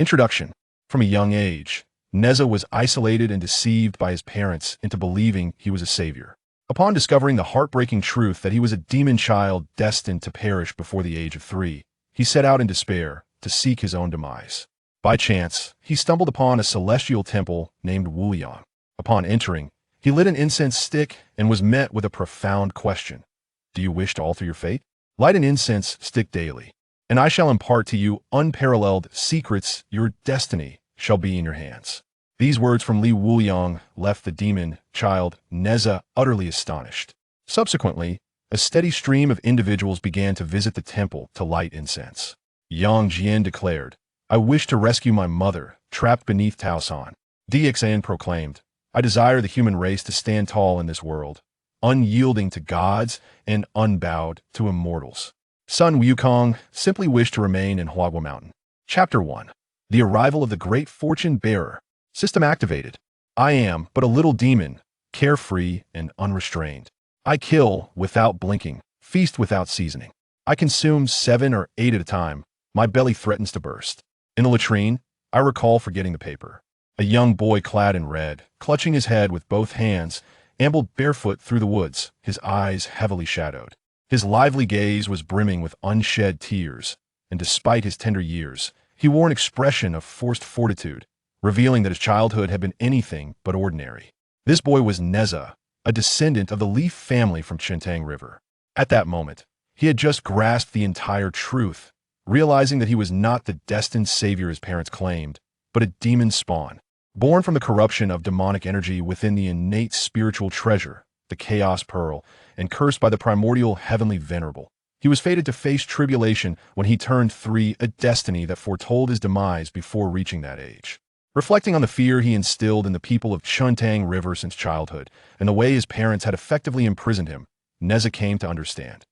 Introduction. From a young age, Nezha was isolated and deceived by his parents into believing he was a savior. Upon discovering the heartbreaking truth that he was a demon child destined to perish before the age of 3, he set out in despair to seek his own demise. By chance, he stumbled upon a celestial temple named Wuliang. Upon entering, he lit an incense stick and was met with a profound question. Do you wish to alter your fate? Light an incense stick daily, and I shall impart to you unparalleled secrets. Your destiny shall be in your hands. These words from Li Wuliang left the demon child Nezha utterly astonished. Subsequently, a steady stream of individuals began to visit the temple to light incense. Yang Jian declared, I wish to rescue my mother, trapped beneath Taosan. Dixan proclaimed, I desire the human race to stand tall in this world, unyielding to gods and unbowed to immortals. Sun Wukong simply wished to remain in Huagua Mountain. Chapter 1. The Arrival of the Great Fortune Bearer. System activated. I am but a little demon, carefree and unrestrained. I kill without blinking, feast without seasoning. I consume 7 or 8 at a time. My belly threatens to burst. In the latrine, I recall forgetting the paper. A young boy clad in red, clutching his head with both hands, ambled barefoot through the woods, his eyes heavily shadowed. His lively gaze was brimming with unshed tears, and despite his tender years, he wore an expression of forced fortitude, revealing that his childhood had been anything but ordinary. This boy was Nezha, a descendant of the Leaf family from Chintang River. At that moment, he had just grasped the entire truth, realizing that he was not the destined savior his parents claimed, but a demon spawn, born from the corruption of demonic energy within the innate spiritual treasure, the Chaos Pearl, and cursed by the primordial heavenly venerable. He was fated to face tribulation when he turned 3, a destiny that foretold his demise before reaching that age. Reflecting on the fear he instilled in the people of Chintang River since childhood, and the way his parents had effectively imprisoned him, Nezha came to understand.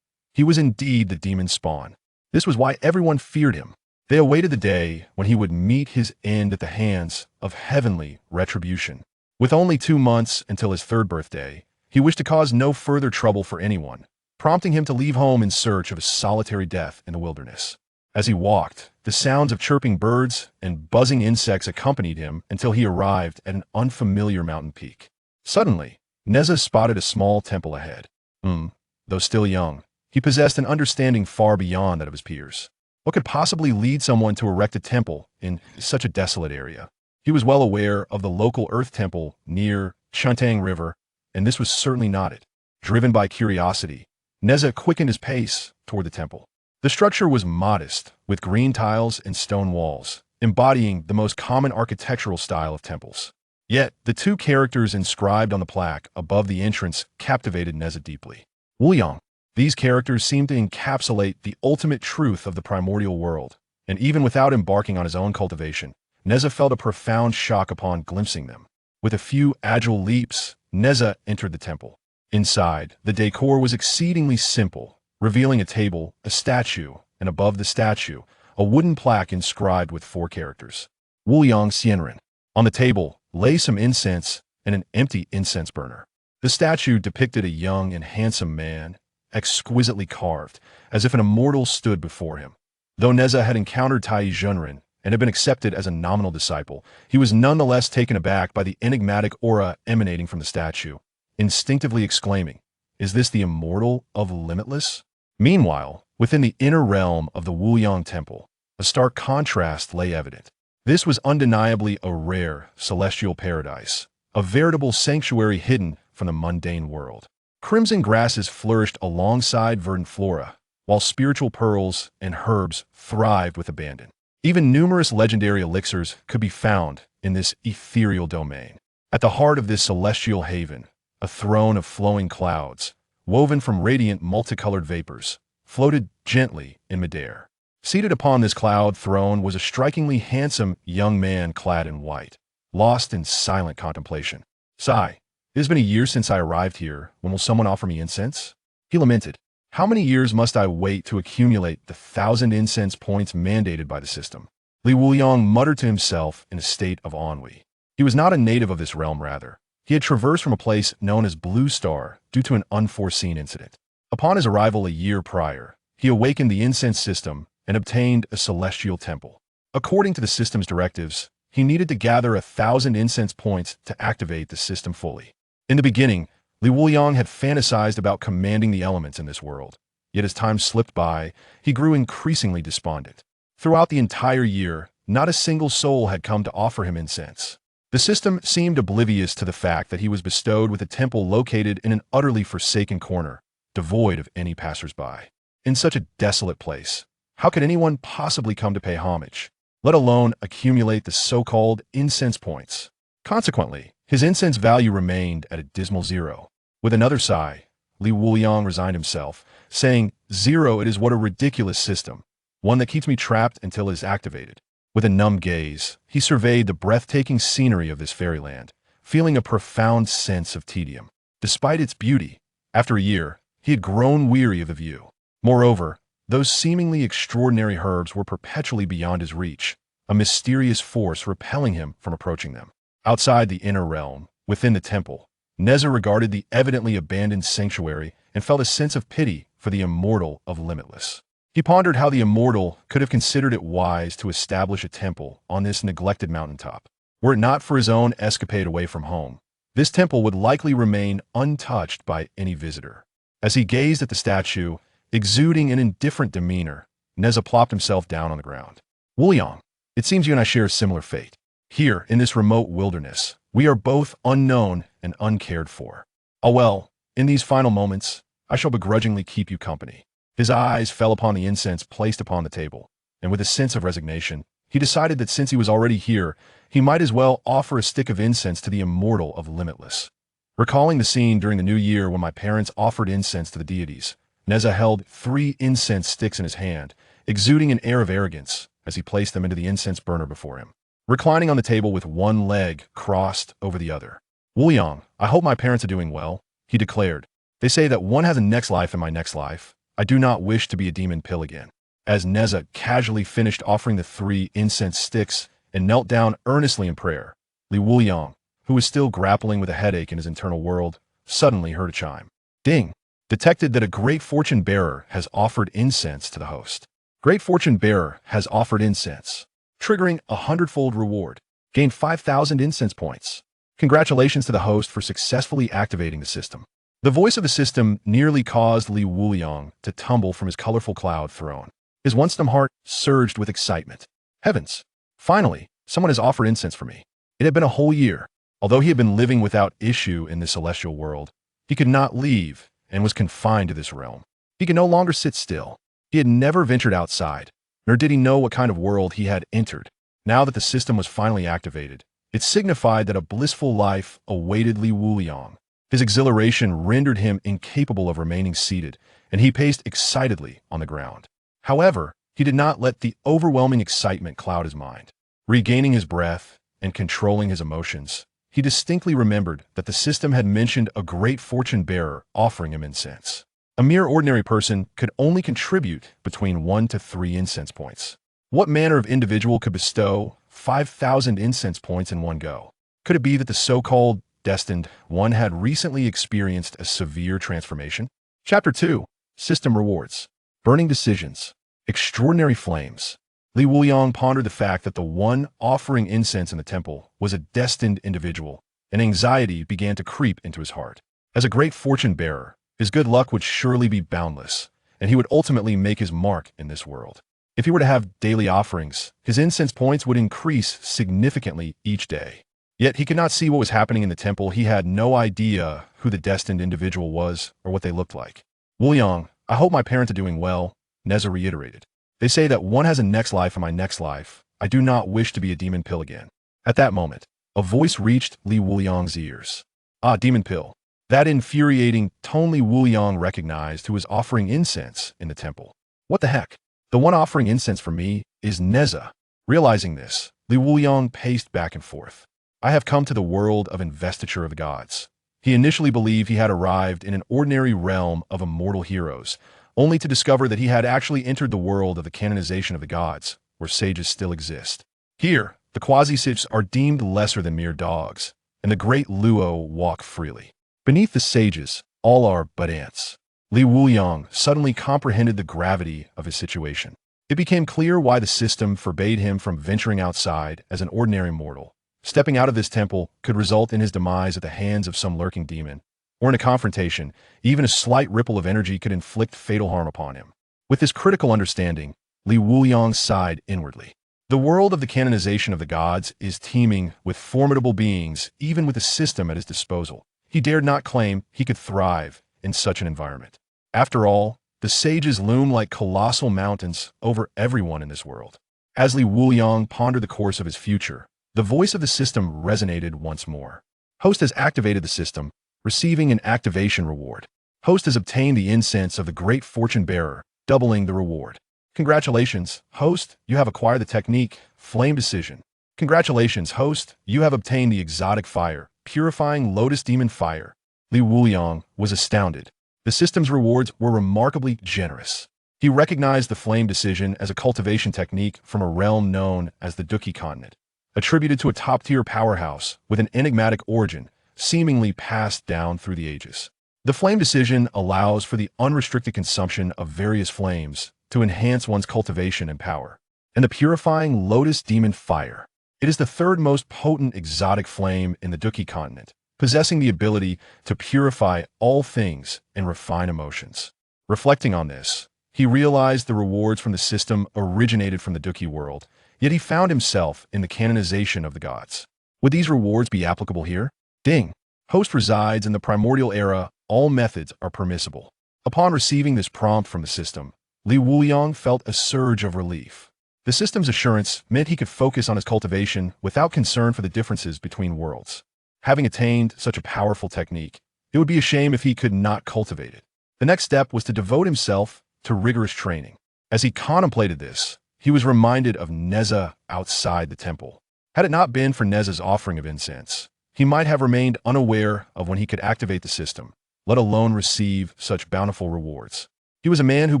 He was indeed the demon spawn. This was why everyone feared him. They awaited the day when he would meet his end at the hands of heavenly retribution. With only 2 months until his 3rd birthday, he wished to cause no further trouble for anyone, prompting him to leave home in search of a solitary death in the wilderness. As he walked, the sounds of chirping birds and buzzing insects accompanied him until he arrived at an unfamiliar mountain peak. Suddenly, Nezha spotted a small temple ahead. Though still young, he possessed an understanding far beyond that of his peers. What could possibly lead someone to erect a temple in such a desolate area? He was well aware of the local earth temple near Chintang River, and this was certainly not it. Driven by curiosity, Nezha quickened his pace toward the temple. The structure was modest, with green tiles and stone walls, embodying the most common architectural style of temples. Yet, the 2 characters inscribed on the plaque above the entrance captivated Nezha deeply. Wuliang. These characters seemed to encapsulate the ultimate truth of the primordial world, and even without embarking on his own cultivation, Nezha felt a profound shock upon glimpsing them. With a few agile leaps, Nezha entered the temple. Inside, the decor was exceedingly simple, revealing a table, a statue, and above the statue, a wooden plaque inscribed with 4 characters. Wuliang Xianren. On the table lay some incense and an empty incense burner. The statue depicted a young and handsome man, exquisitely carved, as if an immortal stood before him. Though Nezha had encountered Tai Zhenren and had been accepted as a nominal disciple, he was nonetheless taken aback by the enigmatic aura emanating from the statue, instinctively exclaiming, "Is this the immortal of Limitless?" Meanwhile, within the inner realm of the Wuliang temple, a stark contrast lay evident. This was undeniably a rare celestial paradise, a veritable sanctuary hidden from the mundane world. Crimson grasses flourished alongside verdant flora, while spiritual pearls and herbs thrived with abandon. Even numerous legendary elixirs could be found in this ethereal domain. At the heart of this celestial haven, a throne of flowing clouds, woven from radiant multicolored vapors, floated gently in midair. Seated upon this cloud throne was a strikingly handsome young man clad in white, lost in silent contemplation. Sigh. It has been a year since I arrived here. When will someone offer me incense? He lamented. How many years must I wait to accumulate the 1,000 incense points mandated by the system? Li Wuliang muttered to himself in a state of ennui. He was not a native of this realm, rather. He had traversed from a place known as Blue Star due to an unforeseen incident. Upon his arrival a year prior, he awakened the incense system and obtained a celestial temple. According to the system's directives, he needed to gather 1,000 incense points to activate the system fully. In the beginning, Li Wuliang had fantasized about commanding the elements in this world. Yet as time slipped by, he grew increasingly despondent. Throughout the entire year, not a single soul had come to offer him incense. The system seemed oblivious to the fact that he was bestowed with a temple located in an utterly forsaken corner, devoid of any passersby. In such a desolate place, how could anyone possibly come to pay homage, let alone accumulate the so-called incense points? Consequently, his incense value remained at a dismal 0. With another sigh, Li Wuliang resigned himself, saying, "0, it is what a ridiculous system, one that keeps me trapped until it is activated." With a numb gaze, he surveyed the breathtaking scenery of this fairyland, feeling a profound sense of tedium. Despite its beauty, after a year, he had grown weary of the view. Moreover, those seemingly extraordinary herbs were perpetually beyond his reach, a mysterious force repelling him from approaching them. Outside the inner realm, within the temple, Nezha regarded the evidently abandoned sanctuary and felt a sense of pity for the immortal of Limitless. He pondered how the immortal could have considered it wise to establish a temple on this neglected mountaintop. Were it not for his own escapade away from home, this temple would likely remain untouched by any visitor. As he gazed at the statue, exuding an indifferent demeanor, Nezha plopped himself down on the ground. "Wuliang, it seems you and I share a similar fate. Here, in this remote wilderness, we are both unknown and uncared for. Oh well, in these final moments, I shall begrudgingly keep you company." His eyes fell upon the incense placed upon the table, and with a sense of resignation, he decided that since he was already here, he might as well offer a stick of incense to the immortal of Limitless. Recalling the scene during the New Year when my parents offered incense to the deities, Nezha held 3 incense sticks in his hand, exuding an air of arrogance as he placed them into the incense burner before him, reclining on the table with one leg crossed over the other. "Wuliang, I hope my parents are doing well," he declared. "They say that one has a next life in my next life. I do not wish to be a demon pill again." As Nezha casually finished offering the 3 incense sticks and knelt down earnestly in prayer, Li Wuliang, who was still grappling with a headache in his internal world, suddenly heard a chime. Ding! Detected that a great fortune bearer has offered incense to the host. Great fortune bearer has offered incense, triggering a 100-fold reward. Gained 5,000 incense points. Congratulations to the host for successfully activating the system. The voice of the system nearly caused Li Wuliang to tumble from his colorful cloud throne. His once-numb heart surged with excitement. Heavens! Finally, someone has offered incense for me. It had been a whole year. Although he had been living without issue in the celestial world, he could not leave and was confined to this realm. He could no longer sit still. He had never ventured outside, nor did he know what kind of world he had entered. Now that the system was finally activated, it signified that a blissful life awaited Li Wuliang. His exhilaration rendered him incapable of remaining seated, and he paced excitedly on the ground. However, he did not let the overwhelming excitement cloud his mind. Regaining his breath and controlling his emotions, he distinctly remembered that the system had mentioned a great fortune bearer offering him incense. A mere ordinary person could only contribute between 1 to 3 incense points. What manner of individual could bestow 5,000 incense points in one go? Could it be that the so-called destined one had recently experienced a severe transformation? Chapter 2. System Rewards. Burning Decisions. Extraordinary Flames. Li Wuliang pondered the fact that the one offering incense in the temple was a destined individual, and anxiety began to creep into his heart. As a great fortune bearer, his good luck would surely be boundless, and he would ultimately make his mark in this world. If he were to have daily offerings, his incense points would increase significantly each day. Yet he could not see what was happening in the temple. He had no idea who the destined individual was or what they looked like. "Wuliang, I hope my parents are doing well," Nezha reiterated. "They say that one has a next life in my next life. I do not wish to be a demon pill again." At that moment, a voice reached Li Wuliang's ears. Ah, demon pill. That infuriating tone Li Wuliang recognized who was offering incense in the temple. What the heck? The one offering incense for me is Nezha. Realizing this, Li Wuliang paced back and forth. I have come to the world of investiture of the gods. He initially believed he had arrived in an ordinary realm of immortal heroes, only to discover that he had actually entered the world of the canonization of the gods, where sages still exist. Here, the quasi-sages are deemed lesser than mere dogs, and the great Luo walk freely. Beneath the sages, all are but ants. Li Wuliang suddenly comprehended the gravity of his situation. It became clear why the system forbade him from venturing outside as an ordinary mortal. Stepping out of this temple could result in his demise at the hands of some lurking demon, or in a confrontation, even a slight ripple of energy could inflict fatal harm upon him. With this critical understanding, Wuliang sighed inwardly. The world of the canonization of the gods is teeming with formidable beings, even with a system at his disposal. He dared not claim he could thrive in such an environment. After all, the sages loom like colossal mountains over everyone in this world. As Wuliang pondered the course of his future, the voice of the system resonated once more. Host has activated the system, receiving an activation reward. Host has obtained the incense of the great fortune bearer, doubling the reward. Congratulations, Host, you have acquired the technique, Flame Decision. Congratulations, Host, you have obtained the exotic fire, Purifying Lotus Demon Fire. Wuliang was astounded. The system's rewards were remarkably generous. He recognized the Flame Decision as a cultivation technique from a realm known as the Duki continent, attributed to a top-tier powerhouse with an enigmatic origin, seemingly passed down through the ages. The Flame Decision allows for the unrestricted consumption of various flames to enhance one's cultivation and power. And the Purifying Lotus Demon Fire. It is the third most potent exotic flame in the Duki continent, possessing the ability to purify all things and refine emotions. Reflecting on this, he realized the rewards from the system originated from the Duki world, yet he found himself in the canonization of the gods. Would these rewards be applicable here? Ding! Host resides in the primordial era. All methods are permissible. Upon receiving this prompt from the system, Wuliang felt a surge of relief. The system's assurance meant he could focus on his cultivation without concern for the differences between worlds. Having attained such a powerful technique, it would be a shame if he could not cultivate it. The next step was to devote himself to rigorous training. As he contemplated this, he was reminded of Nezha outside the temple. Had it not been for Nezha's offering of incense, he might have remained unaware of when he could activate the system, let alone receive such bountiful rewards. He was a man who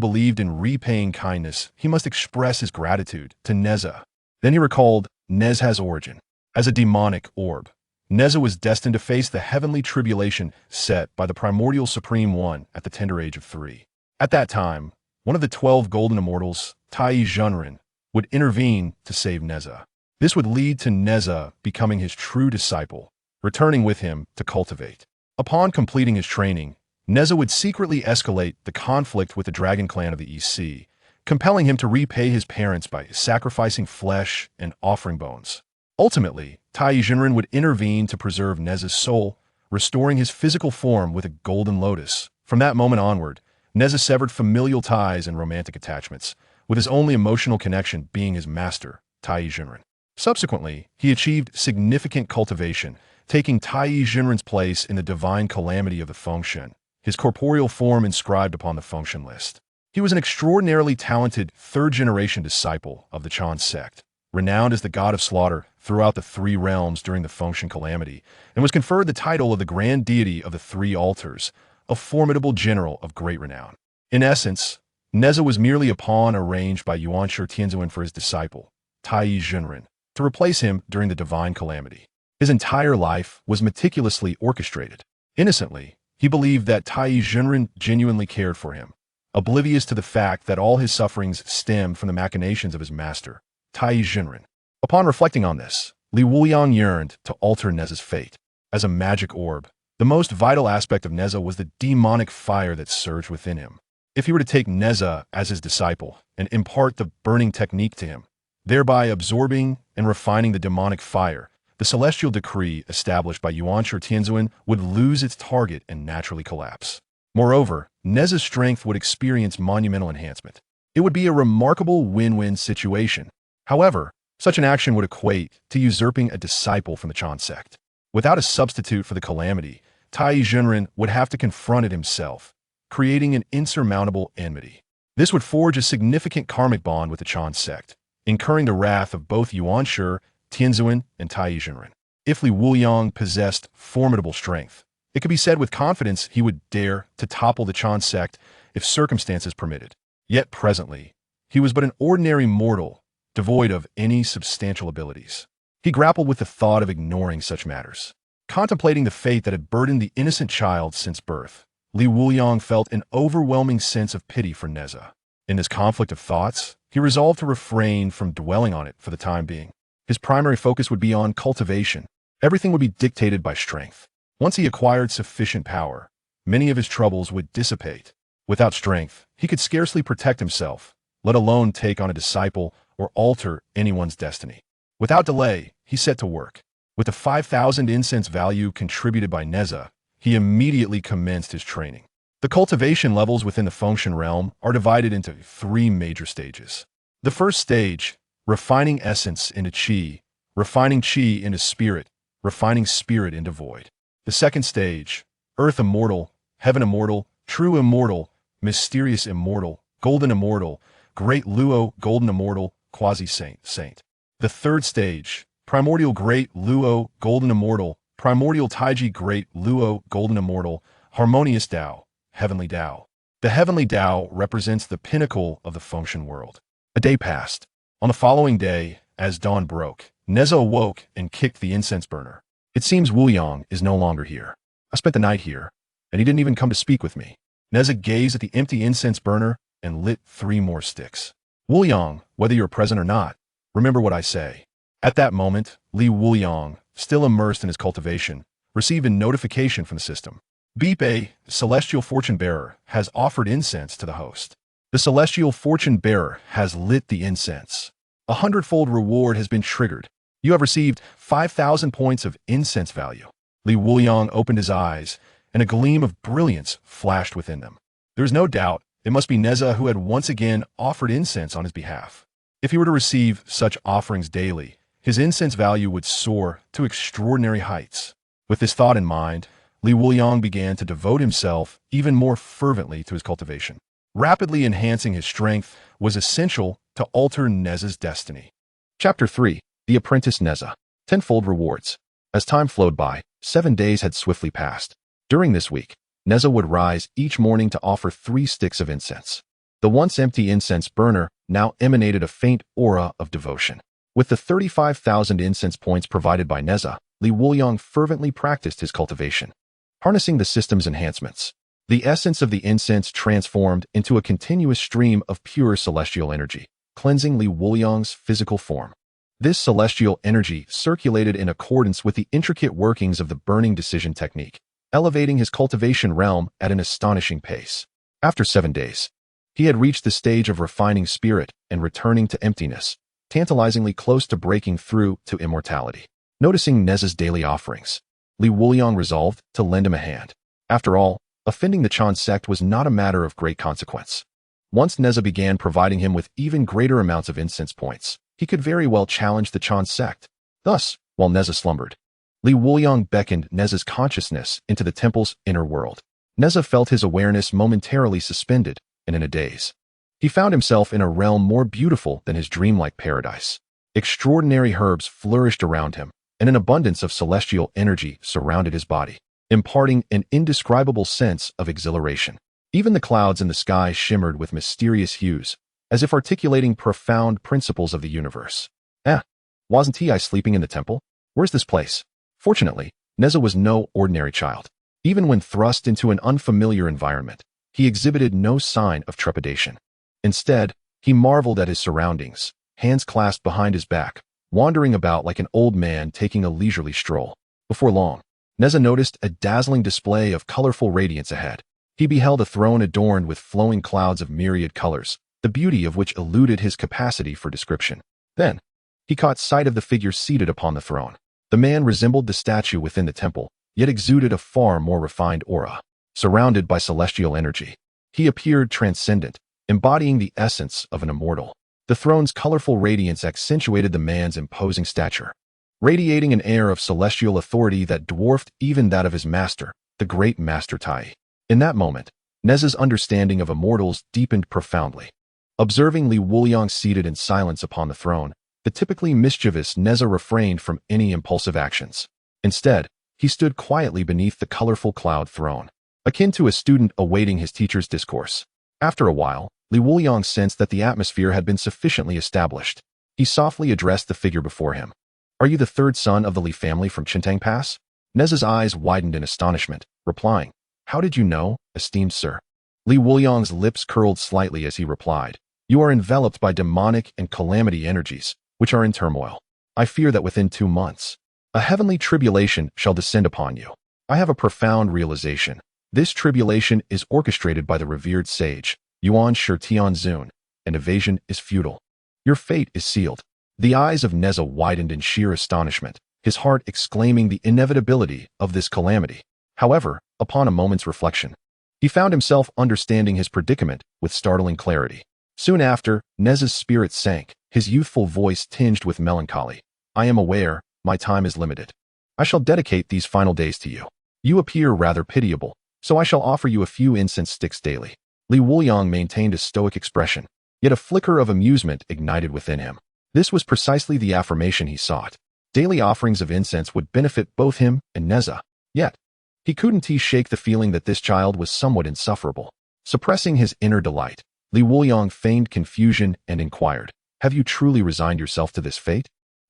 believed in repaying kindness. He must express his gratitude to Nezha. Then he recalled Nezha's origin. As a demonic orb, Nezha was destined to face the heavenly tribulation set by the primordial Supreme One at the tender age of 3. At that time, one of the 12 golden immortals, Tai Zhenren, would intervene to save Nezha. This would lead to Nezha becoming his true disciple, returning with him to cultivate. Upon completing his training, Nezha would secretly escalate the conflict with the Dragon Clan of the East Sea, compelling him to repay his parents by sacrificing flesh and offering bones. Ultimately, Tai Zhenren would intervene to preserve Nezha's soul, restoring his physical form with a golden lotus. From that moment onward, Nezha severed familial ties and romantic attachments, with his only emotional connection being his master, Tai Zhenren. Subsequently, he achieved significant cultivation, taking Tai Zhenren's place in the divine calamity of the Fengshen, his corporeal form inscribed upon the Fengshen list. He was an extraordinarily talented third-generation disciple of the Chan sect, renowned as the god of slaughter throughout the 3 realms during the Fengshen calamity, and was conferred the title of the grand deity of the 3 altars, a formidable general of great renown. In essence, Nezha was merely a pawn arranged by Yuanshi Tianzuan for his disciple, Tai Zhenren, to replace him during the divine calamity. His entire life was meticulously orchestrated. Innocently, he believed that Tai Zhenren genuinely cared for him, oblivious to the fact that all his sufferings stemmed from the machinations of his master, Tai Zhenren. Upon reflecting on this, Wuliang yearned to alter Nezha's fate. As a magic orb, the most vital aspect of Nezha was the demonic fire that surged within him. If he were to take Nezha as his disciple and impart the burning technique to him, thereby absorbing and refining the demonic fire, the celestial decree established by Yuanshi Tianzuan would lose its target and naturally collapse. Moreover, Nezha's strength would experience monumental enhancement. It would be a remarkable win-win situation. However, such an action would equate to usurping a disciple from the Chan sect. Without a substitute for the calamity, Tai Zhenren would have to confront it himself, creating an insurmountable enmity. This would forge a significant karmic bond with the Chan sect, incurring the wrath of both Yuanshi Tianzuan and Tai Zhenren. If Wuliang possessed formidable strength, it could be said with confidence he would dare to topple the Chan sect if circumstances permitted. Yet presently, he was but an ordinary mortal, devoid of any substantial abilities. He grappled with the thought of ignoring such matters. Contemplating the fate that had burdened the innocent child since birth, Wuliang felt an overwhelming sense of pity for Nezha. In this conflict of thoughts, he resolved to refrain from dwelling on it for the time being. His primary focus would be on cultivation. Everything would be dictated by strength. Once he acquired sufficient power, many of his troubles would dissipate. Without strength, he could scarcely protect himself, let alone take on a disciple or alter anyone's destiny. Without delay, he set to work. With the 5,000 incense value contributed by Nezha, he immediately commenced his training. The cultivation levels within the function realm are divided into 3 major stages. The first stage, refining essence into chi, refining chi into spirit, refining spirit into void. The second stage, earth immortal, heaven immortal, true immortal, mysterious immortal, golden immortal, great luo, golden immortal, quasi-saint. The third stage, primordial great luo, golden immortal, primordial taiji great luo, golden immortal, harmonious Tao, heavenly Tao. The heavenly Tao represents the pinnacle of the function world. A day passed. On the following day, as dawn broke, Nezha awoke and kicked the incense burner. It seems Wuliang is no longer here. I spent the night here, and he didn't even come to speak with me. Nezha gazed at the empty incense burner and lit 3 more sticks. Wuliang, whether you're present or not, remember what I say. At that moment, Li Wuliang, still immersed in his cultivation, received a notification from the system. Beep, a celestial fortune bearer has offered incense to the host. The celestial fortune bearer has lit the incense. A 100-fold reward has been triggered. You have received 5,000 points of incense value. Li Wuliang opened his eyes, and a gleam of brilliance flashed within them. There is no doubt it must be Nezha who had once again offered incense on his behalf. If he were to receive such offerings daily, his incense value would soar to extraordinary heights. With this thought in mind, Li Wuliang began to devote himself even more fervently to his cultivation. Rapidly enhancing his strength was essential to alter Nezha's destiny. Chapter 3. The Apprentice Nezha. 10-fold rewards. As time flowed by, 7 days had swiftly passed. During this week, Nezha would rise each morning to offer 3 sticks of incense. The once empty incense burner now emanated a faint aura of devotion. With the 35,000 incense points provided by Nezha, Li Wuliang fervently practiced his cultivation. Harnessing the system's enhancements, the essence of the incense transformed into a continuous stream of pure celestial energy, cleansing Li Wuliang's physical form. This celestial energy circulated in accordance with the intricate workings of the burning decision technique, elevating his cultivation realm at an astonishing pace. After 7 days, he had reached the stage of refining spirit and returning to emptiness, tantalizingly close to breaking through to immortality. Noticing Nezha's daily offerings, Li Wuliang resolved to lend him a hand. After all, offending the Chan sect was not a matter of great consequence. Once Nezha began providing him with even greater amounts of incense points, he could very well challenge the Chan sect. Thus, while Nezha slumbered, Li Wuliang beckoned Nezha's consciousness into the temple's inner world. Nezha felt his awareness momentarily suspended and in a daze. He found himself in a realm more beautiful than his dreamlike paradise. Extraordinary herbs flourished around him, and an abundance of celestial energy surrounded his body, imparting an indescribable sense of exhilaration. Even the clouds in the sky shimmered with mysterious hues, as if articulating profound principles of the universe. Wasn't I sleeping in the temple? Where's this place? Fortunately, Nezha was no ordinary child. Even when thrust into an unfamiliar environment, he exhibited no sign of trepidation. Instead, he marveled at his surroundings, hands clasped behind his back, wandering about like an old man taking a leisurely stroll. Before long, Nezha noticed a dazzling display of colorful radiance ahead. He beheld a throne adorned with flowing clouds of myriad colors, the beauty of which eluded his capacity for description. Then, he caught sight of the figure seated upon the throne. The man resembled the statue within the temple, yet exuded a far more refined aura. Surrounded by celestial energy, he appeared transcendent, embodying the essence of an immortal. The throne's colorful radiance accentuated the man's imposing stature, radiating an air of celestial authority that dwarfed even that of his master, the great Master Tai. In that moment, Nezha's understanding of immortals deepened profoundly. Observing Li Wuliang seated in silence upon the throne, the typically mischievous Nezha refrained from any impulsive actions. Instead, he stood quietly beneath the colorful cloud throne, akin to a student awaiting his teacher's discourse. After a while, Li Wuliang sensed that the atmosphere had been sufficiently established. He softly addressed the figure before him. "Are you the 3rd son of the Li family from Chintang Pass?" Nezha's eyes widened in astonishment, replying, "How did you know, esteemed sir?" Li Wuliang's lips curled slightly as he replied, You are enveloped by demonic and calamity energies, which are in turmoil. I fear that within 2 months, a heavenly tribulation shall descend upon you. I have a profound realization. This tribulation is orchestrated by the revered sage, Yuan Shitianzun, and evasion is futile. Your fate is sealed. The eyes of Nezha widened in sheer astonishment, his heart exclaiming the inevitability of this calamity. However, upon a moment's reflection, he found himself understanding his predicament with startling clarity. Soon after, Nezha's spirit sank, his youthful voice tinged with melancholy. I am aware, my time is limited. I shall dedicate these final days to you. You appear rather pitiable, so I shall offer you a few incense sticks daily. Wuliang maintained a stoic expression, yet a flicker of amusement ignited within him. This was precisely the affirmation he sought. Daily offerings of incense would benefit both him and Nezha. Yet, he couldn't shake the feeling that this child was somewhat insufferable. Suppressing his inner delight, Wuliang feigned confusion and inquired, have you truly resigned yourself to this fate?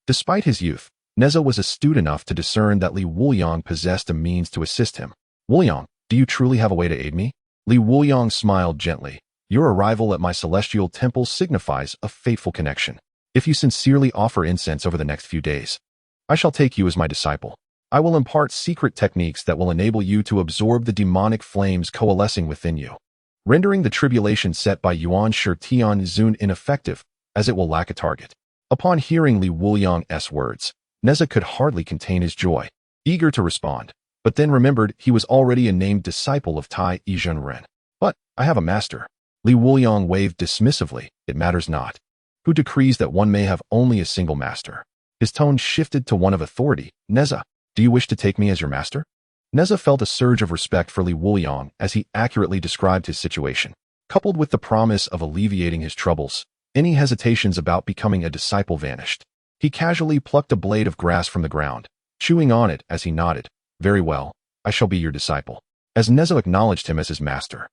Despite his youth, Nezha was astute enough to discern that Wuliang possessed a means to assist him. Wuliang, do you truly have a way to aid me? Wuliang smiled gently. Your arrival at my celestial temple signifies a fateful connection. If you sincerely offer incense over the next few days, I shall take you as my disciple. I will impart secret techniques that will enable you to absorb the demonic flames coalescing within you, rendering the tribulation set by Yuan Shitianzun ineffective, as it will lack a target. Upon hearing Wuliang's words, Nezha could hardly contain his joy, eager to respond, but then remembered he was already a named disciple of Tai Yizhenren. But, I have a master. Wuliang waved dismissively, it matters not. Who decrees that one may have only a single master? His tone shifted to one of authority. Nezha, do you wish to take me as your master? Nezha felt a surge of respect for Wuliang as he accurately described his situation. Coupled with the promise of alleviating his troubles, any hesitations about becoming a disciple vanished. He casually plucked a blade of grass from the ground, chewing on it as he nodded. Very well, I shall be your disciple. As Nezha acknowledged him as his master,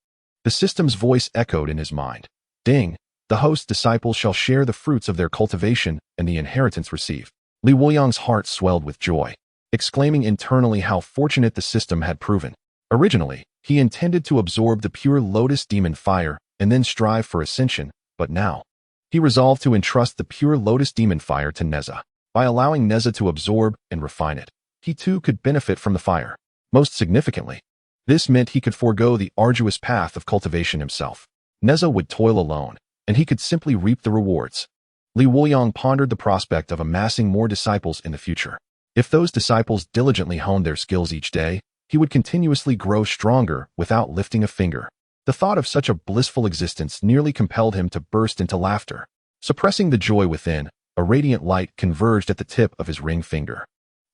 the system's voice echoed in his mind. Ding, the host's disciples shall share the fruits of their cultivation and the inheritance received. Wuliang's heart swelled with joy, exclaiming internally how fortunate the system had proven. Originally, he intended to absorb the pure lotus demon fire and then strive for ascension, but now, he resolved to entrust the pure lotus demon fire to Nezha. By allowing Nezha to absorb and refine it, he too could benefit from the fire. Most significantly, this meant he could forego the arduous path of cultivation himself. Nezha would toil alone, and he could simply reap the rewards. Wuliang pondered the prospect of amassing more disciples in the future. If those disciples diligently honed their skills each day, he would continuously grow stronger without lifting a finger. The thought of such a blissful existence nearly compelled him to burst into laughter. Suppressing the joy within, a radiant light converged at the tip of his ring finger.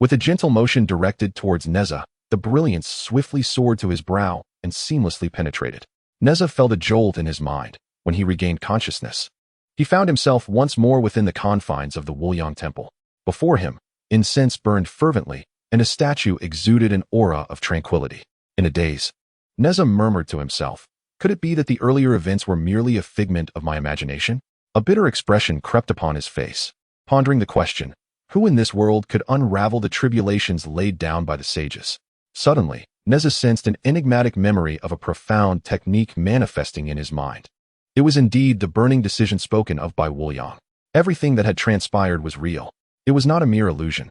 With a gentle motion directed towards Nezha, the brilliance swiftly soared to his brow and seamlessly penetrated. Nezha felt a jolt in his mind when he regained consciousness. He found himself once more within the confines of the Wuliang temple. Before him, incense burned fervently, and a statue exuded an aura of tranquility. In a daze, Nezha murmured to himself, could it be that the earlier events were merely a figment of my imagination? A bitter expression crept upon his face. Pondering the question, who in this world could unravel the tribulations laid down by the sages? Suddenly, Nezha sensed an enigmatic memory of a profound technique manifesting in his mind. It was indeed the burning decision spoken of by Wuliang. Everything that had transpired was real. It was not a mere illusion.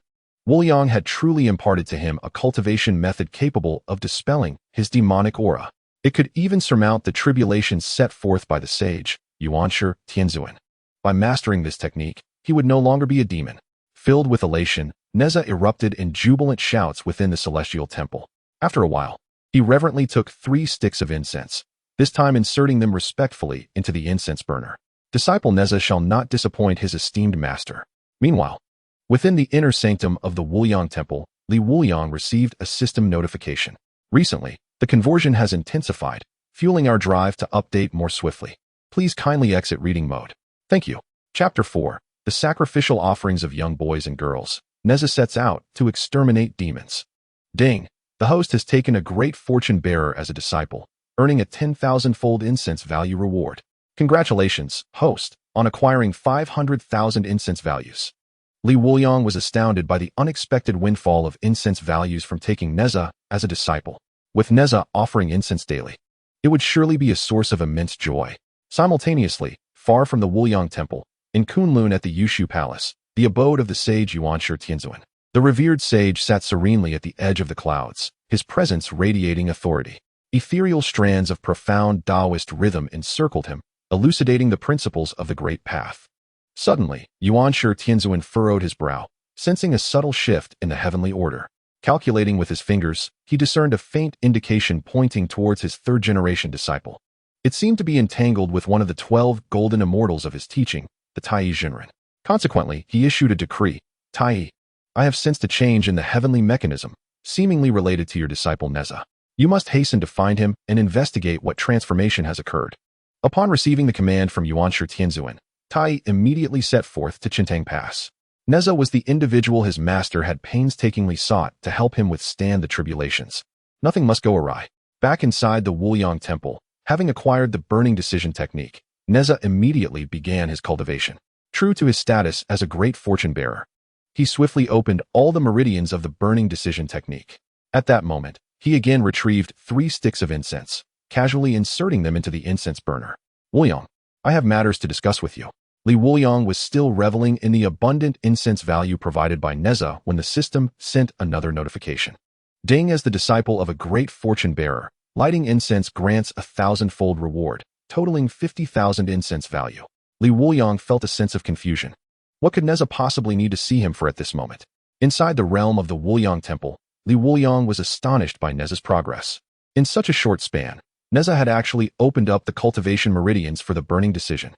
Wuliang had truly imparted to him a cultivation method capable of dispelling his demonic aura. It could even surmount the tribulations set forth by the sage, Yuan Shitianzun. By mastering this technique, he would no longer be a demon. Filled with elation, Nezha erupted in jubilant shouts within the celestial temple. After a while, he reverently took 3 sticks of incense, this time inserting them respectfully into the incense burner. Disciple Nezha shall not disappoint his esteemed master. Meanwhile, within the inner sanctum of the Wuliang temple, Wuliang received a system notification. Recently, the conversion has intensified, fueling our drive to update more swiftly. Please kindly exit reading mode. Thank you. Chapter 4. The Sacrificial Offerings of Young Boys and Girls. Nezha sets out to exterminate demons. Ding! The host has taken a great fortune bearer as a disciple, earning a 10,000-fold incense value reward. Congratulations, host, on acquiring 500,000 incense values. Wuliang was astounded by the unexpected windfall of incense values from taking Nezha as a disciple. With Nezha offering incense daily, it would surely be a source of immense joy. Simultaneously, far from the Wuliang temple, in Kunlun at the Yushu Palace, the abode of the sage Yuan Tianzuan. The revered sage sat serenely at the edge of the clouds, his presence radiating authority. Ethereal strands of profound Taoist rhythm encircled him, elucidating the principles of the Great Path. Suddenly, Yuan Tianzuan furrowed his brow, sensing a subtle shift in the heavenly order. Calculating with his fingers, he discerned a faint indication pointing towards his third-generation disciple. It seemed to be entangled with one of the 12 golden immortals of his teaching, the Tai Jinren. Consequently, he issued a decree. Tai, I have sensed a change in the heavenly mechanism, seemingly related to your disciple Nezha. You must hasten to find him and investigate what transformation has occurred. Upon receiving the command from Yuan Tianzuan, Tai immediately set forth to Qintang Pass. Nezha was the individual his master had painstakingly sought to help him withstand the tribulations. Nothing must go awry. Back inside the Wuliang temple, having acquired the burning decision technique, Nezha immediately began his cultivation. True to his status as a great fortune-bearer, he swiftly opened all the meridians of the burning decision technique. At that moment, he again retrieved 3 sticks of incense, casually inserting them into the incense burner. Wuliang, I have matters to discuss with you. Wuliang was still reveling in the abundant incense value provided by Nezha when the system sent another notification. Ding, as the disciple of a great fortune-bearer, lighting incense grants a 1,000-fold reward, totaling 50,000 incense value. Wuliang felt a sense of confusion. What could Nezha possibly need to see him for at this moment? Inside the realm of the Wuliang temple, Wuliang was astonished by Nezha's progress. In such a short span, Nezha had actually opened up the cultivation meridians for the burning decision.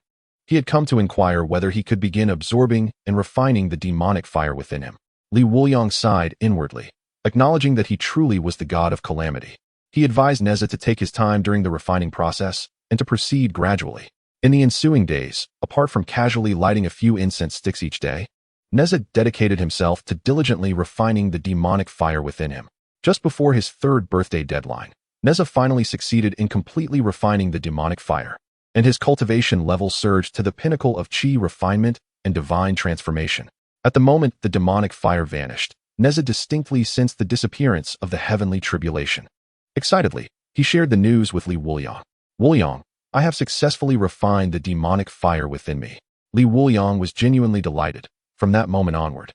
He had come to inquire whether he could begin absorbing and refining the demonic fire within him. Wuliang sighed inwardly, acknowledging that he truly was the god of calamity. He advised Nezha to take his time during the refining process and to proceed gradually. In the ensuing days, apart from casually lighting a few incense sticks each day, Nezha dedicated himself to diligently refining the demonic fire within him. Just before his 3rd birthday deadline, Nezha finally succeeded in completely refining the demonic fire, and his cultivation level surged to the pinnacle of qi refinement and divine transformation. At the moment the demonic fire vanished, Nezha distinctly sensed the disappearance of the heavenly tribulation. Excitedly, he shared the news with Wuliang. Wuliang, I have successfully refined the demonic fire within me. Wuliang was genuinely delighted. From that moment onward,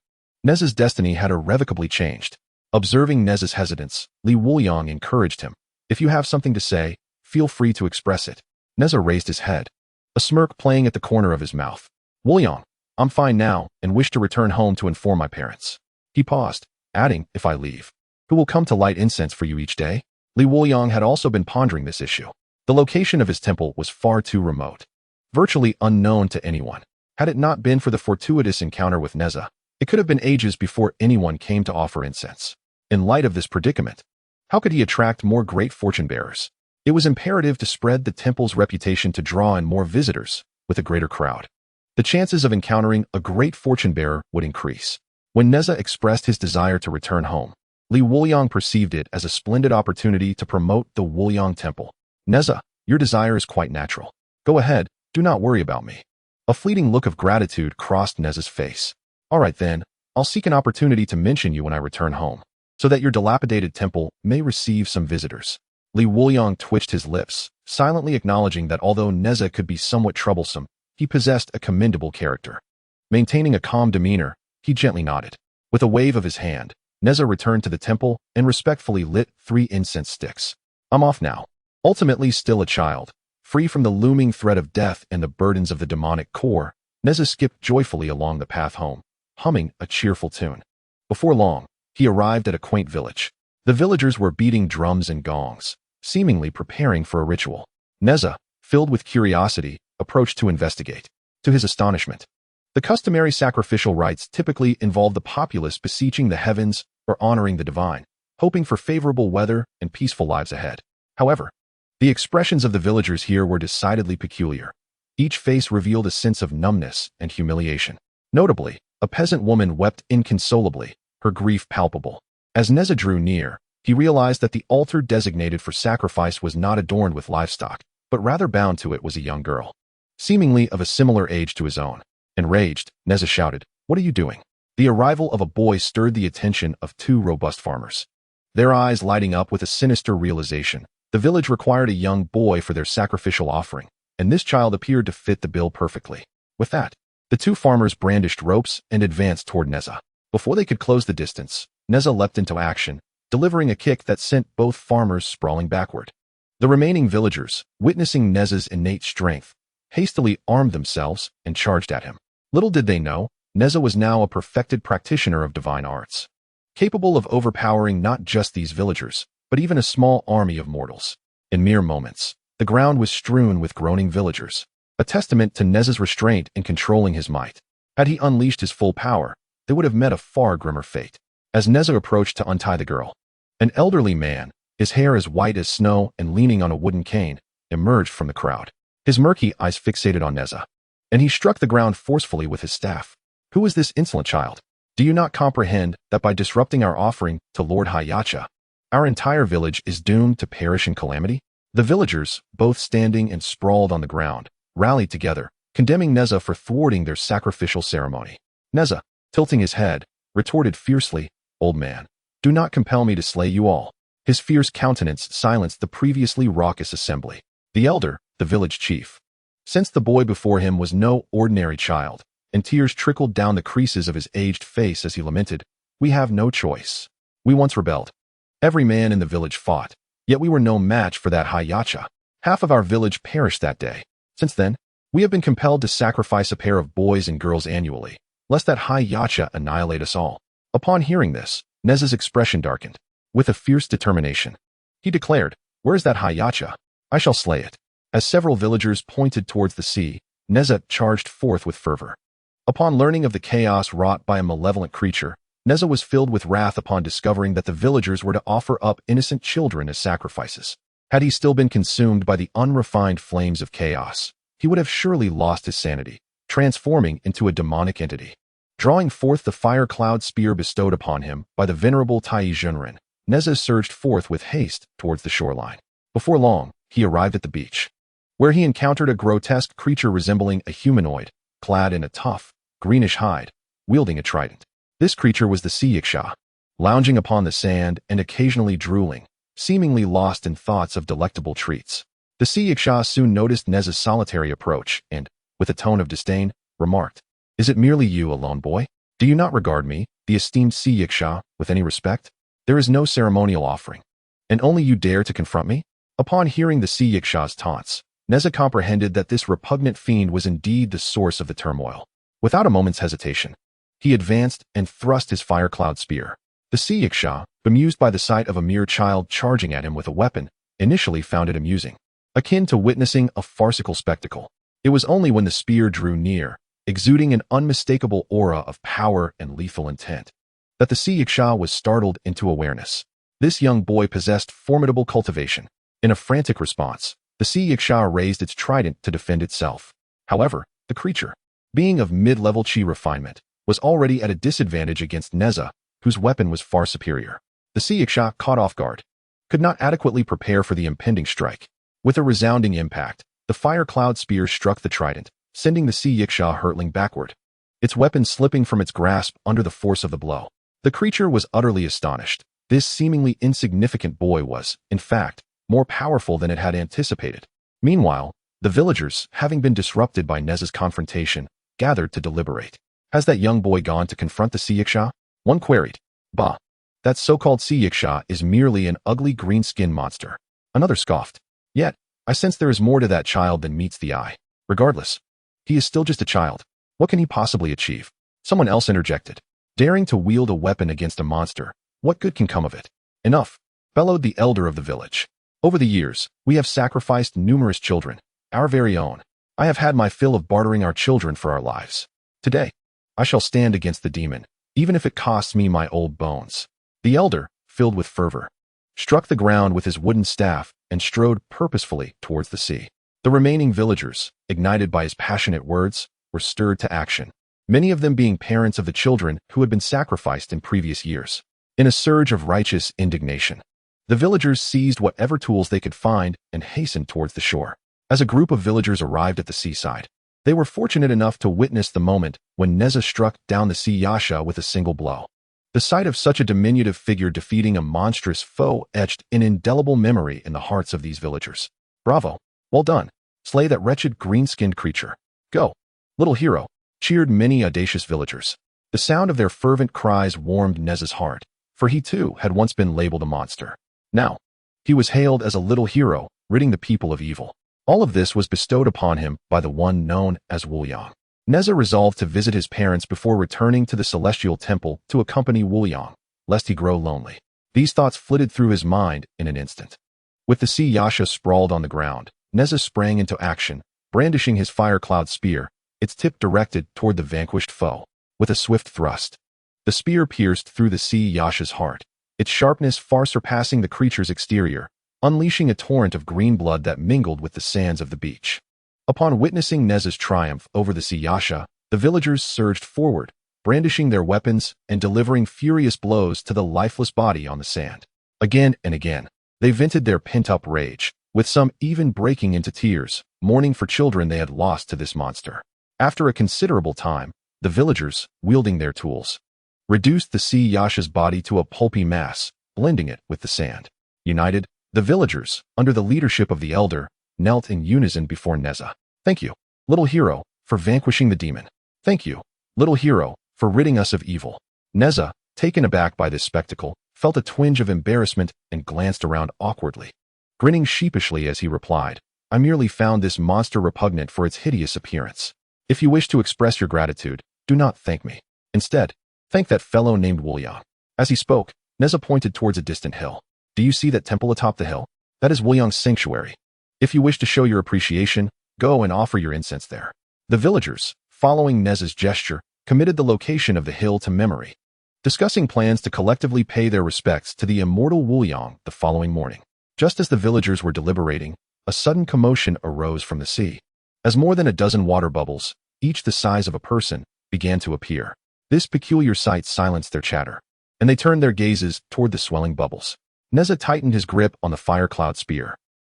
Nezha's destiny had irrevocably changed. Observing Nezha's hesitance, Wuliang encouraged him. If you have something to say, feel free to express it. Nezha raised his head, a smirk playing at the corner of his mouth. Wuliang, I'm fine now and wish to return home to inform my parents. He paused, adding, if I leave, who will come to light incense for you each day? Wuliang had also been pondering this issue. The location of his temple was far too remote, virtually unknown to anyone. Had it not been for the fortuitous encounter with Nezha, it could have been ages before anyone came to offer incense. In light of this predicament, how could he attract more great fortune-bearers? It was imperative to spread the temple's reputation to draw in more visitors with a greater crowd. The chances of encountering a great fortune-bearer would increase. When Nezha expressed his desire to return home, Wuliang perceived it as a splendid opportunity to promote the Wuliang temple. Nezha, your desire is quite natural. Go ahead, do not worry about me. A fleeting look of gratitude crossed Nezha's face. All right then, I'll seek an opportunity to mention you when I return home, so that your dilapidated temple may receive some visitors. Wuliang twitched his lips, silently acknowledging that although Nezha could be somewhat troublesome, he possessed a commendable character. Maintaining a calm demeanor, he gently nodded. With a wave of his hand, Nezha returned to the temple and respectfully lit 3 incense sticks. I'm off now. Ultimately still a child, free from the looming threat of death and the burdens of the demonic core, Nezha skipped joyfully along the path home, humming a cheerful tune. Before long, he arrived at a quaint village. The villagers were beating drums and gongs, seemingly preparing for a ritual. Nezha, filled with curiosity, approached to investigate. To his astonishment, the customary sacrificial rites typically involve the populace beseeching the heavens or honoring the divine, hoping for favorable weather and peaceful lives ahead. However, the expressions of the villagers here were decidedly peculiar. Each face revealed a sense of numbness and humiliation. Notably, a peasant woman wept inconsolably, her grief palpable. As Nezha drew near, he realized that the altar designated for sacrifice was not adorned with livestock, but rather bound to it was a young girl, seemingly of a similar age to his own. Enraged, Nezha shouted, "What are you doing?" The arrival of a boy stirred the attention of 2 robust farmers. Their eyes lighting up with a sinister realization. The village required a young boy for their sacrificial offering, and this child appeared to fit the bill perfectly. With that, the two farmers brandished ropes and advanced toward Nezha. Before they could close the distance, Nezha leapt into action, delivering a kick that sent both farmers sprawling backward. The remaining villagers, witnessing Nezha's innate strength, hastily armed themselves and charged at him. Little did they know, Nezha was now a perfected practitioner of divine arts, capable of overpowering not just these villagers, but even a small army of mortals. In mere moments, the ground was strewn with groaning villagers, a testament to Nezha's restraint in controlling his might. Had he unleashed his full power, they would have met a far grimmer fate. As Nezha approached to untie the girl, an elderly man, his hair as white as snow and leaning on a wooden cane, emerged from the crowd. His murky eyes fixated on Nezha, and he struck the ground forcefully with his staff. Who is this insolent child? Do you not comprehend that by disrupting our offering to Lord Hayacha, our entire village is doomed to perish in calamity? The villagers, both standing and sprawled on the ground, rallied together, condemning Nezha for thwarting their sacrificial ceremony. Nezha, tilting his head, retorted fiercely, "Old man, do not compel me to slay you all." His fierce countenance silenced the previously raucous assembly. The elder, the village chief, sensed the boy before him was no ordinary child, and tears trickled down the creases of his aged face as he lamented, "We have no choice. We once rebelled. Every man in the village fought, yet we were no match for that Hayacha. Half of our village perished that day. Since then, we have been compelled to sacrifice a pair of boys and girls annually, lest that Hayacha annihilate us all." Upon hearing this, Nezha's expression darkened. With a fierce determination, he declared, "Where is that Hayacha? I shall slay it." As several villagers pointed towards the sea, Nezha charged forth with fervor. Upon learning of the chaos wrought by a malevolent creature, Nezha was filled with wrath upon discovering that the villagers were to offer up innocent children as sacrifices. Had he still been consumed by the unrefined flames of chaos, he would have surely lost his sanity, transforming into a demonic entity. Drawing forth the fire cloud spear bestowed upon him by the venerable Tai Zhenren, Nezha surged forth with haste towards the shoreline. Before long, he arrived at the beach, where he encountered a grotesque creature resembling a humanoid, clad in a tough, greenish hide, wielding a trident. This creature was the sea yiksha, lounging upon the sand and occasionally drooling, seemingly lost in thoughts of delectable treats. The sea yiksha soon noticed Nezha's solitary approach and, with a tone of disdain, remarked, "Is it merely you alone, boy? Do you not regard me, the esteemed sea yiksha, with any respect? There is no ceremonial offering, and only you dare to confront me?" Upon hearing the sea yiksha's taunts, Nezha comprehended that this repugnant fiend was indeed the source of the turmoil. Without a moment's hesitation, he advanced and thrust his fire cloud spear. The sea yiksha, bemused by the sight of a mere child charging at him with a weapon, initially found it amusing, akin to witnessing a farcical spectacle. It was only when the spear drew near, exuding an unmistakable aura of power and lethal intent, that the sea yiksha was startled into awareness. This young boy possessed formidable cultivation. In a frantic response, the sea yiksha raised its trident to defend itself. However, the creature, being of mid-level chi refinement, was already at a disadvantage against Nezha, whose weapon was far superior. The sea yiksha, caught off guard, could not adequately prepare for the impending strike. With a resounding impact, the fire cloud spear struck the trident, sending the sea yiksha hurtling backward, its weapon slipping from its grasp under the force of the blow. The creature was utterly astonished. This seemingly insignificant boy was, in fact, more powerful than it had anticipated. Meanwhile, the villagers, having been disrupted by Nezha's confrontation, gathered to deliberate. "Has that young boy gone to confront the sea yiksha?" one queried. "Bah, that so-called sea yiksha is merely an ugly green-skinned monster." Another scoffed. "Yet, I sense there is more to that child than meets the eye. Regardless, he is still just a child. What can he possibly achieve?" Someone else interjected. "Daring to wield a weapon against a monster, what good can come of it?" "Enough," bellowed the elder of the village. "Over the years, we have sacrificed numerous children, our very own. I have had my fill of bartering our children for our lives. Today, I shall stand against the demon, even if it costs me my old bones." The elder, filled with fervor, struck the ground with his wooden staff and strode purposefully towards the sea. The remaining villagers, ignited by his passionate words, were stirred to action, many of them being parents of the children who had been sacrificed in previous years. In a surge of righteous indignation, the villagers seized whatever tools they could find and hastened towards the shore. As a group of villagers arrived at the seaside, they were fortunate enough to witness the moment when Nezha struck down the sea yasha with a single blow. The sight of such a diminutive figure defeating a monstrous foe etched an indelible memory in the hearts of these villagers. "Bravo! Well done, Slay that wretched green-skinned creature. Go, little hero, cheered many audacious villagers. The sound of their fervent cries warmed Nezha's heart, for he too had once been labeled a monster. Now, he was hailed as a little hero, ridding the people of evil. All of this was bestowed upon him by the one known as Wuliang. Nezha resolved to visit his parents before returning to the celestial temple to accompany Wuliang, lest he grow lonely. These thoughts flitted through his mind in an instant. With the sea Yasha sprawled on the ground, Nezha sprang into action, brandishing his fire cloud spear, its tip directed toward the vanquished foe. With a swift thrust, the spear pierced through the sea Yasha's heart, its sharpness far surpassing the creature's exterior, unleashing a torrent of green blood that mingled with the sands of the beach. Upon witnessing Nezha's triumph over the sea Yasha, the villagers surged forward, brandishing their weapons and delivering furious blows to the lifeless body on the sand. Again and again, they vented their pent-up rage, with some even breaking into tears, mourning for children they had lost to this monster. After a considerable time, the villagers, wielding their tools, reduced the sea Yasha's body to a pulpy mass, blending it with the sand. United, the villagers, under the leadership of the elder, knelt in unison before Nezha. Thank you, little hero, for vanquishing the demon. Thank you, little hero, for ridding us of evil. Nezha, taken aback by this spectacle, felt a twinge of embarrassment and glanced around awkwardly. Grinning sheepishly as he replied, I merely found this monster repugnant for its hideous appearance. If you wish to express your gratitude, do not thank me. Instead, thank that fellow named Wuliang. As he spoke, Nezha pointed towards a distant hill. Do you see that temple atop the hill? That is Wuliang's sanctuary. If you wish to show your appreciation, go and offer your incense there. The villagers, following Nezha's gesture, committed the location of the hill to memory, discussing plans to collectively pay their respects to the immortal Wuliang the following morning. Just as the villagers were deliberating, a sudden commotion arose from the sea, as more than a dozen water bubbles, each the size of a person, began to appear. This peculiar sight silenced their chatter, and they turned their gazes toward the swelling bubbles. Nezha tightened his grip on the fire cloud spear,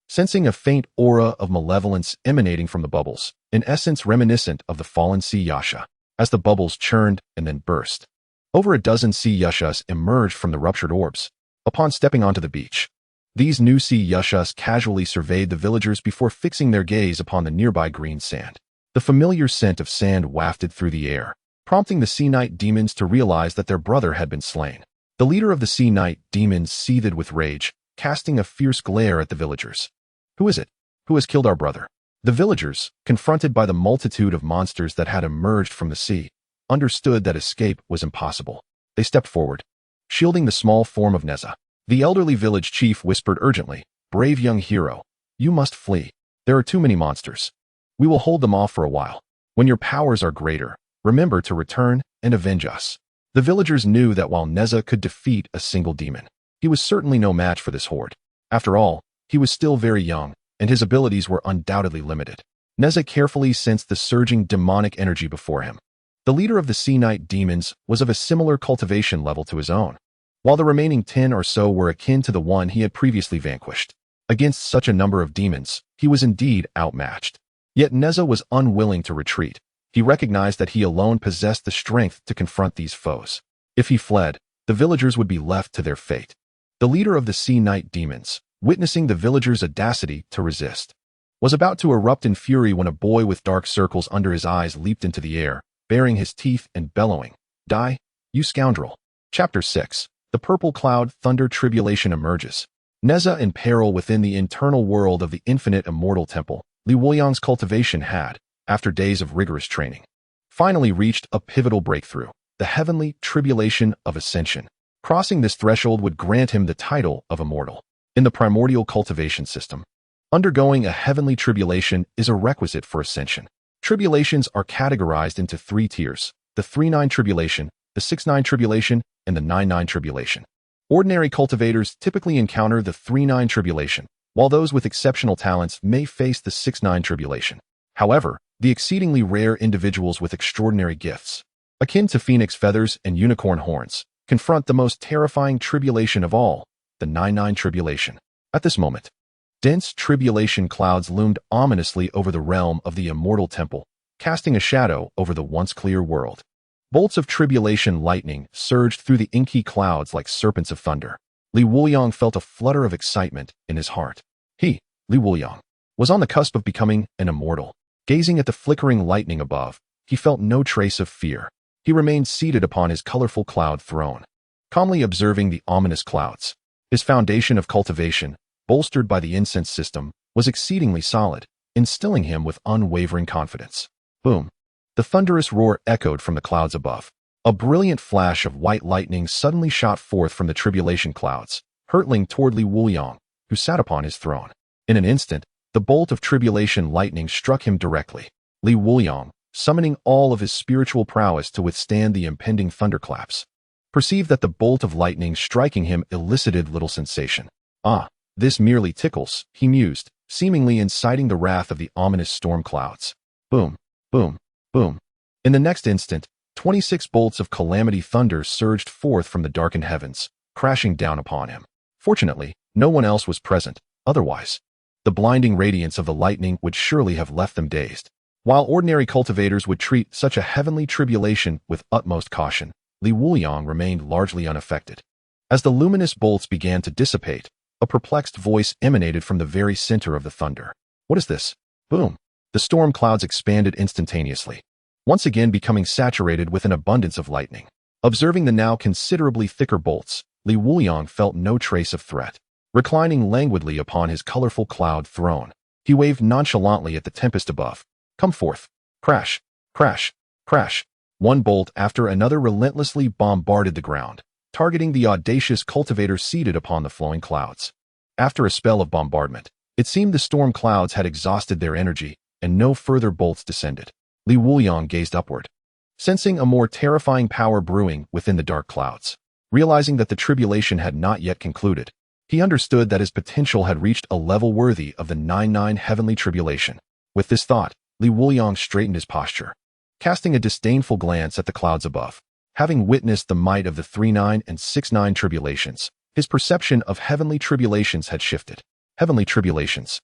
sensing a faint aura of malevolence emanating from the bubbles, in essence reminiscent of the fallen sea Yasha. As the bubbles churned and then burst, over a dozen sea Yashas emerged from the ruptured orbs. Upon stepping onto the beach, these new sea Yashas casually surveyed the villagers before fixing their gaze upon the nearby green sand. The familiar scent of sand wafted through the air, prompting the Sea Knight demons to realize that their brother had been slain. The leader of the Sea Knight demons seethed with rage, casting a fierce glare at the villagers. Who is it? Who has killed our brother? The villagers, confronted by the multitude of monsters that had emerged from the sea, understood that escape was impossible. They stepped forward, shielding the small form of Nezha. The elderly village chief whispered urgently, Brave young hero, you must flee. There are too many monsters. We will hold them off for a while. When your powers are greater, remember to return and avenge us. The villagers knew that while Nezha could defeat a single demon, he was certainly no match for this horde. After all, he was still very young, and his abilities were undoubtedly limited. Nezha carefully sensed the surging demonic energy before him. The leader of the Sea Knight demons was of a similar cultivation level to his own, while the remaining 10 or so were akin to the one he had previously vanquished. Against such a number of demons, he was indeed outmatched. Yet Nezha was unwilling to retreat. He recognized that he alone possessed the strength to confront these foes. If he fled, the villagers would be left to their fate. The leader of the Sea Knight demons, witnessing the villagers' audacity to resist, was about to erupt in fury when a boy with dark circles under his eyes leaped into the air, baring his teeth and bellowing, Die, you scoundrel. Chapter 6. The Purple Cloud Thunder Tribulation emerges. Nezha in peril within the internal world of the infinite immortal temple, Li Wuliang's cultivation had, after days of rigorous training, finally reached a pivotal breakthrough, the heavenly tribulation of ascension. Crossing this threshold would grant him the title of immortal. In the primordial cultivation system, undergoing a heavenly tribulation is a requisite for ascension. Tribulations are categorized into 3 tiers, the 3-9 tribulation, the 6-9 tribulation, and the 9-9 tribulation. Ordinary cultivators typically encounter the 3-9 tribulation, while those with exceptional talents may face the 6-9 tribulation. However, the exceedingly rare individuals with extraordinary gifts, akin to phoenix feathers and unicorn horns, confront the most terrifying tribulation of all, the 9-9 tribulation. At this moment, dense tribulation clouds loomed ominously over the realm of the immortal temple, casting a shadow over the once clear world. Bolts of tribulation lightning surged through the inky clouds like serpents of thunder. Li Wuliang felt a flutter of excitement in his heart. He, Li Wuliang, was on the cusp of becoming an immortal. Gazing at the flickering lightning above, he felt no trace of fear. He remained seated upon his colorful cloud throne, calmly observing the ominous clouds. His foundation of cultivation, bolstered by the incense system, was exceedingly solid, instilling him with unwavering confidence. Boom! The thunderous roar echoed from the clouds above. A brilliant flash of white lightning suddenly shot forth from the tribulation clouds, hurtling toward Wuliang, who sat upon his throne. In an instant, the bolt of tribulation lightning struck him directly. Wuliang, summoning all of his spiritual prowess to withstand the impending thunderclaps, perceived that the bolt of lightning striking him elicited little sensation. Ah, this merely tickles, he mused, seemingly inciting the wrath of the ominous storm clouds. Boom, boom, boom. In the next instant, 26 bolts of calamity thunder surged forth from the darkened heavens, crashing down upon him. Fortunately, no one else was present, otherwise, the blinding radiance of the lightning would surely have left them dazed. While ordinary cultivators would treat such a heavenly tribulation with utmost caution, Wuliang remained largely unaffected. As the luminous bolts began to dissipate, a perplexed voice emanated from the very center of the thunder. What is this? Boom! The storm clouds expanded instantaneously, once again becoming saturated with an abundance of lightning. Observing the now considerably thicker bolts, Wuliang felt no trace of threat. Reclining languidly upon his colorful cloud throne, he waved nonchalantly at the tempest above. Come forth. Crash, crash, crash. One bolt after another relentlessly bombarded the ground, targeting the audacious cultivator seated upon the flowing clouds. After a spell of bombardment, it seemed the storm clouds had exhausted their energy, and no further bolts descended. Wuliang gazed upward, sensing a more terrifying power brewing within the dark clouds. Realizing that the tribulation had not yet concluded, he understood that his potential had reached a level worthy of the 9-9 heavenly tribulation. With this thought, Wuliang straightened his posture, casting a disdainful glance at the clouds above. Having witnessed the might of the 3-9 and 6-9 tribulations, his perception of heavenly tribulations had shifted. Heavenly tribulations?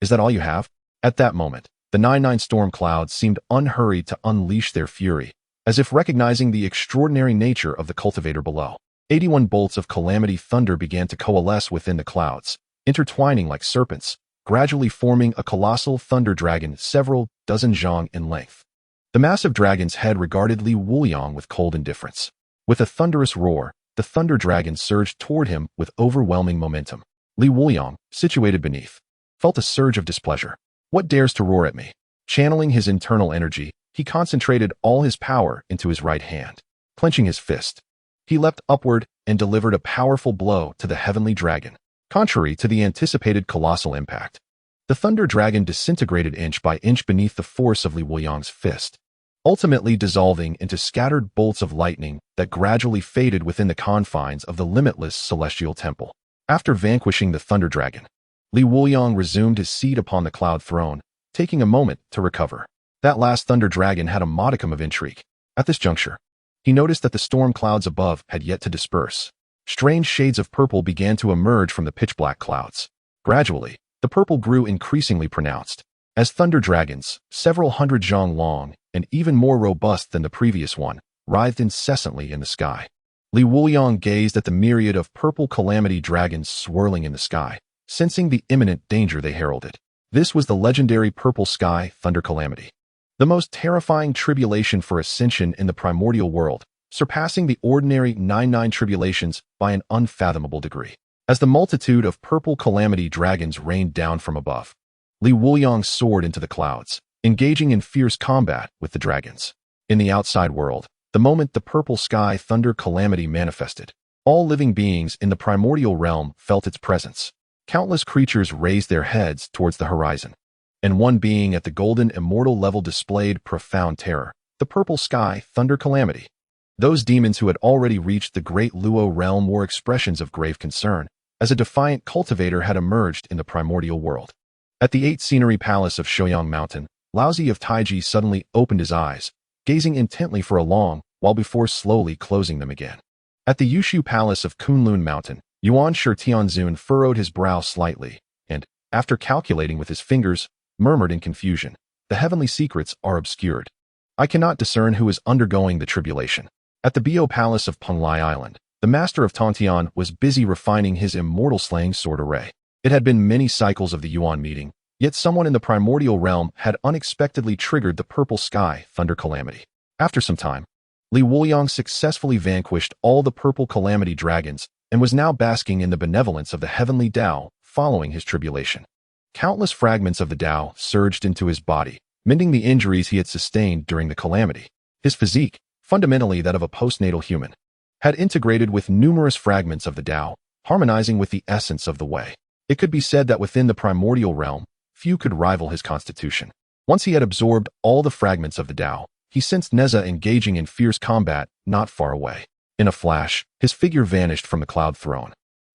Is that all you have? At that moment, the 9-9 storm clouds seemed unhurried to unleash their fury, as if recognizing the extraordinary nature of the cultivator below. 81 bolts of calamity thunder began to coalesce within the clouds, intertwining like serpents, gradually forming a colossal thunder dragon several dozen zhang in length. The massive dragon's head regarded Wuliang with cold indifference. With a thunderous roar, the thunder dragon surged toward him with overwhelming momentum. Wuliang, situated beneath, felt a surge of displeasure. What dares to roar at me? Channeling his internal energy, he concentrated all his power into his right hand. Clenching his fist, he leapt upward and delivered a powerful blow to the heavenly dragon. Contrary to the anticipated colossal impact, the thunder dragon disintegrated inch by inch beneath the force of Wuliang's fist, ultimately dissolving into scattered bolts of lightning that gradually faded within the confines of the limitless celestial temple. After vanquishing the thunder dragon, Wuliang resumed his seat upon the cloud throne, taking a moment to recover. That last thunder dragon had a modicum of intrigue. At this juncture, he noticed that the storm clouds above had yet to disperse. Strange shades of purple began to emerge from the pitch-black clouds. Gradually, the purple grew increasingly pronounced, as thunder dragons, several hundred zhang long and even more robust than the previous one, writhed incessantly in the sky. Wuliang gazed at the myriad of purple calamity dragons swirling in the sky, sensing the imminent danger they heralded. This was the legendary purple sky thunder calamity, the most terrifying tribulation for ascension in the primordial world, surpassing the ordinary 9-9 tribulations by an unfathomable degree. As the multitude of purple calamity dragons rained down from above, Wuliang soared into the clouds, engaging in fierce combat with the dragons. In the outside world, the moment the purple sky thunder calamity manifested, all living beings in the primordial realm felt its presence. Countless creatures raised their heads towards the horizon, and one being at the golden immortal level displayed profound terror. The purple sky thunder calamity. Those demons who had already reached the great Luo realm wore expressions of grave concern, as a defiant cultivator had emerged in the primordial world. At the 8 scenery palace of Shouyang Mountain, Laozi of Taiji suddenly opened his eyes, gazing intently for a long while before slowly closing them again. At the Yushu palace of Kunlun Mountain, Yuan Shi Tianzun furrowed his brow slightly, and, after calculating with his fingers, murmured in confusion, "The heavenly secrets are obscured. I cannot discern who is undergoing the tribulation." At the Bio palace of Penglai Island, the master of Tontian was busy refining his immortal slaying sword array. It had been many cycles of the Yuan meeting, Yet someone in the primordial realm had unexpectedly triggered the purple sky thunder calamity. After some time, Wuliang successfully vanquished all the purple calamity dragons and was now basking in the benevolence of the heavenly Tao following his tribulation. Countless fragments of the Tao surged into his body, mending the injuries he had sustained during the calamity. His physique, fundamentally that of a postnatal human, had integrated with numerous fragments of the Tao, harmonizing with the essence of the way. It could be said that within the primordial realm, few could rival his constitution. Once he had absorbed all the fragments of the Tao, he sensed Nezha engaging in fierce combat not far away. In a flash, his figure vanished from the cloud throne.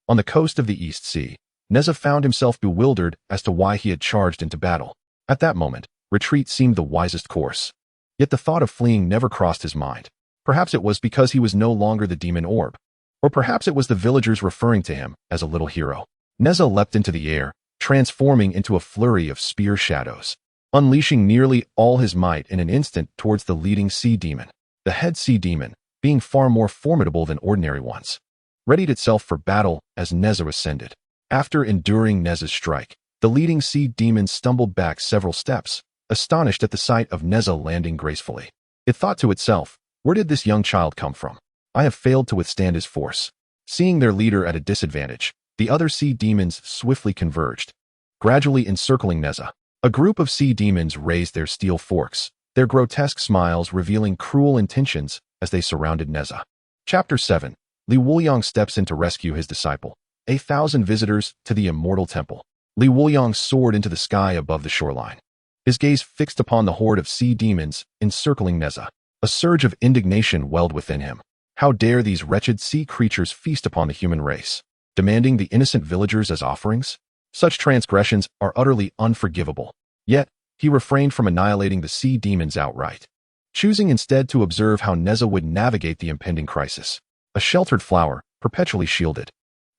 On the coast of the East Sea, Nezha found himself bewildered as to why he had charged into battle. At that moment, retreat seemed the wisest course. Yet the thought of fleeing never crossed his mind. Perhaps it was because he was no longer the demon orb. Or perhaps it was the villagers referring to him as a little hero. Nezha leapt into the air, transforming into a flurry of spear shadows, unleashing nearly all his might in an instant towards the leading sea demon. The head sea demon, being far more formidable than ordinary ones, readied itself for battle as Nezha ascended. After enduring Nezha's strike, the leading sea demon stumbled back several steps, astonished at the sight of Nezha landing gracefully. It thought to itself, where did this young child come from? I have failed to withstand his force. Seeing their leader at a disadvantage, the other sea demons swiftly converged, gradually encircling Nezha. A group of sea demons raised their steel forks, their grotesque smiles revealing cruel intentions as they surrounded Nezha. Chapter 7. Wuliang steps in to rescue his disciple. 1,000 visitors to the immortal temple. Wuliang soared into the sky above the shoreline, his gaze fixed upon the horde of sea demons encircling Nezha. A surge of indignation welled within him. How dare these wretched sea creatures feast upon the human race, demanding the innocent villagers as offerings? Such transgressions are utterly unforgivable. Yet, he refrained from annihilating the sea demons outright, choosing instead to observe how Nezha would navigate the impending crisis. A sheltered flower, perpetually shielded,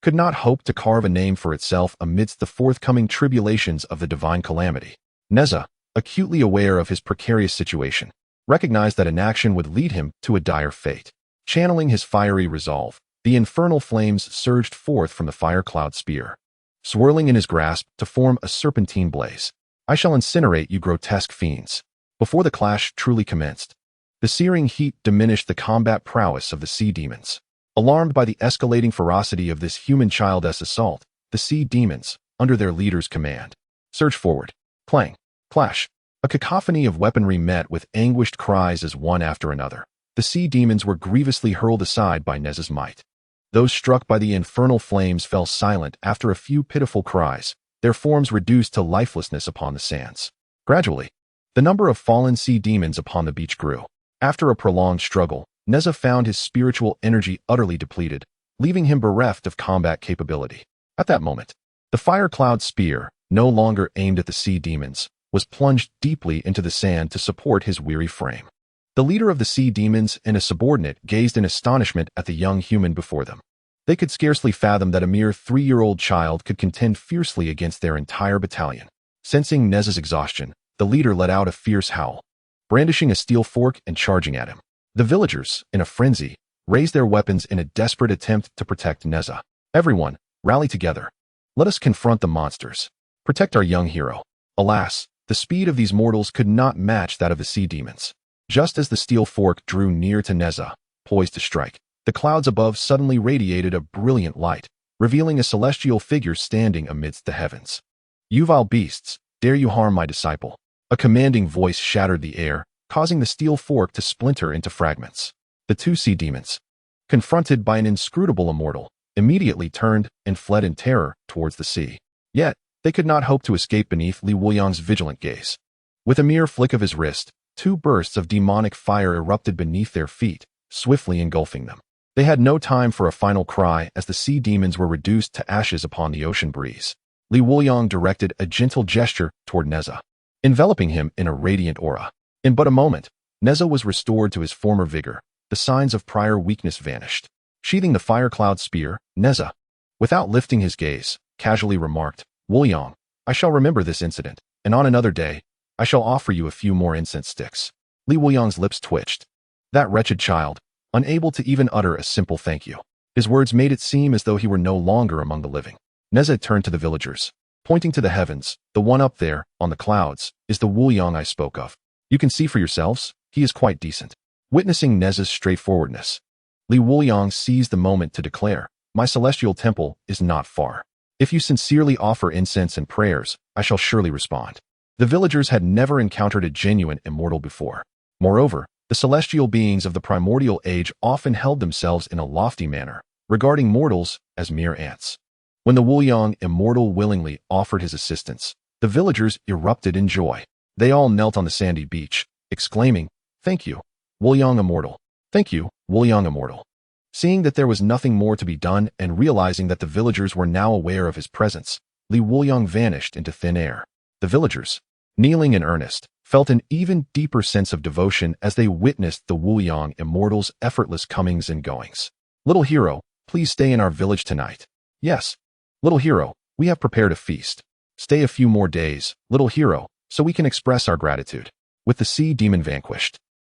could not hope to carve a name for itself amidst the forthcoming tribulations of the divine calamity. Nezha, acutely aware of his precarious situation, recognized that inaction would lead him to a dire fate. Channeling his fiery resolve, the infernal flames surged forth from the fire cloud spear, swirling in his grasp to form a serpentine blaze. I shall incinerate you grotesque fiends. Before the clash truly commenced, the searing heat diminished the combat prowess of the sea demons. Alarmed by the escalating ferocity of this human child's assault, the sea demons, under their leader's command, surged forward. Clang, clash. A cacophony of weaponry met with anguished cries as one after another. The sea demons were grievously hurled aside by Nezha's might. Those struck by the infernal flames fell silent after a few pitiful cries, their forms reduced to lifelessness upon the sands. Gradually, the number of fallen sea demons upon the beach grew. After a prolonged struggle, Nezha found his spiritual energy utterly depleted, leaving him bereft of combat capability. At that moment, the fire cloud spear, no longer aimed at the sea demons, was plunged deeply into the sand to support his weary frame. The leader of the sea demons and a subordinate gazed in astonishment at the young human before them. They could scarcely fathom that a mere 3-year-old child could contend fiercely against their entire battalion. Sensing Nezha's exhaustion, the leader let out a fierce howl, brandishing a steel fork and charging at him. The villagers, in a frenzy, raised their weapons in a desperate attempt to protect Nezha. Everyone, rally together. Let us confront the monsters. Protect our young hero. Alas, the speed of these mortals could not match that of the sea demons. Just as the steel fork drew near to Nezha, poised to strike, the clouds above suddenly radiated a brilliant light, revealing a celestial figure standing amidst the heavens. You vile beasts, dare you harm my disciple? A commanding voice shattered the air, causing the steel fork to splinter into fragments. The two sea demons, confronted by an inscrutable immortal, immediately turned and fled in terror towards the sea. Yet, they could not hope to escape beneath Wuliang's vigilant gaze. With a mere flick of his wrist, 2 bursts of demonic fire erupted beneath their feet, swiftly engulfing them. They had no time for a final cry as the sea demons were reduced to ashes upon the ocean breeze. Wuliang directed a gentle gesture toward Nezha, enveloping him in a radiant aura. In but a moment, Nezha was restored to his former vigor. The signs of prior weakness vanished. Sheathing the fire cloud spear, Nezha, without lifting his gaze, casually remarked, Wuliang, I shall remember this incident, and on another day, I shall offer you a few more incense sticks. Wuliang's lips twitched. That wretched child, unable to even utter a simple thank you. His words made it seem as though he were no longer among the living. Nezha turned to the villagers. Pointing to the heavens, "The one up there, on the clouds, is the Wuliang I spoke of. You can see for yourselves, he is quite decent." Witnessing Nezha's straightforwardness, Wuliang seized the moment to declare, "My celestial temple is not far. If you sincerely offer incense and prayers, I shall surely respond." The villagers had never encountered a genuine immortal before. Moreover, the celestial beings of the primordial age often held themselves in a lofty manner, regarding mortals as mere ants. When the Wuliang immortal willingly offered his assistance, the villagers erupted in joy. They all knelt on the sandy beach, exclaiming, "Thank you, Wuliang immortal. Thank you, Wuliang immortal." Seeing that there was nothing more to be done and realizing that the villagers were now aware of his presence, Wuliang vanished into thin air. The villagers, kneeling in earnest, felt an even deeper sense of devotion as they witnessed the Wuliang immortal's effortless comings and goings. "Little hero, please stay in our village tonight." "Yes. Little hero, we have prepared a feast. Stay a few more days, little hero, so we can express our gratitude." With the sea demon vanquished,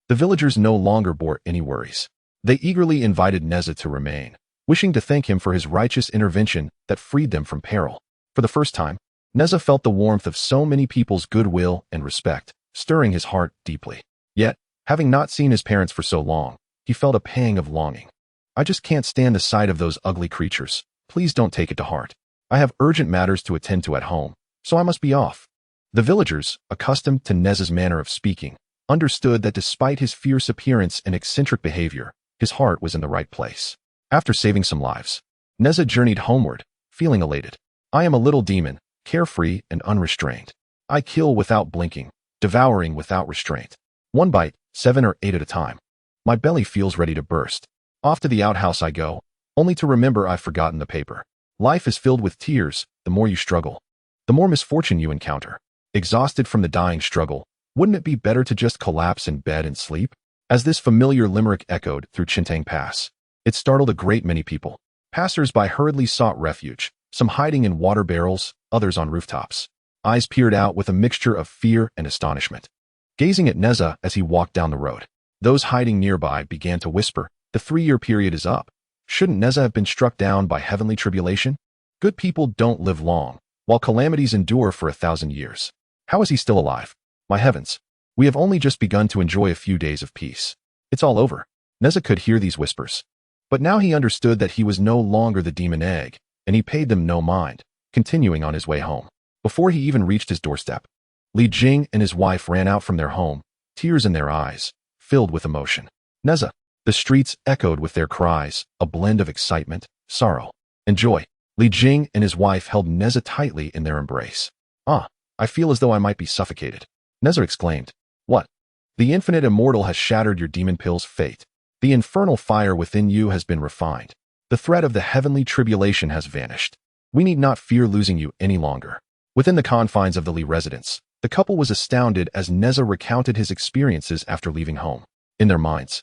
the villagers no longer bore any worries. They eagerly invited Nezha to remain, wishing to thank him for his righteous intervention that freed them from peril. For the first time, Nezha felt the warmth of so many people's goodwill and respect, stirring his heart deeply. Yet, having not seen his parents for so long, he felt a pang of longing. "I just can't stand the sight of those ugly creatures. Please don't take it to heart. I have urgent matters to attend to at home, so I must be off." The villagers, accustomed to Nezha's manner of speaking, understood that despite his fierce appearance and eccentric behavior, his heart was in the right place. After saving some lives, Nezha journeyed homeward, feeling elated. "I am a little demon, carefree and unrestrained. I kill without blinking, devouring without restraint. One bite, 7 or 8 at a time. My belly feels ready to burst. Off to the outhouse I go, only to remember I've forgotten the paper. Life is filled with tears. The more you struggle, the more misfortune you encounter. Exhausted from the dying struggle, wouldn't it be better to just collapse in bed and sleep?" As this familiar limerick echoed through Chintang Pass, it startled a great many people. Passers-by hurriedly sought refuge, some hiding in water barrels, others on rooftops. Eyes peered out with a mixture of fear and astonishment, gazing at Nezha as he walked down the road. Those hiding nearby began to whisper, "The 3-year period is up. Shouldn't Nezha have been struck down by heavenly tribulation? Good people don't live long, while calamities endure for 1,000 years. How is he still alive? My heavens, we have only just begun to enjoy a few days of peace. It's all over." Nezha could hear these whispers. But now he understood that he was no longer the demon egg, and he paid them no mind, continuing on his way home. Before he even reached his doorstep, Li Jing and his wife ran out from their home, tears in their eyes, filled with emotion. "Nezha!" The streets echoed with their cries, a blend of excitement, sorrow, and joy. Li Jing and his wife held Nezha tightly in their embrace. "Ah, I feel as though I might be suffocated." Nezha exclaimed. "What? The infinite immortal has shattered your demon pill's fate. The infernal fire within you has been refined. The threat of the heavenly tribulation has vanished. We need not fear losing you any longer." Within the confines of the Li residence, the couple was astounded as Nezha recounted his experiences after leaving home. In their minds,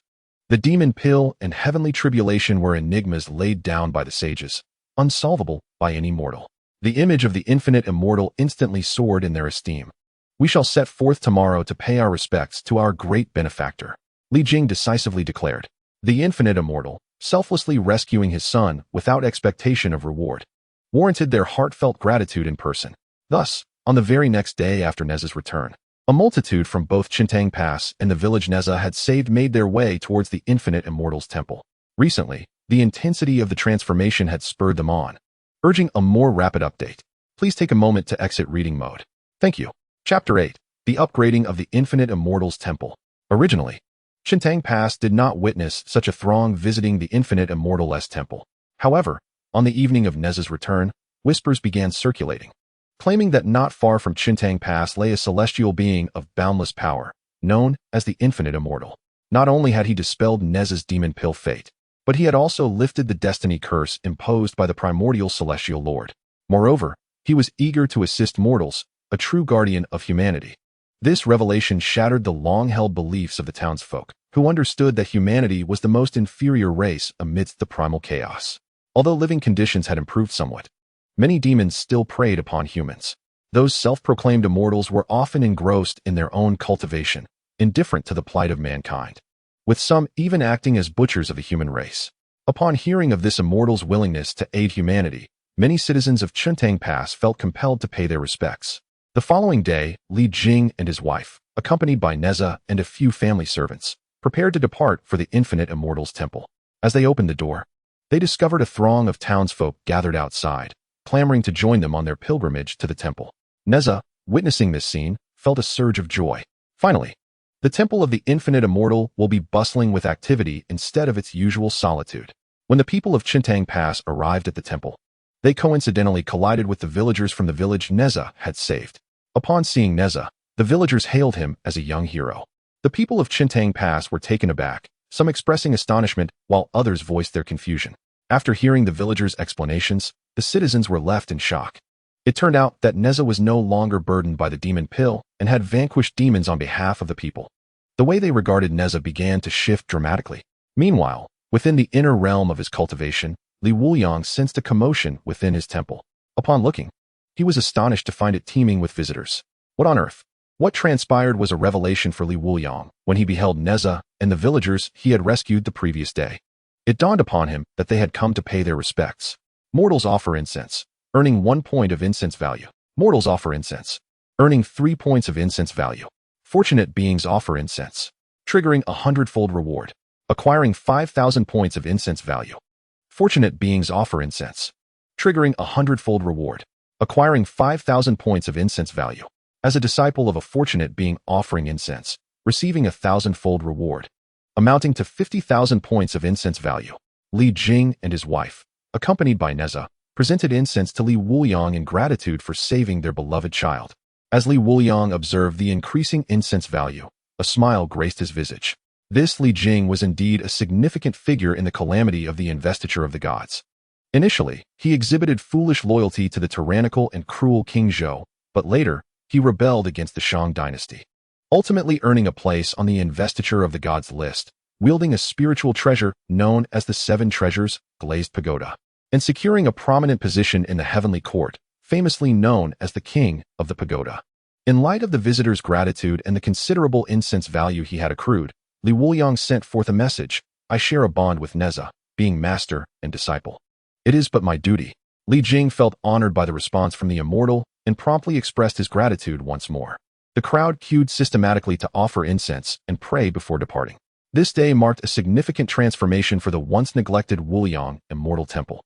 the demon pill and heavenly tribulation were enigmas laid down by the sages, unsolvable by any mortal. The image of the infinite immortal instantly soared in their esteem. "We shall set forth tomorrow to pay our respects to our great benefactor," Li Jing decisively declared. The infinite immortal, selflessly rescuing his son without expectation of reward, warranted their heartfelt gratitude in person. Thus, on the very next day after Nezha's return, a multitude from both Chintang Pass and the village Nezha had saved made their way towards the infinite immortal's temple. Recently, the intensity of the transformation had spurred them on, urging a more rapid update. Please take a moment to exit reading mode. Thank you. Chapter 8. The upgrading of the infinite immortal's temple. Originally, Chintang Pass did not witness such a throng visiting the infinite immortal's temple. However, on the evening of Nezha's return, whispers began circulating, claiming that not far from Chintang Pass lay a celestial being of boundless power, known as the Infinite Immortal. Not only had he dispelled Nezha's demon pill fate, but he had also lifted the destiny curse imposed by the primordial celestial lord. Moreover, he was eager to assist mortals, a true guardian of humanity. This revelation shattered the long-held beliefs of the townsfolk, who understood that humanity was the most inferior race amidst the primal chaos. Although living conditions had improved somewhat, many demons still preyed upon humans. Those self-proclaimed immortals were often engrossed in their own cultivation, indifferent to the plight of mankind, with some even acting as butchers of the human race. Upon hearing of this immortal's willingness to aid humanity, many citizens of Chuntang Pass felt compelled to pay their respects. The following day, Li Jing and his wife, accompanied by Nezha and a few family servants, prepared to depart for the Infinite Immortals Temple. As they opened the door, they discovered a throng of townsfolk gathered outside, clamoring to join them on their pilgrimage to the temple. Nezha, witnessing this scene, felt a surge of joy. Finally, the Temple of the Infinite Immortal will be bustling with activity instead of its usual solitude. When the people of Chuntang Pass arrived at the temple, they coincidentally collided with the villagers from the village Nezha had saved. Upon seeing Nezha, the villagers hailed him as a young hero. The people of Chuntang Pass were taken aback, some expressing astonishment while others voiced their confusion. After hearing the villagers' explanations, the citizens were left in shock. It turned out that Nezha was no longer burdened by the demon pill and had vanquished demons on behalf of the people. The way they regarded Nezha began to shift dramatically. Meanwhile, within the inner realm of his cultivation, Li Wuliang sensed a commotion within his temple. Upon looking, he was astonished to find it teeming with visitors. What on earth? What transpired was a revelation for Li Wuliang when he beheld Nezha and the villagers he had rescued the previous day. It dawned upon him that they had come to pay their respects. Mortals offer incense, earning 1 point of incense value. Mortals offer incense, earning 3 points of incense value. Fortunate beings offer incense, triggering a 100-fold reward, acquiring 5,000 points of incense value. Fortunate beings offer incense, triggering a 100-fold reward, acquiring 5,000 points of incense value. As a disciple of a fortunate being offering incense, receiving a 1,000-fold reward, amounting to 50,000 points of incense value. Li Jing and his wife, accompanied by Nezha, presented incense to Li Wuliang in gratitude for saving their beloved child. As Li Wuliang observed the increasing incense value, a smile graced his visage. This Li Jing was indeed a significant figure in the calamity of the investiture of the gods. Initially, he exhibited foolish loyalty to the tyrannical and cruel King Zhou, but later, he rebelled against the Shang dynasty, ultimately earning a place on the investiture of the gods list, wielding a spiritual treasure known as the 7 Treasures, Glazed Pagoda, and securing a prominent position in the heavenly court, famously known as the King of the Pagoda. In light of the visitor's gratitude and the considerable incense value he had accrued, Li Wuliang sent forth a message: I share a bond with Nezha, being master and disciple. It is but my duty. Li Jing felt honored by the response from the immortal and promptly expressed his gratitude once more. The crowd queued systematically to offer incense and pray before departing. This day marked a significant transformation for the once neglected Wuliang Immortal Temple.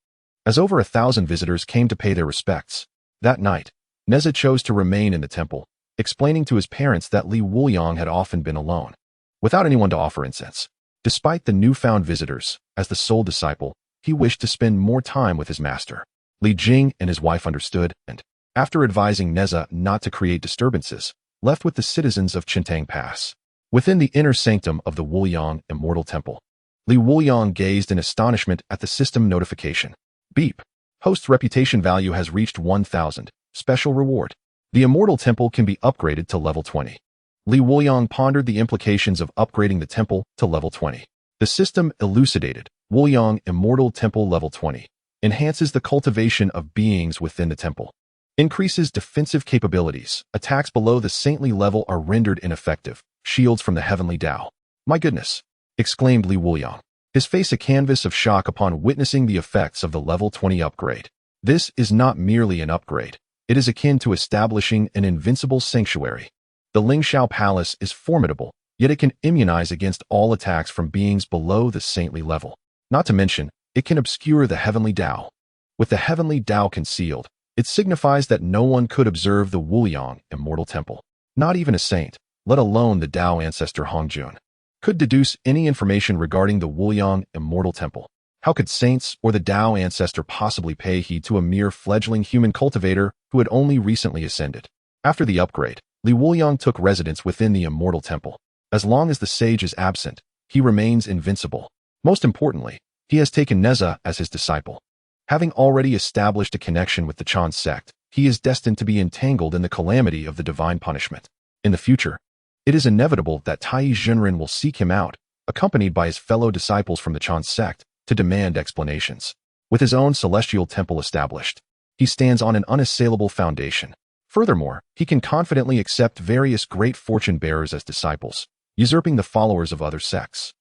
As over 1,000 visitors came to pay their respects, that night, Nezha chose to remain in the temple, explaining to his parents that Li Wuliang had often been alone, without anyone to offer incense. Despite the newfound visitors, as the sole disciple, he wished to spend more time with his master. Li Jing and his wife understood and, after advising Nezha not to create disturbances, left with the citizens of Chuntang Pass. Within the inner sanctum of the Wuliang Immortal Temple, Li Wuliang gazed in astonishment at the system notification. Beep. Host's reputation value has reached 1,000. Special reward. The Immortal Temple can be upgraded to level 20. Li Wuliang pondered the implications of upgrading the temple to level 20. The system elucidated. Wuliang Immortal Temple level 20 enhances the cultivation of beings within the temple. Increases defensive capabilities. Attacks below the saintly level are rendered ineffective. Shields from the heavenly Tao. My goodness! Exclaimed Li Wuliang, his face a canvas of shock upon witnessing the effects of the level 20 upgrade. This is not merely an upgrade. It is akin to establishing an invincible sanctuary. The Lingxiao Palace is formidable, yet it can immunize against all attacks from beings below the saintly level. Not to mention, it can obscure the heavenly Tao. With the heavenly Tao concealed, it signifies that no one could observe the Wuliang Immortal Temple. Not even a saint, let alone the Tao ancestor Hongjun, could deduce any information regarding the Wuliang Immortal Temple. How could saints or the Tao ancestor possibly pay heed to a mere fledgling human cultivator who had only recently ascended? After the upgrade, Li Wuliang took residence within the Immortal Temple. As long as the sage is absent, he remains invincible. Most importantly, he has taken Nezha as his disciple. Having already established a connection with the Chan sect, he is destined to be entangled in the calamity of the divine punishment. In the future, it is inevitable that Tai Zhenren will seek him out, accompanied by his fellow disciples from the Chan sect, to demand explanations. With his own celestial temple established, he stands on an unassailable foundation. Furthermore, he can confidently accept various great fortune bearers as disciples, usurping the followers of other sects.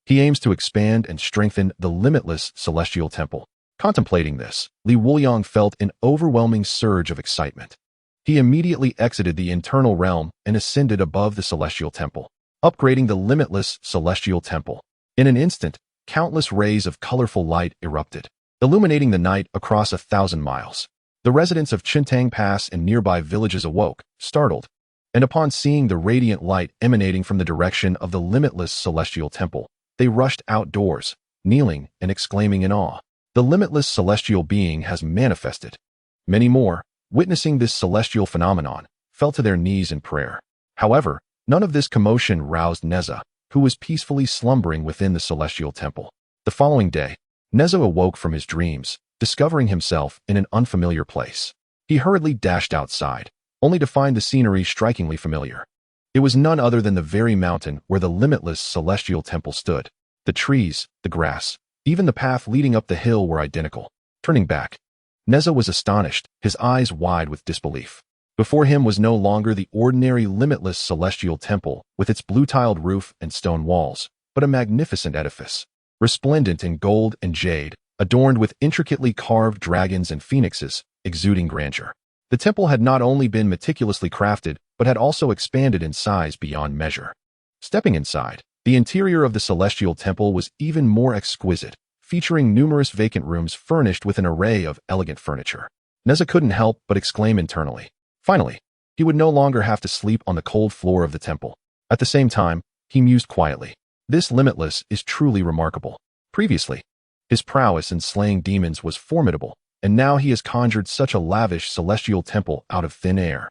He aims to expand and strengthen the limitless celestial temple. Contemplating this, Wuliang felt an overwhelming surge of excitement. He immediately exited the internal realm and ascended above the celestial temple, upgrading the limitless celestial temple. In an instant, countless rays of colorful light erupted, illuminating the night across 1,000 miles. The residents of Chintang Pass and nearby villages awoke, startled, and upon seeing the radiant light emanating from the direction of the limitless celestial temple, they rushed outdoors, kneeling and exclaiming in awe, "The limitless celestial being has manifested." Many more, witnessing this celestial phenomenon, fell to their knees in prayer. However, none of this commotion roused Nezha, who was peacefully slumbering within the celestial temple. The following day, Nezha awoke from his dreams, discovering himself in an unfamiliar place. He hurriedly dashed outside, only to find the scenery strikingly familiar. It was none other than the very mountain where the limitless celestial temple stood. The trees, the grass, even the path leading up the hill were identical. Turning back, Nezha was astonished, his eyes wide with disbelief. Before him was no longer the ordinary limitless celestial temple with its blue-tiled roof and stone walls, but a magnificent edifice, resplendent in gold and jade, adorned with intricately carved dragons and phoenixes, exuding grandeur. The temple had not only been meticulously crafted, but had also expanded in size beyond measure. Stepping inside, the interior of the celestial temple was even more exquisite, featuring numerous vacant rooms furnished with an array of elegant furniture. Nezha couldn't help but exclaim internally. Finally, he would no longer have to sleep on the cold floor of the temple. At the same time, he mused quietly, "This limitless is truly remarkable." Previously, his prowess in slaying demons was formidable, and now he has conjured such a lavish celestial temple out of thin air.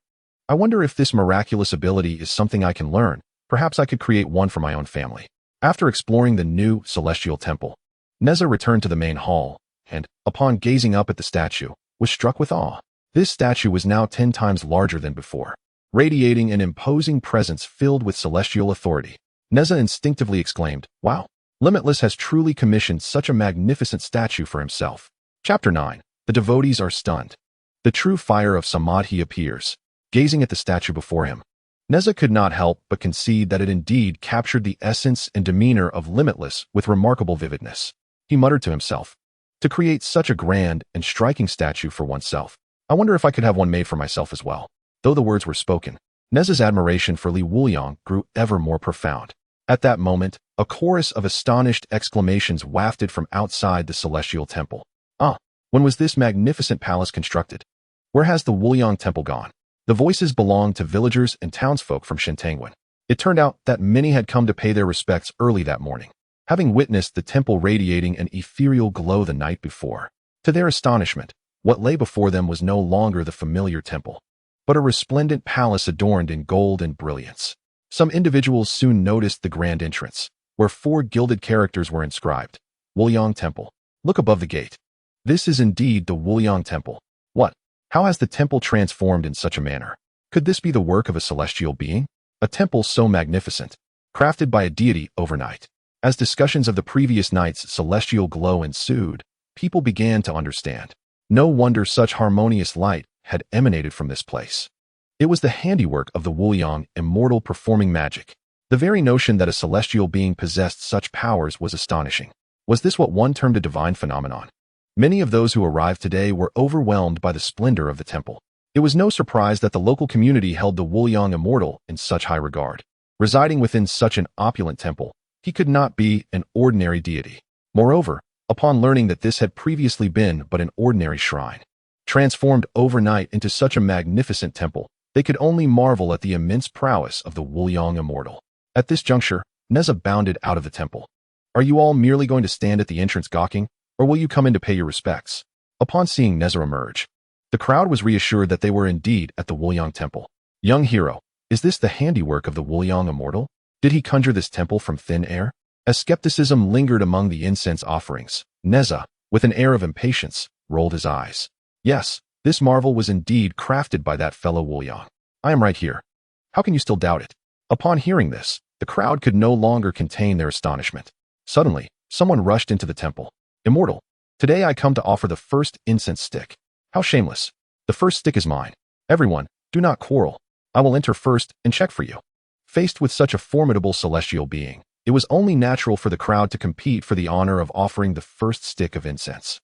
I wonder if this miraculous ability is something I can learn. Perhaps I could create one for my own family. After exploring the new celestial temple, Nezha returned to the main hall, and, upon gazing up at the statue, was struck with awe. This statue was now 10 times larger than before, radiating an imposing presence filled with celestial authority. Nezha instinctively exclaimed, "Wow, Limitless has truly commissioned such a magnificent statue for himself." Chapter 9. The devotees are stunned. The true fire of Samadhi appears, gazing at the statue before him. Nezha could not help but concede that it indeed captured the essence and demeanor of Limitless with remarkable vividness. He muttered to himself, "To create such a grand and striking statue for oneself, I wonder if I could have one made for myself as well." Though the words were spoken, Nezha's admiration for Wuliang grew ever more profound. At that moment, a chorus of astonished exclamations wafted from outside the celestial temple. "Ah, when was this magnificent palace constructed? Where has the Wuliang temple gone?" The voices belonged to villagers and townsfolk from Shintangwen. It turned out that many had come to pay their respects early that morning, having witnessed the temple radiating an ethereal glow the night before. To their astonishment, what lay before them was no longer the familiar temple, but a resplendent palace adorned in gold and brilliance. Some individuals soon noticed the grand entrance, where 4 gilded characters were inscribed, "Wuliang Temple. Look above the gate." This is indeed the Wuliang Temple. What? How has the temple transformed in such a manner? Could this be the work of a celestial being? A temple so magnificent, crafted by a deity overnight. As discussions of the previous night's celestial glow ensued, people began to understand. No wonder such harmonious light had emanated from this place. It was the handiwork of the Wuliang immortal performing magic. The very notion that a celestial being possessed such powers was astonishing. Was this what one termed a divine phenomenon? Many of those who arrived today were overwhelmed by the splendor of the temple. It was no surprise that the local community held the Wuliang immortal in such high regard. Residing within such an opulent temple, he could not be an ordinary deity. Moreover, upon learning that this had previously been but an ordinary shrine, transformed overnight into such a magnificent temple, they could only marvel at the immense prowess of the Wuliang immortal. At this juncture, Nezha bounded out of the temple. "Are you all merely going to stand at the entrance gawking, or will you come in to pay your respects?" Upon seeing Nezha emerge, the crowd was reassured that they were indeed at the Wuliang temple. "Young hero, is this the handiwork of the Wuliang immortal? Did he conjure this temple from thin air?" As skepticism lingered among the incense offerings, Nezha, with an air of impatience, rolled his eyes. "Yes, this marvel was indeed crafted by that fellow Wuliang. I am right here. How can you still doubt it?" Upon hearing this, the crowd could no longer contain their astonishment. Suddenly, someone rushed into the temple. "Immortal, today I come to offer the first incense stick." "How shameless. The first stick is mine. Everyone, do not quarrel. I will enter first and check for you." Faced with such a formidable celestial being, it was only natural for the crowd to compete for the honor of offering the first stick of incense.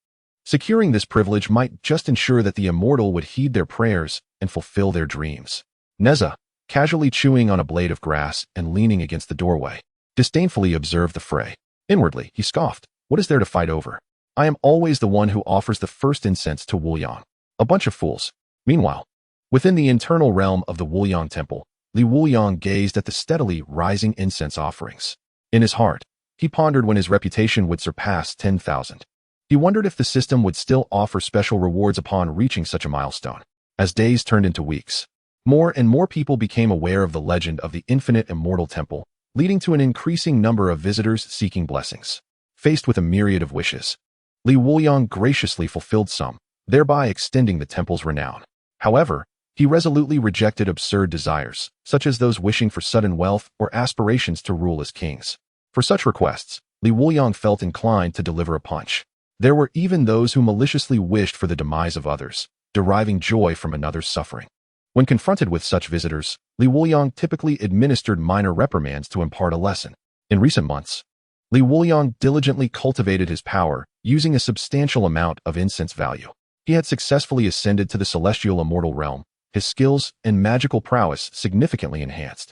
Securing this privilege might just ensure that the immortal would heed their prayers and fulfill their dreams. Nezha, casually chewing on a blade of grass and leaning against the doorway, disdainfully observed the fray. Inwardly, he scoffed. What is there to fight over? I am always the one who offers the first incense to Wuliang. A bunch of fools. Meanwhile, within the internal realm of the Wuliang temple, Wuliang gazed at the steadily rising incense offerings. In his heart, he pondered when his reputation would surpass 10,000. He wondered if the system would still offer special rewards upon reaching such a milestone. As days turned into weeks, more and more people became aware of the legend of the infinite immortal temple, leading to an increasing number of visitors seeking blessings. Faced with a myriad of wishes, Wuliang graciously fulfilled some, thereby extending the temple's renown. However, he resolutely rejected absurd desires, such as those wishing for sudden wealth or aspirations to rule as kings. For such requests, Wuliang felt inclined to deliver a punch. There were even those who maliciously wished for the demise of others, deriving joy from another's suffering. When confronted with such visitors, Wuliang typically administered minor reprimands to impart a lesson. In recent months, Wuliang diligently cultivated his power, using a substantial amount of incense value. He had successfully ascended to the celestial immortal realm, his skills and magical prowess significantly enhanced.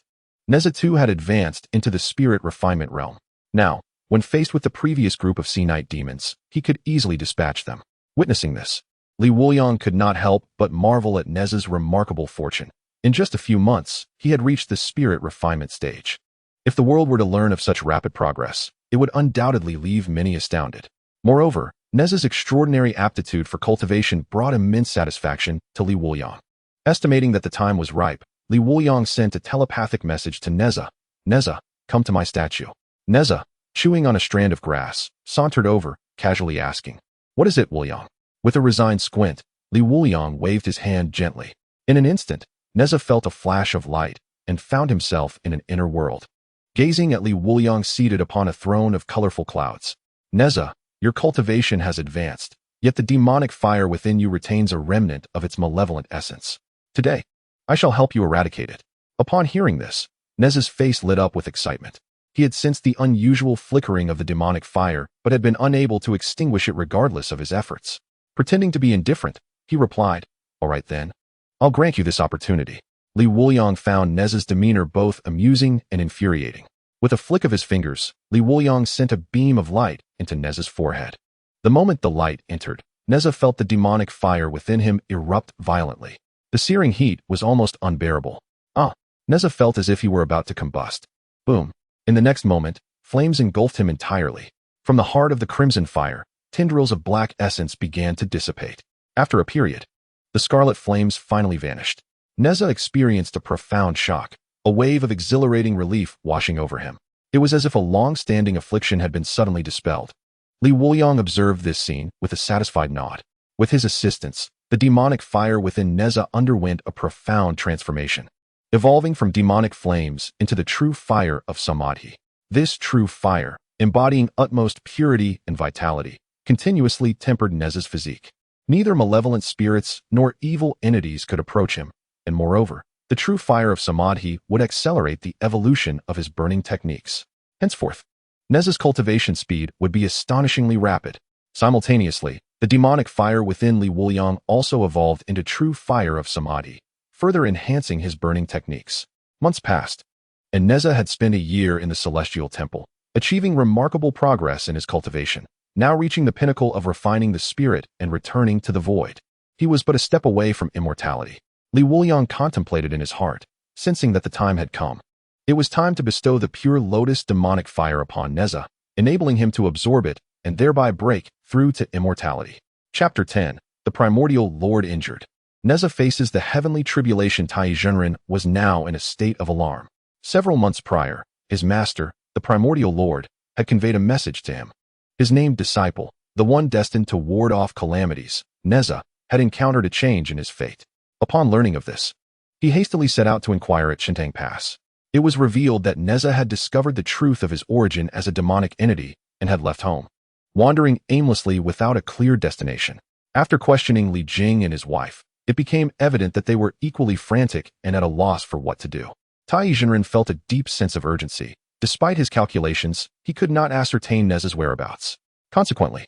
Nezha too had advanced into the spirit refinement realm. Now, when faced with the previous group of sea knight demons, he could easily dispatch them. Witnessing this, Wuliang could not help but marvel at Nezha's remarkable fortune. In just a few months, he had reached the spirit refinement stage. If the world were to learn of such rapid progress, it would undoubtedly leave many astounded. Moreover, Nezha's extraordinary aptitude for cultivation brought immense satisfaction to Wuliang. Estimating that the time was ripe, Wuliang sent a telepathic message to Nezha. Nezha, come to my statue. Nezha, chewing on a strand of grass, sauntered over, casually asking, what is it, Wuliang? With a resigned squint, Wuliang waved his hand gently. In an instant, Nezha felt a flash of light and found himself in an inner world. Gazing at Wuliang seated upon a throne of colorful clouds. Nezha, your cultivation has advanced, yet the demonic fire within you retains a remnant of its malevolent essence. Today, I shall help you eradicate it. Upon hearing this, Nezha's face lit up with excitement. He had sensed the unusual flickering of the demonic fire, but had been unable to extinguish it regardless of his efforts. Pretending to be indifferent, he replied, all right then, I'll grant you this opportunity. Wuliang found Nezha's demeanor both amusing and infuriating. With a flick of his fingers, Wuliang sent a beam of light into Nezha's forehead. The moment the light entered, Nezha felt the demonic fire within him erupt violently. The searing heat was almost unbearable. Nezha felt as if he were about to combust. Boom. In the next moment, flames engulfed him entirely. From the heart of the crimson fire, tendrils of black essence began to dissipate. After a period, the scarlet flames finally vanished. Nezha experienced a profound shock, a wave of exhilarating relief washing over him. It was as if a long-standing affliction had been suddenly dispelled. Wuliang observed this scene with a satisfied nod. With his assistance, the demonic fire within Nezha underwent a profound transformation, evolving from demonic flames into the true fire of Samadhi. This true fire, embodying utmost purity and vitality, continuously tempered Nezha's physique. Neither malevolent spirits nor evil entities could approach him, and moreover, the true fire of Samadhi would accelerate the evolution of his burning techniques. Henceforth, Nezha's cultivation speed would be astonishingly rapid. Simultaneously, the demonic fire within Wuliang also evolved into true fire of Samadhi, further enhancing his burning techniques. Months passed, and Nezha had spent a year in the celestial temple, achieving remarkable progress in his cultivation, now reaching the pinnacle of refining the spirit and returning to the void. He was but a step away from immortality. Wuliang contemplated in his heart, sensing that the time had come. It was time to bestow the pure lotus demonic fire upon Nezha, enabling him to absorb it and thereby break through to immortality. Chapter 10. The Primordial Lord Injured. Nezha faces the heavenly tribulation. Tai Zhenren was now in a state of alarm. Several months prior, his master, the Primordial Lord, had conveyed a message to him. His named disciple, the one destined to ward off calamities, Nezha, had encountered a change in his fate. Upon learning of this, he hastily set out to inquire at Shintang Pass. It was revealed that Nezha had discovered the truth of his origin as a demonic entity and had left home, wandering aimlessly without a clear destination. After questioning Li Jing and his wife, it became evident that they were equally frantic and at a loss for what to do. Tai Zhenren felt a deep sense of urgency. Despite his calculations, he could not ascertain Nezha's whereabouts. Consequently,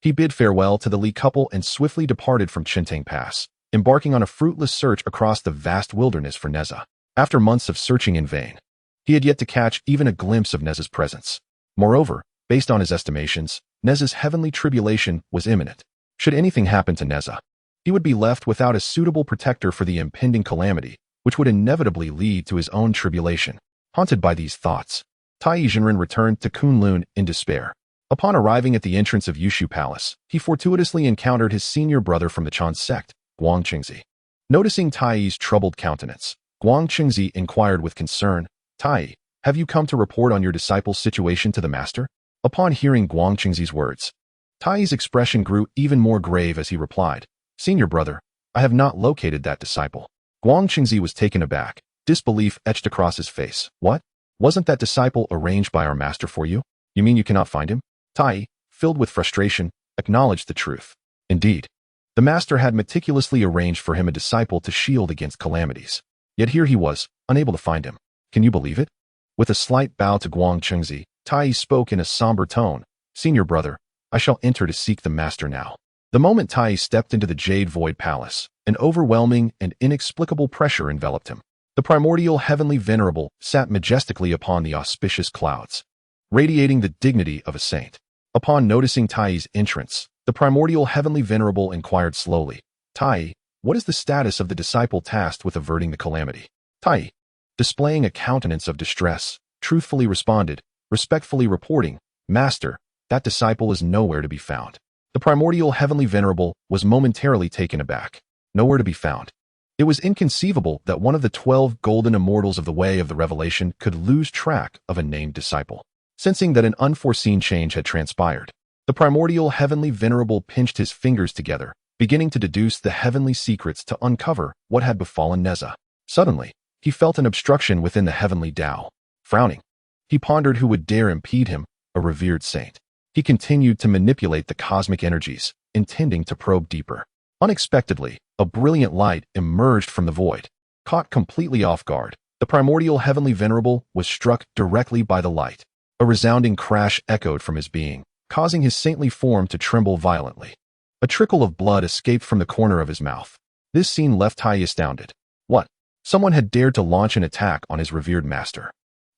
He bid farewell to the Li couple and swiftly departed from Chintang Pass, embarking on a fruitless search across the vast wilderness for Nezha. After months of searching in vain, he had yet to catch even a glimpse of Nezha's presence. Moreover, based on his estimations, Nezha's heavenly tribulation was imminent. Should anything happen to Nezha, he would be left without a suitable protector for the impending calamity, which would inevitably lead to his own tribulation. Haunted by these thoughts, Tai Zhenren returned to Kunlun in despair. Upon arriving at the entrance of Yushu Palace, he fortuitously encountered his senior brother from the Chan sect, Guang Qingzi. Noticing Tai's troubled countenance, Guang Qingzi inquired with concern, "Tai, have you come to report on your disciple's situation to the master?" Upon hearing Guang Qingzi's words, Tai's expression grew even more grave as he replied, "Senior brother, I have not located that disciple." Guang Qingzi was taken aback, disbelief etched across his face. "What? Wasn't that disciple arranged by our master for you? You mean you cannot find him?" Tai, filled with frustration, acknowledged the truth. Indeed, the master had meticulously arranged for him a disciple to shield against calamities. Yet here he was, unable to find him. Can you believe it? With a slight bow to Guang Qingzi, Tai spoke in a somber tone, "Senior brother, I shall enter to seek the master now." The moment Tai stepped into the Jade Void Palace, an overwhelming and inexplicable pressure enveloped him. The primordial heavenly venerable sat majestically upon the auspicious clouds, radiating the dignity of a saint. Upon noticing Tai's entrance, the primordial heavenly venerable inquired slowly, "Tai, what is the status of the disciple tasked with averting the calamity?" Tai, displaying a countenance of distress, truthfully responded, respectfully reporting, "Master, that disciple is nowhere to be found." The primordial heavenly venerable was momentarily taken aback. Nowhere to be found. It was inconceivable that one of the 12 golden immortals of the Way of the Revelation could lose track of a named disciple. Sensing that an unforeseen change had transpired, the primordial heavenly venerable pinched his fingers together, beginning to deduce the heavenly secrets to uncover what had befallen Nezha. Suddenly, he felt an obstruction within the heavenly Tao. Frowning, he pondered who would dare impede him, a revered saint. He continued to manipulate the cosmic energies, intending to probe deeper. Unexpectedly, a brilliant light emerged from the void. Caught completely off guard, the primordial heavenly venerable was struck directly by the light. A resounding crash echoed from his being, causing his saintly form to tremble violently. A trickle of blood escaped from the corner of his mouth. This scene left Tai astounded. What? Someone had dared to launch an attack on his revered master,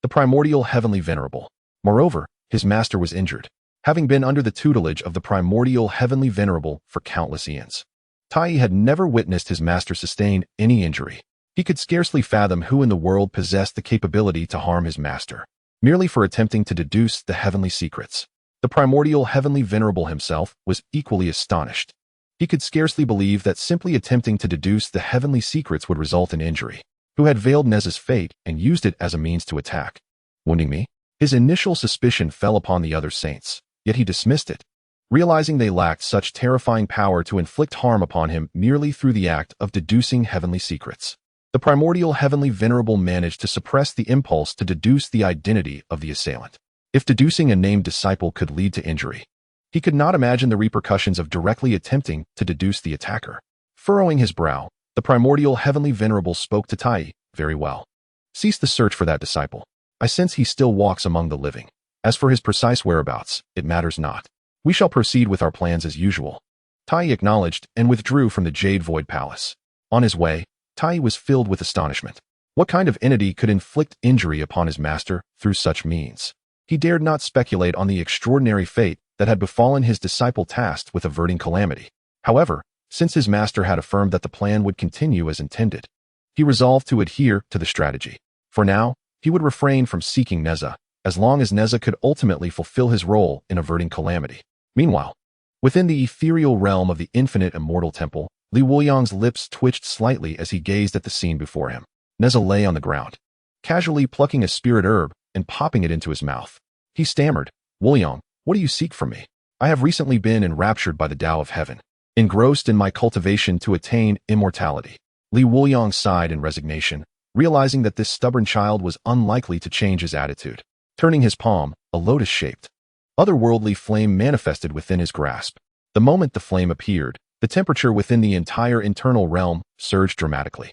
the primordial heavenly venerable. Moreover, his master was injured, having been under the tutelage of the primordial heavenly venerable for countless eons. Tai had never witnessed his master sustain any injury. He could scarcely fathom who in the world possessed the capability to harm his master, merely for attempting to deduce the heavenly secrets. The primordial heavenly venerable himself was equally astonished. He could scarcely believe that simply attempting to deduce the heavenly secrets would result in injury. Who had veiled Nezha's fate and used it as a means to attack? Wounding me? His initial suspicion fell upon the other saints, yet he dismissed it, realizing they lacked such terrifying power to inflict harm upon him merely through the act of deducing heavenly secrets. The primordial heavenly venerable managed to suppress the impulse to deduce the identity of the assailant. If deducing a named disciple could lead to injury, he could not imagine the repercussions of directly attempting to deduce the attacker. Furrowing his brow, the primordial heavenly venerable spoke to Tai, "Very well. Cease the search for that disciple. I sense he still walks among the living. As for his precise whereabouts, it matters not. We shall proceed with our plans as usual." Tai acknowledged and withdrew from the Jade Void Palace. On his way, Tai was filled with astonishment. What kind of entity could inflict injury upon his master through such means? He dared not speculate on the extraordinary fate that had befallen his disciple tasked with averting calamity. However, since his master had affirmed that the plan would continue as intended, he resolved to adhere to the strategy. For now, he would refrain from seeking Nezha, as long as Nezha could ultimately fulfill his role in averting calamity. Meanwhile, within the ethereal realm of the infinite immortal temple, Li Wuliang's lips twitched slightly as he gazed at the scene before him. Nezha lay on the ground, casually plucking a spirit herb and popping it into his mouth. He stammered, "Wuliang, what do you seek from me? I have recently been enraptured by the Tao of Heaven, engrossed in my cultivation to attain immortality." Li Wuliang sighed in resignation, realizing that this stubborn child was unlikely to change his attitude. Turning his palm, a lotus-shaped, otherworldly flame manifested within his grasp. The moment the flame appeared, the temperature within the entire internal realm surged dramatically.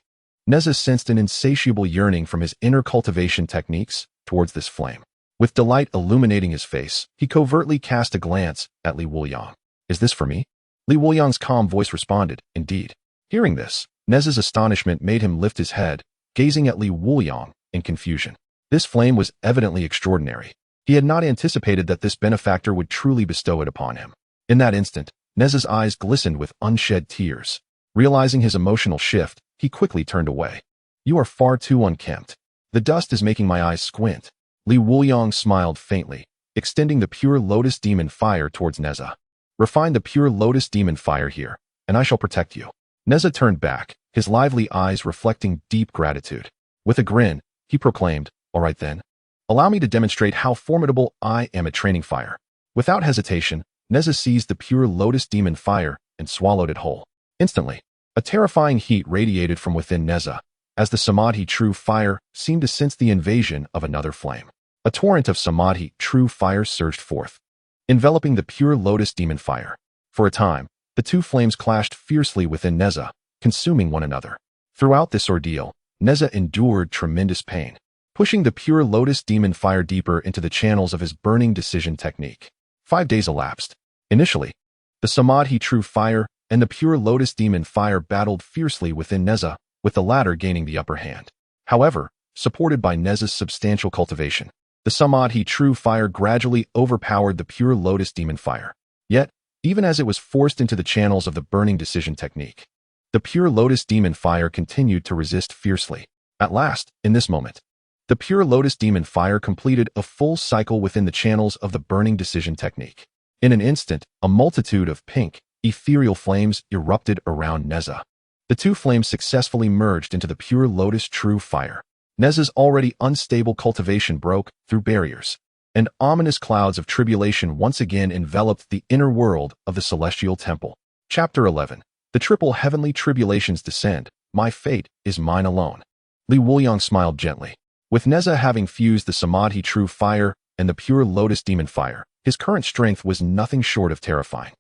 Nezha sensed an insatiable yearning from his inner cultivation techniques towards this flame. With delight illuminating his face, he covertly cast a glance at Li Wuliang. Is this for me? Li Wuliang's calm voice responded, indeed. Hearing this, Nezha's astonishment made him lift his head, gazing at Li Wuliang in confusion. This flame was evidently extraordinary. He had not anticipated that this benefactor would truly bestow it upon him. In that instant, Nezha's eyes glistened with unshed tears. Realizing his emotional shift, he quickly turned away. You are far too unkempt. The dust is making my eyes squint. Li Wuliang smiled faintly, extending the pure lotus demon fire towards Nezha. Refine the pure lotus demon fire here, and I shall protect you. Nezha turned back, his lively eyes reflecting deep gratitude. With a grin, he proclaimed, all right then. Allow me to demonstrate how formidable I am at training fire. Without hesitation, Nezha seized the pure lotus demon fire and swallowed it whole. Instantly, a terrifying heat radiated from within Nezha, as the Samadhi true fire seemed to sense the invasion of another flame. A torrent of Samadhi true fire surged forth, enveloping the pure lotus demon fire. For a time, the two flames clashed fiercely within Nezha, consuming one another. Throughout this ordeal, Nezha endured tremendous pain, pushing the pure lotus demon fire deeper into the channels of his burning decision technique. 5 days elapsed. Initially, the Samadhi true fire and the pure lotus demon fire battled fiercely within Nezha, with the latter gaining the upper hand. However, supported by Nezha's substantial cultivation, the Samadhi true fire gradually overpowered the pure lotus demon fire. Yet, even as it was forced into the channels of the burning decision technique, the pure lotus demon fire continued to resist fiercely. At last, in this moment, the pure lotus demon fire completed a full cycle within the channels of the burning decision technique. In an instant, a multitude of pink, ethereal flames erupted around Nezha. The two flames successfully merged into the pure lotus true fire. Nezha's already unstable cultivation broke through barriers, and ominous clouds of tribulation once again enveloped the inner world of the celestial temple. Chapter 11. The triple heavenly tribulations descend. My fate is mine alone. Li Wuliang smiled gently. With Nezha having fused the Samadhi true fire and the pure lotus demon fire, his current strength was nothing short of terrifying.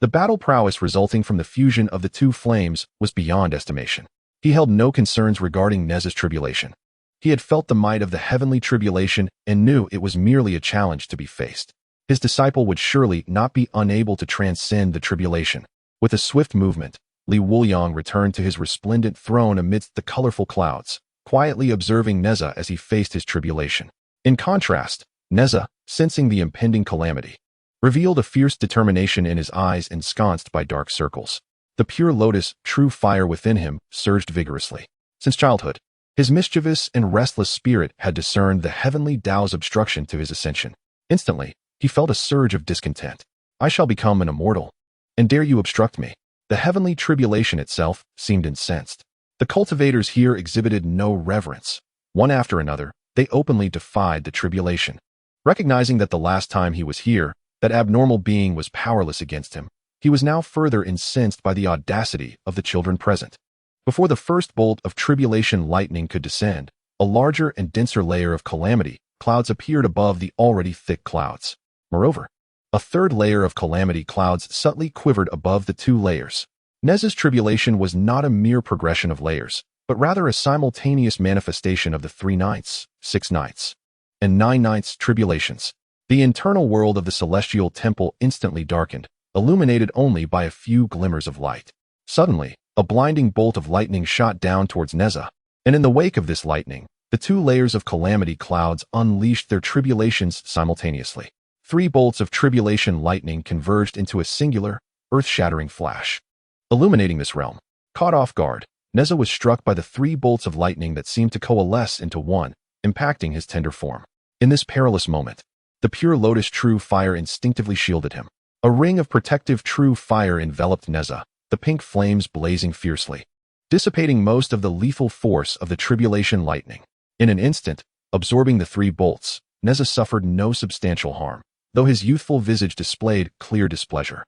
The battle prowess resulting from the fusion of the two flames was beyond estimation. He held no concerns regarding Nezha's tribulation. He had felt the might of the heavenly tribulation and knew it was merely a challenge to be faced. His disciple would surely not be unable to transcend the tribulation. With a swift movement, Li Wuliang returned to his resplendent throne amidst the colorful clouds, quietly observing Nezha as he faced his tribulation. In contrast, Nezha, sensing the impending calamity, revealed a fierce determination in his eyes ensconced by dark circles. The pure lotus, true fire within him surged vigorously. Since childhood, his mischievous and restless spirit had discerned the heavenly Tao's obstruction to his ascension. Instantly, he felt a surge of discontent. I shall become an immortal, and dare you obstruct me? The heavenly tribulation itself seemed incensed. The cultivators here exhibited no reverence. One after another, they openly defied the tribulation. Recognizing that the last time he was here, that abnormal being was powerless against him, he was now further incensed by the audacity of the children present. Before the first bolt of tribulation lightning could descend, a larger and denser layer of calamity clouds appeared above the already thick clouds. Moreover, a third layer of calamity clouds subtly quivered above the two layers. Nezha's tribulation was not a mere progression of layers, but rather a simultaneous manifestation of the 3 ninths, 6 ninths, and 9 ninths tribulations. The internal world of the celestial temple instantly darkened, illuminated only by a few glimmers of light. Suddenly, a blinding bolt of lightning shot down towards Nezha, and in the wake of this lightning, the 2 layers of calamity clouds unleashed their tribulations simultaneously. 3 bolts of tribulation lightning converged into a singular, earth-shattering flash. Illuminating this realm, caught off guard, Nezha was struck by the 3 bolts of lightning that seemed to coalesce into one, impacting his tender form. In this perilous moment, the pure lotus true fire instinctively shielded him. A ring of protective true fire enveloped Nezha, the pink flames blazing fiercely, dissipating most of the lethal force of the tribulation lightning. In an instant, absorbing the 3 bolts, Nezha suffered no substantial harm, though his youthful visage displayed clear displeasure.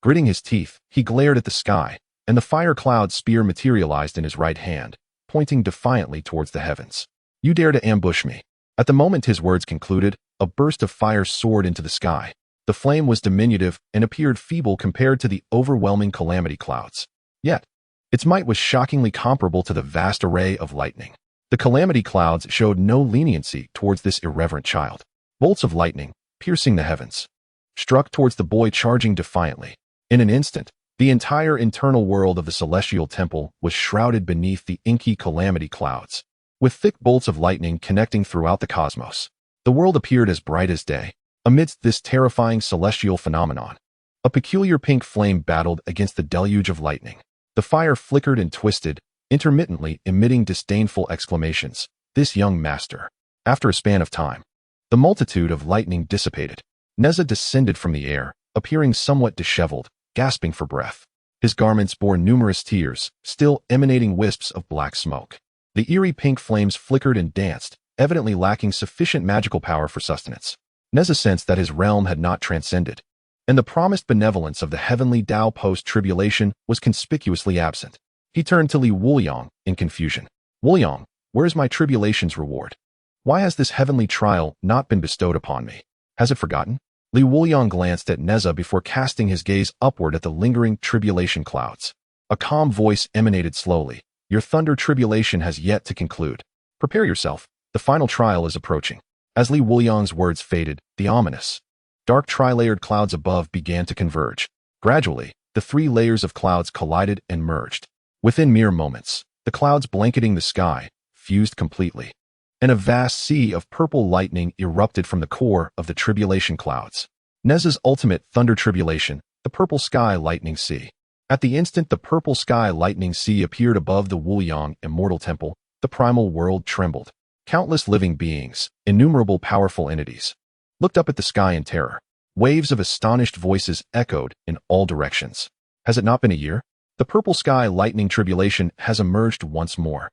Gritting his teeth, he glared at the sky, and the fire cloud spear materialized in his right hand, pointing defiantly towards the heavens. You dare to ambush me. At the moment his words concluded, a burst of fire soared into the sky. The flame was diminutive and appeared feeble compared to the overwhelming calamity clouds. Yet, its might was shockingly comparable to the vast array of lightning. The calamity clouds showed no leniency towards this irreverent child. Bolts of lightning, piercing the heavens, struck towards the boy charging defiantly. In an instant, the entire internal world of the celestial temple was shrouded beneath the inky calamity clouds. With thick bolts of lightning connecting throughout the cosmos, the world appeared as bright as day. Amidst this terrifying celestial phenomenon, a peculiar pink flame battled against the deluge of lightning. The fire flickered and twisted, intermittently emitting disdainful exclamations. This young master. After a span of time, the multitude of lightning dissipated. Nezha descended from the air, appearing somewhat disheveled, gasping for breath. His garments bore numerous tears, still emanating wisps of black smoke. The eerie pink flames flickered and danced, evidently lacking sufficient magical power for sustenance. Nezha sensed that his realm had not transcended, and the promised benevolence of the heavenly Tao post-tribulation was conspicuously absent. He turned to Li Wuliang in confusion. Wuliang, where is my tribulation's reward? Why has this heavenly trial not been bestowed upon me? Has it forgotten? Li Wuliang glanced at Nezha before casting his gaze upward at the lingering tribulation clouds. A calm voice emanated slowly. Your thunder tribulation has yet to conclude. Prepare yourself. The final trial is approaching. As Li Wuliang's words faded, the ominous, dark tri-layered clouds above began to converge. Gradually, the 3 layers of clouds collided and merged. Within mere moments, the clouds blanketing the sky fused completely, and a vast sea of purple lightning erupted from the core of the tribulation clouds. Nezha's ultimate thunder tribulation, the purple sky lightning sea. At the instant the purple sky lightning sea appeared above the Wuliang immortal temple, the primal world trembled. Countless living beings, innumerable powerful entities, looked up at the sky in terror. Waves of astonished voices echoed in all directions. Has it not been a year? The purple sky lightning tribulation has emerged once more.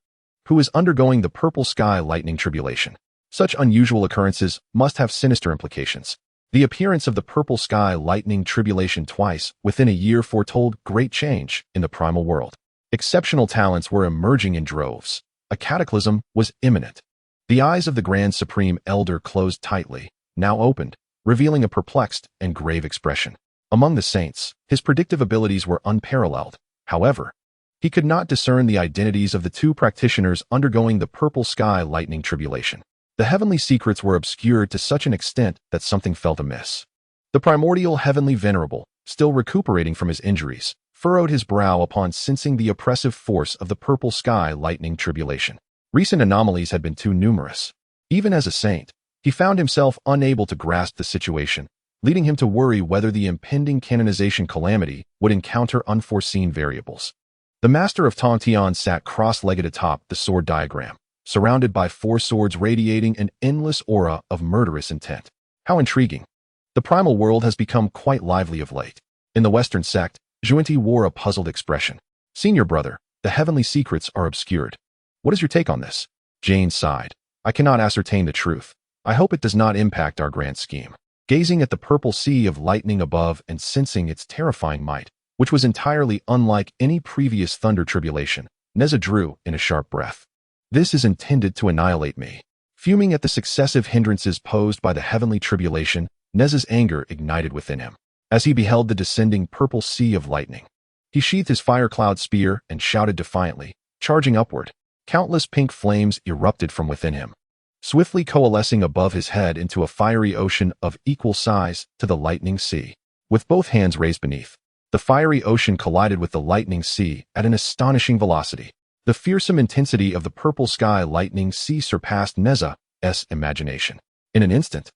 Who is undergoing the purple sky lightning tribulation? Such unusual occurrences must have sinister implications. The appearance of the purple sky lightning tribulation twice within a year foretold great change in the primal world. Exceptional talents were emerging in droves. A cataclysm was imminent. The eyes of the Grand Supreme Elder closed tightly, now opened, revealing a perplexed and grave expression. Among the saints, his predictive abilities were unparalleled. However, he could not discern the identities of the 2 practitioners undergoing the purple sky lightning tribulation. The heavenly secrets were obscured to such an extent that something felt amiss. The primordial heavenly venerable, still recuperating from his injuries, furrowed his brow upon sensing the oppressive force of the purple sky lightning tribulation. Recent anomalies had been too numerous. Even as a saint, he found himself unable to grasp the situation, leading him to worry whether the impending canonization calamity would encounter unforeseen variables. The master of Tongtian sat cross-legged atop the sword diagram, surrounded by 4 swords radiating an endless aura of murderous intent. How intriguing. The primal world has become quite lively of late. In the Western sect, Zhou wore a puzzled expression. Senior brother, the heavenly secrets are obscured. What is your take on this? Jane sighed. I cannot ascertain the truth. I hope it does not impact our grand scheme. Gazing at the purple sea of lightning above and sensing its terrifying might, which was entirely unlike any previous thunder tribulation, Nezha drew in a sharp breath. This is intended to annihilate me. Fuming at the successive hindrances posed by the heavenly tribulation, Nezha's anger ignited within him. As he beheld the descending purple sea of lightning, he sheathed his fire cloud spear and shouted defiantly, charging upward. Countless pink flames erupted from within him, swiftly coalescing above his head into a fiery ocean of equal size to the lightning sea. With both hands raised beneath, the fiery ocean collided with the lightning sea at an astonishing velocity. The fearsome intensity of the purple sky lightning sea surpassed Nezha's imagination. In an instant,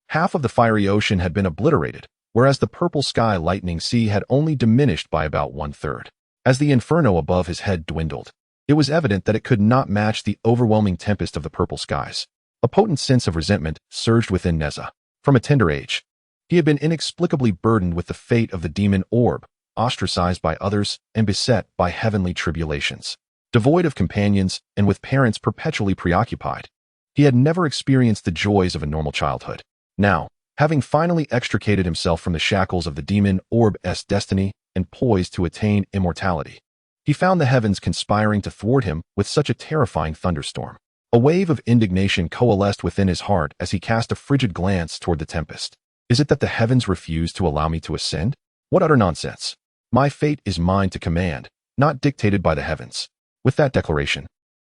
half of the fiery ocean had been obliterated, whereas the purple sky lightning sea had only diminished by about 1/3. As the inferno above his head dwindled, it was evident that it could not match the overwhelming tempest of the purple skies. A potent sense of resentment surged within Nezha. From a tender age, he had been inexplicably burdened with the fate of the demon orb, ostracized by others and beset by heavenly tribulations. Devoid of companions and with parents perpetually preoccupied, he had never experienced the joys of a normal childhood. Now, having finally extricated himself from the shackles of the demon orb's destiny and poised to attain immortality, he found the heavens conspiring to thwart him with such a terrifying thunderstorm. A wave of indignation coalesced within his heart as he cast a frigid glance toward the tempest. Is it that the heavens refuse to allow me to ascend? What utter nonsense! My fate is mine to command, not dictated by the heavens. With that declaration,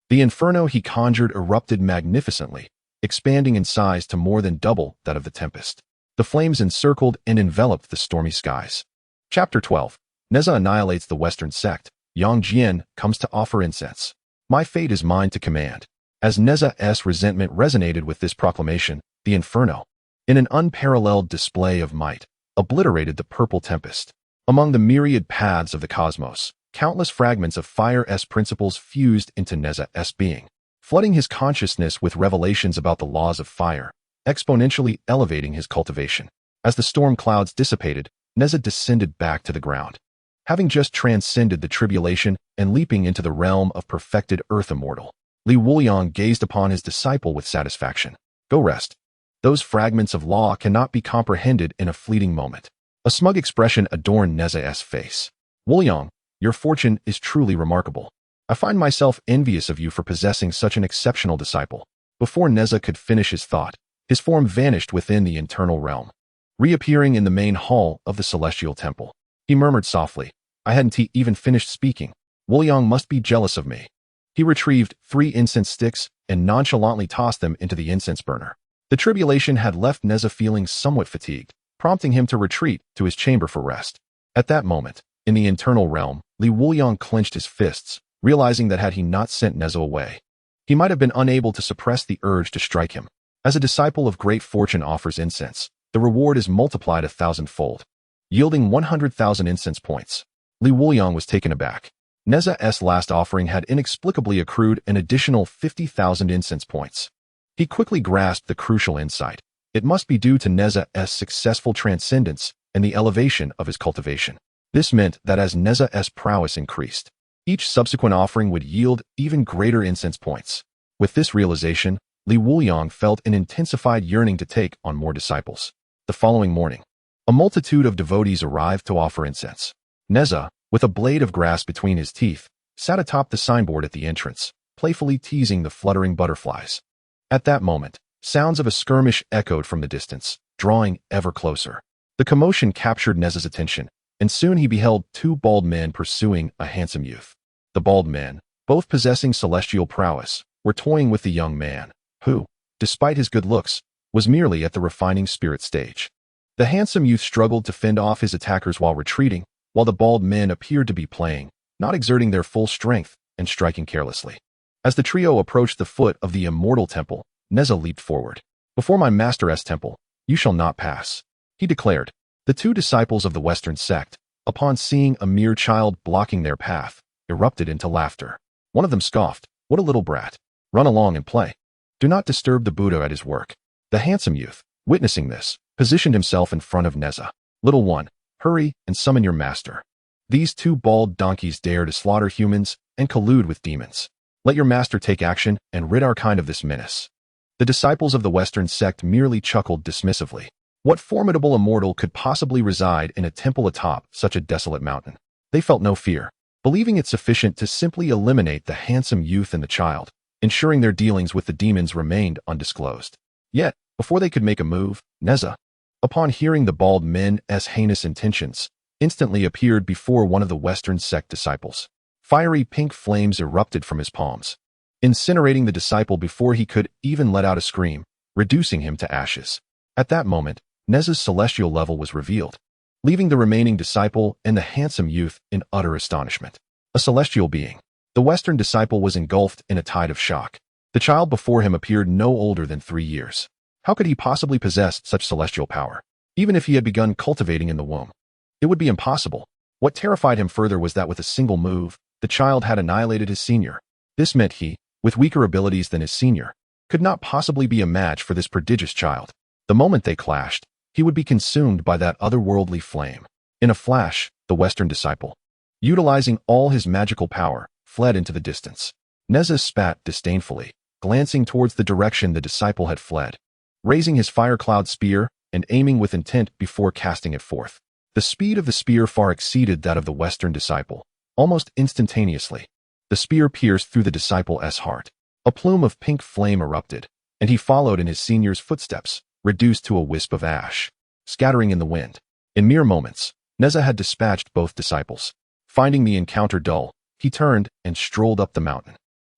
the inferno he conjured erupted magnificently, expanding in size to more than double that of the tempest. The flames encircled and enveloped the stormy skies. Chapter 12. Nezha annihilates the Western sect. Yang Jian comes to offer incense. My fate is mine to command. As Nezha's resentment resonated with this proclamation, the Inferno, in an unparalleled display of might, obliterated the purple tempest. Among the myriad paths of the cosmos, countless fragments of fire's principles fused into Nezha's being, flooding his consciousness with revelations about the laws of fire, exponentially elevating his cultivation. As the storm clouds dissipated, Nezha descended back to the ground. Having just transcended the tribulation and leaping into the realm of perfected earth immortal, Wuliang gazed upon his disciple with satisfaction. Go rest. Those fragments of law cannot be comprehended in a fleeting moment. A smug expression adorned Nezha's face. Wuliang, your fortune is truly remarkable. I find myself envious of you for possessing such an exceptional disciple. Before Nezha could finish his thought, his form vanished within the internal realm, reappearing in the main hall of the celestial temple. He murmured softly, I hadn't even finished speaking. Wuliang must be jealous of me. He retrieved 3 incense sticks and nonchalantly tossed them into the incense burner. The tribulation had left Nezha feeling somewhat fatigued, prompting him to retreat to his chamber for rest. At that moment, in the internal realm, Wuliang clenched his fists, realizing that had he not sent Nezha away, he might have been unable to suppress the urge to strike him. As a disciple of great fortune offers incense, the reward is multiplied 1,000-fold, yielding 100,000 incense points. Wuliang was taken aback. Nezha's last offering had inexplicably accrued an additional 50,000 incense points. He quickly grasped the crucial insight. It must be due to Nezha's successful transcendence and the elevation of his cultivation. This meant that as Nezha's prowess increased, each subsequent offering would yield even greater incense points. With this realization, Wuliang felt an intensified yearning to take on more disciples. The following morning, a multitude of devotees arrived to offer incense. Nezha, with a blade of grass between his teeth, sat atop the signboard at the entrance, playfully teasing the fluttering butterflies. At that moment, sounds of a skirmish echoed from the distance, drawing ever closer. The commotion captured Nezha's attention, and soon he beheld 2 bald men pursuing a handsome youth. The bald men, both possessing celestial prowess, were toying with the young man, who, despite his good looks, was merely at the refining spirit stage. The handsome youth struggled to fend off his attackers while retreating, while the bald men appeared to be playing, not exerting their full strength, and striking carelessly. As the trio approached the foot of the immortal temple, Nezha leaped forward. Before my master's temple, you shall not pass, he declared. The 2 disciples of the Western sect, upon seeing a mere child blocking their path, erupted into laughter. One of them scoffed, what a little brat. Run along and play. Do not disturb the Buddha at his work. The handsome youth, witnessing this, positioned himself in front of Nezha. Little one, hurry and summon your master. These 2 bald donkeys dare to slaughter humans and collude with demons. Let your master take action and rid our kind of this menace. The disciples of the Western sect merely chuckled dismissively. What formidable immortal could possibly reside in a temple atop such a desolate mountain? They felt no fear, believing it sufficient to simply eliminate the handsome youth and the child, ensuring their dealings with the demons remained undisclosed. Yet, before they could make a move, Nezha, upon hearing the bald men's heinous intentions, instantly appeared before one of the Western sect disciples. Fiery pink flames erupted from his palms, incinerating the disciple before he could even let out a scream, reducing him to ashes. At that moment, Nezha's celestial level was revealed, leaving the remaining disciple and the handsome youth in utter astonishment. A celestial being. The Western disciple was engulfed in a tide of shock. The child before him appeared no older than 3 years. How could he possibly possess such celestial power? Even if he had begun cultivating in the womb, it would be impossible. What terrified him further was that with a single move, the child had annihilated his senior. This meant he, with weaker abilities than his senior, could not possibly be a match for this prodigious child. The moment they clashed, he would be consumed by that otherworldly flame. In a flash, the Western disciple, utilizing all his magical power, fled into the distance. Nezha spat disdainfully, glancing towards the direction the disciple had fled, raising his fire cloud spear and aiming with intent before casting it forth. The speed of the spear far exceeded that of the Western disciple. Almost instantaneously, the spear pierced through the disciple's heart. A plume of pink flame erupted, and he followed in his senior's footsteps, reduced to a wisp of ash, scattering in the wind. In mere moments, Nezha had dispatched both disciples. Finding the encounter dull, he turned and strolled up the mountain.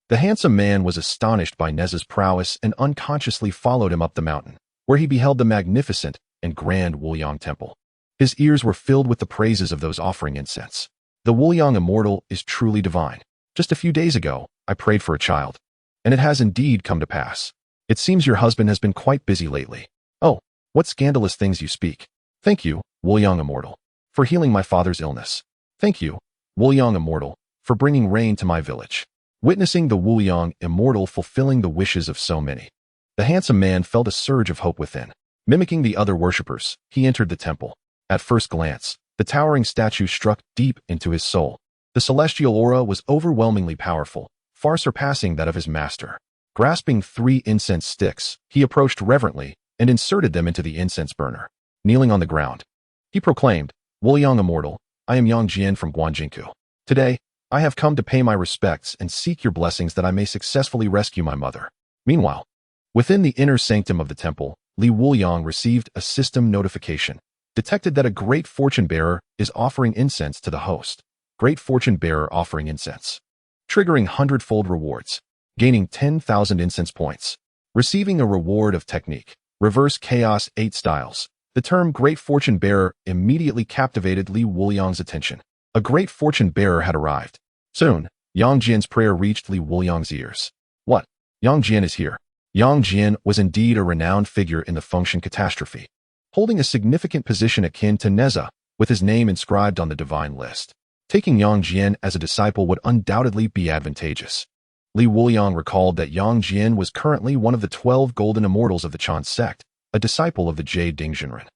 The handsome man was astonished by Nezha's prowess and unconsciously followed him up the mountain, where he beheld the magnificent and grand Wuliang temple. His ears were filled with the praises of those offering incense. The Wuliang immortal is truly divine. Just a few days ago, I prayed for a child, and it has indeed come to pass. It seems your husband has been quite busy lately. Oh, what scandalous things you speak. Thank you, Wuliang immortal, for healing my father's illness. Thank you, Wuliang immortal, for bringing rain to my village. Witnessing the Wuliang immortal fulfilling the wishes of so many, the handsome man felt a surge of hope within. Mimicking the other worshippers, he entered the temple. At first glance, the towering statue struck deep into his soul. The celestial aura was overwhelmingly powerful, far surpassing that of his master. Grasping 3 incense sticks, he approached reverently and inserted them into the incense burner. Kneeling on the ground, he proclaimed, Wuliang immortal, I am Yang Jian from Guanjinku. Today, I have come to pay my respects and seek your blessings that I may successfully rescue my mother. Meanwhile, within the inner sanctum of the temple, Li Wuliang received a system notification. Detected that a great fortune bearer is offering incense to the host. Great fortune bearer offering incense. Triggering 100-fold rewards. Gaining 10,000 incense points. Receiving a reward of technique. Reverse chaos 8 styles. The term great fortune bearer immediately captivated Li Wuliang's attention. A great fortune bearer had arrived. Soon, Yang Jian's prayer reached Li Wuliang's ears. What? Yang Jian is here. Yang Jian was indeed a renowned figure in the Fengshen catastrophe, holding a significant position akin to Nezha, with his name inscribed on the divine list. Taking Yang Jian as a disciple would undoubtedly be advantageous. Li Wuliang recalled that Yang Jian was currently one of the 12 golden immortals of the Chan sect, a disciple of the Jade Dingzhenren,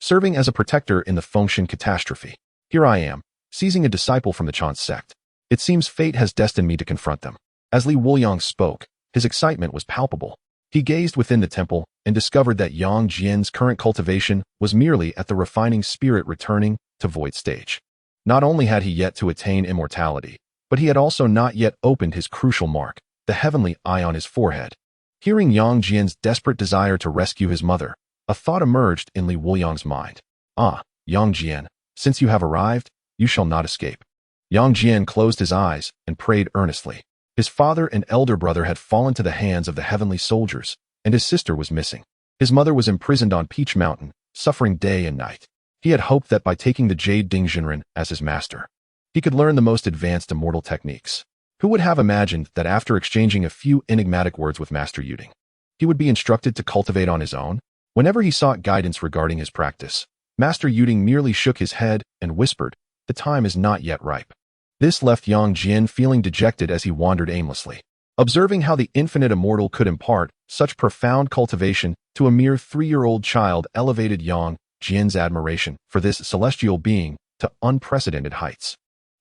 serving as a protector in the Fengshen catastrophe. Here I am, seizing a disciple from the Chan sect. It seems fate has destined me to confront them. As Li Wuliang spoke, his excitement was palpable. He gazed within the temple and discovered that Yang Jian's current cultivation was merely at the refining spirit returning to void stage. Not only had he yet to attain immortality, but he had also not yet opened his crucial mark, the heavenly eye on his forehead. Hearing Yang Jian's desperate desire to rescue his mother, a thought emerged in Li Wuliang's mind. Ah, Yang Jian, since you have arrived, you shall not escape. Yang Jian closed his eyes and prayed earnestly. His father and elder brother had fallen to the hands of the heavenly soldiers, and his sister was missing. His mother was imprisoned on Peach Mountain, suffering day and night. He had hoped that by taking the Jade Dingzhenren as his master, he could learn the most advanced immortal techniques. Who would have imagined that after exchanging a few enigmatic words with Master Yuding, he would be instructed to cultivate on his own? Whenever he sought guidance regarding his practice, Master Yuding merely shook his head and whispered, "The time is not yet ripe." This left Yang Jian feeling dejected as he wandered aimlessly. Observing how the infinite immortal could impart such profound cultivation to a mere 3-year-old child elevated Yang Jian's admiration for this celestial being to unprecedented heights.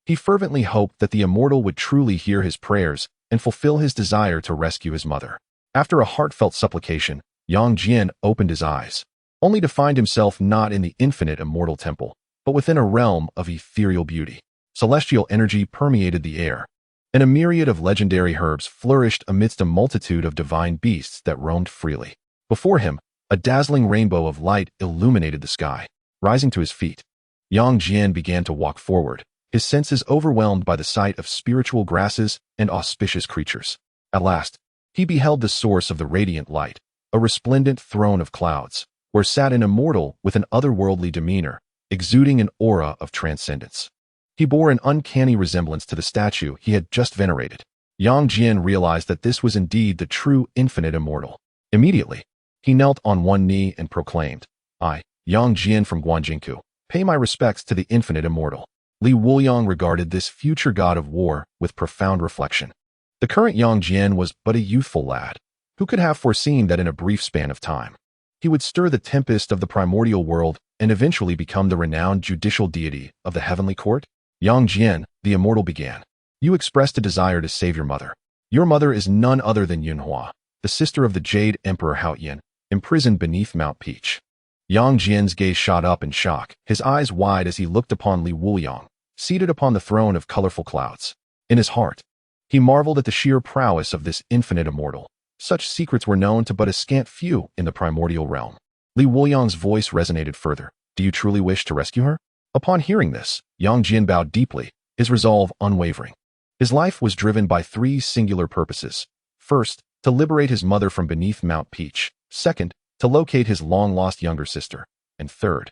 He fervently hoped that the immortal would truly hear his prayers and fulfill his desire to rescue his mother. After a heartfelt supplication, Yang Jian opened his eyes, only to find himself not in the infinite immortal temple, but within a realm of ethereal beauty. Celestial energy permeated the air, and a myriad of legendary herbs flourished amidst a multitude of divine beasts that roamed freely. Before him, a dazzling rainbow of light illuminated the sky. Rising to his feet, Yang Jian began to walk forward, his senses overwhelmed by the sight of spiritual grasses and auspicious creatures. At last, he beheld the source of the radiant light, a resplendent throne of clouds, where sat an immortal with an otherworldly demeanor, exuding an aura of transcendence. He bore an uncanny resemblance to the statue he had just venerated. Yang Jian realized that this was indeed the true infinite immortal. Immediately, he knelt on one knee and proclaimed, I, Yang Jian from Guanjinku, pay my respects to the infinite immortal. Li Wuliang regarded this future god of war with profound reflection. The current Yang Jian was but a youthful lad. Who could have foreseen that in a brief span of time, he would stir the tempest of the primordial world and eventually become the renowned judicial deity of the heavenly court? Yang Jian, the immortal began. You expressed a desire to save your mother. Your mother is none other than Yunhua, the sister of the Jade Emperor Haoyan, imprisoned beneath Mount Peach. Yang Jian's gaze shot up in shock, his eyes wide as he looked upon Li Wuliang, seated upon the throne of colorful clouds. In his heart, he marveled at the sheer prowess of this infinite immortal. Such secrets were known to but a scant few in the primordial realm. Li Wuliang's voice resonated further. Do you truly wish to rescue her? Upon hearing this, Yang Jian bowed deeply, his resolve unwavering. His life was driven by 3 singular purposes. First, to liberate his mother from beneath Mount Peach. Second, to locate his long-lost younger sister. And third,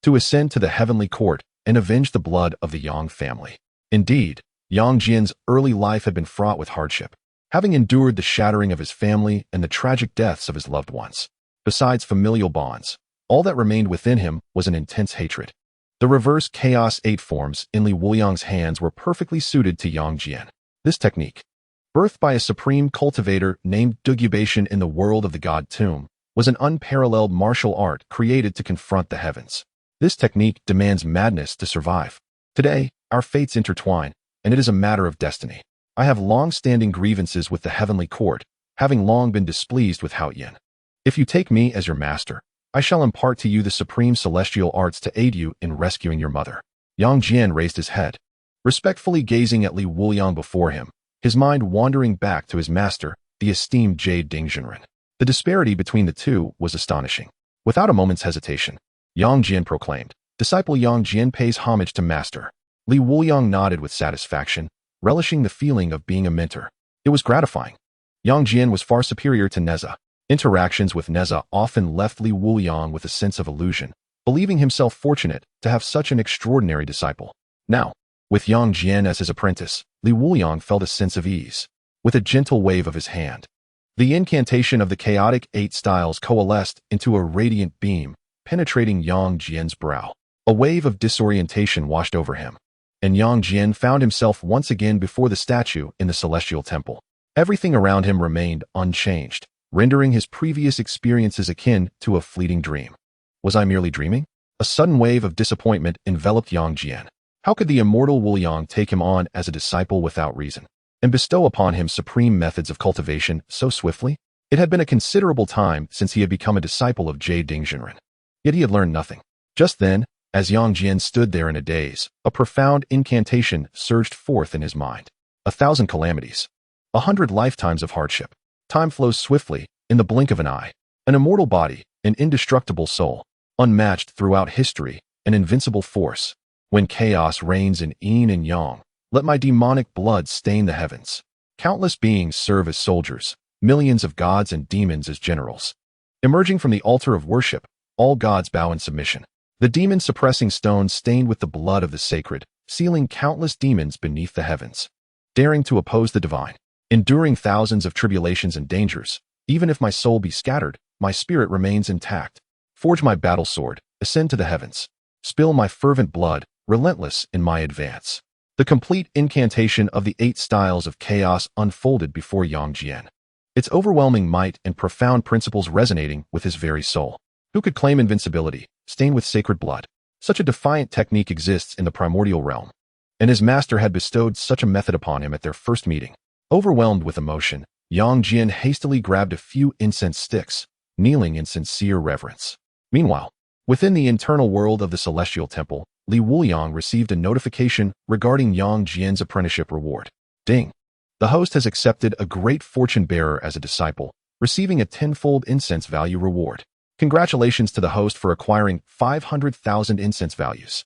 to ascend to the heavenly court and avenge the blood of the Yang family. Indeed, Yang Jian's early life had been fraught with hardship, having endured the shattering of his family and the tragic deaths of his loved ones. Besides familial bonds, all that remained within him was an intense hatred. The reverse Chaos 8 forms in Wuliang's hands were perfectly suited to Yang Jian. This technique, birthed by a supreme cultivator named Dugubation in the world of the god tomb, was an unparalleled martial art created to confront the heavens. This technique demands madness to survive. Today, our fates intertwine, and it is a matter of destiny. I have long-standing grievances with the heavenly court, having long been displeased with Hao Yin. If you take me as your master, I shall impart to you the supreme celestial arts to aid you in rescuing your mother. Yang Jian raised his head, respectfully gazing at Li Wuliang before him, his mind wandering back to his master, the esteemed Jade Dingjinren. The disparity between the two was astonishing. Without a moment's hesitation, Yang Jian proclaimed, "Disciple Yang Jian pays homage to master." Li Wuliang nodded with satisfaction, relishing the feeling of being a mentor. It was gratifying. Yang Jian was far superior to Nezha. Interactions with Nezha often left Li Wuliang with a sense of illusion, believing himself fortunate to have such an extraordinary disciple. Now, with Yang Jian as his apprentice, Li Wuliang felt a sense of ease. With a gentle wave of his hand, the incantation of the chaotic 8 styles coalesced into a radiant beam, penetrating Yang Jian's brow. A wave of disorientation washed over him, and Yang Jian found himself once again before the statue in the celestial temple. Everything around him remained unchanged, rendering his previous experiences akin to a fleeting dream. Was I merely dreaming? A sudden wave of disappointment enveloped Yang Jian. How could the immortal Wuliang take him on as a disciple without reason, and bestow upon him supreme methods of cultivation so swiftly? It had been a considerable time since he had become a disciple of Jade Dingjinren. Yet he had learned nothing. Just then, as Yang Jian stood there in a daze, a profound incantation surged forth in his mind. 1,000 calamities. 100 lifetimes of hardship. Time flows swiftly, in the blink of an eye. An immortal body, an indestructible soul, unmatched throughout history, an invincible force. When chaos reigns in yin and yang, let my demonic blood stain the heavens. Countless beings serve as soldiers, millions of gods and demons as generals. Emerging from the altar of worship, all gods bow in submission. The demon-suppressing stone stained with the blood of the sacred, sealing countless demons beneath the heavens. Daring to oppose the divine, enduring thousands of tribulations and dangers, even if my soul be scattered, my spirit remains intact. Forge my battle sword, ascend to the heavens. Spill my fervent blood, relentless in my advance. The complete incantation of the 8 styles of chaos unfolded before Yang Jian, its overwhelming might and profound principles resonating with his very soul. Who could claim invincibility, stained with sacred blood? Such a defiant technique exists in the primordial realm, and his master had bestowed such a method upon him at their first meeting. Overwhelmed with emotion, Yang Jian hastily grabbed a few incense sticks, kneeling in sincere reverence. Meanwhile, within the internal world of the celestial temple, Li Wuliang received a notification regarding Yang Jian's apprenticeship reward. Ding! The host has accepted a great fortune bearer as a disciple, receiving a 10-fold incense value reward. Congratulations to the host for acquiring 500,000 incense values.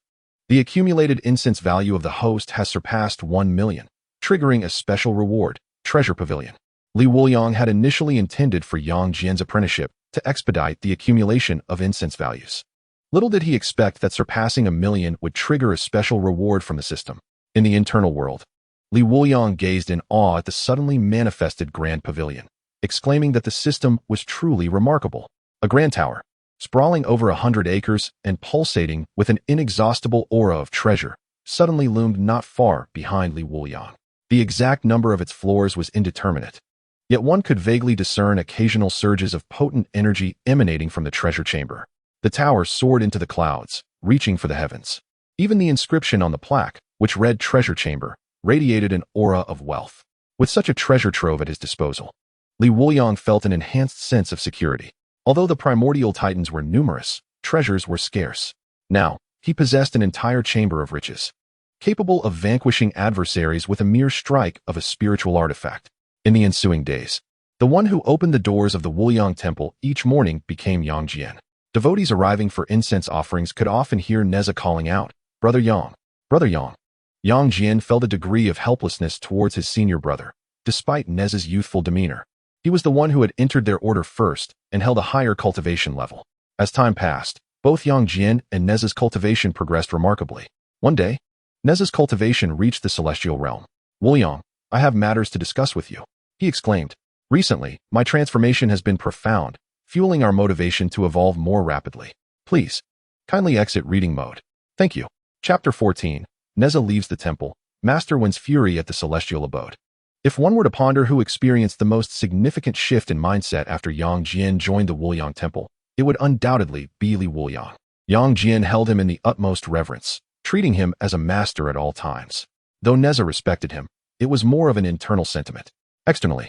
The accumulated incense value of the host has surpassed 1 million, triggering a special reward, Treasure Pavilion. Li Wuliang had initially intended for Yang Jian's apprenticeship to expedite the accumulation of incense values. Little did he expect that surpassing 1 million would trigger a special reward from the system. In the internal world, Li Wuliang gazed in awe at the suddenly manifested Grand Pavilion, exclaiming that the system was truly remarkable. A grand tower, sprawling over 100 acres and pulsating with an inexhaustible aura of treasure, suddenly loomed not far behind Li Wuliang. The exact number of its floors was indeterminate, yet one could vaguely discern occasional surges of potent energy emanating from the treasure chamber. The tower soared into the clouds, reaching for the heavens. Even the inscription on the plaque, which read Treasure Chamber, radiated an aura of wealth. With such a treasure trove at his disposal, Li Wuliang felt an enhanced sense of security. Although the primordial titans were numerous, treasures were scarce. Now, he possessed an entire chamber of riches, capable of vanquishing adversaries with a mere strike of a spiritual artifact. In the ensuing days, the one who opened the doors of the Wuliang temple each morning became Yang Jian. Devotees arriving for incense offerings could often hear Nezha calling out, "Brother Yang, Brother Yang." Yang Jian felt a degree of helplessness towards his senior brother, despite Nezha's youthful demeanor. He was the one who had entered their order first and held a higher cultivation level. As time passed, Both Yang Jian and Neza's cultivation progressed remarkably. One day, Neza's cultivation reached the celestial realm. "Wuliang, I have matters to discuss with you," he exclaimed. "Recently, my transformation has been profound, fueling our motivation to evolve more rapidly. Please, kindly exit reading mode. Thank you." Chapter 14. Nezha leaves the temple. Master wins fury at the celestial abode. If one were to ponder who experienced the most significant shift in mindset after Yang Jian joined the Wuliang temple, it would undoubtedly be Li Wuliang. Yang Jian held him in the utmost reverence, treating him as a master at all times. Though Nezha respected him, it was more of an internal sentiment. Externally,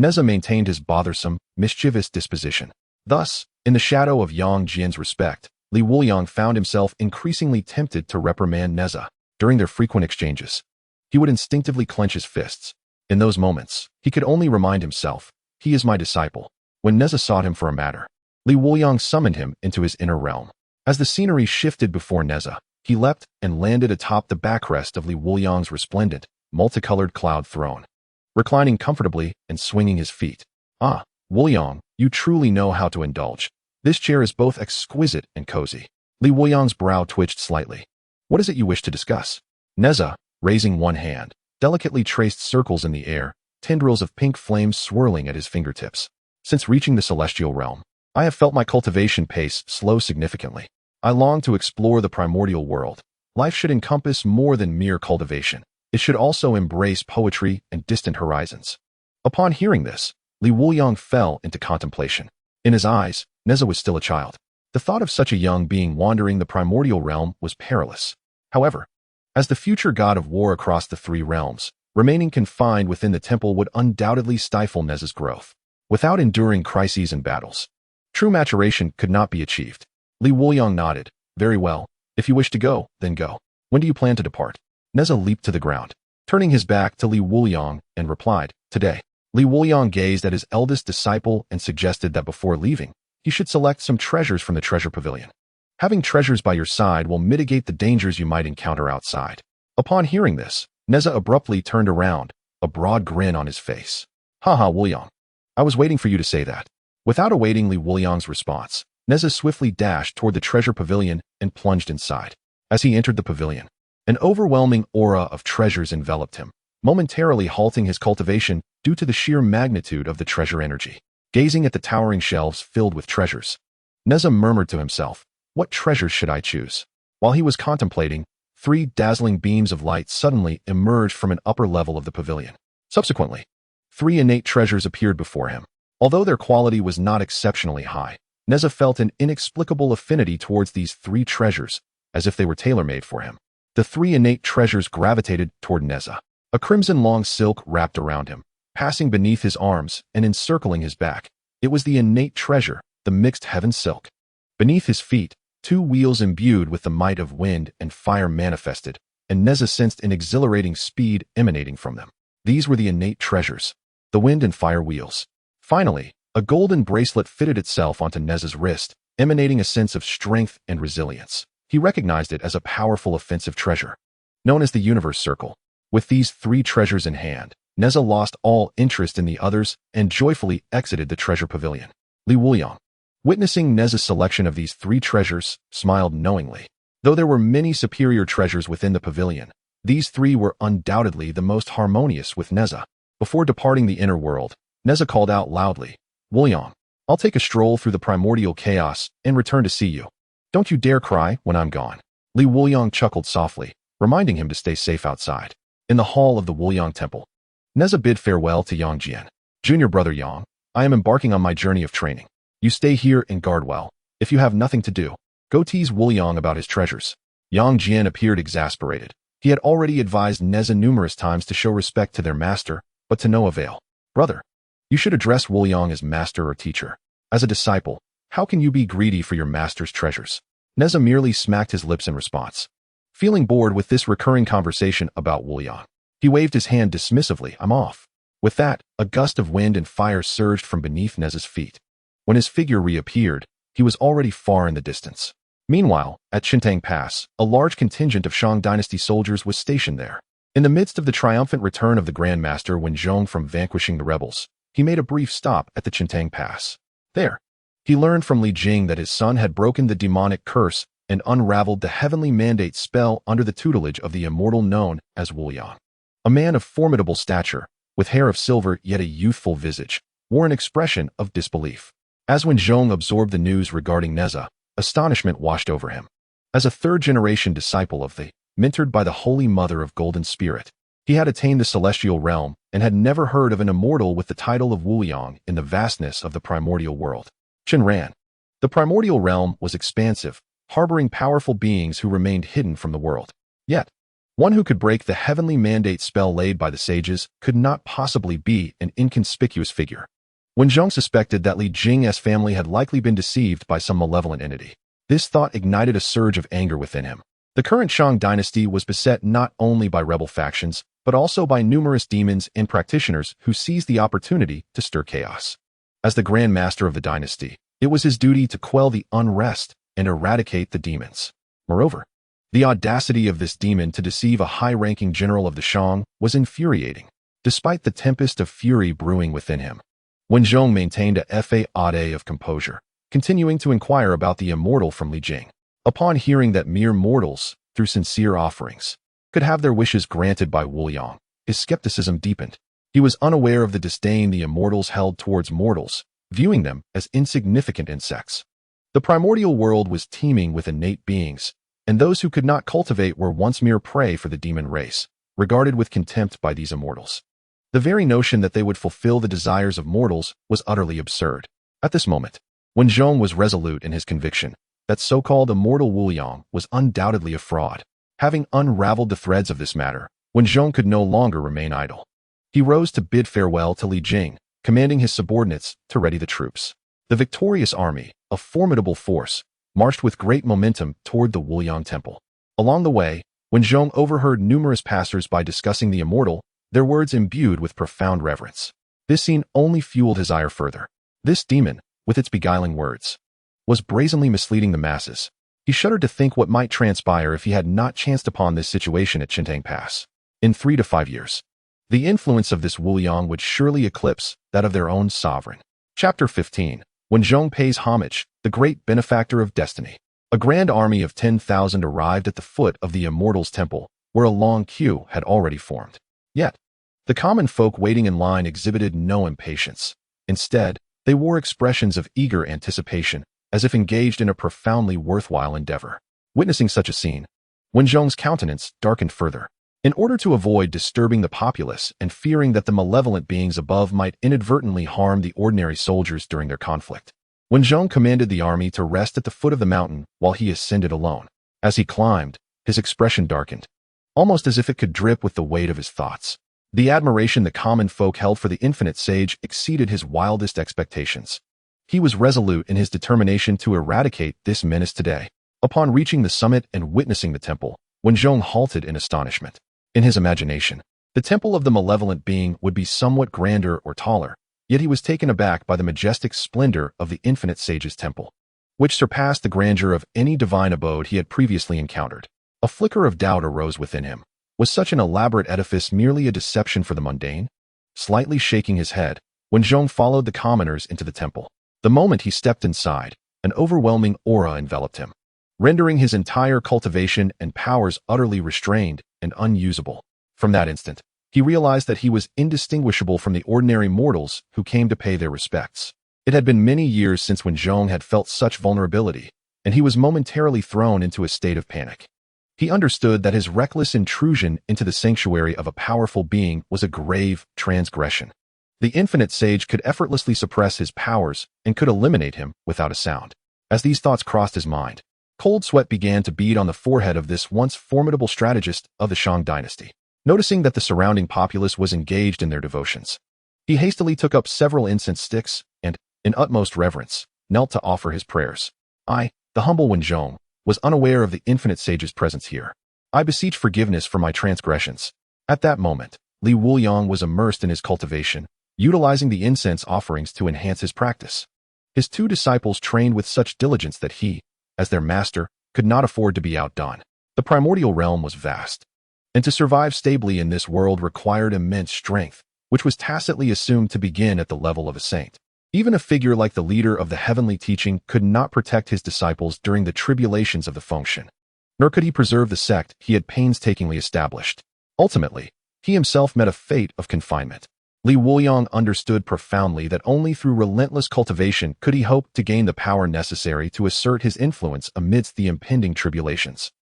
Nezha maintained his bothersome, mischievous disposition. Thus, in the shadow of Yang Jian's respect, Li Wuliang found himself increasingly tempted to reprimand Nezha. During their frequent exchanges, he would instinctively clench his fists. In those moments, he could only remind himself, "He is my disciple." When Nezha sought him for a matter, Li Wuliang summoned him into his inner realm. As the scenery shifted before Nezha, he leapt and landed atop the backrest of Li Wuliang's resplendent, multicolored cloud throne, reclining comfortably and swinging his feet. "Ah, Wuliang, you truly know how to indulge. This chair is both exquisite and cozy." Li Wuliang's brow twitched slightly. "What is it you wish to discuss?" Nezha, raising one hand, delicately traced circles in the air, tendrils of pink flames swirling at his fingertips. "Since reaching the celestial realm, I have felt my cultivation pace slow significantly. I long to explore the primordial world. Life should encompass more than mere cultivation. It should also embrace poetry and distant horizons." Upon hearing this, Li Wuliang fell into contemplation. In his eyes, Nezha was still a child. The thought of such a young being wandering the primordial realm was perilous. However, as the future god of war across the three realms, remaining confined within the temple would undoubtedly stifle Nezha's growth. Without enduring crises and battles, true maturation could not be achieved. Li Wuliang nodded. "Very well. If you wish to go, then go. When do you plan to depart?" Nezha leaped to the ground, turning his back to Li Wuliang, and replied, "Today." Li Wuliang gazed at his eldest disciple and suggested that before leaving, he should select some treasures from the treasure pavilion. Having treasures by your side will mitigate the dangers you might encounter outside. Upon hearing this, Nezha abruptly turned around, a broad grin on his face. "Haha, Wuliang. I was waiting for you to say that." Without awaiting Li Wuliang's response, Nezha swiftly dashed toward the treasure pavilion and plunged inside. As he entered the pavilion, an overwhelming aura of treasures enveloped him, momentarily halting his cultivation due to the sheer magnitude of the treasure energy. Gazing at the towering shelves filled with treasures, Nezha murmured to himself, "What treasures should I choose?" While he was contemplating, 3 dazzling beams of light suddenly emerged from an upper level of the pavilion. Subsequently, 3 innate treasures appeared before him. Although their quality was not exceptionally high, Nezha felt an inexplicable affinity towards these 3 treasures, as if they were tailor-made for him. The 3 innate treasures gravitated toward Nezha. A crimson long silk wrapped around him, passing beneath his arms and encircling his back. It was the innate treasure, the mixed heaven silk. Beneath his feet, 2 wheels imbued with the might of wind and fire manifested, and Nezha sensed an exhilarating speed emanating from them. These were the innate treasures, the wind and fire wheels. Finally, a golden bracelet fitted itself onto Nezha's wrist, emanating a sense of strength and resilience. He recognized it as a powerful offensive treasure, known as the Universe Circle. With these 3 treasures in hand, Nezha lost all interest in the others and joyfully exited the treasure pavilion. Li Wuliang, witnessing Nezha's selection of these 3 treasures, smiled knowingly. Though there were many superior treasures within the pavilion, these 3 were undoubtedly the most harmonious with Nezha. Before departing the inner world, Nezha called out loudly, "Wuliang, I'll take a stroll through the primordial chaos and return to see you. Don't you dare cry when I'm gone." Li Wuliang chuckled softly, reminding him to stay safe outside. In the hall of the Wuliang temple, Nezha bid farewell to Yang Jian. "Junior brother Yang, I am embarking on my journey of training. You stay here and guard well. If you have nothing to do, go tease Wuliang about his treasures." Yang Jian appeared exasperated. He had already advised Nezha numerous times to show respect to their master, but to no avail. "Brother, you should address Wuliang as master or teacher. As a disciple, how can you be greedy for your master's treasures?" Nezha merely smacked his lips in response. Feeling bored with this recurring conversation about Wuliang, he waved his hand dismissively. "I'm off." With that, a gust of wind and fire surged from beneath Nezha's feet. When his figure reappeared, he was already far in the distance. Meanwhile, at Chintang Pass, a large contingent of Shang dynasty soldiers was stationed there. In the midst of the triumphant return of the Grand Master Wen Zhong from vanquishing the rebels, he made a brief stop at the Chintang Pass. There, He learned from Li Jing that his son had broken the demonic curse and unraveled the heavenly mandate spell under the tutelage of the immortal known as Wuliang. A man of formidable stature, with hair of silver yet a youthful visage, wore an expression of disbelief. As when Zhou absorbed the news regarding Nezha, astonishment washed over him. As a third-generation disciple of the, mentored by the Holy Mother of Golden Spirit, he had attained the celestial realm and had never heard of an immortal with the title of Wuliang in the vastness of the primordial world. Chen ran. The primordial realm was expansive, harboring powerful beings who remained hidden from the world. Yet, one who could break the heavenly mandate spell laid by the sages could not possibly be an inconspicuous figure. When Zhou suspected that Li Jing's family had likely been deceived by some malevolent entity, this thought ignited a surge of anger within him. The current Shang dynasty was beset not only by rebel factions, but also by numerous demons and practitioners who seized the opportunity to stir chaos. As the Grand Master of the dynasty, it was his duty to quell the unrest and eradicate the demons. Moreover, the audacity of this demon to deceive a high-ranking general of the Shang was infuriating, despite the tempest of fury brewing within him. Wen Zhong maintained a facade of composure, continuing to inquire about the immortal from Li Jing. Upon hearing that mere mortals, through sincere offerings, could have their wishes granted by Wuliang, his skepticism deepened. He was unaware of the disdain the immortals held towards mortals, viewing them as insignificant insects. The primordial world was teeming with innate beings, and those who could not cultivate were once mere prey for the demon race, regarded with contempt by these immortals. The very notion that they would fulfill the desires of mortals was utterly absurd. At this moment, when Zhou was resolute in his conviction that so-called immortal Wuliang was undoubtedly a fraud, having unraveled the threads of this matter, when Zhou could no longer remain idle. He rose to bid farewell to Li Jing, commanding his subordinates to ready the troops. The victorious army, a formidable force, marched with great momentum toward the Wuliang temple. Along the way, when Zhou overheard numerous passers-by discussing the immortal, their words imbued with profound reverence. This scene only fueled his ire further. This demon, with its beguiling words, was brazenly misleading the masses. He shuddered to think what might transpire if he had not chanced upon this situation at Chintang Pass. In 3 to 5 years, the influence of this Wuliang would surely eclipse that of their own sovereign. Chapter 15. When Zhou pays homage, the great benefactor of destiny. A grand army of 10,000 arrived at the foot of the Immortal's temple, where a long queue had already formed. Yet, the common folk waiting in line exhibited no impatience. Instead, they wore expressions of eager anticipation, as if engaged in a profoundly worthwhile endeavor. Witnessing such a scene, Wen Zhong's countenance darkened further. In order to avoid disturbing the populace and fearing that the malevolent beings above might inadvertently harm the ordinary soldiers during their conflict, Wen Zhong commanded the army to rest at the foot of the mountain while he ascended alone. As he climbed, his expression darkened, almost as if it could drip with the weight of his thoughts. The admiration the common folk held for the infinite sage exceeded his wildest expectations. He was resolute in his determination to eradicate this menace today. Upon reaching the summit and witnessing the temple, Wen Zhong halted in astonishment. In his imagination, the temple of the malevolent being would be somewhat grander or taller, yet he was taken aback by the majestic splendor of the infinite sage's temple, which surpassed the grandeur of any divine abode he had previously encountered. A flicker of doubt arose within him. Was such an elaborate edifice merely a deception for the mundane? Slightly shaking his head, Wen Zhong followed the commoners into the temple. The moment he stepped inside, an overwhelming aura enveloped him, rendering his entire cultivation and powers utterly restrained and unusable. From that instant, he realized that he was indistinguishable from the ordinary mortals who came to pay their respects. It had been many years since Wen Zhong had felt such vulnerability, and he was momentarily thrown into a state of panic. He understood that his reckless intrusion into the sanctuary of a powerful being was a grave transgression. The infinite sage could effortlessly suppress his powers and could eliminate him without a sound. As these thoughts crossed his mind, cold sweat began to bead on the forehead of this once formidable strategist of the Shang dynasty. Noticing that the surrounding populace was engaged in their devotions, he hastily took up several incense sticks and, in utmost reverence, knelt to offer his prayers. I, the humble Wen Zhong, was unaware of the infinite sage's presence here. I beseech forgiveness for my transgressions. At that moment, Li Wuliang was immersed in his cultivation, utilizing the incense offerings to enhance his practice. His 2 disciples trained with such diligence that he, as their master, could not afford to be outdone. The primordial realm was vast, and to survive stably in this world required immense strength, which was tacitly assumed to begin at the level of a saint. Even a figure like the leader of the heavenly teaching could not protect his disciples during the tribulations of the function, nor could he preserve the sect he had painstakingly established. Ultimately, he himself met a fate of confinement. Li Wuliang understood profoundly that only through relentless cultivation could he hope to gain the power necessary to assert his influence amidst the impending tribulations.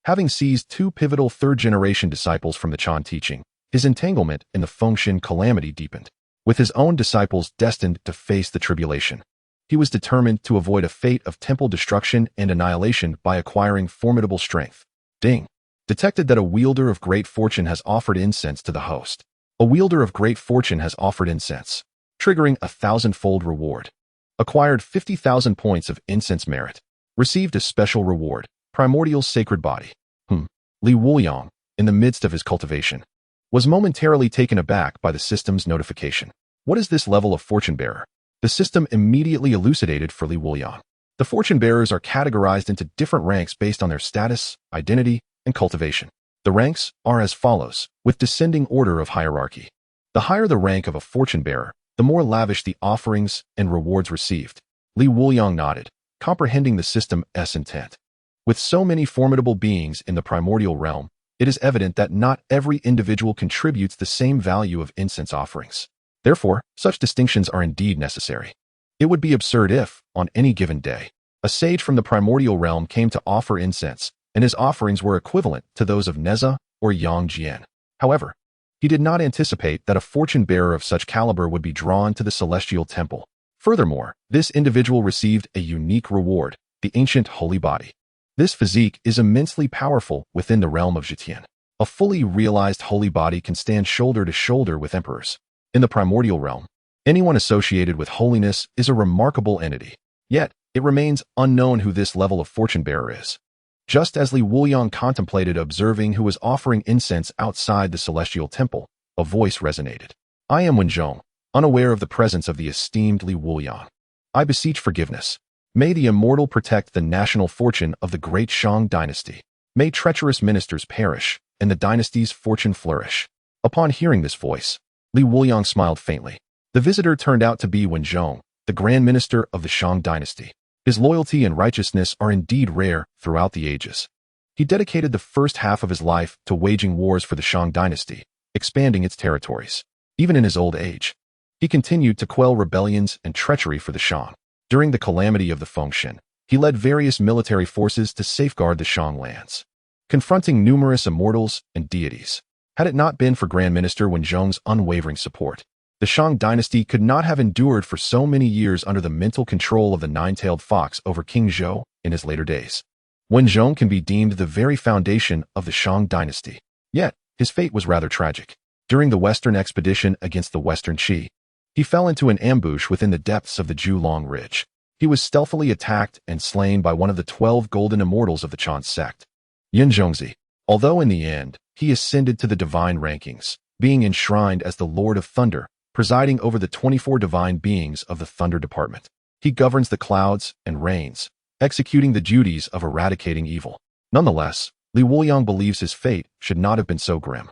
Having seized two pivotal third-generation disciples from the Chan teaching, his entanglement in the Fengshen calamity deepened. With his own disciples destined to face the tribulation, he was determined to avoid a fate of temple destruction and annihilation by acquiring formidable strength. Ding! Detected that a wielder of great fortune has offered incense to the host. A wielder of great fortune has offered incense, triggering a 1,000-fold reward. Acquired 50,000 points of incense merit. Received a special reward, primordial sacred body. Li Wuliang, in the midst of his cultivation, was momentarily taken aback by the system's notification. What is this level of fortune bearer? The system immediately elucidated for Li Wuliang. The fortune bearers are categorized into different ranks based on their status, identity, and cultivation. The ranks are as follows, with descending order of hierarchy. The higher the rank of a fortune bearer, the more lavish the offerings and rewards received. Li Wuliang nodded, comprehending the system's intent. With so many formidable beings in the primordial realm, it is evident that not every individual contributes the same value of incense offerings. Therefore, such distinctions are indeed necessary. It would be absurd if, on any given day, a sage from the primordial realm came to offer incense, and his offerings were equivalent to those of Nezha or Yang Jian. However, he did not anticipate that a fortune bearer of such caliber would be drawn to the celestial temple. Furthermore, this individual received a unique reward, the ancient holy body. This physique is immensely powerful within the realm of Zhitian. A fully realized holy body can stand shoulder to shoulder with emperors. In the primordial realm, anyone associated with holiness is a remarkable entity. Yet, it remains unknown who this level of fortune bearer is. Just as Li Wuliang contemplated observing who was offering incense outside the celestial temple, a voice resonated. I am Wenzhong, unaware of the presence of the esteemed Li Wuliang. I beseech forgiveness. May the immortal protect the national fortune of the great Shang dynasty. May treacherous ministers perish, and the dynasty's fortune flourish. Upon hearing this voice, Li Wuliang smiled faintly. The visitor turned out to be Wenzhong, the Grand Minister of the Shang dynasty. His loyalty and righteousness are indeed rare throughout the ages. He dedicated the first half of his life to waging wars for the Shang dynasty, expanding its territories. Even in his old age, he continued to quell rebellions and treachery for the Shang. During the calamity of the Fengshen, he led various military forces to safeguard the Shang lands, confronting numerous immortals and deities. Had it not been for Grand Minister Wenzhong's unwavering support, the Shang dynasty could not have endured for so many years under the mental control of the nine-tailed fox over King Zhou in his later days. Wenzhong can be deemed the very foundation of the Shang dynasty. Yet, his fate was rather tragic. During the Western expedition against the Western Qi, he fell into an ambush within the depths of the Zhulong Ridge. He was stealthily attacked and slain by one of the 12 golden immortals of the Chan sect, Yin Zhongzi. Although in the end, he ascended to the divine rankings, being enshrined as the Lord of Thunder, presiding over the 24 divine beings of the Thunder Department. He governs the clouds and rains, executing the duties of eradicating evil. Nonetheless, Li Wuliang believes his fate should not have been so grim.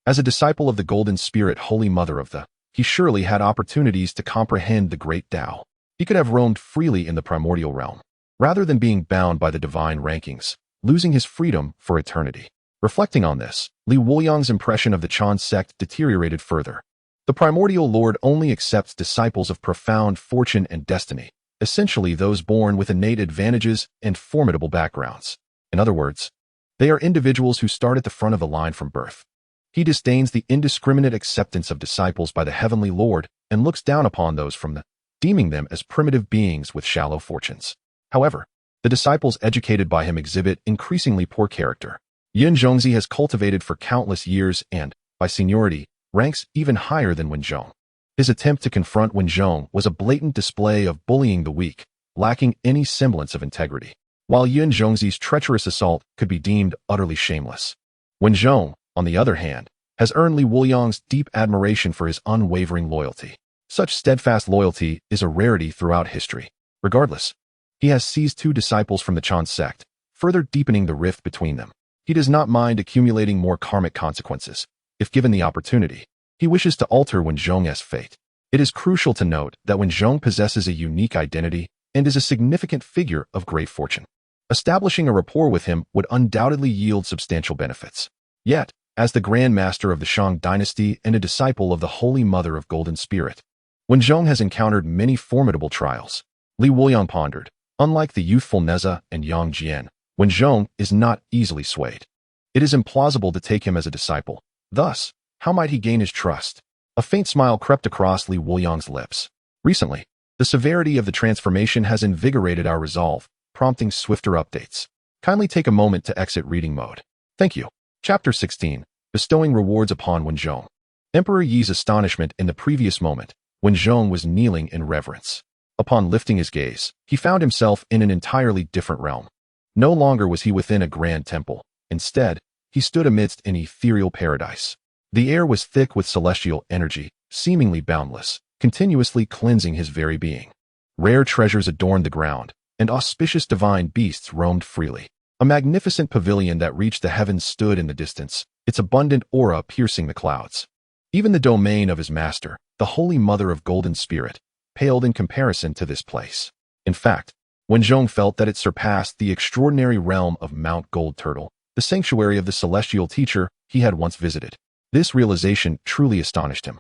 As a disciple of the Golden Spirit Holy Mother of the, he surely had opportunities to comprehend the great Tao. He could have roamed freely in the primordial realm, rather than being bound by the divine rankings, losing his freedom for eternity. Reflecting on this, Li Wuliang's impression of the Chan sect deteriorated further. The primordial lord only accepts disciples of profound fortune and destiny, essentially those born with innate advantages and formidable backgrounds. In other words, they are individuals who start at the front of the line from birth. He disdains the indiscriminate acceptance of disciples by the heavenly Lord and looks down upon those from the, deeming them as primitive beings with shallow fortunes. However, the disciples educated by him exhibit increasingly poor character. Yin Zhongzi has cultivated for countless years and, by seniority, ranks even higher than Wenzhong. His attempt to confront Wenzhong was a blatant display of bullying the weak, lacking any semblance of integrity, while Yin Zhongzi's treacherous assault could be deemed utterly shameless. Wenzhong, on the other hand, has earned Li Wuliang's deep admiration for his unwavering loyalty. Such steadfast loyalty is a rarity throughout history. Regardless, he has seized two disciples from the Chan sect, further deepening the rift between them. He does not mind accumulating more karmic consequences. If given the opportunity, he wishes to alter Wenzhong's fate. It is crucial to note that when Zhou possesses a unique identity and is a significant figure of great fortune, establishing a rapport with him would undoubtedly yield substantial benefits. Yet, as the Grand Master of the Shang dynasty and a disciple of the Holy Mother of Golden Spirit, when Zhou has encountered many formidable trials, Li Wuliang pondered, unlike the youthful Nezha and Yang Jian, when Zhou is not easily swayed. It is implausible to take him as a disciple. Thus, how might he gain his trust? A faint smile crept across Li Wuliang's lips. Recently, the severity of the transformation has invigorated our resolve, prompting swifter updates. Kindly take a moment to exit reading mode. Thank you. Chapter 16. Bestowing Rewards upon Wen Zhou. Emperor Yi's astonishment in the previous moment, when Zhou was kneeling in reverence. Upon lifting his gaze, he found himself in an entirely different realm. No longer was he within a grand temple. Instead, he stood amidst an ethereal paradise. The air was thick with celestial energy, seemingly boundless, continuously cleansing his very being. Rare treasures adorned the ground, and auspicious divine beasts roamed freely. A magnificent pavilion that reached the heavens stood in the distance, its abundant aura piercing the clouds. Even the domain of his master, the Holy Mother of Golden Spirit, paled in comparison to this place. In fact, when Zhou felt that it surpassed the extraordinary realm of Mount Gold Turtle, the sanctuary of the celestial teacher he had once visited, this realization truly astonished him.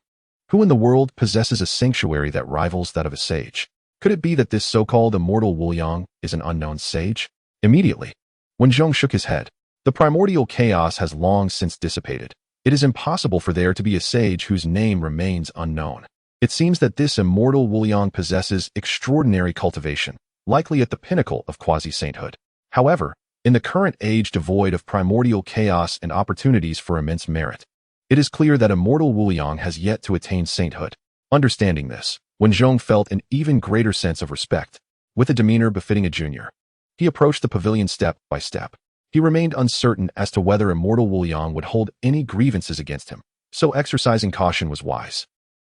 Who in the world possesses a sanctuary that rivals that of a sage? Could it be that this so-called immortal Wuliang is an unknown sage? Immediately, when Zhou shook his head, the primordial chaos has long since dissipated. It is impossible for there to be a sage whose name remains unknown. It seems that this immortal Wuliang possesses extraordinary cultivation, likely at the pinnacle of quasi-sainthood. However, in the current age devoid of primordial chaos and opportunities for immense merit, it is clear that immortal Wuliang has yet to attain sainthood. Understanding this, Wen Zhou felt an even greater sense of respect. With a demeanor befitting a junior, he approached the pavilion step by step. He remained uncertain as to whether immortal Wuliang would hold any grievances against him, so exercising caution was wise.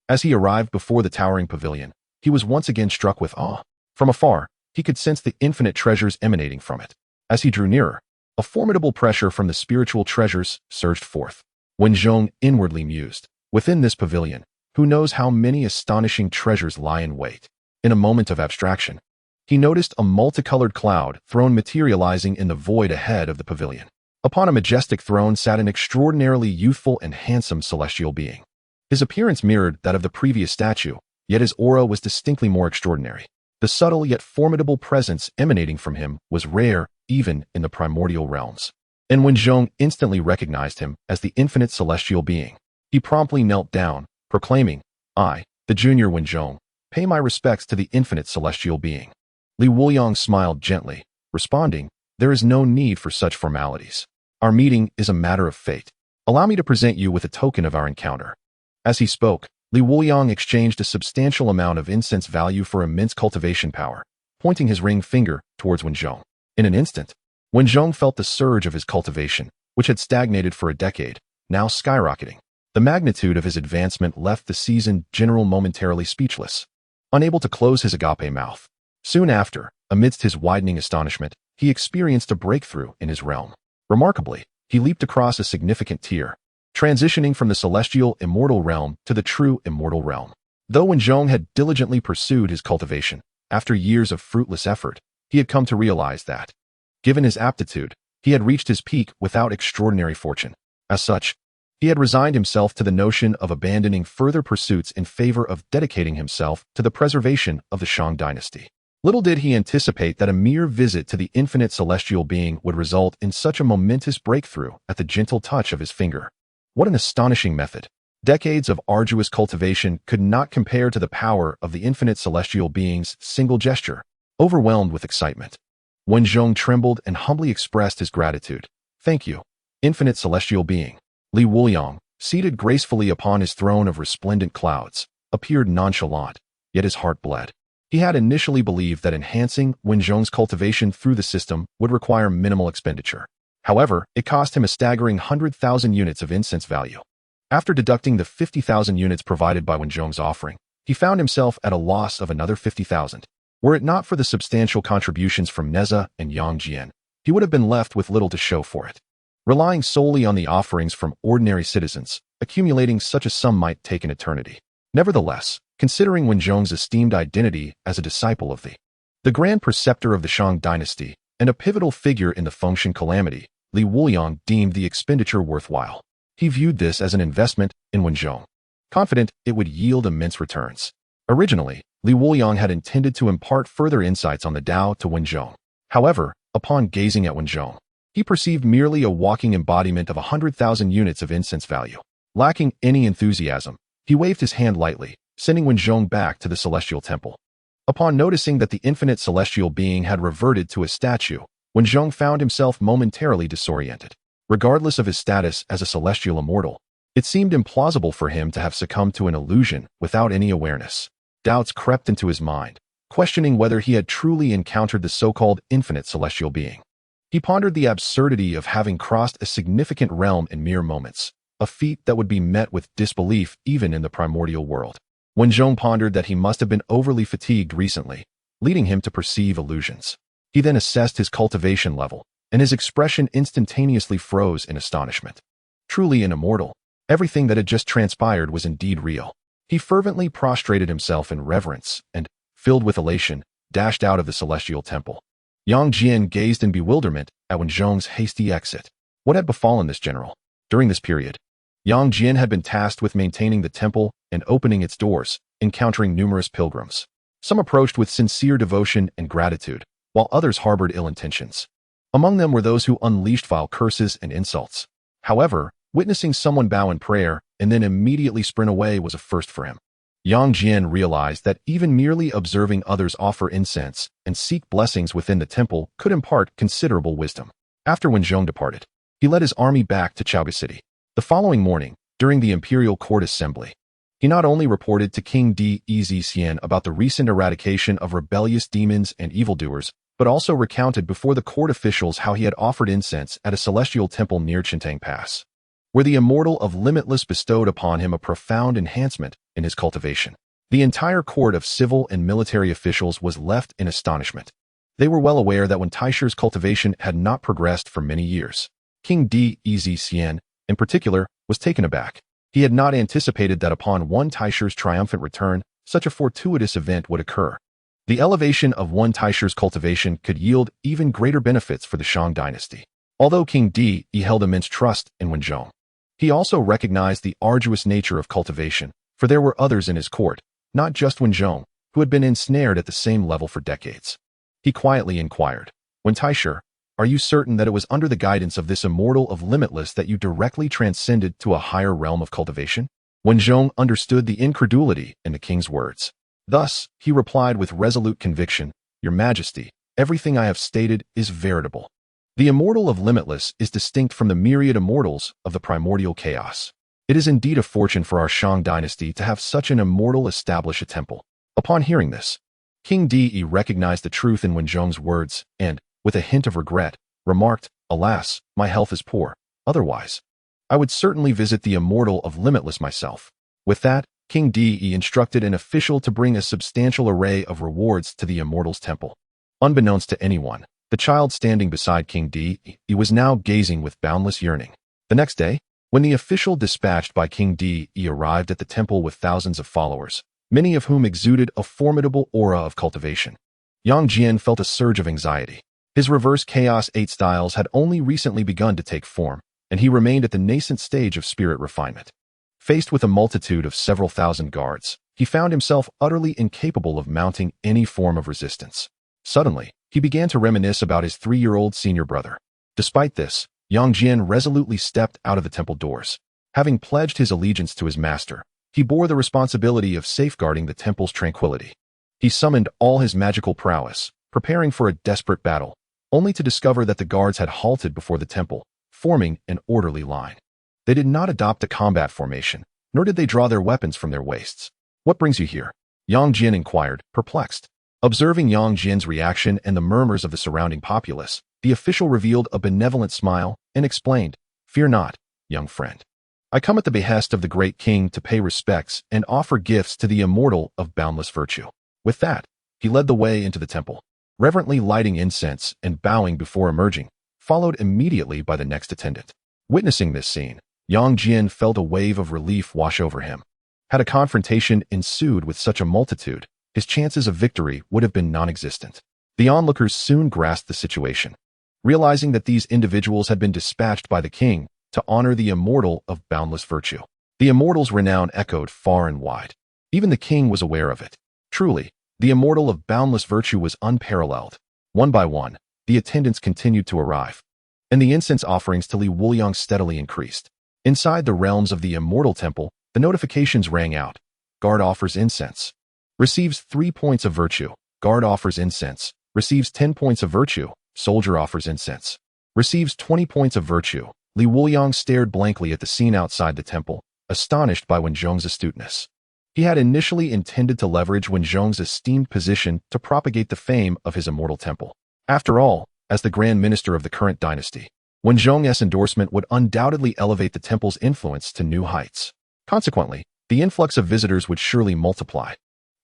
As he arrived before the towering pavilion, he was once again struck with awe. From afar, he could sense the infinite treasures emanating from it. As he drew nearer, a formidable pressure from the spiritual treasures surged forth. Wen Zhou inwardly mused, within this pavilion, who knows how many astonishing treasures lie in wait. In a moment of abstraction, he noticed a multicolored cloud throne materializing in the void ahead of the pavilion. Upon a majestic throne sat an extraordinarily youthful and handsome celestial being. His appearance mirrored that of the previous statue, yet his aura was distinctly more extraordinary. The subtle yet formidable presence emanating from him was rare even in the primordial realms. And Wen Zhou instantly recognized him as the infinite celestial being. He promptly knelt down, proclaiming, "I, the junior Wen Zhou, pay my respects to the infinite celestial being." Li Wuliang smiled gently, responding, "There is no need for such formalities. Our meeting is a matter of fate. Allow me to present you with a token of our encounter." As he spoke, Li Wuliang exchanged a substantial amount of incense value for immense cultivation power, pointing his ring finger towards Wen Zhou. In an instant, Wen Zhou felt the surge of his cultivation, which had stagnated for a decade, now skyrocketing. The magnitude of his advancement left the seasoned general momentarily speechless, unable to close his agape mouth. Soon after, amidst his widening astonishment, he experienced a breakthrough in his realm. Remarkably, he leaped across a significant tier, transitioning from the celestial immortal realm to the true immortal realm. Though Wen Zhou had diligently pursued his cultivation, after years of fruitless effort, he had come to realize that, given his aptitude, he had reached his peak without extraordinary fortune. As such, he had resigned himself to the notion of abandoning further pursuits in favor of dedicating himself to the preservation of the Shang dynasty. Little did he anticipate that a mere visit to the infinite celestial being would result in such a momentous breakthrough at the gentle touch of his finger. What an astonishing method! Decades of arduous cultivation could not compare to the power of the infinite celestial being's single gesture. Overwhelmed with excitement, Wen Zhou trembled and humbly expressed his gratitude. "Thank you, infinite celestial being." Li Wuliang, seated gracefully upon his throne of resplendent clouds, appeared nonchalant, yet his heart bled. He had initially believed that enhancing Wen Zhou's cultivation through the system would require minimal expenditure. However, it cost him a staggering 100,000 units of incense value. After deducting the 50,000 units provided by Wen Zhou's offering, he found himself at a loss of another 50,000. Were it not for the substantial contributions from Nezha and Yang Jian, he would have been left with little to show for it. Relying solely on the offerings from ordinary citizens, accumulating such a sum might take an eternity. Nevertheless, considering Wen Zhong's esteemed identity as a disciple of the Grand Preceptor of the Shang dynasty and a pivotal figure in the Fengshen calamity, Li Wuliang deemed the expenditure worthwhile. He viewed this as an investment in Wen Zhong, confident it would yield immense returns. Originally, Li Wuliang had intended to impart further insights on the Tao to Wen Zhong. However, upon gazing at Wen Zhong, he perceived merely a walking embodiment of 100,000 units of incense value. Lacking any enthusiasm, he waved his hand lightly, sending Wen Zhong back to the celestial temple. Upon noticing that the infinite celestial being had reverted to a statue, Wen Zhong found himself momentarily disoriented. Regardless of his status as a celestial immortal, it seemed implausible for him to have succumbed to an illusion without any awareness. Doubts crept into his mind, questioning whether he had truly encountered the so-called infinite celestial being. He pondered the absurdity of having crossed a significant realm in mere moments, a feat that would be met with disbelief even in the primordial world. Wen Zhong pondered that he must have been overly fatigued recently, leading him to perceive illusions. He then assessed his cultivation level, and his expression instantaneously froze in astonishment. Truly an immortal, everything that had just transpired was indeed real. He fervently prostrated himself in reverence and, filled with elation, dashed out of the celestial temple. Yang Jian gazed in bewilderment at Wen Zhong's hasty exit. What had befallen this general? During this period, Yang Jian had been tasked with maintaining the temple and opening its doors, encountering numerous pilgrims. Some approached with sincere devotion and gratitude, while others harbored ill intentions. Among them were those who unleashed vile curses and insults. However, witnessing someone bow in prayer and then immediately sprint away was a first for him. Yang Jian realized that even merely observing others offer incense and seek blessings within the temple could impart considerable wisdom. After Wen Zhong departed, he led his army back to Chaoga City. The following morning, during the imperial court assembly, he not only reported to King Defies about the recent eradication of rebellious demons and evildoers, but also recounted before the court officials how he had offered incense at a celestial temple near Qintang Pass, where the immortal of Limitless bestowed upon him a profound enhancement in his cultivation. The entire court of civil and military officials was left in astonishment. They were well aware that Wen Taishi's cultivation had not progressed for many years. King Defies, in particular, was taken aback. He had not anticipated that upon Wen Taishi's triumphant return, such a fortuitous event would occur. The elevation of Wen Taishi's cultivation could yield even greater benefits for the Shang dynasty. Although King Di held immense trust in Wen Zhong, he also recognized the arduous nature of cultivation, for there were others in his court, not just Wen Zhong, who had been ensnared at the same level for decades. He quietly inquired, "Wen Taishi, are you certain that it was under the guidance of this immortal of Limitless that you directly transcended to a higher realm of cultivation?" Wen Zhong understood the incredulity in the king's words. Thus, he replied with resolute conviction, "Your Majesty, everything I have stated is veritable. The immortal of Limitless is distinct from the myriad immortals of the primordial chaos. It is indeed a fortune for our Shang dynasty to have such an immortal establish a temple." Upon hearing this, King Di recognized the truth in Wen Zhong's words and, with a hint of regret, remarked, "Alas, my health is poor. Otherwise, I would certainly visit the immortal of Limitless myself." With that, King Di instructed an official to bring a substantial array of rewards to the immortal's temple. Unbeknownst to anyone, the child standing beside King Di was now gazing with boundless yearning. The next day, when the official dispatched by King Di arrived at the temple with thousands of followers, many of whom exuded a formidable aura of cultivation, Yang Jian felt a surge of anxiety. His reverse Chaos 8 styles had only recently begun to take form, and he remained at the nascent stage of spirit refinement. Faced with a multitude of several thousand guards, he found himself utterly incapable of mounting any form of resistance. Suddenly, he began to reminisce about his 3-year-old senior brother. Despite this, Yang Jian resolutely stepped out of the temple doors. Having pledged his allegiance to his master, he bore the responsibility of safeguarding the temple's tranquility. He summoned all his magical prowess, preparing for a desperate battle, only to discover that the guards had halted before the temple, forming an orderly line. They did not adopt a combat formation, nor did they draw their weapons from their waists. "What brings you here?" Yang Jian inquired, perplexed. Observing Yang Jian's reaction and the murmurs of the surrounding populace, the official revealed a benevolent smile and explained, "Fear not, young friend. I come at the behest of the great king to pay respects and offer gifts to the immortal of boundless virtue." With that, he led the way into the temple, reverently lighting incense and bowing before emerging, followed immediately by the next attendant. Witnessing this scene, Yang Jian felt a wave of relief wash over him. Had a confrontation ensued with such a multitude, his chances of victory would have been non-existent. The onlookers soon grasped the situation. Realizing that these individuals had been dispatched by the king to honor the immortal of boundless virtue. The immortal's renown echoed far and wide. Even the king was aware of it. Truly, the immortal of boundless virtue was unparalleled. One by one, the attendants continued to arrive, and the incense offerings to Wuliang steadily increased. Inside the realms of the immortal temple, the notifications rang out. Guard offers incense. Receives 3 points of virtue. Guard offers incense. Receives 10 points of virtue. Soldier offers incense. Receives 20 points of virtue. Wuliang stared blankly at the scene outside the temple, astonished by Wenzhong's astuteness. He had initially intended to leverage Wenzhong's esteemed position to propagate the fame of his immortal temple. After all, as the Grand Minister of the current dynasty, Wenzhong's endorsement would undoubtedly elevate the temple's influence to new heights. Consequently, the influx of visitors would surely multiply.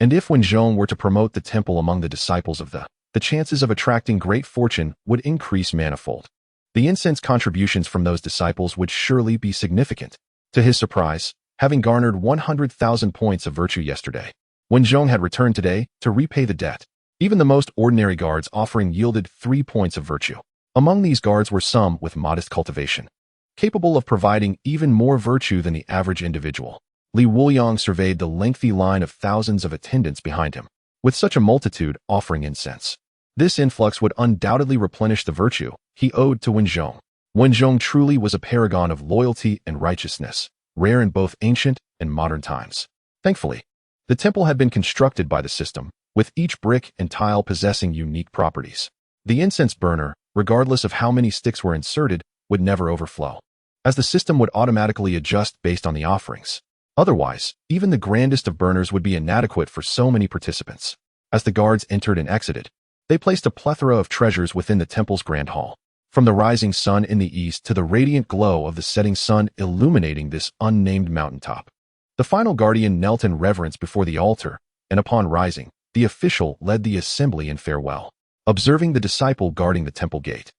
And if Wenzhong were to promote the temple among the disciples of the chances of attracting great fortune would increase manifold. The incense contributions from those disciples would surely be significant. To his surprise, having garnered 100,000 points of virtue yesterday, Wenzhong had returned today to repay the debt. Even the most ordinary guards offering yielded 3 points of virtue. Among these guards were some with modest cultivation, capable of providing even more virtue than the average individual. Wuliang surveyed the lengthy line of thousands of attendants behind him, with such a multitude offering incense. This influx would undoubtedly replenish the virtue he owed to Wenzhong. Wenzhong truly was a paragon of loyalty and righteousness, rare in both ancient and modern times. Thankfully, the temple had been constructed by the system, with each brick and tile possessing unique properties. The incense burner, regardless of how many sticks were inserted, would never overflow, as the system would automatically adjust based on the offerings. Otherwise, even the grandest of burners would be inadequate for so many participants. As the guards entered and exited, they placed a plethora of treasures within the temple's grand hall, from the rising sun in the east to the radiant glow of the setting sun illuminating this unnamed mountaintop. The final guardian knelt in reverence before the altar, and upon rising, the official led the assembly in farewell, observing the disciple guarding the temple gate,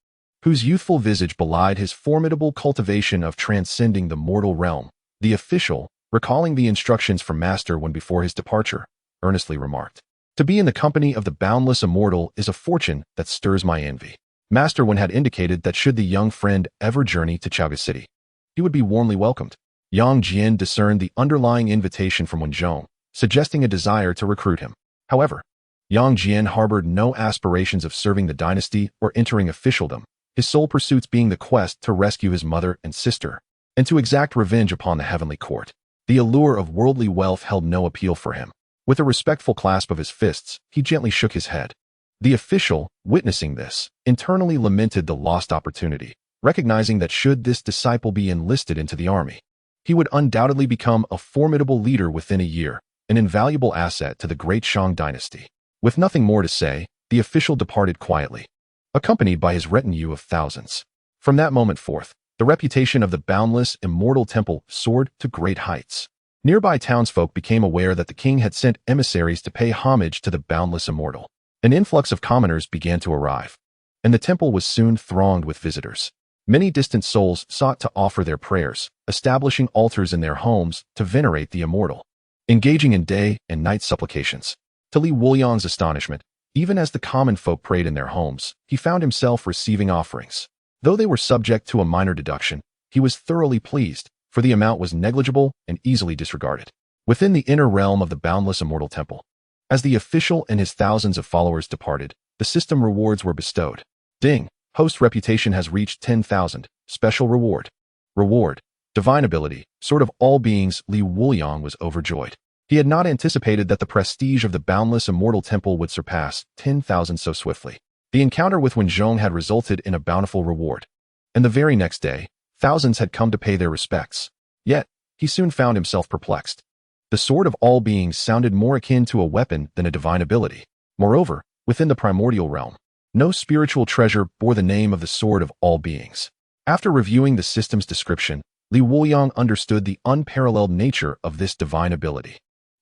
whose youthful visage belied his formidable cultivation of transcending the mortal realm. The official, recalling the instructions from Master when before his departure, earnestly remarked, "To be in the company of the boundless immortal is a fortune that stirs my envy." Master Wen had indicated that should the young friend ever journey to Chaoga City, he would be warmly welcomed. Yang Jian discerned the underlying invitation from Wenzhong, suggesting a desire to recruit him. However, Yang Jian harbored no aspirations of serving the dynasty or entering officialdom, his sole pursuits being the quest to rescue his mother and sister, and to exact revenge upon the heavenly court. The allure of worldly wealth held no appeal for him. With a respectful clasp of his fists, he gently shook his head. The official, witnessing this, internally lamented the lost opportunity, recognizing that should this disciple be enlisted into the army, he would undoubtedly become a formidable leader within a year, an invaluable asset to the great Shang dynasty. With nothing more to say, the official departed quietly, accompanied by his retinue of thousands. From that moment forth, the reputation of the boundless, immortal temple soared to great heights. Nearby townsfolk became aware that the king had sent emissaries to pay homage to the boundless immortal. An influx of commoners began to arrive, and the temple was soon thronged with visitors. Many distant souls sought to offer their prayers, establishing altars in their homes to venerate the immortal, engaging in day and night supplications. To Wuliang's astonishment, even as the common folk prayed in their homes, he found himself receiving offerings. Though they were subject to a minor deduction, he was thoroughly pleased, for the amount was negligible and easily disregarded. Within the inner realm of the boundless immortal temple, as the official and his thousands of followers departed, the system rewards were bestowed. Ding! Host reputation has reached 10,000. Special reward. Reward. Divine ability. Sword of all beings. Wuliang was overjoyed. He had not anticipated that the prestige of the boundless immortal temple would surpass 10,000 so swiftly. The encounter with Wenzhong had resulted in a bountiful reward, and the very next day, thousands had come to pay their respects. Yet, he soon found himself perplexed. The sword of all beings sounded more akin to a weapon than a divine ability. Moreover, within the primordial realm, no spiritual treasure bore the name of the sword of all beings. After reviewing the system's description, Wuliang understood the unparalleled nature of this divine ability.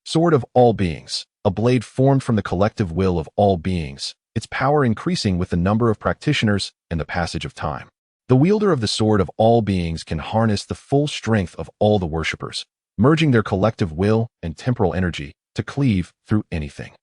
Sword of all beings, a blade formed from the collective will of all beings, its power increasing with the number of practitioners and the passage of time. The wielder of the sword of all beings can harness the full strength of all the worshippers, merging their collective will and temporal energy to cleave through anything.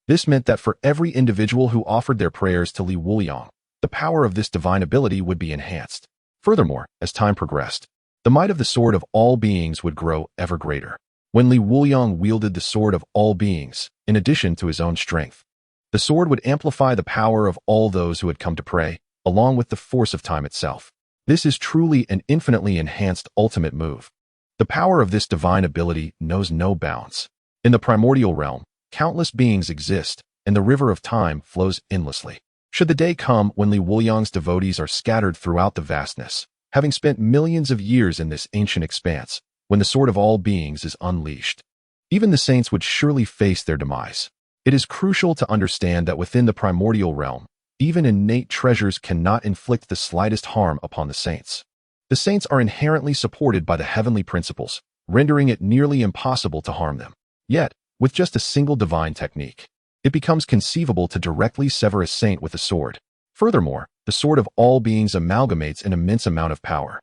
This meant that for every individual who offered their prayers to Li Wuliang, the power of this divine ability would be enhanced. Furthermore, as time progressed, the might of the Sword of All Beings would grow ever greater. When Li Wuliang wielded the Sword of All Beings, in addition to his own strength, the sword would amplify the power of all those who had come to pray, along with the force of time itself. This is truly an infinitely enhanced ultimate move. The power of this divine ability knows no bounds. In the primordial realm, countless beings exist, and the river of time flows endlessly. Should the day come when Li Wuliang's devotees are scattered throughout the vastness, having spent millions of years in this ancient expanse, when the Sword of All Beings is unleashed, even the saints would surely face their demise. It is crucial to understand that within the primordial realm, even innate treasures cannot inflict the slightest harm upon the saints. The saints are inherently supported by the heavenly principles, rendering it nearly impossible to harm them. Yet, with just a single divine technique, it becomes conceivable to directly sever a saint with a sword. Furthermore, the Sword of All Beings amalgamates an immense amount of power.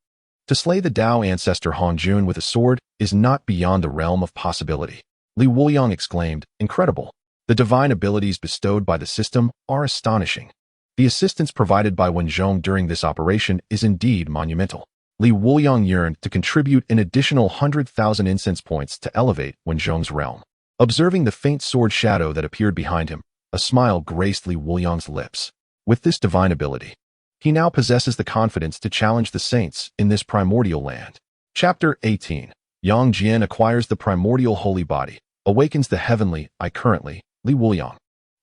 To slay the Tao ancestor Han Jun with a sword is not beyond the realm of possibility. Li Wuliang exclaimed, "Incredible! The divine abilities bestowed by the system are astonishing. The assistance provided by Wenzhong during this operation is indeed monumental." Li Wuliang yearned to contribute an additional 100,000 incense points to elevate Wenzhong's realm. Observing the faint sword shadow that appeared behind him, a smile graced Li Wuliang's lips. With this divine ability, he now possesses the confidence to challenge the saints in this primordial land. Chapter 18. Yang Jian acquires the primordial holy body, awakens the heavenly I currently, Li Wuliang,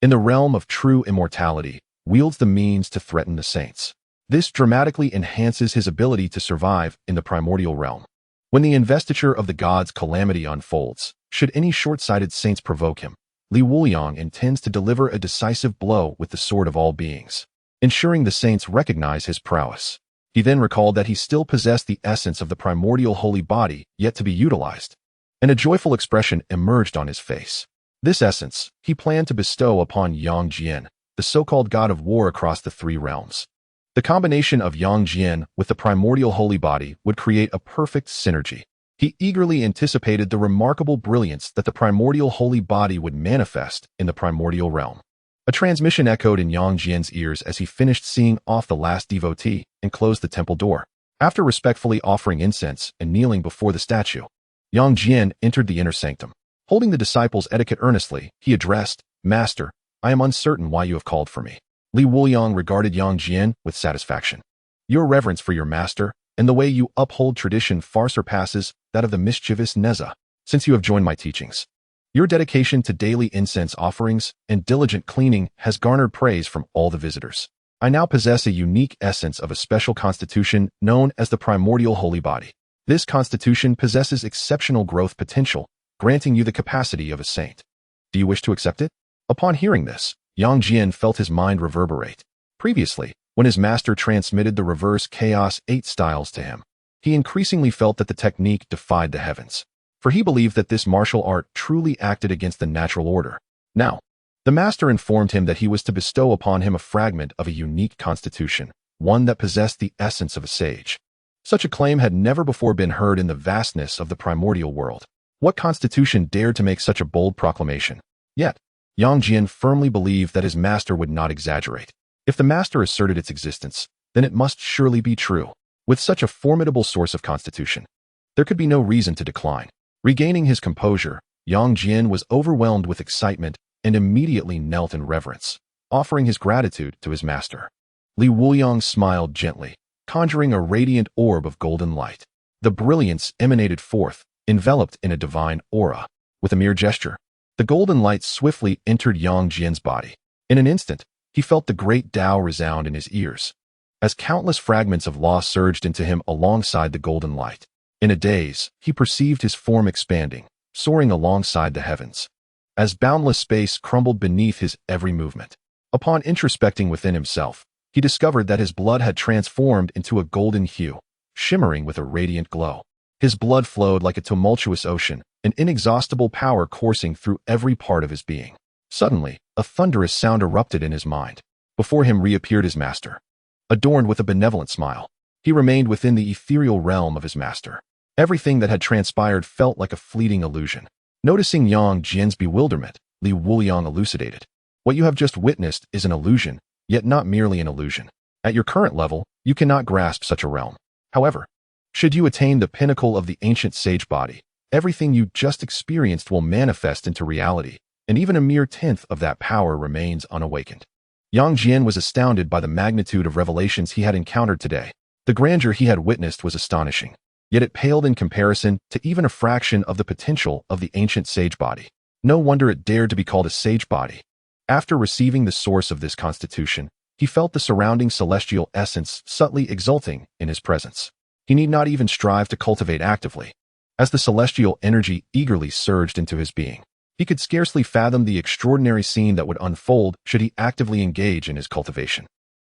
in the realm of true immortality, wields the means to threaten the saints. This dramatically enhances his ability to survive in the primordial realm. When the investiture of the gods' calamity unfolds, should any short-sighted saints provoke him, Li Wuliang intends to deliver a decisive blow with the Sword of All Beings, ensuring the saints recognize his prowess. He then recalled that he still possessed the essence of the primordial holy body yet to be utilized, and a joyful expression emerged on his face. This essence he planned to bestow upon Yang Jian, the so-called god of war across the three realms. The combination of Yang Jian with the primordial holy body would create a perfect synergy. He eagerly anticipated the remarkable brilliance that the primordial holy body would manifest in the primordial realm. A transmission echoed in Yang Jian's ears as he finished seeing off the last devotee and closed the temple door. After respectfully offering incense and kneeling before the statue, Yang Jian entered the inner sanctum. Holding the disciples' etiquette earnestly, he addressed, "Master, I am uncertain why you have called for me." Li Wuliang regarded Yang Jian with satisfaction. "Your reverence for your master and the way you uphold tradition far surpasses that of the mischievous Nezha, since you have joined my teachings. Your dedication to daily incense offerings and diligent cleaning has garnered praise from all the visitors. I now possess a unique essence of a special constitution known as the primordial holy body. This constitution possesses exceptional growth potential, granting you the capacity of a saint. Do you wish to accept it?" Upon hearing this, Yang Jian felt his mind reverberate. Previously, when his master transmitted the reverse Chaos 8 styles to him, he increasingly felt that the technique defied the heavens, for he believed that this martial art truly acted against the natural order. Now, the master informed him that he was to bestow upon him a fragment of a unique constitution, one that possessed the essence of a sage. Such a claim had never before been heard in the vastness of the primordial world. What constitution dared to make such a bold proclamation? Yet, Yang Jian firmly believed that his master would not exaggerate. If the master asserted its existence, then it must surely be true. With such a formidable source of constitution, there could be no reason to decline. Regaining his composure, Yang Jian was overwhelmed with excitement and immediately knelt in reverence, offering his gratitude to his master. Li Wuliang smiled gently, conjuring a radiant orb of golden light. The brilliance emanated forth, enveloped in a divine aura. With a mere gesture, the golden light swiftly entered Yang Jian's body. In an instant, he felt the great Tao resound in his ears, as countless fragments of law surged into him alongside the golden light. In a daze, he perceived his form expanding, soaring alongside the heavens, as boundless space crumbled beneath his every movement. Upon introspecting within himself, he discovered that his blood had transformed into a golden hue, shimmering with a radiant glow. His blood flowed like a tumultuous ocean, an inexhaustible power coursing through every part of his being. Suddenly, a thunderous sound erupted in his mind. Before him reappeared his master. Adorned with a benevolent smile, he remained within the ethereal realm of his master. Everything that had transpired felt like a fleeting illusion. Noticing Yang Jian's bewilderment, Wuliang elucidated. What you have just witnessed is an illusion, yet not merely an illusion. At your current level, you cannot grasp such a realm. However, should you attain the pinnacle of the ancient sage body, everything you just experienced will manifest into reality, and even a mere tenth of that power remains unawakened. Yang Jian was astounded by the magnitude of revelations he had encountered today. The grandeur he had witnessed was astonishing, yet it paled in comparison to even a fraction of the potential of the ancient sage body. No wonder it dared to be called a sage body. After receiving the source of this constitution, he felt the surrounding celestial essence subtly exulting in his presence. He need not even strive to cultivate actively. As the celestial energy eagerly surged into his being, he could scarcely fathom the extraordinary scene that would unfold should he actively engage in his cultivation.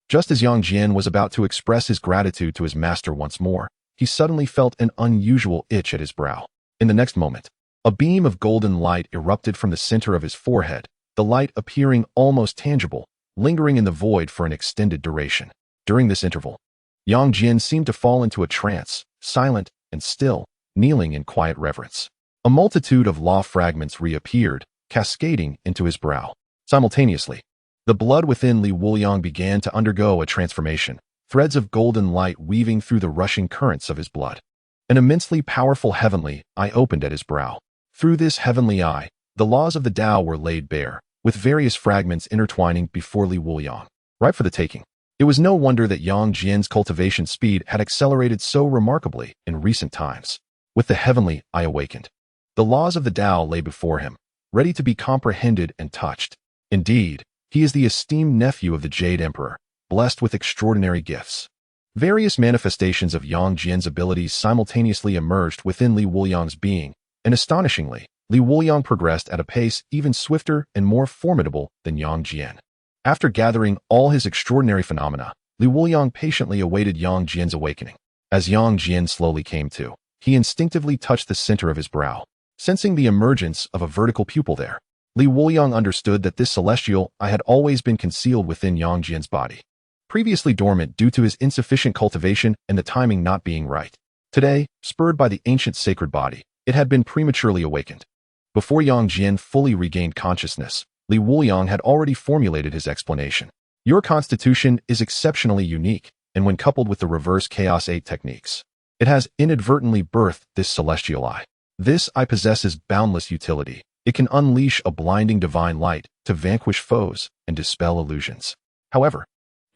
Just as Yang Jian was about to express his gratitude to his master once more, he suddenly felt an unusual itch at his brow. In the next moment, a beam of golden light erupted from the center of his forehead, the light appearing almost tangible, lingering in the void for an extended duration. During this interval, Yang Jian seemed to fall into a trance, silent and still, kneeling in quiet reverence. A multitude of law fragments reappeared, cascading into his brow. Simultaneously, the blood within Wuliang began to undergo a transformation, threads of golden light weaving through the rushing currents of his blood. An immensely powerful heavenly eye opened at his brow. Through this heavenly eye, the laws of the Tao were laid bare, with various fragments intertwining before Wuliang, ripe for the taking. It was no wonder that Yang Jian's cultivation speed had accelerated so remarkably in recent times. With the heavenly eye awakened, the laws of the Tao lay before him, ready to be comprehended and touched. Indeed, he is the esteemed nephew of the Jade Emperor, blessed with extraordinary gifts. Various manifestations of Yang Jian's abilities simultaneously emerged within Wuliang's being, and astonishingly, Wuliang progressed at a pace even swifter and more formidable than Yang Jian. After gathering all his extraordinary phenomena, Wuliang patiently awaited Yang Jian's awakening. As Yang Jian slowly came to, he instinctively touched the center of his brow, sensing the emergence of a vertical pupil there. Wuliang understood that this celestial eye had always been concealed within Yang Jian's body, previously dormant due to his insufficient cultivation and the timing not being right. Today, spurred by the ancient sacred body, it had been prematurely awakened. Before Yang Jian fully regained consciousness, Wuliang had already formulated his explanation. Your constitution is exceptionally unique, and when coupled with the reverse Chaos 8 techniques, it has inadvertently birthed this celestial eye. This eye possesses boundless utility. It can unleash a blinding divine light to vanquish foes and dispel illusions. However,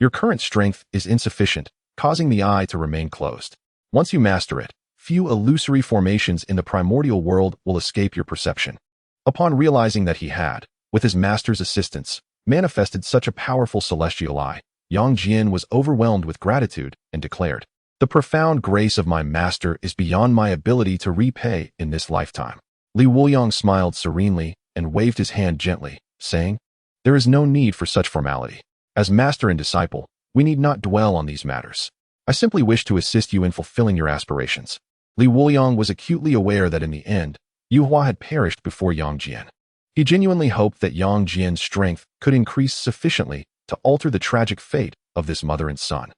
your current strength is insufficient, causing the eye to remain closed. Once you master it, few illusory formations in the primordial world will escape your perception. Upon realizing that he had, with his master's assistance, manifested such a powerful celestial eye, Yang Jian was overwhelmed with gratitude and declared, "The profound grace of my master is beyond my ability to repay in this lifetime." Wuliang smiled serenely and waved his hand gently, saying, "There is no need for such formality. As master and disciple, we need not dwell on these matters. I simply wish to assist you in fulfilling your aspirations." Wuliang was acutely aware that in the end, Yuhua had perished before Yang Jian. He genuinely hoped that Yang Jian's strength could increase sufficiently to alter the tragic fate of this mother and son.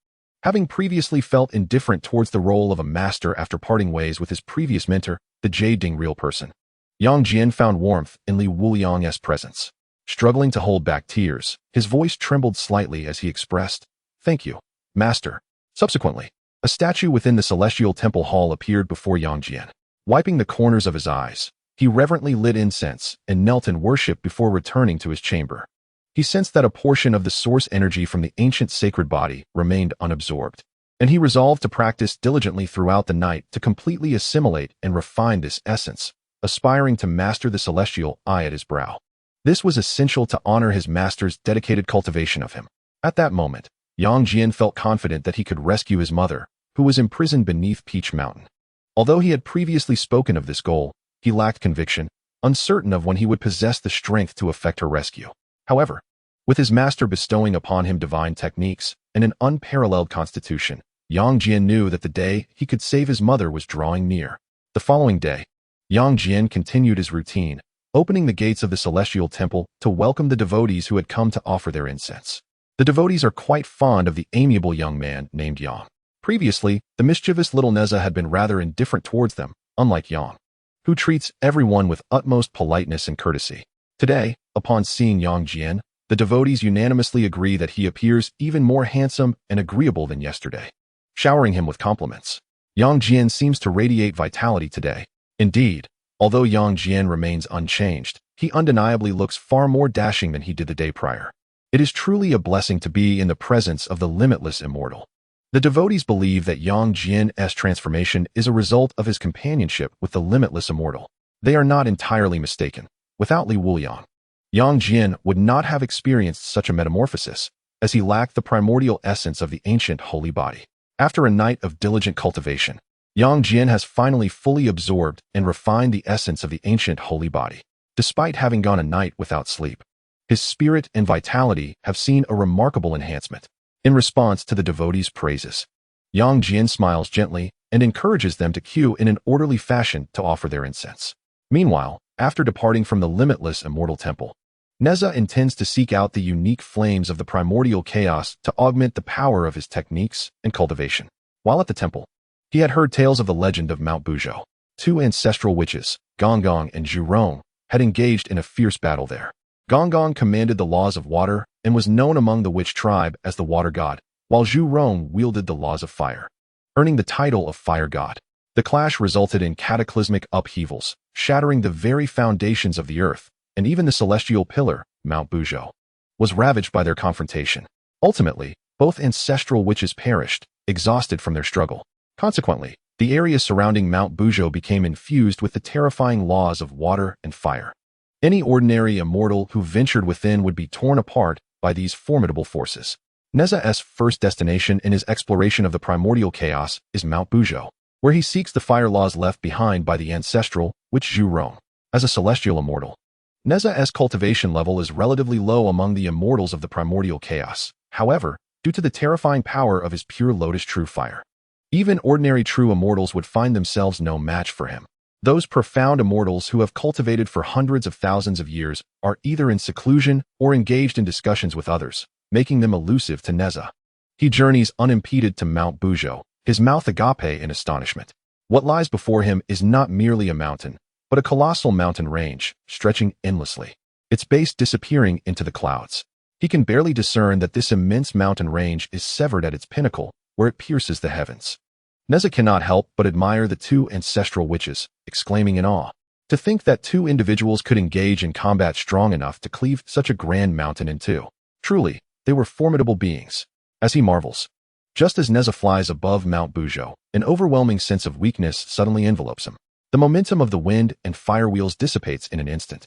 Having previously felt indifferent towards the role of a master after parting ways with his previous mentor, the Jade Real Person, Yang Jian found warmth in Wuliang's presence. Struggling to hold back tears, his voice trembled slightly as he expressed, "Thank you, master." Subsequently, a statue within the celestial temple hall appeared before Yang Jian. Wiping the corners of his eyes, he reverently lit incense and knelt in worship before returning to his chamber. He sensed that a portion of the source energy from the ancient sacred body remained unabsorbed, and he resolved to practice diligently throughout the night to completely assimilate and refine this essence, aspiring to master the celestial eye at his brow. This was essential to honor his master's dedicated cultivation of him. At that moment, Yang Jian felt confident that he could rescue his mother, who was imprisoned beneath Peach Mountain. Although he had previously spoken of this goal, he lacked conviction, uncertain of when he would possess the strength to effect her rescue. However, with his master bestowing upon him divine techniques and an unparalleled constitution, Yang Jian knew that the day he could save his mother was drawing near. The following day, Yang Jian continued his routine, opening the gates of the celestial temple to welcome the devotees who had come to offer their incense. The devotees are quite fond of the amiable young man named Yang. Previously, the mischievous little Nezha had been rather indifferent towards them, unlike Yang, who treats everyone with utmost politeness and courtesy. Today, upon seeing Yang Jian, the devotees unanimously agree that he appears even more handsome and agreeable than yesterday, showering him with compliments. Yang Jian seems to radiate vitality today. Indeed, although Yang Jian remains unchanged, he undeniably looks far more dashing than he did the day prior. It is truly a blessing to be in the presence of the limitless immortal. The devotees believe that Yang Jian's transformation is a result of his companionship with the limitless immortal. They are not entirely mistaken. Without Li Wuliang, Yang Jian would not have experienced such a metamorphosis, as he lacked the primordial essence of the ancient holy body. After a night of diligent cultivation, Yang Jian has finally fully absorbed and refined the essence of the ancient holy body. Despite having gone a night without sleep, his spirit and vitality have seen a remarkable enhancement. In response to the devotees' praises, Yang Jian smiles gently and encourages them to queue in an orderly fashion to offer their incense. Meanwhile, after departing from the limitless immortal temple, Nezha intends to seek out the unique flames of the primordial chaos to augment the power of his techniques and cultivation. While at the temple, he had heard tales of the legend of Mount Buzhou. Two ancestral witches, Gong and Zhou, had engaged in a fierce battle there. Gong commanded the laws of water and was known among the witch tribe as the water god, while Zhou wielded the laws of fire, earning the title of fire god. The clash resulted in cataclysmic upheavals, shattering the very foundations of the earth, and even the celestial pillar, Mount Buzhou, was ravaged by their confrontation. Ultimately, both ancestral witches perished, exhausted from their struggle. Consequently, the area surrounding Mount Buzhou became infused with the terrifying laws of water and fire. Any ordinary immortal who ventured within would be torn apart by these formidable forces. Nezha's first destination in his exploration of the primordial chaos is Mount Buzhou, where he seeks the fire laws left behind by the ancestral witch Zhou. As a celestial immortal, Nezha's cultivation level is relatively low among the immortals of the primordial chaos. However, due to the terrifying power of his pure lotus true fire, even ordinary true immortals would find themselves no match for him. Those profound immortals who have cultivated for hundreds of thousands of years are either in seclusion or engaged in discussions with others, making them elusive to Nezha. He journeys unimpeded to Mount Buzhou, his mouth agape in astonishment. What lies before him is not merely a mountain, but a colossal mountain range, stretching endlessly, its base disappearing into the clouds. He can barely discern that this immense mountain range is severed at its pinnacle, where it pierces the heavens. Nezha cannot help but admire the two ancestral witches, exclaiming in awe. To think that two individuals could engage in combat strong enough to cleave such a grand mountain in two. Truly, they were formidable beings. As he marvels, just as Nezha flies above Mount Buzhou, an overwhelming sense of weakness suddenly envelopes him. The momentum of the wind and fire wheels dissipates in an instant,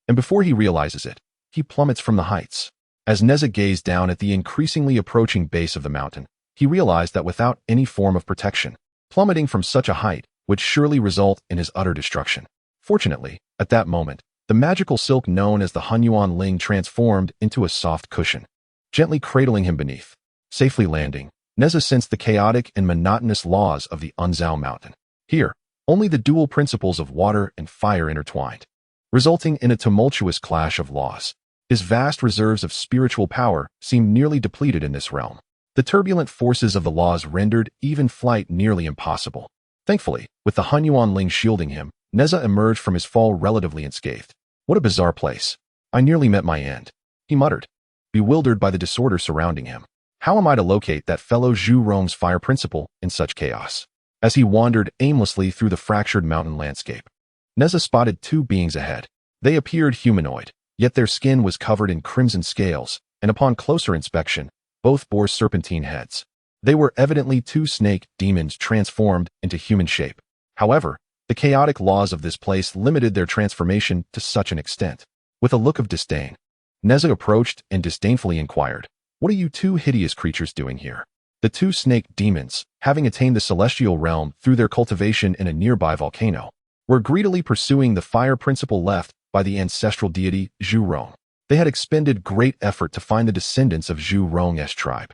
and before he realizes it, he plummets from the heights. As Nezha gazed down at the increasingly approaching base of the mountain, he realized that without any form of protection, plummeting from such a height would surely result in his utter destruction. Fortunately, at that moment, the magical silk known as the Hunyuan Ling transformed into a soft cushion, gently cradling him beneath. Safely landing, Nezha sensed the chaotic and monotonous laws of the Unzao mountain. Here, only the dual principles of water and fire intertwined, resulting in a tumultuous clash of laws. His vast reserves of spiritual power seemed nearly depleted in this realm. The turbulent forces of the laws rendered even flight nearly impossible. Thankfully, with the Hunyuan Ling shielding him, Nezha emerged from his fall relatively unscathed. What a bizarre place. I nearly met my end, he muttered, bewildered by the disorder surrounding him. How am I to locate that fellow Zhou fire principle in such chaos? As he wandered aimlessly through the fractured mountain landscape, Nezha spotted two beings ahead. They appeared humanoid, yet their skin was covered in crimson scales, and upon closer inspection, both bore serpentine heads. They were evidently two snake demons transformed into human shape. However, the chaotic laws of this place limited their transformation to such an extent. With a look of disdain, Nezha approached and disdainfully inquired, "What are you two hideous creatures doing here?" The two snake demons, having attained the celestial realm through their cultivation in a nearby volcano, were greedily pursuing the fire principle left by the ancestral deity Zhou. They had expended great effort to find the descendants of Zhou's tribe.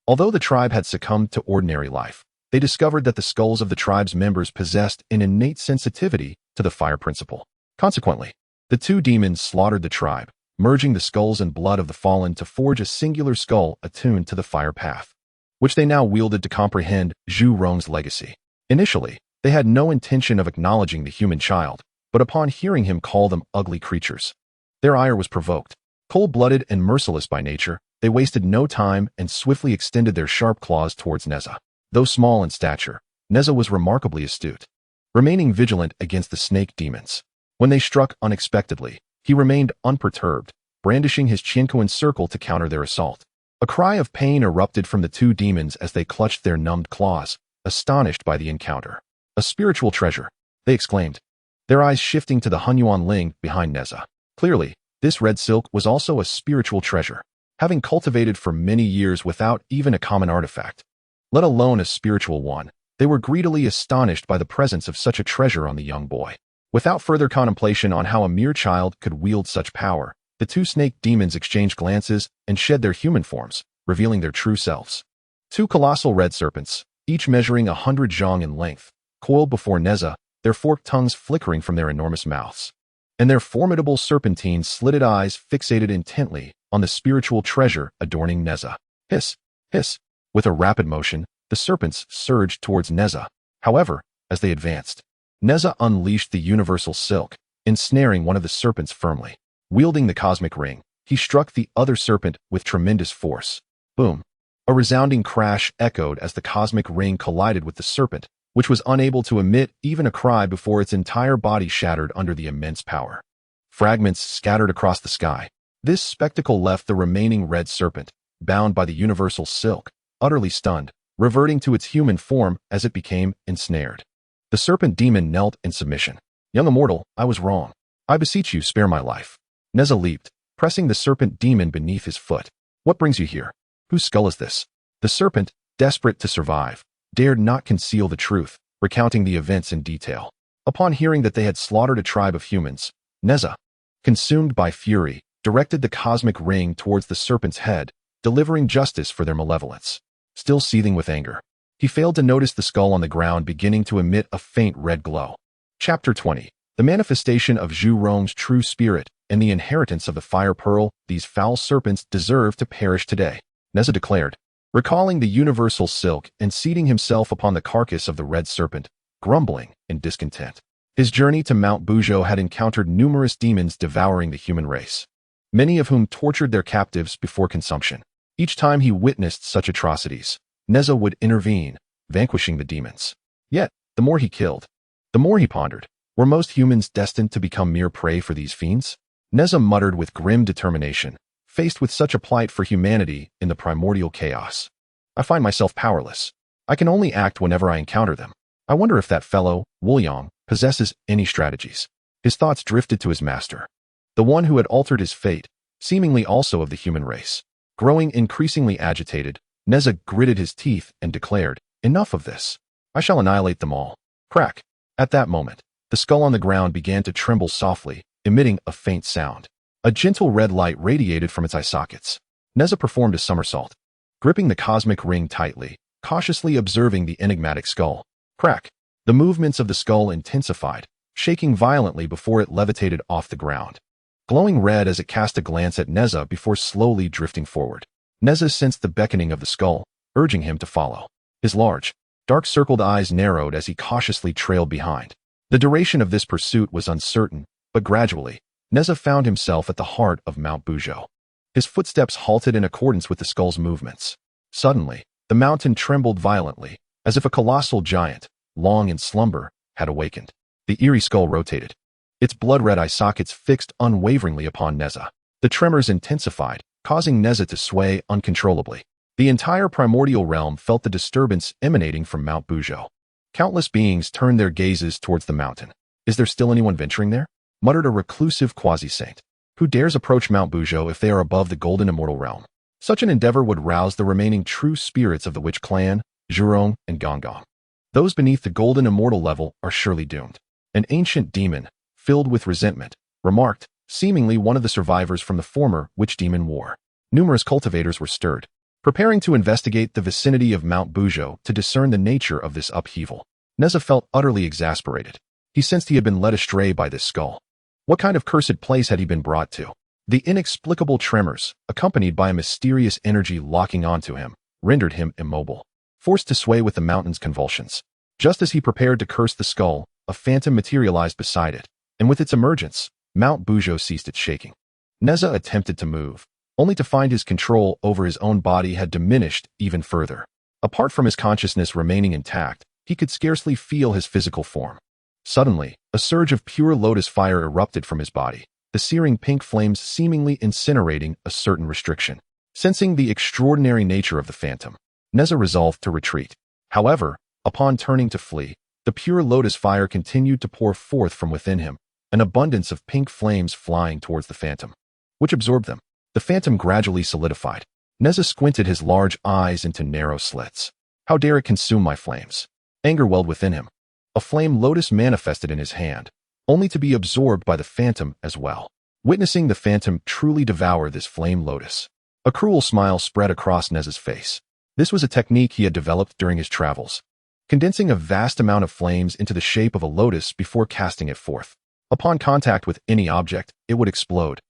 Although the tribe had succumbed to ordinary life, they discovered that the skulls of the tribe's members possessed an innate sensitivity to the fire principle. Consequently, the two demons slaughtered the tribe, merging the skulls and blood of the fallen to forge a singular skull attuned to the fire path. which they now wielded to comprehend Zhou legacy. Initially, they had no intention of acknowledging the human child, but upon hearing him call them ugly creatures, their ire was provoked. Cold-blooded and merciless by nature, they wasted no time and swiftly extended their sharp claws towards Nezha. Though small in stature, Nezha was remarkably astute, remaining vigilant against the snake demons. When they struck unexpectedly, he remained unperturbed, brandishing his Chinkoan circle to counter their assault. A cry of pain erupted from the two demons as they clutched their numbed claws, astonished by the encounter. A spiritual treasure, they exclaimed, their eyes shifting to the Hunyuan Ling behind Nezha. Clearly, this red silk was also a spiritual treasure, having cultivated for many years without even a common artifact, let alone a spiritual one. They were greedily astonished by the presence of such a treasure on the young boy. Without further contemplation on how a mere child could wield such power, the two snake demons exchanged glances and shed their human forms, revealing their true selves. Two colossal red serpents, each measuring 100 zhang in length, coiled before Nezha, their forked tongues flickering from their enormous mouths, and their formidable serpentine slitted eyes fixated intently on the spiritual treasure adorning Nezha. Hiss, hiss. With a rapid motion, the serpents surged towards Nezha. However, as they advanced, Nezha unleashed the universal silk, ensnaring one of the serpents firmly. Wielding the cosmic ring, he struck the other serpent with tremendous force. Boom! A resounding crash echoed as the cosmic ring collided with the serpent, which was unable to emit even a cry before its entire body shattered under the immense power. Fragments scattered across the sky. This spectacle left the remaining red serpent, bound by the universal silk, utterly stunned, reverting to its human form as it became ensnared. The serpent demon knelt in submission. Young immortal, I was wrong. I beseech you, spare my life. Nezha leaped, pressing the serpent demon beneath his foot. What brings you here? Whose skull is this? The serpent, desperate to survive, dared not conceal the truth, recounting the events in detail. Upon hearing that they had slaughtered a tribe of humans, Nezha, consumed by fury, directed the cosmic ring towards the serpent's head, delivering justice for their malevolence. Still seething with anger, he failed to notice the skull on the ground beginning to emit a faint red glow. Chapter 20. The manifestation of Zhou true spirit and the inheritance of the fire pearl. These foul serpents deserve to perish today, Nezha declared, recalling the universal silk and seating himself upon the carcass of the red serpent, grumbling in discontent. His journey to Mount Buzhou had encountered numerous demons devouring the human race, many of whom tortured their captives before consumption. Each time he witnessed such atrocities, Nezha would intervene, vanquishing the demons. Yet, the more he killed, the more he pondered. Were most humans destined to become mere prey for these fiends? Nezha muttered with grim determination, faced with such a plight for humanity in the primordial chaos. I find myself powerless. I can only act whenever I encounter them. I wonder if that fellow, Wuliang, possesses any strategies. His thoughts drifted to his master, the one who had altered his fate, seemingly also of the human race. Growing increasingly agitated, Nezha gritted his teeth and declared, enough of this. I shall annihilate them all. Crack. At that moment, the skull on the ground began to tremble softly, emitting a faint sound. A gentle red light radiated from its eye sockets. Nezha performed a somersault, gripping the cosmic ring tightly, cautiously observing the enigmatic skull. Crack. The movements of the skull intensified, shaking violently before it levitated off the ground, glowing red as it cast a glance at Nezha before slowly drifting forward. Nezha sensed the beckoning of the skull, urging him to follow. His large, dark-circled eyes narrowed as he cautiously trailed behind. The duration of this pursuit was uncertain, but gradually, Nezha found himself at the heart of Mount Buzhou. His footsteps halted in accordance with the skull's movements. Suddenly, the mountain trembled violently, as if a colossal giant, long in slumber, had awakened. The eerie skull rotated, its blood-red eye sockets fixed unwaveringly upon Nezha. The tremors intensified, causing Nezha to sway uncontrollably. The entire primordial realm felt the disturbance emanating from Mount Buzhou. Countless beings turned their gazes towards the mountain. Is there still anyone venturing there? Muttered a reclusive quasi-saint. Who dares approach Mount Buzhou if they are above the golden immortal realm? Such an endeavor would rouse the remaining true spirits of the Witch clan, Zhou and Gonggong. Those beneath the golden immortal level are surely doomed. An ancient demon, filled with resentment, remarked, seemingly one of the survivors from the former Witch Demon War. Numerous cultivators were stirred, preparing to investigate the vicinity of Mount Buzhou to discern the nature of this upheaval. Nezha felt utterly exasperated. He sensed he had been led astray by this skull. What kind of cursed place had he been brought to? The inexplicable tremors, accompanied by a mysterious energy locking onto him, rendered him immobile, forced to sway with the mountain's convulsions. Just as he prepared to curse the skull, a phantom materialized beside it, and with its emergence, Mount Buzhou ceased its shaking. Nezha attempted to move, only to find his control over his own body had diminished even further. Apart from his consciousness remaining intact, he could scarcely feel his physical form. Suddenly, a surge of pure lotus fire erupted from his body, the searing pink flames seemingly incinerating a certain restriction. Sensing the extraordinary nature of the phantom, Nezha resolved to retreat. However, upon turning to flee, the pure lotus fire continued to pour forth from within him, an abundance of pink flames flying towards the phantom, which absorbed them. The phantom gradually solidified. Nezha squinted his large eyes into narrow slits. How dare it consume my flames? Anger welled within him. A flame lotus manifested in his hand, only to be absorbed by the phantom as well. Witnessing the phantom truly devour this flame lotus, a cruel smile spread across Nezha's face. This was a technique he had developed during his travels, condensing a vast amount of flames into the shape of a lotus before casting it forth. Upon contact with any object, it would explode,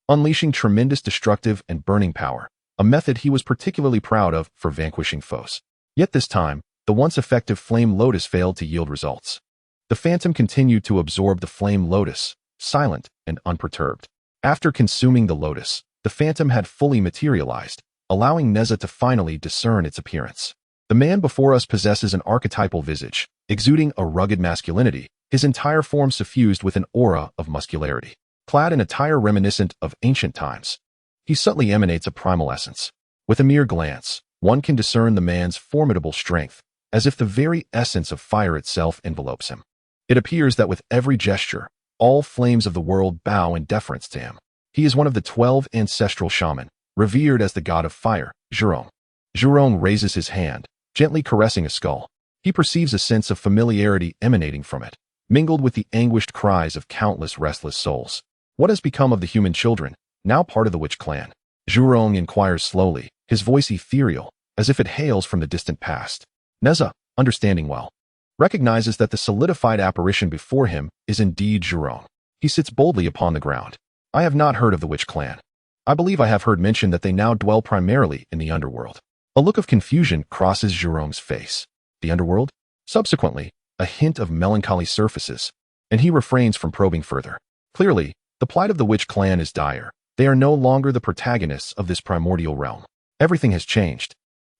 unleashing tremendous destructive and burning power, a method he was particularly proud of for vanquishing foes. Yet this time, the once effective flame lotus failed to yield results. The phantom continued to absorb the flame lotus, silent and unperturbed. After consuming the lotus, the phantom had fully materialized, allowing Nezha to finally discern its appearance. The man before us possesses an archetypal visage, exuding a rugged masculinity, his entire form suffused with an aura of muscularity. Clad in attire reminiscent of ancient times, he subtly emanates a primal essence. With a mere glance, one can discern the man's formidable strength, as if the very essence of fire itself envelopes him. It appears that with every gesture, all flames of the world bow in deference to him. He is one of the 12 ancestral shaman, revered as the god of fire, Zhou. Zhou raises his hand, gently caressing a skull. He perceives a sense of familiarity emanating from it, mingled with the anguished cries of countless restless souls. What has become of the human children, now part of the witch clan? Zhou inquires slowly, his voice ethereal, as if it hails from the distant past. Nezha, understanding well, recognizes that the solidified apparition before him is indeed Zhou. He sits boldly upon the ground. I have not heard of the witch clan. I believe I have heard mention that they now dwell primarily in the underworld. A look of confusion crosses Zhou's face. The underworld? Subsequently, a hint of melancholy surfaces, and he refrains from probing further. Clearly, the plight of the witch clan is dire. They are no longer the protagonists of this primordial realm. Everything has changed.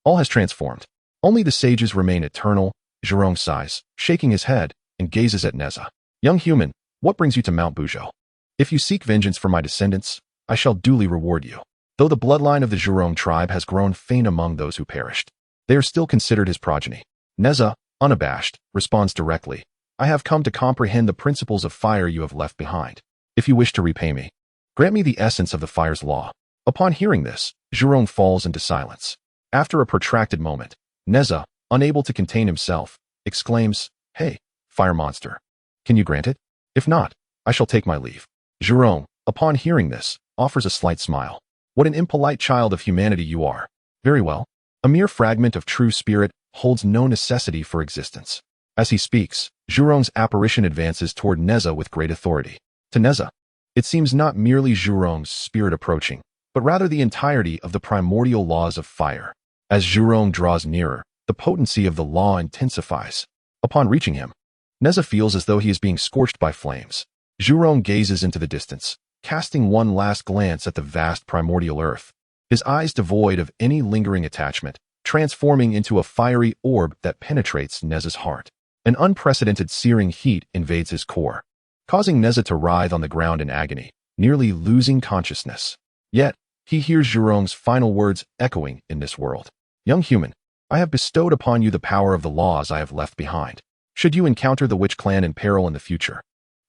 All has transformed. Only the sages remain eternal. Zhou sighs, shaking his head, and gazes at Nezha. Young human, what brings you to Mount Buzhou? If you seek vengeance for my descendants, I shall duly reward you. Though the bloodline of the Zhou tribe has grown faint among those who perished, they are still considered his progeny. Nezha, unabashed, responds directly. I have come to comprehend the principles of fire you have left behind. If you wish to repay me, grant me the essence of the fire's law. Upon hearing this, Zhou falls into silence. After a protracted moment, Nezha, unable to contain himself, exclaims, Hey, fire monster. Can you grant it? If not, I shall take my leave. Zhou, upon hearing this, offers a slight smile. What an impolite child of humanity you are. Very well. A mere fragment of true spirit holds no necessity for existence. As he speaks, Zhou's apparition advances toward Nezha with great authority. To Nezha, it seems not merely Zhou's spirit approaching, but rather the entirety of the primordial laws of fire. As Zhou draws nearer, the potency of the law intensifies. Upon reaching him, Nezha feels as though he is being scorched by flames. Zhou gazes into the distance, casting one last glance at the vast primordial earth, his eyes devoid of any lingering attachment, transforming into a fiery orb that penetrates Nezha's heart. An unprecedented searing heat invades his core, causing Nezha to writhe on the ground in agony, nearly losing consciousness. Yet, he hears Zhou's final words echoing in this world. Young human, I have bestowed upon you the power of the laws I have left behind. Should you encounter the witch clan in peril in the future,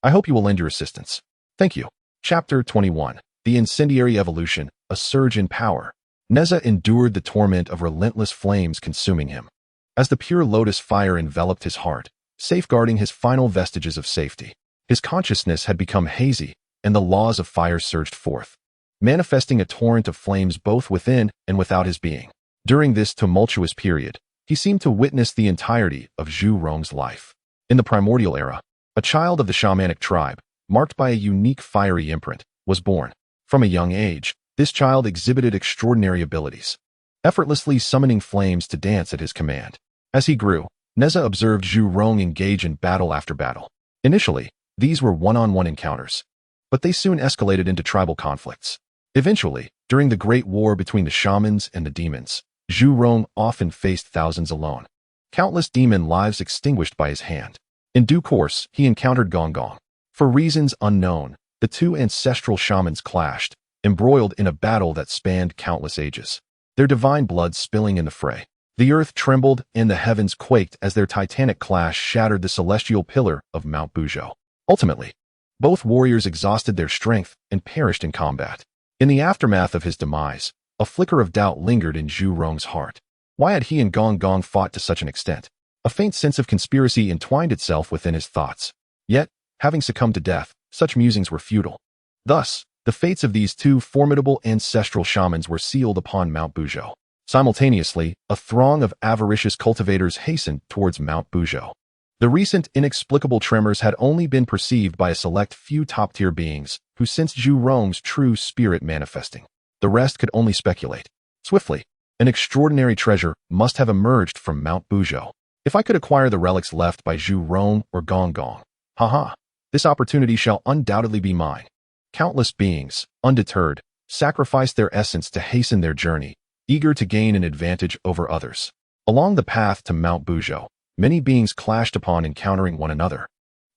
I hope you will lend your assistance. Thank you. Chapter 21. The Incendiary Evolution, a Surge in Power. Nezha endured the torment of relentless flames consuming him, as the pure lotus fire enveloped his heart, safeguarding his final vestiges of safety. His consciousness had become hazy, and the laws of fire surged forth, manifesting a torrent of flames both within and without his being. During this tumultuous period, he seemed to witness the entirety of Zhou's life. In the primordial era, a child of the shamanic tribe, marked by a unique fiery imprint, was born. From a young age, this child exhibited extraordinary abilities. effortlessly summoning flames to dance at his command. As he grew, Nezha observed Zhu Rong engage in battle after battle. Initially, these were one-on-one encounters, but they soon escalated into tribal conflicts. Eventually, during the Great War between the shamans and the demons, Zhu Rong often faced thousands alone. Countless demon lives extinguished by his hand. In due course, he encountered Gong Gong. For reasons unknown, the two ancestral shamans clashed, embroiled in a battle that spanned countless ages. Their divine blood spilling in the fray. The earth trembled and the heavens quaked as their titanic clash shattered the celestial pillar of Mount Buzhou. Ultimately, both warriors exhausted their strength and perished in combat. In the aftermath of his demise, a flicker of doubt lingered in Zhu Rong's heart. Why had he and Gong Gong fought to such an extent? A faint sense of conspiracy entwined itself within his thoughts. Yet, having succumbed to death, such musings were futile. Thus, the fates of these two formidable ancestral shamans were sealed upon Mount Buzhou. Simultaneously, a throng of avaricious cultivators hastened towards Mount Buzhou. The recent inexplicable tremors had only been perceived by a select few top-tier beings who sensed Zhu Rong's true spirit manifesting. The rest could only speculate. Swiftly, an extraordinary treasure must have emerged from Mount Buzhou. If I could acquire the relics left by Zhu Rong or Gong Gong, this opportunity shall undoubtedly be mine. Countless beings, undeterred, sacrificed their essence to hasten their journey, eager to gain an advantage over others. Along the path to Mount Buzhou, many beings clashed upon encountering one another.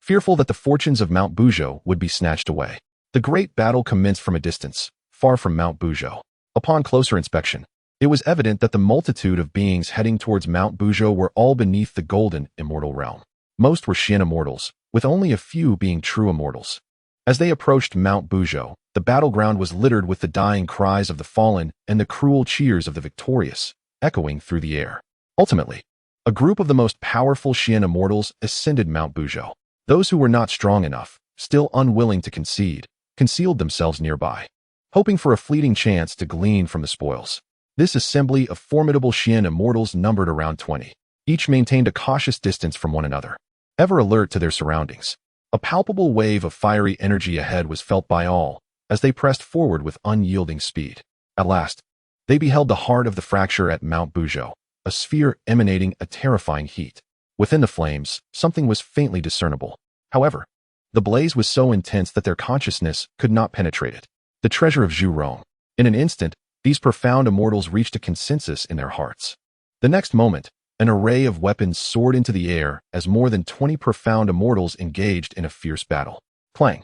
Fearful that the fortunes of Mount Buzhou would be snatched away, the great battle commenced from a distance, far from Mount Buzhou. Upon closer inspection, it was evident that the multitude of beings heading towards Mount Buzhou were all beneath the golden immortal realm. Most were Shen immortals, with only a few being true immortals. As they approached Mount Buzhou, the battleground was littered with the dying cries of the fallen and the cruel cheers of the victorious, echoing through the air. Ultimately, a group of the most powerful Shen immortals ascended Mount Buzhou. Those who were not strong enough, still unwilling to concede, concealed themselves nearby, hoping for a fleeting chance to glean from the spoils. This assembly of formidable Shen immortals numbered around 20. Each maintained a cautious distance from one another, ever alert to their surroundings. A palpable wave of fiery energy ahead was felt by all, as they pressed forward with unyielding speed. At last, they beheld the heart of the fracture at Mount Buzhou, a sphere emanating a terrifying heat. Within the flames, something was faintly discernible. However, the blaze was so intense that their consciousness could not penetrate it. The treasure of Zhu Rong. In an instant, these profound immortals reached a consensus in their hearts. The next moment, an array of weapons soared into the air as more than 20 profound immortals engaged in a fierce battle. Clang!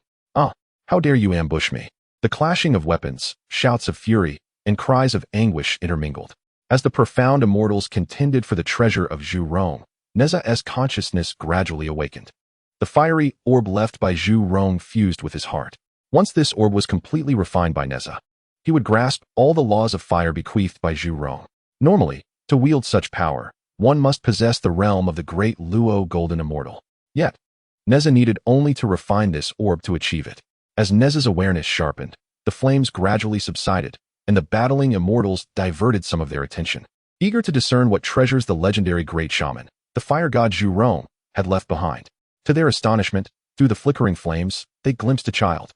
How dare you ambush me? The clashing of weapons, shouts of fury, and cries of anguish intermingled. As the profound immortals contended for the treasure of Zhu Rong, Nezha's consciousness gradually awakened. The fiery orb left by Zhu Rong fused with his heart. Once this orb was completely refined by Nezha, he would grasp all the laws of fire bequeathed by Zhu Rong. Normally, to wield such power, one must possess the realm of the great Luo Golden Immortal. Yet, Nezha needed only to refine this orb to achieve it. As Nezha's awareness sharpened, the flames gradually subsided, and the battling immortals diverted some of their attention. Eager to discern what treasures the legendary great shaman, the fire god Zhu Rong, had left behind. To their astonishment, through the flickering flames, they glimpsed a child.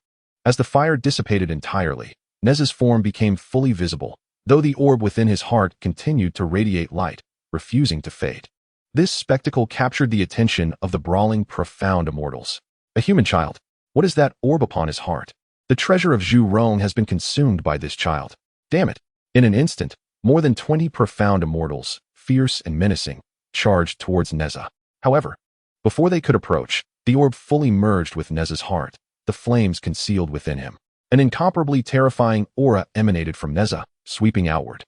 As the fire dissipated entirely, Nezha's form became fully visible, though the orb within his heart continued to radiate light, refusing to fade. This spectacle captured the attention of the brawling profound immortals. A human child. What is that orb upon his heart? The treasure of Zhu Rong has been consumed by this child. Damn it! In an instant, more than 20 profound immortals, fierce and menacing, charged towards Nezha. However, before they could approach, the orb fully merged with Nezha's heart, the flames concealed within him. An incomparably terrifying aura emanated from Nezha, sweeping outward.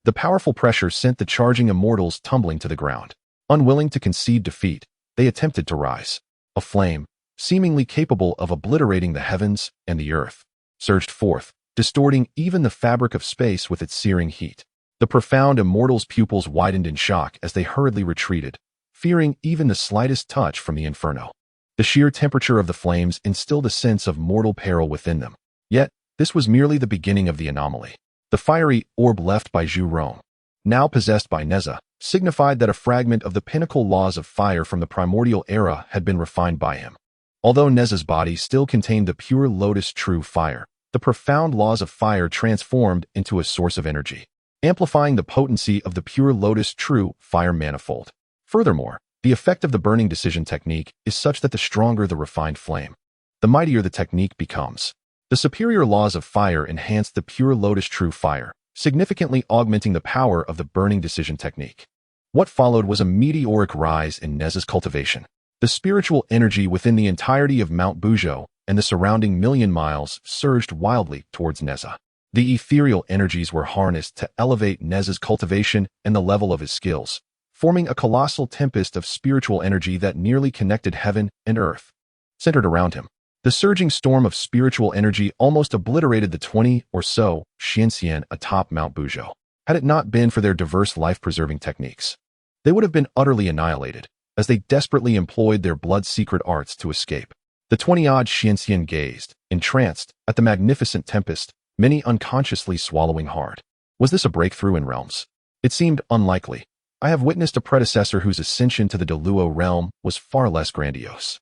The powerful pressure sent the charging immortals tumbling to the ground. Unwilling to concede defeat, they attempted to rise. A flame, seemingly capable of obliterating the heavens and the earth, surged forth, distorting even the fabric of space with its searing heat. The profound immortals' pupils widened in shock as they hurriedly retreated, fearing even the slightest touch from the inferno. The sheer temperature of the flames instilled a sense of mortal peril within them. Yet, this was merely the beginning of the anomaly. The fiery orb left by Zhu Rong, now possessed by Nezha, signified that a fragment of the pinnacle laws of fire from the primordial era had been refined by him. Although Nezha's body still contained the pure lotus true fire, the profound laws of fire transformed into a source of energy. amplifying the potency of the pure lotus true fire manifold. Furthermore, the effect of the burning decision technique is such that the stronger the refined flame, the mightier the technique becomes. The superior laws of fire enhance the pure lotus true fire, significantly augmenting the power of the burning decision technique. What followed was a meteoric rise in Nezha's cultivation. The spiritual energy within the entirety of Mount Buzhou and the surrounding million miles surged wildly towards Nezha. The ethereal energies were harnessed to elevate Nezha's cultivation and the level of his skills, forming a colossal tempest of spiritual energy that nearly connected heaven and earth. Centered around him, the surging storm of spiritual energy almost obliterated the 20 or so Xianxian atop Mount Buzhou. Had it not been for their diverse life-preserving techniques, they would have been utterly annihilated, as they desperately employed their blood-secret arts to escape. The 20-odd Xianxian gazed, entranced, at the magnificent tempest, many unconsciously swallowing hard. Was this a breakthrough in realms? It seemed unlikely. I have witnessed a predecessor whose ascension to the Deluo realm was far less grandiose.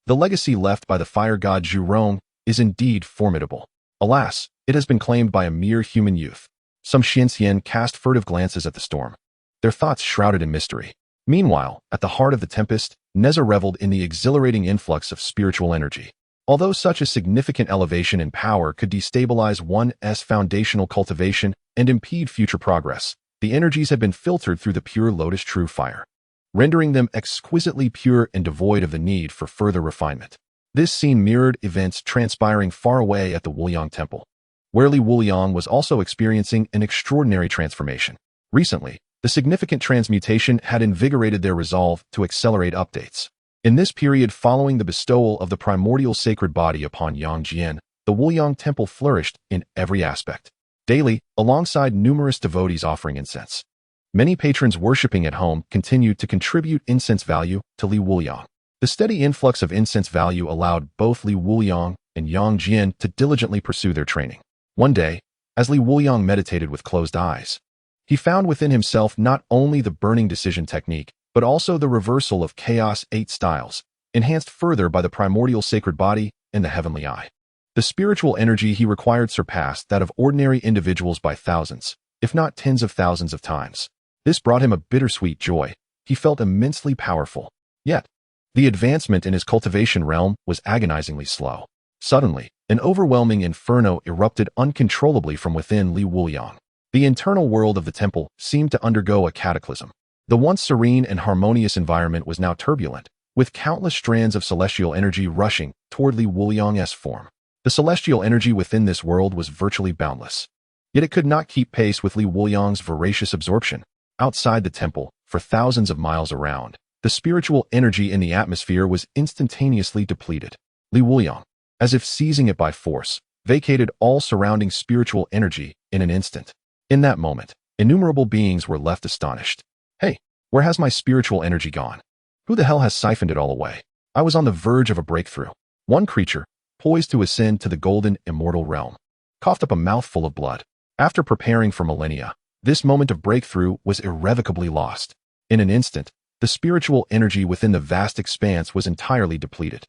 The legacy left by the fire god Zhou is indeed formidable. Alas, it has been claimed by a mere human youth. Some Xianxian cast furtive glances at the storm, their thoughts shrouded in mystery. Meanwhile, at the heart of the tempest, Nezha reveled in the exhilarating influx of spiritual energy. Although such a significant elevation in power could destabilize one's foundational cultivation and impede future progress, the energies had been filtered through the pure lotus true fire, rendering them exquisitely pure and devoid of the need for further refinement. This scene mirrored events transpiring far away at the Wuliang temple, where Wuliang was also experiencing an extraordinary transformation. Recently, the significant transmutation had invigorated their resolve to accelerate updates. In this period following the bestowal of the primordial sacred body upon Yang Jian, the Wuliang temple flourished in every aspect. Daily, alongside numerous devotees offering incense, many patrons worshipping at home continued to contribute incense value to Wuliang. The steady influx of incense value allowed both Wuliang and Yang Jian to diligently pursue their training. One day, as Wuliang meditated with closed eyes, he found within himself not only the burning decision technique, but also the reversal of Chaos 8 styles, enhanced further by the primordial sacred body and the heavenly eye. The spiritual energy he required surpassed that of ordinary individuals by thousands, if not tens of thousands of times. This brought him a bittersweet joy. He felt immensely powerful. Yet, the advancement in his cultivation realm was agonizingly slow. Suddenly, an overwhelming inferno erupted uncontrollably from within Wuliang. The internal world of the temple seemed to undergo a cataclysm. The once serene and harmonious environment was now turbulent, with countless strands of celestial energy rushing toward Wuliang's form. The celestial energy within this world was virtually boundless. Yet it could not keep pace with Wuliang's voracious absorption. Outside the temple, for thousands of miles around, the spiritual energy in the atmosphere was instantaneously depleted. Wuliang, as if seizing it by force, vacated all surrounding spiritual energy in an instant. In that moment, innumerable beings were left astonished. Hey, where has my spiritual energy gone? Who the hell has siphoned it all away? I was on the verge of a breakthrough. One creature, poised to ascend to the golden immortal realm, coughed up a mouthful of blood. After preparing for millennia, this moment of breakthrough was irrevocably lost. In an instant, the spiritual energy within the vast expanse was entirely depleted.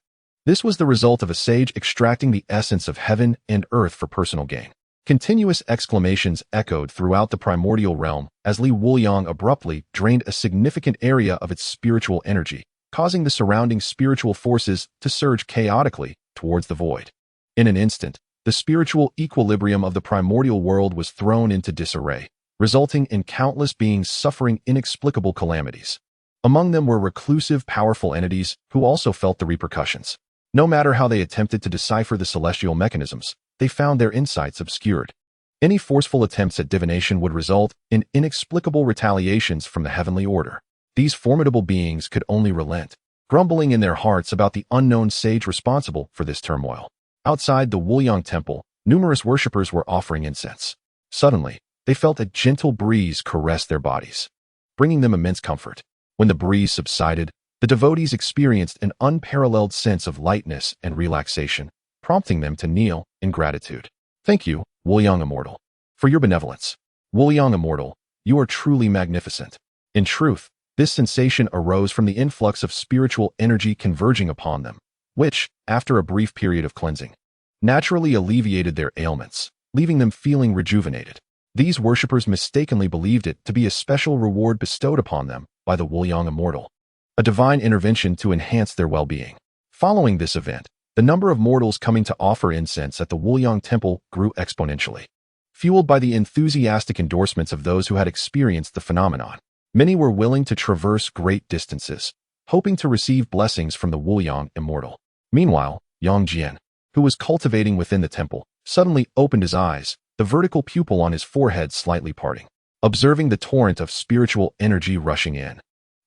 This was the result of a sage extracting the essence of heaven and earth for personal gain. Continuous exclamations echoed throughout the primordial realm as Wuliang abruptly drained a significant area of its spiritual energy, causing the surrounding spiritual forces to surge chaotically towards the void. In an instant, the spiritual equilibrium of the primordial world was thrown into disarray, resulting in countless beings suffering inexplicable calamities. Among them were reclusive, powerful entities who also felt the repercussions. No matter how they attempted to decipher the celestial mechanisms, they found their insights obscured. Any forceful attempts at divination would result in inexplicable retaliations from the heavenly order. These formidable beings could only relent, grumbling in their hearts about the unknown sage responsible for this turmoil. Outside the Wuliang temple, numerous worshippers were offering incense. Suddenly, they felt a gentle breeze caress their bodies, bringing them immense comfort. When the breeze subsided, the devotees experienced an unparalleled sense of lightness and relaxation, prompting them to kneel in gratitude. Thank you, Wuliang Immortal, for your benevolence. Wuliang Immortal, you are truly magnificent. In truth, this sensation arose from the influx of spiritual energy converging upon them, which, after a brief period of cleansing, naturally alleviated their ailments, leaving them feeling rejuvenated. These worshippers mistakenly believed it to be a special reward bestowed upon them by the Wuliang immortal, a divine intervention to enhance their well-being. Following this event, the number of mortals coming to offer incense at the Wuliang temple grew exponentially. Fueled by the enthusiastic endorsements of those who had experienced the phenomenon, many were willing to traverse great distances, hoping to receive blessings from the Wuliang immortal. Meanwhile, Yang Jian, who was cultivating within the temple, suddenly opened his eyes, the vertical pupil on his forehead slightly parting. Observing the torrent of spiritual energy rushing in,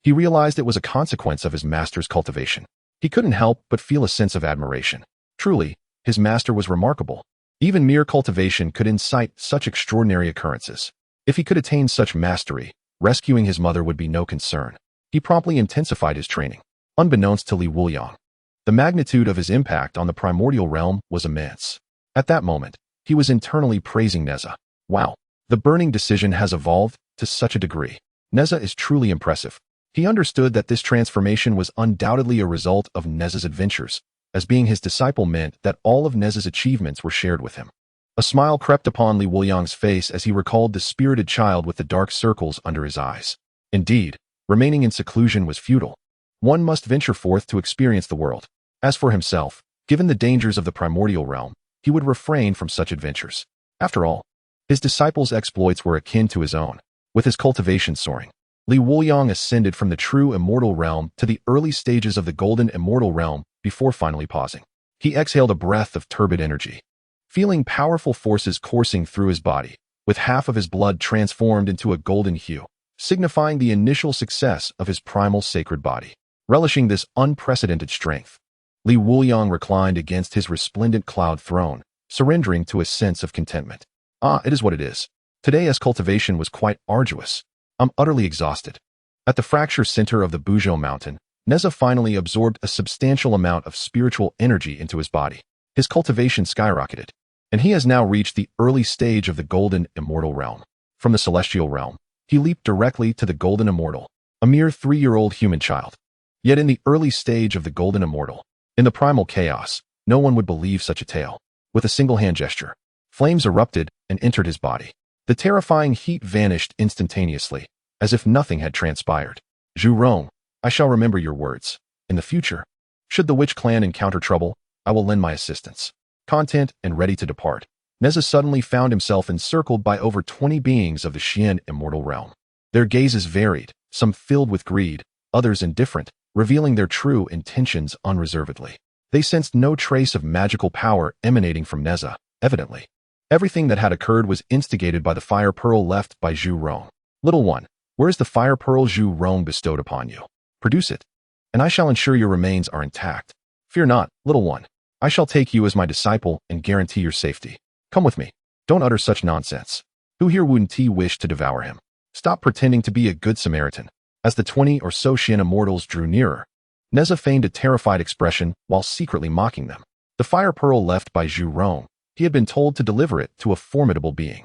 he realized it was a consequence of his master's cultivation. He couldn't help but feel a sense of admiration. Truly, his master was remarkable. Even mere cultivation could incite such extraordinary occurrences. If he could attain such mastery, rescuing his mother would be no concern. He promptly intensified his training. Unbeknownst to Li Wuliang, the magnitude of his impact on the primordial realm was immense. At that moment, he was internally praising Nezha. Wow, the burning decision has evolved to such a degree. Nezha is truly impressive. He understood that this transformation was undoubtedly a result of Nezha's adventures, as being his disciple meant that all of Nezha's achievements were shared with him. A smile crept upon Li Wuliang's face as he recalled the spirited child with the dark circles under his eyes. Indeed, remaining in seclusion was futile. One must venture forth to experience the world. As for himself, given the dangers of the primordial realm, he would refrain from such adventures. After all, his disciples' exploits were akin to his own. With his cultivation soaring, Li Wuliang ascended from the true immortal realm to the early stages of the golden immortal realm before finally pausing. He exhaled a breath of turbid energy, feeling powerful forces coursing through his body, with half of his blood transformed into a golden hue, signifying the initial success of his primal sacred body. Relishing this unprecedented strength, Li Wuliang reclined against his resplendent cloud throne, surrendering to a sense of contentment. It is what it is. Today's cultivation was quite arduous. I'm utterly exhausted. At the fracture center of the Buzhou mountain, Nezha finally absorbed a substantial amount of spiritual energy into his body. His cultivation skyrocketed, and he has now reached the early stage of the golden immortal realm. From the celestial realm, he leaped directly to the golden immortal, a mere 3-year-old human child. Yet in the early stage of the golden immortal, in the primal chaos, no one would believe such a tale. With a single hand gesture, flames erupted and entered his body. The terrifying heat vanished instantaneously, as if nothing had transpired. Zhou, I shall remember your words. In the future, should the witch clan encounter trouble, I will lend my assistance. Content and ready to depart, Nezha suddenly found himself encircled by over 20 beings of the Xian immortal realm. Their gazes varied, some filled with greed, others indifferent, revealing their true intentions unreservedly. They sensed no trace of magical power emanating from Nezha, evidently. Everything that had occurred was instigated by the fire pearl left by Zhou. Little one, where is the fire pearl Zhou bestowed upon you? Produce it, and I shall ensure your remains are intact. Fear not, little one. I shall take you as my disciple and guarantee your safety. Come with me. Don't utter such nonsense. Who here wouldn't wish to devour him? Stop pretending to be a good Samaritan. As the 20 or so Xian immortals drew nearer, Nezha feigned a terrified expression while secretly mocking them. The fire pearl left by Zhou, he had been told to deliver it to a formidable being.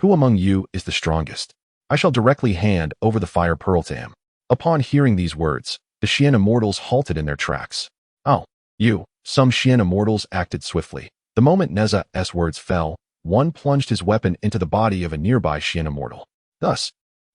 Who among you is the strongest? I shall directly hand over the fire pearl to him. Upon hearing these words, the Xian immortals halted in their tracks. Oh, you. Some Xian immortals acted swiftly. The moment Nezha's words fell, one plunged his weapon into the body of a nearby Xian immortal. Thus,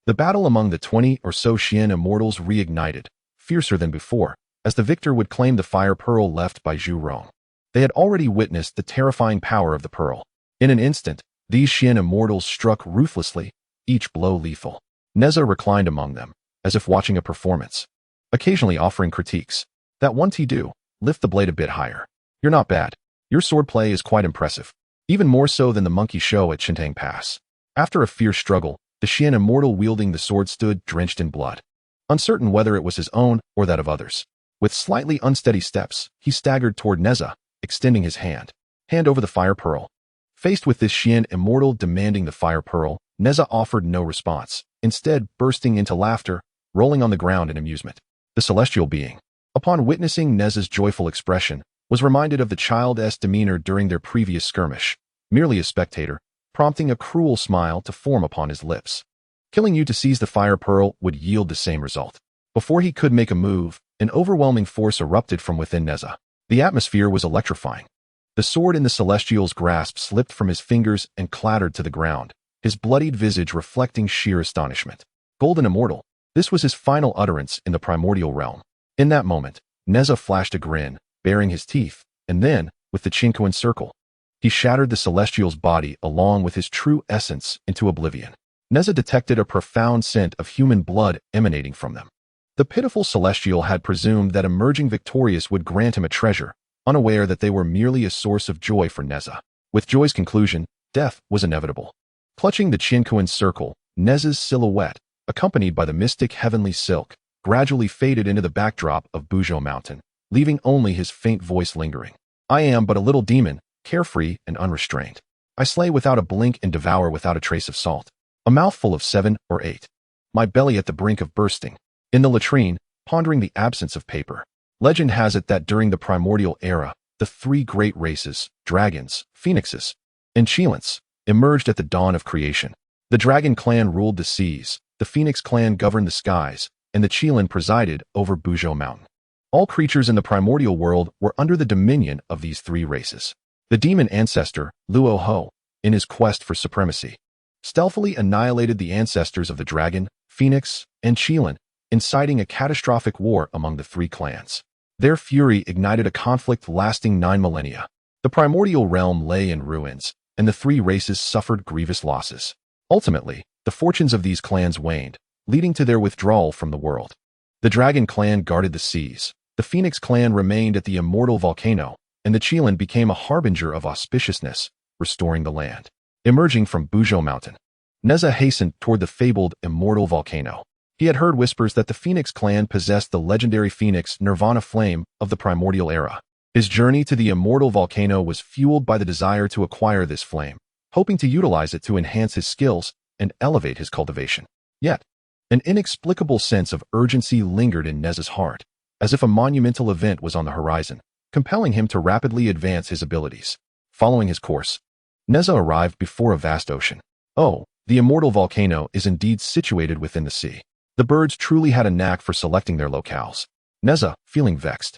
the battle among the 20 or so Xian immortals reignited, fiercer than before, as the victor would claim the fire pearl left by Zhou. They had already witnessed the terrifying power of the pearl. In an instant, these Xian immortals struck ruthlessly, each blow lethal. Nezha reclined among them, as if watching a performance, occasionally offering critiques. That one do, lift the blade a bit higher. You're not bad. Your swordplay is quite impressive, even more so than the monkey show at Chintang Pass. After a fierce struggle, the Xian immortal wielding the sword stood drenched in blood, uncertain whether it was his own or that of others. With slightly unsteady steps, he staggered toward Nezha, extending his hand. Hand over the fire pearl. Faced with this Xian immortal demanding the fire pearl, Nezha offered no response, instead bursting into laughter, rolling on the ground in amusement. The celestial being, upon witnessing Nezha's joyful expression, was reminded of the child's demeanor during their previous skirmish, merely a spectator, prompting a cruel smile to form upon his lips. Killing you to seize the fire pearl would yield the same result. Before he could make a move, an overwhelming force erupted from within Nezha. The atmosphere was electrifying. The sword in the celestial's grasp slipped from his fingers and clattered to the ground, his his bloodied visage reflecting sheer astonishment. Golden Immortal. This was his final utterance in the primordial realm. In that moment, Nezha flashed a grin, baring his teeth, and then, with the Chinkoan circle, he shattered the celestial's body along with his true essence into oblivion. Nezha detected a profound scent of human blood emanating from them. The pitiful celestial had presumed that emerging victorious would grant him a treasure, unaware that they were merely a source of joy for Nezha. With joy's conclusion, death was inevitable. Clutching the Chinkoan circle, Nezha's silhouette, accompanied by the mystic heavenly silk, gradually faded into the backdrop of Wuzhou Mountain, leaving only his faint voice lingering. I am but a little demon, carefree and unrestrained. I slay without a blink and devour without a trace of salt. A mouthful of 7 or 8. My belly at the brink of bursting. In the latrine, pondering the absence of paper. Legend has it that during the primordial era, the 3 great races, dragons, phoenixes, and Qilins, emerged at the dawn of creation. The dragon clan ruled the seas, the phoenix clan governed the skies, and the Qilin presided over Wuzhou Mountain. All creatures in the primordial world were under the dominion of these 3 races. The demon ancestor, Luo Ho, in his quest for supremacy, stealthily annihilated the ancestors of the dragon, phoenix, and Qilin, inciting a catastrophic war among the 3 clans. Their fury ignited a conflict lasting 9 millennia. The primordial realm lay in ruins, and the 3 races suffered grievous losses. Ultimately, the fortunes of these clans waned, leading to their withdrawal from the world. The dragon clan guarded the seas, the phoenix clan remained at the immortal volcano, and the Qilin became a harbinger of auspiciousness, restoring the land. Emerging from Wuzhou Mountain, Nezha hastened toward the fabled immortal volcano. He had heard whispers that the Phoenix clan possessed the legendary Phoenix Nirvana flame of the primordial era. His journey to the immortal volcano was fueled by the desire to acquire this flame, hoping to utilize it to enhance his skills and elevate his cultivation. Yet, an inexplicable sense of urgency lingered in Nezha's heart, as if a monumental event was on the horizon, compelling him to rapidly advance his abilities. Following his course, Nezha arrived before a vast ocean. Oh, the immortal volcano is indeed situated within the sea. The birds truly had a knack for selecting their locales. Nezha, feeling vexed,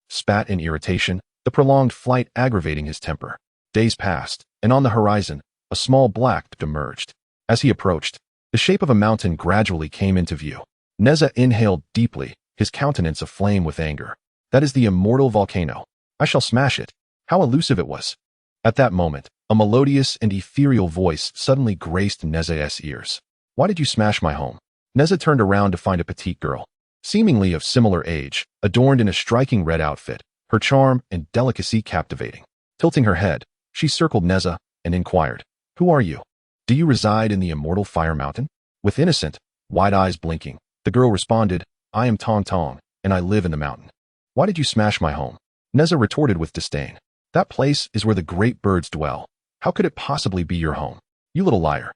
spat in irritation, the prolonged flight aggravating his temper. Days passed, and on the horizon, a small black emerged. As he approached, the shape of a mountain gradually came into view. Nezha inhaled deeply, his countenance aflame with anger. That is the immortal volcano. I shall smash it. How elusive it was. At that moment, a melodious and ethereal voice suddenly graced Nezha's ears. Why did you smash my home? Nezha turned around to find a petite girl, seemingly of similar age, adorned in a striking red outfit, her charm and delicacy captivating. Tilting her head, she circled Nezha and inquired, Who are you? Do you reside in the immortal fire mountain? With innocent, wide eyes blinking, the girl responded, I am Tong Tong, and I live in the mountain. Why did you smash my home? Nezha retorted with disdain. That place is where the great birds dwell. How could it possibly be your home? You little liar.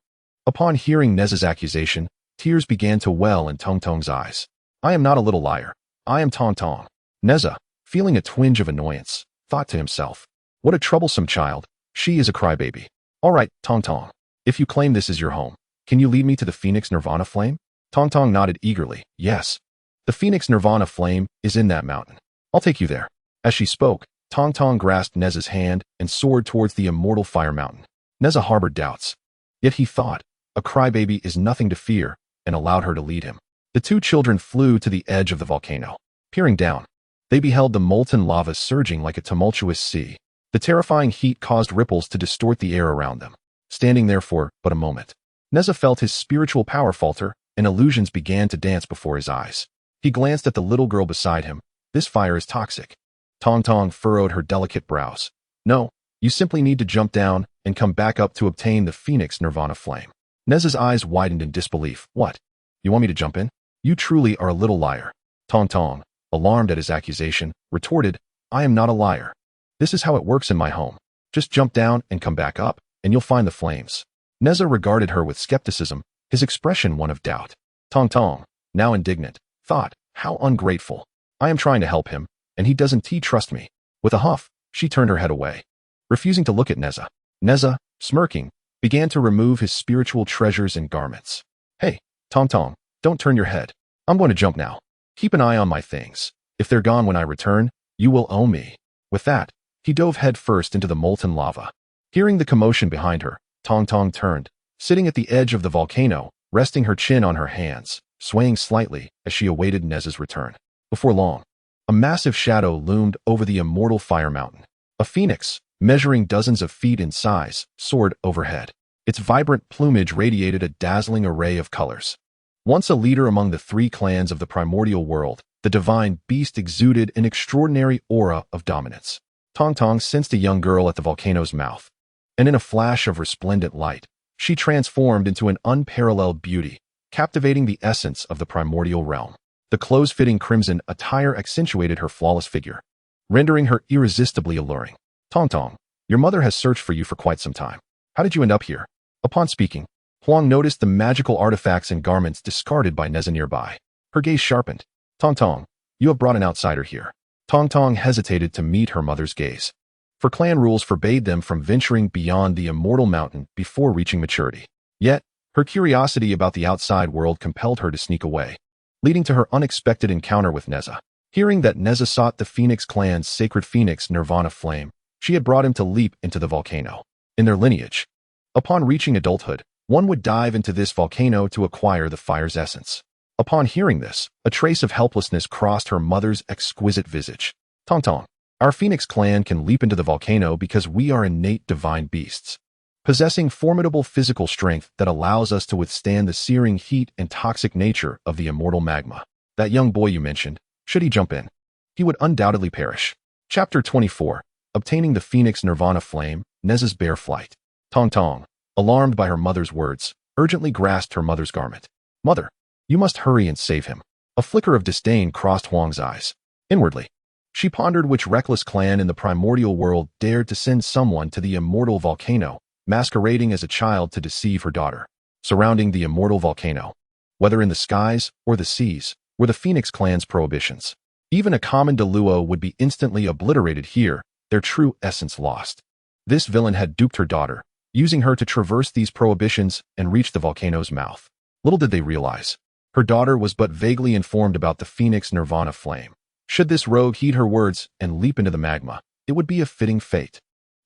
Upon hearing Nezha's accusation, tears began to well in Tong Tong's eyes. I am not a little liar. I am Tong Tong. Nezha, feeling a twinge of annoyance, thought to himself, what a troublesome child. She is a crybaby. All right, Tong Tong. If you claim this is your home, can you lead me to the Phoenix Nirvana flame? Tong Tong nodded eagerly. Yes. The Phoenix Nirvana flame is in that mountain. I'll take you there. As she spoke, Tong Tong grasped Nezha's hand and soared towards the immortal fire mountain. Nezha harbored doubts. Yet he thought, a crybaby is nothing to fear, and allowed her to lead him. The 2 children flew to the edge of the volcano. Peering down, they beheld the molten lava surging like a tumultuous sea. The terrifying heat caused ripples to distort the air around them. Standing there for but a moment, Nezha felt his spiritual power falter, and illusions began to dance before his eyes. He glanced at the little girl beside him. This fire is toxic. Tong Tong furrowed her delicate brows. No, you simply need to jump down and come back up to obtain the Phoenix Nirvana flame. Nezha's eyes widened in disbelief. What? You want me to jump in? You truly are a little liar. Tong Tong, alarmed at his accusation, retorted, I am not a liar. This is how it works in my home. Just jump down and come back up, and you'll find the flames. Nezha regarded her with skepticism, his expression one of doubt. Tong Tong, now indignant, thought, how ungrateful. I am trying to help him, and he doesn't trust me. With a huff, she turned her head away, refusing to look at Nezha. Nezha, smirking, began to remove his spiritual treasures and garments. Hey, Tong Tong, don't turn your head. I'm going to jump now. Keep an eye on my things. If they're gone when I return, you will owe me. With that, he dove head first into the molten lava. Hearing the commotion behind her, Tong Tong turned, sitting at the edge of the volcano, resting her chin on her hands, swaying slightly as she awaited Nezha's return. Before long, a massive shadow loomed over the immortal fire mountain. A phoenix, measuring dozens of feet in size, soared overhead. Its vibrant plumage radiated a dazzling array of colors. Once a leader among the 3 clans of the primordial world, the divine beast exuded an extraordinary aura of dominance. Tong Tong sensed a young girl at the volcano's mouth, and in a flash of resplendent light, she transformed into an unparalleled beauty, captivating the essence of the primordial realm. The close-fitting crimson attire accentuated her flawless figure, rendering her irresistibly alluring. Tong Tong, your mother has searched for you for quite some time. How did you end up here? Upon speaking, Huang noticed the magical artifacts and garments discarded by Nezha nearby. Her gaze sharpened. Tong Tong, you have brought an outsider here. Tong Tong hesitated to meet her mother's gaze, for clan rules forbade them from venturing beyond the immortal mountain before reaching maturity. Yet, her curiosity about the outside world compelled her to sneak away, leading to her unexpected encounter with Nezha. Hearing that Nezha sought the Phoenix clan's sacred phoenix Nirvana flame, she had brought him to leap into the volcano. In their lineage, upon reaching adulthood, one would dive into this volcano to acquire the fire's essence. Upon hearing this, a trace of helplessness crossed her mother's exquisite visage. Tong Tong, our Phoenix clan can leap into the volcano because we are innate divine beasts, possessing formidable physical strength that allows us to withstand the searing heat and toxic nature of the immortal magma. That young boy you mentioned, should he jump in, he would undoubtedly perish. Chapter 24. Obtaining the Phoenix Nirvana flame, Nezha's bare flight. Tong Tong, alarmed by her mother's words, urgently grasped her mother's garment. Mother, you must hurry and save him. A flicker of disdain crossed Huang's eyes. Inwardly, she pondered which reckless clan in the primordial world dared to send someone to the immortal volcano, masquerading as a child to deceive her daughter. Surrounding the immortal volcano, whether in the skies or the seas, were the Phoenix clan's prohibitions. Even a common Deluo would be instantly obliterated here, their true essence lost. This villain had duped her daughter, using her to traverse these prohibitions and reach the volcano's mouth. Little did they realize, her daughter was but vaguely informed about the Phoenix Nirvana flame. Should this rogue heed her words and leap into the magma, it would be a fitting fate.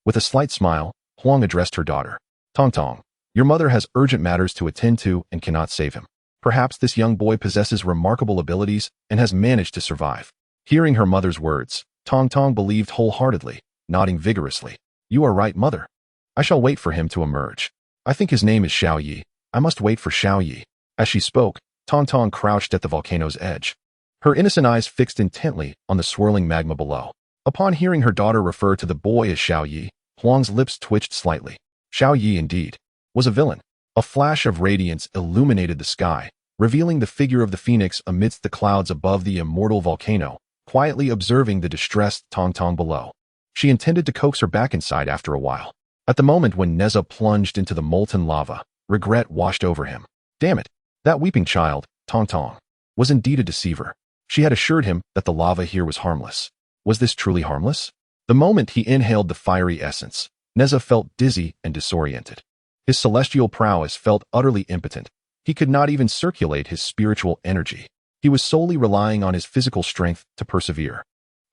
With a slight smile, Huang addressed her daughter. Tong Tong, your mother has urgent matters to attend to and cannot save him. Perhaps this young boy possesses remarkable abilities and has managed to survive. Hearing her mother's words, Tong Tong believed wholeheartedly, nodding vigorously. You are right, mother. I shall wait for him to emerge. I think his name is Xiao Yi. I must wait for Xiao Yi. As she spoke, Tong Tong crouched at the volcano's edge, her innocent eyes fixed intently on the swirling magma below. Upon hearing her daughter refer to the boy as Xiao Yi, Huang's lips twitched slightly. Xiao Yi, indeed, was a villain. A flash of radiance illuminated the sky, revealing the figure of the phoenix amidst the clouds above the immortal volcano, quietly observing the distressed Tong Tong below. She intended to coax her back inside after a while. At the moment when Nezha plunged into the molten lava, regret washed over him. Damn it, that weeping child, Tong Tong, was indeed a deceiver. She had assured him that the lava here was harmless. Was this truly harmless? The moment he inhaled the fiery essence, Nezha felt dizzy and disoriented. His celestial prowess felt utterly impotent. He could not even circulate his spiritual energy. He was solely relying on his physical strength to persevere.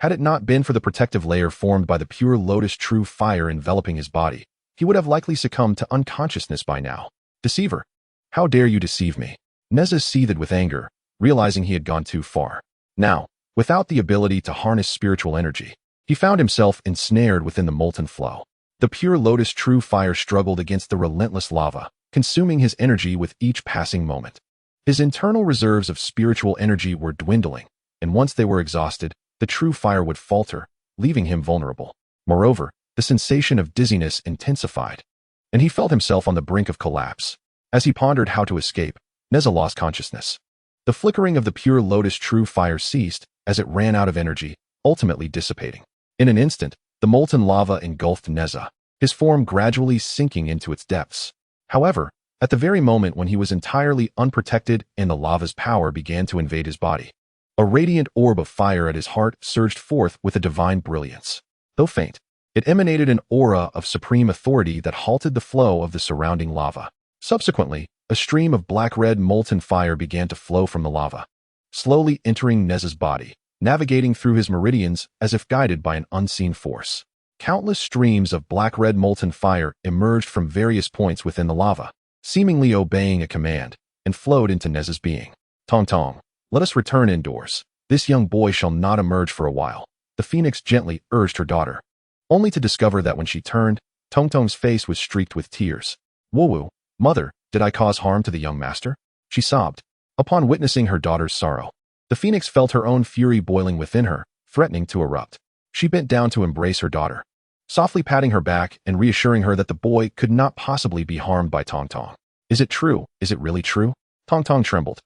Had it not been for the protective layer formed by the pure lotus true fire enveloping his body, he would have likely succumbed to unconsciousness by now. Deceiver! How dare you deceive me? Nezha seethed with anger, realizing he had gone too far. Now, without the ability to harness spiritual energy, he found himself ensnared within the molten flow. The pure lotus true fire struggled against the relentless lava, consuming his energy with each passing moment. His internal reserves of spiritual energy were dwindling, and once they were exhausted, the true fire would falter, leaving him vulnerable. Moreover, the sensation of dizziness intensified, and he felt himself on the brink of collapse. As he pondered how to escape, Nezha lost consciousness. The flickering of the pure lotus true fire ceased as it ran out of energy, ultimately dissipating. In an instant, the molten lava engulfed Nezha, his form gradually sinking into its depths. However, at the very moment when he was entirely unprotected and the lava's power began to invade his body, a radiant orb of fire at his heart surged forth with a divine brilliance. Though faint, it emanated an aura of supreme authority that halted the flow of the surrounding lava. Subsequently, a stream of black-red molten fire began to flow from the lava, slowly entering Nezha's body, navigating through his meridians as if guided by an unseen force. Countless streams of black-red molten fire emerged from various points within the lava, seemingly obeying a command, and flowed into Neza's being. Tong Tong, let us return indoors. This young boy shall not emerge for a while, the phoenix gently urged her daughter, only to discover that when she turned, Tong Tong's face was streaked with tears. Woo, mother, did I cause harm to the young master? She sobbed. Upon witnessing her daughter's sorrow, the phoenix felt her own fury boiling within her, threatening to erupt. She bent down to embrace her daughter, softly patting her back and reassuring her that the boy could not possibly be harmed by Tong Tong. Is it true? Is it really true? Tong Tong trembled,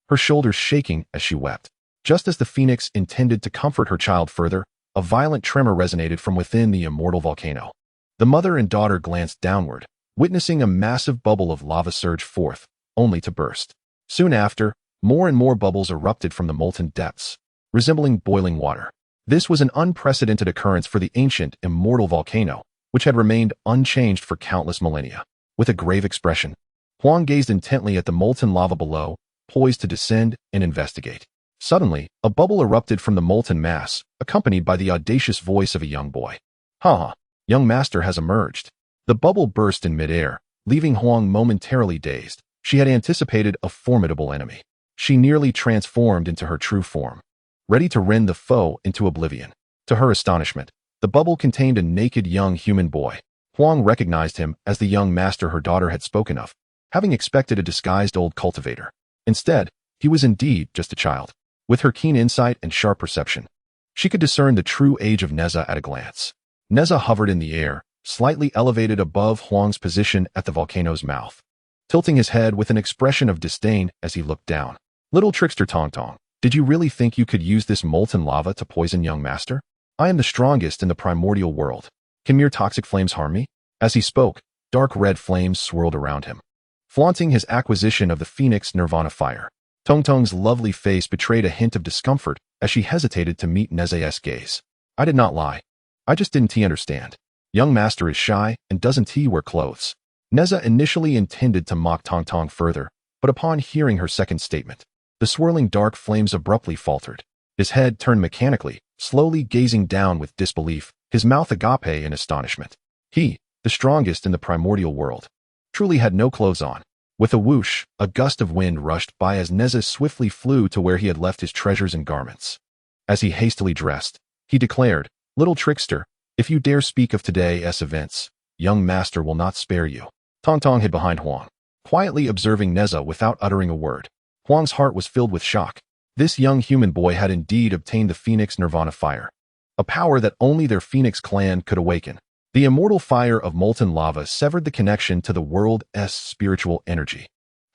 her shoulders shaking as she wept. Just as the phoenix intended to comfort her child further, a violent tremor resonated from within the immortal volcano. The mother and daughter glanced downward, witnessing a massive bubble of lava surge forth, only to burst. Soon after, more and more bubbles erupted from the molten depths, resembling boiling water. This was an unprecedented occurrence for the ancient, immortal volcano, which had remained unchanged for countless millennia. With a grave expression, Huang gazed intently at the molten lava below, poised to descend and investigate. Suddenly, a bubble erupted from the molten mass, accompanied by the audacious voice of a young boy. Ha! Young master has emerged. The bubble burst in midair, leaving Huang momentarily dazed. She had anticipated a formidable enemy. She nearly transformed into her true form, ready to rend the foe into oblivion. To her astonishment, the bubble contained a naked young human boy. Huang recognized him as the young master her daughter had spoken of, having expected a disguised old cultivator. Instead, he was indeed just a child. With her keen insight and sharp perception, she could discern the true age of Nezha at a glance. Nezha hovered in the air, slightly elevated above Huang's position at the volcano's mouth, tilting his head with an expression of disdain as he looked down. Little trickster Tong Tong, did you really think you could use this molten lava to poison young master? I am the strongest in the primordial world. Can mere toxic flames harm me? As he spoke, dark red flames swirled around him, flaunting his acquisition of the Phoenix Nirvana fire. Tong Tong's lovely face betrayed a hint of discomfort as she hesitated to meet Nezha's gaze. I did not lie. I just didn't understand. Young master is shy and doesn't wear clothes. Nezha initially intended to mock Tong Tong further, but upon hearing her second statement, the swirling dark flames abruptly faltered. His head turned mechanically, slowly gazing down with disbelief, his mouth agape in astonishment. He, the strongest in the primordial world, truly had no clothes on. With a whoosh, a gust of wind rushed by as Nezha swiftly flew to where he had left his treasures and garments. As he hastily dressed, he declared, Little trickster, if you dare speak of today's events, young master will not spare you. Tong Tong hid behind Huang, quietly observing Nezha without uttering a word. Huang's heart was filled with shock. This young human boy had indeed obtained the Phoenix Nirvana fire, a power that only their Phoenix clan could awaken. The immortal fire of molten lava severed the connection to the world's spiritual energy.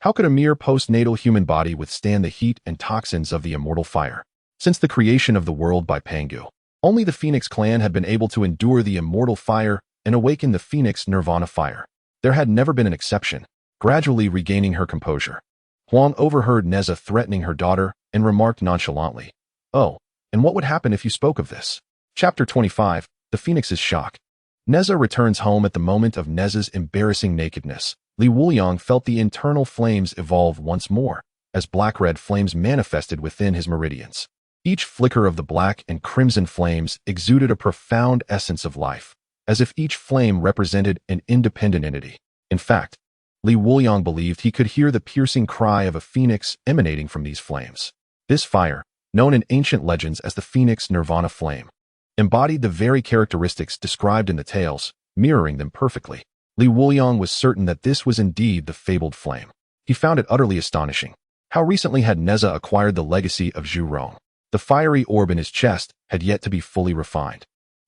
How could a mere postnatal human body withstand the heat and toxins of the immortal fire? Since the creation of the world by Pangu, only the Phoenix clan had been able to endure the immortal fire and awaken the Phoenix Nirvana fire. There had never been an exception. Gradually regaining her composure, Huang overheard Nezha threatening her daughter and remarked nonchalantly, Oh, and what would happen if you spoke of this? Chapter 25, The Phoenix's Shock. Nezha returns home at the moment of Nezha's embarrassing nakedness. Wuliang felt the internal flames evolve once more, as black-red flames manifested within his meridians. Each flicker of the black and crimson flames exuded a profound essence of life, as if each flame represented an independent entity. In fact, Wuliang believed he could hear the piercing cry of a phoenix emanating from these flames. This fire, known in ancient legends as the Phoenix Nirvana flame, embodied the very characteristics described in the tales, mirroring them perfectly. Wuliang was certain that this was indeed the fabled flame. He found it utterly astonishing. How recently had Nezha acquired the legacy of Zhou? The fiery orb in his chest had yet to be fully refined.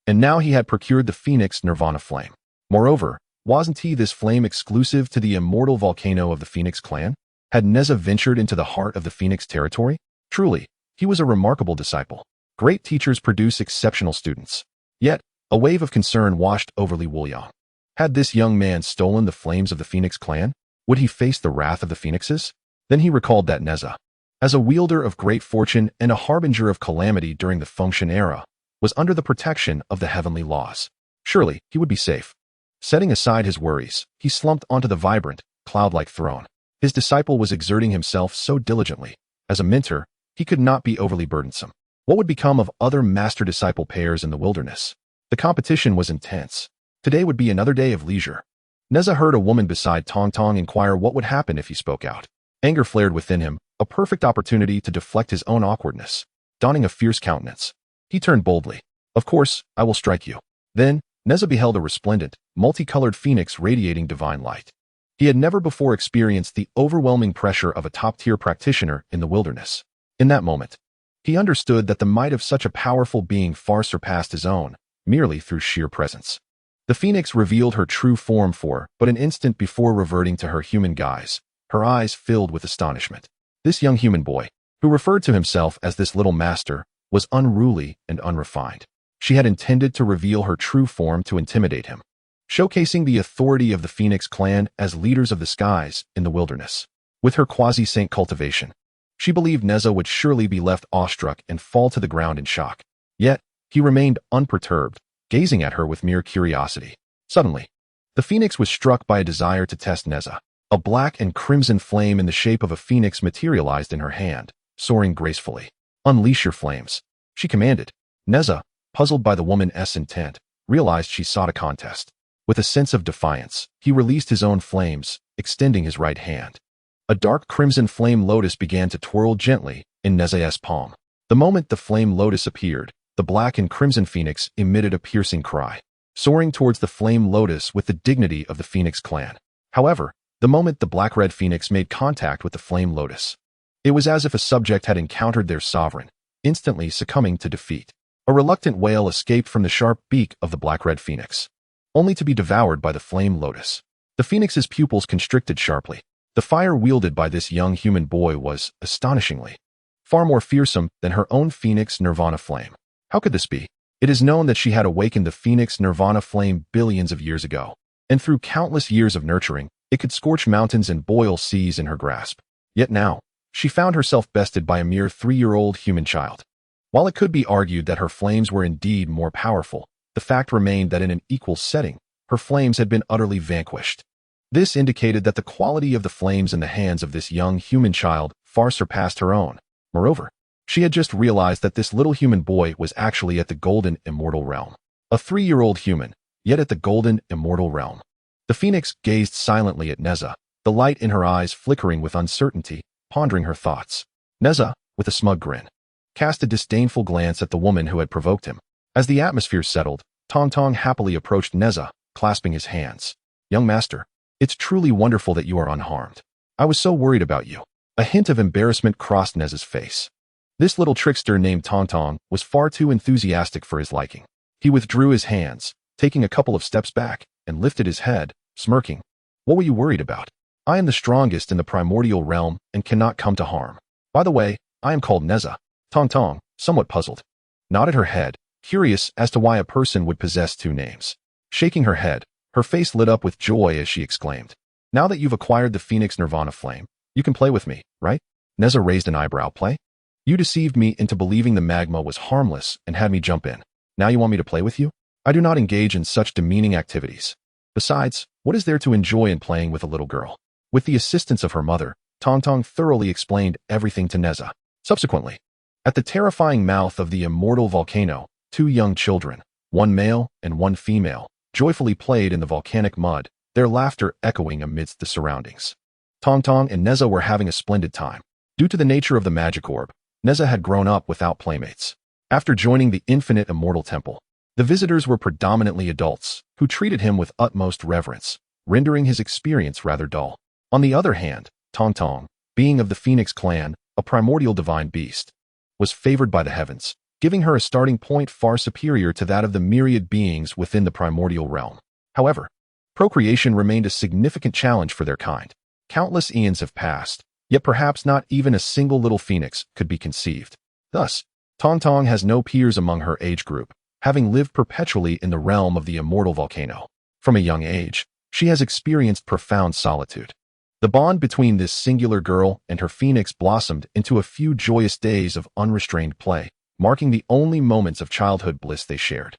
And now he had procured the Phoenix Nirvana flame. Moreover, wasn't this flame exclusive to the immortal volcano of the Phoenix clan? Had Nezha ventured into the heart of the Phoenix territory? Truly, he was a remarkable disciple. Great teachers produce exceptional students. Yet, a wave of concern washed over Wuliang. Had this young man stolen the flames of the Phoenix clan? Would he face the wrath of the Phoenixes? Then he recalled that Nezha, as a wielder of great fortune and a harbinger of calamity during the Fengshen era, was under the protection of the heavenly laws. Surely, he would be safe. Setting aside his worries, he slumped onto the vibrant, cloud-like throne. His disciple was exerting himself so diligently. As a mentor, he could not be overly burdensome. What would become of other master-disciple pairs in the wilderness? The competition was intense. Today would be another day of leisure. Nezha heard a woman beside Tong Tong inquire what would happen if he spoke out. Anger flared within him, a perfect opportunity to deflect his own awkwardness. Donning a fierce countenance, he turned boldly. Of course, I will strike you. Then, Nezha beheld a resplendent, multicolored phoenix radiating divine light. He had never before experienced the overwhelming pressure of a top-tier practitioner in the wilderness. In that moment, he understood that the might of such a powerful being far surpassed his own, merely through sheer presence. The phoenix revealed her true form for but an instant before reverting to her human guise, her eyes filled with astonishment. This young human boy, who referred to himself as this little master, was unruly and unrefined. She had intended to reveal her true form to intimidate him, showcasing the authority of the Phoenix clan as leaders of the skies in the wilderness. With her quasi-saint cultivation, she believed Nezha would surely be left awestruck and fall to the ground in shock. Yet, he remained unperturbed, gazing at her with mere curiosity. Suddenly, the Phoenix was struck by a desire to test Nezha. A black and crimson flame in the shape of a phoenix materialized in her hand, soaring gracefully. Unleash your flames, she commanded. Nezha, puzzled by the woman's intent, realized she sought a contest. With a sense of defiance, he released his own flames, extending his right hand. A dark crimson flame lotus began to twirl gently in Nezha's palm. The moment the flame lotus appeared, the black and crimson phoenix emitted a piercing cry, soaring towards the flame lotus with the dignity of the Phoenix clan. However, the moment the black-red phoenix made contact with the flame lotus, it was as if a subject had encountered their sovereign, instantly succumbing to defeat. A reluctant wail escaped from the sharp beak of the black-red phoenix, only to be devoured by the flame lotus. The phoenix's pupils constricted sharply. The fire wielded by this young human boy was, astonishingly, far more fearsome than her own phoenix nirvana flame. How could this be? It is known that she had awakened the phoenix nirvana flame billions of years ago, and through countless years of nurturing, it could scorch mountains and boil seas in her grasp. Yet now, she found herself bested by a mere 3-year-old human child. While it could be argued that her flames were indeed more powerful, the fact remained that in an equal setting, her flames had been utterly vanquished. This indicated that the quality of the flames in the hands of this young human child far surpassed her own. Moreover, she had just realized that this little human boy was actually at the golden immortal realm. A 3-year-old human, yet at the golden immortal realm. The phoenix gazed silently at Nezha, the light in her eyes flickering with uncertainty, pondering her thoughts. Nezha, with a smug grin, cast a disdainful glance at the woman who had provoked him. As the atmosphere settled, Tong Tong happily approached Nezha, clasping his hands. Young master, it's truly wonderful that you are unharmed. I was so worried about you. A hint of embarrassment crossed Nezha's face. This little trickster named Tong Tong was far too enthusiastic for his liking. He withdrew his hands, taking a couple of steps back, and lifted his head, smirking. What were you worried about? I am the strongest in the primordial realm and cannot come to harm. By the way, I am called Nezha. Tong Tong, somewhat puzzled, nodded her head, curious as to why a person would possess 2 names. Shaking her head, her face lit up with joy as she exclaimed. Now that you've acquired the Phoenix Nirvana flame, you can play with me, right? Nezha raised an eyebrow. Play? You deceived me into believing the magma was harmless and had me jump in. Now you want me to play with you? I do not engage in such demeaning activities. Besides, what is there to enjoy in playing with a little girl? With the assistance of her mother, Tong Tong thoroughly explained everything to Nezha. Subsequently, at the terrifying mouth of the immortal volcano, 2 young children, 1 male and 1 female, joyfully played in the volcanic mud, their laughter echoing amidst the surroundings. Tong Tong and Nezha were having a splendid time. Due to the nature of the magic orb, Nezha had grown up without playmates. After joining the infinite immortal temple, the visitors were predominantly adults, who treated him with utmost reverence, rendering his experience rather dull. On the other hand, Tong Tong, being of the Phoenix clan, a primordial divine beast, was favored by the heavens, giving her a starting point far superior to that of the myriad beings within the primordial realm. However, procreation remained a significant challenge for their kind. Countless eons have passed, yet perhaps not even a single little phoenix could be conceived. Thus, Tong Tong has no peers among her age group, having lived perpetually in the realm of the immortal volcano. From a young age, she has experienced profound solitude. The bond between this singular girl and her phoenix blossomed into a few joyous days of unrestrained play, marking the only moments of childhood bliss they shared.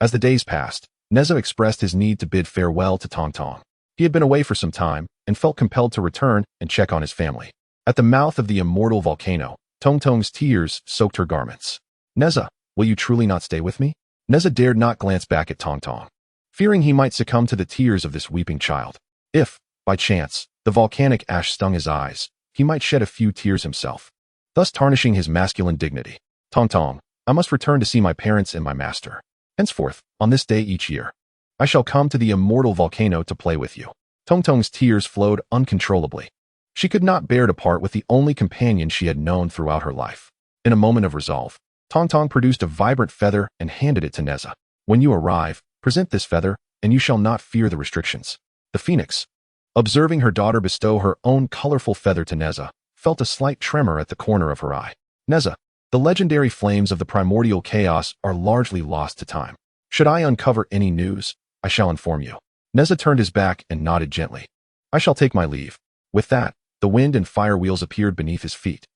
As the days passed, Nezha expressed his need to bid farewell to Tong Tong. He had been away for some time and felt compelled to return and check on his family. At the mouth of the immortal volcano, Tong Tong's tears soaked her garments. Nezha, will you truly not stay with me? Nezha dared not glance back at Tong Tong, fearing he might succumb to the tears of this weeping child. If, by chance, the volcanic ash stung his eyes, he might shed a few tears himself, thus tarnishing his masculine dignity. Tong Tong, I must return to see my parents and my master. Henceforth, on this day each year, I shall come to the immortal volcano to play with you. Tong Tong's tears flowed uncontrollably. She could not bear to part with the only companion she had known throughout her life. In a moment of resolve, Tong Tong produced a vibrant feather and handed it to Nezha. When you arrive, present this feather, and you shall not fear the restrictions. The phoenix, observing her daughter bestow her own colorful feather to Nezha, felt a slight tremor at the corner of her eye. Nezha, the legendary flames of the primordial chaos are largely lost to time. Should I uncover any news, I shall inform you. Nezha turned his back and nodded gently. I shall take my leave. With that, the wind and fire wheels appeared beneath his feet,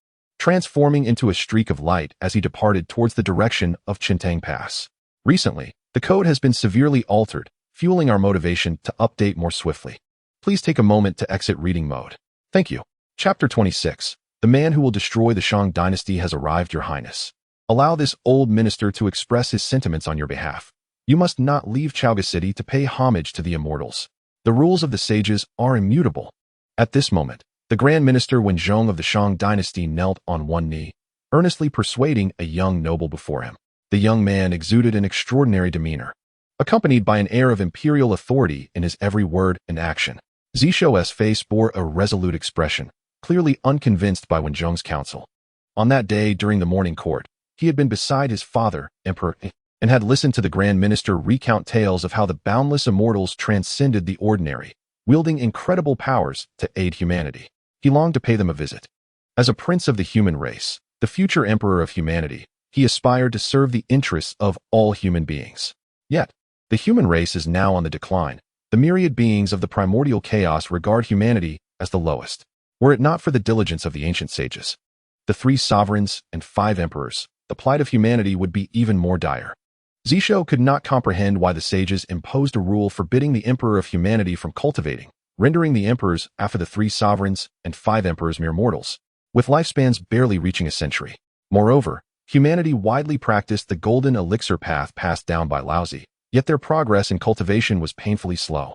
transforming into a streak of light as he departed towards the direction of Chintang Pass. Recently, the code has been severely altered, fueling our motivation to update more swiftly. Please take a moment to exit reading mode. Thank you. Chapter 26. The man who will destroy the Shang dynasty has arrived, Your Highness. Allow this old minister to express his sentiments on your behalf. You must not leave Chaoga City to pay homage to the immortals. The rules of the sages are immutable. At this moment, the Grand Minister Wenzhong of the Shang dynasty knelt on one knee, earnestly persuading a young noble before him. The young man exuded an extraordinary demeanor, accompanied by an air of imperial authority in his every word and action. Zhou's face bore a resolute expression, clearly unconvinced by Wenzhong's counsel. On that day during the morning court, he had been beside his father, Emperor, and had listened to the Grand Minister recount tales of how the boundless immortals transcended the ordinary, wielding incredible powers to aid humanity. He longed to pay them a visit. As a prince of the human race, the future emperor of humanity, he aspired to serve the interests of all human beings. Yet, the human race is now on the decline. The myriad beings of the primordial chaos regard humanity as the lowest. Were it not for the diligence of the ancient sages, the 3 sovereigns and 5 emperors, the plight of humanity would be even more dire. Zhou could not comprehend why the sages imposed a rule forbidding the emperor of humanity from cultivating, rendering the emperors after the 3 sovereigns and 5 emperors mere mortals, with lifespans barely reaching a century. Moreover, humanity widely practiced the golden elixir path passed down by Laozi, yet their progress in cultivation was painfully slow,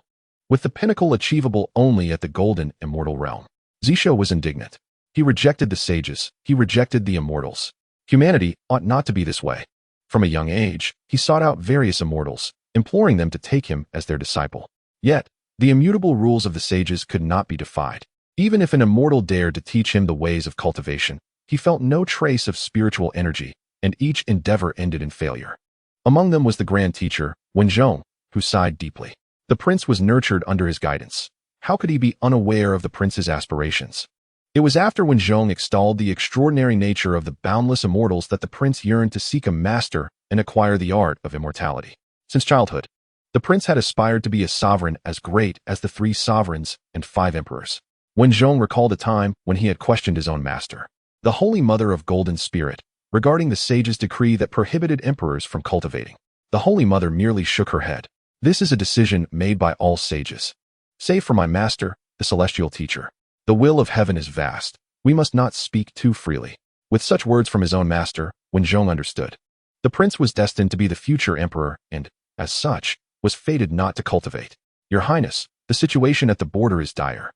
with the pinnacle achievable only at the golden immortal realm. Zhou was indignant. He rejected the sages, he rejected the immortals. Humanity ought not to be this way. From a young age, he sought out various immortals, imploring them to take him as their disciple. Yet, the immutable rules of the sages could not be defied. Even if an immortal dared to teach him the ways of cultivation, he felt no trace of spiritual energy, and each endeavor ended in failure. Among them was the grand teacher, Wenzhong, who sighed deeply. The prince was nurtured under his guidance. How could he be unaware of the prince's aspirations? It was after Wenzhong extolled the extraordinary nature of the boundless immortals that the prince yearned to seek a master and acquire the art of immortality. Since childhood, the prince had aspired to be a sovereign as great as the 3 sovereigns and 5 emperors. Wenzhong recalled a time when he had questioned his own master, the Holy Mother of Golden Spirit, regarding the sage's decree that prohibited emperors from cultivating. The Holy Mother merely shook her head. This is a decision made by all sages, save for my master, the celestial teacher. The will of heaven is vast. We must not speak too freely. With such words from his own master, Wenzhong understood. The prince was destined to be the future emperor and, as such, was fated not to cultivate. Your Highness, the situation at the border is dire,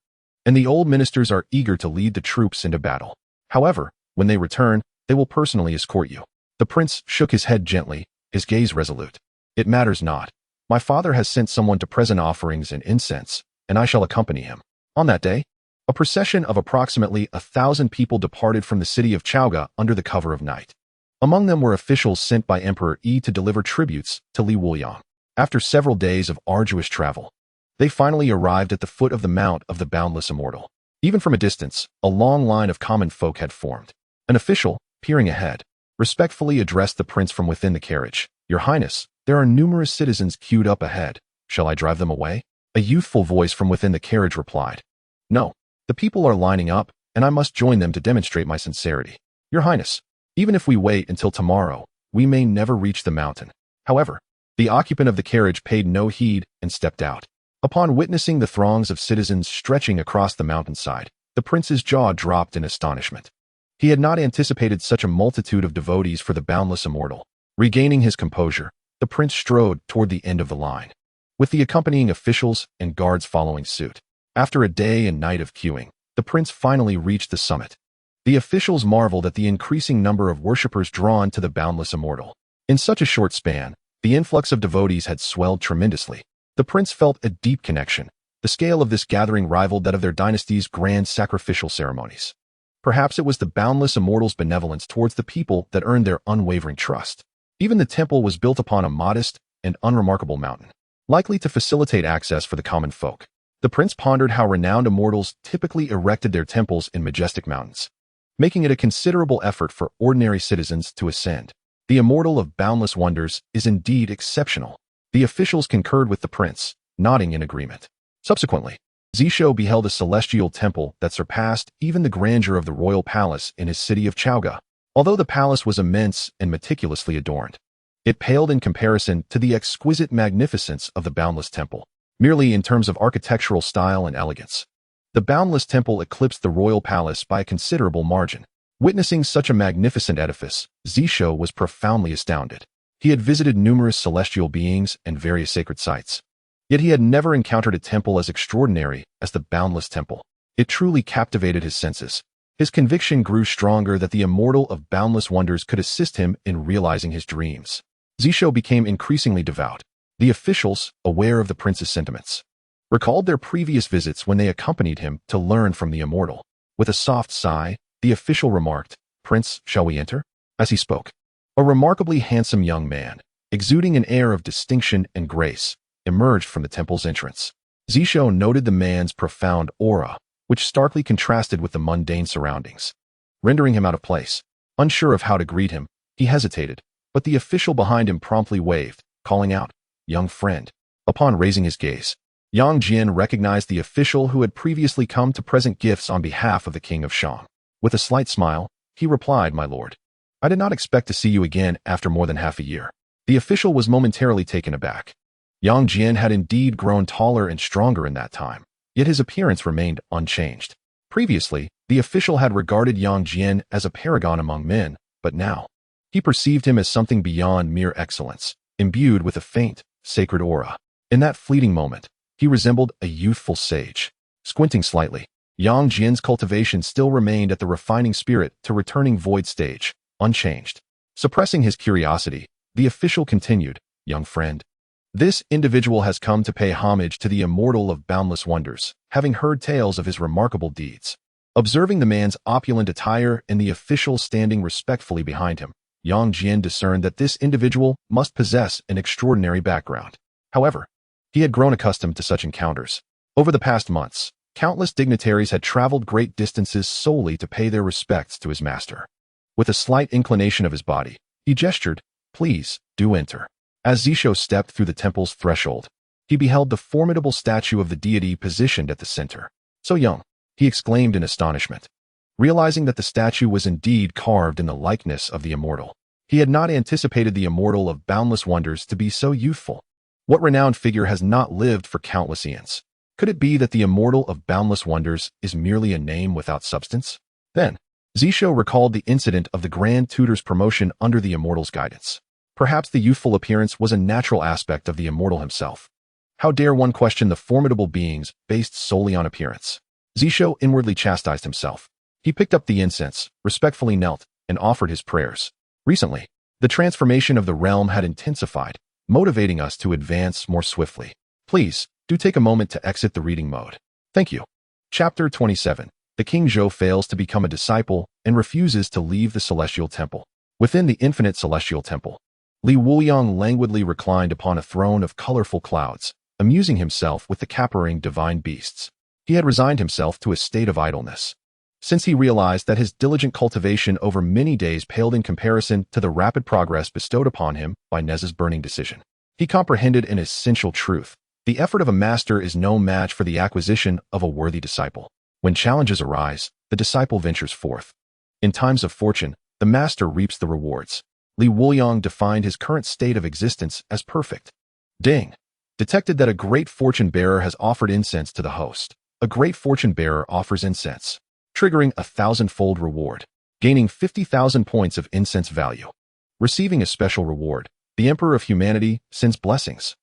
and the old ministers are eager to lead the troops into battle. However, when they return, they will personally escort you. The prince shook his head gently, his gaze resolute. It matters not. My father has sent someone to present offerings and incense, and I shall accompany him. On that day, a procession of approximately 1,000 people departed from the city of Chaoga under the cover of night. Among them were officials sent by Emperor Yi to deliver tributes to Li Wuliang. After several days of arduous travel, they finally arrived at the foot of the Mount of the Boundless Immortal. Even from a distance, a long line of common folk had formed. An official, peering ahead, respectfully addressed the prince from within the carriage. Your Highness, there are numerous citizens queued up ahead. Shall I drive them away? A youthful voice from within the carriage replied. No, the people are lining up, and I must join them to demonstrate my sincerity. Your Highness, even if we wait until tomorrow, we may never reach the mountain. However, the occupant of the carriage paid no heed and stepped out. Upon witnessing the throngs of citizens stretching across the mountainside, the prince's jaw dropped in astonishment. He had not anticipated such a multitude of devotees for the boundless immortal. Regaining his composure, the prince strode toward the end of the line. with the accompanying officials and guards following suit. After a day and night of queuing, the prince finally reached the summit. The officials marveled at the increasing number of worshippers drawn to the boundless immortal. In such a short span, the influx of devotees had swelled tremendously. The prince felt a deep connection. The scale of this gathering rivaled that of their dynasty's grand sacrificial ceremonies. Perhaps it was the boundless immortal's benevolence towards the people that earned their unwavering trust. Even the temple was built upon a modest and unremarkable mountain, likely to facilitate access for the common folk. The prince pondered how renowned immortals typically erected their temples in majestic mountains, making it a considerable effort for ordinary citizens to ascend. The immortal of boundless wonders is indeed exceptional. The officials concurred with the prince, nodding in agreement. Subsequently, Zhou beheld a celestial temple that surpassed even the grandeur of the royal palace in his city of Chaoga. Although the palace was immense and meticulously adorned, it paled in comparison to the exquisite magnificence of the boundless temple, merely in terms of architectural style and elegance. The boundless temple eclipsed the royal palace by a considerable margin. Witnessing such a magnificent edifice, Zhou was profoundly astounded. He had visited numerous celestial beings and various sacred sites, yet he had never encountered a temple as extraordinary as the boundless temple. It truly captivated his senses. His conviction grew stronger that the immortal of boundless wonders could assist him in realizing his dreams. Zhou became increasingly devout. The officials, aware of the prince's sentiments, recalled their previous visits when they accompanied him to learn from the immortal. With a soft sigh, the official remarked, "Prince, shall we enter?" As he spoke, a remarkably handsome young man, exuding an air of distinction and grace, emerged from the temple's entrance. Zhou noted the man's profound aura, which starkly contrasted with the mundane surroundings, rendering him out of place. Unsure of how to greet him, he hesitated, but the official behind him promptly waved, calling out, "Young friend." Upon raising his gaze, Yang Jian recognized the official who had previously come to present gifts on behalf of the king of Shang. With a slight smile, he replied, "My lord, I did not expect to see you again after more than half a year." The official was momentarily taken aback. Yang Jian had indeed grown taller and stronger in that time, yet his appearance remained unchanged. Previously, the official had regarded Yang Jian as a paragon among men, but now, he perceived him as something beyond mere excellence, imbued with a faint, sacred aura. In that fleeting moment, he resembled a youthful sage. Squinting slightly, Yang Jian's cultivation still remained at the refining spirit to returning void stage, unchanged. Suppressing his curiosity, the official continued, "Young friend, this individual has come to pay homage to the immortal of boundless wonders, having heard tales of his remarkable deeds." Observing the man's opulent attire and the official standing respectfully behind him, Yang Jian discerned that this individual must possess an extraordinary background. However, he had grown accustomed to such encounters. Over the past months, countless dignitaries had traveled great distances solely to pay their respects to his master. With a slight inclination of his body, he gestured, "Please, do enter." As Zhou stepped through the temple's threshold, he beheld the formidable statue of the deity positioned at the center. "So young," he exclaimed in astonishment, realizing that the statue was indeed carved in the likeness of the immortal. He had not anticipated the immortal of boundless wonders to be so youthful. What renowned figure has not lived for countless eons? Could it be that the immortal of boundless wonders is merely a name without substance? Then, Zhou recalled the incident of the Grand Tutor's promotion under the immortal's guidance. Perhaps the youthful appearance was a natural aspect of the immortal himself. How dare one question the formidable beings based solely on appearance? Zhou inwardly chastised himself. He picked up the incense, respectfully knelt, and offered his prayers. Recently, the transformation of the realm had intensified, motivating us to advance more swiftly. Please, do take a moment to exit the reading mode. Thank you. Chapter 27. The King Zhou fails to become a disciple and refuses to leave the Celestial Temple. Within the infinite Celestial Temple, Wuliang languidly reclined upon a throne of colorful clouds, amusing himself with the capering divine beasts. He had resigned himself to a state of idleness, since he realized that his diligent cultivation over many days paled in comparison to the rapid progress bestowed upon him by Nezha's burning decision. He comprehended an essential truth. The effort of a master is no match for the acquisition of a worthy disciple. When challenges arise, the disciple ventures forth. In times of fortune, the master reaps the rewards. Wuliang defined his current state of existence as perfect. Ding! Detected that a great fortune bearer has offered incense to the host. A great fortune bearer offers incense, triggering a 1,000-fold reward, gaining 50,000 points of incense value. Receiving a special reward, the Emperor of Humanity sends blessings.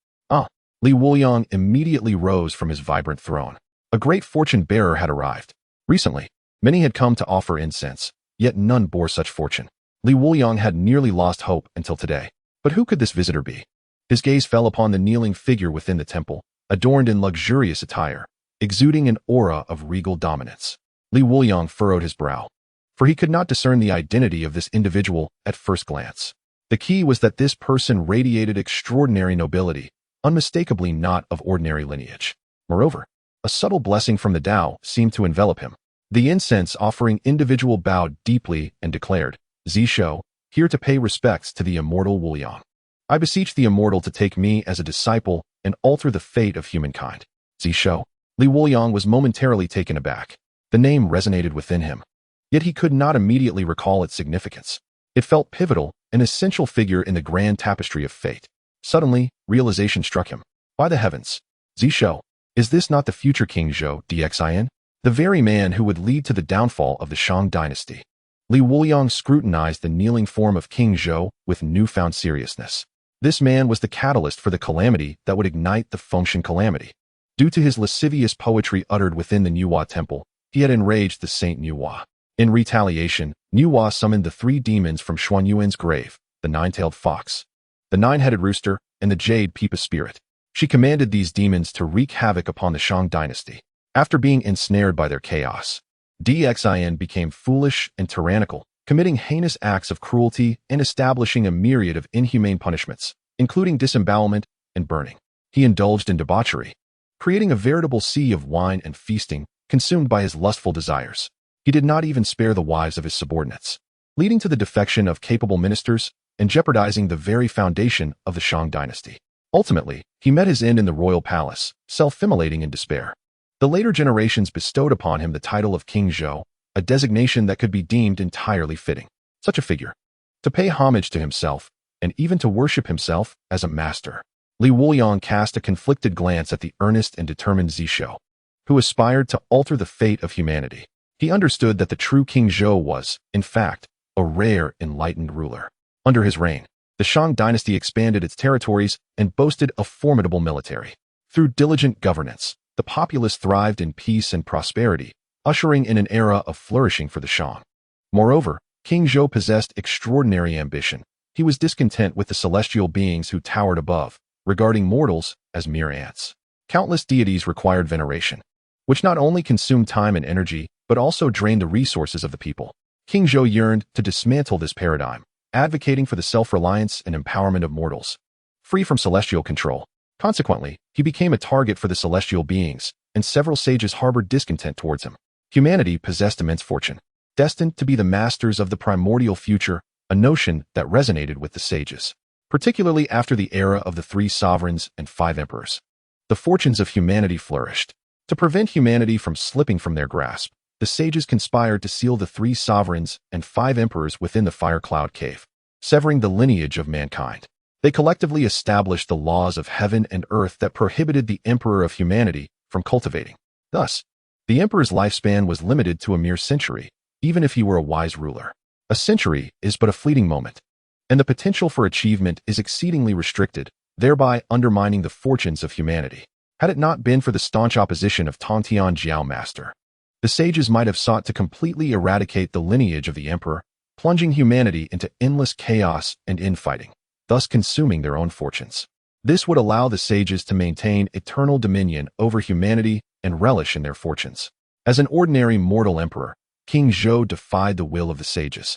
Li Wuliang immediately rose from his vibrant throne. A great fortune-bearer had arrived. Recently, many had come to offer incense, yet none bore such fortune. Li Wuliang had nearly lost hope until today. But who could this visitor be? His gaze fell upon the kneeling figure within the temple, adorned in luxurious attire, exuding an aura of regal dominance. Li Wuliang furrowed his brow, for he could not discern the identity of this individual at first glance. The key was that this person radiated extraordinary nobility, unmistakably not of ordinary lineage. Moreover, a subtle blessing from the Tao seemed to envelop him. The incense offering individual bowed deeply and declared, Zhou, here to pay respects to the immortal Wuliang. I beseech the immortal to take me as a disciple and alter the fate of humankind. Zhou. Li Wuliang was momentarily taken aback. The name resonated within him. Yet he could not immediately recall its significance. It felt pivotal, an essential figure in the grand tapestry of fate. Suddenly, realization struck him. By the heavens! Zhou, is this not the future King Zhou, Dexin? The very man who would lead to the downfall of the Shang dynasty. Li Wuliang scrutinized the kneeling form of King Zhou with newfound seriousness. This man was the catalyst for the calamity that would ignite the Fengshen calamity. Due to his lascivious poetry uttered within the Nuwa temple, he had enraged the Saint Nuwa. In retaliation, Nuwa summoned the 3 demons from Xuanyuan's grave, the 9-tailed fox, the 9-headed rooster, and the jade Peepa spirit. She commanded these demons to wreak havoc upon the Shang dynasty. After being ensnared by their chaos, Dexin became foolish and tyrannical, committing heinous acts of cruelty and establishing a myriad of inhumane punishments, including disembowelment and burning. He indulged in debauchery, creating a veritable sea of wine and feasting, consumed by his lustful desires. He did not even spare the wives of his subordinates, leading to the defection of capable ministers and jeopardizing the very foundation of the Shang dynasty. Ultimately, he met his end in the royal palace, self-immolating in despair. The later generations bestowed upon him the title of King Zhou, a designation that could be deemed entirely fitting. Such a figure, to pay homage to himself, and even to worship himself as a master. Li Wuliang cast a conflicted glance at the earnest and determined Zhou, who aspired to alter the fate of humanity. He understood that the true King Zhou was, in fact, a rare, enlightened ruler. Under his reign, the Shang dynasty expanded its territories and boasted a formidable military. Through diligent governance, the populace thrived in peace and prosperity, ushering in an era of flourishing for the Shang. Moreover, King Zhou possessed extraordinary ambition. He was discontent with the celestial beings who towered above, regarding mortals as mere ants. Countless deities required veneration, which not only consumed time and energy, but also drained the resources of the people. King Zhou yearned to dismantle this paradigm, advocating for the self-reliance and empowerment of mortals, free from celestial control. Consequently, he became a target for the celestial beings, and several sages harbored discontent towards him. Humanity possessed immense fortune, destined to be the masters of the primordial future, a notion that resonated with the sages, particularly after the era of the 3 sovereigns and 5 emperors. The fortunes of humanity flourished. To prevent humanity from slipping from their grasp, the sages conspired to seal the 3 sovereigns and 5 emperors within the fire cloud cave, severing the lineage of mankind. They collectively established the laws of heaven and earth that prohibited the emperor of humanity from cultivating. Thus, the emperor's lifespan was limited to a mere century, even if he were a wise ruler. A century is but a fleeting moment, and the potential for achievement is exceedingly restricted, thereby undermining the fortunes of humanity. Had it not been for the staunch opposition of Tongtian Jiao Master, the sages might have sought to completely eradicate the lineage of the emperor, plunging humanity into endless chaos and infighting, thus consuming their own fortunes. This would allow the sages to maintain eternal dominion over humanity and relish in their fortunes. As an ordinary mortal emperor, King Zhou defied the will of the sages,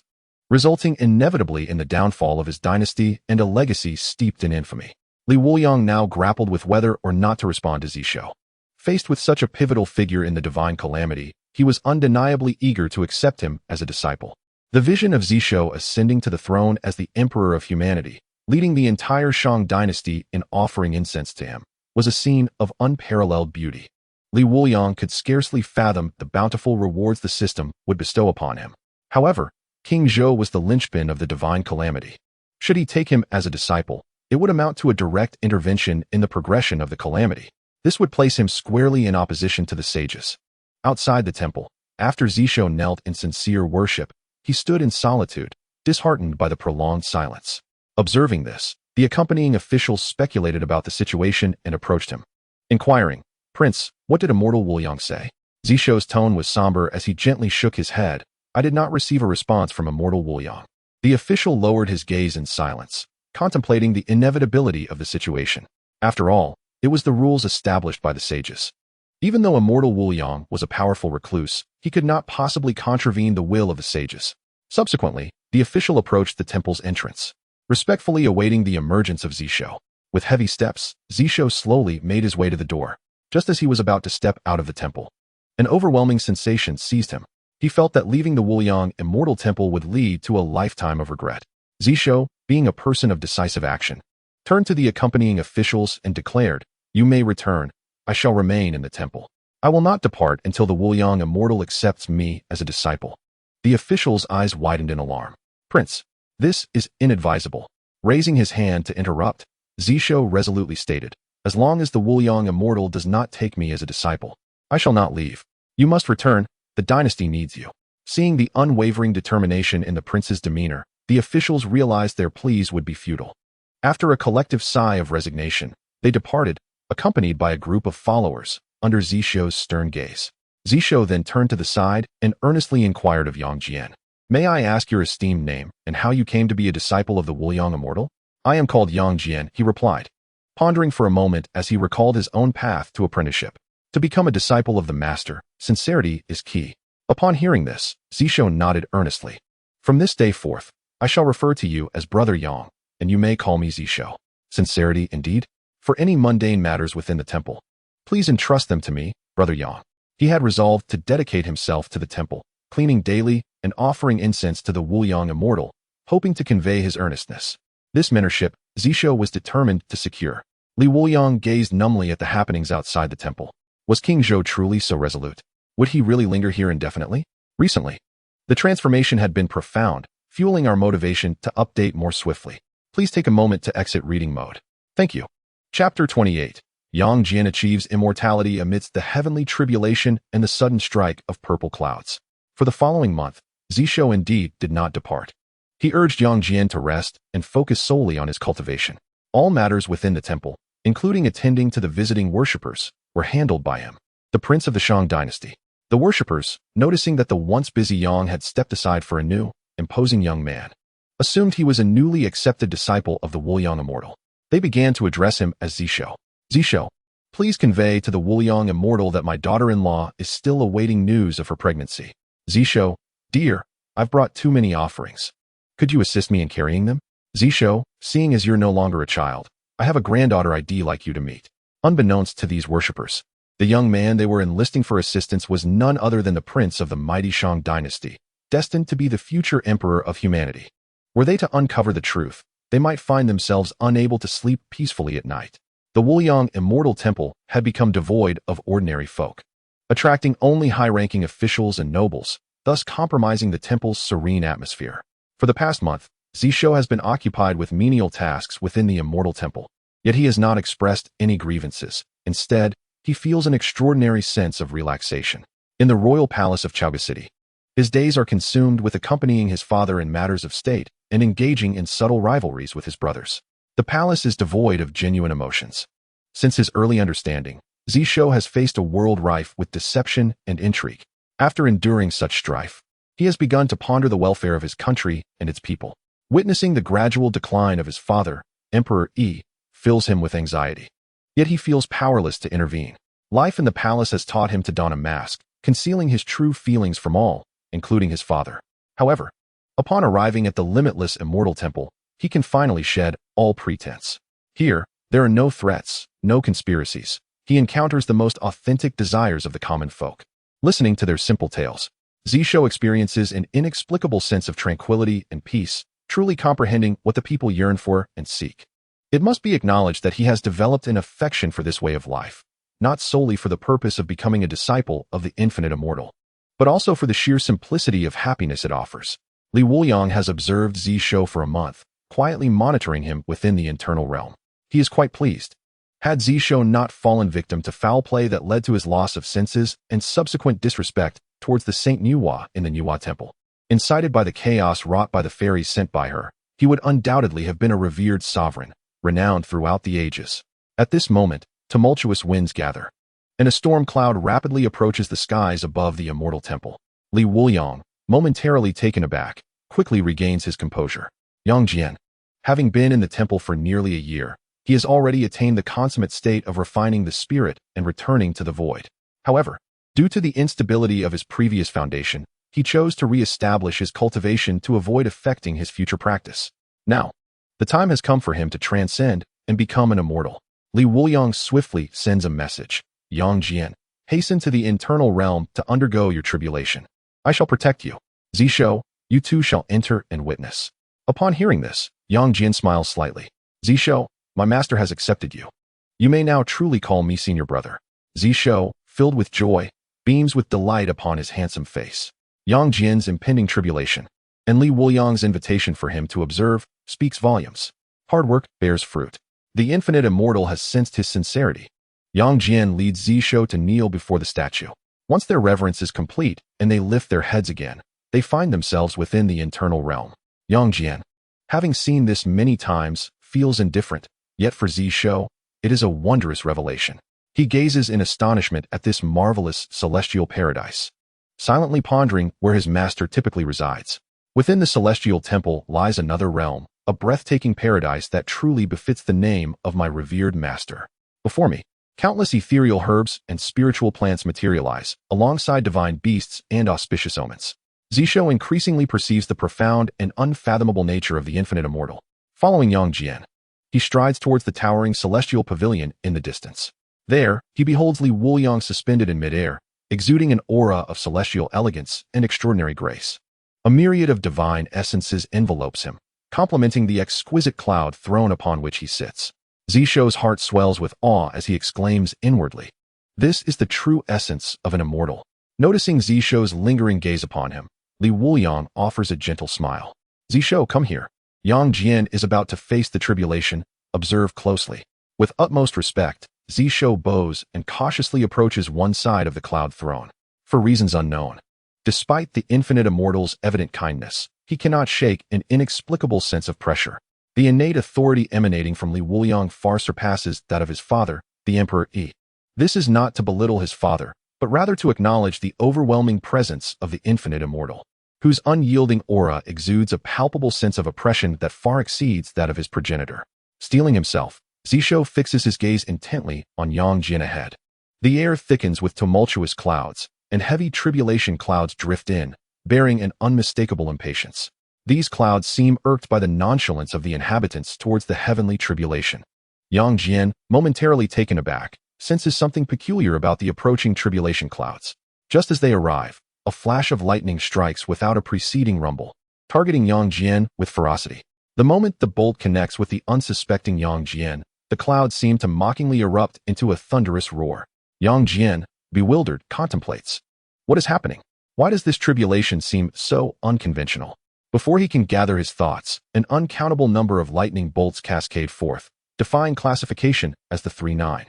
resulting inevitably in the downfall of his dynasty and a legacy steeped in infamy. Li Wuliang now grappled with whether or not to respond to Zhou. Faced with such a pivotal figure in the divine calamity, he was undeniably eager to accept him as a disciple. The vision of Zhou ascending to the throne as the emperor of humanity, leading the entire Shang dynasty in offering incense to him, was a scene of unparalleled beauty. Li Wuliang could scarcely fathom the bountiful rewards the system would bestow upon him. However, King Zhou was the linchpin of the divine calamity. Should he take him as a disciple, it would amount to a direct intervention in the progression of the calamity. This would place him squarely in opposition to the sages. Outside the temple, after Zhou knelt in sincere worship, he stood in solitude, disheartened by the prolonged silence. Observing this, The accompanying officials speculated about the situation and approached him, inquiring, "Prince, what did immortal Wuliang say?" Zhou's tone was somber as he gently shook his head. "I did not receive a response from immortal Wuliang." The official lowered his gaze in silence, contemplating the inevitability of the situation. After all, it was the rules established by the sages. Even though immortal Wuliang was a powerful recluse, he could not possibly contravene the will of the sages. Subsequently, the official approached the temple's entrance, respectfully awaiting the emergence of Zhou. With heavy steps, Zhou slowly made his way to the door. Just as he was about to step out of the temple, an overwhelming sensation seized him. He felt that leaving the Wuliang immortal temple would lead to a lifetime of regret. Zhou, being a person of decisive action, turned to the accompanying officials and declared, "You may return. I shall remain in the temple. I will not depart until the Wuliang immortal accepts me as a disciple." The official's eyes widened in alarm. "Prince, this is inadvisable." Raising his hand to interrupt, Zhou resolutely stated, "As long as the Wuliang immortal does not take me as a disciple, I shall not leave. You must return. The dynasty needs you." Seeing the unwavering determination in the prince's demeanor, the officials realized their pleas would be futile. After a collective sigh of resignation, they departed, accompanied by a group of followers, under Zhou's stern gaze. Zhou then turned to the side and earnestly inquired of Yang Jian, "May I ask your esteemed name and how you came to be a disciple of the Wuliang immortal?" "I am called Yang Jian," he replied, pondering for a moment as he recalled his own path to apprenticeship. To become a disciple of the master, sincerity is key. Upon hearing this, Zhou nodded earnestly. "From this day forth, I shall refer to you as Brother Yang, and you may call me Zhou." Sincerity, indeed? For any mundane matters within the temple, please entrust them to me, Brother Yang. He had resolved to dedicate himself to the temple, cleaning daily and offering incense to the Wuliang immortal, hoping to convey his earnestness. This mentorship, Zhou was determined to secure. Li Wuliang gazed numbly at the happenings outside the temple. Was King Zhou truly so resolute? Would he really linger here indefinitely? Recently, the transformation had been profound, fueling our motivation to update more swiftly. Please take a moment to exit reading mode. Thank you. Chapter 28. Yang Jian achieves immortality amidst the heavenly tribulation and the sudden strike of purple clouds. For the following month, Zhou indeed did not depart. He urged Yang Jian to rest and focus solely on his cultivation. All matters within the temple, including attending to the visiting worshippers, were handled by him, the prince of the Shang dynasty. The worshippers, noticing that the once busy Yang had stepped aside for a new, imposing young man, assumed he was a newly accepted disciple of the Wuliang immortal. They began to address him as Zhou. "Zhou, please convey to the Wuliang immortal that my daughter-in-law is still awaiting news of her pregnancy." "Zhou, dear, I've brought too many offerings. Could you assist me in carrying them?" "Zhou, seeing as you're no longer a child, I have a granddaughter I'd like you to meet." Unbeknownst to these worshippers, the young man they were enlisting for assistance was none other than the prince of the mighty Shang dynasty, destined to be the future emperor of humanity. Were they to uncover the truth, they might find themselves unable to sleep peacefully at night. The Wuliang immortal temple had become devoid of ordinary folk, attracting only high-ranking officials and nobles, thus compromising the temple's serene atmosphere. For the past month, Zhou has been occupied with menial tasks within the immortal temple, yet he has not expressed any grievances. Instead, he feels an extraordinary sense of relaxation. In the royal palace of Chaoga City, his days are consumed with accompanying his father in matters of state and engaging in subtle rivalries with his brothers. The palace is devoid of genuine emotions. Since his early understanding, Zhou has faced a world rife with deception and intrigue. After enduring such strife, he has begun to ponder the welfare of his country and its people. Witnessing the gradual decline of his father, Emperor Yi, fills him with anxiety. Yet he feels powerless to intervene. Life in the palace has taught him to don a mask, concealing his true feelings from all, including his father. However, upon arriving at the limitless immortal temple, he can finally shed all pretense. Here, there are no threats, no conspiracies. He encounters the most authentic desires of the common folk. Listening to their simple tales, Zhou experiences an inexplicable sense of tranquility and peace, truly comprehending what the people yearn for and seek. It must be acknowledged that he has developed an affection for this way of life, not solely for the purpose of becoming a disciple of the infinite immortal, but also for the sheer simplicity of happiness it offers. Li Wuliang has observed Zhou for a month, quietly monitoring him within the internal realm. He is quite pleased. Had Zhou not fallen victim to foul play that led to his loss of senses and subsequent disrespect towards the Saint Nuwa in the Nuwa temple, incited by the chaos wrought by the fairies sent by her, he would undoubtedly have been a revered sovereign, renowned throughout the ages. At this moment, tumultuous winds gather, and a storm cloud rapidly approaches the skies above the immortal temple. Wuliang, momentarily taken aback, quickly regains his composure. Yang Jian. Having been in the temple for nearly a year, he has already attained the consummate state of refining the spirit and returning to the void. However, due to the instability of his previous foundation, he chose to re-establish his cultivation to avoid affecting his future practice. Now, the time has come for him to transcend and become an immortal. Wuliang swiftly sends a message. Yang Jian, hasten to the internal realm to undergo your tribulation. I shall protect you. Zhou, you too shall enter and witness. Upon hearing this, Yang Jian smiles slightly. Zhou, my master has accepted you. You may now truly call me senior brother. Zhou, filled with joy, beams with delight upon his handsome face. Yang Jian's impending tribulation, and Wuliang's invitation for him to observe, speaks volumes. Hard work bears fruit. The infinite immortal has sensed his sincerity. Yang Jian leads Zhou to kneel before the statue. Once their reverence is complete and they lift their heads again, they find themselves within the internal realm. Yang Jian, having seen this many times, feels indifferent, yet for Zhou, it is a wondrous revelation. He gazes in astonishment at this marvelous celestial paradise, silently pondering where his master typically resides. Within the celestial temple lies another realm, a breathtaking paradise that truly befits the name of my revered master. Before me, countless ethereal herbs and spiritual plants materialize, alongside divine beasts and auspicious omens. Zhou increasingly perceives the profound and unfathomable nature of the infinite immortal. Following Yang Jian, he strides towards the towering celestial pavilion in the distance. There, he beholds Wuliang suspended in midair, exuding an aura of celestial elegance and extraordinary grace. A myriad of divine essences envelopes him, complementing the exquisite cloud throne upon which he sits. Zhou's heart swells with awe as he exclaims inwardly, "This is the true essence of an immortal." Noticing Zhou's lingering gaze upon him, Wuliang offers a gentle smile. "Zhou, come here. Yang Jian is about to face the tribulation. Observe closely." With utmost respect, Zhou bows and cautiously approaches one side of the cloud throne. For reasons unknown, despite the infinite immortal's evident kindness, he cannot shake an inexplicable sense of pressure. The innate authority emanating from Wuliang far surpasses that of his father, the Emperor Yi. This is not to belittle his father, but rather to acknowledge the overwhelming presence of the infinite immortal, whose unyielding aura exudes a palpable sense of oppression that far exceeds that of his progenitor. Steeling himself, Zhou fixes his gaze intently on Yang Jian ahead. The air thickens with tumultuous clouds, and heavy tribulation clouds drift in, bearing an unmistakable impatience. These clouds seem irked by the nonchalance of the inhabitants towards the heavenly tribulation. Yang Jian, momentarily taken aback, senses something peculiar about the approaching tribulation clouds. Just as they arrive, a flash of lightning strikes without a preceding rumble, targeting Yang Jian with ferocity. The moment the bolt connects with the unsuspecting Yang Jian, the clouds seem to mockingly erupt into a thunderous roar. Yang Jian, bewildered, contemplates. What is happening? Why does this tribulation seem so unconventional? Before he can gather his thoughts, an uncountable number of lightning bolts cascade forth, defying classification as the 3-9,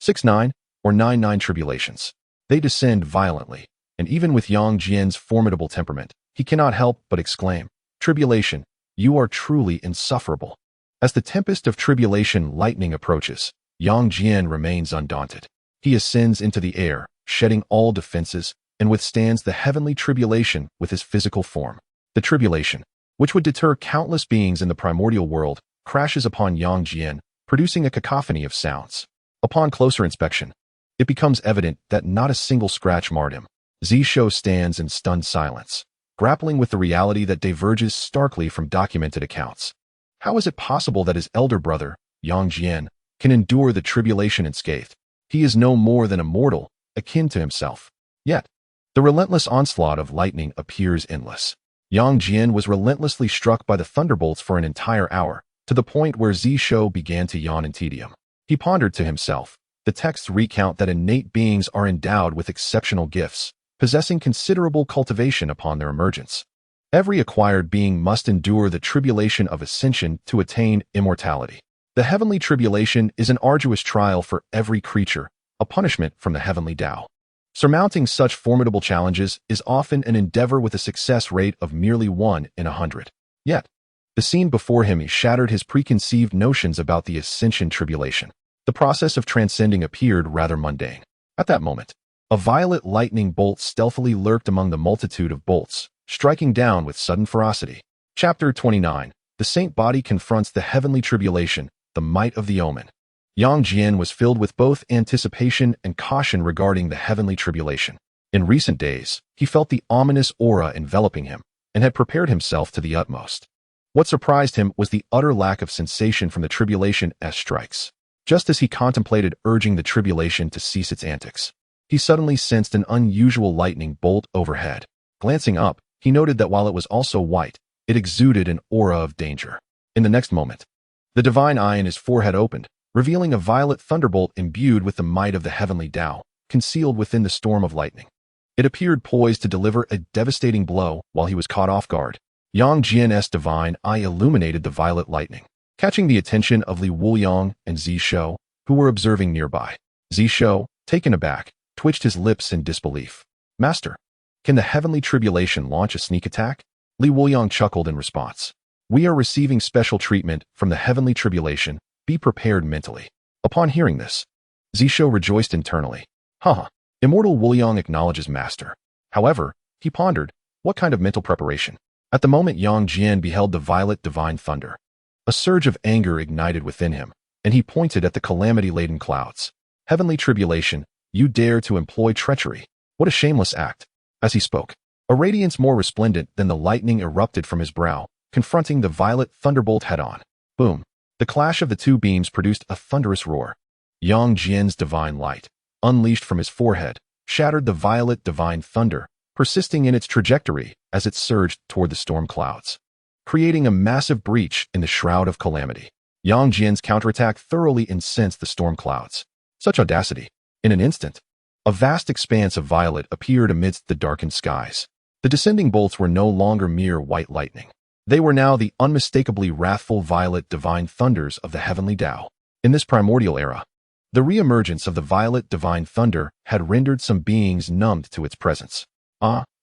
6-9, or 9-9 tribulations. They descend violently, and even with Yang Jian's formidable temperament, he cannot help but exclaim, "Tribulation, you are truly insufferable." As the tempest of tribulation lightning approaches, Yang Jian remains undaunted. He ascends into the air, shedding all defenses, and withstands the heavenly tribulation with his physical form. The tribulation, which would deter countless beings in the primordial world, crashes upon Yang Jian, producing a cacophony of sounds. Upon closer inspection, it becomes evident that not a single scratch marred him. Zhou stands in stunned silence, grappling with the reality that diverges starkly from documented accounts. How is it possible that his elder brother, Yang Jian, can endure the tribulation unscathed? He is no more than a mortal, akin to himself. Yet, the relentless onslaught of lightning appears endless. Yang Jian was relentlessly struck by the thunderbolts for an entire hour, to the point where Zhou began to yawn in tedium. He pondered to himself. The texts recount that innate beings are endowed with exceptional gifts, possessing considerable cultivation upon their emergence. Every acquired being must endure the tribulation of ascension to attain immortality. The heavenly tribulation is an arduous trial for every creature, a punishment from the heavenly Tao. Surmounting such formidable challenges is often an endeavor with a success rate of merely 1 in 100. Yet, The scene before him shattered his preconceived notions about the Ascension tribulation. The process of transcending appeared rather mundane. At that moment, a violet lightning bolt stealthily lurked among the multitude of bolts, striking down with sudden ferocity. Chapter 29. The Saint Body confronts the heavenly tribulation, the might of the omen. Yang Jian was filled with both anticipation and caution regarding the heavenly tribulation. In recent days, he felt the ominous aura enveloping him and had prepared himself to the utmost. What surprised him was the utter lack of sensation from the tribulation's strikes. Just as he contemplated urging the tribulation to cease its antics, he suddenly sensed an unusual lightning bolt overhead. Glancing up, he noted that while it was also white, it exuded an aura of danger. In the next moment, the divine eye in his forehead opened, revealing a violet thunderbolt imbued with the might of the heavenly Tao, concealed within the storm of lightning. It appeared poised to deliver a devastating blow while he was caught off guard. Yang Jian's divine eye illuminated the violet lightning, catching the attention of Li Wuliang and Zhou, who were observing nearby. Zhou, taken aback, twitched his lips in disbelief. "Master, can the heavenly tribulation launch a sneak attack?" Li Wuliang chuckled in response. "We are receiving special treatment from the heavenly tribulation. Be prepared mentally." Upon hearing this, Zhou rejoiced internally. Immortal Wuliang acknowledges master. However, he pondered, what kind of mental preparation? At the moment Yang Jian beheld the violet divine thunder, a surge of anger ignited within him, and he pointed at the calamity-laden clouds. "Heavenly tribulation, you dare to employ treachery. What a shameless act." As he spoke, a radiance more resplendent than the lightning erupted from his brow, confronting the violet thunderbolt head-on. Boom! The clash of the two beams produced a thunderous roar. Yang Jian's divine light, unleashed from his forehead, shattered the violet divine thunder, persisting in its trajectory as it surged toward the storm clouds, creating a massive breach in the shroud of calamity. Yang Jian's counterattack thoroughly incensed the storm clouds. Such audacity! In an instant, a vast expanse of violet appeared amidst the darkened skies. The descending bolts were no longer mere white lightning. They were now the unmistakably wrathful violet divine thunders of the heavenly Tao. In this primordial era, the re-emergence of the violet divine thunder had rendered some beings numbed to its presence.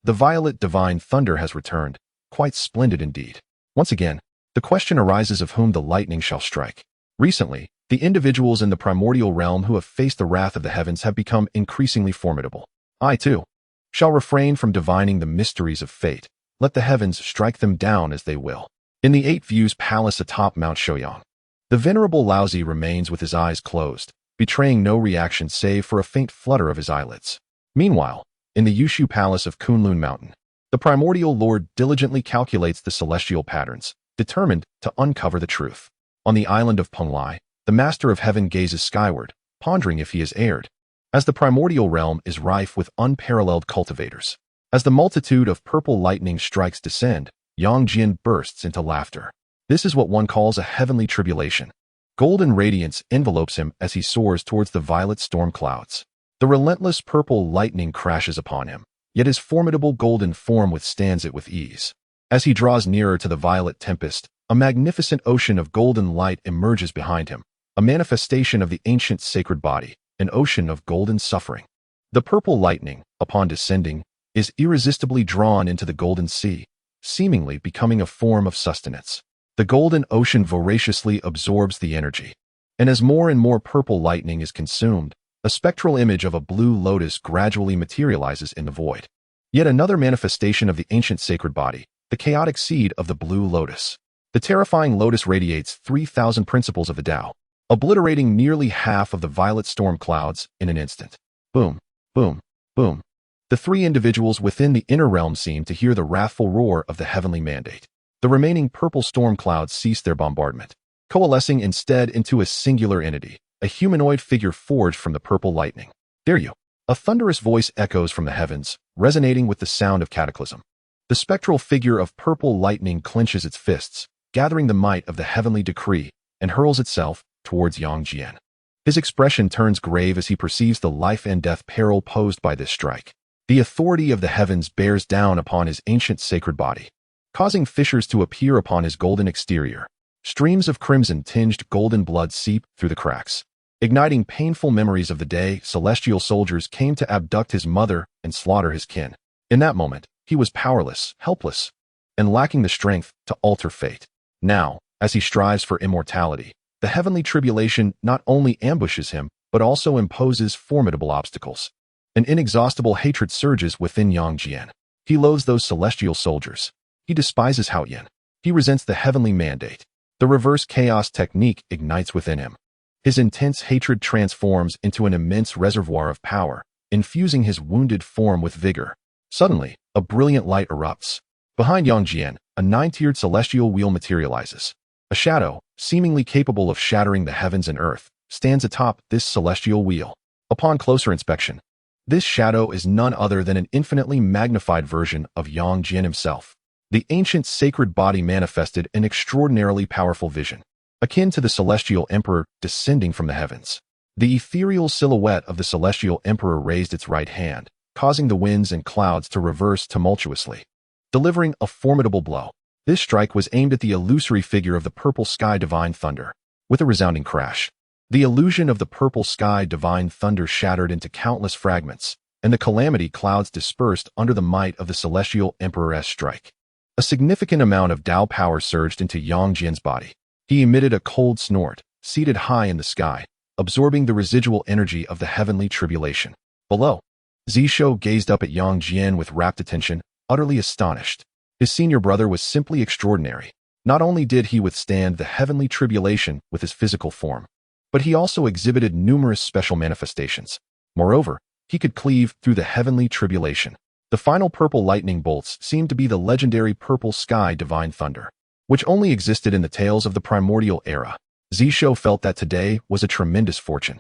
The violet divine thunder has returned. Quite splendid indeed. Once again, the question arises of whom the lightning shall strike. Recently, the individuals in the primordial realm who have faced the wrath of the heavens have become increasingly formidable. I, too, shall refrain from divining the mysteries of fate. Let the heavens strike them down as they will. In the Eight Views Palace atop Mount Shouyang, the venerable Laozi remains with his eyes closed, betraying no reaction save for a faint flutter of his eyelids. Meanwhile, in the Yushu Palace of Kunlun Mountain, the primordial lord diligently calculates the celestial patterns, determined to uncover the truth. On the island of Penglai, the master of heaven gazes skyward, pondering if he is erred, as the primordial realm is rife with unparalleled cultivators. As the multitude of purple lightning strikes descend, Yang Jian bursts into laughter. This is what one calls a heavenly tribulation. Golden radiance envelopes him as he soars towards the violet storm clouds. The relentless purple lightning crashes upon him, yet his formidable golden form withstands it with ease. As he draws nearer to the violet tempest, a magnificent ocean of golden light emerges behind him, a manifestation of the ancient sacred body, an ocean of golden suffering. The purple lightning, upon descending, is irresistibly drawn into the golden sea, seemingly becoming a form of sustenance. The golden ocean voraciously absorbs the energy, and as more and more purple lightning is consumed, a spectral image of a blue lotus gradually materializes in the void. Yet another manifestation of the ancient sacred body, the chaotic seed of the blue lotus. The terrifying lotus radiates 3,000 principles of the Tao, obliterating nearly half of the violet storm clouds in an instant. Boom, boom, boom. The three individuals within the inner realm seem to hear the wrathful roar of the heavenly mandate. The remaining purple storm clouds cease their bombardment, coalescing instead into a singular entity, a humanoid figure forged from the purple lightning. "Dare you!" A thunderous voice echoes from the heavens, resonating with the sound of cataclysm. The spectral figure of purple lightning clenches its fists, gathering the might of the heavenly decree, and hurls itself towards Yang Jian. His expression turns grave as he perceives the life and death peril posed by this strike. The authority of the heavens bears down upon his ancient sacred body, causing fissures to appear upon his golden exterior. Streams of crimson-tinged golden blood seep through the cracks, igniting painful memories of the day celestial soldiers came to abduct his mother and slaughter his kin. In that moment, he was powerless, helpless, and lacking the strength to alter fate. Now, as he strives for immortality, the heavenly tribulation not only ambushes him, but also imposes formidable obstacles. An inexhaustible hatred surges within Yang Jian. He loathes those celestial soldiers. He despises Hao Yin. He resents the heavenly mandate. The reverse chaos technique ignites within him. His intense hatred transforms into an immense reservoir of power, infusing his wounded form with vigor. Suddenly, a brilliant light erupts. Behind Yang Jian, a 9-tiered celestial wheel materializes. A shadow, seemingly capable of shattering the heavens and earth, stands atop this celestial wheel. Upon closer inspection, this shadow is none other than an infinitely magnified version of Yang Jian himself. The ancient sacred body manifested an extraordinarily powerful vision, akin to the celestial emperor descending from the heavens. The ethereal silhouette of the celestial emperor raised its right hand, causing the winds and clouds to reverse tumultuously. Delivering a formidable blow, this strike was aimed at the illusory figure of the purple sky divine thunder. With a resounding crash, the illusion of the purple sky divine thunder shattered into countless fragments, and the calamity clouds dispersed under the might of the celestial emperor's strike. A significant amount of Tao power surged into Yang Jian's body. He emitted a cold snort, seated high in the sky, absorbing the residual energy of the heavenly tribulation. Below, Zhou gazed up at Yang Jian with rapt attention, utterly astonished. His senior brother was simply extraordinary. Not only did he withstand the heavenly tribulation with his physical form, but he also exhibited numerous special manifestations. Moreover, he could cleave through the heavenly tribulation. The final purple lightning bolts seemed to be the legendary purple sky divine thunder, which only existed in the tales of the primordial era. Zhou felt that today was a tremendous fortune.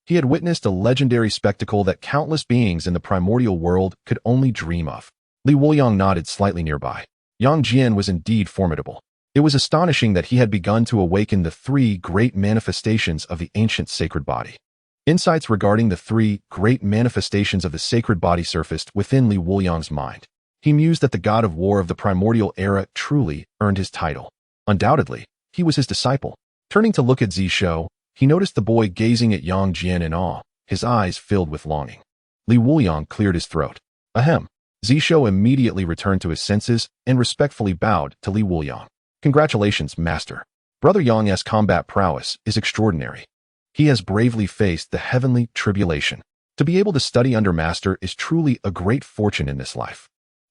He had witnessed a legendary spectacle that countless beings in the primordial world could only dream of. Wuliang nodded slightly nearby. Yang Jian was indeed formidable. It was astonishing that he had begun to awaken the 3 great manifestations of the ancient sacred body. Insights regarding the 3 great manifestations of the sacred body surfaced within Wuliang's mind. He mused that the god of war of the primordial era truly earned his title. Undoubtedly, he was his disciple. Turning to look at Zhou, he noticed the boy gazing at Yang Jian in awe, his eyes filled with longing. Wuliang cleared his throat. Ahem. Zhou immediately returned to his senses and respectfully bowed to Wuliang. Congratulations, master. Brother Yang's combat prowess is extraordinary. He has bravely faced the heavenly tribulation. To be able to study under master is truly a great fortune in this life.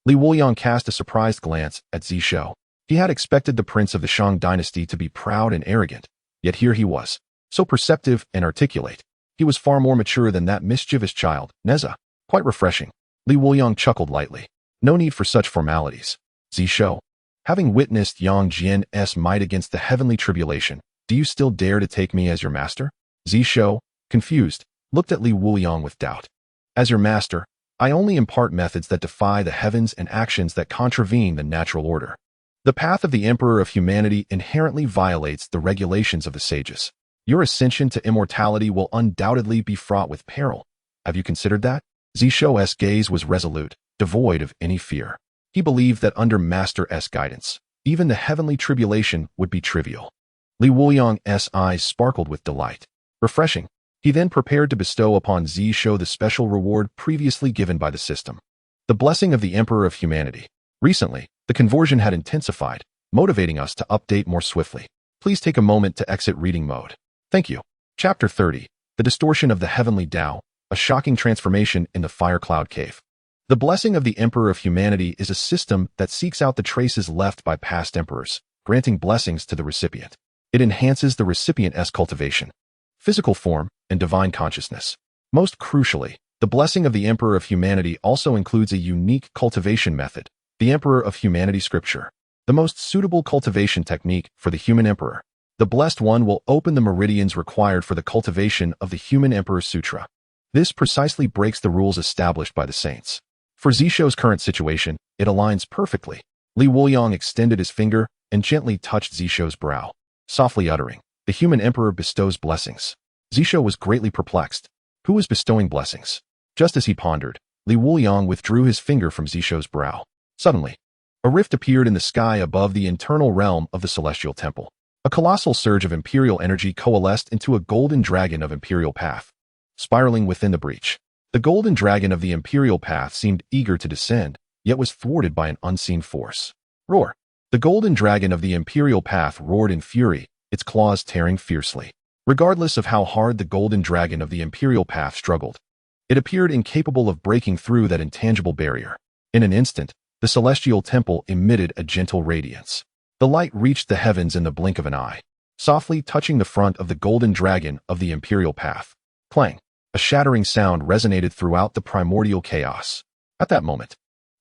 Wuliang cast a surprised glance at Zhou. He had expected the prince of the Shang dynasty to be proud and arrogant, yet here he was, so perceptive and articulate. He was far more mature than that mischievous child, Nezha. Quite refreshing. Wuliang chuckled lightly. No need for such formalities. Zhou, having witnessed Yang Jian's might against the heavenly tribulation, do you still dare to take me as your master? Zhou, confused, looked at Wuliang with doubt. As your master, I only impart methods that defy the heavens and actions that contravene the natural order. The path of the Emperor of Humanity inherently violates the regulations of the sages. Your ascension to immortality will undoubtedly be fraught with peril. Have you considered that? Zhou's gaze was resolute, devoid of any fear. He believed that under Master's guidance, even the heavenly tribulation would be trivial. Wuliang's eyes sparkled with delight. Refreshing. He then prepared to bestow upon Zhou the special reward previously given by the system. The blessing of the Emperor of Humanity. Recently, the conversion had intensified, motivating us to update more swiftly. Please take a moment to exit reading mode. Thank you. Chapter 30. The Distortion of the Heavenly Tao, a shocking transformation in the Fire Cloud Cave. The blessing of the Emperor of Humanity is a system that seeks out the traces left by past emperors, granting blessings to the recipient. It enhances the recipient's cultivation, physical form, and divine consciousness. Most crucially, the blessing of the Emperor of Humanity also includes a unique cultivation method, the Emperor of Humanity Scripture, the most suitable cultivation technique for the human emperor. The Blessed One will open the meridians required for the cultivation of the Human Emperor Sutra. This precisely breaks the rules established by the saints. For Zhou's current situation, it aligns perfectly. Wuliang extended his finger and gently touched Zhou's brow, softly uttering, "The Human Emperor bestows blessings." Zhou was greatly perplexed. Who was bestowing blessings? Just as he pondered, Wuliang withdrew his finger from Zhou's brow. Suddenly, a rift appeared in the sky above the internal realm of the celestial temple. A colossal surge of imperial energy coalesced into a golden dragon of imperial path, spiraling within the breach. The golden dragon of the imperial path seemed eager to descend, yet was thwarted by an unseen force. Roar! The golden dragon of the imperial path roared in fury, its claws tearing fiercely. Regardless of how hard the golden dragon of the imperial path struggled, it appeared incapable of breaking through that intangible barrier. In an instant, the celestial temple emitted a gentle radiance. The light reached the heavens in the blink of an eye, softly touching the front of the golden dragon of the imperial path. Clang! A shattering sound resonated throughout the primordial chaos. At that moment,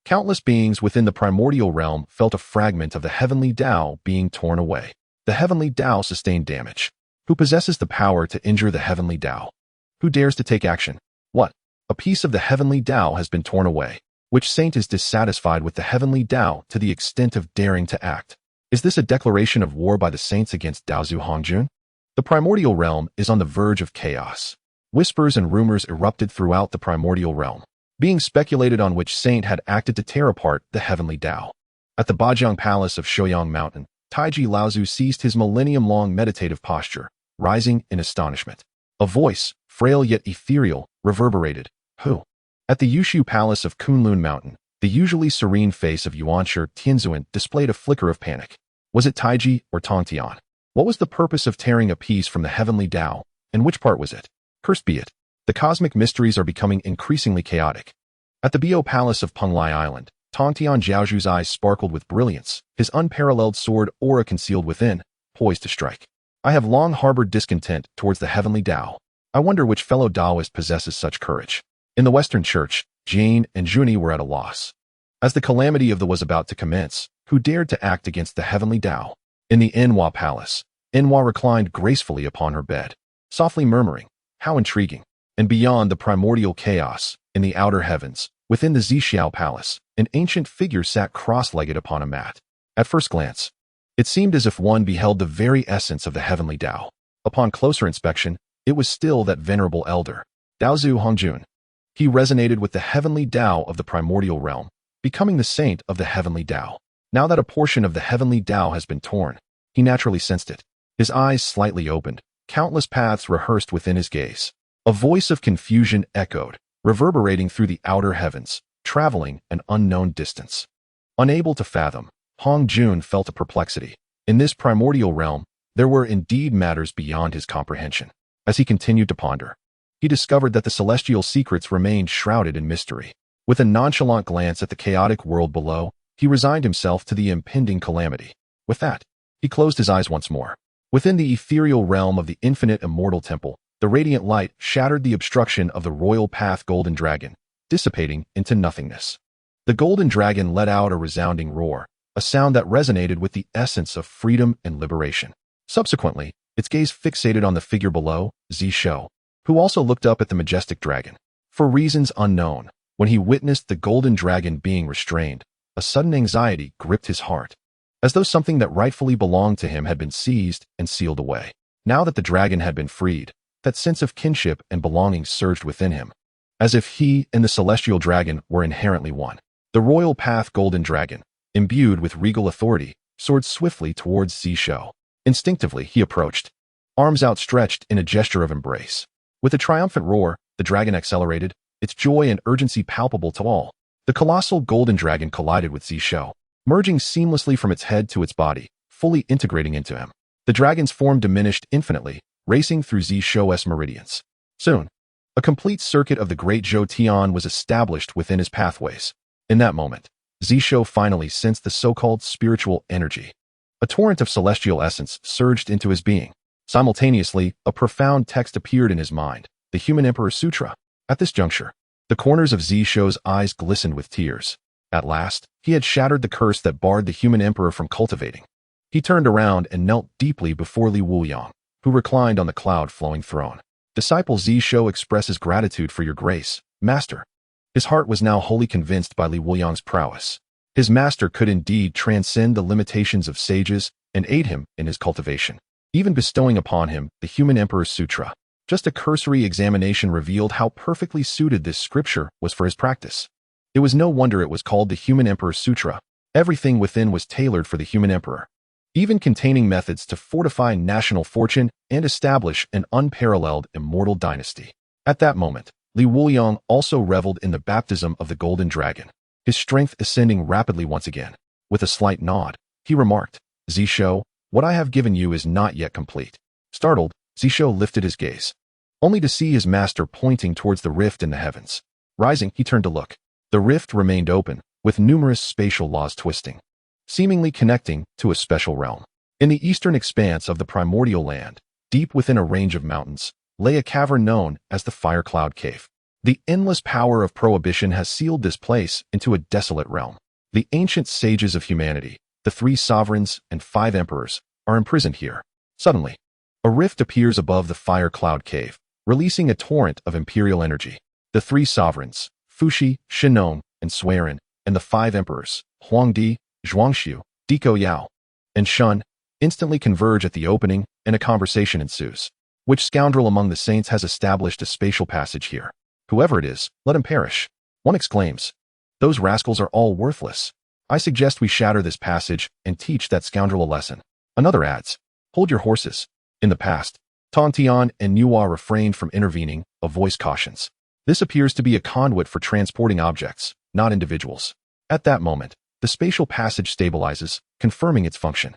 countless beings within the primordial realm felt a fragment of the heavenly Tao being torn away. The heavenly Tao sustained damage. Who possesses the power to injure the heavenly Tao? Who dares to take action? What? A piece of the heavenly Tao has been torn away. Which saint is dissatisfied with the heavenly Tao to the extent of daring to act? Is this a declaration of war by the saints against Daozu Hongjun? The primordial realm is on the verge of chaos. Whispers and rumors erupted throughout the primordial realm, being speculated on which saint had acted to tear apart the heavenly Tao. At the Bajiang Palace of Shouyang Mountain, Taiji Laozu ceased his millennium-long meditative posture, rising in astonishment. A voice, frail yet ethereal, reverberated. Who? At the Yushu Palace of Kunlun Mountain, the usually serene face of Yuanshi Tianzuan displayed a flicker of panic. Was it Taiji or Tongtian? What was the purpose of tearing a piece from the heavenly Tao, and which part was it? Cursed be it. The cosmic mysteries are becoming increasingly chaotic. At the Bio Palace of Penglai Island, Tongtian Zhaozhu's eyes sparkled with brilliance, his unparalleled sword aura concealed within, poised to strike. I have long harbored discontent towards the heavenly Tao. I wonder which fellow Taoist possesses such courage. In the Western Church, Jane and Juni were at a loss. As the calamity of the was about to commence, who dared to act against the heavenly Tao? In the Enhua Palace, Enhua reclined gracefully upon her bed, softly murmuring, how intriguing. And beyond the primordial chaos, in the outer heavens, within the Zixiao Palace, an ancient figure sat cross-legged upon a mat. At first glance, it seemed as if one beheld the very essence of the heavenly Tao. Upon closer inspection, it was still that venerable elder, Daozu Hongjun. He resonated with the heavenly Tao of the primordial realm, becoming the saint of the heavenly Tao. Now that a portion of the heavenly Tao has been torn, he naturally sensed it. His eyes slightly opened, countless paths rehearsed within his gaze. A voice of confusion echoed, reverberating through the outer heavens, traveling an unknown distance. Unable to fathom, Hongjun felt a perplexity. In this primordial realm, there were indeed matters beyond his comprehension. As he continued to ponder, he discovered that the celestial secrets remained shrouded in mystery. With a nonchalant glance at the chaotic world below, he resigned himself to the impending calamity. With that, he closed his eyes once more. Within the ethereal realm of the infinite immortal temple, the radiant light shattered the obstruction of the royal path golden dragon, dissipating into nothingness. The golden dragon let out a resounding roar, a sound that resonated with the essence of freedom and liberation. Subsequently, its gaze fixated on the figure below, Zhou, who also looked up at the majestic dragon. For reasons unknown, when he witnessed the golden dragon being restrained, a sudden anxiety gripped his heart, as though something that rightfully belonged to him had been seized and sealed away. Now that the dragon had been freed, that sense of kinship and belonging surged within him, as if he and the celestial dragon were inherently one. The royal path golden dragon, imbued with regal authority, soared swiftly towards Zhou. Instinctively, he approached, arms outstretched in a gesture of embrace. With a triumphant roar, the dragon accelerated, its joy and urgency palpable to all. The colossal golden dragon collided with Zhou, merging seamlessly from its head to its body, fully integrating into him. The dragon's form diminished infinitely, racing through Zhou's meridians. Soon, a complete circuit of the great Zhou Tian was established within his pathways. In that moment, Zhou finally sensed the so-called spiritual energy. A torrent of celestial essence surged into his being. Simultaneously, a profound text appeared in his mind, the Human Emperor Sutra. At this juncture, the corners of Zhou's eyes glistened with tears. At last, he had shattered the curse that barred the Human Emperor from cultivating. He turned around and knelt deeply before Li Wuliang, who reclined on the cloud-flowing throne. Disciple Zhou expresses gratitude for your grace, Master. His heart was now wholly convinced by Li Wuliang's prowess. His master could indeed transcend the limitations of sages and aid him in his cultivation, even bestowing upon him the Human Emperor Sutra. Just a cursory examination revealed how perfectly suited this scripture was for his practice. It was no wonder it was called the Human Emperor Sutra. Everything within was tailored for the Human Emperor, even containing methods to fortify national fortune and establish an unparalleled immortal dynasty. At that moment, Li Wuliang also reveled in the baptism of the golden dragon, his strength ascending rapidly once again. With a slight nod, he remarked. Zhou, what I have given you is not yet complete. Startled, Zhou lifted his gaze, only to see his master pointing towards the rift in the heavens. Rising, he turned to look. The rift remained open, with numerous spatial laws twisting, seemingly connecting to a special realm. In the eastern expanse of the primordial land, deep within a range of mountains, lay a cavern known as the Fire Cloud Cave. The endless power of prohibition has sealed this place into a desolate realm. The ancient sages of humanity, the 3 sovereigns and 5 emperors, are imprisoned here. Suddenly, a rift appears above the Fire Cloud Cave, releasing a torrent of imperial energy. The 3 sovereigns, Fuxi, Shinon, and Suiren, and the 5 emperors, Huangdi, Zhuangxiu, Diko Yao, and Shun, instantly converge at the opening, and a conversation ensues. Which scoundrel among the saints has established a spatial passage here? Whoever it is, let him perish. One exclaims. Those rascals are all worthless. I suggest we shatter this passage and teach that scoundrel a lesson. Another adds. Hold your horses. In the past, Tontian and Nuwa refrained from intervening, a voice cautions. This appears to be a conduit for transporting objects, not individuals. At that moment, the spatial passage stabilizes, confirming its function.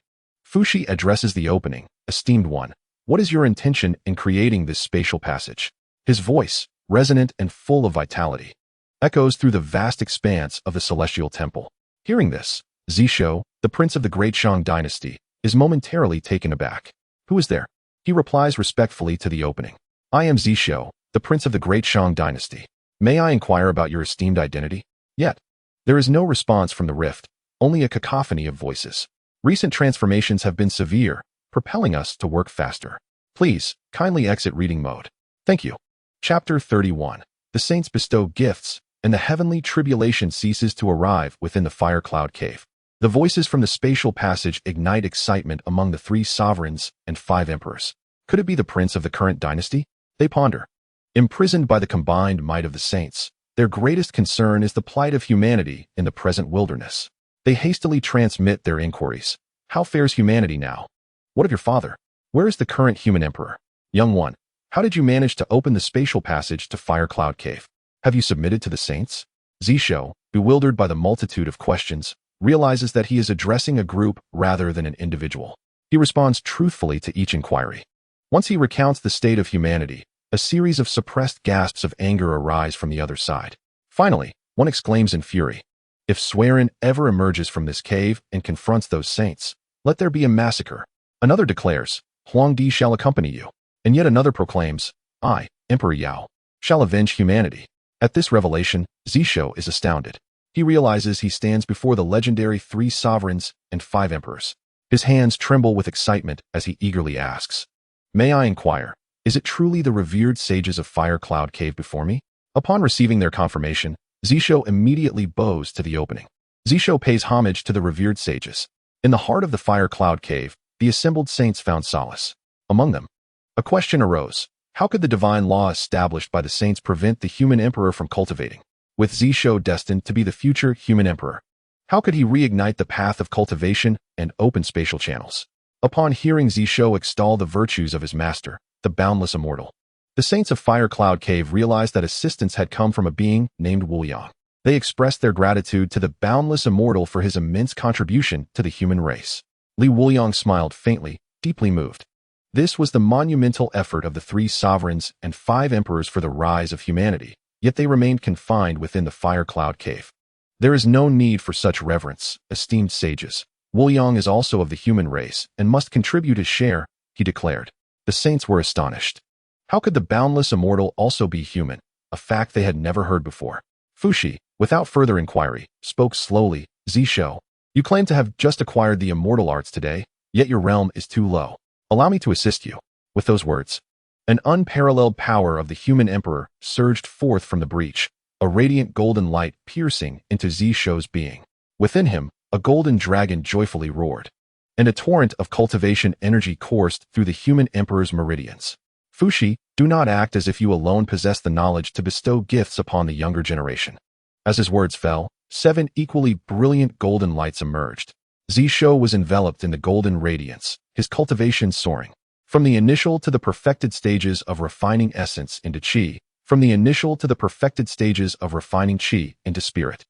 Fuxi addresses the opening. Esteemed one, what is your intention in creating this spatial passage? His voice, resonant and full of vitality, echoes through the vast expanse of the celestial temple. Hearing this, Zhou, the prince of the Great Shang dynasty, is momentarily taken aback. Who is there? He replies respectfully to the opening. I am Zhou, the prince of the Great Shang dynasty. May I inquire about your esteemed identity? Yet, there is no response from the rift, only a cacophony of voices. Recent transformations have been severe, propelling us to work faster. Please, kindly exit reading mode. Thank you. Chapter 31. The saints bestow gifts, and the heavenly tribulation ceases to arrive within the Fire Cloud Cave. The voices from the spatial passage ignite excitement among the 3 sovereigns and 5 emperors. Could it be the prince of the current dynasty? They ponder. Imprisoned by the combined might of the saints, their greatest concern is the plight of humanity in the present wilderness. They hastily transmit their inquiries. How fares humanity now? What of your father? Where is the current human emperor? Young one, how did you manage to open the spatial passage to Fire Cloud Cave? Have you submitted to the saints? Zhou, bewildered by the multitude of questions, realizes that he is addressing a group rather than an individual. He responds truthfully to each inquiry. Once he recounts the state of humanity, a series of suppressed gasps of anger arise from the other side. Finally, one exclaims in fury. If Suiren ever emerges from this cave and confronts those saints, let there be a massacre. Another declares, Huangdi shall accompany you. And yet another proclaims, I, Emperor Yao, shall avenge humanity. At this revelation, Zhou is astounded. He realizes he stands before the legendary 3 sovereigns and 5 emperors. His hands tremble with excitement as he eagerly asks, May I inquire, is it truly the revered sages of Fire Cloud Cave before me? Upon receiving their confirmation, Zhou immediately bows to the opening. Zhou pays homage to the revered sages. In the heart of the Fire Cloud Cave, the assembled saints found solace. Among them, a question arose. How could the divine law established by the saints prevent the human emperor from cultivating? With Zhou destined to be the future human emperor, how could he reignite the path of cultivation and open spatial channels? Upon hearing Zhou extol the virtues of his master, the boundless immortal, the saints of Fire Cloud Cave realized that assistance had come from a being named Wuliang. They expressed their gratitude to the boundless immortal for his immense contribution to the human race. Li Wuliang smiled faintly, deeply moved. This was the monumental effort of the 3 sovereigns and 5 emperors for the rise of humanity, yet they remained confined within the Fire Cloud Cave. There is no need for such reverence, esteemed sages. Wuliang is also of the human race and must contribute his share, he declared. The saints were astonished. How could the boundless immortal also be human, a fact they had never heard before? Fuxi, without further inquiry, spoke slowly. Zhou, you claim to have just acquired the immortal arts today, yet your realm is too low. Allow me to assist you. With those words, an unparalleled power of the human emperor surged forth from the breach, a radiant golden light piercing into Zhou's being. Within him, a golden dragon joyfully roared, and a torrent of cultivation energy coursed through the human emperor's meridians. Fuxi, do not act as if you alone possess the knowledge to bestow gifts upon the younger generation. As his words fell, 7 equally brilliant golden lights emerged. Zhou was enveloped in the golden radiance, his cultivation soaring. From the initial to the perfected stages of refining essence into qi, from the initial to the perfected stages of refining qi into spirit.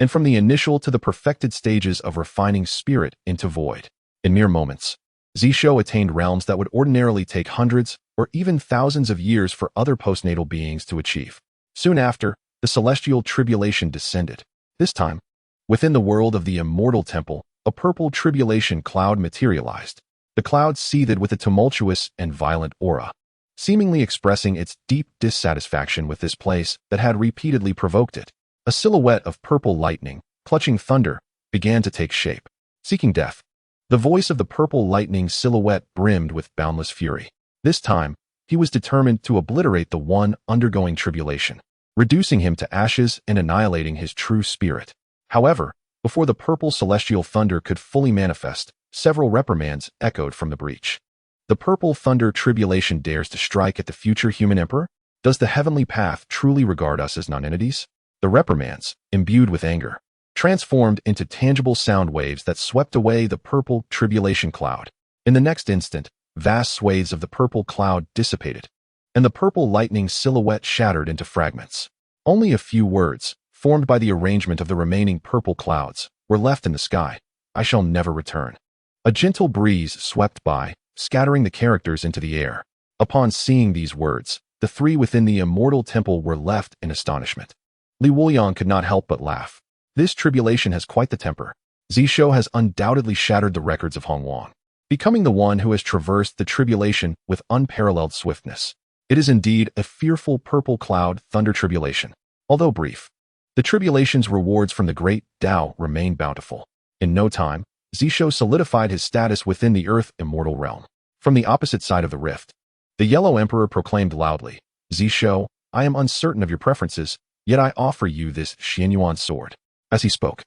and from the initial to the perfected stages of refining spirit into void. In mere moments, Zhou attained realms that would ordinarily take hundreds or even thousands of years for other postnatal beings to achieve. Soon after, the celestial tribulation descended. This time, within the world of the immortal temple, a purple tribulation cloud materialized. The cloud seethed with a tumultuous and violent aura, seemingly expressing its deep dissatisfaction with this place that had repeatedly provoked it. A silhouette of purple lightning, clutching thunder, began to take shape, seeking death. The voice of the purple lightning silhouette brimmed with boundless fury. This time, he was determined to obliterate the one undergoing tribulation, reducing him to ashes and annihilating his true spirit. However, before the purple celestial thunder could fully manifest, several reprimands echoed from the breach. The purple thunder tribulation dares to strike at the future human emperor? Does the heavenly path truly regard us as non-entities? The reprimands, imbued with anger, transformed into tangible sound waves that swept away the purple tribulation cloud. In the next instant, vast swathes of the purple cloud dissipated, and the purple lightning silhouette shattered into fragments. Only a few words, formed by the arrangement of the remaining purple clouds, were left in the sky. I shall never return. A gentle breeze swept by, scattering the characters into the air. Upon seeing these words, the three within the immortal temple were left in astonishment. Wuliang could not help but laugh. This tribulation has quite the temper. Zhou has undoubtedly shattered the records of Hongwang, becoming the one who has traversed the tribulation with unparalleled swiftness. It is indeed a fearful purple cloud thunder tribulation. Although brief, the tribulation's rewards from the great Tao remain bountiful. In no time, Zhou solidified his status within the Earth immortal realm. From the opposite side of the rift, the Yellow Emperor proclaimed loudly, Zhou, I am uncertain of your preferences, yet I offer you this Xianyuan sword. As he spoke,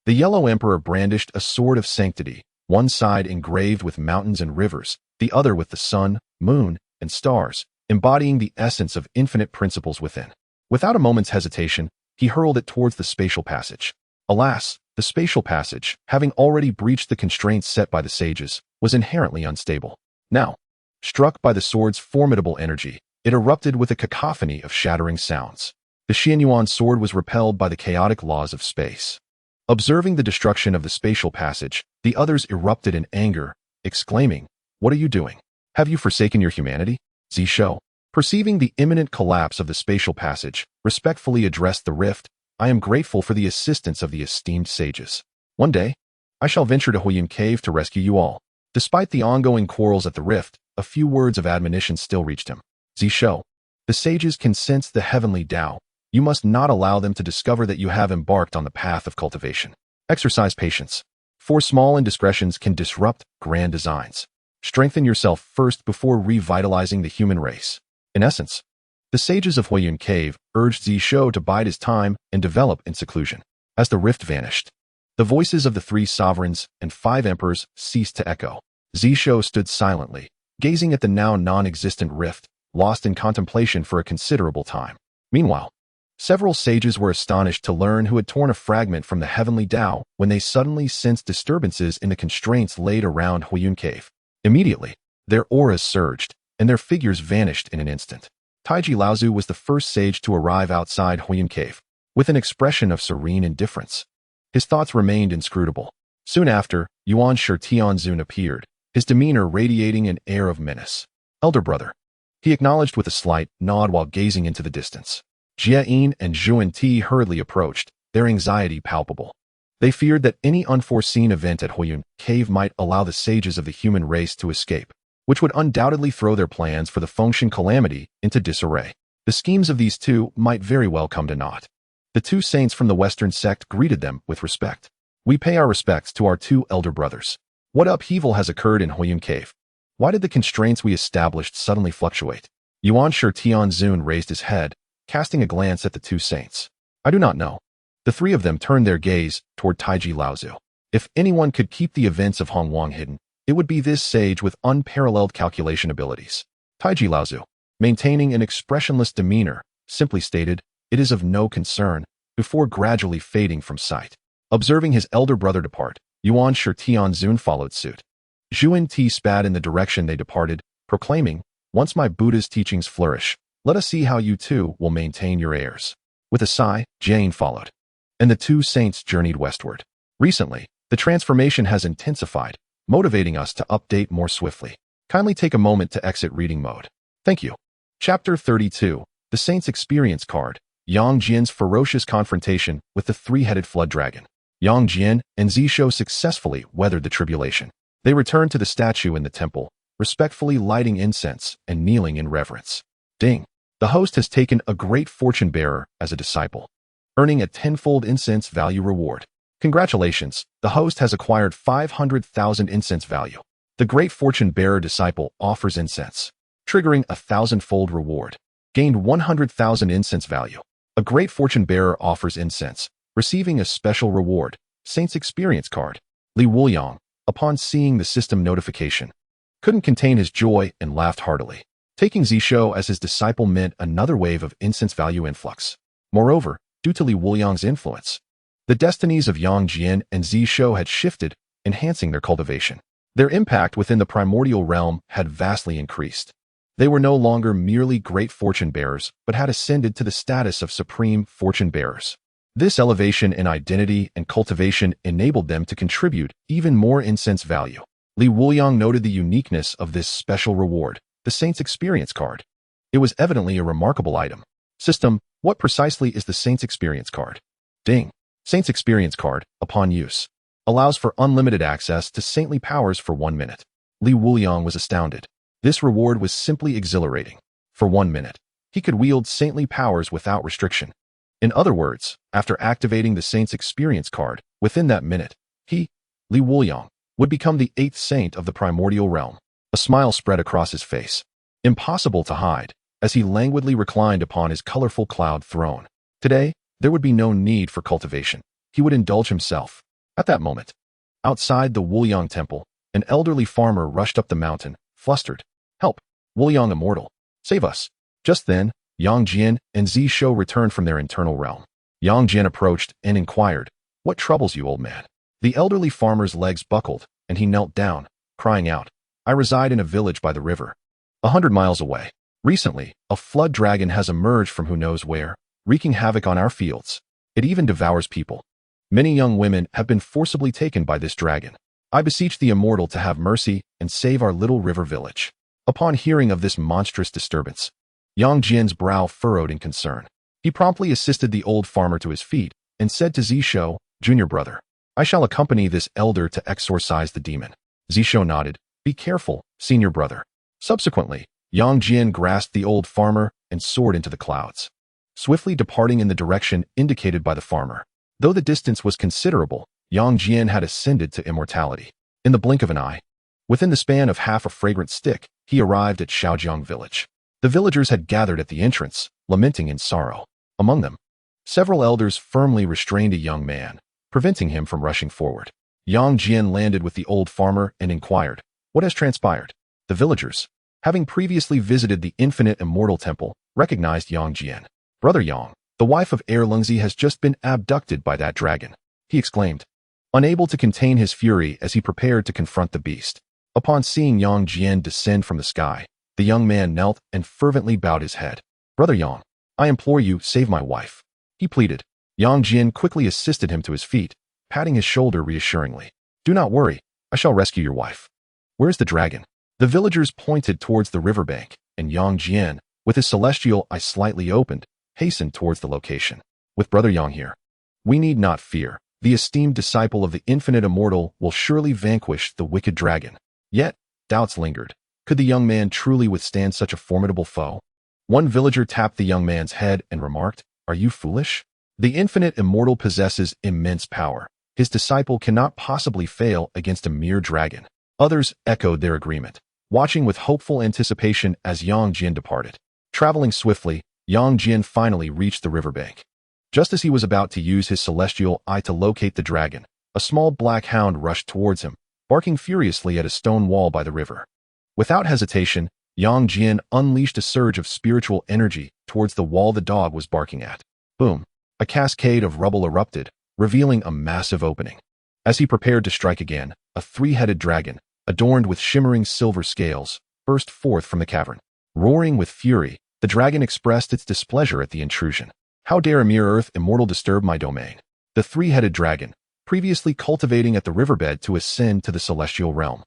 the Yellow Emperor brandished a sword of sanctity, one side engraved with mountains and rivers, the other with the sun, moon, and stars, embodying the essence of infinite principles within. Without a moment's hesitation, he hurled it towards the spatial passage. Alas, the spatial passage, having already breached the constraints set by the sages, was inherently unstable. Now, struck by the sword's formidable energy, it erupted with a cacophony of shattering sounds. The Xianyuan sword was repelled by the chaotic laws of space. Observing the destruction of the spatial passage, the others erupted in anger, exclaiming, What are you doing? Have you forsaken your humanity? Zhou, perceiving the imminent collapse of the spatial passage, respectfully addressed the rift, I am grateful for the assistance of the esteemed sages. One day, I shall venture to Wuliang Cave to rescue you all. Despite the ongoing quarrels at the rift, a few words of admonition still reached him. Zhou, the sages can sense the heavenly Tao. You must not allow them to discover that you have embarked on the path of cultivation. Exercise patience, for small indiscretions can disrupt grand designs. Strengthen yourself first before revitalizing the human race. In essence, the sages of Wuliang Cave urged Zhou to bide his time and develop in seclusion. As the rift vanished, the voices of the three sovereigns and 5 emperors ceased to echo. Zhou stood silently, gazing at the now non-existent rift, lost in contemplation for a considerable time. Meanwhile, several sages were astonished to learn who had torn a fragment from the heavenly Tao when they suddenly sensed disturbances in the constraints laid around Wuliang Cave. Immediately, their auras surged, and their figures vanished in an instant. Taiji Laozu was the first sage to arrive outside Wuliang Cave, with an expression of serene indifference. His thoughts remained inscrutable. Soon after, Yuan Shi Tianzun appeared, his demeanor radiating an air of menace. Elder brother, he acknowledged with a slight nod while gazing into the distance. Jie Yin and Zhuan Ti hurriedly approached, their anxiety palpable. They feared that any unforeseen event at Wuliang Cave might allow the sages of the human race to escape, which would undoubtedly throw their plans for the Fengshen calamity into disarray. The schemes of these two might very well come to naught. The 2 saints from the Western sect greeted them with respect. We pay our respects to our 2 elder brothers. What upheaval has occurred in Wuliang Cave? Why did the constraints we established suddenly fluctuate? Yuan Shi Tianzun raised his head, casting a glance at the 2 saints. I do not know. The 3 of them turned their gaze toward Taiji Laozu. If anyone could keep the events of Hongwang hidden, it would be this sage with unparalleled calculation abilities. Taiji Laozu, maintaining an expressionless demeanor, simply stated, it is of no concern, before gradually fading from sight. Observing his elder brother depart, Yuan Shi Tianzun followed suit. Zhuan Ti spat in the direction they departed, proclaiming, Once my Buddha's teachings flourish, let us see how you 2 will maintain your heirs. With a sigh, Jane followed. and the two saints journeyed westward. Recently, the transformation has intensified, motivating us to update more swiftly. Kindly take a moment to exit reading mode. Thank you. Chapter 32. The Saints Experience Card. Yang Jian's ferocious confrontation with the three-headed flood dragon. Yang Jian and Zhou successfully weathered the tribulation. They returned to the statue in the temple, respectfully lighting incense and kneeling in reverence. Ding! The host has taken a great fortune bearer as a disciple, earning a tenfold incense value reward. Congratulations, the host has acquired 500,000 incense value. The great fortune bearer disciple offers incense, triggering a 1,000-fold reward. Gained 100,000 incense value. A great fortune bearer offers incense, receiving a special reward, Saints Experience Card. Wuliang, upon seeing the system notification, couldn't contain his joy and laughed heartily. Taking Zhou as his disciple meant another wave of incense value influx. Moreover, due to Wuliang's influence, the destinies of Yang Jian and Zhou had shifted, enhancing their cultivation. Their impact within the primordial realm had vastly increased. They were no longer merely great fortune bearers, but had ascended to the status of supreme fortune bearers. This elevation in identity and cultivation enabled them to contribute even more incense value. Wuliang noted the uniqueness of this special reward, the Saints Experience Card. It was evidently a remarkable item. System, what precisely is the Saints Experience Card? Ding! Saints Experience Card, upon use, allows for unlimited access to saintly powers for 1 minute. Wuliang was astounded. This reward was simply exhilarating. For 1 minute, he could wield saintly powers without restriction. In other words, after activating the Saint's Experience Card, within that minute, he, Wuliang, would become the 8th saint of the primordial realm. A smile spread across his face, impossible to hide, as he languidly reclined upon his colorful cloud throne. Today, there would be no need for cultivation. He would indulge himself. At that moment, outside the Wuliang temple, an elderly farmer rushed up the mountain, flustered. Help! Wuliang Immortal! Save us! Just then, Yang Jian and Zhou returned from their internal realm. Yang Jian approached and inquired, "What troubles you, old man?" The elderly farmer's legs buckled, and he knelt down, crying out, "I reside in a village by the river, 100 miles away. Recently, a flood dragon has emerged from who knows where, wreaking havoc on our fields. It even devours people. Many young women have been forcibly taken by this dragon. I beseech the Immortal to have mercy and save our little river village." Upon hearing of this monstrous disturbance, Yang Jian's brow furrowed in concern. He promptly assisted the old farmer to his feet and said to Zhou, "Junior brother, I shall accompany this elder to exorcise the demon." Zhou nodded. "Be careful, senior brother." Subsequently, Yang Jian grasped the old farmer and soared into the clouds, swiftly departing in the direction indicated by the farmer. Though the distance was considerable, Yang Jian had ascended to immortality. In the blink of an eye, within the span of half a fragrant stick, he arrived at Shaojiang village. The villagers had gathered at the entrance, lamenting in sorrow. Among them, several elders firmly restrained a young man, preventing him from rushing forward. Yang Jian landed with the old farmer and inquired, "What has transpired?" The villagers, having previously visited the infinite immortal temple, recognized Yang Jian. "Brother Yang, the wife of Erlang Shen has just been abducted by that dragon," he exclaimed, unable to contain his fury as he prepared to confront the beast. Upon seeing Yang Jian descend from the sky, the young man knelt and fervently bowed his head. "Brother Yang, I implore you, save my wife," he pleaded. Yang Jian quickly assisted him to his feet, patting his shoulder reassuringly. "Do not worry, I shall rescue your wife." "Where's the dragon?" The villagers pointed towards the riverbank, and Yang Jian, with his celestial eye slightly opened, hastened towards the location. "With Brother Yang here, we need not fear. The esteemed disciple of the infinite immortal will surely vanquish the wicked dragon." Yet, doubts lingered. Could the young man truly withstand such a formidable foe? One villager tapped the young man's head and remarked, "Are you foolish? The infinite immortal possesses immense power. His disciple cannot possibly fail against a mere dragon." Others echoed their agreement, watching with hopeful anticipation as Yang Jian departed. Traveling swiftly, Yang Jian finally reached the riverbank. Just as he was about to use his celestial eye to locate the dragon, a small black hound rushed towards him, barking furiously at a stone wall by the river. Without hesitation, Yang Jian unleashed a surge of spiritual energy towards the wall the dog was barking at. Boom! A cascade of rubble erupted, revealing a massive opening. As he prepared to strike again, a three-headed dragon, adorned with shimmering silver scales, burst forth from the cavern. Roaring with fury, the dragon expressed its displeasure at the intrusion. "How dare a mere earth immortal disturb my domain?" The three-headed dragon, previously cultivating at the riverbed to ascend to the celestial realm,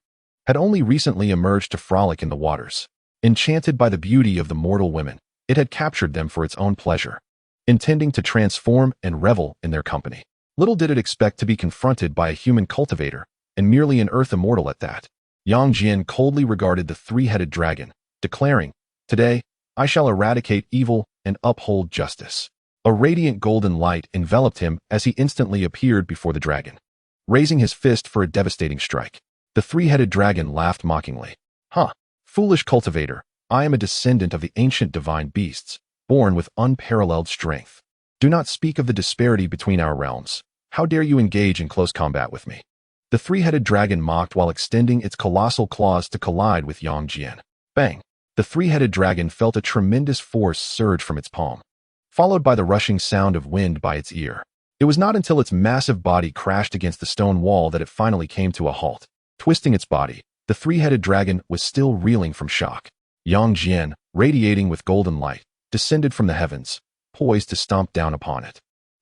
had only recently emerged to frolic in the waters. Enchanted by the beauty of the mortal women, it had captured them for its own pleasure, intending to transform and revel in their company. Little did it expect to be confronted by a human cultivator, and merely an earth immortal at that. Yang Jian coldly regarded the three-headed dragon, declaring, "Today, I shall eradicate evil and uphold justice." A radiant golden light enveloped him as he instantly appeared before the dragon, raising his fist for a devastating strike. The three-headed dragon laughed mockingly. "Huh, foolish cultivator, I am a descendant of the ancient divine beasts, born with unparalleled strength. Do not speak of the disparity between our realms. How dare you engage in close combat with me?" The three-headed dragon mocked while extending its colossal claws to collide with Yang Jian. Bang! The three-headed dragon felt a tremendous force surge from its palm, followed by the rushing sound of wind by its ear. It was not until its massive body crashed against the stone wall that it finally came to a halt. Twisting its body, the three-headed dragon was still reeling from shock. Yang Jian, radiating with golden light, descended from the heavens, poised to stomp down upon it.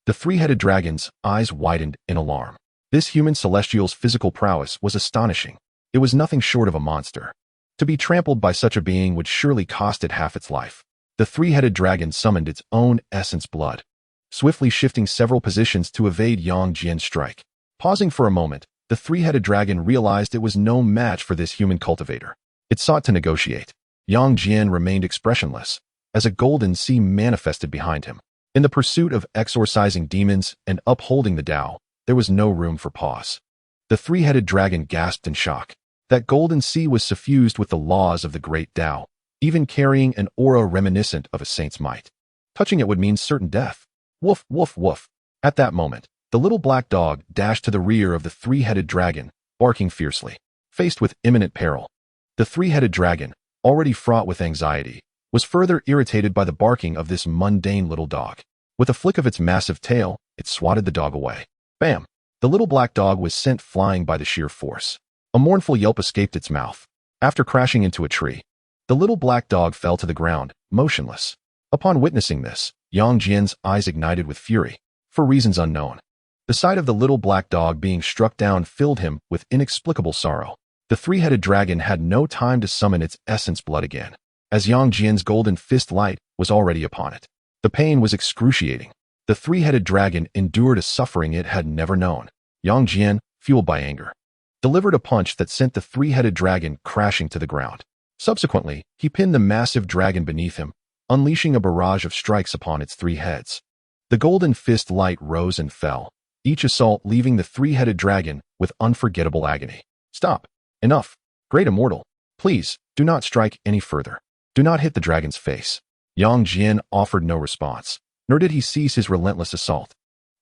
The three-headed dragon's eyes widened in alarm. This human celestial's physical prowess was astonishing. It was nothing short of a monster. To be trampled by such a being would surely cost it half its life. The three-headed dragon summoned its own essence blood, swiftly shifting several positions to evade Yang Jian's strike. Pausing for a moment, the three-headed dragon realized it was no match for this human cultivator. It sought to negotiate. Yang Jian remained expressionless, as a golden sea manifested behind him. In the pursuit of exorcising demons and upholding the Tao, there was no room for pause. The three-headed dragon gasped in shock. That golden sea was suffused with the laws of the great Tao, even carrying an aura reminiscent of a saint's might. Touching it would mean certain death. Woof, woof, woof. At that moment, the little black dog dashed to the rear of the three-headed dragon, barking fiercely. Faced with imminent peril, the three-headed dragon, already fraught with anxiety, was further irritated by the barking of this mundane little dog. With a flick of its massive tail, it swatted the dog away. Bam! The little black dog was sent flying by the sheer force. A mournful yelp escaped its mouth. After crashing into a tree, the little black dog fell to the ground, motionless. Upon witnessing this, Yang Jian's eyes ignited with fury, for reasons unknown. The sight of the little black dog being struck down filled him with inexplicable sorrow. The three-headed dragon had no time to summon its essence blood again, as Yang Jian's golden fist light was already upon it. The pain was excruciating. The three-headed dragon endured a suffering it had never known. Yang Jian, fueled by anger, delivered a punch that sent the three-headed dragon crashing to the ground. Subsequently, he pinned the massive dragon beneath him, unleashing a barrage of strikes upon its three heads. The golden fist light rose and fell, each assault leaving the three-headed dragon with unforgettable agony. "Stop. Enough. Great Immortal. Please, do not strike any further. Do not hit the dragon's face." Yang Jian offered no response, nor did he cease his relentless assault.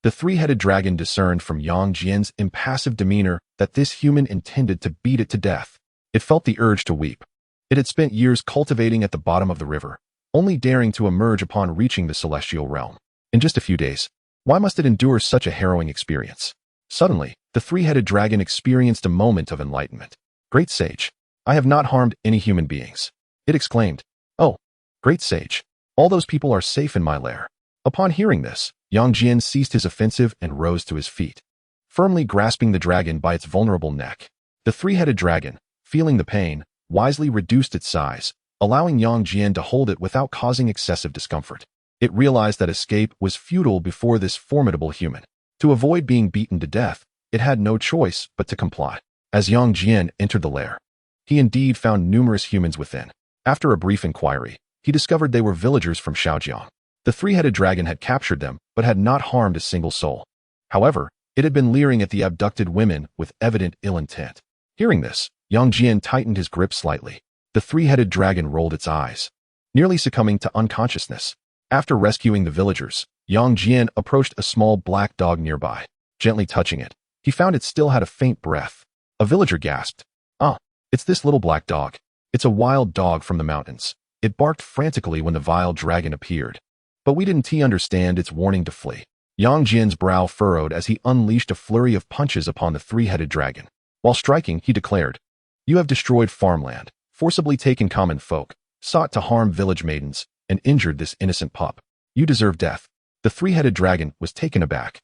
The three-headed dragon discerned from Yang Jian's impassive demeanor that this human intended to beat it to death. It felt the urge to weep. It had spent years cultivating at the bottom of the river, only daring to emerge upon reaching the celestial realm. In just a few days, why must it endure such a harrowing experience? Suddenly, the three-headed dragon experienced a moment of enlightenment. "Great sage, I have not harmed any human beings," it exclaimed. "Oh, great sage, all those people are safe in my lair." Upon hearing this, Yang Jian ceased his offensive and rose to his feet, firmly grasping the dragon by its vulnerable neck. The three-headed dragon, feeling the pain, wisely reduced its size, allowing Yang Jian to hold it without causing excessive discomfort. It realized that escape was futile before this formidable human. To avoid being beaten to death, it had no choice but to comply. As Yang Jian entered the lair, he indeed found numerous humans within. After a brief inquiry, he discovered they were villagers from Shaojiang. The three-headed dragon had captured them, but had not harmed a single soul. However, it had been leering at the abducted women with evident ill intent. Hearing this, Yang Jian tightened his grip slightly. The three-headed dragon rolled its eyes, nearly succumbing to unconsciousness. After rescuing the villagers, Yang Jian approached a small black dog nearby. Gently touching it, he found it still had a faint breath. A villager gasped, "Ah, it's this little black dog. It's a wild dog from the mountains. It barked frantically when the vile dragon appeared. But we didn't understand its warning to flee." Yang Jian's brow furrowed as he unleashed a flurry of punches upon the three-headed dragon. While striking, he declared, "You have destroyed farmland, forcibly taken common folk, sought to harm village maidens, and injured this innocent pup. You deserve death." The three-headed dragon was taken aback.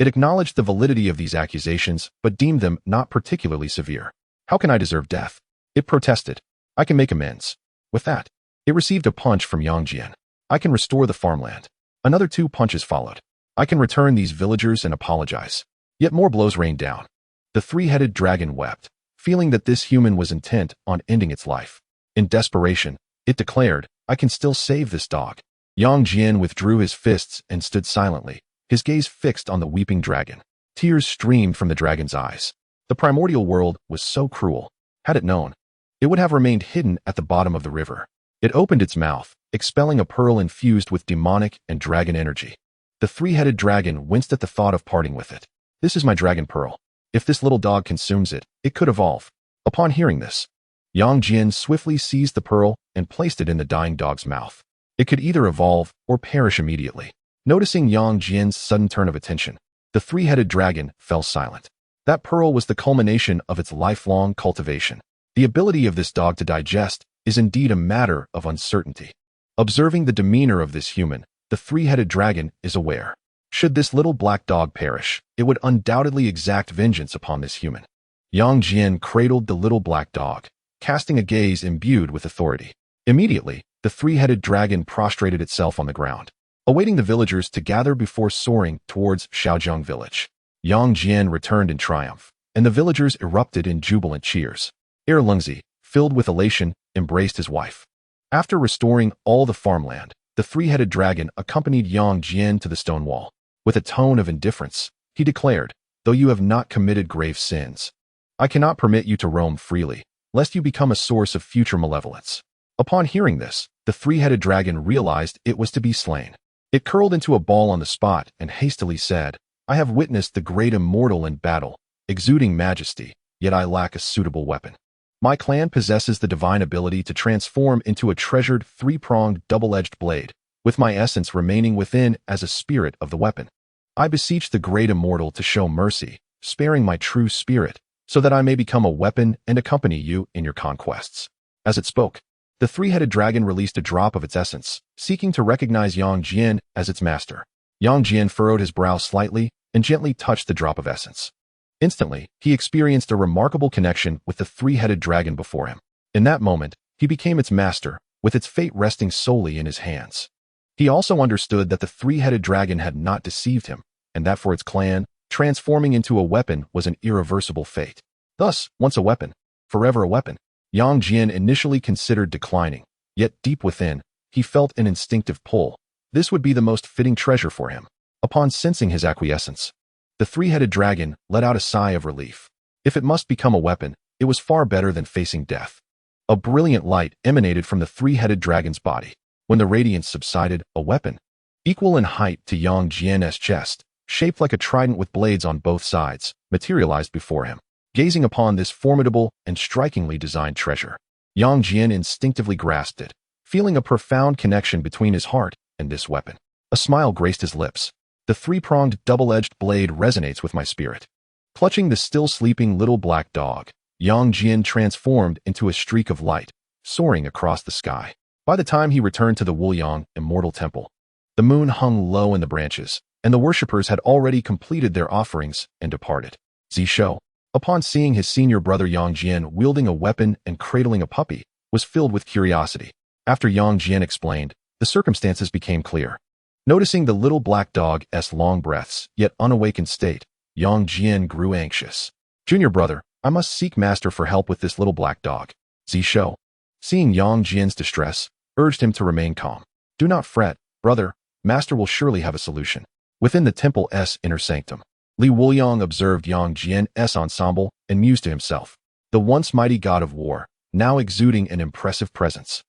It acknowledged the validity of these accusations, but deemed them not particularly severe. How can I deserve death? It protested. I can make amends. With that, it received a punch from Yang Jian. I can restore the farmland. Another 2 punches followed. I can return these villagers and apologize. Yet more blows rained down. The 3-headed dragon wept, feeling that this human was intent on ending its life. In desperation, it declared, I can still save this dog. Yang Jian withdrew his fists and stood silently, his gaze fixed on the weeping dragon. Tears streamed from the dragon's eyes. The primordial world was so cruel. Had it known, it would have remained hidden at the bottom of the river. It opened its mouth, expelling a pearl infused with demonic and dragon energy. The 3-headed dragon winced at the thought of parting with it. This is my dragon pearl. If this little dog consumes it, it could evolve. Upon hearing this, Yang Jian swiftly seized the pearl and placed it in the dying dog's mouth. It could either evolve or perish immediately. Noticing Yang Jian's sudden turn of attention, the 3-headed dragon fell silent. That pearl was the culmination of its lifelong cultivation. The ability of this dog to digest is indeed a matter of uncertainty. Observing the demeanor of this human, the 3-headed dragon is aware. Should this little black dog perish, it would undoubtedly exact vengeance upon this human. Yang Jian cradled the little black dog, casting a gaze imbued with authority. Immediately, the 3-headed dragon prostrated itself on the ground, awaiting the villagers to gather before soaring towards Shaojiang village. Yang Jian returned in triumph, and the villagers erupted in jubilant cheers. Erlang, filled with elation, embraced his wife. After restoring all the farmland, the 3-headed dragon accompanied Yang Jian to the stone wall. With a tone of indifference, he declared, though you have not committed grave sins, I cannot permit you to roam freely, lest you become a source of future malevolence. Upon hearing this, the 3-headed dragon realized it was to be slain. It curled into a ball on the spot and hastily said, I have witnessed the great immortal in battle, exuding majesty, yet I lack a suitable weapon. My clan possesses the divine ability to transform into a treasured 3-pronged double-edged blade, with my essence remaining within as a spirit of the weapon. I beseech the great immortal to show mercy, sparing my true spirit, so that I may become a weapon and accompany you in your conquests. As it spoke, the 3-headed dragon released a drop of its essence, seeking to recognize Yang Jian as its master. Yang Jian furrowed his brow slightly and gently touched the drop of essence. Instantly, he experienced a remarkable connection with the 3-headed dragon before him. In that moment, he became its master, with its fate resting solely in his hands. He also understood that the 3-headed dragon had not deceived him, and that for its clan, transforming into a weapon was an irreversible fate. Thus, once a weapon, forever a weapon. Yang Jian initially considered declining, yet deep within, he felt an instinctive pull. This would be the most fitting treasure for him. Upon sensing his acquiescence, the 3-headed dragon let out a sigh of relief. If it must become a weapon, it was far better than facing death. A brilliant light emanated from the 3-headed dragon's body. When the radiance subsided, a weapon, equal in height to Yang Jian's chest, shaped like a trident with blades on both sides, materialized before him. Gazing upon this formidable and strikingly designed treasure, Yang Jian instinctively grasped it, feeling a profound connection between his heart and this weapon. A smile graced his lips. The 3-pronged double-edged blade resonates with my spirit. Clutching the still sleeping little black dog, Yang Jian transformed into a streak of light, soaring across the sky. By the time he returned to the Wuliang immortal temple, the moon hung low in the branches, and the worshippers had already completed their offerings and departed. Zhou, upon seeing his senior brother Yang Jian wielding a weapon and cradling a puppy, was filled with curiosity. After Yang Jian explained, the circumstances became clear. Noticing the little black dog's long breaths, yet unawakened state, Yang Jian grew anxious. Junior brother, I must seek master for help with this little black dog. Zhou, seeing Yang Jian's distress, urged him to remain calm. Do not fret, brother, master will surely have a solution. Within the temple's inner sanctum, Wuliang observed Yang Jian's ensemble and mused to himself. The once mighty god of war, now exuding an impressive presence,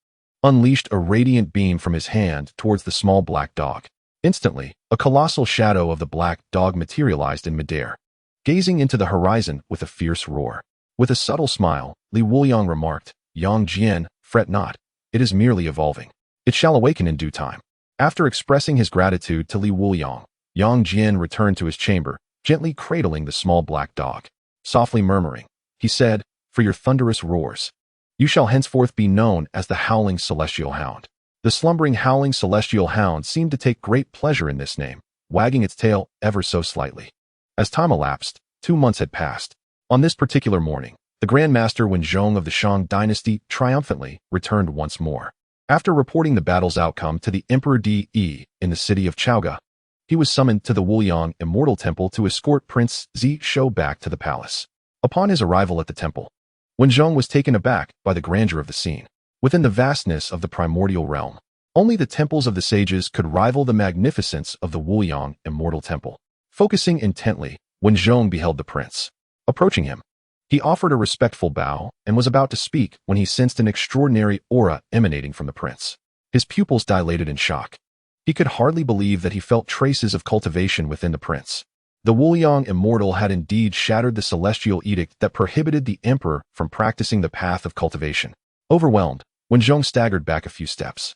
unleashed a radiant beam from his hand towards the small black dog. Instantly, a colossal shadow of the black dog materialized in midair, gazing into the horizon with a fierce roar. With a subtle smile, Wuliang remarked, Yang Jian, fret not, it is merely evolving. It shall awaken in due time. After expressing his gratitude to Wuliang, Yang Jian returned to his chamber, gently cradling the small black dog. Softly murmuring, he said, for your thunderous roars, you shall henceforth be known as the Howling Celestial Hound. The slumbering Howling Celestial Hound seemed to take great pleasure in this name, wagging its tail ever so slightly. As time elapsed, 2 months had passed. On this particular morning, the Grand Master Wukong of the Shang dynasty triumphantly returned once more. After reporting the battle's outcome to the Emperor De in the city of Chaoga, he was summoned to the Wuliang Immortal Temple to escort Prince Zhou back to the palace. Upon his arrival at the temple, Wukong was taken aback by the grandeur of the scene. Within the vastness of the primordial realm, only the temples of the sages could rival the magnificence of the Wuliang Immortal Temple. Focusing intently, Wukong beheld the prince. Approaching him, he offered a respectful bow and was about to speak when he sensed an extraordinary aura emanating from the prince. His pupils dilated in shock. He could hardly believe that he felt traces of cultivation within the prince. The Wuliang Immortal had indeed shattered the celestial edict that prohibited the emperor from practicing the path of cultivation. Overwhelmed, Wukong staggered back a few steps,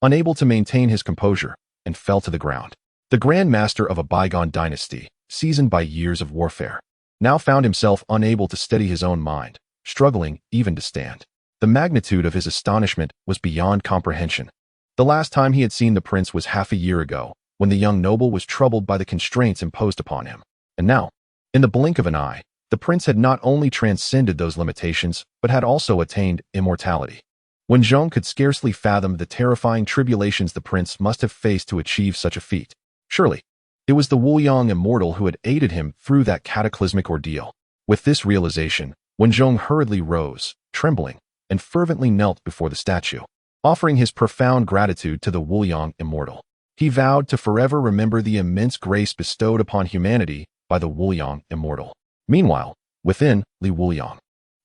unable to maintain his composure, and fell to the ground. The Grand Master of a bygone dynasty, seasoned by years of warfare, now found himself unable to steady his own mind, struggling even to stand. The magnitude of his astonishment was beyond comprehension. The last time he had seen the prince was half a year ago, when the young noble was troubled by the constraints imposed upon him. And now, in the blink of an eye, the prince had not only transcended those limitations, but had also attained immortality. Wukong could scarcely fathom the terrifying tribulations the prince must have faced to achieve such a feat. Surely, it was the Wuliang Immortal who had aided him through that cataclysmic ordeal. With this realization, Wukong hurriedly rose, trembling, and fervently knelt before the statue, offering his profound gratitude to the Wuliang Immortal. He vowed to forever remember the immense grace bestowed upon humanity by the Wuliang Immortal. Meanwhile, within, Li Wuliang,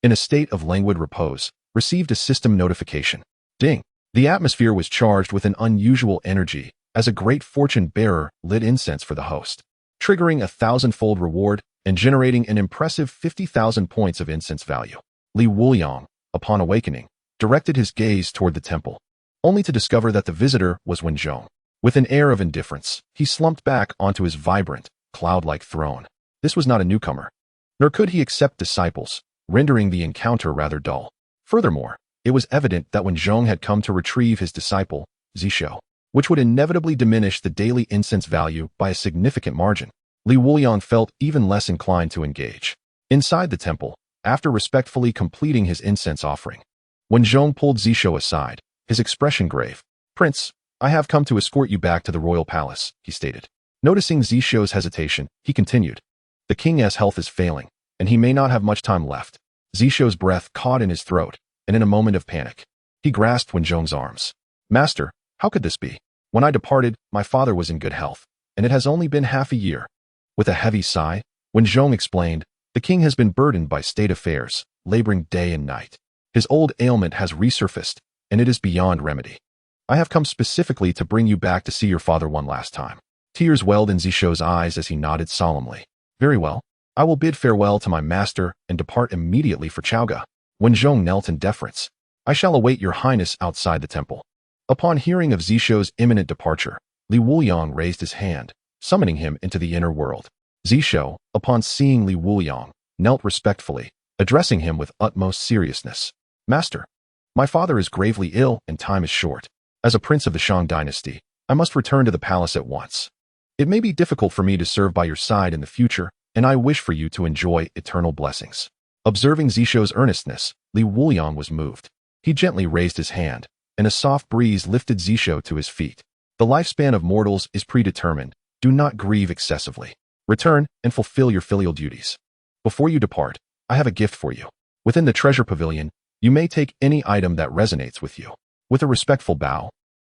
in a state of languid repose, received a system notification. Ding! The atmosphere was charged with an unusual energy as a great fortune-bearer lit incense for the host, triggering a 1,000-fold reward and generating an impressive 50,000 points of incense value. Li Wuliang, upon awakening, directed his gaze toward the temple, only to discover that the visitor was Wukong. With an air of indifference, he slumped back onto his vibrant, cloud-like throne. This was not a newcomer, nor could he accept disciples, rendering the encounter rather dull. Furthermore, it was evident that Wukong had come to retrieve his disciple, Zhou, which would inevitably diminish the daily incense value by a significant margin. Li Wuliang felt even less inclined to engage. Inside the temple, after respectfully completing his incense offering, Wukong pulled Zhou aside, his expression grave. "Prince, I have come to escort you back to the royal palace," he stated. Noticing Zhou's hesitation, he continued, "The king's health is failing, and he may not have much time left." Zhou's breath caught in his throat, and in a moment of panic, he grasped Wukong's arms. "Master, how could this be? When I departed, my father was in good health, and it has only been half a year." With a heavy sigh, Wukong explained, "The king has been burdened by state affairs, laboring day and night. His old ailment has resurfaced, and it is beyond remedy. I have come specifically to bring you back to see your father one last time." Tears welled in Zhou's eyes as he nodded solemnly. "Very well. I will bid farewell to my master and depart immediately for Chaoga." Wukong knelt in deference. "I shall await your highness outside the temple." Upon hearing of Zhou's imminent departure, Li Wuliang raised his hand, summoning him into the inner world. Zhou, upon seeing Li Wuliang, knelt respectfully, addressing him with utmost seriousness. "Master, my father is gravely ill and time is short. As a prince of the Shang dynasty, I must return to the palace at once. It may be difficult for me to serve by your side in the future, and I wish for you to enjoy eternal blessings." Observing Zhou's earnestness, Li Wuliang was moved. He gently raised his hand, and a soft breeze lifted Zhou to his feet. "The lifespan of mortals is predetermined. Do not grieve excessively. Return and fulfill your filial duties. Before you depart, I have a gift for you. Within the treasure pavilion, you may take any item that resonates with you." With a respectful bow,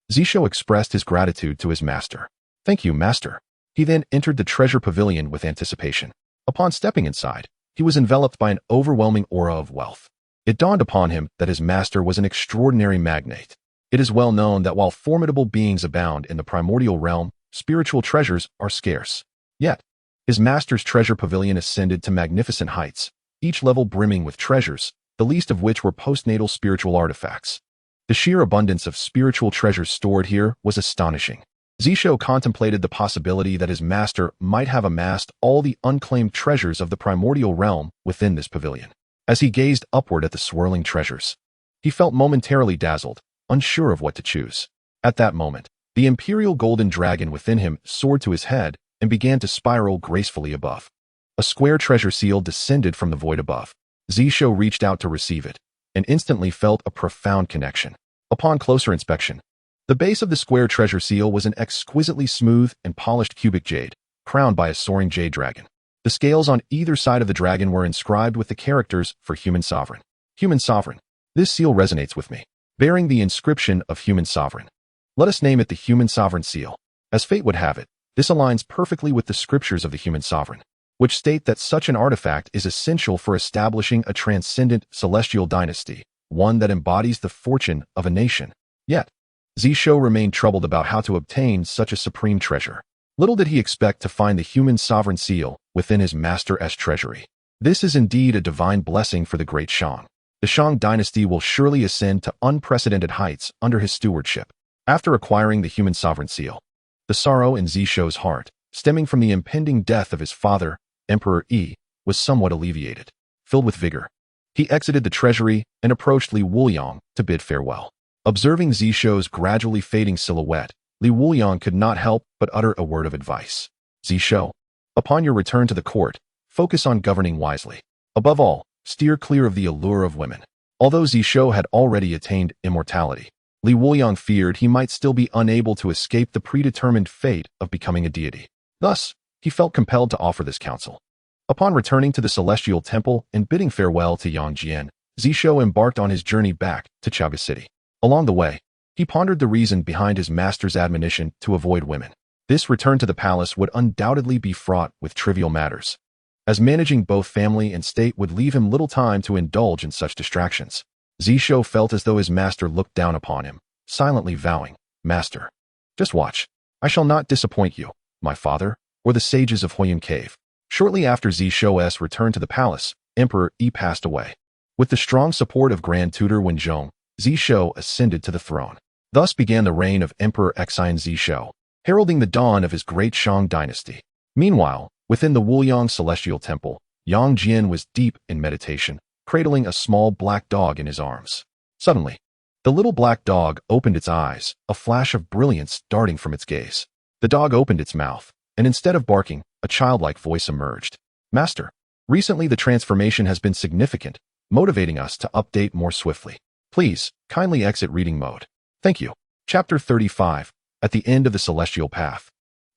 Zhou expressed his gratitude to his master. "Thank you, master." He then entered the treasure pavilion with anticipation. Upon stepping inside, he was enveloped by an overwhelming aura of wealth. It dawned upon him that his master was an extraordinary magnate. It is well known that while formidable beings abound in the primordial realm, spiritual treasures are scarce. Yet, his master's treasure pavilion ascended to magnificent heights, each level brimming with treasures, the least of which were postnatal spiritual artifacts. The sheer abundance of spiritual treasures stored here was astonishing. Zhou contemplated the possibility that his master might have amassed all the unclaimed treasures of the primordial realm within this pavilion. As he gazed upward at the swirling treasures, he felt momentarily dazzled, unsure of what to choose. At that moment, the imperial golden dragon within him soared to his head and began to spiral gracefully above. A square treasure seal descended from the void above. Zhou reached out to receive it, and instantly felt a profound connection. Upon closer inspection, the base of the square treasure seal was an exquisitely smooth and polished cubic jade, crowned by a soaring jade dragon. The scales on either side of the dragon were inscribed with the characters for Human Sovereign. Human Sovereign. This seal resonates with me, bearing the inscription of Human Sovereign. Let us name it the Human Sovereign seal. As fate would have it, this aligns perfectly with the scriptures of the Human Sovereign, which state that such an artifact is essential for establishing a transcendent celestial dynasty, one that embodies the fortune of a nation. Yet, Zhou remained troubled about how to obtain such a supreme treasure. Little did he expect to find the Human Sovereign seal within his master's treasury. This is indeed a divine blessing for the great Shang. The Shang dynasty will surely ascend to unprecedented heights under his stewardship. After acquiring the Human Sovereign seal, the sorrow in Zhou's heart, stemming from the impending death of his father, Emperor Yi, was somewhat alleviated. Filled with vigor, he exited the treasury and approached Wuliang to bid farewell. Observing Zhou's gradually fading silhouette, Wuliang could not help but utter a word of advice. Zhou, upon your return to the court, focus on governing wisely. Above all, steer clear of the allure of women. Although Zhou had already attained immortality, Wuliang feared he might still be unable to escape the predetermined fate of becoming a deity. Thus, he felt compelled to offer this counsel. Upon returning to the Celestial Temple and bidding farewell to Yang Jian, Zhou embarked on his journey back to Chaga City. Along the way, he pondered the reason behind his master's admonition to avoid women. This return to the palace would undoubtedly be fraught with trivial matters, as managing both family and state would leave him little time to indulge in such distractions. Zhou felt as though his master looked down upon him, silently vowing, "Master, just watch. I shall not disappoint you, my father, or the sages of Huoyun Cave." Shortly after Zhou's return to the palace, Emperor Yi passed away. With the strong support of Grand Tutor Wenzhong, Zhou ascended to the throne. Thus began the reign of Emperor Xian Zhou, heralding the dawn of his great Shang dynasty. Meanwhile, within the Wuliang Celestial Temple, Yang Jian was deep in meditation, cradling a small black dog in his arms. Suddenly, the little black dog opened its eyes, a flash of brilliance darting from its gaze. The dog opened its mouth, and instead of barking, a childlike voice emerged. "Master, recently the transformation has been significant, motivating us to update more swiftly. Please, kindly exit reading mode. Thank you." Chapter 35. At the end of the celestial path.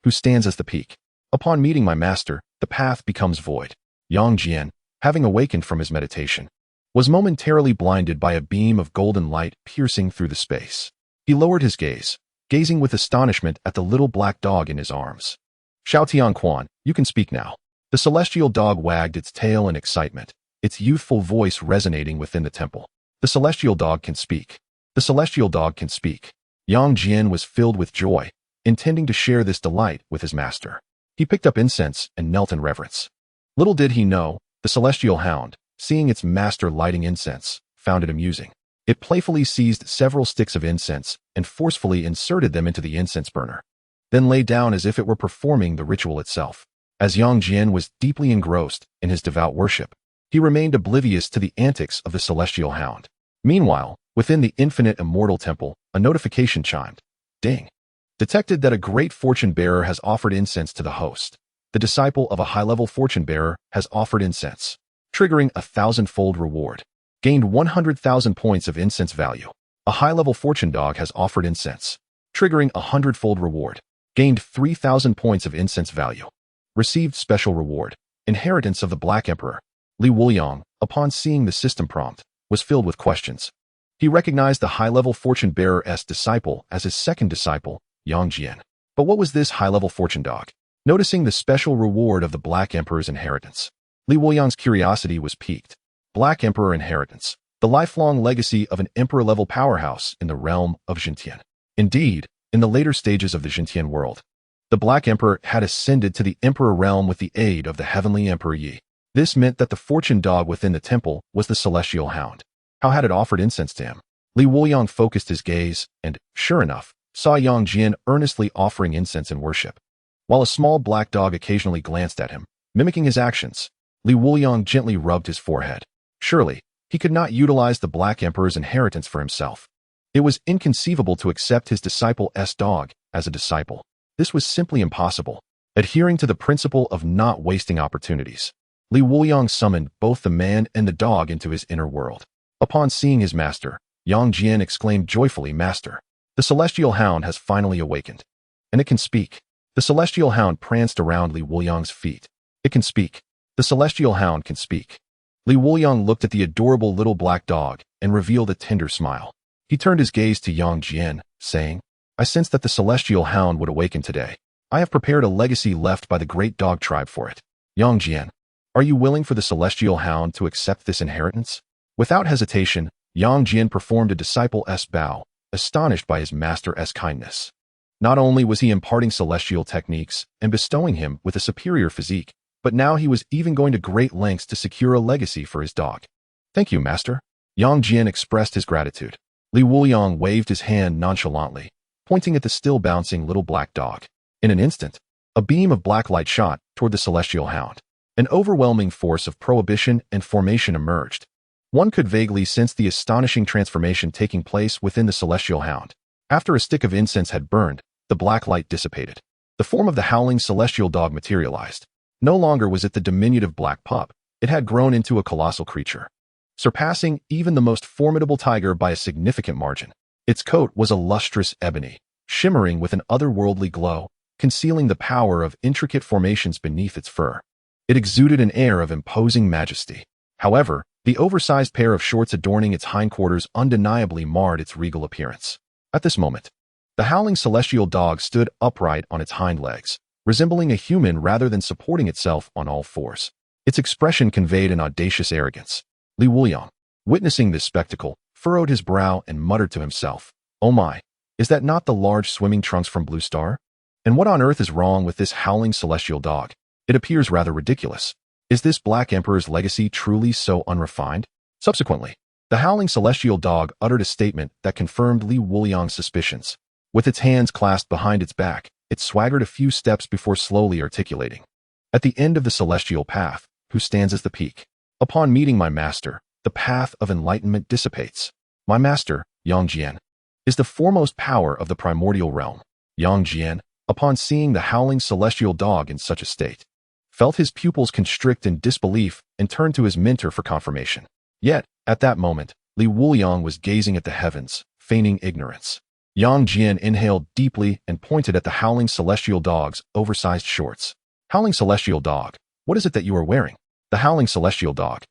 Who stands as the peak? Upon meeting my master, the path becomes void. Yang Jian, having awakened from his meditation, was momentarily blinded by a beam of golden light piercing through the space. He lowered his gaze, gazing with astonishment at the little black dog in his arms. "Xiao Tianquan, you can speak now." The celestial dog wagged its tail in excitement, its youthful voice resonating within the temple. "The celestial dog can speak. The celestial dog can speak." Yang Jian was filled with joy, intending to share this delight with his master. He picked up incense and knelt in reverence. Little did he know, the celestial hound, seeing its master lighting incense, found it amusing. It playfully seized several sticks of incense and forcefully inserted them into the incense burner, then lay down as if it were performing the ritual itself. As Yang Jian was deeply engrossed in his devout worship, he remained oblivious to the antics of the celestial hound. Meanwhile, within the infinite immortal temple, a notification chimed. Ding. Detected that a great fortune bearer has offered incense to the host. The disciple of a high-level fortune bearer has offered incense, triggering a 1,000-fold reward. Gained 100,000 points of incense value. A high-level fortune dog has offered incense, triggering a 100-fold reward. Gained 3,000 points of incense value. Received special reward. Inheritance of the Black Emperor. Wuliang, upon seeing the system prompt, was filled with questions. He recognized the high-level fortune bearer's disciple as his second disciple, Yang Jian. But what was this high-level fortune dog? Noticing the special reward of the Black Emperor's inheritance, Wuliang's curiosity was piqued. Black Emperor inheritance, the lifelong legacy of an emperor-level powerhouse in the realm of Zhentian. Indeed, in the later stages of the Zhentian world, the Black Emperor had ascended to the emperor realm with the aid of the heavenly Emperor Yi. This meant that the fortune dog within the temple was the celestial hound. How had it offered incense to him? Wuliang focused his gaze and, sure enough, saw Yang Jian earnestly offering incense in worship. While a small black dog occasionally glanced at him, mimicking his actions, Wuliang gently rubbed his forehead. Surely, he could not utilize the Black Emperor's inheritance for himself. It was inconceivable to accept his disciple's dog as a disciple. This was simply impossible. Adhering to the principle of not wasting opportunities, Wuliang summoned both the man and the dog into his inner world. Upon seeing his master, Yang Jian exclaimed joyfully, "Master, the celestial hound has finally awakened. And it can speak." The celestial hound pranced around Wuliang's feet. "It can speak. The celestial hound can speak." Wuliang looked at the adorable little black dog and revealed a tender smile. He turned his gaze to Yang Jian, saying, "I sensed that the celestial hound would awaken today. I have prepared a legacy left by the great dog tribe for it. Yang Jian, are you willing for the celestial hound to accept this inheritance?" Without hesitation, Yang Jian performed a disciple-esque bow, astonished by his master's kindness. Not only was he imparting celestial techniques and bestowing him with a superior physique, but now he was even going to great lengths to secure a legacy for his dog. "Thank you, master." Yang Jian expressed his gratitude. Wuliang waved his hand nonchalantly, pointing at the still bouncing little black dog. In an instant, a beam of black light shot toward the celestial hound. An overwhelming force of prohibition and formation emerged. One could vaguely sense the astonishing transformation taking place within the celestial hound. After a stick of incense had burned, the black light dissipated. The form of the howling celestial dog materialized. No longer was it the diminutive black pup. It had grown into a colossal creature, surpassing even the most formidable tiger by a significant margin. Its coat was a lustrous ebony, shimmering with an otherworldly glow, concealing the power of intricate formations beneath its fur. It exuded an air of imposing majesty. However, the oversized pair of shorts adorning its hindquarters undeniably marred its regal appearance. At this moment, the howling celestial dog stood upright on its hind legs, resembling a human rather than supporting itself on all fours. Its expression conveyed an audacious arrogance. Wuliang, witnessing this spectacle, furrowed his brow and muttered to himself, "Oh my, is that not the large swimming trunks from Blue Star? And what on earth is wrong with this howling celestial dog? It appears rather ridiculous. Is this Black Emperor's legacy truly so unrefined?" Subsequently, the howling celestial dog uttered a statement that confirmed Wuliang's suspicions. With its hands clasped behind its back, it swaggered a few steps before slowly articulating, "At the end of the celestial path, who stands as the peak? Upon meeting my master, the path of enlightenment dissipates. My master, Yang Jian, is the foremost power of the primordial realm." Yang Jian, upon seeing the howling celestial dog in such a state, felt his pupils constrict in disbelief and turned to his mentor for confirmation. Yet, at that moment, Wuliang was gazing at the heavens, feigning ignorance. Yang Jian inhaled deeply and pointed at the howling celestial dog's oversized shorts. "Howling celestial dog, what is it that you are wearing?" The howling celestial dog,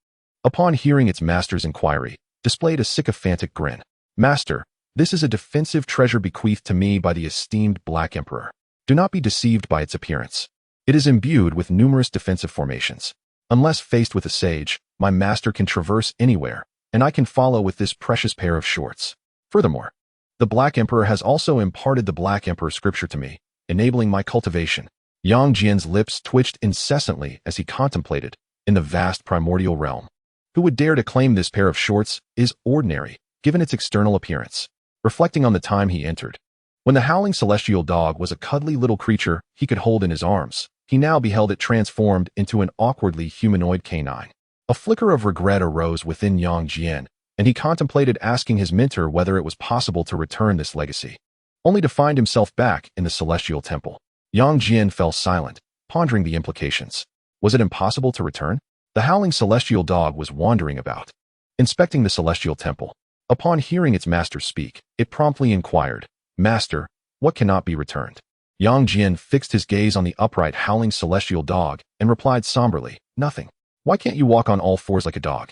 upon hearing its master's inquiry, displayed a sycophantic grin. "Master, this is a defensive treasure bequeathed to me by the esteemed Black Emperor. Do not be deceived by its appearance. It is imbued with numerous defensive formations. Unless faced with a sage, my master can traverse anywhere, and I can follow with this precious pair of shorts. Furthermore, the Black Emperor has also imparted the Black Emperor scripture to me, enabling my cultivation." Yang Jian's lips twitched incessantly as he contemplated, in the vast primordial realm. Who would dare to claim this pair of shorts is ordinary, given its external appearance? Reflecting on the time he entered, when the howling celestial dog was a cuddly little creature he could hold in his arms, he now beheld it transformed into an awkwardly humanoid canine. A flicker of regret arose within Yang Jian, and he contemplated asking his mentor whether it was possible to return this legacy, only to find himself back in the celestial temple. Yang Jian fell silent, pondering the implications. Was it impossible to return? The howling celestial dog was wandering about, inspecting the celestial temple. Upon hearing its master speak, it promptly inquired, "Master, what cannot be returned?" Yang Jian fixed his gaze on the upright howling celestial dog and replied somberly, "Nothing. Why can't you walk on all fours like a dog?"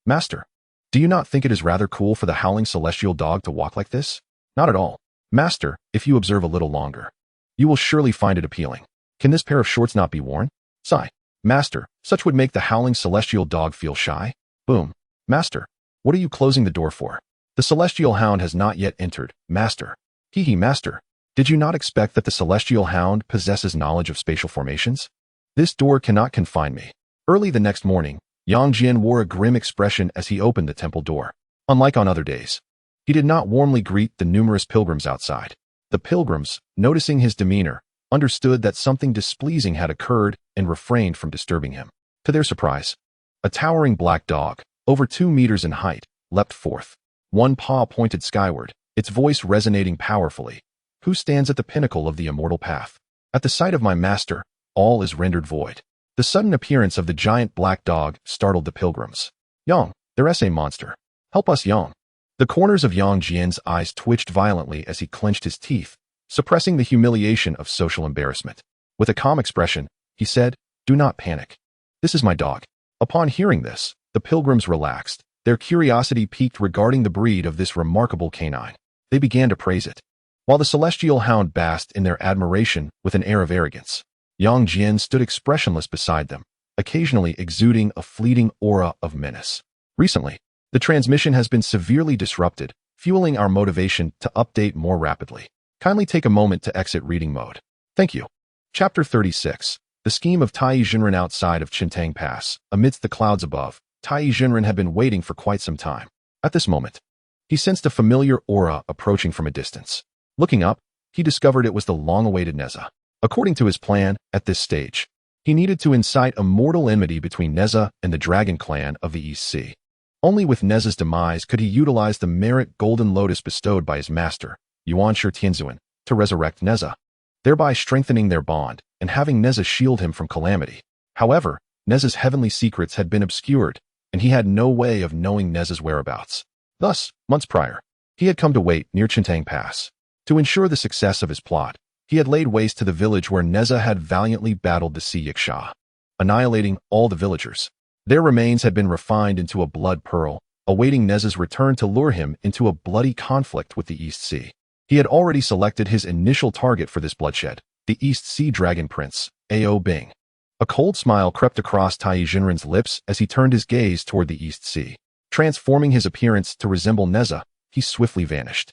Master. Do you not think it is rather cool for the howling celestial dog to walk like this?" "Not at all. Master, if you observe a little longer, you will surely find it appealing. Can this pair of shorts not be worn?" Sigh. "Master, such would make the howling celestial dog feel shy." Boom. "Master, what are you closing the door for? The celestial hound has not yet entered, master." Hee, master. Did you not expect that the celestial hound possesses knowledge of spatial formations? This door cannot confine me. Early the next morning, Yang Jian wore a grim expression as he opened the temple door. Unlike on other days, he did not warmly greet the numerous pilgrims outside. The pilgrims, noticing his demeanor, understood that something displeasing had occurred and refrained from disturbing him. To their surprise, a towering black dog, over 2 meters in height, leapt forth. One paw pointed skyward, its voice resonating powerfully. "Who stands at the pinnacle of the immortal path?" At the sight of my master, all is rendered void. The sudden appearance of the giant black dog startled the pilgrims. Yang, there's a monster. Help us, Yang. The corners of Yang Jian's eyes twitched violently as he clenched his teeth, suppressing the humiliation of social embarrassment. With a calm expression, he said, "Do not panic. This is my dog." Upon hearing this, the pilgrims relaxed, their curiosity piqued regarding the breed of this remarkable canine. They began to praise it, while the celestial hound basked in their admiration with an air of arrogance. Yang Jian stood expressionless beside them, occasionally exuding a fleeting aura of menace. Recently, the transmission has been severely disrupted, fueling our motivation to update more rapidly. Kindly take a moment to exit reading mode. Thank you. Chapter 36. The scheme of Tai Jinren outside of Qintang Pass. Amidst the clouds above, Tai Jinren had been waiting for quite some time. At this moment, he sensed a familiar aura approaching from a distance. Looking up, he discovered it was the long-awaited Nezha. According to his plan, at this stage, he needed to incite a mortal enmity between Nezha and the Dragon Clan of the East Sea. Only with Nezha's demise could he utilize the merit Golden Lotus bestowed by his master, Yuanshi Tianzuan, to resurrect Nezha, thereby strengthening their bond and having Nezha shield him from calamity. However, Nezha's heavenly secrets had been obscured, and he had no way of knowing Nezha's whereabouts. Thus, months prior, he had come to wait near Qintang Pass. To ensure the success of his plot, he had laid waste to the village where Nezha had valiantly battled the Sea Yiksha, annihilating all the villagers. Their remains had been refined into a blood pearl, awaiting Nezha's return to lure him into a bloody conflict with the East Sea. He had already selected his initial target for this bloodshed, the East Sea Dragon Prince, Ao Bing. A cold smile crept across Tai Jinren's lips as he turned his gaze toward the East Sea. Transforming his appearance to resemble Nezha, he swiftly vanished.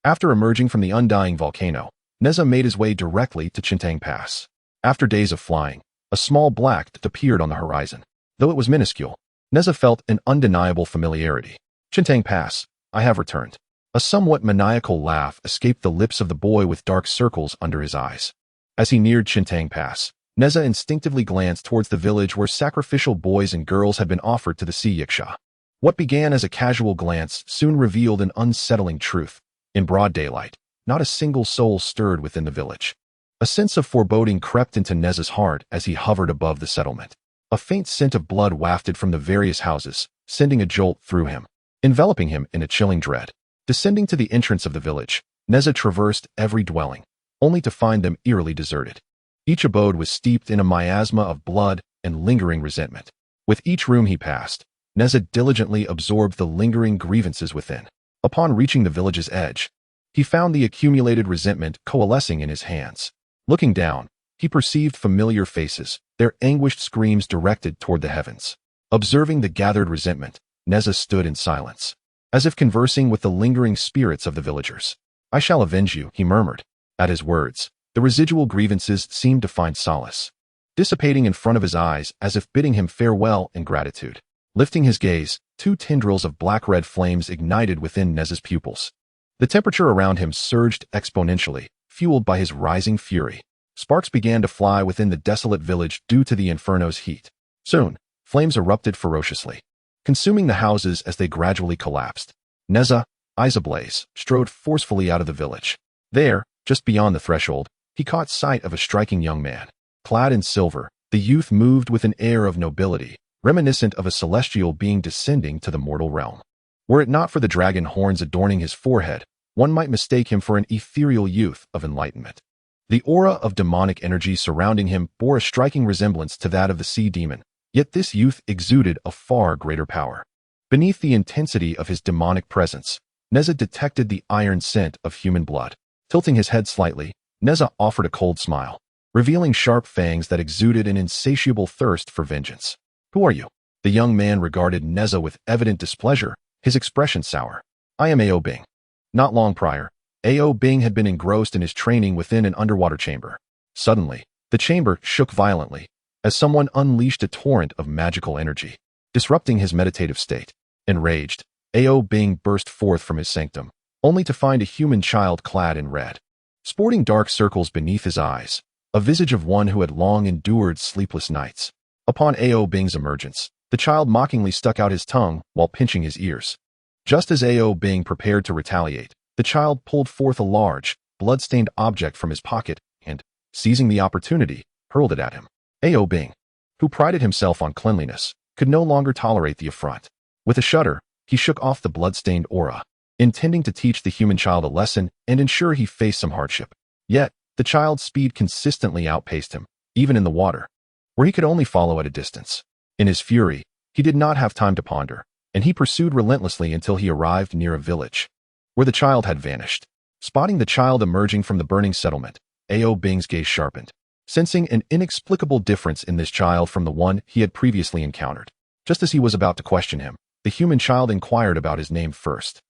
After emerging from the undying volcano, Nezha made his way directly to Qintang Pass. After days of flying, a small black dot appeared on the horizon. Though it was minuscule, Nezha felt an undeniable familiarity. "Qintang Pass, I have returned." A somewhat maniacal laugh escaped the lips of the boy with dark circles under his eyes. As he neared Qintang Pass, Nezha instinctively glanced towards the village where sacrificial boys and girls had been offered to the Sea Yiksha. What began as a casual glance soon revealed an unsettling truth. In broad daylight, not a single soul stirred within the village. A sense of foreboding crept into Nezha's heart as he hovered above the settlement. A faint scent of blood wafted from the various houses, sending a jolt through him, enveloping him in a chilling dread. Descending to the entrance of the village, Nezha traversed every dwelling, only to find them eerily deserted. Each abode was steeped in a miasma of blood and lingering resentment. With each room he passed, Nezha diligently absorbed the lingering grievances within. Upon reaching the village's edge, he found the accumulated resentment coalescing in his hands. Looking down, he perceived familiar faces, their anguished screams directed toward the heavens. Observing the gathered resentment, Nezha stood in silence, as if conversing with the lingering spirits of the villagers. "I shall avenge you," he murmured. At his words, the residual grievances seemed to find solace, dissipating in front of his eyes as if bidding him farewell and gratitude. Lifting his gaze, two tendrils of black-red flames ignited within Nezha's pupils. The temperature around him surged exponentially, fueled by his rising fury. Sparks began to fly within the desolate village due to the inferno's heat. Soon, flames erupted ferociously, consuming the houses as they gradually collapsed. Nezha, eyes ablaze, strode forcefully out of the village. There, just beyond the threshold, he caught sight of a striking young man. Clad in silver, the youth moved with an air of nobility, reminiscent of a celestial being descending to the mortal realm. Were it not for the dragon horns adorning his forehead, one might mistake him for an ethereal youth of enlightenment. The aura of demonic energy surrounding him bore a striking resemblance to that of the sea demon, yet this youth exuded a far greater power. Beneath the intensity of his demonic presence, Nezha detected the iron scent of human blood. Tilting his head slightly, Nezha offered a cold smile, revealing sharp fangs that exuded an insatiable thirst for vengeance. "Who are you?" The young man regarded Nezha with evident displeasure, his expression sour. "I am Ao Bing." Not long prior, Ao Bing had been engrossed in his training within an underwater chamber. Suddenly, the chamber shook violently, as someone unleashed a torrent of magical energy, disrupting his meditative state. Enraged, Ao Bing burst forth from his sanctum, only to find a human child clad in red, sporting dark circles beneath his eyes, a visage of one who had long endured sleepless nights. Upon Ao Bing's emergence, the child mockingly stuck out his tongue while pinching his ears. Just as Ao Bing prepared to retaliate, the child pulled forth a large, blood-stained object from his pocket and, seizing the opportunity, hurled it at him. Ao Bing, who prided himself on cleanliness, could no longer tolerate the affront. With a shudder, he shook off the blood-stained aura, intending to teach the human child a lesson and ensure he faced some hardship. Yet, the child's speed consistently outpaced him, even in the water, where he could only follow at a distance. In his fury, he did not have time to ponder, and he pursued relentlessly until he arrived near a village, where the child had vanished. Spotting the child emerging from the burning settlement, Ao Bing's gaze sharpened, sensing an inexplicable difference in this child from the one he had previously encountered. Just as he was about to question him, the human child inquired about his name first.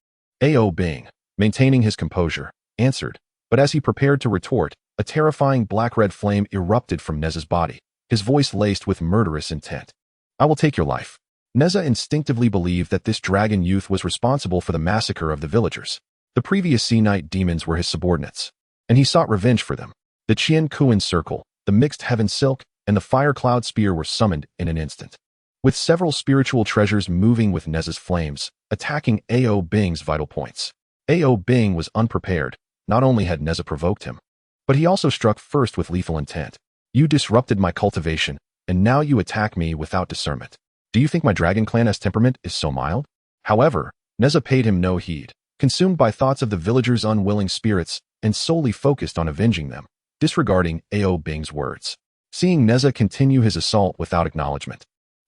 Ao Bing, maintaining his composure, answered, but as he prepared to retort, a terrifying black-red flame erupted from Nezha's body, his voice laced with murderous intent. I will take your life. Nezha instinctively believed that this dragon youth was responsible for the massacre of the villagers. The previous Sea Knight demons were his subordinates, and he sought revenge for them. The Qian Kuan Circle, the Mixed Heaven Silk, and the Fire Cloud Spear were summoned in an instant, with several spiritual treasures moving with Nezha's flames, attacking Ao Bing's vital points. Ao Bing was unprepared. Not only had Nezha provoked him, but he also struck first with lethal intent. You disrupted my cultivation, and now you attack me without discernment. Do you think my Dragon Clan's temperament is so mild? However, Nezha paid him no heed, consumed by thoughts of the villagers' unwilling spirits and solely focused on avenging them, disregarding Ao Bing's words. Seeing Nezha continue his assault without acknowledgement,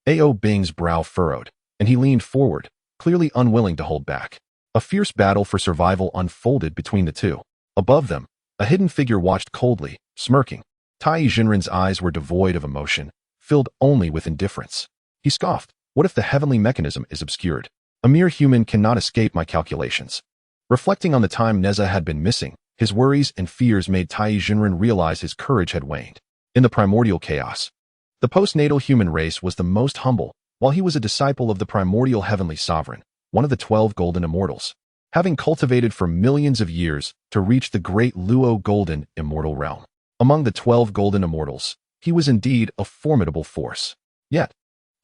Ao Bing's brow furrowed, and he leaned forward, clearly unwilling to hold back. A fierce battle for survival unfolded between the two. Above them, a hidden figure watched coldly, smirking. Tai Jinren's eyes were devoid of emotion, filled only with indifference. He scoffed. What if the heavenly mechanism is obscured? A mere human cannot escape my calculations. Reflecting on the time Nezha had been missing, his worries and fears made Tai Jinren realize his courage had waned. In the primordial chaos, the postnatal human race was the most humble, while he was a disciple of the primordial heavenly sovereign, one of the 12 golden immortals, having cultivated for millions of years to reach the great Luo golden immortal realm. Among the 12 golden immortals, he was indeed a formidable force. Yet,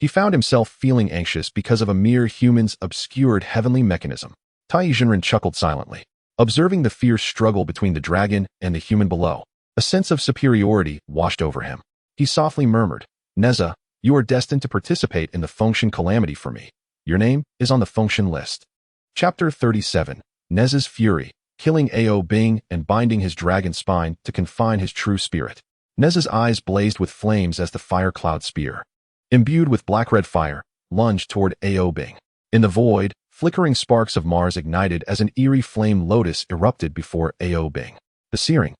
he found himself feeling anxious because of a mere human's obscured heavenly mechanism. Tai Jinren chuckled silently, observing the fierce struggle between the dragon and the human below. A sense of superiority washed over him. He softly murmured, Nezha, you are destined to participate in the function calamity for me. Your name is on the function list. Chapter 37, Nezha's Fury, killing Ao Bing and binding his dragon spine to confine his true spirit. Nezha's eyes blazed with flames as the Fire Cloud Spear, imbued with black-red fire, lunged toward Ao Bing. In the void, flickering sparks of Mars ignited as an eerie flame lotus erupted before Ao Bing. The searing,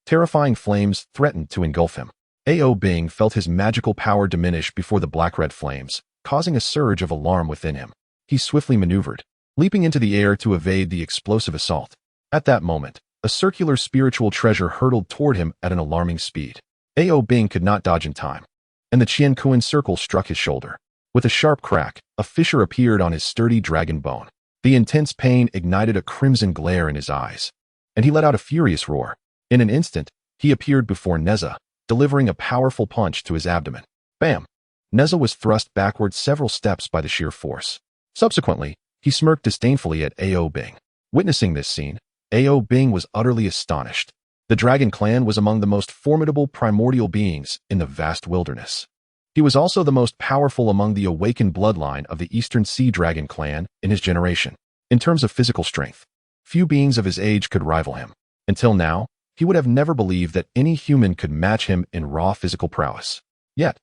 terrifying flames threatened to engulf him. Ao Bing felt his magical power diminish before the black-red flames, causing a surge of alarm within him. He swiftly maneuvered, leaping into the air to evade the explosive assault. At that moment, a circular spiritual treasure hurtled toward him at an alarming speed. Ao Bing could not dodge in time, and the Qian Kuan circle struck his shoulder. With a sharp crack, a fissure appeared on his sturdy dragon bone. The intense pain ignited a crimson glare in his eyes, and he let out a furious roar. In an instant, he appeared before Nezha, delivering a powerful punch to his abdomen. Bam! Nezha was thrust backward several steps by the sheer force. Subsequently, he smirked disdainfully at Ao Bing. Witnessing this scene, Ao Bing was utterly astonished. The Dragon Clan was among the most formidable primordial beings in the vast wilderness. He was also the most powerful among the awakened bloodline of the Eastern Sea Dragon Clan in his generation. In terms of physical strength, few beings of his age could rival him. Until now, he would have never believed that any human could match him in raw physical prowess. Yet,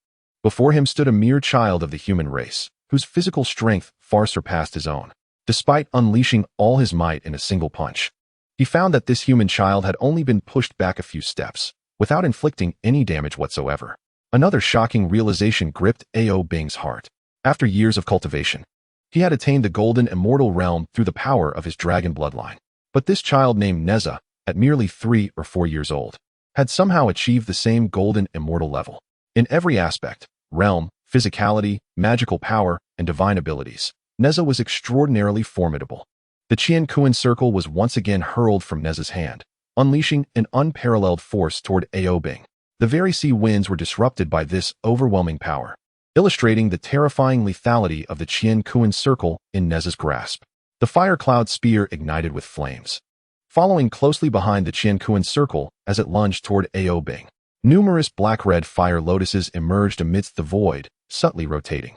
before him stood a mere child of the human race, whose physical strength far surpassed his own. Despite unleashing all his might in a single punch, he found that this human child had only been pushed back a few steps, without inflicting any damage whatsoever. Another shocking realization gripped Ao Bing's heart. After years of cultivation, he had attained the golden immortal realm through the power of his dragon bloodline. But this child named Nezha, at merely 3 or 4 years old, had somehow achieved the same golden immortal level. In every aspect, realm, physicality, magical power, and divine abilities, Nezha was extraordinarily formidable. The Qian Kuan circle was once again hurled from Nezha's hand, unleashing an unparalleled force toward Ao Bing. The very sea winds were disrupted by this overwhelming power, illustrating the terrifying lethality of the Qian Kuan circle in Nezha's grasp. The Fire Cloud Spear ignited with flames, following closely behind the Qian Kuan circle as it lunged toward Ao Bing. Numerous black-red fire lotuses emerged amidst the void, subtly rotating.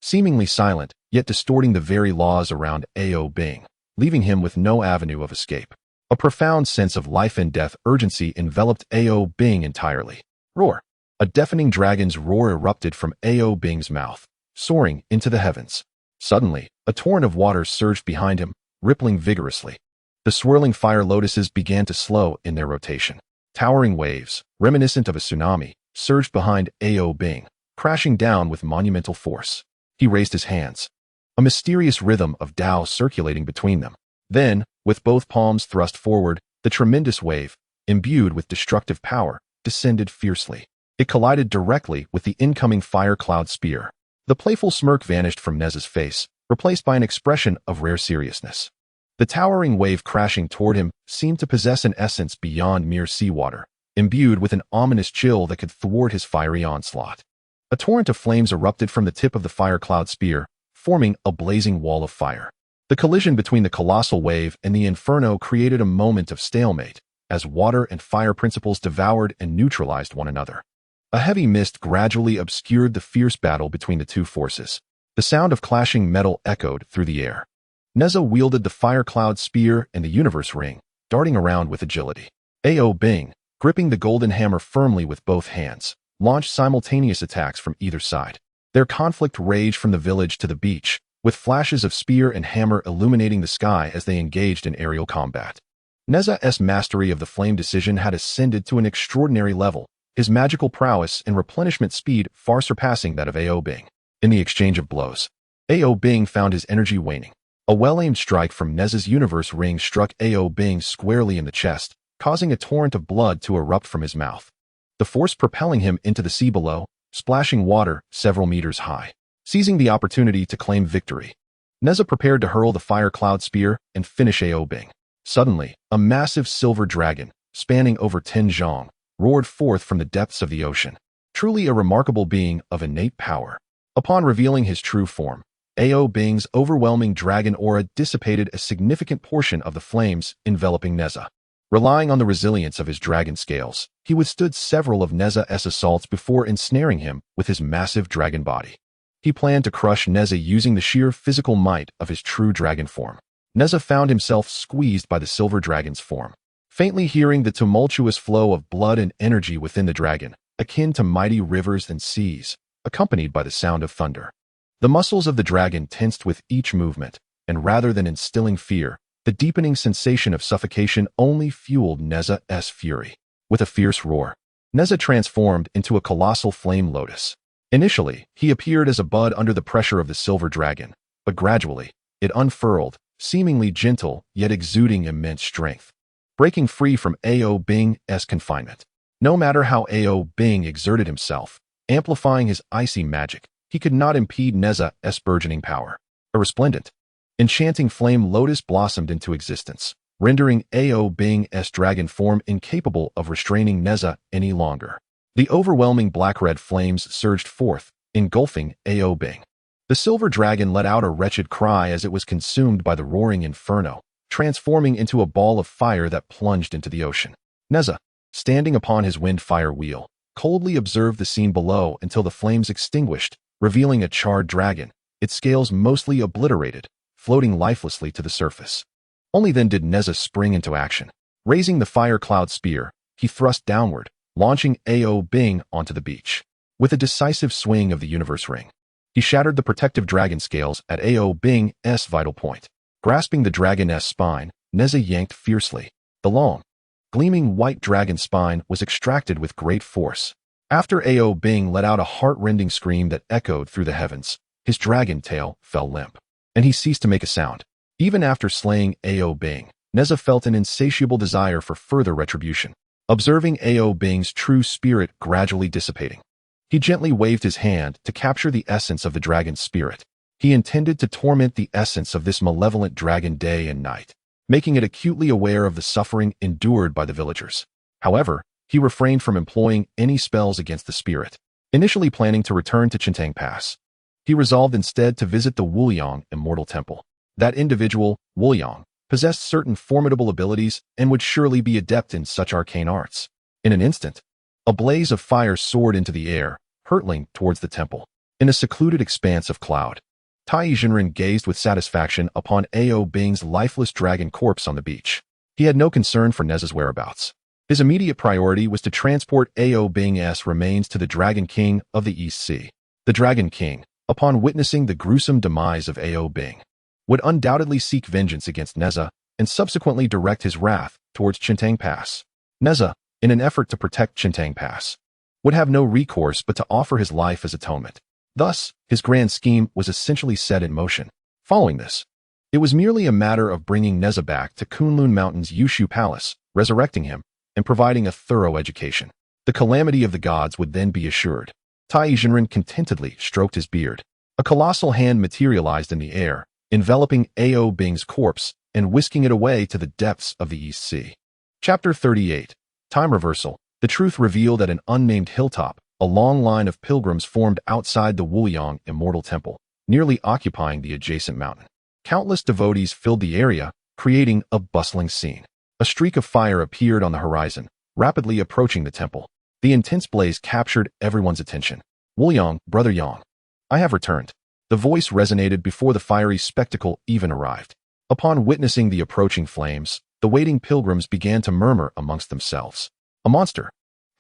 Seemingly silent, yet distorting the very laws around Ao Bing, leaving him with no avenue of escape. A profound sense of life and death urgency enveloped Ao Bing entirely. Roar! A deafening dragon's roar erupted from Ao Bing's mouth, soaring into the heavens. Suddenly, a torrent of water surged behind him, rippling vigorously. The swirling fire lotuses began to slow in their rotation. Towering waves, reminiscent of a tsunami, surged behind Ao Bing, crashing down with monumental force. He raised his hands, a mysterious rhythm of Tao circulating between them. Then, with both palms thrust forward, the tremendous wave, imbued with destructive power, descended fiercely. It collided directly with the incoming fire cloud spear. The playful smirk vanished from Nezha's face, replaced by an expression of rare seriousness. The towering wave crashing toward him seemed to possess an essence beyond mere seawater, imbued with an ominous chill that could thwart his fiery onslaught. A torrent of flames erupted from the tip of the fire cloud spear, forming a blazing wall of fire. The collision between the colossal wave and the inferno created a moment of stalemate, as water and fire principles devoured and neutralized one another. A heavy mist gradually obscured the fierce battle between the two forces. The sound of clashing metal echoed through the air. Nezha wielded the fire cloud spear and the universe ring, darting around with agility. Ao Bing, gripping the golden hammer firmly with both hands, launched simultaneous attacks from either side. Their conflict raged from the village to the beach, with flashes of spear and hammer illuminating the sky as they engaged in aerial combat. Nezha's mastery of the flame decision had ascended to an extraordinary level, his magical prowess and replenishment speed far surpassing that of Ao Bing. In the exchange of blows, Ao Bing found his energy waning. A well-aimed strike from Nezha's universe ring struck Ao Bing squarely in the chest, causing a torrent of blood to erupt from his mouth. The force propelling him into the sea below, splashing water several meters high. Seizing the opportunity to claim victory, Nezha prepared to hurl the fire cloud spear and finish Ao Bing. Suddenly, a massive silver dragon, spanning over 10 zhong, roared forth from the depths of the ocean. Truly a remarkable being of innate power. Upon revealing his true form, Ao Bing's overwhelming dragon aura dissipated a significant portion of the flames enveloping Nezha. Relying on the resilience of his dragon scales, he withstood several of Nezha's assaults before ensnaring him with his massive dragon body. He planned to crush Nezha using the sheer physical might of his true dragon form. Nezha found himself squeezed by the silver dragon's form. Faintly hearing the tumultuous flow of blood and energy within the dragon, akin to mighty rivers and seas, accompanied by the sound of thunder. The muscles of the dragon tensed with each movement, and rather than instilling fear, the deepening sensation of suffocation only fueled Nezha's fury. With a fierce roar, Nezha transformed into a colossal flame lotus. Initially, he appeared as a bud under the pressure of the silver dragon, but gradually, it unfurled, seemingly gentle yet exuding immense strength. Breaking free from Ao Bing's confinement. No matter how Ao Bing exerted himself, amplifying his icy magic, he could not impede Nezha's burgeoning power. A resplendent, enchanting flame lotus blossomed into existence, rendering Ao Bing's dragon form incapable of restraining Nezha any longer. The overwhelming black-red flames surged forth, engulfing Ao Bing. The silver dragon let out a wretched cry as it was consumed by the roaring inferno, transforming into a ball of fire that plunged into the ocean. Nezha, standing upon his wind-fire wheel, coldly observed the scene below until the flames extinguished, revealing a charred dragon, its scales mostly obliterated, floating lifelessly to the surface. Only then did Nezha spring into action. Raising the fire cloud spear, he thrust downward, launching Ao Bing onto the beach. With a decisive swing of the universe ring, he shattered the protective dragon scales at Ao Bing's vital point. Grasping the dragon's spine, Nezha yanked fiercely. The long, gleaming white dragon spine was extracted with great force. After Ao Bing let out a heart-rending scream that echoed through the heavens, his dragon tail fell limp, and he ceased to make a sound. Even after slaying Ao Bing, Nezha felt an insatiable desire for further retribution. Observing Ao Bing's true spirit gradually dissipating, he gently waved his hand to capture the essence of the dragon's spirit. He intended to torment the essence of this malevolent dragon day and night, making it acutely aware of the suffering endured by the villagers. However, he refrained from employing any spells against the spirit. Initially planning to return to Chintang Pass, he resolved instead to visit the Wuliang immortal temple. That individual, Wuliang, possessed certain formidable abilities and would surely be adept in such arcane arts. In an instant, A blaze of fire soared into the air, hurtling towards the temple. In a secluded expanse of cloud, Tai Jinren gazed with satisfaction upon Ao Bing's lifeless dragon corpse on the beach. He had no concern for Neza's whereabouts. His immediate priority was to transport Ao Bing's remains to the Dragon King of the East Sea. The Dragon King, upon witnessing the gruesome demise of Ao Bing, would undoubtedly seek vengeance against Neza and subsequently direct his wrath towards Chintang Pass. Neza, in an effort to protect Chintang Pass, would have no recourse but to offer his life as atonement. Thus, his grand scheme was essentially set in motion. Following this, it was merely a matter of bringing Neza back to Kunlun Mountain's Yushu Palace, resurrecting him, and providing a thorough education. The calamity of the gods would then be assured. Tai Jinren contentedly stroked his beard. A colossal hand materialized in the air, enveloping Ao Bing's corpse and whisking it away to the depths of the East Sea. Chapter 38. Time Reversal. The truth revealed at an unnamed hilltop. A long line of pilgrims formed outside the Wuliang Immortal Temple, nearly occupying the adjacent mountain. Countless devotees filled the area, creating a bustling scene. A streak of fire appeared on the horizon, rapidly approaching the temple. The intense blaze captured everyone's attention. Wuliang, Brother Yang, I have returned. The voice resonated before the fiery spectacle even arrived. Upon witnessing the approaching flames, the waiting pilgrims began to murmur amongst themselves. A monster!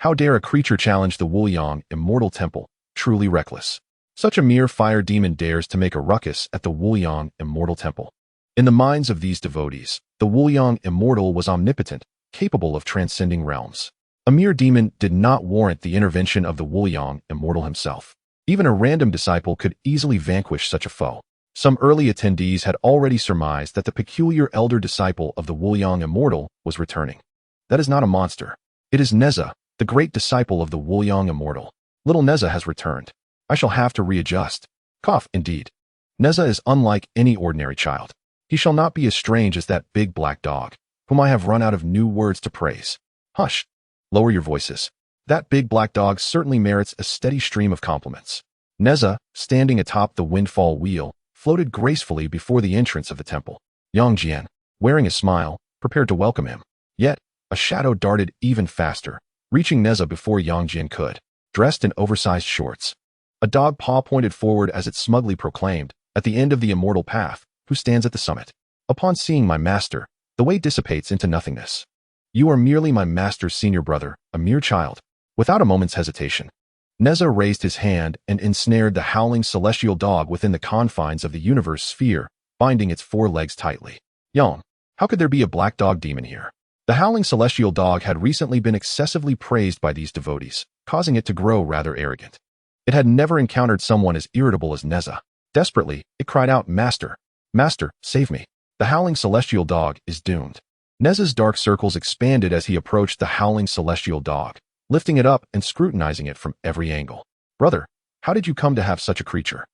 How dare a creature challenge the Wuliang Immortal Temple? Truly reckless. Such a mere fire demon dares to make a ruckus at the Wuliang Immortal Temple. In the minds of these devotees, the Wuliang Immortal was omnipotent, capable of transcending realms. A mere demon did not warrant the intervention of the Wuliang Immortal himself. Even a random disciple could easily vanquish such a foe. Some early attendees had already surmised that the peculiar elder disciple of the Wuliang Immortal was returning. That is not a monster. It is Neza, the great disciple of the Wuliang Immortal. Little Neza has returned. I shall have to readjust. Cough, indeed. Neza is unlike any ordinary child. He shall not be as strange as that big black dog, whom I have run out of new words to praise. Hush. Lower your voices. That big black dog certainly merits a steady stream of compliments. Neza, standing atop the windfall wheel, floated gracefully before the entrance of the temple. Yang Jian, wearing a smile, prepared to welcome him. Yet, a shadow darted even faster, reaching Neza before Yang Jian could, dressed in oversized shorts. A dog paw pointed forward as it smugly proclaimed, at the end of the immortal path, who stands at the summit. Upon seeing my master, the way dissipates into nothingness. You are merely my master's senior brother, a mere child. Without a moment's hesitation, Neza raised his hand and ensnared the howling celestial dog within the confines of the universe sphere, binding its four legs tightly. Yang, how could there be a black dog demon here? The howling celestial dog had recently been excessively praised by these devotees, causing it to grow rather arrogant. It had never encountered someone as irritable as Neza. Desperately, it cried out, Master, Master, save me. The howling celestial dog is doomed. Neza's dark circles expanded as he approached the howling celestial dog, lifting it up and scrutinizing it from every angle. Brother, how did you come to have such a creature?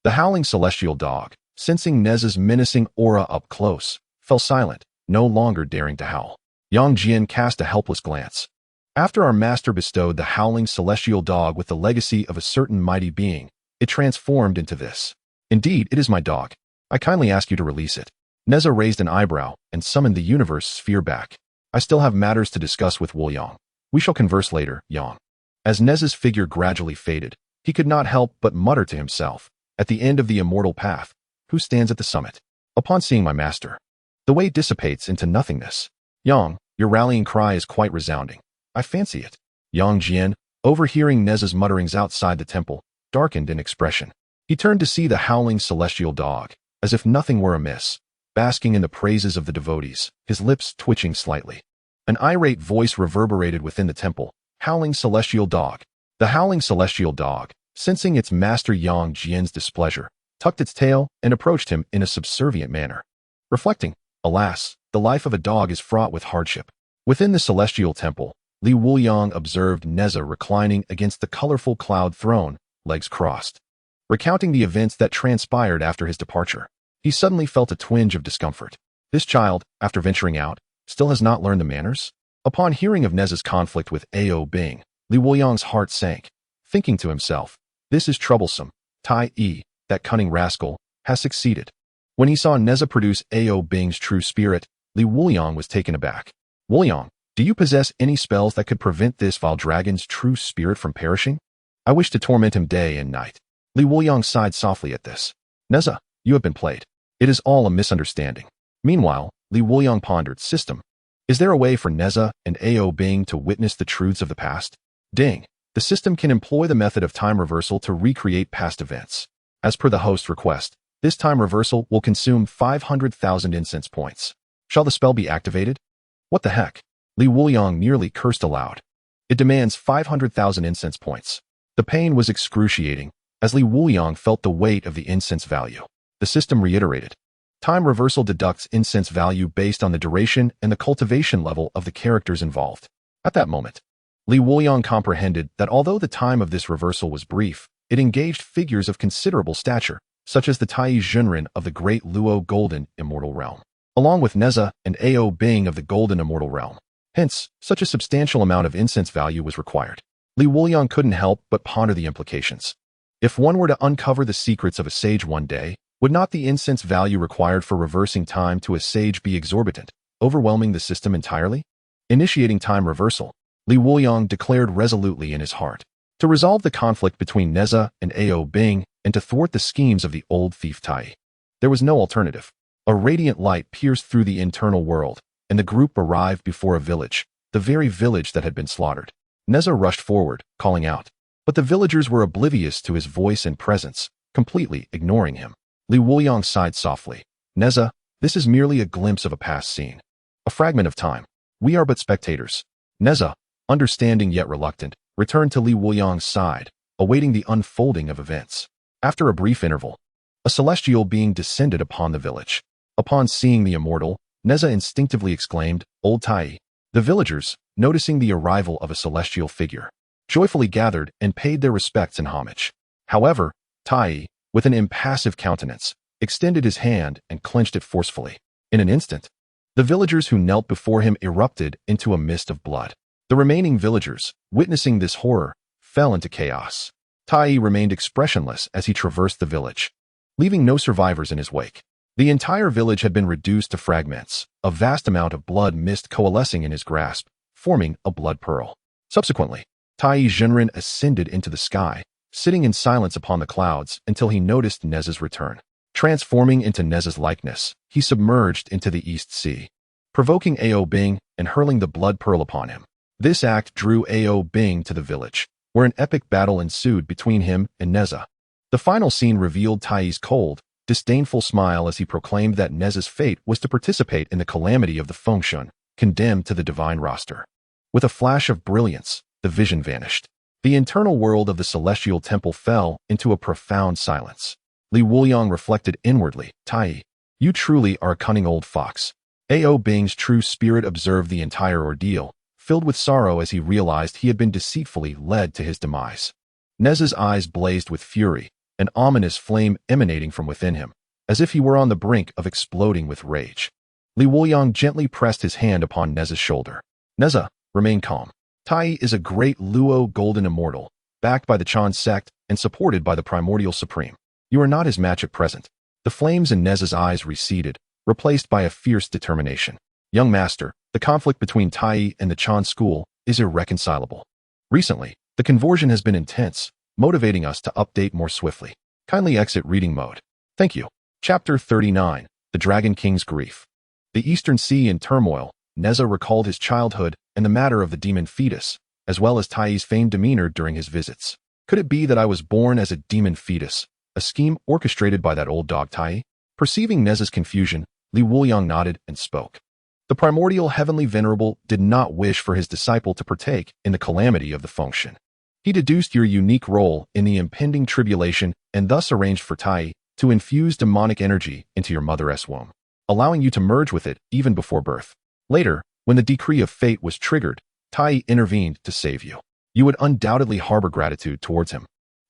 The howling celestial dog, sensing Neza's menacing aura up close, fell silent, no longer daring to howl. Yang Jian cast a helpless glance. After our master bestowed the howling celestial dog with the legacy of a certain mighty being, it transformed into this. Indeed, it is my dog. I kindly ask you to release it. Neza raised an eyebrow and summoned the universe sphere back. I still have matters to discuss with Wuliang. We shall converse later, Yang. As Neza's figure gradually faded, he could not help but mutter to himself, at the end of the immortal path, who stands at the summit? Upon seeing my master, the way dissipates into nothingness. Yang, your rallying cry is quite resounding. I fancy it. Yang Jian, overhearing Neza's mutterings outside the temple, darkened in expression. He turned to see the howling celestial dog, as if nothing were amiss, basking in the praises of the devotees, his lips twitching slightly. An irate voice reverberated within the temple, howling celestial dog. The howling celestial dog, sensing its master Yang Jian's displeasure, tucked its tail and approached him in a subservient manner. Reflecting, alas, the life of a dog is fraught with hardship. Within the celestial temple, Li Wuliang observed Neza reclining against the colorful cloud throne, legs crossed. Recounting the events that transpired after his departure, he suddenly felt a twinge of discomfort. This child, after venturing out, still has not learned the manners? Upon hearing of Neza's conflict with Ao Bing, Li Wuliang's heart sank, thinking to himself, this is troublesome. Tai Yi, that cunning rascal, has succeeded. When he saw Neza produce Ao Bing's true spirit, Li Wuliang was taken aback. Wuliang, Do you possess any spells that could prevent this vile dragon's true spirit from perishing? I wish to torment him day and night. Li Wuliang sighed softly at this. Nezha, you have been played. It is all a misunderstanding. Meanwhile, Li Wuliang pondered, system. Is there a way for Nezha and Ao Bing to witness the truths of the past? Ding. The system can employ the method of time reversal to recreate past events. As per the host's request, this time reversal will consume 500,000 incense points. Shall the spell be activated? What the heck? Li Wuliang nearly cursed aloud. It demands 500,000 incense points. The pain was excruciating, as Li Wuliang felt the weight of the incense value. The system reiterated. Time reversal deducts incense value based on the duration and the cultivation level of the characters involved. At that moment, Li Wuliang comprehended that although the time of this reversal was brief, it engaged figures of considerable stature, such as the Tai Junren of the Great Luo Golden Immortal Realm, along with Nezha and Ao Bing of the Golden Immortal Realm. Hence, such a substantial amount of incense value was required. Li Wuliang couldn't help but ponder the implications. If one were to uncover the secrets of a sage one day, would not the incense value required for reversing time to a sage be exorbitant, overwhelming the system entirely? Initiating time reversal, Li Wuliang declared resolutely in his heart. To resolve the conflict between Nezha and Ao Bing, and to thwart the schemes of the old thief Tai, there was no alternative. A radiant light pierced through the internal world, and the group arrived before a village, the very village that had been slaughtered. Nezha rushed forward, calling out. But the villagers were oblivious to his voice and presence, completely ignoring him. Li Wuliang sighed softly. Nezha, this is merely a glimpse of a past scene. A fragment of time. We are but spectators. Nezha, understanding yet reluctant, returned to Li Wuliang's side, awaiting the unfolding of events. After a brief interval, a celestial being descended upon the village. Upon seeing the immortal, Nezha instinctively exclaimed, Old Tai. The villagers, noticing the arrival of a celestial figure, joyfully gathered and paid their respects and homage. However, Tai, with an impassive countenance, extended his hand and clenched it forcefully. In an instant, the villagers who knelt before him erupted into a mist of blood. The remaining villagers, witnessing this horror, fell into chaos. Tai remained expressionless as he traversed the village, leaving no survivors in his wake. The entire village had been reduced to fragments, a vast amount of blood mist coalescing in his grasp, forming a blood pearl. Subsequently, Tai Junren ascended into the sky, sitting in silence upon the clouds until he noticed Nezha's return. Transforming into Nezha's likeness, he submerged into the East Sea, provoking Ao Bing and hurling the blood pearl upon him. This act drew Ao Bing to the village, where an epic battle ensued between him and Nezha. The final scene revealed Tai's cold, disdainful smile as he proclaimed that Nezha's fate was to participate in the calamity of the Fengshun, condemned to the divine roster. With a flash of brilliance, the vision vanished. The internal world of the celestial temple fell into a profound silence. Li Wuliang reflected inwardly, Tai, you truly are a cunning old fox. Ao Bing's true spirit observed the entire ordeal, filled with sorrow as he realized he had been deceitfully led to his demise. Nezha's eyes blazed with fury, an ominous flame emanating from within him, as if he were on the brink of exploding with rage. Li Wuliang gently pressed his hand upon Nezha's shoulder. Nezha, remain calm. Tai is a great Luo Golden Immortal, backed by the Chan sect and supported by the Primordial Supreme. You are not his match at present. The flames in Nezha's eyes receded, replaced by a fierce determination. Young master, the conflict between Tai and the Chan school is irreconcilable. Recently, the conversion has been intense, motivating us to update more swiftly. Kindly exit reading mode. Thank you. Chapter 39, The Dragon King's Grief. The Eastern Sea in turmoil, Nezha recalled his childhood and the matter of the demon fetus, as well as Tai's feigned demeanor during his visits. Could it be that I was born as a demon fetus, a scheme orchestrated by that old dog Tai? Perceiving Nezha's confusion, Li Wuliang nodded and spoke. The primordial heavenly venerable did not wish for his disciple to partake in the calamity of the Fengshun. He deduced your unique role in the impending tribulation and thus arranged for Tai to infuse demonic energy into your mother's womb, allowing you to merge with it even before birth. Later, when the decree of fate was triggered, Tai intervened to save you. You would undoubtedly harbor gratitude towards him.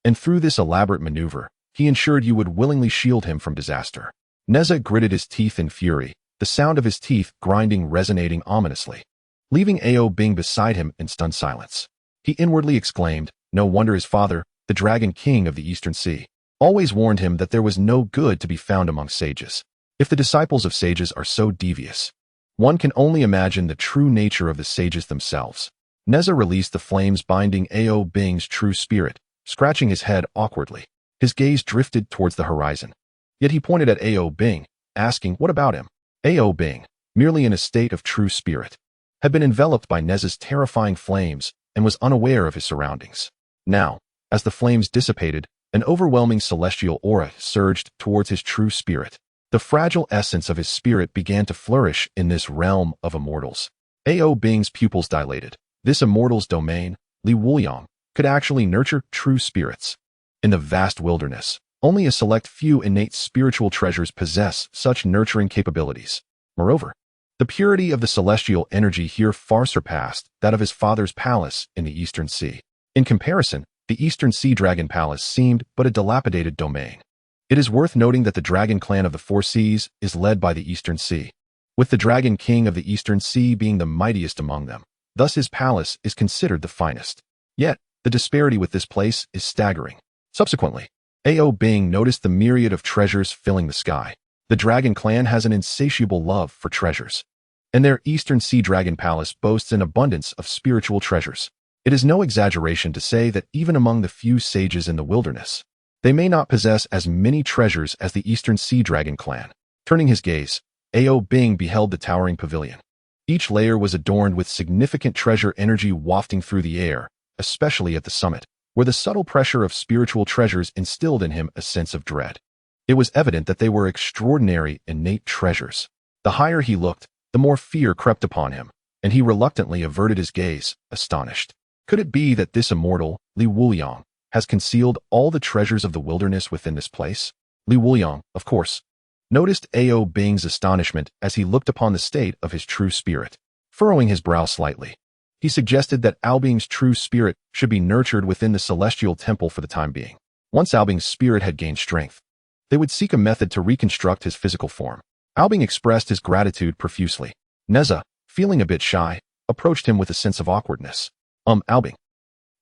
And through this elaborate maneuver, he ensured you would willingly shield him from disaster. Nezha gritted his teeth in fury, the sound of his teeth grinding resonating ominously, leaving Ao Bing beside him in stunned silence. He inwardly exclaimed, no wonder his father, the Dragon King of the Eastern Sea, always warned him that there was no good to be found among sages. If the disciples of sages are so devious, One can only imagine the true nature of the sages themselves. Nezha released the flames binding Ao Bing's true spirit, scratching his head awkwardly. His gaze drifted towards the horizon. Yet he pointed at Ao Bing, asking what about him. Ao Bing, merely in a state of true spirit, had been enveloped by Nezha's terrifying flames and was unaware of his surroundings. Now, as the flames dissipated, an overwhelming celestial aura surged towards his true spirit. The fragile essence of his spirit began to flourish in this realm of immortals. Ao Bing's pupils dilated. This immortal's domain, Wuliang, could actually nurture true spirits. In the vast wilderness, only a select few innate spiritual treasures possess such nurturing capabilities. Moreover, the purity of the celestial energy here far surpassed that of his father's palace in the Eastern Sea. In comparison, the Eastern Sea Dragon Palace seemed but a dilapidated domain. It is worth noting that the Dragon Clan of the Four Seas is led by the Eastern Sea, with the Dragon King of the Eastern Sea being the mightiest among them. Thus his palace is considered the finest. Yet, the disparity with this place is staggering. Subsequently, Ao Bing noticed the myriad of treasures filling the sky. The Dragon Clan has an insatiable love for treasures, and their Eastern Sea Dragon Palace boasts an abundance of spiritual treasures. It is no exaggeration to say that even among the few sages in the wilderness, they may not possess as many treasures as the Eastern Sea Dragon Clan. Turning his gaze, Ao Bing beheld the towering pavilion. Each layer was adorned with significant treasure energy wafting through the air, especially at the summit, where the subtle pressure of spiritual treasures instilled in him a sense of dread. It was evident that they were extraordinary innate treasures. The higher he looked, the more fear crept upon him, and he reluctantly averted his gaze, astonished. Could it be that this immortal, Wuliang, has concealed all the treasures of the wilderness within this place? Wuliang, of course, noticed Ao Bing's astonishment as he looked upon the state of his true spirit. Furrowing his brow slightly, he suggested that Ao Bing's true spirit should be nurtured within the celestial temple for the time being. Once Ao Bing's spirit had gained strength, they would seek a method to reconstruct his physical form. Ao Bing expressed his gratitude profusely. Nezha, feeling a bit shy, approached him with a sense of awkwardness. Ao Bing.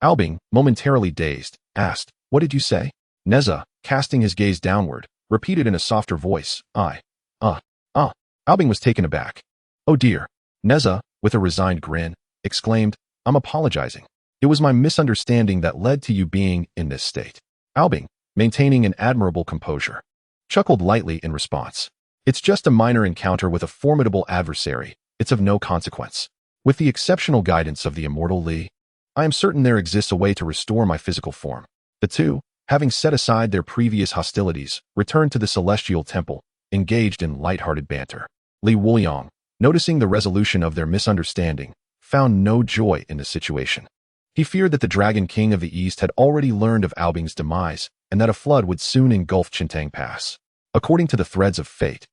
Ao Bing, momentarily dazed, asked, "What did you say?" Nezha, casting his gaze downward, repeated in a softer voice, Ao Bing was taken aback. "Oh dear." Nezha, with a resigned grin, exclaimed, "I'm apologizing. It was my misunderstanding that led to you being in this state." Ao Bing, maintaining an admirable composure, chuckled lightly in response. "It's just a minor encounter with a formidable adversary. It's of no consequence. With the exceptional guidance of the immortal Li, I am certain there exists a way to restore my physical form." The two, having set aside their previous hostilities, returned to the celestial temple, engaged in light-hearted banter. Wuliang, noticing the resolution of their misunderstanding, found no joy in the situation. He feared that the Dragon King of the East had already learned of Ao Bing's demise, and that a flood would soon engulf Chintang Pass. According to the threads of fate,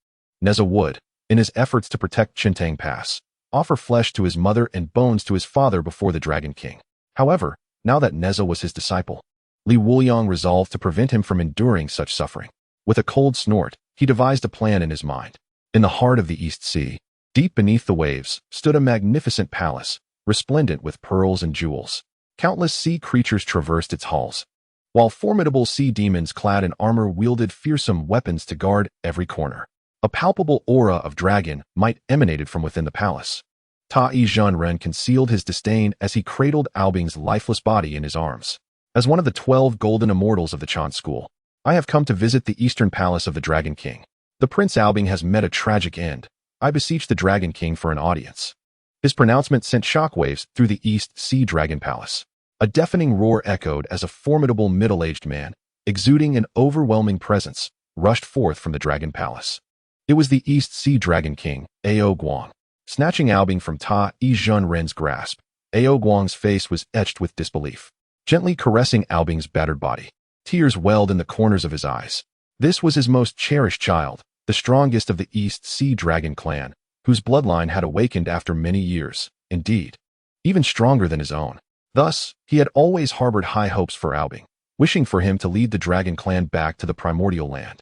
Nezha would, in his efforts to protect Chintang Pass, offer flesh to his mother and bones to his father before the Dragon King. However, now that Nezha was his disciple, Wuliang resolved to prevent him from enduring such suffering. With a cold snort, he devised a plan in his mind. In the heart of the East Sea, deep beneath the waves, stood a magnificent palace, resplendent with pearls and jewels. Countless sea creatures traversed its halls, while formidable sea demons clad in armor wielded fearsome weapons to guard every corner. A palpable aura of dragon might emanated from within the palace. Tai Zhenren concealed his disdain as he cradled Ao Bing's lifeless body in his arms. As one of the 12 golden immortals of the Chan School, I have come to visit the eastern palace of the Dragon King. The Prince Ao Bing has met a tragic end. I beseech the Dragon King for an audience." His pronouncement sent shockwaves through the East Sea Dragon Palace. A deafening roar echoed as a formidable middle-aged man, exuding an overwhelming presence, rushed forth from the Dragon Palace. It was the East Sea Dragon King, Ao Guang. Snatching Ao Bing from Tai Zhenren's grasp, Ao Guang's face was etched with disbelief. Gently caressing Ao Bing's battered body, tears welled in the corners of his eyes. This was his most cherished child, the strongest of the East Sea Dragon clan, whose bloodline had awakened after many years, indeed, even stronger than his own. Thus, he had always harbored high hopes for Ao Bing, wishing for him to lead the Dragon clan back to the primordial land,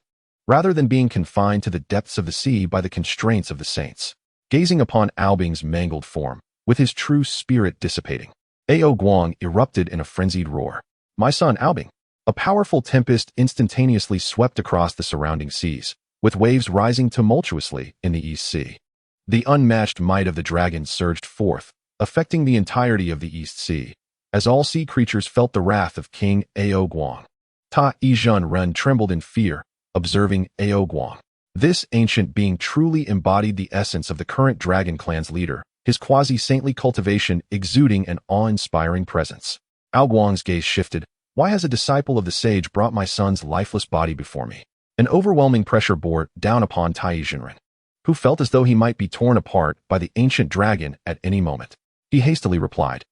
rather than being confined to the depths of the sea by the constraints of the saints. Gazing upon Ao Bing's mangled form, with his true spirit dissipating, Ao Guang erupted in a frenzied roar. "My son Ao Bing!" A powerful tempest instantaneously swept across the surrounding seas, with waves rising tumultuously in the East Sea. The unmatched might of the dragon surged forth, affecting the entirety of the East Sea, as all sea creatures felt the wrath of King Aoguang. Ta Yizhen Ren trembled in fear, observing Aoguang. This ancient being truly embodied the essence of the current dragon clan's leader, his quasi-saintly cultivation exuding an awe-inspiring presence. Aoguang's gaze shifted. Why has a disciple of the sage brought my son's lifeless body before me? An overwhelming pressure bore down upon Tai Yizhenren, who felt as though he might be torn apart by the ancient dragon at any moment. He hastily replied.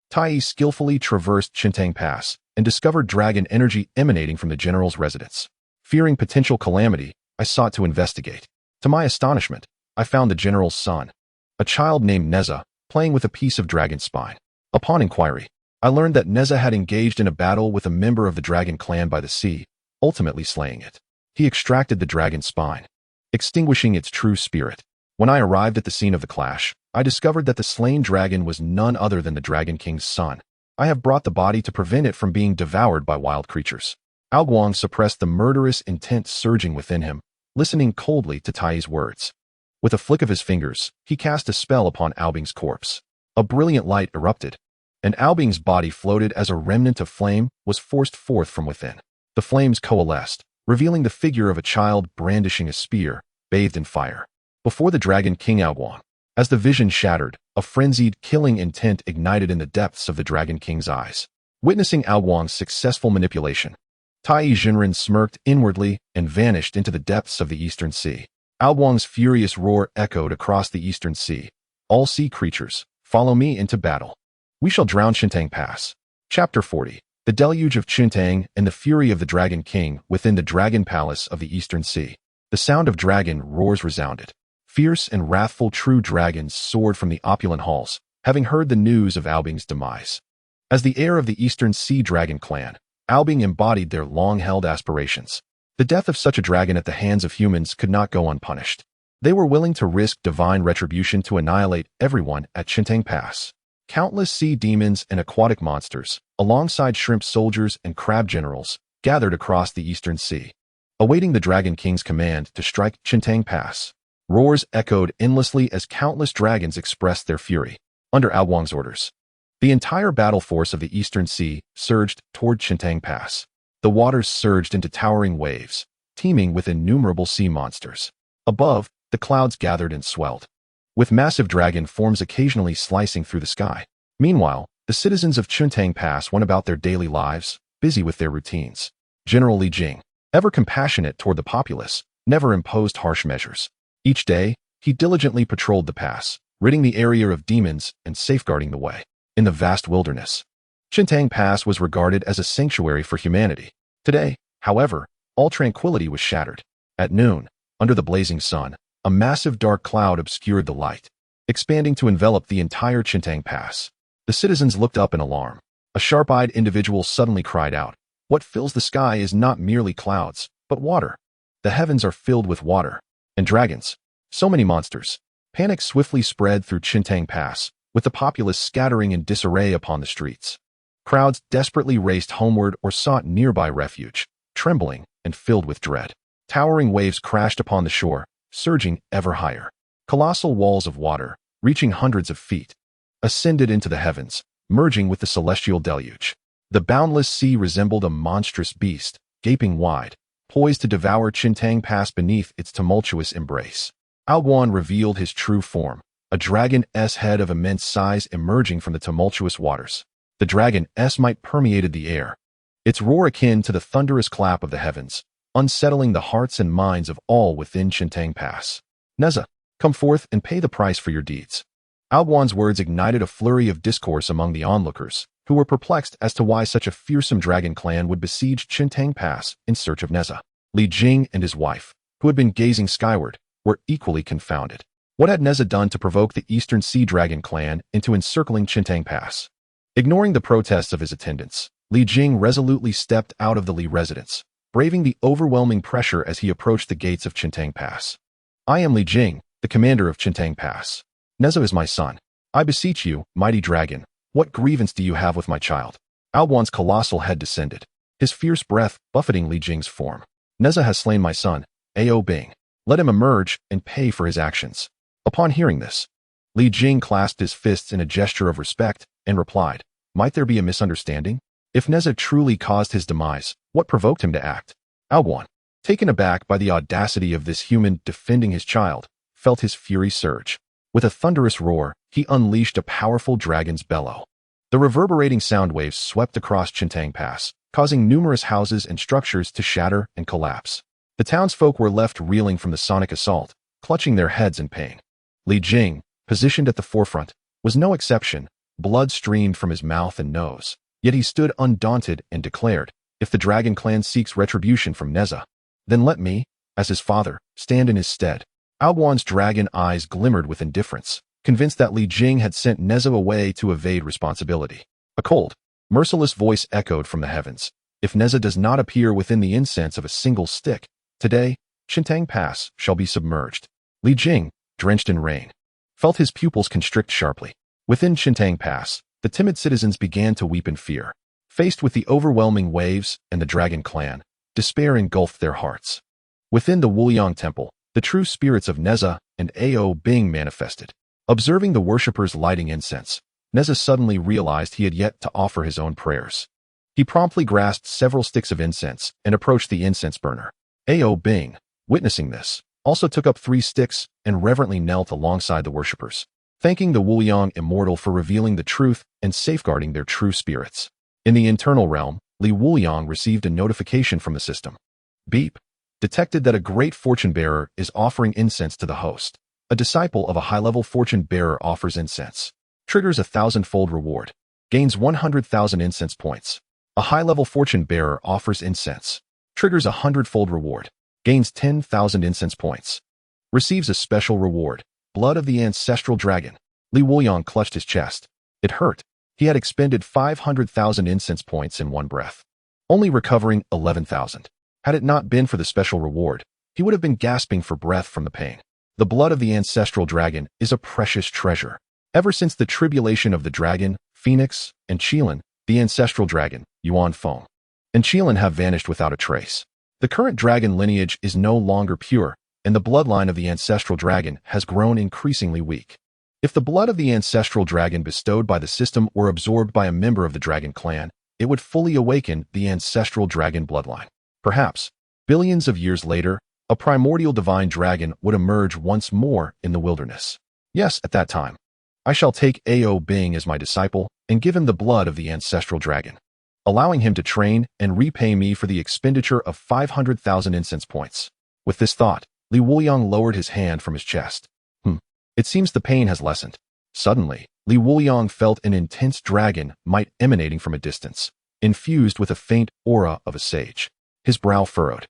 Tai skillfully traversed Chintang Pass and discovered dragon energy emanating from the general's residence. Fearing potential calamity, I sought to investigate. To my astonishment, I found the general's son, a child named Nezha, playing with a piece of dragon spine. Upon inquiry, I learned that Nezha had engaged in a battle with a member of the dragon clan by the sea, ultimately slaying it. He extracted the dragon spine, extinguishing its true spirit. When I arrived at the scene of the clash, I discovered that the slain dragon was none other than the Dragon King's son. I have brought the body to prevent it from being devoured by wild creatures. Aoguang suppressed the murderous intent surging within him, listening coldly to Tai's words. With a flick of his fingers, he cast a spell upon Aobing's corpse. A brilliant light erupted, and Aobing's body floated as a remnant of flame was forced forth from within. The flames coalesced, revealing the figure of a child brandishing a spear, bathed in fire. Before the Dragon King Aoguang, as the vision shattered, a frenzied killing intent ignited in the depths of the Dragon King's eyes. Witnessing Aoguang's successful manipulation, Tai Yizhenren smirked inwardly and vanished into the depths of the Eastern Sea. Aoguang's furious roar echoed across the Eastern Sea. All sea creatures, follow me into battle. We shall drown Chintang Pass. Chapter 40. The Deluge of Chintang and the Fury of the Dragon King within the Dragon Palace of the Eastern Sea. The sound of dragon roars resounded. Fierce and wrathful true dragons soared from the opulent halls, having heard the news of Aobing's demise. As the heir of the Eastern Sea Dragon clan, Aobing embodied their long-held aspirations. The death of such a dragon at the hands of humans could not go unpunished. They were willing to risk divine retribution to annihilate everyone at Chintang Pass. Countless sea demons and aquatic monsters, alongside shrimp soldiers and crab generals, gathered across the Eastern Sea, awaiting the Dragon King's command to strike Chintang Pass. Roars echoed endlessly as countless dragons expressed their fury. Under Aoguang's orders, the entire battle force of the Eastern Sea surged toward Chintang Pass. The waters surged into towering waves, teeming with innumerable sea monsters. Above, the clouds gathered and swelled, with massive dragon forms occasionally slicing through the sky. Meanwhile, the citizens of Chintang Pass went about their daily lives, busy with their routines. General Li Jing, ever compassionate toward the populace, never imposed harsh measures. Each day, he diligently patrolled the pass, ridding the area of demons and safeguarding the way. In the vast wilderness, Chintang Pass was regarded as a sanctuary for humanity. Today, however, all tranquility was shattered. At noon, under the blazing sun, a massive dark cloud obscured the light, expanding to envelop the entire Chintang Pass. The citizens looked up in alarm. A sharp-eyed individual suddenly cried out, "What fills the sky is not merely clouds, but water. The heavens are filled with water. And dragons. So many monsters." Panic swiftly spread through Chintang Pass, with the populace scattering in disarray upon the streets. Crowds desperately raced homeward or sought nearby refuge, trembling and filled with dread. Towering waves crashed upon the shore, surging ever higher. Colossal walls of water, reaching hundreds of feet, ascended into the heavens, merging with the celestial deluge. The boundless sea resembled a monstrous beast, gaping wide, poised to devour Chintang Pass beneath its tumultuous embrace. Aoguang revealed his true form, a dragon's head of immense size emerging from the tumultuous waters. The dragon's might permeated the air, its roar akin to the thunderous clap of the heavens, unsettling the hearts and minds of all within Chintang Pass. "Nezha, come forth and pay the price for your deeds." Aoguang's words ignited a flurry of discourse among the onlookers, who were perplexed as to why such a fearsome dragon clan would besiege Chintang Pass in search of Nezha. Li Jing and his wife, who had been gazing skyward, were equally confounded. What had Nezha done to provoke the Eastern Sea Dragon clan into encircling Chintang Pass? Ignoring the protests of his attendants, Li Jing resolutely stepped out of the Li residence, braving the overwhelming pressure as he approached the gates of Chintang Pass. "I am Li Jing, the commander of Chintang Pass. Nezha is my son. I beseech you, mighty dragon, what grievance do you have with my child?" Aoguang's colossal head descended, his fierce breath buffeting Li Jing's form. "Nezha has slain my son, Ao Bing. Let him emerge and pay for his actions." Upon hearing this, Li Jing clasped his fists in a gesture of respect and replied, "Might there be a misunderstanding? If Nezha truly caused his demise, what provoked him to act?" Aoguan, taken aback by the audacity of this human defending his child, felt his fury surge. With a thunderous roar, he unleashed a powerful dragon's bellow. The reverberating sound waves swept across Chintang Pass, causing numerous houses and structures to shatter and collapse. The townsfolk were left reeling from the sonic assault, clutching their heads in pain. Li Jing, positioned at the forefront, was no exception. Blood streamed from his mouth and nose. Yet he stood undaunted and declared, "If the Dragon Clan seeks retribution from Nezha, then let me, as his father, stand in his stead." Aoguan's dragon eyes glimmered with indifference, convinced that Li Jing had sent Nezha away to evade responsibility. A cold, merciless voice echoed from the heavens. "If Nezha does not appear within the incense of a single stick, today, Chintang Pass shall be submerged." Li Jing, drenched in rain, felt his pupils constrict sharply. Within Chintang Pass, the timid citizens began to weep in fear. Faced with the overwhelming waves and the Dragon Clan, despair engulfed their hearts. Within the Wuliang temple, the true spirits of Nezha and Ao Bing manifested. Observing the worshippers lighting incense, Nezha suddenly realized he had yet to offer his own prayers. He promptly grasped several sticks of incense and approached the incense burner. Ao Bing, witnessing this, also took up 3 sticks and reverently knelt alongside the worshippers, thanking the Wuliang immortal for revealing the truth and safeguarding their true spirits. In the internal realm, Li Wuliang received a notification from the system. Beep. Detected that a great fortune bearer is offering incense to the host. A disciple of a high-level fortune bearer offers incense. Triggers a 1,000-fold reward. Gains 100,000 incense points. A high-level fortune bearer offers incense. Triggers a 100-fold reward. Gains 10,000 incense points. Receives a special reward. Blood of the ancestral dragon. Li Wuliang clutched his chest. It hurt. He had expended 500,000 incense points in one breath, only recovering 11,000. Had it not been for the special reward, he would have been gasping for breath from the pain. The blood of the ancestral dragon is a precious treasure. Ever since the tribulation of the dragon, Phoenix, and Qilin, the ancestral dragon, Yuan Feng, and Qilin have vanished without a trace. The current dragon lineage is no longer pure, and the bloodline of the ancestral dragon has grown increasingly weak. If the blood of the ancestral dragon bestowed by the system were absorbed by a member of the dragon clan, it would fully awaken the ancestral dragon bloodline. Perhaps, billions of years later, a primordial divine dragon would emerge once more in the wilderness. Yes, at that time, I shall take Ao Bing as my disciple and give him the blood of the ancestral dragon, allowing him to train and repay me for the expenditure of 500,000 incense points. With this thought, Li Wuliang lowered his hand from his chest. It seems the pain has lessened. Suddenly, Li Wuliang felt an intense dragon might emanating from a distance, infused with a faint aura of a sage. His brow furrowed.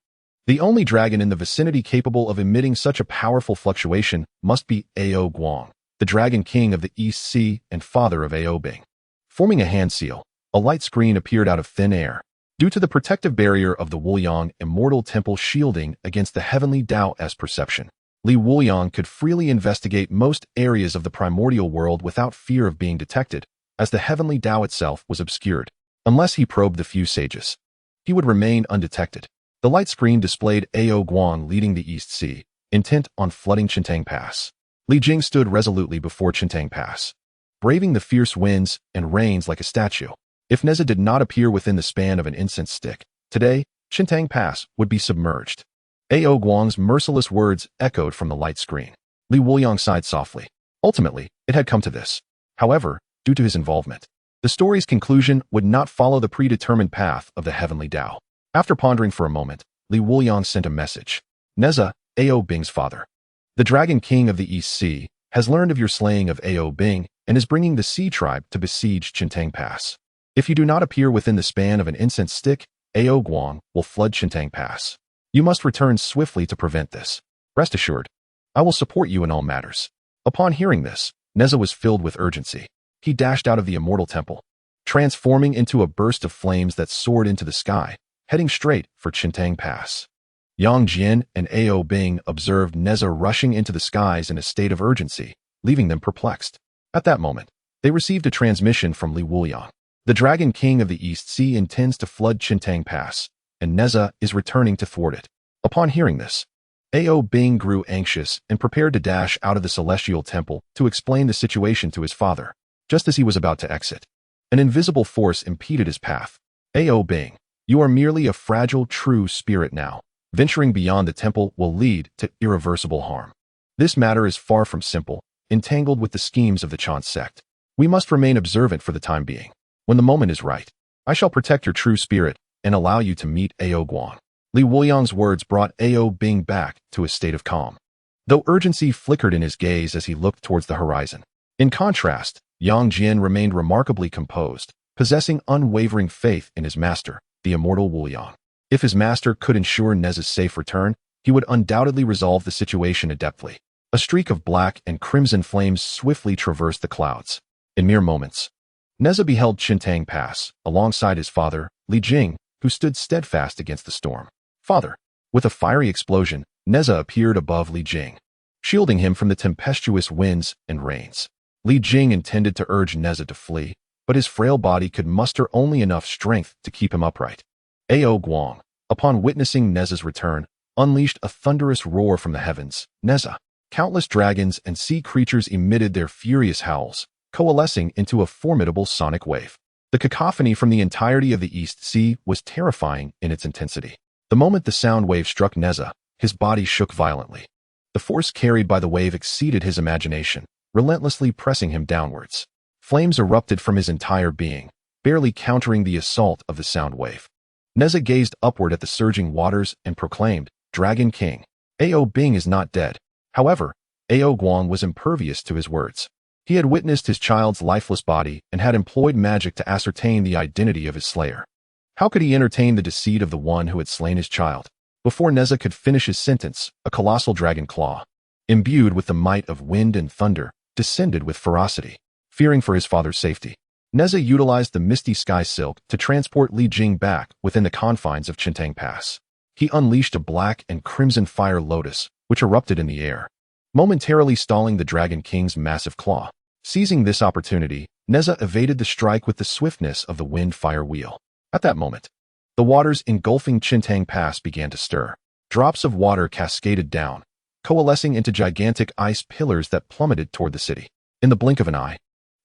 The only dragon in the vicinity capable of emitting such a powerful fluctuation must be Ao Guang, the Dragon King of the East Sea and father of Ao Bing. Forming a hand seal, a light screen appeared out of thin air. Due to the protective barrier of the Wuliang Immortal Temple shielding against the heavenly Tao's perception, Li Wuliang could freely investigate most areas of the primordial world without fear of being detected, as the heavenly Tao itself was obscured. Unless he probed the few sages, he would remain undetected. The light screen displayed Ao Guang leading the East Sea, intent on flooding Chintang Pass. Li Jing stood resolutely before Chintang Pass, braving the fierce winds and rains like a statue. If Nezha did not appear within the span of an incense stick, today, Chintang Pass would be submerged. Ao Guang's merciless words echoed from the light screen. Li Wuliang sighed softly. Ultimately, it had come to this. However, due to his involvement, the story's conclusion would not follow the predetermined path of the heavenly Tao. After pondering for a moment, Li Wuliang sent a message. Nezha, Ao Bing's father, the Dragon King of the East Sea, has learned of your slaying of Ao Bing and is bringing the Sea Tribe to besiege Chintang Pass. If you do not appear within the span of an incense stick, Ao Guang will flood Chintang Pass. You must return swiftly to prevent this. Rest assured, I will support you in all matters. Upon hearing this, Nezha was filled with urgency. He dashed out of the immortal temple, transforming into a burst of flames that soared into the sky, heading straight for Chintang Pass. Yang Jian and Ao Bing observed Nezha rushing into the skies in a state of urgency, leaving them perplexed. At that moment, they received a transmission from Li Wuliang. The Dragon King of the East Sea intends to flood Chintang Pass, and Nezha is returning to thwart it. Upon hearing this, Ao Bing grew anxious and prepared to dash out of the celestial temple to explain the situation to his father. Just as he was about to exit, an invisible force impeded his path. Ao Bing, you are merely a fragile true spirit now. Venturing beyond the temple will lead to irreversible harm. This matter is far from simple, entangled with the schemes of the Chan sect. We must remain observant for the time being. When the moment is right, I shall protect your true spirit and allow you to meet Ao Guang. Li Wuliang's words brought Ao Bing back to a state of calm, though urgency flickered in his gaze as he looked towards the horizon. In contrast, Yang Jian remained remarkably composed, possessing unwavering faith in his master, the immortal Wuliang. If his master could ensure Nezha's safe return, he would undoubtedly resolve the situation adeptly. A streak of black and crimson flames swiftly traversed the clouds. In mere moments, Nezha beheld Qintang pass, alongside his father, Li Jing, who stood steadfast against the storm. Father! With a fiery explosion, Nezha appeared above Li Jing, shielding him from the tempestuous winds and rains. Li Jing intended to urge Nezha to flee, but his frail body could muster only enough strength to keep him upright. Ao Guang, upon witnessing Nezha's return, unleashed a thunderous roar from the heavens. Nezha! Countless dragons and sea creatures emitted their furious howls, coalescing into a formidable sonic wave. The cacophony from the entirety of the East Sea was terrifying in its intensity. The moment the sound wave struck Nezha, his body shook violently. The force carried by the wave exceeded his imagination, relentlessly pressing him downwards. Flames erupted from his entire being, barely countering the assault of the sound wave. Nezha gazed upward at the surging waters and proclaimed, Dragon King, Ao Bing is not dead. However, Ao Guang was impervious to his words. He had witnessed his child's lifeless body and had employed magic to ascertain the identity of his slayer. How could he entertain the deceit of the one who had slain his child? Before Nezha could finish his sentence, a colossal dragon claw, imbued with the might of wind and thunder, descended with ferocity. Fearing for his father's safety, Nezha utilized the misty sky silk to transport Li Jing back within the confines of Qintang Pass. He unleashed a black and crimson fire lotus, which erupted in the air, momentarily stalling the Dragon King's massive claw. Seizing this opportunity, Nezha evaded the strike with the swiftness of the wind-fire wheel. At that moment, the waters engulfing Qintang Pass began to stir. Drops of water cascaded down, coalescing into gigantic ice pillars that plummeted toward the city. In the blink of an eye,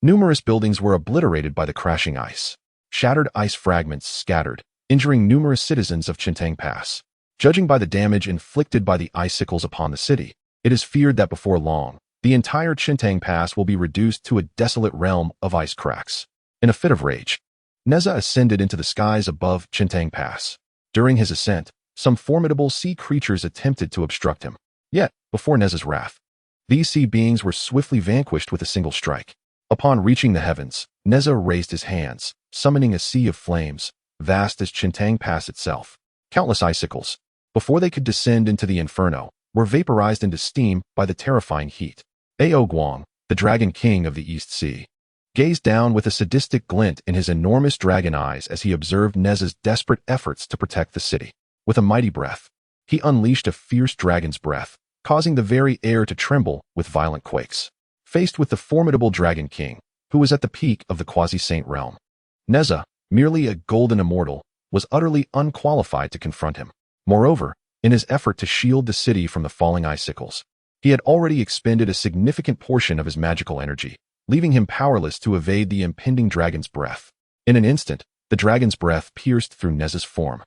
numerous buildings were obliterated by the crashing ice. Shattered ice fragments scattered, injuring numerous citizens of Qintang Pass. Judging by the damage inflicted by the icicles upon the city, it is feared that before long, the entire Qintang Pass will be reduced to a desolate realm of ice cracks. In a fit of rage, Nezha ascended into the skies above Qintang Pass. During his ascent, some formidable sea creatures attempted to obstruct him. Yet, before Nezha's wrath, these sea beings were swiftly vanquished with a single strike. Upon reaching the heavens, Nezha raised his hands, summoning a sea of flames, vast as Qintang Pass itself. Countless icicles, before they could descend into the inferno, were vaporized into steam by the terrifying heat. Ao Guang, the Dragon King of the East Sea, gazed down with a sadistic glint in his enormous dragon eyes as he observed Nezha's desperate efforts to protect the city. With a mighty breath, he unleashed a fierce dragon's breath, causing the very air to tremble with violent quakes. Faced with the formidable Dragon King, who was at the peak of the quasi-saint realm, Nezha, merely a golden immortal, was utterly unqualified to confront him. Moreover, in his effort to shield the city from the falling icicles, he had already expended a significant portion of his magical energy, leaving him powerless to evade the impending dragon's breath. In an instant, the dragon's breath pierced through Nezha's form,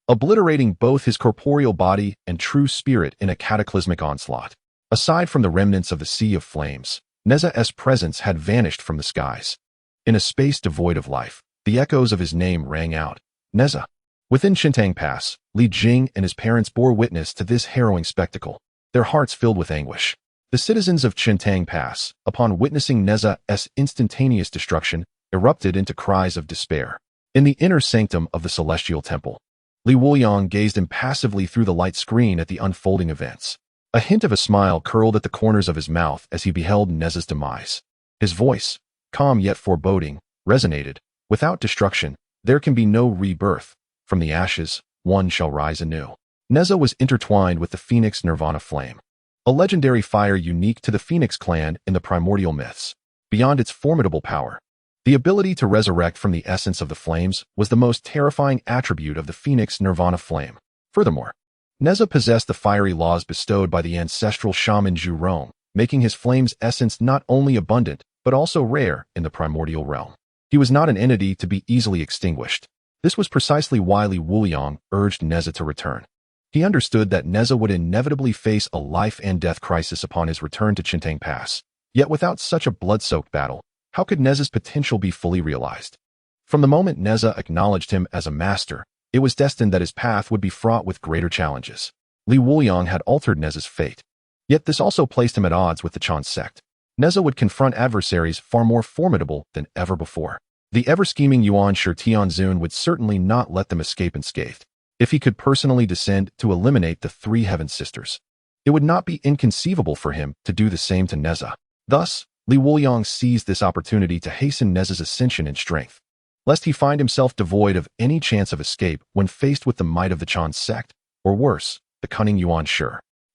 obliterating both his corporeal body and true spirit in a cataclysmic onslaught. Aside from the remnants of the Sea of Flames, Nezha's presence had vanished from the skies. In a space devoid of life, the echoes of his name rang out, Nezha. Within Qintang Pass, Li Jing and his parents bore witness to this harrowing spectacle, their hearts filled with anguish. The citizens of Qintang Pass, upon witnessing Nezha's instantaneous destruction, erupted into cries of despair. In the inner sanctum of the Celestial Temple, Li Wuliang gazed impassively through the light screen at the unfolding events. A hint of a smile curled at the corners of his mouth as he beheld Nezha's demise. His voice, calm yet foreboding, resonated. Without destruction, there can be no rebirth. From the ashes, one shall rise anew. Nezha was intertwined with the Phoenix Nirvana Flame, a legendary fire unique to the Phoenix clan in the primordial myths. Beyond its formidable power, the ability to resurrect from the essence of the flames was the most terrifying attribute of the Phoenix Nirvana Flame. Furthermore, Nezha possessed the fiery laws bestowed by the ancestral shaman Zhou, making his flame's essence not only abundant, but also rare in the primordial realm. He was not an entity to be easily extinguished. This was precisely why Wuliang urged Nezha to return. He understood that Nezha would inevitably face a life and death crisis upon his return to Chintang Pass. Yet without such a blood-soaked battle, how could Nezha's potential be fully realized? From the moment Nezha acknowledged him as a master, it was destined that his path would be fraught with greater challenges. Wuliang had altered Nezha's fate. Yet this also placed him at odds with the Chan sect. Nezha would confront adversaries far more formidable than ever before. The ever-scheming Yuan Shi Tianzun would certainly not let them escape unscathed. If he could personally descend to eliminate the three Heaven Sisters, it would not be inconceivable for him to do the same to Nezha. Thus, Wuliang seized this opportunity to hasten Nezha's ascension in strength, lest he find himself devoid of any chance of escape when faced with the might of the Chan sect, or worse, the cunning Yuan Shi.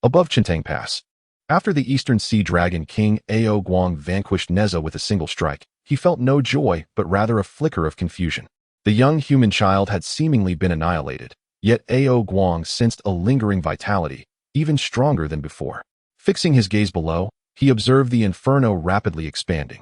Above Chintang Pass, after the Eastern Sea Dragon King Ao Guang vanquished Nezha with a single strike, he felt no joy but rather a flicker of confusion. The young human child had seemingly been annihilated, yet Ao Guang sensed a lingering vitality, even stronger than before. Fixing his gaze below, he observed the inferno rapidly expanding,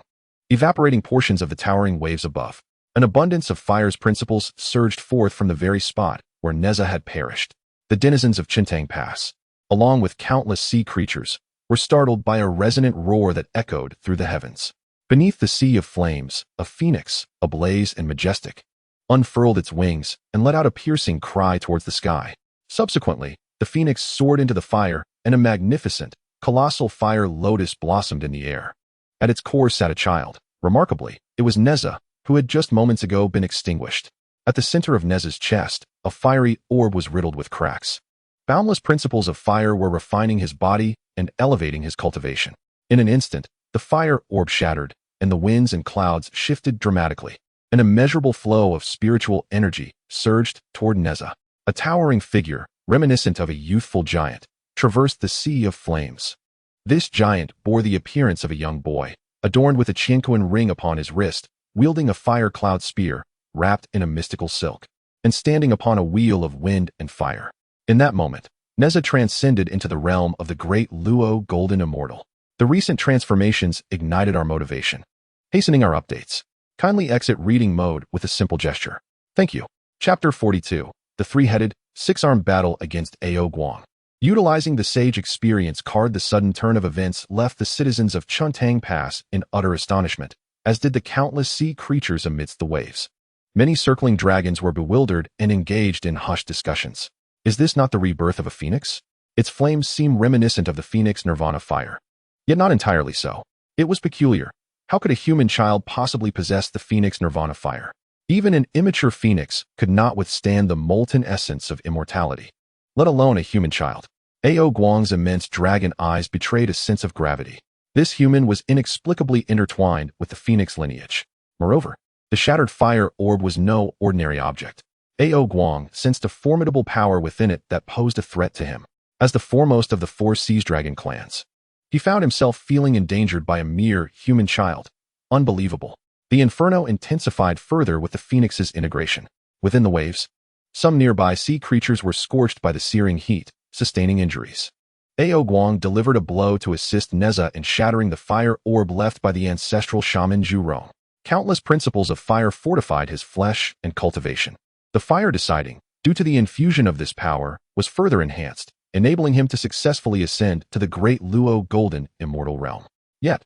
evaporating portions of the towering waves above. An abundance of fire's principles surged forth from the very spot where Nezha had perished. The denizens of Chintang Pass, along with countless sea creatures, were startled by a resonant roar that echoed through the heavens. Beneath the sea of flames, a phoenix, ablaze and majestic, unfurled its wings and let out a piercing cry towards the sky. Subsequently, the phoenix soared into the fire, and a magnificent, colossal fire lotus blossomed in the air. At its core sat a child. Remarkably, it was Nezha, who had just moments ago been extinguished. At the center of Nezha's chest, a fiery orb was riddled with cracks. Boundless principles of fire were refining his body and elevating his cultivation. In an instant, the fire orb shattered, and the winds and clouds shifted dramatically. An immeasurable flow of spiritual energy surged toward Nezha. A towering figure, reminiscent of a youthful giant, traversed the sea of flames. This giant bore the appearance of a young boy, adorned with a Qianquan ring upon his wrist, wielding a fire cloud spear, wrapped in a mystical silk, and standing upon a wheel of wind and fire. In that moment, Nezha transcended into the realm of the great Luo Golden Immortal. The recent transformations ignited our motivation, hastening our updates. Kindly exit reading mode with a simple gesture. Thank you. Chapter 42. The Three-Headed, Six-Armed Battle Against Ao Guang. Utilizing the Sage Experience card, the sudden turn of events left the citizens of Chintang Pass in utter astonishment, as did the countless sea creatures amidst the waves. Many circling dragons were bewildered and engaged in hushed discussions. Is this not the rebirth of a phoenix? Its flames seem reminiscent of the phoenix Nirvana fire. Yet not entirely so. It was peculiar. How could a human child possibly possess the phoenix Nirvana fire? Even an immature phoenix could not withstand the molten essence of immortality, let alone a human child. Ao Guang's immense dragon eyes betrayed a sense of gravity. This human was inexplicably intertwined with the phoenix lineage. Moreover, the shattered fire orb was no ordinary object. Ao Guang sensed a formidable power within it that posed a threat to him. As the foremost of the four Seas Dragon clans, he found himself feeling endangered by a mere human child. Unbelievable. The inferno intensified further with the phoenix's integration. Within the waves, some nearby sea creatures were scorched by the searing heat, sustaining injuries. Ao Guang delivered a blow to assist Nezha in shattering the fire orb left by the ancestral shaman Zhou. Countless principles of fire fortified his flesh and cultivation. The fire deciding, due to the infusion of this power, was further enhanced, enabling him to successfully ascend to the great Luo Golden Immortal realm. Yet,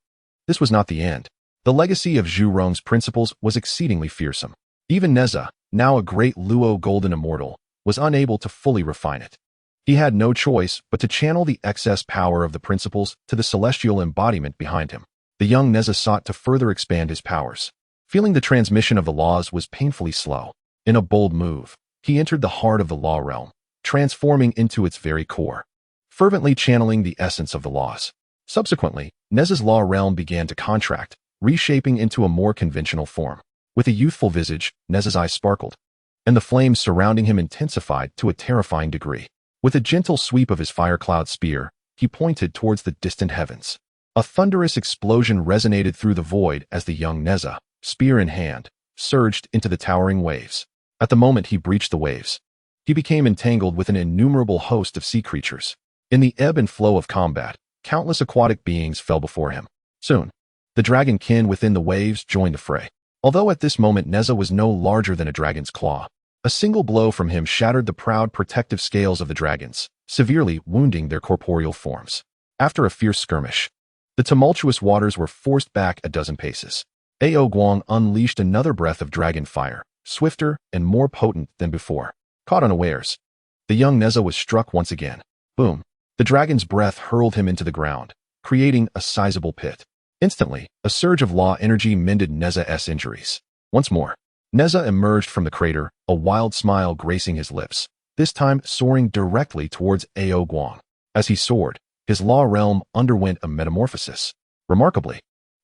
this was not the end. The legacy of Zhou's principles was exceedingly fearsome. Even Nezha, now a great Luo Golden Immortal, was unable to fully refine it. He had no choice but to channel the excess power of the principles to the celestial embodiment behind him. The young Nezha sought to further expand his powers. Feeling the transmission of the laws was painfully slow, in a bold move, he entered the heart of the law realm, transforming into its very core, fervently channeling the essence of the laws. Subsequently, Nezha's law realm began to contract, reshaping into a more conventional form. With a youthful visage, Nezha's eyes sparkled, and the flames surrounding him intensified to a terrifying degree. With a gentle sweep of his fire cloud spear, he pointed towards the distant heavens. A thunderous explosion resonated through the void as the young Nezha, spear in hand, surged into the towering waves. At the moment he breached the waves, he became entangled with an innumerable host of sea creatures. In the ebb and flow of combat, countless aquatic beings fell before him. Soon, the dragon kin within the waves joined the fray. Although at this moment Nezha was no larger than a dragon's claw, a single blow from him shattered the proud protective scales of the dragons, severely wounding their corporeal forms. After a fierce skirmish, the tumultuous waters were forced back a dozen paces. Guang unleashed another breath of dragon fire, swifter and more potent than before. Caught unawares, the young Nezha was struck once again. Boom! The dragon's breath hurled him into the ground, creating a sizable pit. Instantly, a surge of law energy mended Nezha's injuries. Once more, Nezha emerged from the crater, a wild smile gracing his lips, this time soaring directly towards Guang. As he soared, his law realm underwent a metamorphosis. Remarkably,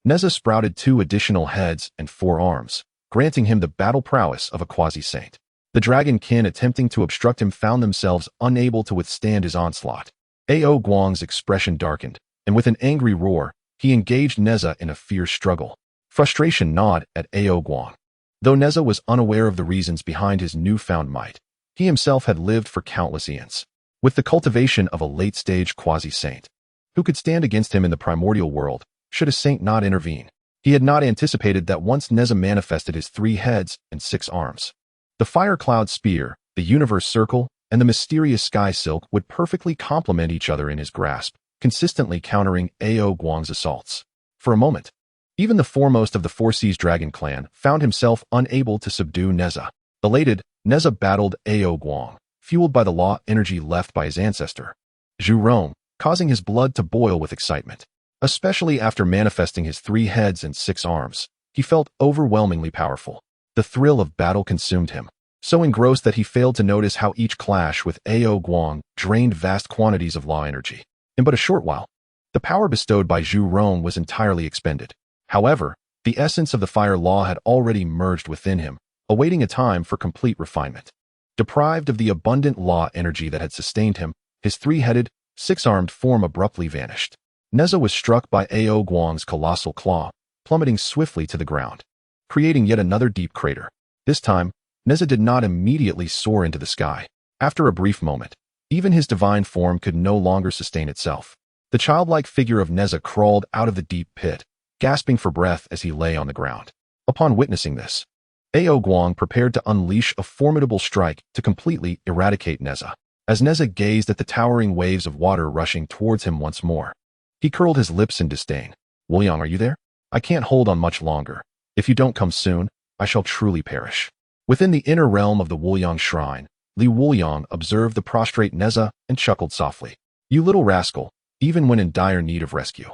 Nezha sprouted 2 additional heads and 4 arms, granting him the battle prowess of a quasi-saint. The dragon kin attempting to obstruct him found themselves unable to withstand his onslaught. Guang's expression darkened, and with an angry roar, he engaged Nezha in a fierce struggle. Frustration gnawed at Guang. Though Nezha was unaware of the reasons behind his newfound might, he himself had lived for countless eons, with the cultivation of a late-stage quasi-saint. Who could stand against him in the primordial world, should a saint not intervene? He had not anticipated that once Nezha manifested his 3 heads and 6 arms, the fire cloud spear, the universe circle, and the mysterious sky silk would perfectly complement each other in his grasp, consistently countering Guang's assaults. For a moment, even the foremost of the Four Seas Dragon clan found himself unable to subdue Nezha. Elated, Nezha battled Guang, fueled by the law energy left by his ancestor, Zhou, causing his blood to boil with excitement. Especially after manifesting his 3 heads and 6 arms, he felt overwhelmingly powerful. The thrill of battle consumed him, so engrossed that he failed to notice how each clash with Guang drained vast quantities of law energy. In but a short while, the power bestowed by Zhou was entirely expended. However, the essence of the fire law had already merged within him, awaiting a time for complete refinement. Deprived of the abundant law energy that had sustained him, his 3-headed, 6-armed form abruptly vanished. Nezha was struck by Guang's colossal claw, plummeting swiftly to the ground, creating yet another deep crater. This time, Nezha did not immediately soar into the sky. After a brief moment, even his divine form could no longer sustain itself. The childlike figure of Nezha crawled out of the deep pit, gasping for breath as he lay on the ground. Upon witnessing this, Guang prepared to unleash a formidable strike to completely eradicate Nezha. As Nezha gazed at the towering waves of water rushing towards him once more, he curled his lips in disdain. Wuliang, are you there? I can't hold on much longer. If you don't come soon, I shall truly perish. Within the inner realm of the Wuliang shrine, Wuliang observed the prostrate Nezha and chuckled softly. You little rascal, even when in dire need of rescue,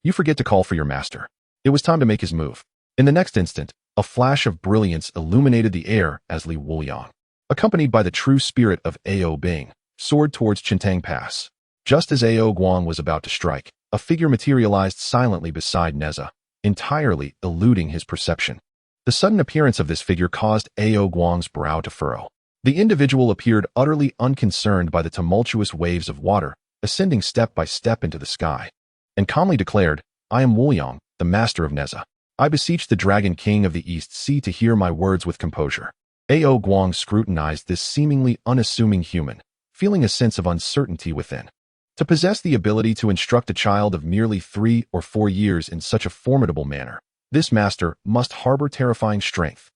you forget to call for your master. It was time to make his move. In the next instant, a flash of brilliance illuminated the air as Wuliang, accompanied by the true spirit of Ao Bing, soared towards Chintang Pass. Just as Guang was about to strike, a figure materialized silently beside Nezha, entirely eluding his perception. The sudden appearance of this figure caused Guang's brow to furrow. The individual appeared utterly unconcerned by the tumultuous waves of water, ascending step by step into the sky, and calmly declared, I am Wuliang, the master of Nezha. I beseech the Dragon King of the East Sea to hear my words with composure. Guang scrutinized this seemingly unassuming human, feeling a sense of uncertainty within. To possess the ability to instruct a child of merely 3 or 4 years in such a formidable manner, this master must harbor terrifying strength,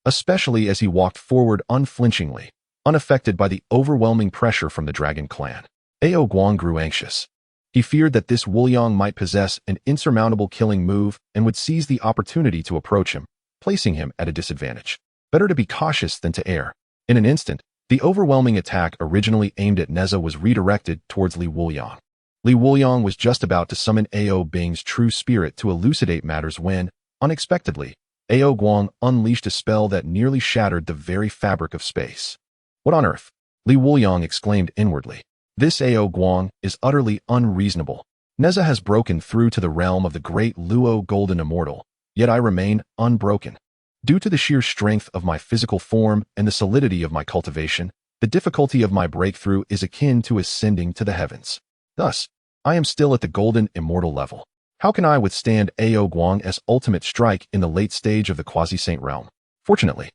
especially as he walked forward unflinchingly, unaffected by the overwhelming pressure from the Dragon clan. Guang grew anxious. He feared that this Wuliang might possess an insurmountable killing move and would seize the opportunity to approach him, placing him at a disadvantage. Better to be cautious than to err. In an instant, the overwhelming attack originally aimed at Nezha was redirected towards Wuliang. Wuliang was just about to summon Ao Bing's true spirit to elucidate matters when, unexpectedly, Guang unleashed a spell that nearly shattered the very fabric of space. What on earth? Wuliang exclaimed inwardly. This Guang is utterly unreasonable. Nezha has broken through to the realm of the great Luo Golden Immortal, yet I remain unbroken. Due to the sheer strength of my physical form and the solidity of my cultivation, the difficulty of my breakthrough is akin to ascending to the heavens. Thus, I am still at the Golden Immortal level. How can I withstand Guang's ultimate strike in the late stage of the quasi-saint realm? Fortunately,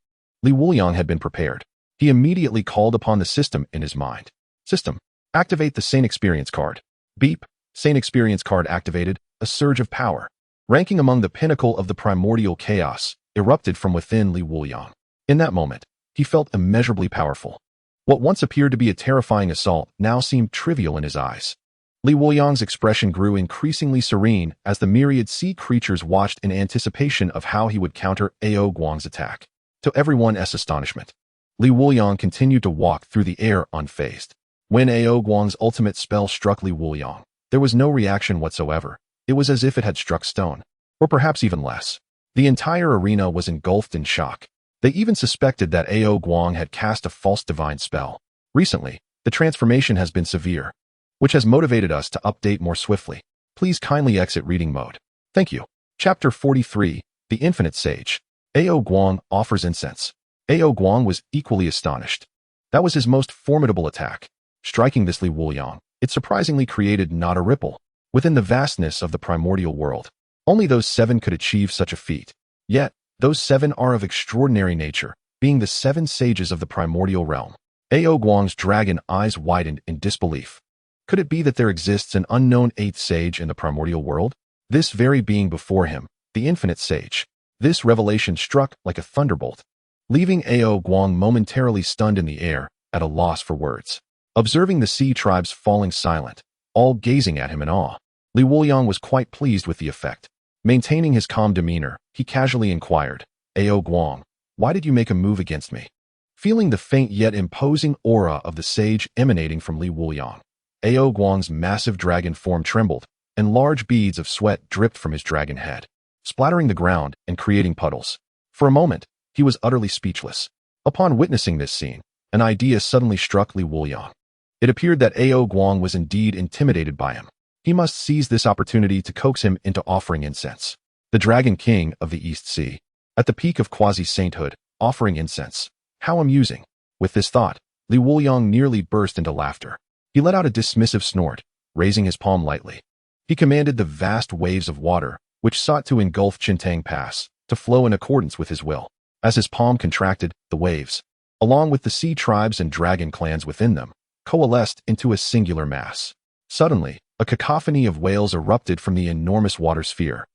Wuliang had been prepared. He immediately called upon the system in his mind. System. Activate the Sane Experience card. Beep. Sane Experience card activated. A surge of power, ranking among the pinnacle of the primordial chaos, erupted from within Li Wuliang. In that moment, he felt immeasurably powerful. What once appeared to be a terrifying assault now seemed trivial in his eyes. Li Wuliang's expression grew increasingly serene as the myriad sea creatures watched in anticipation of how he would counter Ao Guang's attack. To everyone's astonishment, Li Wuliang continued to walk through the air unfazed. When Ao Guang's ultimate spell struck Li Wuliang, there was no reaction whatsoever. It was as if it had struck stone, or perhaps even less. The entire arena was engulfed in shock. They even suspected that Ao Guang had cast a false divine spell. Recently, the transformation has been severe, which has motivated us to update more swiftly. Please kindly exit reading mode. Thank you. Chapter 43, The Infinite Sage. Ao Guang offers incense. Ao Guang was equally astonished. That was his most formidable attack. Striking this Li Wuliang, it surprisingly created not a ripple. Within the vastness of the primordial world, only those 7 could achieve such a feat. Yet, those 7 are of extraordinary nature, being the 7 sages of the primordial realm. Ao Guang's dragon eyes widened in disbelief. Could it be that there exists an unknown 8th sage in the primordial world? This very being before him, the infinite sage. This revelation struck like a thunderbolt, leaving Ao Guang momentarily stunned in the air, at a loss for words. Observing the sea tribes falling silent, all gazing at him in awe, Li Wuliang was quite pleased with the effect. Maintaining his calm demeanor, he casually inquired, Ao Guang, why did you make a move against me? Feeling the faint yet imposing aura of the sage emanating from Li Wuliang, Ao Guang's massive dragon form trembled, and large beads of sweat dripped from his dragon head, splattering the ground and creating puddles. For a moment, he was utterly speechless. Upon witnessing this scene, an idea suddenly struck Li Wuliang. It appeared that Ao Guang was indeed intimidated by him. He must seize this opportunity to coax him into offering incense. The Dragon King of the East Sea, at the peak of quasi-sainthood, offering incense. How amusing. With this thought, Li Wuliang nearly burst into laughter. He let out a dismissive snort, raising his palm lightly. He commanded the vast waves of water, which sought to engulf Chintang Pass, to flow in accordance with his will. As his palm contracted, the waves, along with the sea tribes and dragon clans within them, coalesced into a singular mass. Suddenly, a cacophony of wails erupted from the enormous water sphere.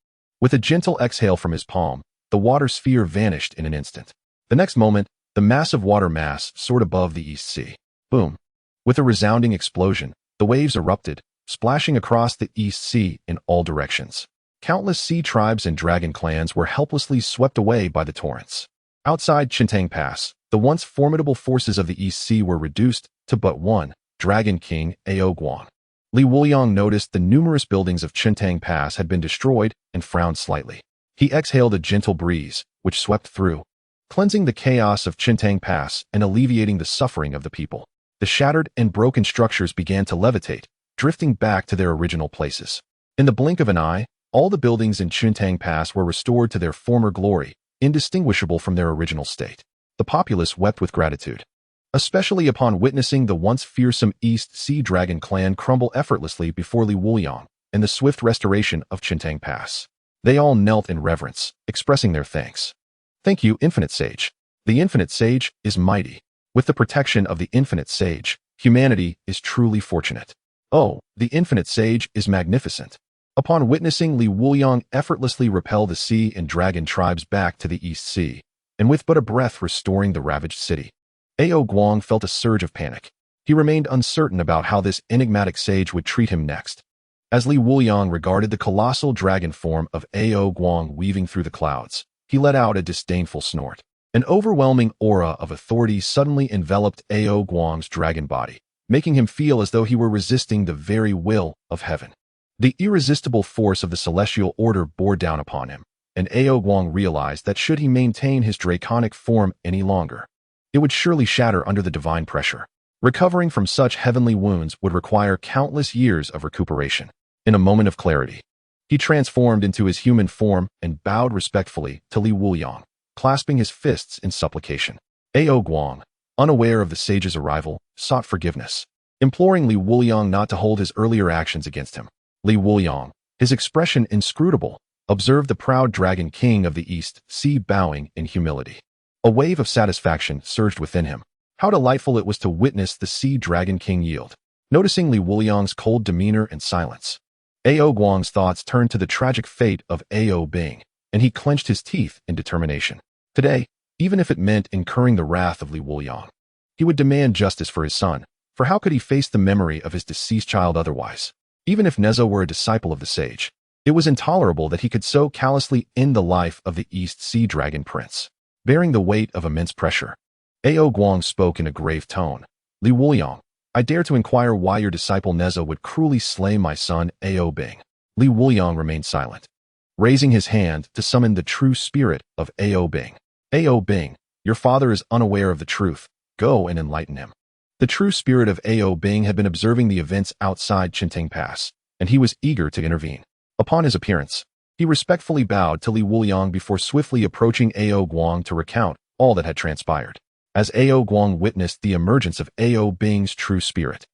With a gentle exhale from his palm, the water sphere vanished in an instant. The next moment, the massive water mass soared above the East Sea. Boom! With a resounding explosion, the waves erupted, splashing across the East Sea in all directions. Countless sea tribes and dragon clans were helplessly swept away by the torrents. Outside Chintang Pass, the once formidable forces of the East Sea were reduced to but one, Dragon King Ao Guang. Li Wuliang noticed the numerous buildings of Chintang Pass had been destroyed and frowned slightly. He exhaled a gentle breeze, which swept through, cleansing the chaos of Chintang Pass and alleviating the suffering of the people. The shattered and broken structures began to levitate, drifting back to their original places. In the blink of an eye, all the buildings in Chintang Pass were restored to their former glory, indistinguishable from their original state. The populace wept with gratitude, especially upon witnessing the once fearsome East Sea Dragon clan crumble effortlessly before Li Wuliang and the swift restoration of Chintang Pass. They all knelt in reverence, expressing their thanks. Thank you, Infinite Sage. The Infinite Sage is mighty. With the protection of the Infinite Sage, humanity is truly fortunate. Oh, the Infinite Sage is magnificent. Upon witnessing Li Wuliang effortlessly repel the sea and dragon tribes back to the East Sea, and with but a breath restoring the ravaged city, Ao Guang felt a surge of panic. He remained uncertain about how this enigmatic sage would treat him next. As Li Wuliang regarded the colossal dragon form of Ao Guang weaving through the clouds, he let out a disdainful snort. An overwhelming aura of authority suddenly enveloped Ao Guang's dragon body, making him feel as though he were resisting the very will of heaven. The irresistible force of the celestial order bore down upon him, and Ao Guang realized that should he maintain his draconic form any longer, it would surely shatter under the divine pressure. Recovering from such heavenly wounds would require countless years of recuperation. In a moment of clarity, he transformed into his human form and bowed respectfully to Li Wuliang, clasping his fists in supplication. Ao Guang, unaware of the sage's arrival, sought forgiveness, imploring Li Wuliang not to hold his earlier actions against him. Li Wuliang, his expression inscrutable, observed the proud Dragon King of the East Sea bowing in humility. A wave of satisfaction surged within him. How delightful it was to witness the Sea Dragon King yield. Noticing Li Wuliang's cold demeanor and silence, Ao Guang's thoughts turned to the tragic fate of Ao Bing, and he clenched his teeth in determination. Today, even if it meant incurring the wrath of Li Wuliang, he would demand justice for his son, for how could he face the memory of his deceased child otherwise? Even if Nezha were a disciple of the sage, it was intolerable that he could so callously end the life of the East Sea Dragon Prince. Bearing the weight of immense pressure, Ao Guang spoke in a grave tone. Li Wuliang, I dare to inquire why your disciple Nezha would cruelly slay my son Ao Bing. Li Wuliang remained silent, raising his hand to summon the true spirit of Ao Bing. Ao Bing, your father is unaware of the truth. Go and enlighten him. The true spirit of Ao Bing had been observing the events outside Chintang Pass, and he was eager to intervene. Upon his appearance, he respectfully bowed to Li Wuliang before swiftly approaching Ao Guang to recount all that had transpired. As Ao Guang witnessed the emergence of Ao Bing's true spirit,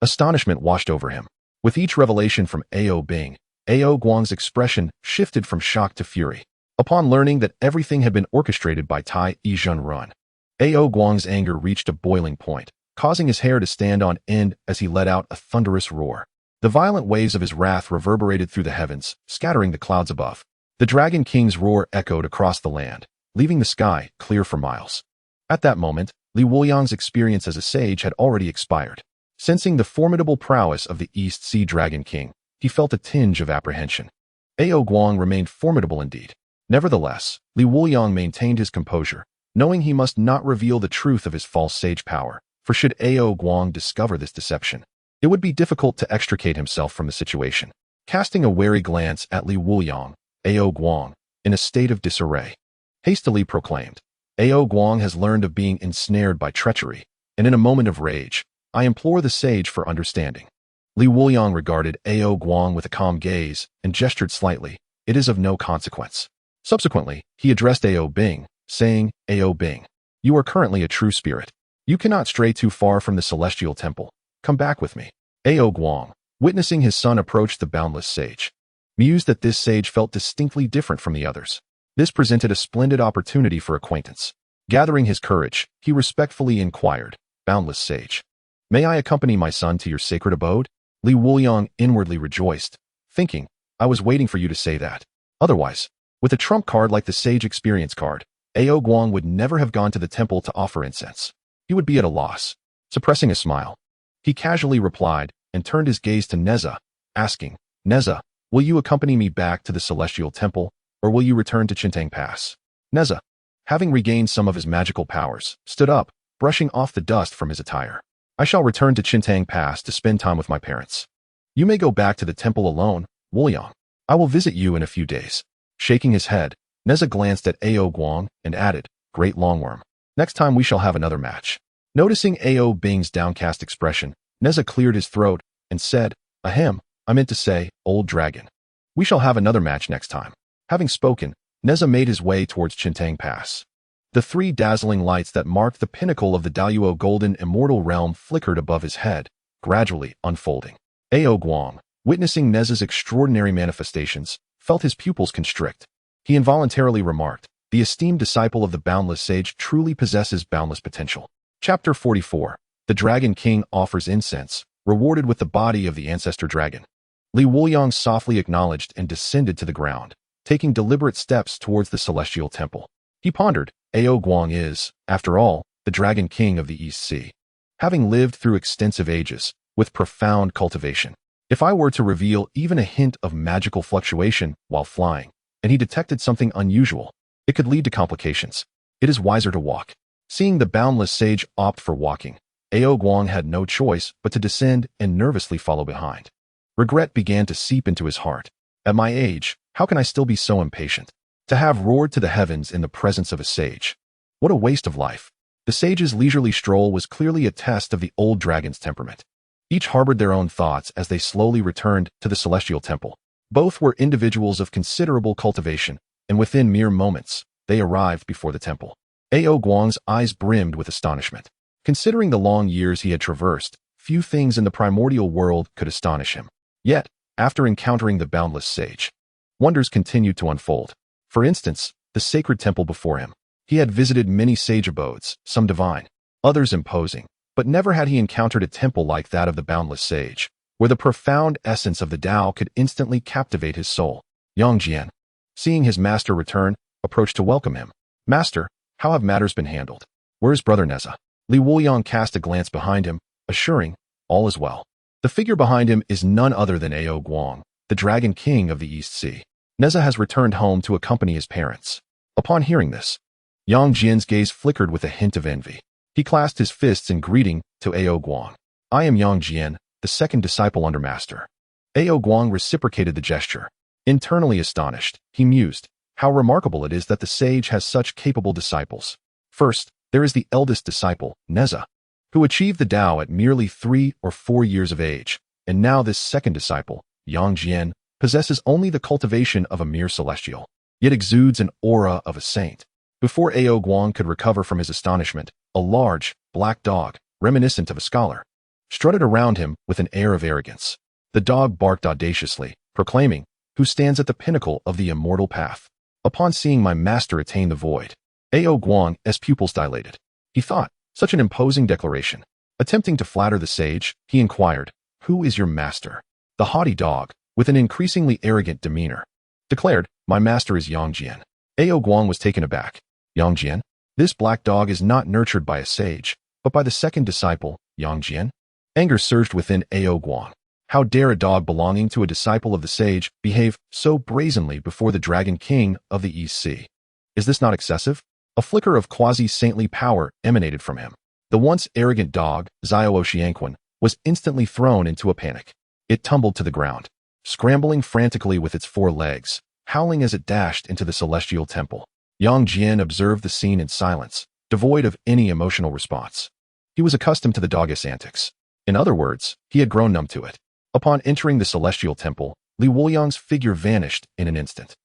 astonishment washed over him. With each revelation from Ao Bing, Ao Guang's expression shifted from shock to fury. Upon learning that everything had been orchestrated by Tai Yizhen Run, Ao Guang's anger reached a boiling point, causing his hair to stand on end as he let out a thunderous roar. The violent waves of his wrath reverberated through the heavens, scattering the clouds above. The Dragon King's roar echoed across the land, leaving the sky clear for miles. At that moment, Li Wuliang's experience as a sage had already expired. Sensing the formidable prowess of the East Sea Dragon King, he felt a tinge of apprehension. Ao Guang remained formidable indeed. Nevertheless, Li Wuliang maintained his composure, knowing he must not reveal the truth of his false sage power, for should Ao Guang discover this deception, it would be difficult to extricate himself from the situation. Casting a wary glance at Li Wuliang, Ao Guang, in a state of disarray, hastily proclaimed, Ao Guang has learned of being ensnared by treachery, and in a moment of rage, I implore the sage for understanding. Li Wuliang regarded Ao Guang with a calm gaze and gestured slightly. It is of no consequence. Subsequently, he addressed Ao Bing, saying, Ao Bing, you are currently a true spirit. You cannot stray too far from the celestial temple. Come back with me. Ao Guang, witnessing his son approach the boundless sage, mused that this sage felt distinctly different from the others. This presented a splendid opportunity for acquaintance. Gathering his courage, he respectfully inquired, Boundless sage, may I accompany my son to your sacred abode? Li Wuliang inwardly rejoiced, thinking, I was waiting for you to say that. Otherwise, with a trump card like the Sage Experience card, Ao Guang would never have gone to the temple to offer incense. He would be at a loss. Suppressing a smile, he casually replied and turned his gaze to Nezha, asking, Nezha, will you accompany me back to the celestial temple, or will you return to Chintang Pass? Nezha, having regained some of his magical powers, stood up, brushing off the dust from his attire. I shall return to Chintang Pass to spend time with my parents. You may go back to the temple alone, Wuliang. I will visit you in a few days. Shaking his head, Nezha glanced at Ao Guang and added, Great Longworm. Next time we shall have another match. Noticing Ao Bing's downcast expression, Nezha cleared his throat and said, Ahem, I meant to say, Old Dragon. We shall have another match next time. Having spoken, Nezha made his way towards Chintang Pass. The three dazzling lights that marked the pinnacle of the Daluo Golden Immortal Realm flickered above his head, gradually unfolding. Ao Guang, witnessing Nezha's extraordinary manifestations, felt his pupils constrict. He involuntarily remarked, the esteemed disciple of the Boundless Sage truly possesses boundless potential. Chapter 44. The Dragon King offers incense, rewarded with the body of the ancestor dragon. Li Wuliang softly acknowledged and descended to the ground, taking deliberate steps towards the celestial temple. He pondered, Ao Guang is, after all, the Dragon King of the East Sea. Having lived through extensive ages, with profound cultivation, if I were to reveal even a hint of magical fluctuation while flying, and he detected something unusual, it could lead to complications. It is wiser to walk. Seeing the Boundless Sage opt for walking, Ao Guang had no choice but to descend and nervously follow behind. Regret began to seep into his heart. At my age, how can I still be so impatient? To have roared to the heavens in the presence of a sage. What a waste of life. The sage's leisurely stroll was clearly a test of the old dragon's temperament. Each harbored their own thoughts as they slowly returned to the celestial temple. Both were individuals of considerable cultivation, and within mere moments, they arrived before the temple. Ao Guang's eyes brimmed with astonishment. Considering the long years he had traversed, few things in the primordial world could astonish him. Yet, after encountering the Boundless Sage, wonders continued to unfold. For instance, the sacred temple before him. He had visited many sage abodes, some divine, others imposing, but never had he encountered a temple like that of the boundless sage, where the profound essence of the Tao could instantly captivate his soul. Yang Jian, seeing his master return, approached to welcome him. "Master, how have matters been handled? Where's Brother Nezha?" Li Wuliang cast a glance behind him, assuring, "All is well." The figure behind him is none other than Ao Guang, the Dragon King of the East Sea. Nezha has returned home to accompany his parents. Upon hearing this, Yang Jian's gaze flickered with a hint of envy. He clasped his fists in greeting to Ao Guang. "I am Yang Jian, the second disciple under Master." Ao Guang reciprocated the gesture. Internally astonished, he mused, how remarkable it is that the sage has such capable disciples. First, there is the eldest disciple, Nezha, who achieved the Tao at merely 3 or 4 years of age, and now this second disciple, Yang Jian, possesses only the cultivation of a mere celestial, yet exudes an aura of a saint. Before Ao Guang could recover from his astonishment, a large, black dog, reminiscent of a scholar, strutted around him with an air of arrogance. The dog barked audaciously, proclaiming, "Who stands at the pinnacle of the immortal path?" Upon seeing my master attain the void, Ao Guang's pupils dilated. He thought, such an imposing declaration. Attempting to flatter the sage, he inquired, "Who is your master?" The haughty dog, with an increasingly arrogant demeanor, declared, "My master is Yang Jian." Ao Guang was taken aback. "Yang Jian? This black dog is not nurtured by a sage, but by the second disciple, Yang Jian?" Anger surged within Ao Guang. How dare a dog belonging to a disciple of the sage behave so brazenly before the Dragon King of the East Sea? Is this not excessive? A flicker of quasi-saintly power emanated from him. The once arrogant dog, Zhou Xiangquan, was instantly thrown into a panic. It tumbled to the ground, scrambling frantically with its 4 legs, howling as it dashed into the celestial temple. Yang Jian observed the scene in silence, devoid of any emotional response. He was accustomed to the dog's antics. In other words, he had grown numb to it. Upon entering the celestial temple, Li Wuliang's figure vanished in an instant.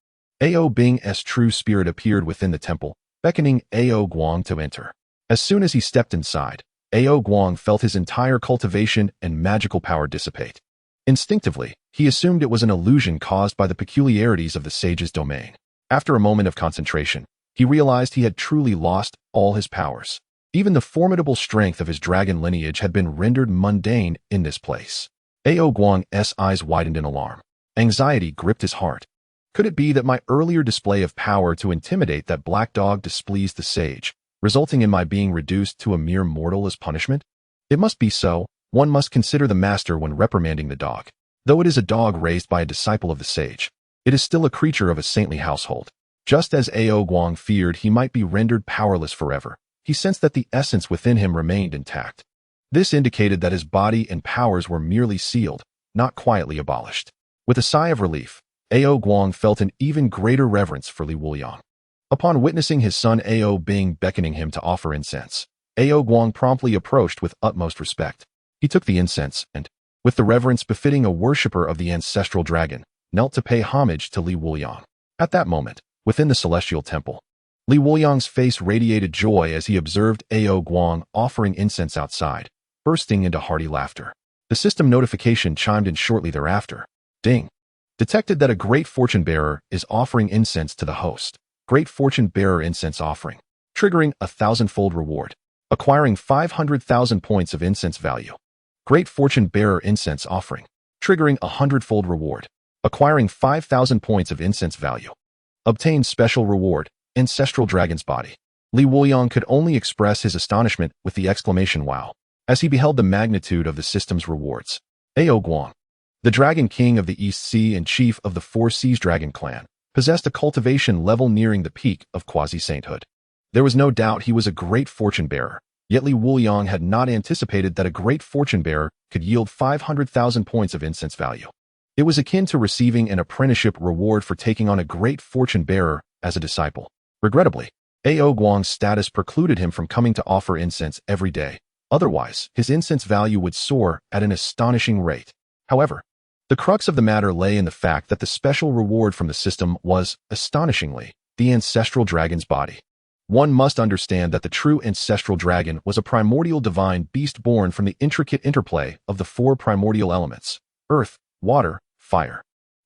Ao Bing's true spirit appeared within the temple, beckoning Ao Guang to enter. As soon as he stepped inside, Ao Guang felt his entire cultivation and magical power dissipate. Instinctively, he assumed it was an illusion caused by the peculiarities of the sage's domain. After a moment of concentration, he realized he had truly lost all his powers. Even the formidable strength of his dragon lineage had been rendered mundane in this place. Ao Guang's eyes widened in alarm. Anxiety gripped his heart. Could it be that my earlier display of power to intimidate that black dog displeased the sage, resulting in my being reduced to a mere mortal as punishment? It must be so. One must consider the master when reprimanding the dog. Though it is a dog raised by a disciple of the sage, it is still a creature of a saintly household. Just as Ao Guang feared he might be rendered powerless forever, he sensed that the essence within him remained intact. This indicated that his body and powers were merely sealed, not quietly abolished. With a sigh of relief, Ao Guang felt an even greater reverence for Li Wuliang. Upon witnessing his son Ao Bing beckoning him to offer incense, Ao Guang promptly approached with utmost respect. He took the incense and, with the reverence befitting a worshipper of the ancestral dragon, knelt to pay homage to Li Wuliang. At that moment, within the celestial temple, Li Wuliang's face radiated joy as he observed Ao Guang offering incense outside, bursting into hearty laughter. The system notification chimed in shortly thereafter. Ding. Detected that a great fortune bearer is offering incense to the host. Great fortune bearer incense offering. Triggering a 1,000-fold reward. Acquiring 500,000 points of incense value. Great fortune bearer incense offering. Triggering a 100-fold reward. Acquiring 5,000 points of incense value. Obtain special reward. Ancestral dragon's body. Li Wuliang could only express his astonishment with the exclamation "Wow" as he beheld the magnitude of the system's rewards. Ao Guang, the Dragon King of the East Sea and chief of the 4 Seas Dragon clan, possessed a cultivation level nearing the peak of quasi-sainthood. There was no doubt he was a great fortune bearer, yet Li Wuliang had not anticipated that a great fortune bearer could yield 500,000 points of incense value. It was akin to receiving an apprenticeship reward for taking on a great fortune bearer as a disciple. Regrettably, Ao Guang's status precluded him from coming to offer incense every day. Otherwise, his incense value would soar at an astonishing rate. However, the crux of the matter lay in the fact that the special reward from the system was, astonishingly, the ancestral dragon's body. One must understand that the true ancestral dragon was a primordial divine beast born from the intricate interplay of the 4 primordial elements: earth, water, fire,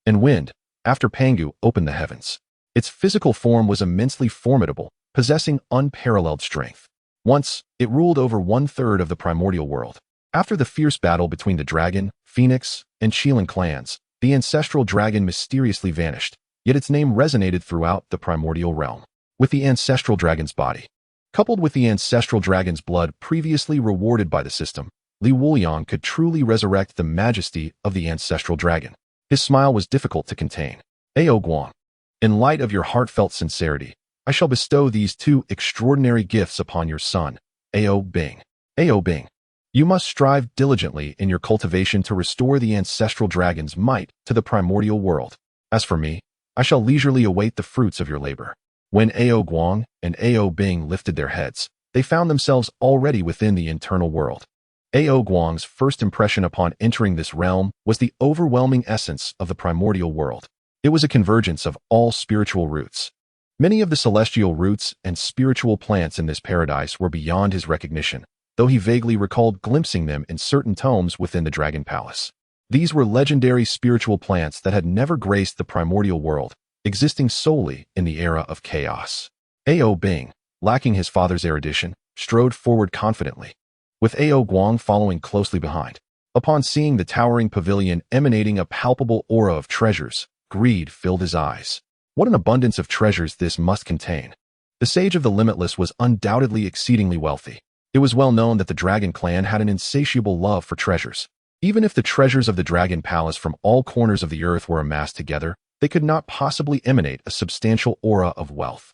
and wind, after Pangu opened the heavens. Its physical form was immensely formidable, possessing unparalleled strength. Once, it ruled over one-third of the primordial world. After the fierce battle between the dragon, phoenix, and Qilan clans, the ancestral dragon mysteriously vanished, yet its name resonated throughout the primordial realm. With the ancestral dragon's body, coupled with the ancestral dragon's blood previously rewarded by the system, Wuliang could truly resurrect the majesty of the ancestral dragon. His smile was difficult to contain. Ao Guang, in light of your heartfelt sincerity, I shall bestow these two extraordinary gifts upon your son, Ao Bing. Ao Bing, you must strive diligently in your cultivation to restore the ancestral dragon's might to the primordial world. As for me, I shall leisurely await the fruits of your labor. When Ao Guang and Ao Bing lifted their heads, they found themselves already within the internal world. Ao Guang's first impression upon entering this realm was the overwhelming essence of the primordial world. It was a convergence of all spiritual roots. Many of the celestial roots and spiritual plants in this paradise were beyond his recognition, though he vaguely recalled glimpsing them in certain tomes within the Dragon Palace. These were legendary spiritual plants that had never graced the primordial world, existing solely in the era of chaos. Ao Bing, lacking his father's erudition, strode forward confidently, with Ao Guang following closely behind. Upon seeing the towering pavilion emanating a palpable aura of treasures, greed filled his eyes. What an abundance of treasures this must contain. The Sage of the Limitless was undoubtedly exceedingly wealthy. It was well known that the Dragon Clan had an insatiable love for treasures. Even if the treasures of the Dragon Palace from all corners of the earth were amassed together, they could not possibly emanate a substantial aura of wealth.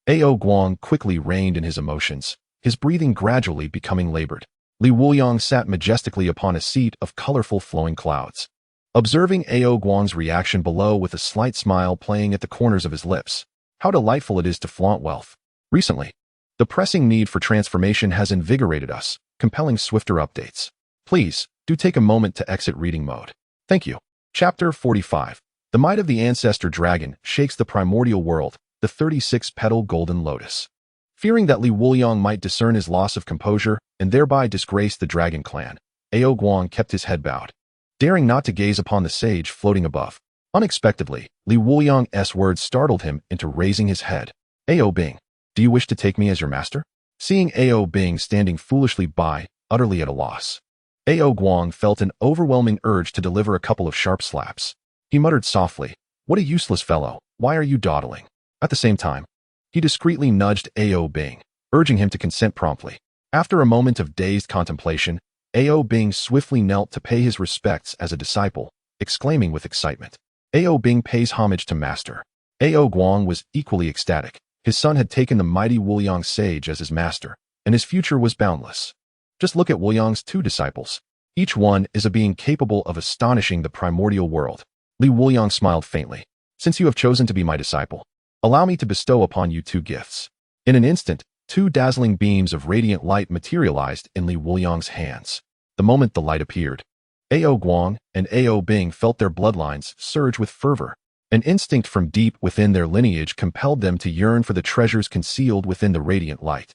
Ao Guang quickly reined in his emotions, his breathing gradually becoming labored. Wuliang sat majestically upon a seat of colorful flowing clouds. Observing Ao Guang's reaction below with a slight smile playing at the corners of his lips. How delightful it is to flaunt wealth. Recently, the pressing need for transformation has invigorated us, compelling swifter updates. Please, do take a moment to exit reading mode. Thank you. Chapter 45. The Might of the Ancestor Dragon Shakes the Primordial World, the 36-petal Golden Lotus. Fearing that Wuliang might discern his loss of composure and thereby disgrace the Dragon Clan, Ao Guang kept his head bowed, daring not to gaze upon the sage floating above. Unexpectedly, Wuliang's words startled him into raising his head. Ao Bing, do you wish to take me as your master? Seeing Ao Bing standing foolishly by, utterly at a loss, Ao Guang felt an overwhelming urge to deliver a couple of sharp slaps. He muttered softly, "What a useless fellow, why are you dawdling?" At the same time, he discreetly nudged Ao Bing, urging him to consent promptly. After a moment of dazed contemplation, Ao Bing swiftly knelt to pay his respects as a disciple, exclaiming with excitement, "Ao Bing pays homage to master." Ao Guang was equally ecstatic. His son had taken the mighty Wuliang sage as his master, and his future was boundless. Just look at Wuliang's two disciples. Each one is a being capable of astonishing the primordial world. Wuliang smiled faintly. "Since you have chosen to be my disciple, allow me to bestow upon you two gifts." In an instant, two dazzling beams of radiant light materialized in Wuliang's hands. The moment the light appeared, Ao Guang and Ao Bing felt their bloodlines surge with fervor. An instinct from deep within their lineage compelled them to yearn for the treasures concealed within the radiant light.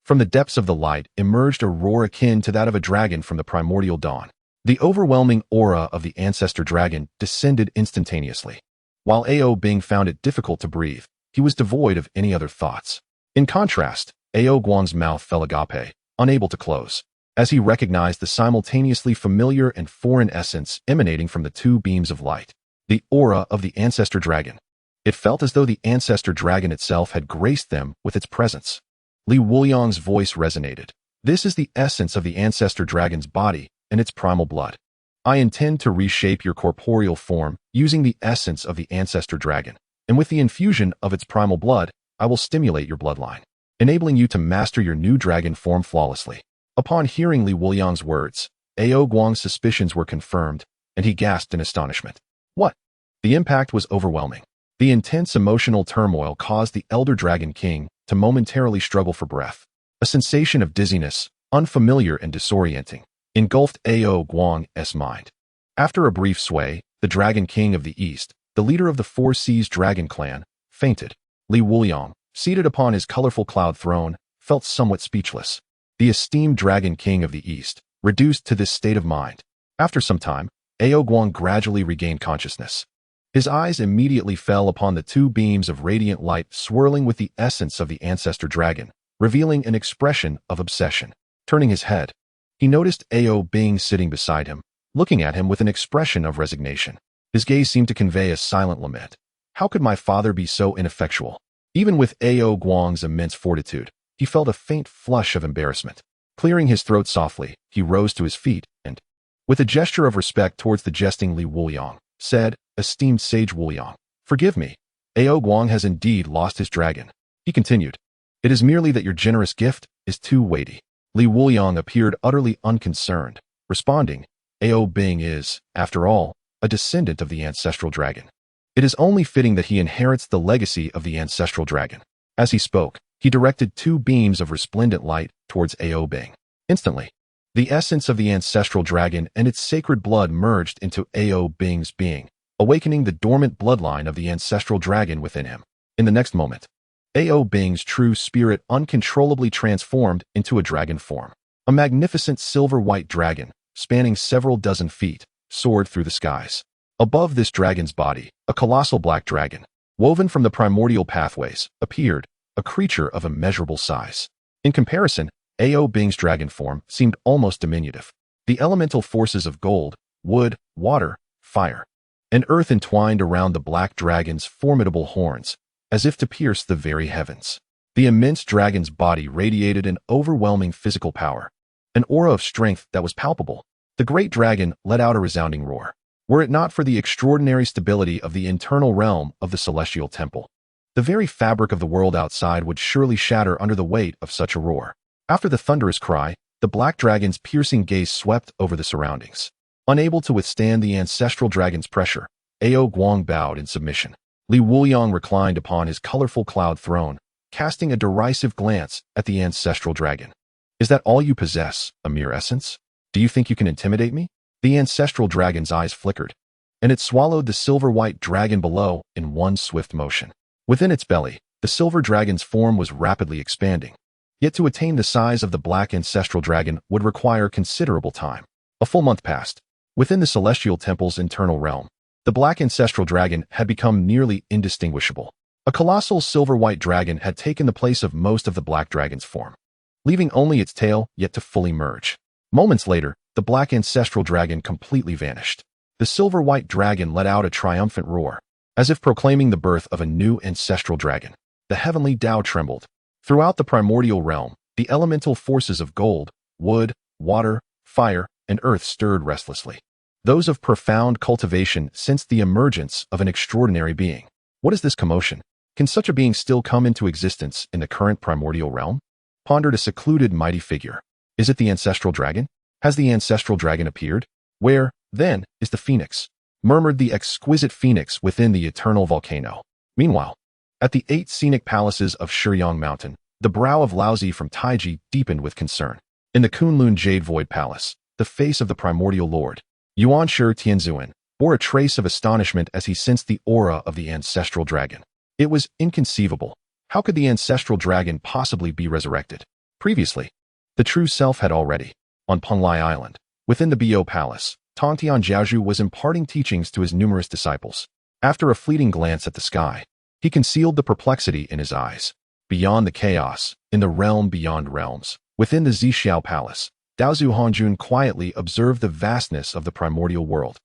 From the depths of the light emerged a roar akin to that of a dragon from the primordial dawn. The overwhelming aura of the ancestor dragon descended instantaneously. While Ao Bing found it difficult to breathe, he was devoid of any other thoughts. In contrast, Ao Guang's mouth fell agape, unable to close, as he recognized the simultaneously familiar and foreign essence emanating from the two beams of light. The aura of the ancestor dragon. It felt as though the ancestor dragon itself had graced them with its presence. Wuliang's voice resonated. "This is the essence of the ancestor dragon's body and its primal blood. I intend to reshape your corporeal form using the essence of the ancestor dragon, and with the infusion of its primal blood, I will stimulate your bloodline, enabling you to master your new dragon form flawlessly." Upon hearing Wuliang's words, Ao Guang's suspicions were confirmed, and he gasped in astonishment. "What?" The impact was overwhelming. The intense emotional turmoil caused the Elder Dragon King to momentarily struggle for breath. A sensation of dizziness, unfamiliar and disorienting, engulfed Ao Guang's mind. After a brief sway, the Dragon King of the East, the leader of the Four Seas Dragon Clan, fainted. Wuliang, seated upon his colorful cloud throne, felt somewhat speechless. The esteemed Dragon King of the East, reduced to this state of mind. After some time, Ao Guang gradually regained consciousness. His eyes immediately fell upon the two beams of radiant light swirling with the essence of the ancestor dragon, revealing an expression of obsession. Turning his head, he noticed Ao Bing sitting beside him, looking at him with an expression of resignation. His gaze seemed to convey a silent lament. How could my father be so ineffectual? Even with Ao Guang's immense fortitude, he felt a faint flush of embarrassment. Clearing his throat softly, he rose to his feet and, with a gesture of respect towards the jesting Li Wuliang, said, "Esteemed sage Wuliang, forgive me. Ao Guang has indeed lost his dragon." He continued, "It is merely that your generous gift is too weighty." Li Wuliang appeared utterly unconcerned, responding, "Ao Bing is, after all, a descendant of the ancestral dragon. It is only fitting that he inherits the legacy of the ancestral dragon." As he spoke, he directed two beams of resplendent light towards Ao Bing. Instantly, the essence of the ancestral dragon and its sacred blood merged into Ao Bing's being, awakening the dormant bloodline of the ancestral dragon within him. In the next moment, Ao Bing's true spirit uncontrollably transformed into a dragon form. A magnificent silver-white dragon, spanning several dozen feet, soared through the skies. Above this dragon's body, a colossal black dragon, woven from the primordial pathways, appeared, a creature of immeasurable size. In comparison, Ao Bing's dragon form seemed almost diminutive. The elemental forces of gold, wood, water, fire, and earth entwined around the black dragon's formidable horns, as if to pierce the very heavens. The immense dragon's body radiated an overwhelming physical power, an aura of strength that was palpable. The great dragon let out a resounding roar. Were it not for the extraordinary stability of the internal realm of the celestial temple, the very fabric of the world outside would surely shatter under the weight of such a roar. After the thunderous cry, the black dragon's piercing gaze swept over the surroundings. Unable to withstand the ancestral dragon's pressure, Ao Guang bowed in submission. Li Wuliang reclined upon his colorful cloud throne, casting a derisive glance at the ancestral dragon. "Is that all you possess, a mere essence? Do you think you can intimidate me?" The ancestral dragon's eyes flickered, and it swallowed the silver-white dragon below in one swift motion. Within its belly, the silver dragon's form was rapidly expanding. Yet to attain the size of the black ancestral dragon would require considerable time. A full month passed. Within the celestial temple's internal realm, the black ancestral dragon had become nearly indistinguishable. A colossal silver-white dragon had taken the place of most of the black dragon's form, leaving only its tail yet to fully merge. Moments later, the black ancestral dragon completely vanished. The silver-white dragon let out a triumphant roar, as if proclaiming the birth of a new ancestral dragon. The heavenly Tao trembled. Throughout the primordial realm, the elemental forces of gold, wood, water, fire, and earth stirred restlessly. Those of profound cultivation sensed the emergence of an extraordinary being. What is this commotion? Can such a being still come into existence in the current primordial realm? Pondered a secluded mighty figure. Is it the ancestral dragon? Has the ancestral dragon appeared? Where, then, is the phoenix? Murmured the exquisite phoenix within the eternal volcano. Meanwhile, at the 8 scenic palaces of Shiyang Mountain, the brow of Laozi from Taiji deepened with concern. In the Kunlun Jade Void Palace, the face of the primordial lord, Yuan Shi Tianzuan, bore a trace of astonishment as he sensed the aura of the ancestral dragon. It was inconceivable. How could the ancestral dragon possibly be resurrected? Previously, the true self had already. On Penglai Island, within the Bo Palace, Tongtian Jiaozhu was imparting teachings to his numerous disciples. After a fleeting glance at the sky, he concealed the perplexity in his eyes. Beyond the chaos, in the realm beyond realms, within the Zixiao Palace, Daozu Hongjun quietly observed the vastness of the primordial world,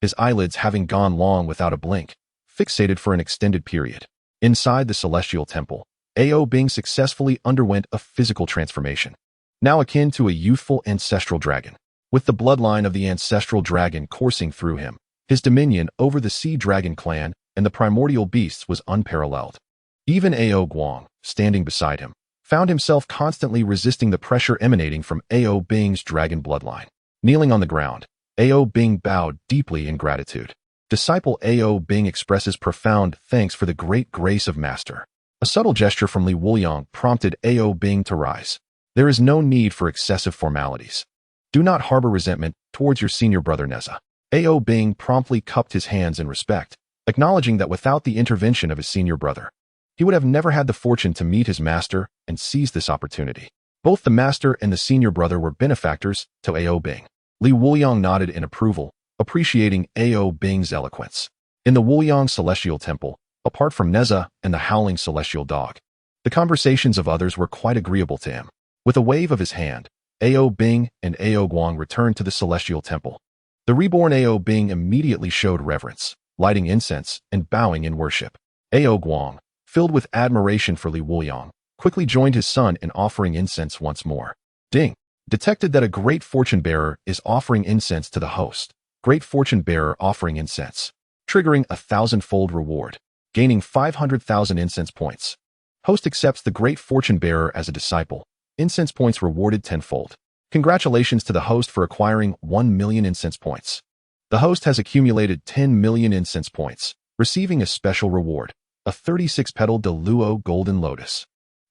his eyelids having gone long without a blink, fixated for an extended period. Inside the celestial temple, Ao Bing successfully underwent a physical transformation, now akin to a youthful ancestral dragon. With the bloodline of the ancestral dragon coursing through him, his dominion over the Sea Dragon clan and the primordial beasts was unparalleled. Even Ao Guang, standing beside him, found himself constantly resisting the pressure emanating from Ao Bing's dragon bloodline. Kneeling on the ground, Ao Bing bowed deeply in gratitude. Disciple Ao Bing expresses profound thanks for the great grace of Master. A subtle gesture from Li Wuliang prompted Ao Bing to rise. There is no need for excessive formalities. Do not harbor resentment towards your senior brother Nezha. Ao Bing promptly cupped his hands in respect, acknowledging that without the intervention of his senior brother, he would have never had the fortune to meet his master and seize this opportunity. Both the master and the senior brother were benefactors to Ao Bing. Li Wuliang nodded in approval, appreciating Ao Bing's eloquence. In the Wuliang Celestial Temple, apart from Nezha and the howling celestial dog, The conversations of others were quite agreeable to him. With a wave of his hand, Ao Bing and Ao Guang returned to the celestial temple. The reborn Ao Bing immediately showed reverence, lighting incense and bowing in worship. Ao Guang, filled with admiration for Li Wuliang, quickly joined his son in offering incense once more. Ding! Detected that a great fortune bearer is offering incense to the host. Great fortune bearer offering incense, triggering a 1,000-fold reward, gaining 500,000 incense points. Host accepts the great fortune bearer as a disciple. Incense points rewarded tenfold. Congratulations to the host for acquiring 1 million incense points. The host has accumulated 10 million incense points, receiving a special reward, a 36-petal de luo golden lotus.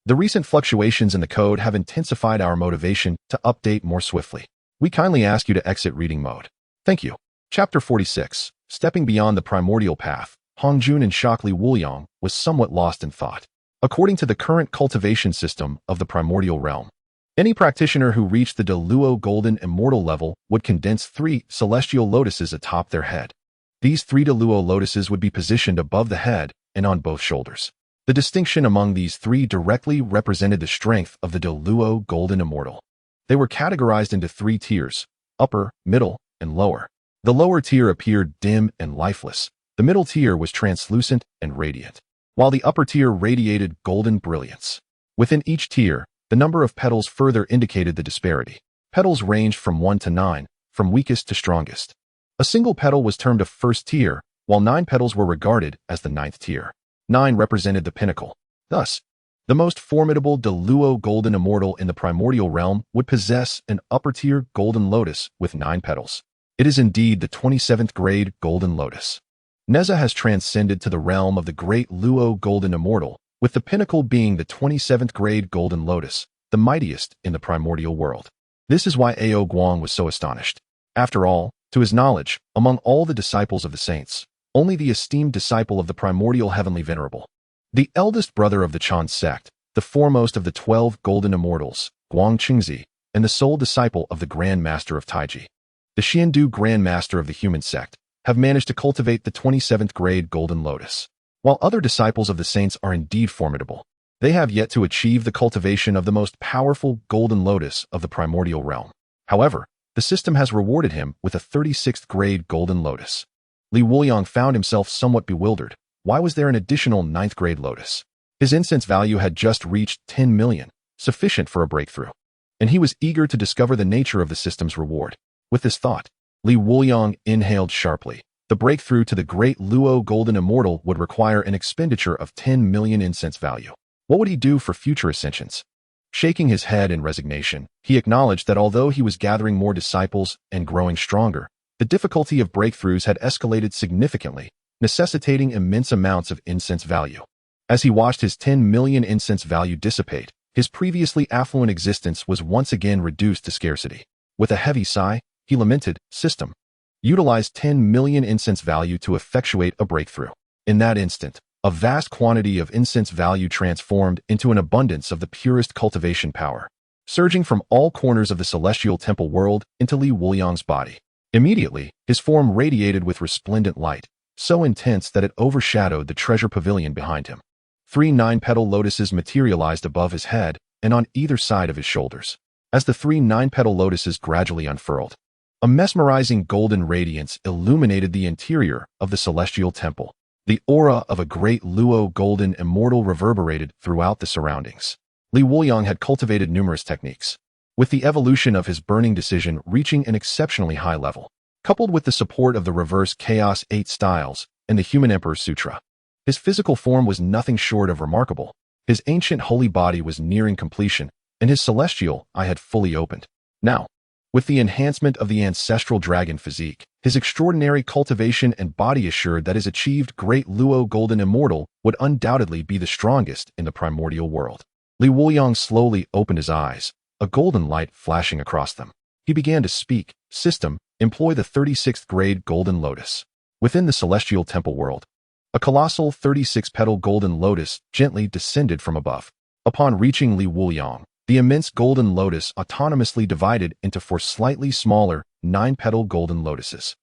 The recent fluctuations in the code have intensified our motivation to update more swiftly. We kindly ask you to exit reading mode. Thank you. Chapter 46. Stepping beyond the primordial path, Hongjun and Shok Li Wuliang was somewhat lost in thought. According to the current cultivation system of the primordial realm, any practitioner who reached the de luo golden immortal level would condense 3 celestial lotuses atop their head. These 3 de luo lotuses would be positioned above the head and on both shoulders. The distinction among these 3 directly represented the strength of the de luo golden immortal. They were categorized into 3 tiers: upper, middle, and lower. The lower tier appeared dim and lifeless. The middle tier was translucent and radiant, while the upper tier radiated golden brilliance. Within each tier, the number of petals further indicated the disparity. Petals ranged from 1 to 9, from weakest to strongest. A single petal was termed a first tier, while 9 petals were regarded as the 9th tier. 9 represented the pinnacle. Thus, the most formidable de luo golden immortal in the primordial realm would possess an upper-tier golden lotus with 9 petals. It is indeed the 27th grade golden lotus. Nezha has transcended to the realm of the great luo golden immortal, with the pinnacle being the 27th grade golden lotus, the mightiest in the primordial world. This is why Ao Guang was so astonished. After all, to his knowledge, among all the disciples of the saints, only the esteemed disciple of the primordial heavenly venerable, the eldest brother of the Chan sect, the foremost of the 12 golden immortals, Guang Qingzi, and the sole disciple of the Grand Master of Taiji, the Xiandu Grand Master of the human sect, have managed to cultivate the 27th grade golden lotus. While other disciples of the saints are indeed formidable, they have yet to achieve the cultivation of the most powerful golden lotus of the primordial realm. However, the system has rewarded him with a 36th grade golden lotus. Li Wuliang found himself somewhat bewildered. Why was there an additional 9th grade lotus? His incense value had just reached 10 million, sufficient for a breakthrough, and he was eager to discover the nature of the system's reward. With this thought, Li Wuliang inhaled sharply. The breakthrough to the great luo golden immortal would require an expenditure of 10 million incense value. What would he do for future ascensions? Shaking his head in resignation, he acknowledged that although he was gathering more disciples and growing stronger, the difficulty of breakthroughs had escalated significantly, necessitating immense amounts of incense value. As he watched his 10 million incense value dissipate, his previously affluent existence was once again reduced to scarcity. With a heavy sigh, he lamented, "System, utilize 10 million incense value to effectuate a breakthrough." In that instant, a vast quantity of incense value transformed into an abundance of the purest cultivation power, surging from all corners of the celestial temple world into Li Wuliang's body. Immediately, his form radiated with resplendent light, so intense that it overshadowed the treasure pavilion behind him. 3 9-petal lotuses materialized above his head and on either side of his shoulders. As the 3 9-petal lotuses gradually unfurled, a mesmerizing golden radiance illuminated the interior of the celestial temple. The aura of a great luo golden immortal reverberated throughout the surroundings. Li Wuliang had cultivated numerous techniques, with the evolution of his burning decision reaching an exceptionally high level, coupled with the support of the reverse chaos 8 styles and the human emperor sutra. His physical form was nothing short of remarkable. His ancient holy body was nearing completion, and his celestial eye had fully opened. Now, with the enhancement of the ancestral dragon physique, his extraordinary cultivation and body assured that his achieved great luo golden immortal would undoubtedly be the strongest in the primordial world. Li Wuliang slowly opened his eyes, a golden light flashing across them. He began to speak. "System, employ the 36th grade golden lotus." Within the celestial temple world, a colossal 36-petal golden lotus gently descended from above. Upon reaching Li Wuliang, the immense golden lotus autonomously divided into 4 slightly smaller, 9-petal golden lotuses.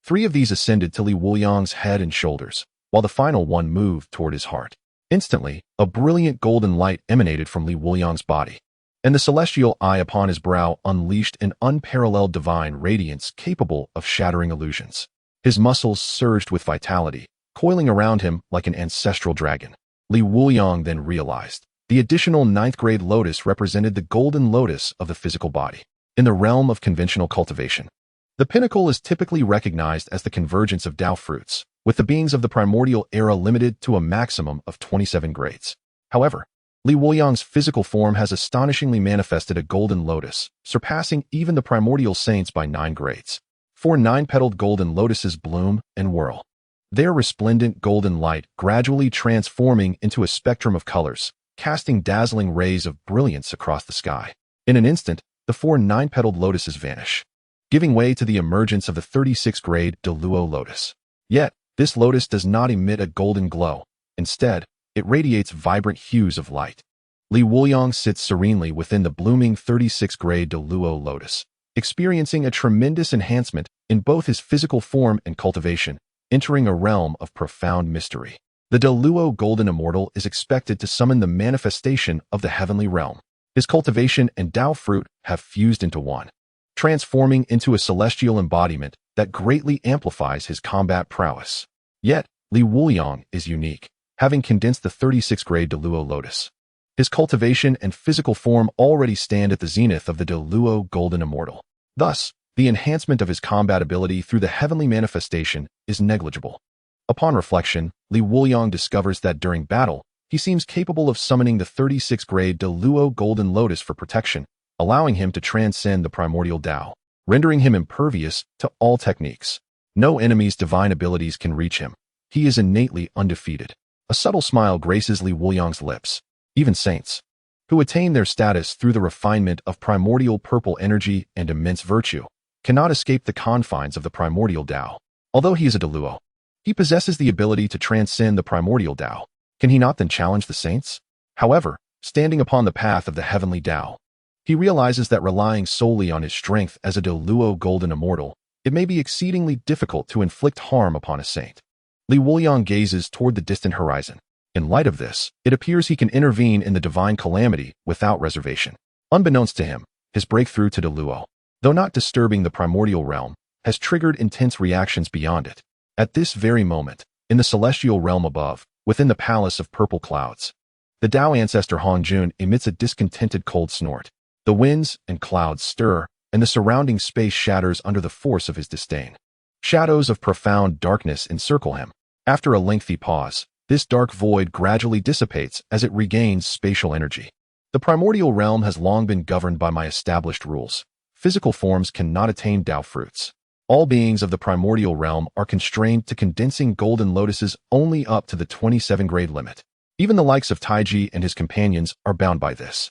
3 of these ascended to Li Wuliang's head and shoulders, while the final one moved toward his heart. Instantly, a brilliant golden light emanated from Li Wuliang's body, and the celestial eye upon his brow unleashed an unparalleled divine radiance capable of shattering illusions. His muscles surged with vitality, coiling around him like an ancestral dragon. Li Wuliang then realized the additional ninth-grade lotus represented the golden lotus of the physical body. In the realm of conventional cultivation, the pinnacle is typically recognized as the convergence of Tao fruits, with the beings of the primordial era limited to a maximum of 27 grades. However, Li Wuliang's physical form has astonishingly manifested a golden lotus, surpassing even the primordial saints by 9 grades. 4 9-petaled golden lotuses bloom and whirl, their resplendent golden light gradually transforming into a spectrum of colors, casting dazzling rays of brilliance across the sky. In an instant, the 4 9-petaled lotuses vanish, giving way to the emergence of the 36th-grade Deluo lotus. Yet, this lotus does not emit a golden glow. Instead, it radiates vibrant hues of light. Li Wuliang sits serenely within the blooming 36th-grade Deluo lotus, experiencing a tremendous enhancement in both his physical form and cultivation, entering a realm of profound mystery. The Deluo Golden Immortal is expected to summon the manifestation of the heavenly realm. His cultivation and Tao fruit have fused into one, transforming into a celestial embodiment that greatly amplifies his combat prowess. Yet, Li Wuliang is unique, having condensed the 36th-grade Deluo lotus. His cultivation and physical form already stand at the zenith of the Deluo Golden Immortal. Thus, the enhancement of his combat ability through the heavenly manifestation is negligible. Upon reflection, Li Wuliang discovers that during battle, he seems capable of summoning the 36th-grade Deluo Golden Lotus for protection, allowing him to transcend the primordial Tao, rendering him impervious to all techniques. No enemy's divine abilities can reach him. He is innately undefeated. A subtle smile graces Li Wuliang's lips. Even saints, who attain their status through the refinement of primordial purple energy and immense virtue, cannot escape the confines of the primordial Tao. Although he is a Deluo, he possesses the ability to transcend the primordial Tao. Can he not then challenge the saints? However, standing upon the path of the heavenly Tao, he realizes that relying solely on his strength as a Deluo Golden Immortal, it may be exceedingly difficult to inflict harm upon a saint. Li Wuliang gazes toward the distant horizon. In light of this, it appears he can intervene in the divine calamity without reservation. Unbeknownst to him, his breakthrough to Deluo, though not disturbing the primordial realm, has triggered intense reactions beyond it. At this very moment, in the celestial realm above, within the palace of purple clouds, the Tao ancestor Hongjun emits a discontented cold snort. The winds and clouds stir, and the surrounding space shatters under the force of his disdain. Shadows of profound darkness encircle him. After a lengthy pause, this dark void gradually dissipates as it regains spatial energy. The primordial realm has long been governed by my established rules. Physical forms cannot attain Tao fruits. All beings of the primordial realm are constrained to condensing golden lotuses only up to the 27-grade limit. Even the likes of Taiji and his companions are bound by this.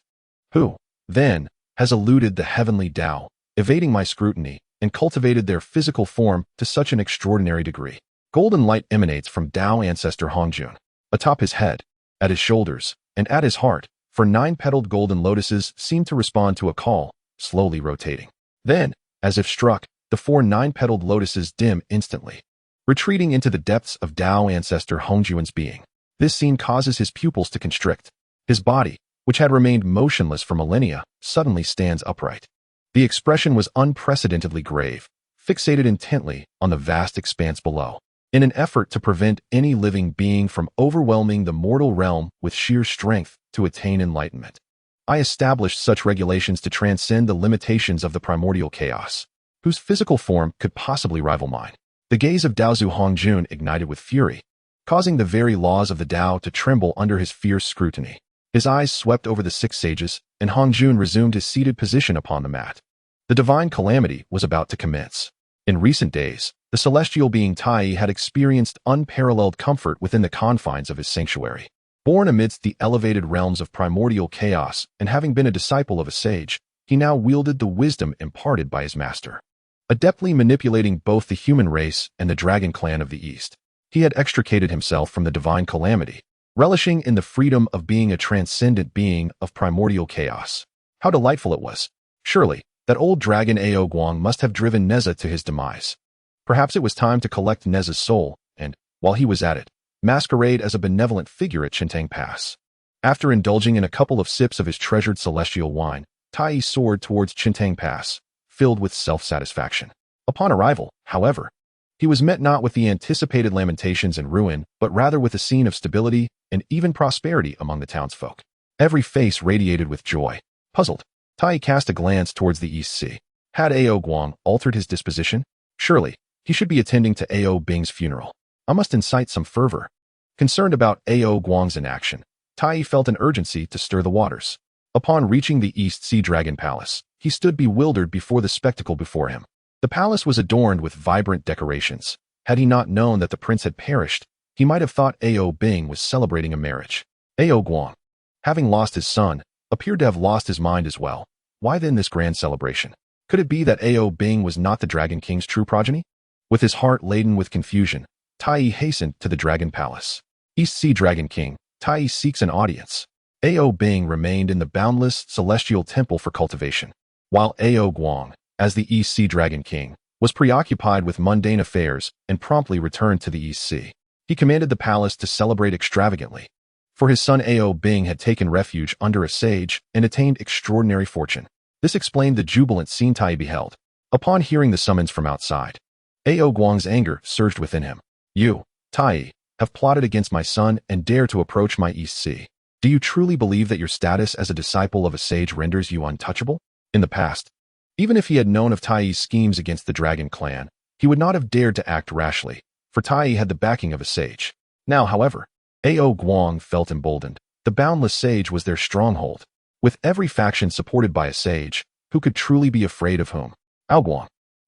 Who, then, has eluded the heavenly Tao, evading my scrutiny, and cultivated their physical form to such an extraordinary degree? Golden light emanates from Tao ancestor Hongjun. Atop his head, at his shoulders, and at his heart, for 9-petaled golden lotuses seem to respond to a call, slowly rotating. Then, as if struck, the 4 9-petaled lotuses dim instantly, retreating into the depths of Tao ancestor Hongjun's being. This scene causes his pupils to constrict. His body, which had remained motionless for millennia, suddenly stands upright. The expression was unprecedentedly grave, fixated intently on the vast expanse below. In an effort to prevent any living being from overwhelming the mortal realm with sheer strength to attain enlightenment, I established such regulations to transcend the limitations of the primordial chaos, whose physical form could possibly rival mine. The gaze of Daozu Hongjun ignited with fury, causing the very laws of the Tao to tremble under his fierce scrutiny. His eyes swept over the 6 sages, and Hongjun resumed his seated position upon the mat. The divine calamity was about to commence. In recent days, the celestial being Tai had experienced unparalleled comfort within the confines of his sanctuary. Born amidst the elevated realms of primordial chaos and having been a disciple of a sage, he now wielded the wisdom imparted by his master. Adeptly manipulating both the human race and the dragon clan of the East, he had extricated himself from the divine calamity, relishing in the freedom of being a transcendent being of primordial chaos. How delightful it was! Surely, that old dragon Ao Guang must have driven Nezha to his demise. Perhaps it was time to collect Nezha's soul, and, while he was at it, masquerade as a benevolent figure at Chintang Pass. After indulging in a couple of sips of his treasured celestial wine, Tai soared towards Chintang Pass, filled with self-satisfaction. Upon arrival, however, he was met not with the anticipated lamentations and ruin, but rather with a scene of stability and even prosperity among the townsfolk. Every face radiated with joy. Puzzled, Tai cast a glance towards the East Sea. Had Ao Guang altered his disposition? Surely, he should be attending to Ao Bing's funeral. I must incite some fervor. Concerned about Ao Guang's inaction, Tai felt an urgency to stir the waters. Upon reaching the East Sea Dragon Palace, he stood bewildered before the spectacle before him. The palace was adorned with vibrant decorations. Had he not known that the prince had perished, he might have thought Ao Bing was celebrating a marriage. Ao Guang, having lost his son, appeared to have lost his mind as well. Why then this grand celebration? Could it be that Ao Bing was not the Dragon King's true progeny? With his heart laden with confusion, Tai hastened to the Dragon Palace. East Sea Dragon King, Tai seeks an audience. Ao Bing remained in the boundless celestial temple for cultivation, while Ao Guang, as the East Sea Dragon King, was preoccupied with mundane affairs and promptly returned to the East Sea. He commanded the palace to celebrate extravagantly, for his son Ao Bing had taken refuge under a sage and attained extraordinary fortune. This explained the jubilant scene Tai beheld. Upon hearing the summons from outside, Ao Guang's anger surged within him. You, Tai, have plotted against my son and dare to approach my East Sea. Do you truly believe that your status as a disciple of a sage renders you untouchable? In the past, even if he had known of Tai's schemes against the Dragon Clan, he would not have dared to act rashly, for Tai had the backing of a sage. Now, however, Ao Guang felt emboldened. The boundless sage was their stronghold. With every faction supported by a sage, who could truly be afraid of whom? Ao Guang,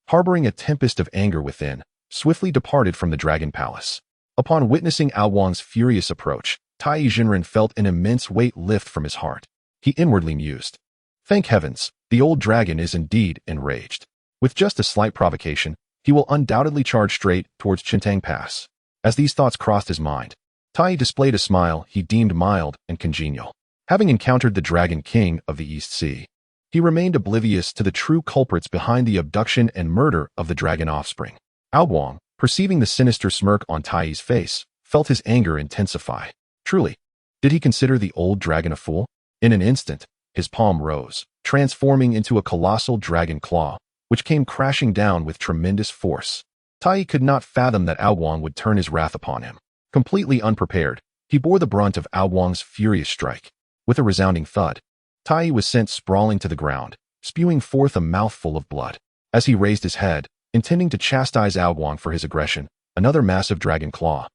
harboring a tempest of anger within, swiftly departed from the Dragon Palace. Upon witnessing Ao Guang's furious approach, Tai Jinren felt an immense weight lift from his heart. He inwardly mused. Thank heavens, the old dragon is indeed enraged. With just a slight provocation, he will undoubtedly charge straight towards Chintang Pass. As these thoughts crossed his mind, Tai displayed a smile he deemed mild and congenial. Having encountered the Dragon King of the East Sea, he remained oblivious to the true culprits behind the abduction and murder of the dragon offspring. Ao Guang, perceiving the sinister smirk on Tai's face, felt his anger intensify. Truly, did he consider the old dragon a fool? In an instant, his palm rose, transforming into a colossal dragon claw, which came crashing down with tremendous force. Tai could not fathom that Ao Guang would turn his wrath upon him. Completely unprepared, he bore the brunt of Ao Guang's furious strike. With a resounding thud, Tai was sent sprawling to the ground, spewing forth a mouthful of blood. As he raised his head, intending to chastise Ao Guang for his aggression, another massive dragon claw,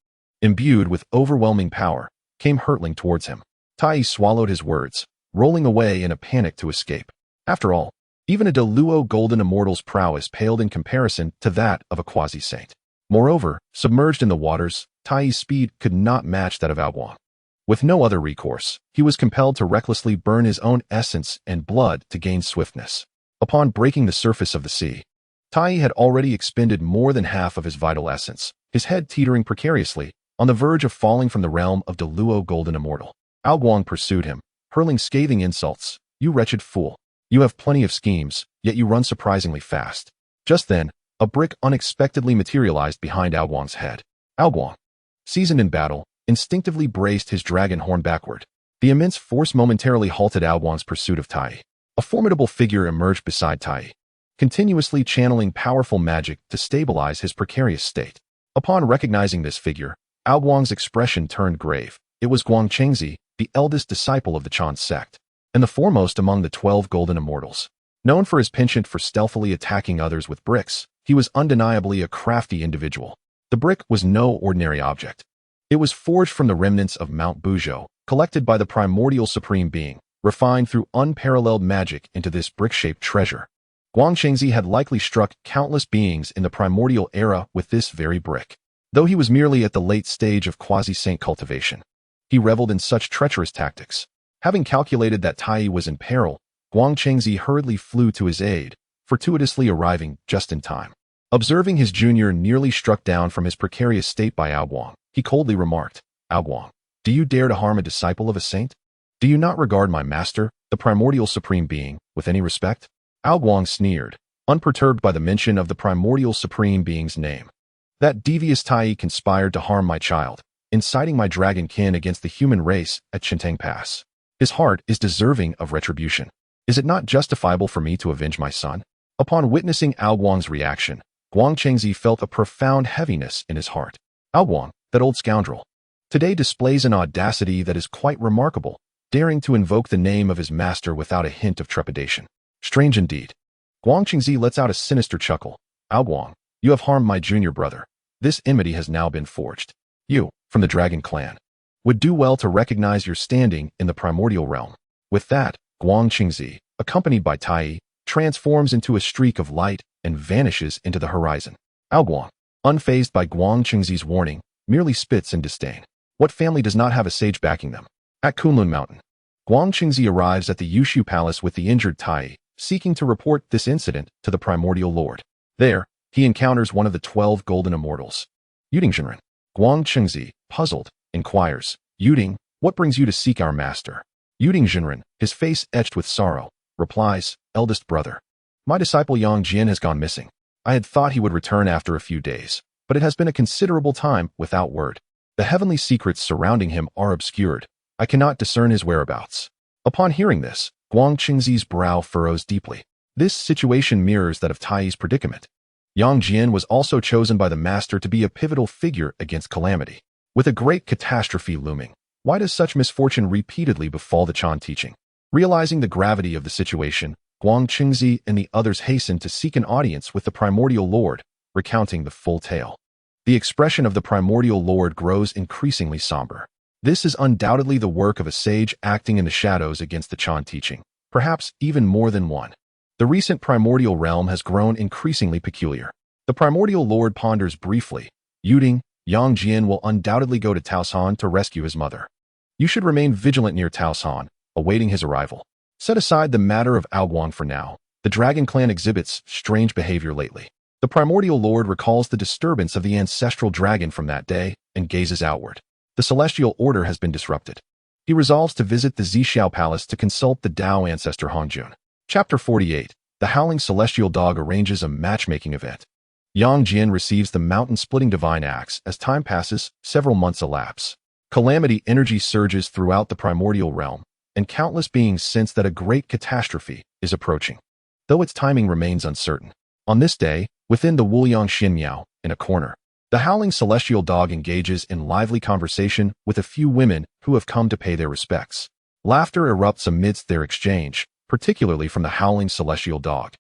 imbued with overwhelming power, came hurtling towards him. Tai swallowed his words, rolling away in a panic to escape. After all, even a Deluo Golden Immortal's prowess paled in comparison to that of a quasi-saint. Moreover, submerged in the waters, Tai's speed could not match that of Ao Guang. With no other recourse, he was compelled to recklessly burn his own essence and blood to gain swiftness. Upon breaking the surface of the sea, Tai had already expended more than half of his vital essence, his head teetering precariously, on the verge of falling from the realm of Deluo Golden Immortal. Ao Guang pursued him, hurling scathing insults. You wretched fool. You have plenty of schemes, yet you run surprisingly fast. Just then, a brick unexpectedly materialized behind Ao Guang's head. Ao Guang, seasoned in battle, instinctively braced his dragon horn backward. The immense force momentarily halted Ao Guang's pursuit of Tai. A formidable figure emerged beside Tai, continuously channeling powerful magic to stabilize his precarious state. Upon recognizing this figure, Ao Guang's expression turned grave. It was Guang Chengzi, the eldest disciple of the Chan sect, and the foremost among the 12 Golden Immortals. Known for his penchant for stealthily attacking others with bricks, he was undeniably a crafty individual. The brick was no ordinary object. It was forged from the remnants of Mount Buzhou, collected by the primordial supreme being, refined through unparalleled magic into this brick-shaped treasure. Guang Chengzi had likely struck countless beings in the primordial era with this very brick. Though he was merely at the late stage of quasi-saint cultivation, he reveled in such treacherous tactics. Having calculated that Tai was in peril, Guang Chengzi hurriedly flew to his aid, fortuitously arriving just in time. Observing his junior nearly struck down from his precarious state by Ao Guang, he coldly remarked, Ao Guang, do you dare to harm a disciple of a saint? Do you not regard my master, the primordial supreme being, with any respect? Ao Guang sneered, unperturbed by the mention of the primordial supreme being's name. That devious Tai conspired to harm my child, inciting my dragon kin against the human race at Chintang Pass. His heart is deserving of retribution. Is it not justifiable for me to avenge my son? Upon witnessing Guang's reaction, Guang Chengzi felt a profound heaviness in his heart. Guang, that old scoundrel, today displays an audacity that is quite remarkable, daring to invoke the name of his master without a hint of trepidation. Strange indeed. Guang Chengzi lets out a sinister chuckle. Guang, you have harmed my junior brother. This enmity has now been forged. You, from the Dragon Clan, would do well to recognize your standing in the primordial realm. With that, Guang Chengzi, accompanied by Tai, transforms into a streak of light and vanishes into the horizon. Guang, unfazed by Guang Chengzi's warning, merely spits in disdain. What family does not have a sage backing them? At Kunlun Mountain, Guang Chengzi arrives at the Yushu Palace with the injured Tai, seeking to report this incident to the primordial lord. There, he encounters one of the 12 golden immortals. Yuding Zhenren. Guang Chengzi, puzzled, inquires, Yuding, what brings you to seek our master? Yuding Zhenren, his face etched with sorrow, replies, eldest brother. My disciple Yang Jian has gone missing. I had thought he would return after a few days, but it has been a considerable time without word. The heavenly secrets surrounding him are obscured. I cannot discern his whereabouts. Upon hearing this, Guang Chengzi's brow furrows deeply. This situation mirrors that of Tai's predicament. Yang Jian was also chosen by the master to be a pivotal figure against calamity. With a great catastrophe looming, why does such misfortune repeatedly befall the Chan teaching? Realizing the gravity of the situation, Guang Chengzi and the others hastened to seek an audience with the primordial lord, recounting the full tale. The expression of the primordial lord grows increasingly somber. This is undoubtedly the work of a sage acting in the shadows against the Chan teaching, perhaps even more than one. The recent primordial realm has grown increasingly peculiar. The primordial lord ponders briefly. Yuding, Yang Jian will undoubtedly go to Taosan to rescue his mother. You should remain vigilant near Taosan, awaiting his arrival. Set aside the matter of Guang for now. The Dragon Clan exhibits strange behavior lately. The primordial lord recalls the disturbance of the ancestral dragon from that day and gazes outward. The celestial order has been disrupted. He resolves to visit the Zixiao Palace to consult the Dao ancestor Hongjun. Chapter 48. The Howling Celestial Dog arranges a matchmaking event. Yang Jian receives the mountain-splitting divine axe. As time passes, several months elapse. Calamity energy surges throughout the primordial realm, and countless beings sense that a great catastrophe is approaching, though its timing remains uncertain. On this day, within the Wuliang Xinmiao, in a corner, the Howling Celestial Dog engages in lively conversation with a few women who have come to pay their respects. Laughter erupts amidst their exchange, particularly from the Howling Celestial Dog,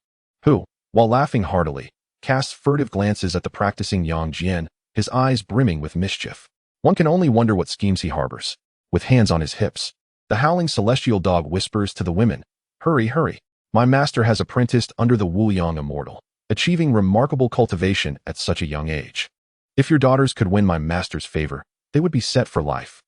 who, while laughing heartily, casts furtive glances at the practicing Yang Jian, his eyes brimming with mischief. One can only wonder what schemes he harbors. With hands on his hips, the Howling Celestial Dog whispers to the women, Hurry, hurry. My master has apprenticed under the Wuliang immortal, achieving remarkable cultivation at such a young age. If your daughters could win my master's favor, they would be set for life.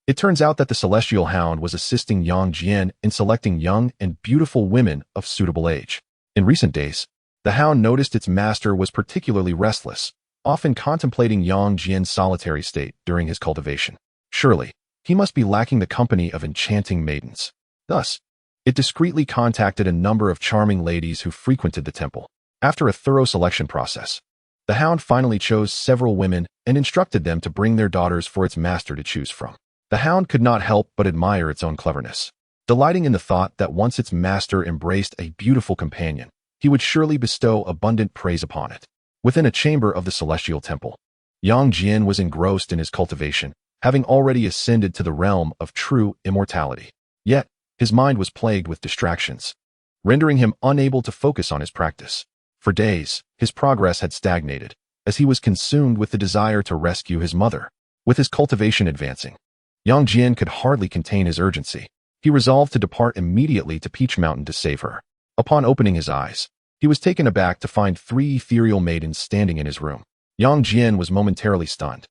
It turns out that the Celestial Hound was assisting Yang Jian in selecting young and beautiful women of suitable age. In recent days, the hound noticed its master was particularly restless, often contemplating Yang Jian's solitary state during his cultivation. Surely, he must be lacking the company of enchanting maidens. Thus, it discreetly contacted a number of charming ladies who frequented the temple. After a thorough selection process, the hound finally chose several women and instructed them to bring their daughters for its master to choose from. The hound could not help but admire its own cleverness, delighting in the thought that once its master embraced a beautiful companion, he would surely bestow abundant praise upon it. Within a chamber of the celestial temple, Yang Jian was engrossed in his cultivation, having already ascended to the realm of true immortality. Yet, his mind was plagued with distractions, rendering him unable to focus on his practice. For days, his progress had stagnated, as he was consumed with the desire to rescue his mother. With his cultivation advancing, Yang Jian could hardly contain his urgency. He resolved to depart immediately to Peach Mountain to save her. Upon opening his eyes, he was taken aback to find 3 ethereal maidens standing in his room. Yang Jian was momentarily stunned,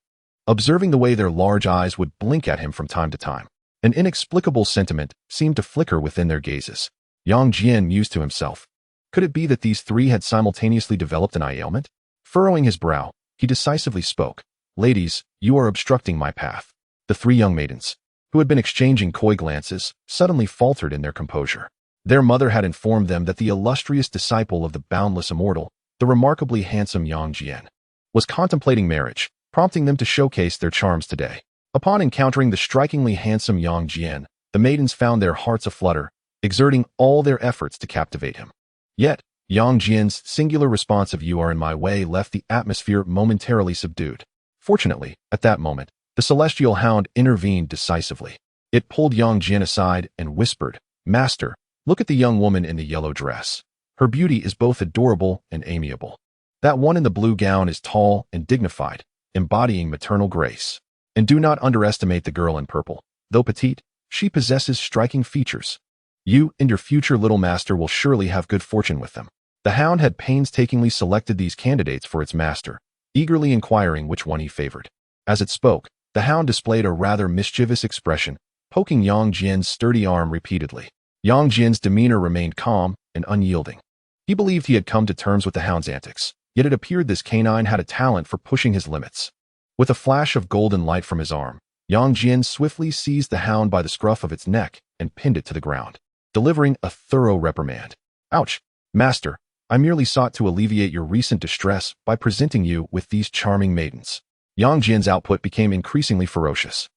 observing the way their large eyes would blink at him from time to time. An inexplicable sentiment seemed to flicker within their gazes. Yang Jian mused to himself. Could it be that these 3 had simultaneously developed an eye ailment? Furrowing his brow, he decisively spoke. Ladies, you are obstructing my path. The 3 young maidens, who had been exchanging coy glances, suddenly faltered in their composure. Their mother had informed them that the illustrious disciple of the boundless immortal, the remarkably handsome Yang Jian, was contemplating marriage, prompting them to showcase their charms today. Upon encountering the strikingly handsome Yang Jian, the maidens found their hearts aflutter, exerting all their efforts to captivate him. Yet, Yang Jian's singular response of "You are in my way" left the atmosphere momentarily subdued. Fortunately, at that moment, the celestial hound intervened decisively. It pulled Yang Jian aside and whispered, "Master, look at the young woman in the yellow dress. Her beauty is both adorable and amiable. That one in the blue gown is tall and dignified, embodying maternal grace. And do not underestimate the girl in purple. Though petite, she possesses striking features. You and your future little master will surely have good fortune with them." The hound had painstakingly selected these candidates for its master, eagerly inquiring which one he favored. As it spoke, the hound displayed a rather mischievous expression, poking Yang Jian's sturdy arm repeatedly. Yang Jian's demeanor remained calm and unyielding. He believed he had come to terms with the hound's antics, yet it appeared this canine had a talent for pushing his limits. With a flash of golden light from his arm, Yang Jian swiftly seized the hound by the scruff of its neck and pinned it to the ground, delivering a thorough reprimand. "Ouch, master, I merely sought to alleviate your recent distress by presenting you with these charming maidens." Yang Jian's output became increasingly ferocious.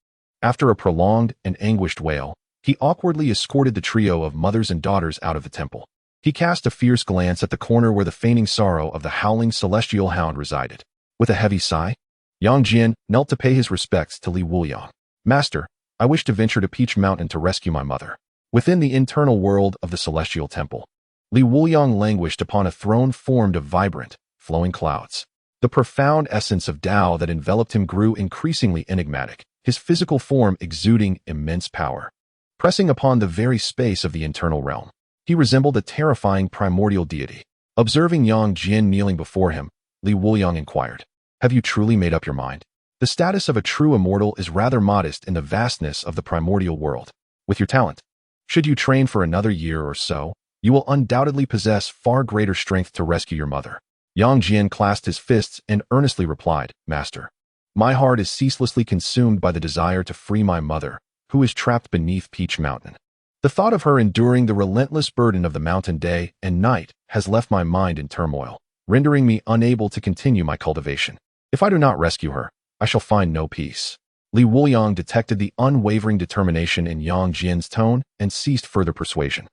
After a prolonged and anguished wail, he awkwardly escorted the trio of mothers and daughters out of the temple. He cast a fierce glance at the corner where the feigning sorrow of the howling celestial hound resided. With a heavy sigh, Yang Jian knelt to pay his respects to Li Wuliang. "Master, I wish to venture to Peach Mountain to rescue my mother." Within the internal world of the celestial temple, Li Wuliang languished upon a throne formed of vibrant, flowing clouds. The profound essence of Tao that enveloped him grew increasingly enigmatic, his physical form exuding immense power. Pressing upon the very space of the internal realm, he resembled a terrifying primordial deity. Observing Yang Jian kneeling before him, Li Wuliang inquired, "Have you truly made up your mind? The status of a true immortal is rather modest in the vastness of the primordial world. With your talent, should you train for another year or so, you will undoubtedly possess far greater strength to rescue your mother." Yang Jian clasped his fists and earnestly replied, "Master, my heart is ceaselessly consumed by the desire to free my mother, who is trapped beneath Peach Mountain. The thought of her enduring the relentless burden of the mountain day and night has left my mind in turmoil, rendering me unable to continue my cultivation. If I do not rescue her, I shall find no peace." Li Wuliang detected the unwavering determination in Yang Jian's tone and ceased further persuasion.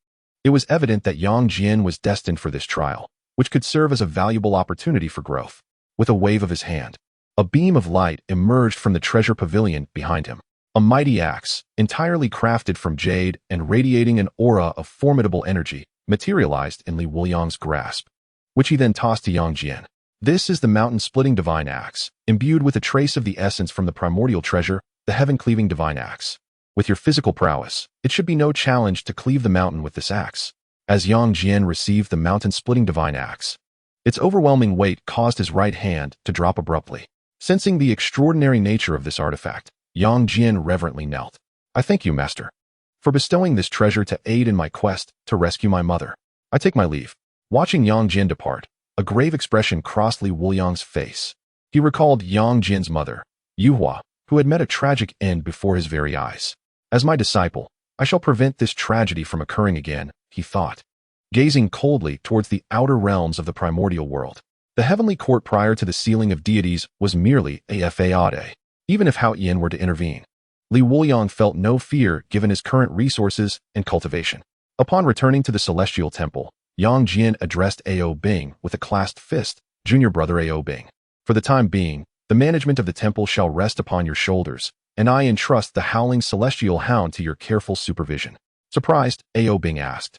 It was evident that Yang Jian was destined for this trial, which could serve as a valuable opportunity for growth. With a wave of his hand, a beam of light emerged from the treasure pavilion behind him. A mighty axe, entirely crafted from jade and radiating an aura of formidable energy, materialized in Li Wuliang's grasp, which he then tossed to Yang Jian. "This is the mountain-splitting divine axe, imbued with a trace of the essence from the primordial treasure, the heaven-cleaving divine axe. With your physical prowess, it should be no challenge to cleave the mountain with this axe." As Yang Jian received the mountain-splitting divine axe, its overwhelming weight caused his right hand to drop abruptly. Sensing the extraordinary nature of this artifact, Yang Jian reverently knelt. "I thank you, master, for bestowing this treasure to aid in my quest to rescue my mother. I take my leave." Watching Yang Jian depart, a grave expression crossed Li Wuliang's face. He recalled Yang Jian's mother, Yuhua, who had met a tragic end before his very eyes. "As my disciple, I shall prevent this tragedy from occurring again," he thought, gazing coldly towards the outer realms of the primordial world. The heavenly court prior to the sealing of deities was merely a fade, even if Hao Yin were to intervene. Li Wuliang felt no fear given his current resources and cultivation. Upon returning to the celestial temple, Yang Jian addressed Ao Bing with a clasped fist, "Junior brother Ao Bing. For the time being, the management of the temple shall rest upon your shoulders, and I entrust the howling celestial hound to your careful supervision." Surprised, Ao Bing asked,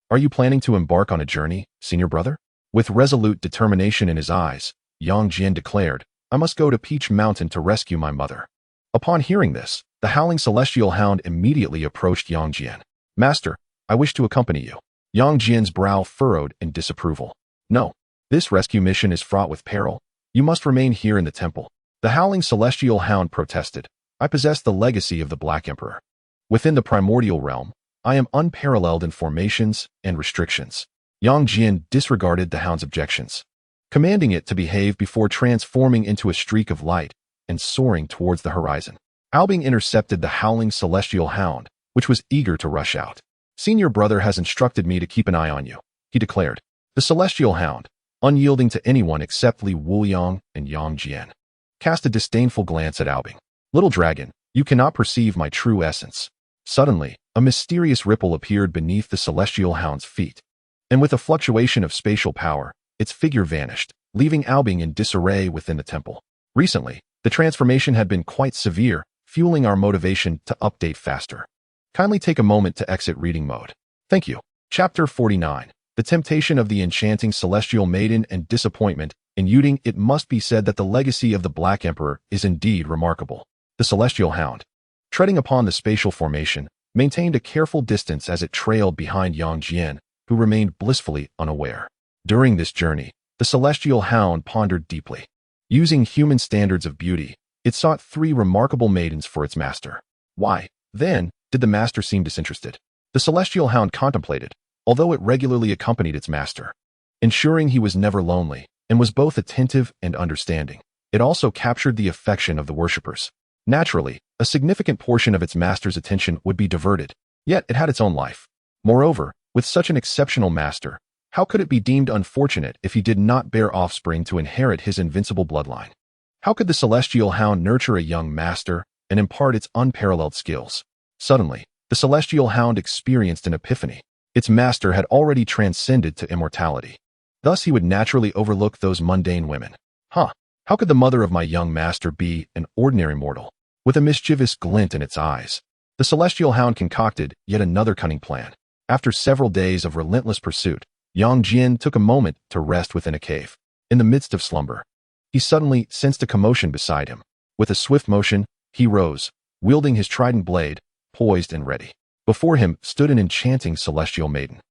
"Are you planning to embark on a journey, senior brother?" With resolute determination in his eyes, Yang Jian declared, "I must go to Peach Mountain to rescue my mother." Upon hearing this, the howling celestial hound immediately approached Yang Jian. "Master, I wish to accompany you." Yang Jian's brow furrowed in disapproval. "No, this rescue mission is fraught with peril. You must remain here in the temple." The howling celestial hound protested, "I possess the legacy of the Black Emperor. Within the primordial realm, I am unparalleled in formations and restrictions." Yang Jian disregarded the hound's objections, commanding it to behave before transforming into a streak of light and soaring towards the horizon. Albing intercepted the howling celestial hound, which was eager to rush out. "Senior brother has instructed me to keep an eye on you," he declared. The celestial hound, unyielding to anyone except Li Wuliang and Yang Jian, cast a disdainful glance at Albing. "Little dragon, You cannot perceive my true essence. Suddenly, a mysterious ripple appeared beneath the celestial hound's feet. And with a fluctuation of spatial power, its figure vanished, leaving Aobing in disarray within the temple. Recently, the transformation had been quite severe, fueling our motivation to update faster. Kindly take a moment to exit reading mode. Thank you. Chapter 49. The Temptation of the Enchanting Celestial Maiden and Disappointment. In Yuding, it must be said that the legacy of the Black Emperor is indeed remarkable. The Celestial Hound, treading upon the spatial formation, maintained a careful distance as it trailed behind Yang Jian, who remained blissfully unaware. During this journey, the Celestial Hound pondered deeply. Using human standards of beauty, it sought 3 remarkable maidens for its master. Why, then, did the master seem disinterested? The Celestial Hound contemplated, although it regularly accompanied its master, ensuring he was never lonely, and was both attentive and understanding. It also captured the affection of the worshippers. Naturally, a significant portion of its master's attention would be diverted, yet it had its own life. Moreover, with such an exceptional master, how could it be deemed unfortunate if he did not bear offspring to inherit his invincible bloodline? How could the Celestial Hound nurture a young master and impart its unparalleled skills? Suddenly, the Celestial Hound experienced an epiphany. Its master had already transcended to immortality. Thus he would naturally overlook those mundane women. How could the mother of my young master be an ordinary mortal? With a mischievous glint in its eyes, the Celestial Hound concocted yet another cunning plan. After several days of relentless pursuit, Yang Jian took a moment to rest within a cave. In the midst of slumber, he suddenly sensed a commotion beside him. With a swift motion, he rose, wielding his trident blade, poised and ready. Before him stood an enchanting celestial maiden,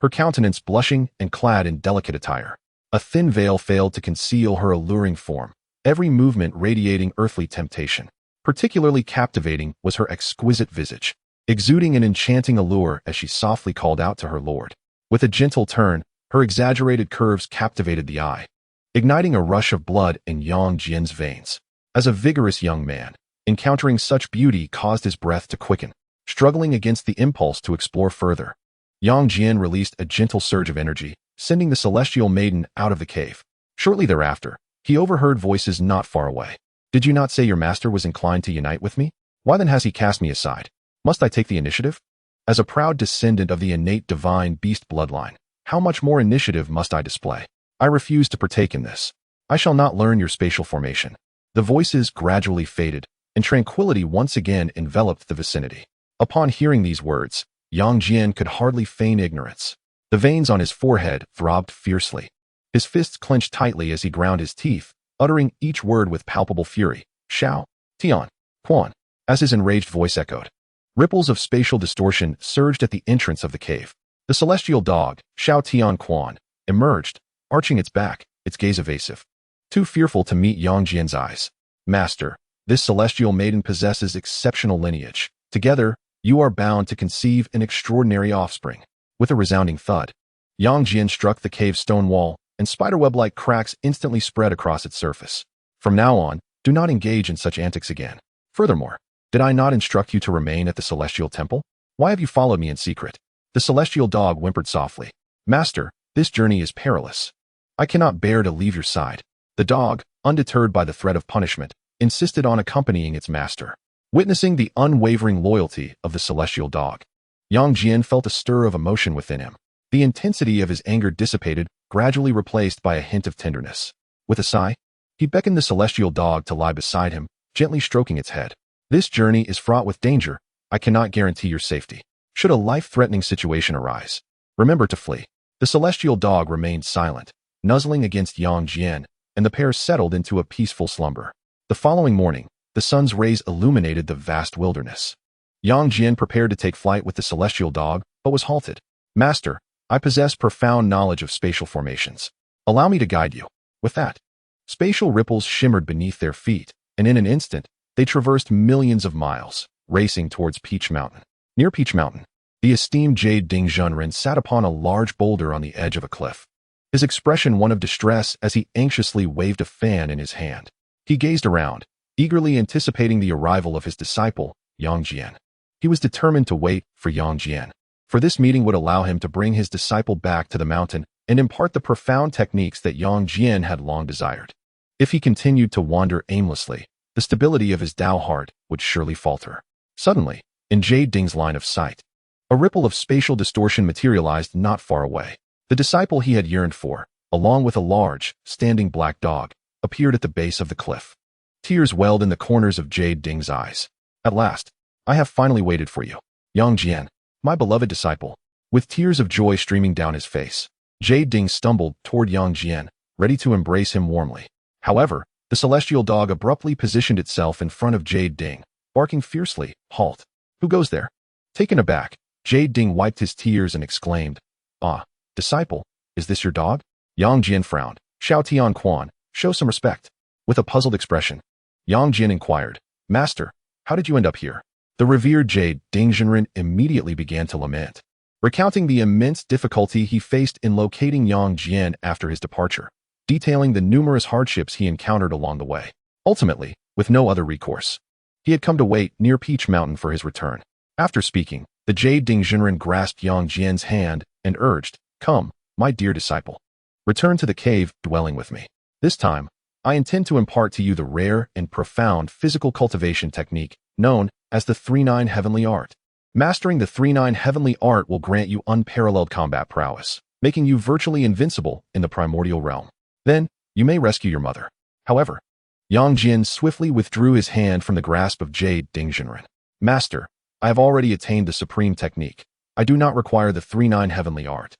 her countenance blushing and clad in delicate attire. A thin veil failed to conceal her alluring form, every movement radiating earthly temptation. Particularly captivating was her exquisite visage, exuding an enchanting allure as she softly called out to her lord. With a gentle turn, her exaggerated curves captivated the eye, igniting a rush of blood in Yang Jian's veins. As a vigorous young man, encountering such beauty caused his breath to quicken, struggling against the impulse to explore further. Yang Jian released a gentle surge of energy, sending the celestial maiden out of the cave. Shortly thereafter, he overheard voices not far away. Did you not say your master was inclined to unite with me? Why then has he cast me aside? Must I take the initiative? As a proud descendant of the innate divine beast bloodline, how much more initiative must I display? I refuse to partake in this. I shall not learn your spatial formation. The voices gradually faded, and tranquility once again enveloped the vicinity. Upon hearing these words, Yang Jian could hardly feign ignorance. The veins on his forehead throbbed fiercely. His fists clenched tightly as he ground his teeth, uttering each word with palpable fury. Shao, Tian, Quan, as his enraged voice echoed. Ripples of spatial distortion surged at the entrance of the cave. The celestial dog, Shao Tian Quan, emerged, arching its back, its gaze evasive. Too fearful to meet Yang Jian's eyes. Master, this celestial maiden possesses exceptional lineage. Together, you are bound to conceive an extraordinary offspring. With a resounding thud, Yang Jian struck the cave's stone wall, and spiderweb-like cracks instantly spread across its surface. From now on, do not engage in such antics again. Furthermore, did I not instruct you to remain at the celestial temple? Why have you followed me in secret? The celestial dog whimpered softly. Master, this journey is perilous. I cannot bear to leave your side. The dog, undeterred by the threat of punishment, insisted on accompanying its master. Witnessing the unwavering loyalty of the celestial dog, Yang Jian felt a stir of emotion within him. The intensity of his anger dissipated, gradually replaced by a hint of tenderness. With a sigh, he beckoned the celestial dog to lie beside him, gently stroking its head. This journey is fraught with danger. I cannot guarantee your safety. Should a life-threatening situation arise, remember to flee. The celestial dog remained silent, nuzzling against Yang Jian, and the pair settled into a peaceful slumber. The following morning, the sun's rays illuminated the vast wilderness. Yang Jian prepared to take flight with the celestial dog, but was halted. Master, I possess profound knowledge of spatial formations. Allow me to guide you. With that, spatial ripples shimmered beneath their feet, and in an instant, they traversed millions of miles, racing towards Peach Mountain. Near Peach Mountain, the esteemed Jade Ding Zhenren sat upon a large boulder on the edge of a cliff. His expression one of distress as he anxiously waved a fan in his hand. He gazed around, eagerly anticipating the arrival of his disciple, Yang Jian. He was determined to wait for Yang Jian, for this meeting would allow him to bring his disciple back to the mountain and impart the profound techniques that Yang Jian had long desired. If he continued to wander aimlessly, the stability of his Dao heart would surely falter. Suddenly, in Jade Ding's line of sight, a ripple of spatial distortion materialized not far away. The disciple he had yearned for, along with a large, standing black dog, appeared at the base of the cliff. Tears welled in the corners of Jade Ding's eyes. At last, I have finally waited for you, Yang Jian, my beloved disciple. With tears of joy streaming down his face, Jade Ding stumbled toward Yang Jian, ready to embrace him warmly. However, the celestial dog abruptly positioned itself in front of Jade Ding, barking fiercely, "Halt! Who goes there?" Taken aback, Jade Ding wiped his tears and exclaimed, "Ah, disciple, is this your dog?" Yang Jian frowned. "Xiao Tian Quan, show some respect." With a puzzled expression, Yang Jian inquired, "Master, how did you end up here?" The revered Jade Ding Zhenren immediately began to lament, recounting the immense difficulty he faced in locating Yang Jian after his departure, detailing the numerous hardships he encountered along the way. Ultimately, with no other recourse, he had come to wait near Peach Mountain for his return. After speaking, the Jade Ding Zhenren grasped Yang Jian's hand and urged, "Come, my dear disciple. Return to the cave dwelling with me. This time, I intend to impart to you the rare and profound physical cultivation technique known as the 3-9 Heavenly Art. Mastering the 3-9 Heavenly Art will grant you unparalleled combat prowess, making you virtually invincible in the primordial realm. Then, you may rescue your mother." However, Yang Jian swiftly withdrew his hand from the grasp of Jade Ding Zhenren. "Master, I have already attained the supreme technique. I do not require the 3-9 Heavenly Art."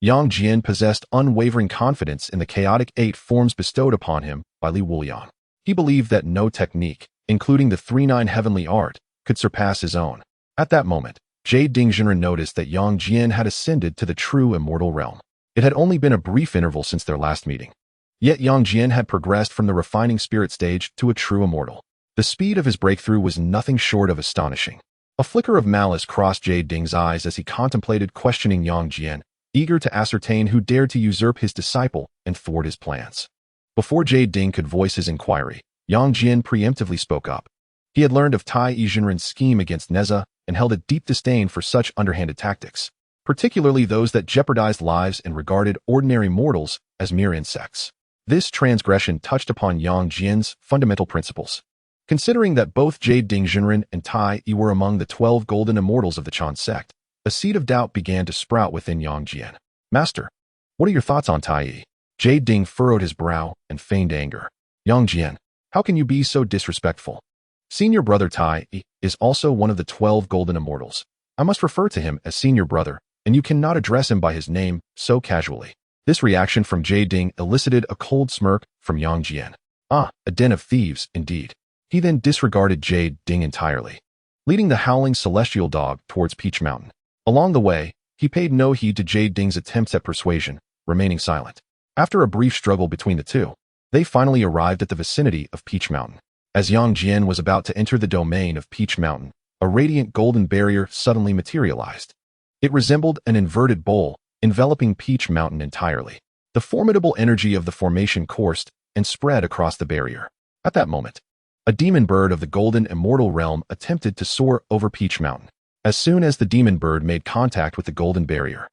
Yang Jian possessed unwavering confidence in the chaotic 8 forms bestowed upon him by Li Wuliang. He believed that no technique, including the 3-9 Heavenly Art, could surpass his own. At that moment, Jade Ding Zhenren noticed that Yang Jian had ascended to the true immortal realm. It had only been a brief interval since their last meeting. Yet Yang Jian had progressed from the refining spirit stage to a true immortal. The speed of his breakthrough was nothing short of astonishing. A flicker of malice crossed Jade Ding's eyes as he contemplated questioning Yang Jian, eager to ascertain who dared to usurp his disciple and thwart his plans. Before Jade Ding could voice his inquiry, Yang Jian preemptively spoke up. He had learned of Tai Zhenren's scheme against Nezha and held a deep disdain for such underhanded tactics, particularly those that jeopardized lives and regarded ordinary mortals as mere insects. This transgression touched upon Yang Jian's fundamental principles. Considering that both Jade Ding Zhenren and Tai were among the 12 golden immortals of the Chan sect, a seed of doubt began to sprout within Yang Jian. "Master, what are your thoughts on Tai?" Jade Ding furrowed his brow and feigned anger. "Yang Jian, how can you be so disrespectful? Senior brother Tai is also one of the 12 golden immortals. I must refer to him as senior brother, and you cannot address him by his name so casually." This reaction from Jade Ding elicited a cold smirk from Yang Jian. "Ah, a den of thieves, indeed." He then disregarded Jade Ding entirely, leading the howling celestial dog towards Peach Mountain. Along the way, he paid no heed to Jade Ding's attempts at persuasion, remaining silent. After a brief struggle between the two, they finally arrived at the vicinity of Peach Mountain. As Yang Jian was about to enter the domain of Peach Mountain, a radiant golden barrier suddenly materialized. It resembled an inverted bowl, enveloping Peach Mountain entirely. The formidable energy of the formation coursed and spread across the barrier. At that moment, a demon bird of the golden immortal realm attempted to soar over Peach Mountain. As soon as the demon bird made contact with the golden barrier,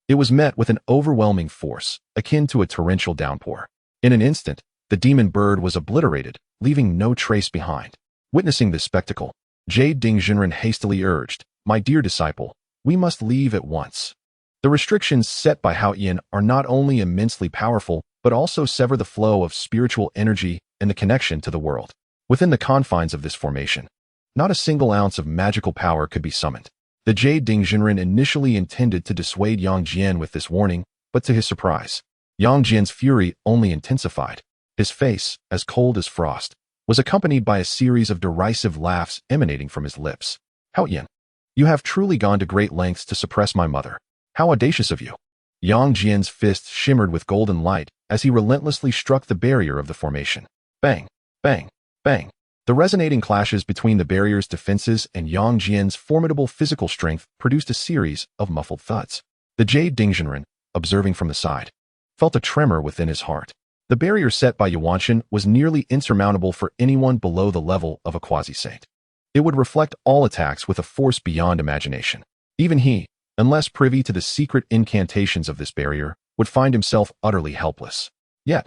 it was met with an overwhelming force, akin to a torrential downpour. In an instant, the demon bird was obliterated, leaving no trace behind. Witnessing this spectacle, Jade Ding Zhenren hastily urged, "My dear disciple, we must leave at once. The restrictions set by Hao Yin are not only immensely powerful, but also sever the flow of spiritual energy and the connection to the world. Within the confines of this formation, not a single ounce of magical power could be summoned." The Jade Ding Zhenren initially intended to dissuade Yang Jian with this warning, but to his surprise, Yang Jian's fury only intensified. His face, as cold as frost, was accompanied by a series of derisive laughs emanating from his lips. "Hao Yin, you have truly gone to great lengths to suppress my mother. How audacious of you." Yang Jian's fist shimmered with golden light as he relentlessly struck the barrier of the formation. Bang, bang, bang. The resonating clashes between the barrier's defenses and Yang Jian's formidable physical strength produced a series of muffled thuds. The Jade Ding Zhenren, observing from the side, felt a tremor within his heart. The barrier set by Yuanshan was nearly insurmountable for anyone below the level of a quasi-saint. It would reflect all attacks with a force beyond imagination. Even he, unless privy to the secret incantations of this barrier, would find himself utterly helpless. Yet,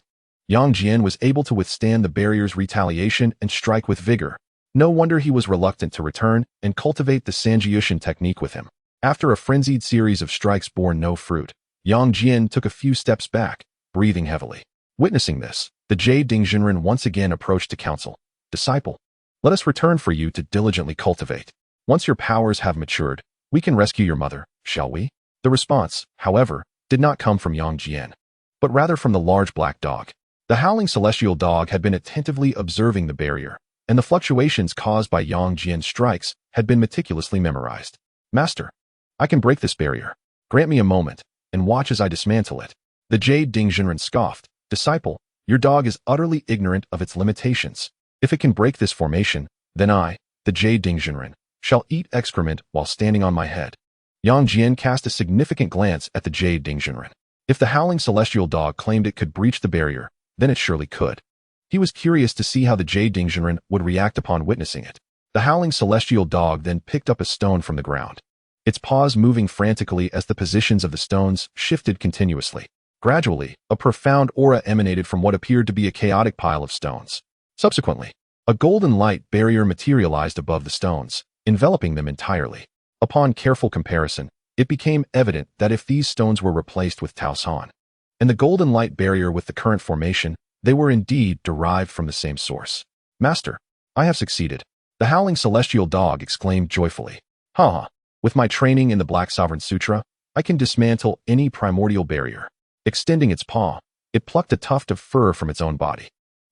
Yang Jian was able to withstand the barrier's retaliation and strike with vigor. No wonder he was reluctant to return and cultivate the Sanjiushan technique with him. After a frenzied series of strikes bore no fruit, Yang Jian took a few steps back, breathing heavily. Witnessing this, the Jade Dingjinren once again approached to counsel. Disciple, let us return for you to diligently cultivate. Once your powers have matured, we can rescue your mother, shall we? The response, however, did not come from Yang Jian, but rather from the large black dog. The howling celestial dog had been attentively observing the barrier, and the fluctuations caused by Yang Jian's strikes had been meticulously memorized. Master, I can break this barrier. Grant me a moment, and watch as I dismantle it. The Jade Dingjinren scoffed. Disciple, your dog is utterly ignorant of its limitations. If it can break this formation, then I, the Jade Dingjinren, shall eat excrement while standing on my head. Yang Jian cast a significant glance at the Jade Dingjinren. If the howling celestial dog claimed it could breach the barrier, then it surely could. He was curious to see how the Jade Dingjinren would react upon witnessing it. The howling celestial dog then picked up a stone from the ground, its paws moving frantically as the positions of the stones shifted continuously. Gradually, a profound aura emanated from what appeared to be a chaotic pile of stones. Subsequently, a golden light barrier materialized above the stones, enveloping them entirely. Upon careful comparison, it became evident that if these stones were replaced with Tao San, and the golden light barrier with the current formation, they were indeed derived from the same source. Master, I have succeeded. The howling celestial dog exclaimed joyfully. Ha! With my training in the Black Sovereign Sutra, I can dismantle any primordial barrier. Extending its paw, it plucked a tuft of fur from its own body.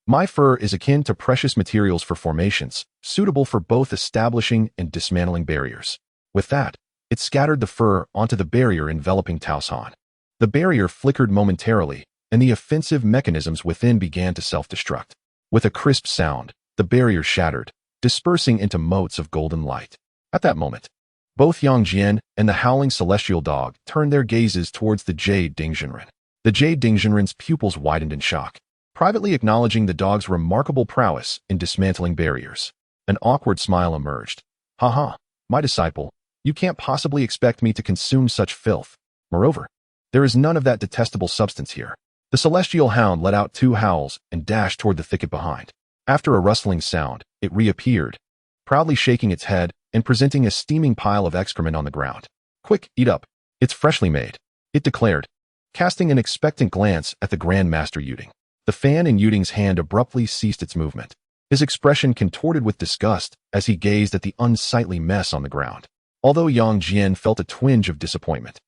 My fur is akin to precious materials for formations, suitable for both establishing and dismantling barriers. With that, it scattered the fur onto the barrier enveloping Tao San. The barrier flickered momentarily, and the offensive mechanisms within began to self-destruct. With a crisp sound, the barrier shattered, dispersing into motes of golden light. At that moment, both Yang Jian and the howling celestial dog turned their gazes towards the Jade Dingjinren. The Jade Dingjinren's pupils widened in shock, privately acknowledging the dog's remarkable prowess in dismantling barriers. An awkward smile emerged. Ha, my disciple, you can't possibly expect me to consume such filth. Moreover, there is none of that detestable substance here. The celestial hound let out two howls and dashed toward the thicket behind. After a rustling sound, it reappeared, proudly shaking its head and presenting a steaming pile of excrement on the ground. Quick, eat up. It's freshly made, it declared, casting an expectant glance at the Grand Master Wuliang. The fan in Wuling's hand abruptly ceased its movement. His expression contorted with disgust as he gazed at the unsightly mess on the ground. Although Yang Jian felt a twinge of disappointment,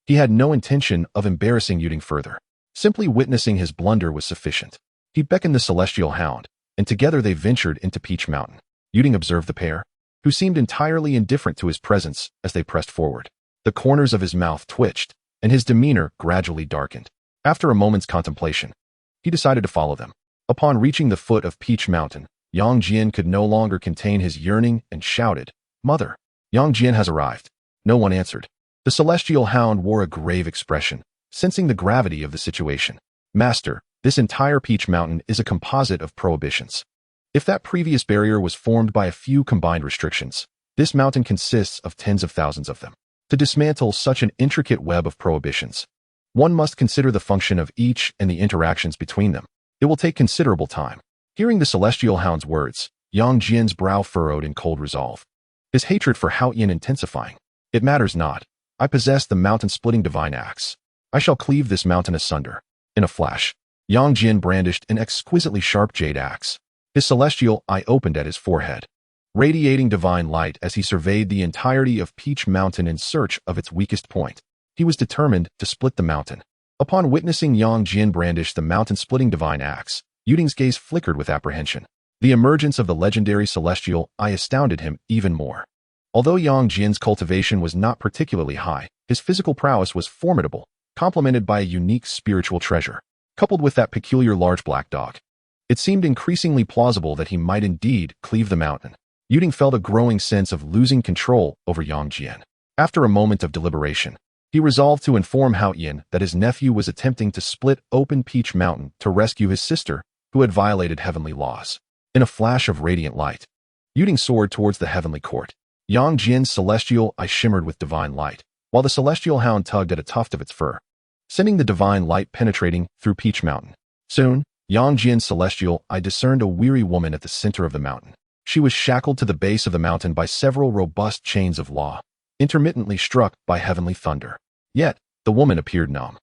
he had no intention of embarrassing Wuliang further. Simply witnessing his blunder was sufficient. He beckoned the celestial hound, and together they ventured into Peach Mountain. Wuliang observed the pair, who seemed entirely indifferent to his presence as they pressed forward. The corners of his mouth twitched, and his demeanor gradually darkened. After a moment's contemplation, he decided to follow them. Upon reaching the foot of Peach Mountain, Yang Jian could no longer contain his yearning and shouted, "Mother, Yang Jian has arrived." No one answered. The celestial hound wore a grave expression, sensing the gravity of the situation. Master, this entire Peach Mountain is a composite of prohibitions. If that previous barrier was formed by a few combined restrictions, this mountain consists of tens of thousands of them. To dismantle such an intricate web of prohibitions, one must consider the function of each and the interactions between them. It will take considerable time. Hearing the celestial hound's words, Yang Jian's brow furrowed in cold resolve, his hatred for Hao Yin intensifying. It matters not. I possess the mountain-splitting divine axe. I shall cleave this mountain asunder. In a flash, Yang Jian brandished an exquisitely sharp jade axe. His celestial eye opened at his forehead, radiating divine light as he surveyed the entirety of Peach Mountain in search of its weakest point. He was determined to split the mountain. Upon witnessing Yang Jian brandish the mountain-splitting divine axe, Wuling's gaze flickered with apprehension. The emergence of the legendary celestial eye astounded him even more. Although Yang Jian's cultivation was not particularly high, his physical prowess was formidable, complemented by a unique spiritual treasure. Coupled with that peculiar large black dog, it seemed increasingly plausible that he might indeed cleave the mountain. Wuliang felt a growing sense of losing control over Yang Jian. After a moment of deliberation, he resolved to inform Hao Yin that his nephew was attempting to split open Peach Mountain to rescue his sister, who had violated heavenly laws. In a flash of radiant light, Wuliang soared towards the heavenly court. Yang Jian's celestial eye shimmered with divine light, while the celestial hound tugged at a tuft of its fur, sending the divine light penetrating through Peach Mountain. Soon, Yang Jian Celestial, I discerned a weary woman at the center of the mountain. She was shackled to the base of the mountain by several robust chains of law, intermittently struck by heavenly thunder. Yet, the woman appeared numb,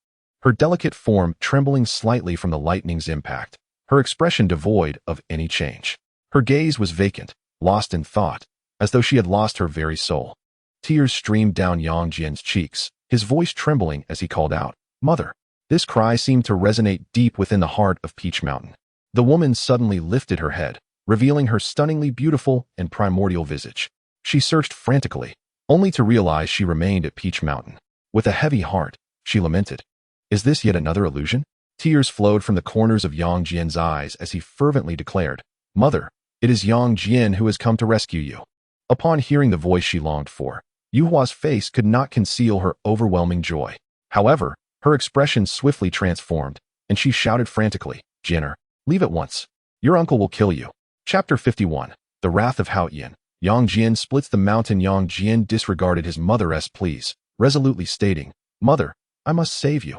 her delicate form trembling slightly from the lightning's impact, her expression devoid of any change. Her gaze was vacant, lost in thought, as though she had lost her very soul. Tears streamed down Yang Jian's cheeks, his voice trembling as he called out, "Mother." This cry seemed to resonate deep within the heart of Peach Mountain. The woman suddenly lifted her head, revealing her stunningly beautiful and primordial visage. She searched frantically, only to realize she remained at Peach Mountain. With a heavy heart, she lamented, "Is this yet another illusion?" Tears flowed from the corners of Yang Jian's eyes as he fervently declared, "Mother, it is Yang Jian who has come to rescue you." Upon hearing the voice she longed for, Yuhua's face could not conceal her overwhelming joy. However, her expression swiftly transformed, and she shouted frantically, "Jinner, leave at once. Your uncle will kill you." Chapter 51. The Wrath of Haoyan. Yang Jian splits the mountain. Yang Jian disregarded his mother's pleas, resolutely stating, "Mother, I must save you.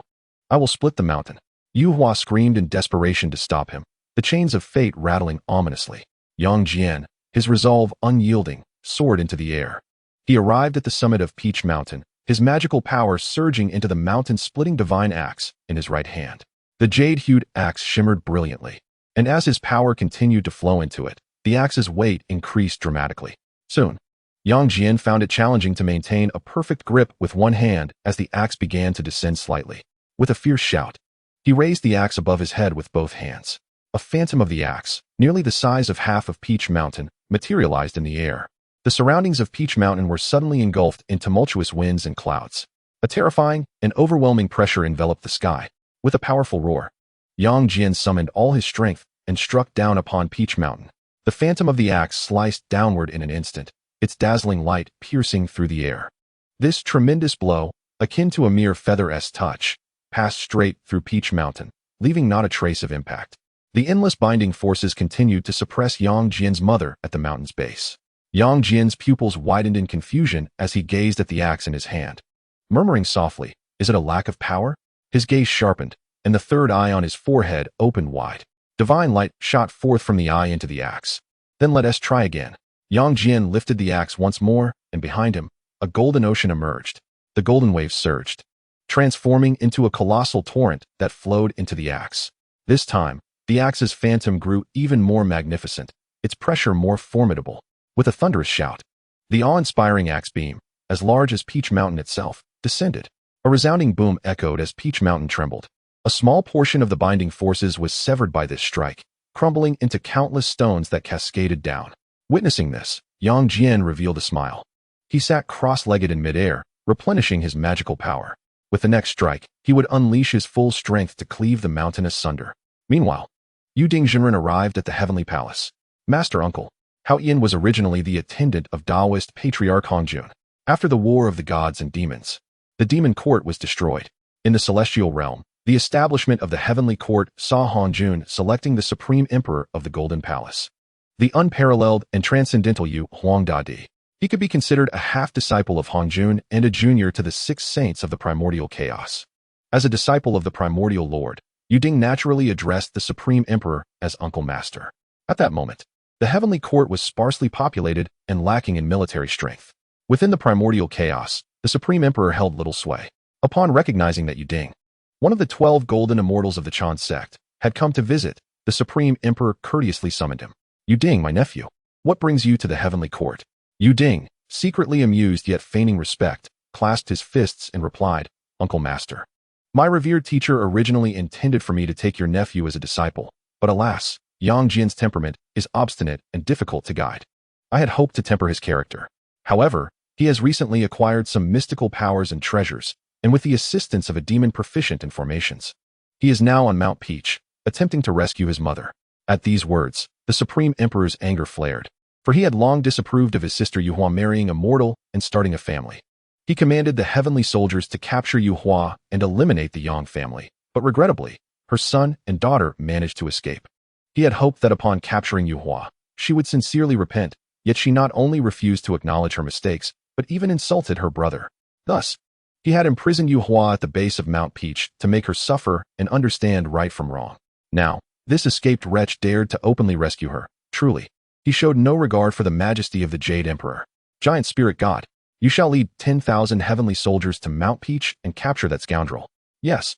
I will split the mountain." Yuhua screamed in desperation to stop him, the chains of fate rattling ominously. Yang Jian, his resolve unyielding, soared into the air. He arrived at the summit of Peach Mountain, his magical power surging into the mountain-splitting divine axe in his right hand. The jade-hued axe shimmered brilliantly, and as his power continued to flow into it, the axe's weight increased dramatically. Soon, Yang Jian found it challenging to maintain a perfect grip with one hand as the axe began to descend slightly. With a fierce shout, he raised the axe above his head with both hands. A phantom of the axe, nearly the size of half of Peach Mountain, materialized in the air. The surroundings of Peach Mountain were suddenly engulfed in tumultuous winds and clouds. A terrifying and overwhelming pressure enveloped the sky. With a powerful roar, Yang Jian summoned all his strength and struck down upon Peach Mountain. The phantom of the axe sliced downward in an instant, its dazzling light piercing through the air. This tremendous blow, akin to a mere feather's touch, passed straight through Peach Mountain, leaving not a trace of impact. The endless binding forces continued to suppress Yang Jian's mother at the mountain's base. Yang Jian's pupils widened in confusion as he gazed at the axe in his hand. Murmuring softly, "Is it a lack of power?" His gaze sharpened, and the third eye on his forehead opened wide. Divine light shot forth from the eye into the axe. "Then let us try again." Yang Jian lifted the axe once more, and behind him, a golden ocean emerged. The golden waves surged, transforming into a colossal torrent that flowed into the axe. This time, the axe's phantom grew even more magnificent, its pressure more formidable. With a thunderous shout, the awe-inspiring axe beam, as large as Peach Mountain itself, descended. A resounding boom echoed as Peach Mountain trembled. A small portion of the binding forces was severed by this strike, crumbling into countless stones that cascaded down. Witnessing this, Yang Jian revealed a smile. He sat cross-legged in midair, replenishing his magical power. With the next strike, he would unleash his full strength to cleave the mountain asunder. Meanwhile, Yu Dingjinren arrived at the Heavenly Palace. "Master Uncle, Haoyan was originally the attendant of Taoist patriarch Hongjun. After the War of the Gods and Demons, the demon court was destroyed. In the celestial realm, the establishment of the heavenly court saw Hongjun selecting the supreme emperor of the Golden Palace. The unparalleled and transcendental Yu Huangdadi. He could be considered a half-disciple of Hongjun and a junior to the six saints of the primordial chaos. As a disciple of the primordial lord, Yu Ding naturally addressed the supreme emperor as Uncle Master. At that moment, the heavenly court was sparsely populated and lacking in military strength. Within the primordial chaos, the supreme emperor held little sway. Upon recognizing that Yu Ding, one of the 12 golden immortals of the Chan sect, had come to visit, the supreme emperor courteously summoned him. "Yu Ding, my nephew, what brings you to the heavenly court?" Yu Ding, secretly amused yet feigning respect, clasped his fists and replied, "Uncle Master, my revered teacher originally intended for me to take your nephew as a disciple, but alas, Yang Jian's temperament is obstinate and difficult to guide. I had hoped to temper his character. However, he has recently acquired some mystical powers and treasures, and with the assistance of a demon proficient in formations, he is now on Mount Peach, attempting to rescue his mother." At these words, the Supreme Emperor's anger flared, for he had long disapproved of his sister Yuhua marrying a mortal and starting a family. He commanded the heavenly soldiers to capture Yuhua and eliminate the Yang family, but regrettably, her son and daughter managed to escape. He had hoped that upon capturing Yuhua, she would sincerely repent, yet she not only refused to acknowledge her mistakes, but even insulted her brother. Thus, he had imprisoned Yuhua at the base of Mount Peach to make her suffer and understand right from wrong. Now, This escaped wretch dared to openly rescue her. Truly, he showed no regard for the majesty of the Jade Emperor. Giant spirit god, you shall lead 10,000 heavenly soldiers to Mount Peach and capture that scoundrel. Yes.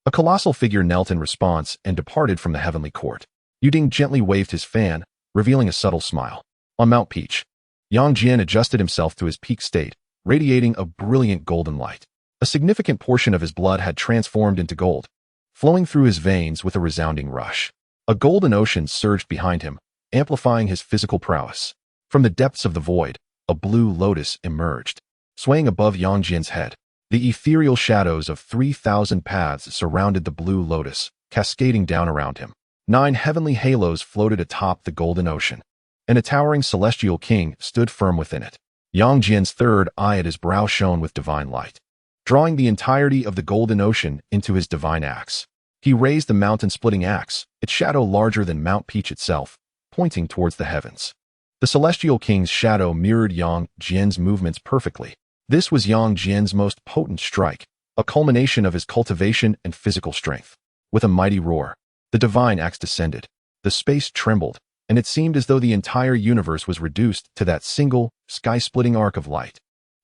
A colossal figure knelt in response and departed from the heavenly court. Yuding gently waved his fan, revealing a subtle smile. On Mount Peach, Yang Jian adjusted himself to his peak state, radiating a brilliant golden light. A significant portion of his blood had transformed into gold, flowing through his veins with a resounding rush. A golden ocean surged behind him, amplifying his physical prowess. From the depths of the void, a blue lotus emerged, swaying above Yang Jian's head. The ethereal shadows of 3,000 paths surrounded the blue lotus, cascading down around him. 9 heavenly halos floated atop the golden ocean, and a towering celestial king stood firm within it. Yang Jian's third eye at his brow shone with divine light, drawing the entirety of the golden ocean into his divine axe. He raised the mountain-splitting axe, its shadow larger than Mount Peach itself, pointing towards the heavens. The celestial king's shadow mirrored Yang Jian's movements perfectly. This was Yang Jian's most potent strike, a culmination of his cultivation and physical strength. With a mighty roar, the divine axe descended. The space trembled, and it seemed as though the entire universe was reduced to that single, sky-splitting arc of light.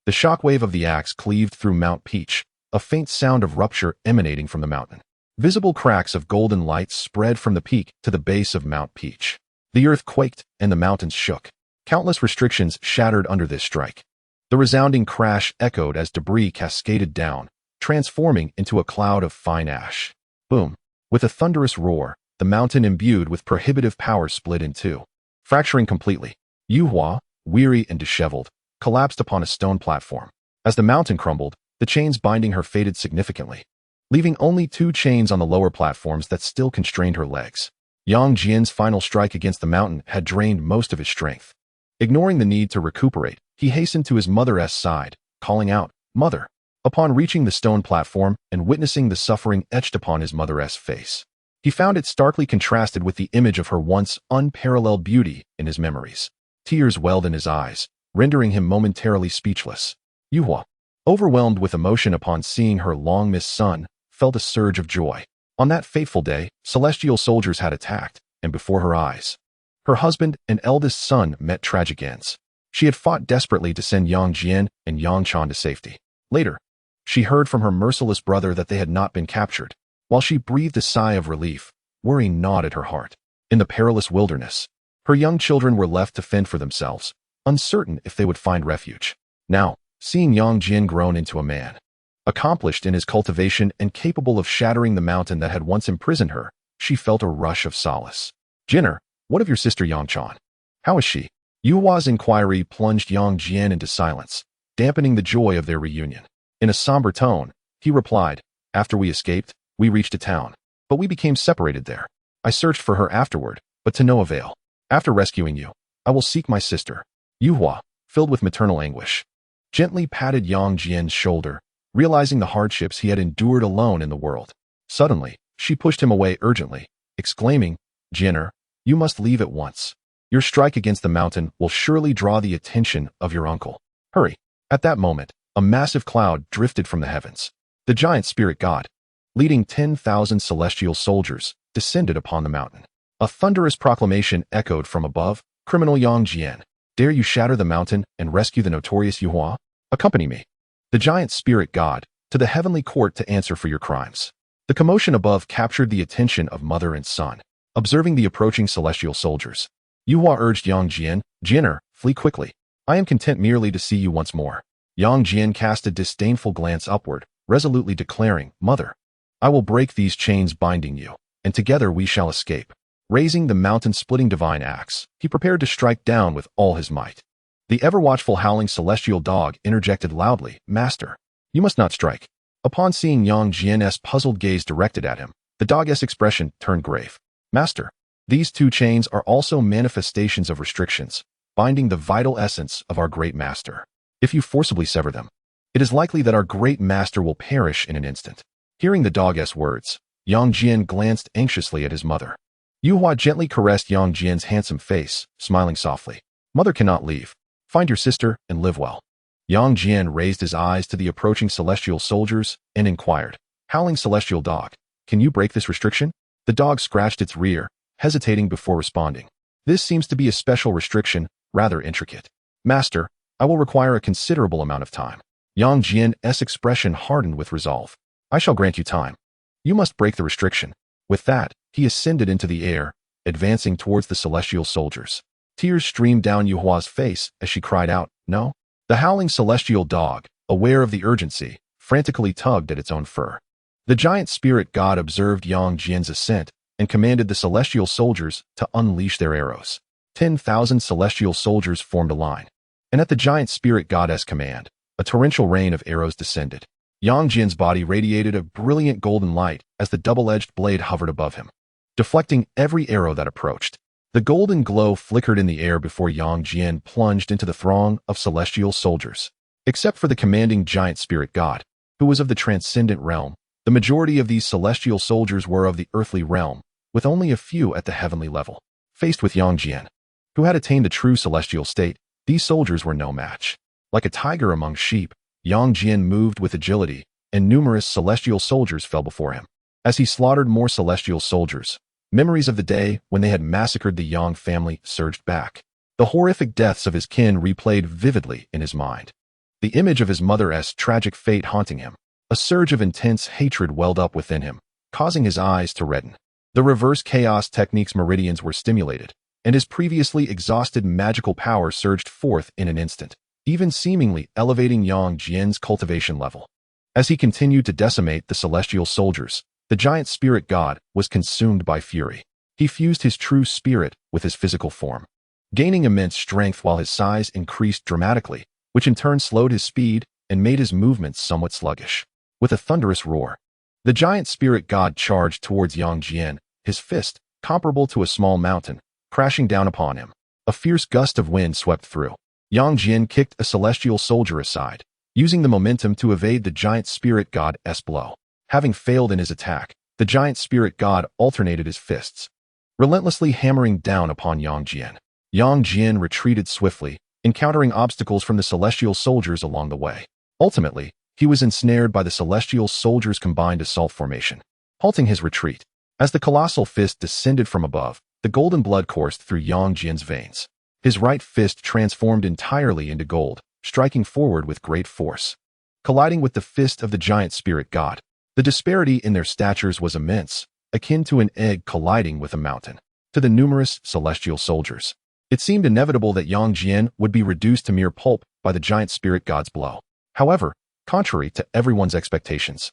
The shockwave of the axe cleaved through Mount Peach, a faint sound of rupture emanating from the mountain. Visible cracks of golden light spread from the peak to the base of Mount Peach. The earth quaked, and the mountains shook. Countless restrictions shattered under this strike. The resounding crash echoed as debris cascaded down, transforming into a cloud of fine ash. Boom! With a thunderous roar, the mountain imbued with prohibitive power split in two, fracturing completely. Yuhua, weary and disheveled, collapsed upon a stone platform. As the mountain crumbled, the chains binding her faded significantly, leaving only 2 chains on the lower platforms that still constrained her legs. Yang Jian's final strike against the mountain had drained most of his strength. Ignoring the need to recuperate, he hastened to his mother's side, calling out, "Mother!" Upon reaching the stone platform and witnessing the suffering etched upon his mother's face, he found it starkly contrasted with the image of her once unparalleled beauty in his memories. Tears welled in his eyes, rendering him momentarily speechless. Yuhua, overwhelmed with emotion upon seeing her long-missed son, felt a surge of joy. On that fateful day, celestial soldiers had attacked, and before her eyes, her husband and eldest son met tragic ends. She had fought desperately to send Yang Jian and Yang Chan to safety. Later, she heard from her merciless brother that they had not been captured. While she breathed a sigh of relief, worry gnawed at her heart. In the perilous wilderness, her young children were left to fend for themselves, uncertain if they would find refuge. Now, seeing Yang Jian grown into a man, accomplished in his cultivation and capable of shattering the mountain that had once imprisoned her, she felt a rush of solace. "Jinner, what of your sister Yang Chan? How is she?" Yuhua's inquiry plunged Yang Jian into silence, dampening the joy of their reunion. In a somber tone, he replied, "After we escaped, we reached a town, but we became separated there. I searched for her afterward, but to no avail. After rescuing you, I will seek my sister." Yuhua, filled with maternal anguish, gently patted Yang Jian's shoulder, realizing the hardships he had endured alone in the world. Suddenly, she pushed him away urgently, exclaiming, "Jinner, you must leave at once. Your strike against the mountain will surely draw the attention of your uncle. Hurry." At that moment, a massive cloud drifted from the heavens. The giant spirit god, leading 10,000 celestial soldiers, descended upon the mountain. A thunderous proclamation echoed from above, "Criminal Yang Jian, dare you shatter the mountain and rescue the notorious Yuhua? Accompany me, the giant spirit god, to the heavenly court to answer for your crimes." The commotion above captured the attention of mother and son. Observing the approaching celestial soldiers, Yuhua urged Yang Jian, "Jinner, flee quickly. I am content merely to see you once more." Yang Jian cast a disdainful glance upward, resolutely declaring, "Mother, I will break these chains binding you, and together we shall escape." Raising the mountain-splitting divine axe, he prepared to strike down with all his might. The ever-watchful howling celestial dog interjected loudly, "Master, you must not strike." Upon seeing Yang Jian's puzzled gaze directed at him, the dog's expression turned grave. "Master, these 2 chains are also manifestations of restrictions, binding the vital essence of our great master. If you forcibly sever them, it is likely that our great master will perish in an instant." Hearing the dog's words, Yang Jian glanced anxiously at his mother. Yuhua gently caressed Yang Jian's handsome face, smiling softly. "Mother cannot leave. Find your sister and live well." Yang Jian raised his eyes to the approaching celestial soldiers and inquired, "Howling celestial dog, can you break this restriction?" The dog scratched its rear, hesitating before responding. This seems to be a special restriction, rather intricate. Master, I will require a considerable amount of time. Yang Jian's expression hardened with resolve. I shall grant you time. You must break the restriction. With that, he ascended into the air, advancing towards the celestial soldiers. Tears streamed down Yuhua's face as she cried out, "No." The howling celestial dog, aware of the urgency, frantically tugged at its own fur. The giant spirit god observed Yang Jian's ascent and commanded the celestial soldiers to unleash their arrows. 10,000 celestial soldiers formed a line, and at the giant spirit god's command, a torrential rain of arrows descended. Yang Jian's body radiated a brilliant golden light as the double-edged blade hovered above him, deflecting every arrow that approached. The golden glow flickered in the air before Yang Jian plunged into the throng of celestial soldiers. Except for the commanding giant spirit god, who was of the transcendent realm, the majority of these celestial soldiers were of the earthly realm, with only a few at the heavenly level. Faced with Yang Jian, who had attained a true celestial state, these soldiers were no match. Like a tiger among sheep, Yang Jian moved with agility, and numerous celestial soldiers fell before him. As he slaughtered more celestial soldiers, memories of the day when they had massacred the Yang family surged back. The horrific deaths of his kin replayed vividly in his mind. The image of his mother's tragic fate haunting him. A surge of intense hatred welled up within him, causing his eyes to redden. The reverse chaos technique's meridians were stimulated, and his previously exhausted magical power surged forth in an instant, even seemingly elevating Yang Jian's cultivation level. As he continued to decimate the celestial soldiers, the giant spirit god was consumed by fury. He fused his true spirit with his physical form, gaining immense strength while his size increased dramatically, which in turn slowed his speed and made his movements somewhat sluggish. With a thunderous roar, the giant spirit god charged towards Yang Jian, his fist, comparable to a small mountain, crashing down upon him. A fierce gust of wind swept through. Yang Jian kicked a celestial soldier aside, using the momentum to evade the giant spirit god's blow. Having failed in his attack, the giant spirit god alternated his fists, relentlessly hammering down upon Yang Jian. Yang Jian retreated swiftly, encountering obstacles from the celestial soldiers along the way. Ultimately, he was ensnared by the celestial soldiers' combined assault formation, halting his retreat. As the colossal fist descended from above, the golden blood coursed through Yang Jian's veins. His right fist transformed entirely into gold, striking forward with great force, colliding with the fist of the giant spirit god. The disparity in their statures was immense, akin to an egg colliding with a mountain. To the numerous celestial soldiers, it seemed inevitable that Yang Jian would be reduced to mere pulp by the giant spirit god's blow. However, contrary to everyone's expectations,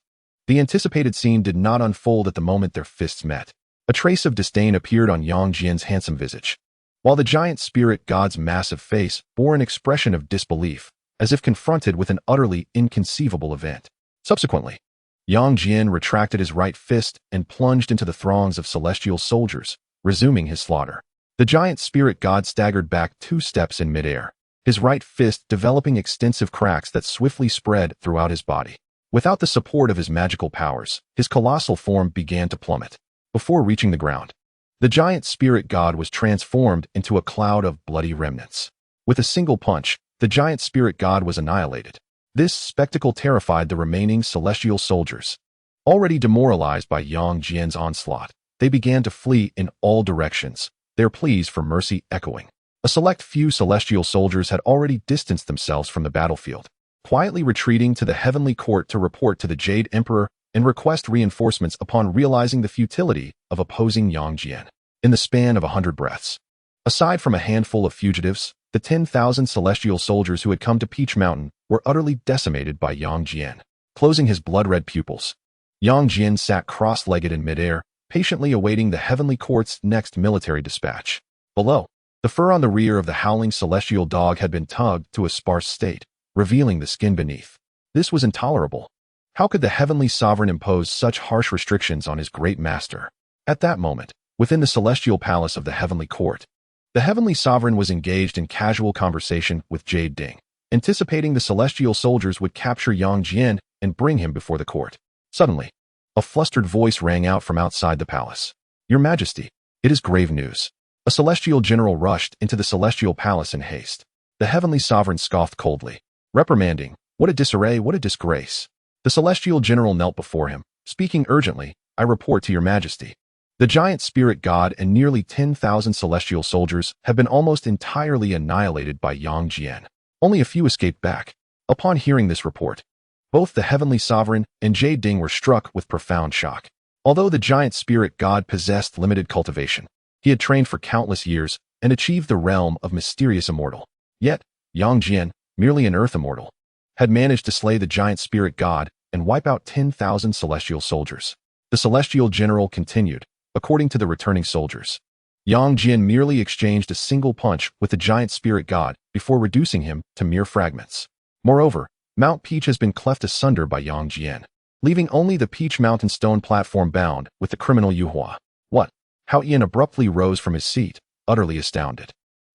the anticipated scene did not unfold at the moment their fists met. A trace of disdain appeared on Yang Jian's handsome visage, while the giant spirit god's massive face bore an expression of disbelief, as if confronted with an utterly inconceivable event. Subsequently, Yang Jian retracted his right fist and plunged into the throngs of celestial soldiers, resuming his slaughter. The giant spirit god staggered back 2 steps in midair, his right fist developing extensive cracks that swiftly spread throughout his body. Without the support of his magical powers, his colossal form began to plummet. Before reaching the ground, the giant spirit god was transformed into a cloud of bloody remnants. With a single punch, the giant spirit god was annihilated. This spectacle terrified the remaining celestial soldiers. Already demoralized by Yang Jian's onslaught, they began to flee in all directions, their pleas for mercy echoing. A select few celestial soldiers had already distanced themselves from the battlefield, quietly retreating to the heavenly court to report to the Jade Emperor and request reinforcements upon realizing the futility of opposing Yang Jian. In the span of 100 breaths, aside from a handful of fugitives, the 10,000 celestial soldiers who had come to Peach Mountain were utterly decimated by Yang Jian. Closing his blood-red pupils, Yang Jian sat cross-legged in midair, patiently awaiting the heavenly court's next military dispatch. Below, the fur on the rear of the howling celestial dog had been tugged to a sparse state, revealing the skin beneath. This was intolerable. How could the heavenly sovereign impose such harsh restrictions on his great master? At that moment, within the celestial palace of the heavenly court, the heavenly sovereign was engaged in casual conversation with Jade Ding, anticipating the celestial soldiers would capture Yang Jian and bring him before the court. Suddenly, a flustered voice rang out from outside the palace. "Your Majesty, it is grave news." A celestial general rushed into the celestial palace in haste. The heavenly sovereign scoffed coldly, reprimanding, "What a disarray, what a disgrace." The celestial general knelt before him, speaking urgently, "I report to your Majesty. The giant spirit god and nearly 10,000 celestial soldiers have been almost entirely annihilated by Yang Jian. Only a few escaped back. Upon hearing this report, both the heavenly sovereign and Jade Ding were struck with profound shock. Although the giant spirit god possessed limited cultivation, he had trained for countless years and achieved the realm of mysterious immortal. Yet, Yang Jian, merely an earth immortal, had managed to slay the giant spirit god and wipe out 10,000 celestial soldiers. The celestial general continued, according to the returning soldiers. Yang Jian merely exchanged a single punch with the giant spirit god before reducing him to mere fragments. Moreover, Mount Peach has been cleft asunder by Yang Jian, leaving only the Peach Mountain stone platform bound with the criminal Yuhua. What? Hao Yan abruptly rose from his seat, utterly astounded.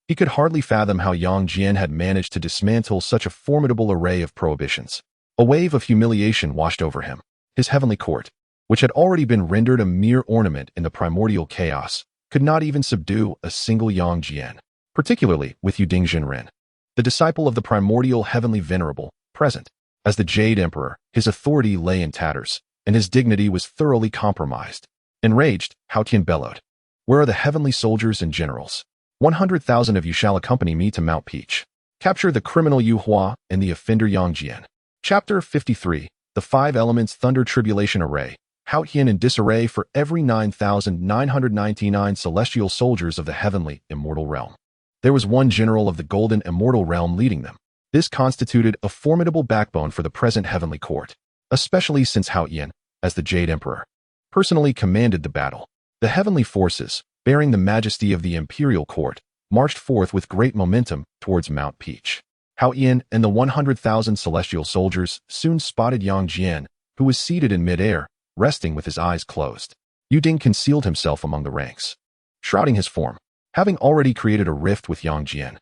He could hardly fathom how Yang Jian had managed to dismantle such a formidable array of prohibitions. A wave of humiliation washed over him. His heavenly court, which had already been rendered a mere ornament in the primordial chaos, could not even subdue a single Yang Jian, particularly with Yuding Jinren, the disciple of the primordial heavenly venerable, present. As the Jade Emperor, his authority lay in tatters, and his dignity was thoroughly compromised. Enraged, Hao Tian bellowed, "Where are the heavenly soldiers and generals? 100,000 of you shall accompany me to Mount Peach. Capture the criminal Yu Hua and the offender Yang Jian." Chapter 53, The Five Elements Thunder Tribulation Array. Hao Tian in disarray for every 9,999 celestial soldiers of the heavenly, immortal realm. There was one general of the golden immortal realm leading them. This constituted a formidable backbone for the present heavenly court, especially since Hao Tian, as the Jade Emperor, personally commanded the battle. The heavenly forces, bearing the majesty of the imperial court, marched forth with great momentum towards Mount Peach. Hao Tian and the 100,000 celestial soldiers soon spotted Yang Jian, who was seated in midair, resting with his eyes closed. Yuding concealed himself among the ranks, shrouding his form, having already created a rift with Yang Jian.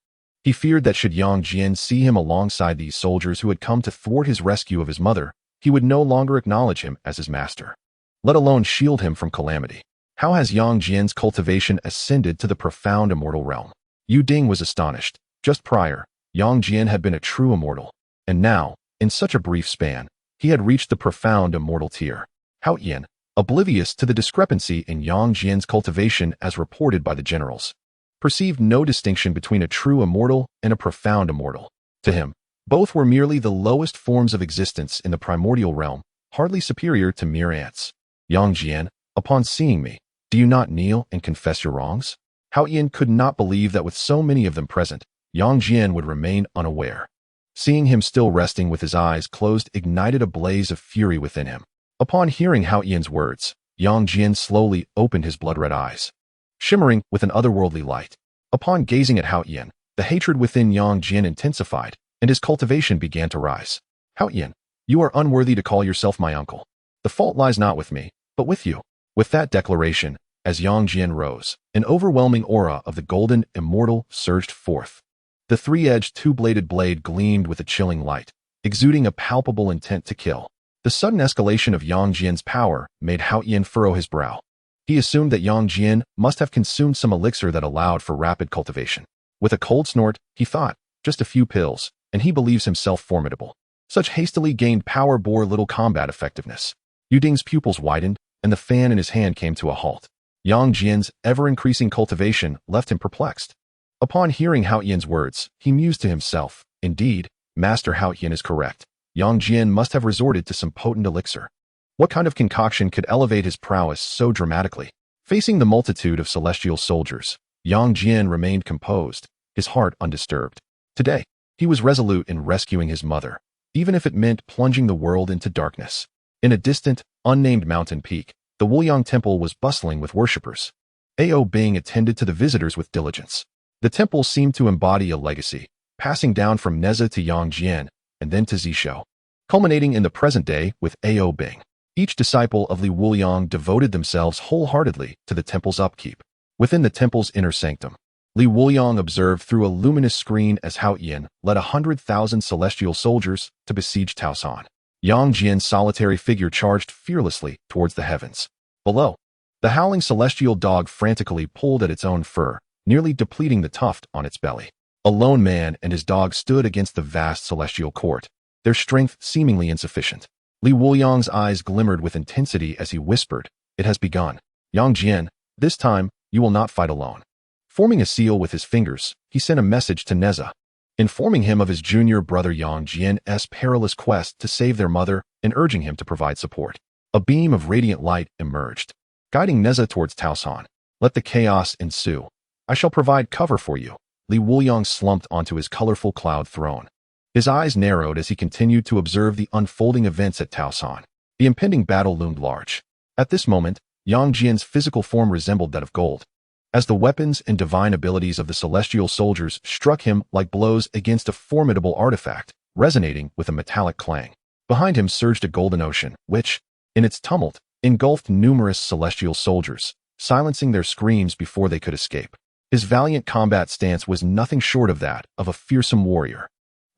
He feared that should Yang Jian see him alongside these soldiers who had come to thwart his rescue of his mother, he would no longer acknowledge him as his master, let alone shield him from calamity. How has Yang Jian's cultivation ascended to the profound immortal realm? Yuding was astonished. Just prior, Yang Jian had been a true immortal, and now, in such a brief span, he had reached the profound immortal tier. Hao Yan, oblivious to the discrepancy in Yang Jian's cultivation as reported by the generals, perceived no distinction between a true immortal and a profound immortal. To him, both were merely the lowest forms of existence in the primordial realm, hardly superior to mere ants. Yang Jian, upon seeing me, do you not kneel and confess your wrongs? Hao Yan could not believe that with so many of them present, Yang Jian would remain unaware. Seeing him still resting with his eyes closed ignited a blaze of fury within him. Upon hearing Hao Yan's words, Yang Jian slowly opened his blood-red eyes, shimmering with an otherworldly light. Upon gazing at Hao Yan, the hatred within Yang Jian intensified, and his cultivation began to rise. Hao Yan, you are unworthy to call yourself my uncle. The fault lies not with me, but with you. With that declaration, as Yang Jian rose, an overwhelming aura of the golden immortal surged forth. The three-edged two-bladed blade gleamed with a chilling light, exuding a palpable intent to kill. The sudden escalation of Yang Jian's power made Hao Yan furrow his brow. He assumed that Yang Jian must have consumed some elixir that allowed for rapid cultivation. With a cold snort, he thought, just a few pills, and he believes himself formidable. Such hastily gained power bore little combat effectiveness. Yuding's pupils widened, and the fan in his hand came to a halt. Yang Jian's ever-increasing cultivation left him perplexed. Upon hearing Hao Yan's words, he mused to himself, indeed, Master Hao Yan is correct. Yang Jian must have resorted to some potent elixir. What kind of concoction could elevate his prowess so dramatically? Facing the multitude of celestial soldiers, Yang Jian remained composed, his heart undisturbed. Today, he was resolute in rescuing his mother, even if it meant plunging the world into darkness. In a distant, unnamed mountain peak, the Wuliang temple was bustling with worshippers. Ao Bing attended to the visitors with diligence. The temple seemed to embody a legacy, passing down from Nezha to Yang Jian, and then to Zhou, culminating in the present day with Ao Bing. Each disciple of Li Wuliang devoted themselves wholeheartedly to the temple's upkeep. Within the temple's inner sanctum, Li Wuliang observed through a luminous screen as Hao Yan led 100,000 celestial soldiers to besiege Taosan. Yang Jian's solitary figure charged fearlessly towards the heavens. Below, the howling celestial dog frantically pulled at its own fur, nearly depleting the tuft on its belly. A lone man and his dog stood against the vast celestial court, their strength seemingly insufficient. Li Wuliang's eyes glimmered with intensity as he whispered, "It has begun." Yang Jian, this time, you will not fight alone. Forming a seal with his fingers, he sent a message to Nezha, informing him of his junior brother Yang Jian's perilous quest to save their mother and urging him to provide support. A beam of radiant light emerged, guiding Nezha towards Taosan. Let the chaos ensue. I shall provide cover for you. Li Wuliang slumped onto his colorful cloud throne. His eyes narrowed as he continued to observe the unfolding events at Taosan. The impending battle loomed large. At this moment, Yang Jian's physical form resembled that of gold, as the weapons and divine abilities of the celestial soldiers struck him like blows against a formidable artifact, resonating with a metallic clang. Behind him surged a golden ocean, which, in its tumult, engulfed numerous celestial soldiers, silencing their screams before they could escape. His valiant combat stance was nothing short of that of a fearsome warrior.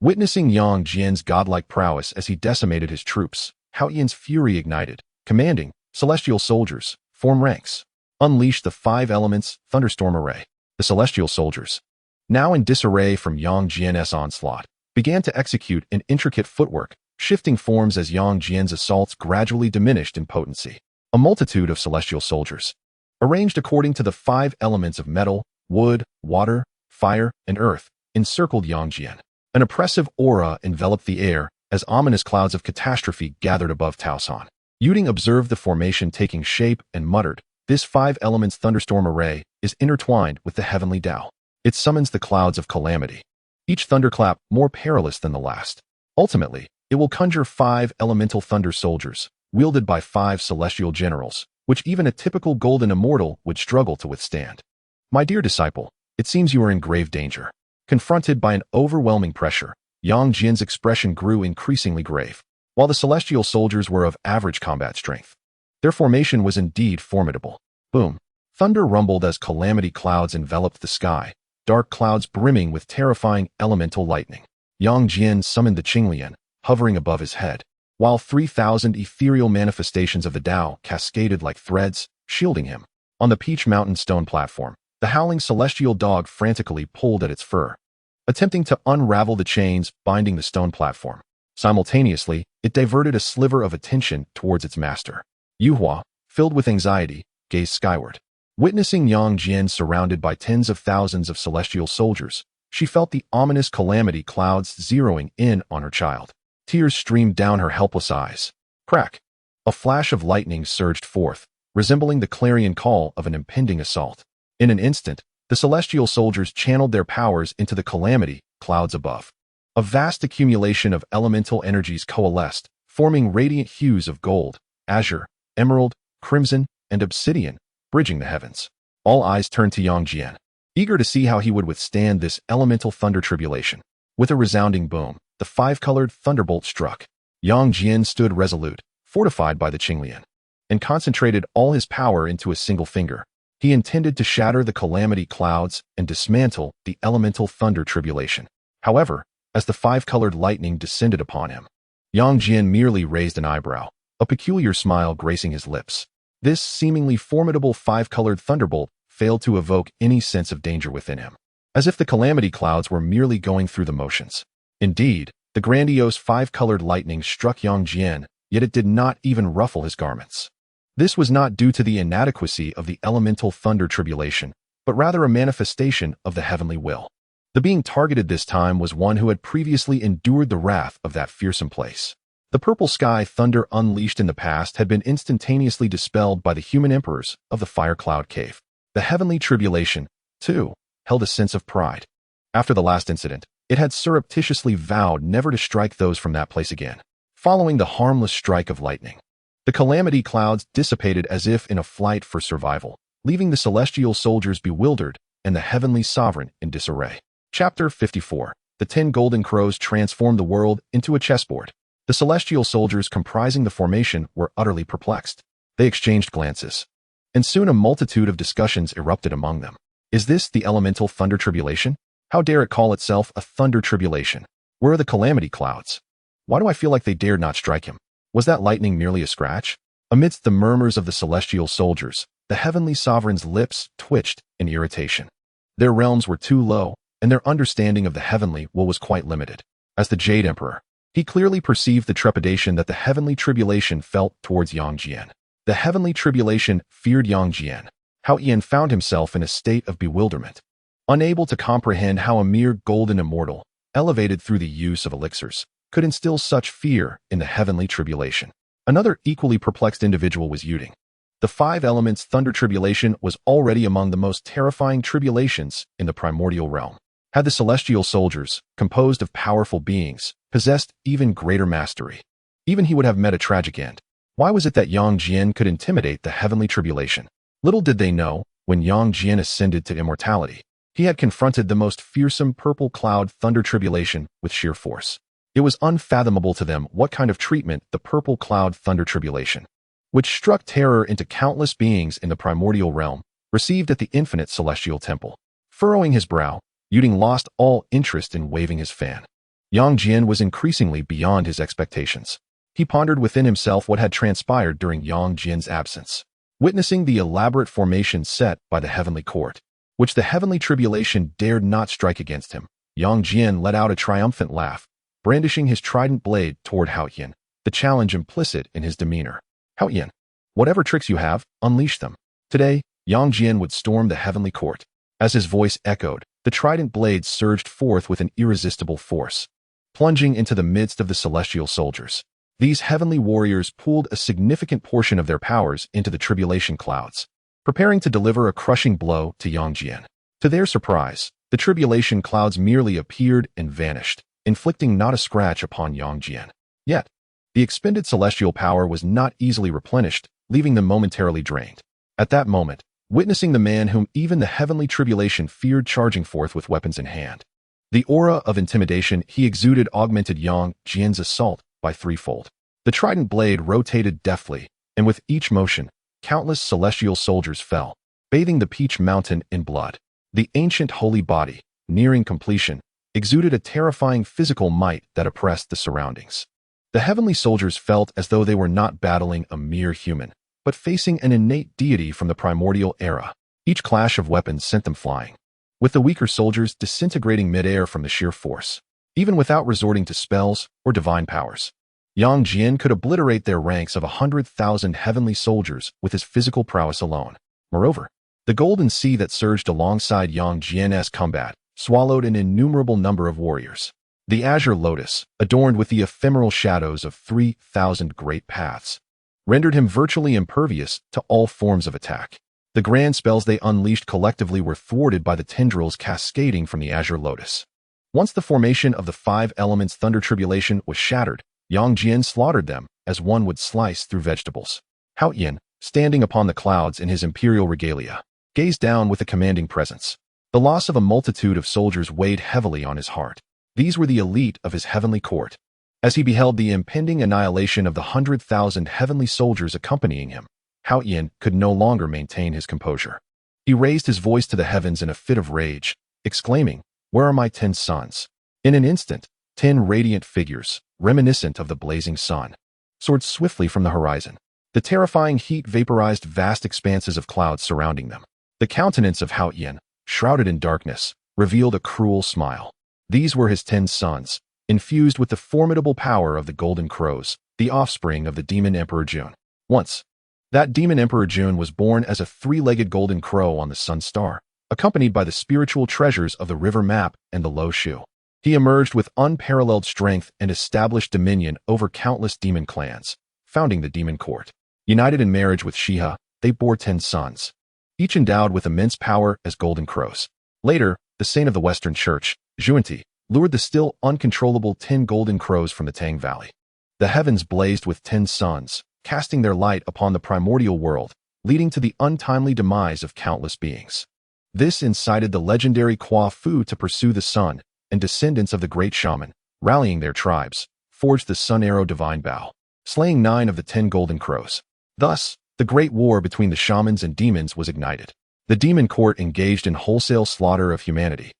Witnessing Yang Jian's godlike prowess as he decimated his troops, Hao Yan's fury ignited, commanding, celestial soldiers, form ranks. Unleash the 5 elements thunderstorm array. The celestial soldiers, now in disarray from Yang Jian's onslaught, began to execute an intricate footwork, shifting forms as Yang Jian's assaults gradually diminished in potency. A multitude of celestial soldiers, arranged according to the 5 elements of metal, wood, water, fire, and earth, encircled Yang Jian. An oppressive aura enveloped the air as ominous clouds of catastrophe gathered above Taosan. Yuding observed the formation taking shape and muttered, "This 5 elements thunderstorm array is intertwined with the heavenly Tao. It summons the clouds of calamity, each thunderclap more perilous than the last. Ultimately, it will conjure 5 elemental thunder soldiers, wielded by 5 celestial generals, which even a typical golden immortal would struggle to withstand. My dear disciple, it seems you are in grave danger." Confronted by an overwhelming pressure, Yang Jian's expression grew increasingly grave. While the celestial soldiers were of average combat strength, their formation was indeed formidable. Boom! Thunder rumbled as calamity clouds enveloped the sky, dark clouds brimming with terrifying elemental lightning. Yang Jian summoned the Qinglian, hovering above his head, while 3,000 ethereal manifestations of the Tao cascaded like threads, shielding him. On the Peach Mountain stone platform, the howling celestial dog frantically pulled at its fur, attempting to unravel the chains binding the stone platform. Simultaneously, it diverted a sliver of attention towards its master. Yuhua, filled with anxiety, gazed skyward. Witnessing Yang Jian surrounded by tens of thousands of celestial soldiers, she felt the ominous calamity clouds zeroing in on her child. Tears streamed down her helpless eyes. Crack! A flash of lightning surged forth, resembling the clarion call of an impending assault. In an instant, the celestial soldiers channeled their powers into the calamity clouds above. A vast accumulation of elemental energies coalesced, forming radiant hues of gold, azure, emerald, crimson, and obsidian, bridging the heavens. All eyes turned to Yang Jian, eager to see how he would withstand this elemental thunder tribulation. With a resounding boom, the 5-colored thunderbolt struck. Yang Jian stood resolute, fortified by the Qinglian, and concentrated all his power into a single finger. He intended to shatter the calamity clouds and dismantle the elemental thunder tribulation. However, as the 5-colored lightning descended upon him, Yang Jian merely raised an eyebrow, a peculiar smile gracing his lips. This seemingly formidable 5-colored thunderbolt failed to evoke any sense of danger within him, as if the calamity clouds were merely going through the motions. Indeed, the grandiose 5-colored lightning struck Yang Jian, yet it did not even ruffle his garments. This was not due to the inadequacy of the elemental thunder tribulation, but rather a manifestation of the heavenly will. The being targeted this time was one who had previously endured the wrath of that fearsome place. The purple sky thunder unleashed in the past had been instantaneously dispelled by the human emperors of the Fire Cloud Cave. The heavenly tribulation, too, held a sense of pride. After the last incident, it had surreptitiously vowed never to strike those from that place again. Following the harmless strike of lightning, the calamity clouds dissipated as if in a flight for survival, leaving the celestial soldiers bewildered and the heavenly sovereign in disarray. Chapter 54. The 10 golden crows transformed the world into a chessboard. The celestial soldiers comprising the formation were utterly perplexed. They exchanged glances, and soon a multitude of discussions erupted among them. Is this the elemental thunder tribulation? How dare it call itself a thunder tribulation? Where are the calamity clouds? Why do I feel like they dared not strike him? Was that lightning merely a scratch? Amidst the murmurs of the celestial soldiers, the heavenly sovereign's lips twitched in irritation. Their realms were too low, and their understanding of the heavenly will was quite limited. As the Jade Emperor, he clearly perceived the trepidation that the heavenly tribulation felt towards Yang Jian. The heavenly tribulation feared Yang Jian. Hao Yan found himself in a state of bewilderment, unable to comprehend how a mere golden immortal, elevated through the use of elixirs, could instill such fear in the heavenly tribulation. Another equally perplexed individual was Yuding. The five elements thunder tribulation was already among the most terrifying tribulations in the primordial realm. Had the celestial soldiers, composed of powerful beings, possessed even greater mastery, even he would have met a tragic end. Why was it that Yang Jian could intimidate the heavenly tribulation? Little did they know, when Yang Jian ascended to immortality, he had confronted the most fearsome purple cloud thunder tribulation with sheer force. It was unfathomable to them what kind of treatment the purple cloud thunder tribulation, which struck terror into countless beings in the primordial realm, received at the infinite celestial temple. Furrowing his brow, Yuding lost all interest in waving his fan. Yang Jian was increasingly beyond his expectations. He pondered within himself what had transpired during Yang Jian's absence. Witnessing the elaborate formation set by the heavenly court, which the heavenly tribulation dared not strike against him, Yang Jian let out a triumphant laugh, brandishing his trident blade toward Hao Yan, the challenge implicit in his demeanor. Hao Yan, whatever tricks you have, unleash them. Today, Yang Jian would storm the heavenly court. As his voice echoed, the trident blade surged forth with an irresistible force, plunging into the midst of the celestial soldiers. These heavenly warriors pooled a significant portion of their powers into the tribulation clouds, preparing to deliver a crushing blow to Yang Jian. To their surprise, the tribulation clouds merely appeared and vanished, inflicting not a scratch upon Yang Jian. Yet, the expended celestial power was not easily replenished, leaving them momentarily drained. At that moment, witnessing the man whom even the heavenly tribulation feared charging forth with weapons in hand, the aura of intimidation he exuded augmented Yang Jian's assault by threefold. The trident blade rotated deftly, and with each motion, countless celestial soldiers fell, bathing the Peach Mountain in blood. The ancient holy body, nearing completion, exuded a terrifying physical might that oppressed the surroundings. The heavenly soldiers felt as though they were not battling a mere human, but facing an innate deity from the primordial era. Each clash of weapons sent them flying, with the weaker soldiers disintegrating midair from the sheer force. Even without resorting to spells or divine powers, Yang Jian could obliterate their ranks of 100,000 heavenly soldiers with his physical prowess alone. Moreover, the golden sea that surged alongside Yang Jian's combat swallowed an innumerable number of warriors. The azure lotus, adorned with the ephemeral shadows of 3,000 great paths, rendered him virtually impervious to all forms of attack. The grand spells they unleashed collectively were thwarted by the tendrils cascading from the azure lotus. Once the formation of the five elements thunder tribulation was shattered, Yang Jian slaughtered them as one would slice through vegetables. Hao Yan, standing upon the clouds in his imperial regalia, gazed down with a commanding presence. The loss of a multitude of soldiers weighed heavily on his heart. These were the elite of his heavenly court. As he beheld the impending annihilation of the 100,000 heavenly soldiers accompanying him, Hao Yan could no longer maintain his composure. He raised his voice to the heavens in a fit of rage, exclaiming, "Where are my 10 sons?" In an instant, 10 radiant figures, reminiscent of the blazing sun, soared swiftly from the horizon. The terrifying heat vaporized vast expanses of clouds surrounding them. The countenance of Hao Yan, shrouded in darkness, revealed a cruel smile. These were his 10 sons, infused with the formidable power of the Golden Crows, the offspring of the demon Emperor Jun. Once, that demon Emperor Jun was born as a 3-legged golden crow on the Sun Star, accompanied by the spiritual treasures of the River Map and the Lo Shu. He emerged with unparalleled strength and established dominion over countless demon clans, founding the demon court. United in marriage with Shiha, they bore 10 sons, each endowed with immense power as golden crows. Later, the saint of the Western Church, Zhuanti, lured the still uncontrollable 10 golden crows from the Tang Valley. The heavens blazed with 10 suns, casting their light upon the primordial world, leading to the untimely demise of countless beings. This incited the legendary Kwa Fu to pursue the sun, and descendants of the great shaman, rallying their tribes, forged the Sun Arrow Divine Bow, slaying 9 of the 10 golden crows. Thus, the great war between the shamans and demons was ignited. The demon court engaged in wholesale slaughter of humanity,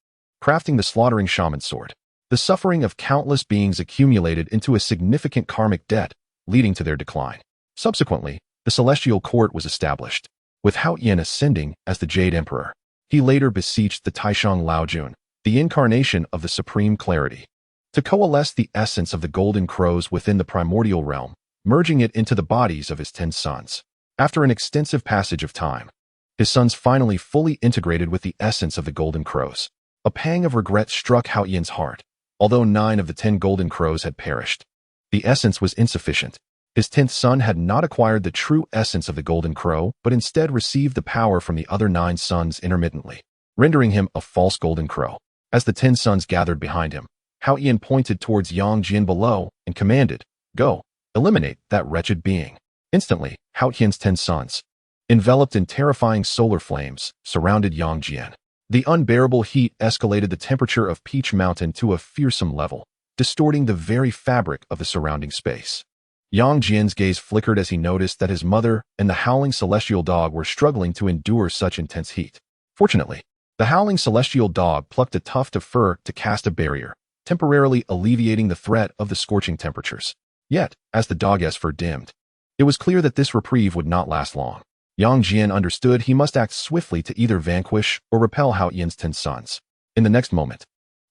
crafting the slaughtering shaman sword. The suffering of countless beings accumulated into a significant karmic debt, leading to their decline. Subsequently, the celestial court was established, with Hao Yan ascending as the Jade Emperor. He later beseeched the Taishang Laojun, the incarnation of the supreme clarity, to coalesce the essence of the golden crows within the primordial realm, merging it into the bodies of his 10 sons. After an extensive passage of time, his sons finally fully integrated with the essence of the Golden Crows. A pang of regret struck Hao Yian's heart. Although 9 of the 10 Golden Crows had perished, the essence was insufficient. His 10th son had not acquired the true essence of the Golden Crow, but instead received the power from the other 9 sons intermittently, rendering him a false Golden Crow. As the 10 sons gathered behind him, Hao Yian pointed towards Yang Jian below and commanded, "Go, eliminate that wretched being." Instantly, Hao Yian's 10 sons, enveloped in terrifying solar flames, surrounded Yang Jian. The unbearable heat escalated the temperature of Peach Mountain to a fearsome level, distorting the very fabric of the surrounding space. Yang Jian's gaze flickered as he noticed that his mother and the howling celestial dog were struggling to endure such intense heat. Fortunately, the howling celestial dog plucked a tuft of fur to cast a barrier, temporarily alleviating the threat of the scorching temperatures. Yet, as the dog's fur dimmed, it was clear that this reprieve would not last long. Yang Jian understood he must act swiftly to either vanquish or repel Hao Yian's 10 sons. In the next moment,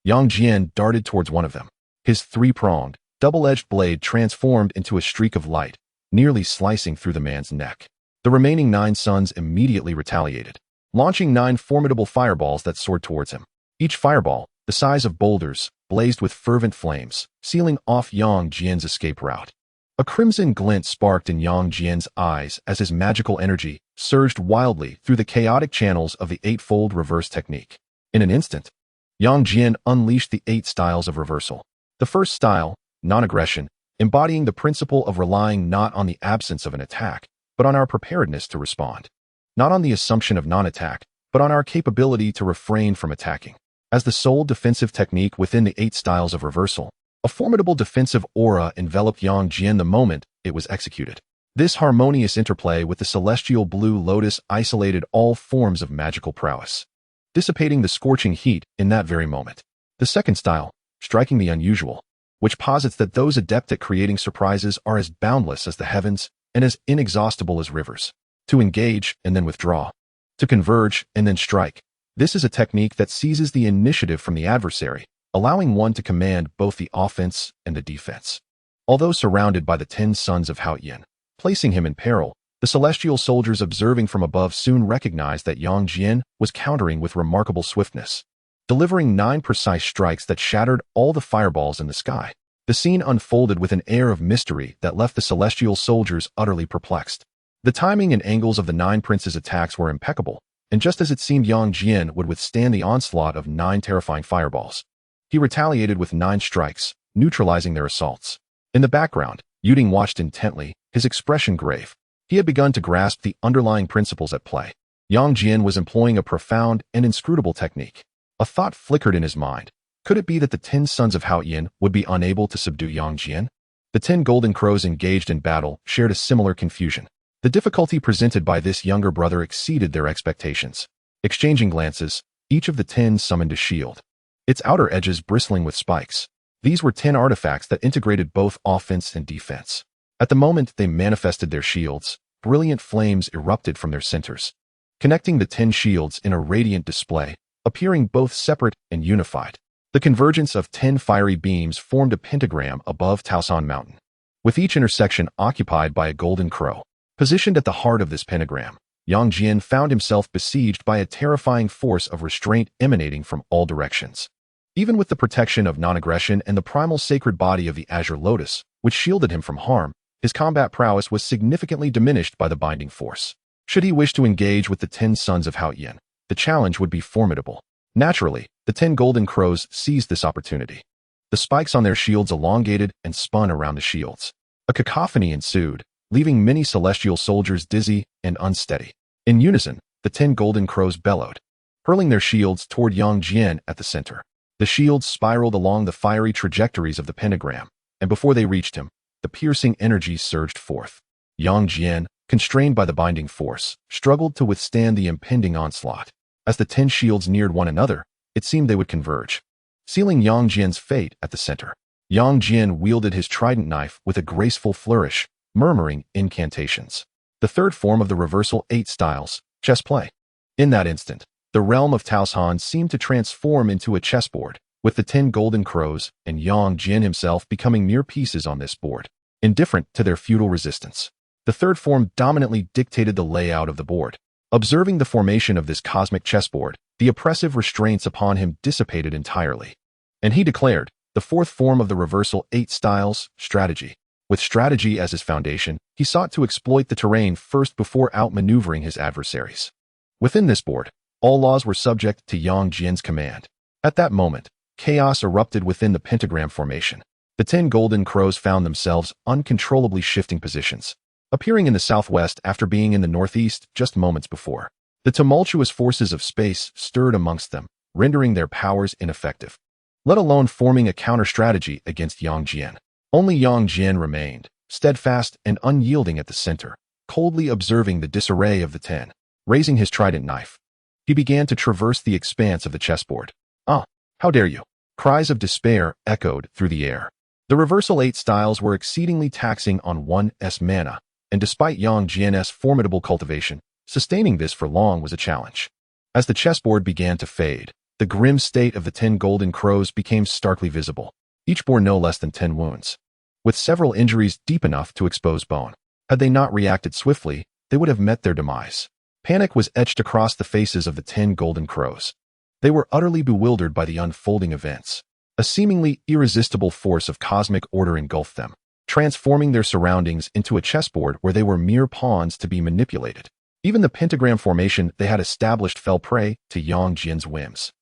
Yang Jian darted towards one of them. His 3-pronged, double-edged blade transformed into a streak of light, nearly slicing through the man's neck. The remaining 9 sons immediately retaliated, launching 9 formidable fireballs that soared towards him. Each fireball, the size of boulders, blazed with fervent flames, sealing off Yang Jian's escape route. A crimson glint sparked in Yang Jian's eyes as his magical energy surged wildly through the chaotic channels of the 8-fold reverse technique. In an instant, Yang Jian unleashed the 8 styles of reversal. The first style, non-aggression, embodying the principle of relying not on the absence of an attack, but on our preparedness to respond. Not on the assumption of non-attack, but on our capability to refrain from attacking. As the sole defensive technique within the 8 styles of reversal, a formidable defensive aura enveloped Yang Jian the moment it was executed. This harmonious interplay with the celestial blue lotus isolated all forms of magical prowess, dissipating the scorching heat in that very moment. The second style, striking the unusual, which posits that those adept at creating surprises are as boundless as the heavens and as inexhaustible as rivers. To engage and then withdraw. To converge and then strike. This is a technique that seizes the initiative from the adversary, allowing one to command both the offense and the defense. Although surrounded by the 10 sons of Hao Yian, placing him in peril, the celestial soldiers observing from above soon recognized that Yang Jian was countering with remarkable swiftness, delivering 9 precise strikes that shattered all the fireballs in the sky. The scene unfolded with an air of mystery that left the celestial soldiers utterly perplexed. The timing and angles of the 9 princes' attacks were impeccable, and just as it seemed Yang Jian would withstand the onslaught of 9 terrifying fireballs, he retaliated with 9 strikes, neutralizing their assaults. In the background, Yuding watched intently, his expression grave. He had begun to grasp the underlying principles at play. Yang Jian was employing a profound and inscrutable technique. A thought flickered in his mind. Could it be that the 10 sons of Hao Yian would be unable to subdue Yang Jian? The 10 Golden Crows engaged in battle shared a similar confusion. The difficulty presented by this younger brother exceeded their expectations. Exchanging glances, each of the 10 summoned a shield, its outer edges bristling with spikes. These were 10 artifacts that integrated both offense and defense. At the moment they manifested their shields, brilliant flames erupted from their centers, connecting the 10 shields in a radiant display, appearing both separate and unified. The convergence of 10 fiery beams formed a pentagram above Taosan Mountain, with each intersection occupied by a golden crow. Positioned at the heart of this pentagram, Yang Jian found himself besieged by a terrifying force of restraint emanating from all directions. Even with the protection of non-aggression and the primal sacred body of the Azure Lotus, which shielded him from harm, his combat prowess was significantly diminished by the binding force. Should he wish to engage with the 10 sons of Hao Yian, the challenge would be formidable. Naturally, the 10 Golden Crows seized this opportunity. The spikes on their shields elongated and spun around the shields. A cacophony ensued, leaving many celestial soldiers dizzy and unsteady. In unison, the 10 Golden Crows bellowed, hurling their shields toward Yang Jian at the center. The shields spiraled along the fiery trajectories of the pentagram, and before they reached him, the piercing energy surged forth. Yang Jian, constrained by the binding force, struggled to withstand the impending onslaught. As the 10 shields neared one another, it seemed they would converge, sealing Yang Jian's fate at the center. Yang Jian wielded his trident knife with a graceful flourish, murmuring incantations. The third form of the reversal 8 styles, chess play. In that instant, the realm of Taosan seemed to transform into a chessboard, with the 10 Golden Crows and Yang Jian himself becoming mere pieces on this board, indifferent to their futile resistance. The third form dominantly dictated the layout of the board. Observing the formation of this cosmic chessboard, the oppressive restraints upon him dissipated entirely. And he declared, the fourth form of the reversal 8 styles, strategy. With strategy as his foundation, he sought to exploit the terrain first before outmaneuvering his adversaries. Within this board, all laws were subject to Yang Jian's command. At that moment, chaos erupted within the pentagram formation. The 10 golden crows found themselves uncontrollably shifting positions, appearing in the southwest after being in the northeast just moments before. The tumultuous forces of space stirred amongst them, rendering their powers ineffective, let alone forming a counter-strategy against Yang Jian. Only Yang Jian remained, steadfast and unyielding at the center, coldly observing the disarray of the 10. Raising his trident knife, he began to traverse the expanse of the chessboard. "Ah, how dare you!" Cries of despair echoed through the air. The reversal 8 styles were exceedingly taxing on one's mana, and despite Yang Jian's formidable cultivation, sustaining this for long was a challenge. As the chessboard began to fade, the grim state of the 10 golden crows became starkly visible. Each bore no less than 10 wounds, with several injuries deep enough to expose bone. Had they not reacted swiftly, they would have met their demise. Panic was etched across the faces of the 10 golden crows. They were utterly bewildered by the unfolding events. A seemingly irresistible force of cosmic order engulfed them, transforming their surroundings into a chessboard where they were mere pawns to be manipulated. Even the pentagram formation they had established fell prey to Yang Jian's whims.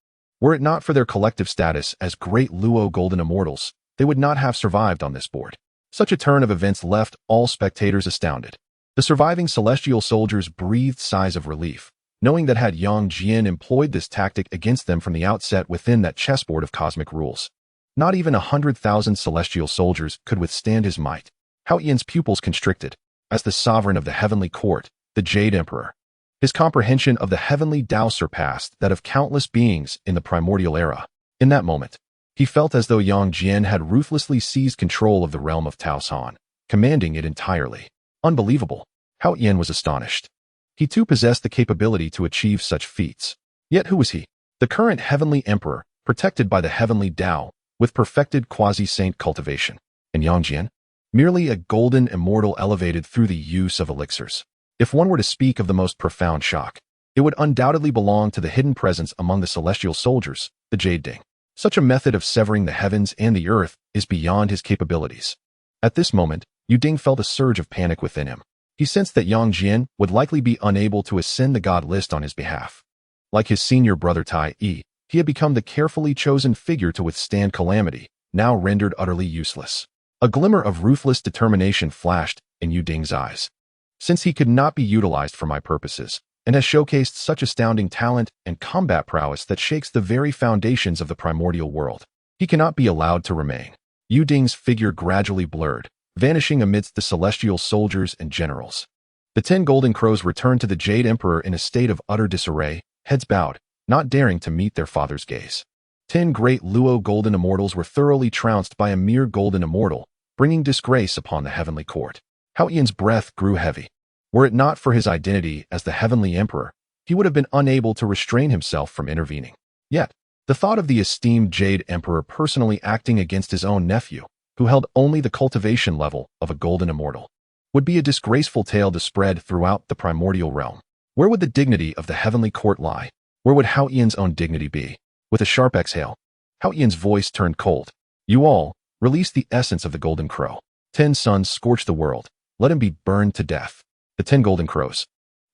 Were it not for their collective status as great Luo golden immortals, they would not have survived on this board. Such a turn of events left all spectators astounded. The surviving celestial soldiers breathed sighs of relief, knowing that had Yang Jian employed this tactic against them from the outset within that chessboard of cosmic rules, not even 100,000 celestial soldiers could withstand his might. Hao Yan's pupils constricted. As the sovereign of the heavenly court, the Jade Emperor, his comprehension of the heavenly Tao surpassed that of countless beings in the primordial era. In that moment, he felt as though Yang Jian had ruthlessly seized control of the realm of Tao San, commanding it entirely. Unbelievable. Hao Yan was astonished. He too possessed the capability to achieve such feats. Yet who was he? The current heavenly emperor, protected by the heavenly Tao, with perfected quasi-saint cultivation. And Yang Jian? Merely a golden immortal elevated through the use of elixirs. If one were to speak of the most profound shock, it would undoubtedly belong to the hidden presence among the celestial soldiers, the Jade Ding. Such a method of severing the heavens and the earth is beyond his capabilities. At this moment, Yu Ding felt a surge of panic within him. He sensed that Yang Jian would likely be unable to ascend the god list on his behalf. Like his senior brother Tai Yi, he had become the carefully chosen figure to withstand calamity, now rendered utterly useless. A glimmer of ruthless determination flashed in Yu Ding's eyes. Since he could not be utilized for my purposes, and has showcased such astounding talent and combat prowess that shakes the very foundations of the primordial world, he cannot be allowed to remain. Yu Ding's figure gradually blurred, vanishing amidst the celestial soldiers and generals. The 10 golden crows returned to the Jade Emperor in a state of utter disarray, heads bowed, not daring to meet their father's gaze. 10 great Luo golden immortals were thoroughly trounced by a mere golden immortal, bringing disgrace upon the heavenly court. Hao Yan's breath grew heavy. Were it not for his identity as the heavenly emperor, he would have been unable to restrain himself from intervening. Yet, the thought of the esteemed Jade Emperor personally acting against his own nephew, who held only the cultivation level of a golden immortal, would be a disgraceful tale to spread throughout the primordial realm. Where would the dignity of the heavenly court lie? Where would Hao Yan's own dignity be? With a sharp exhale, Hao Yan's voice turned cold. You all, release the essence of the golden crow. 10 suns scorch the world. Let him be burned to death. The 10 golden crows,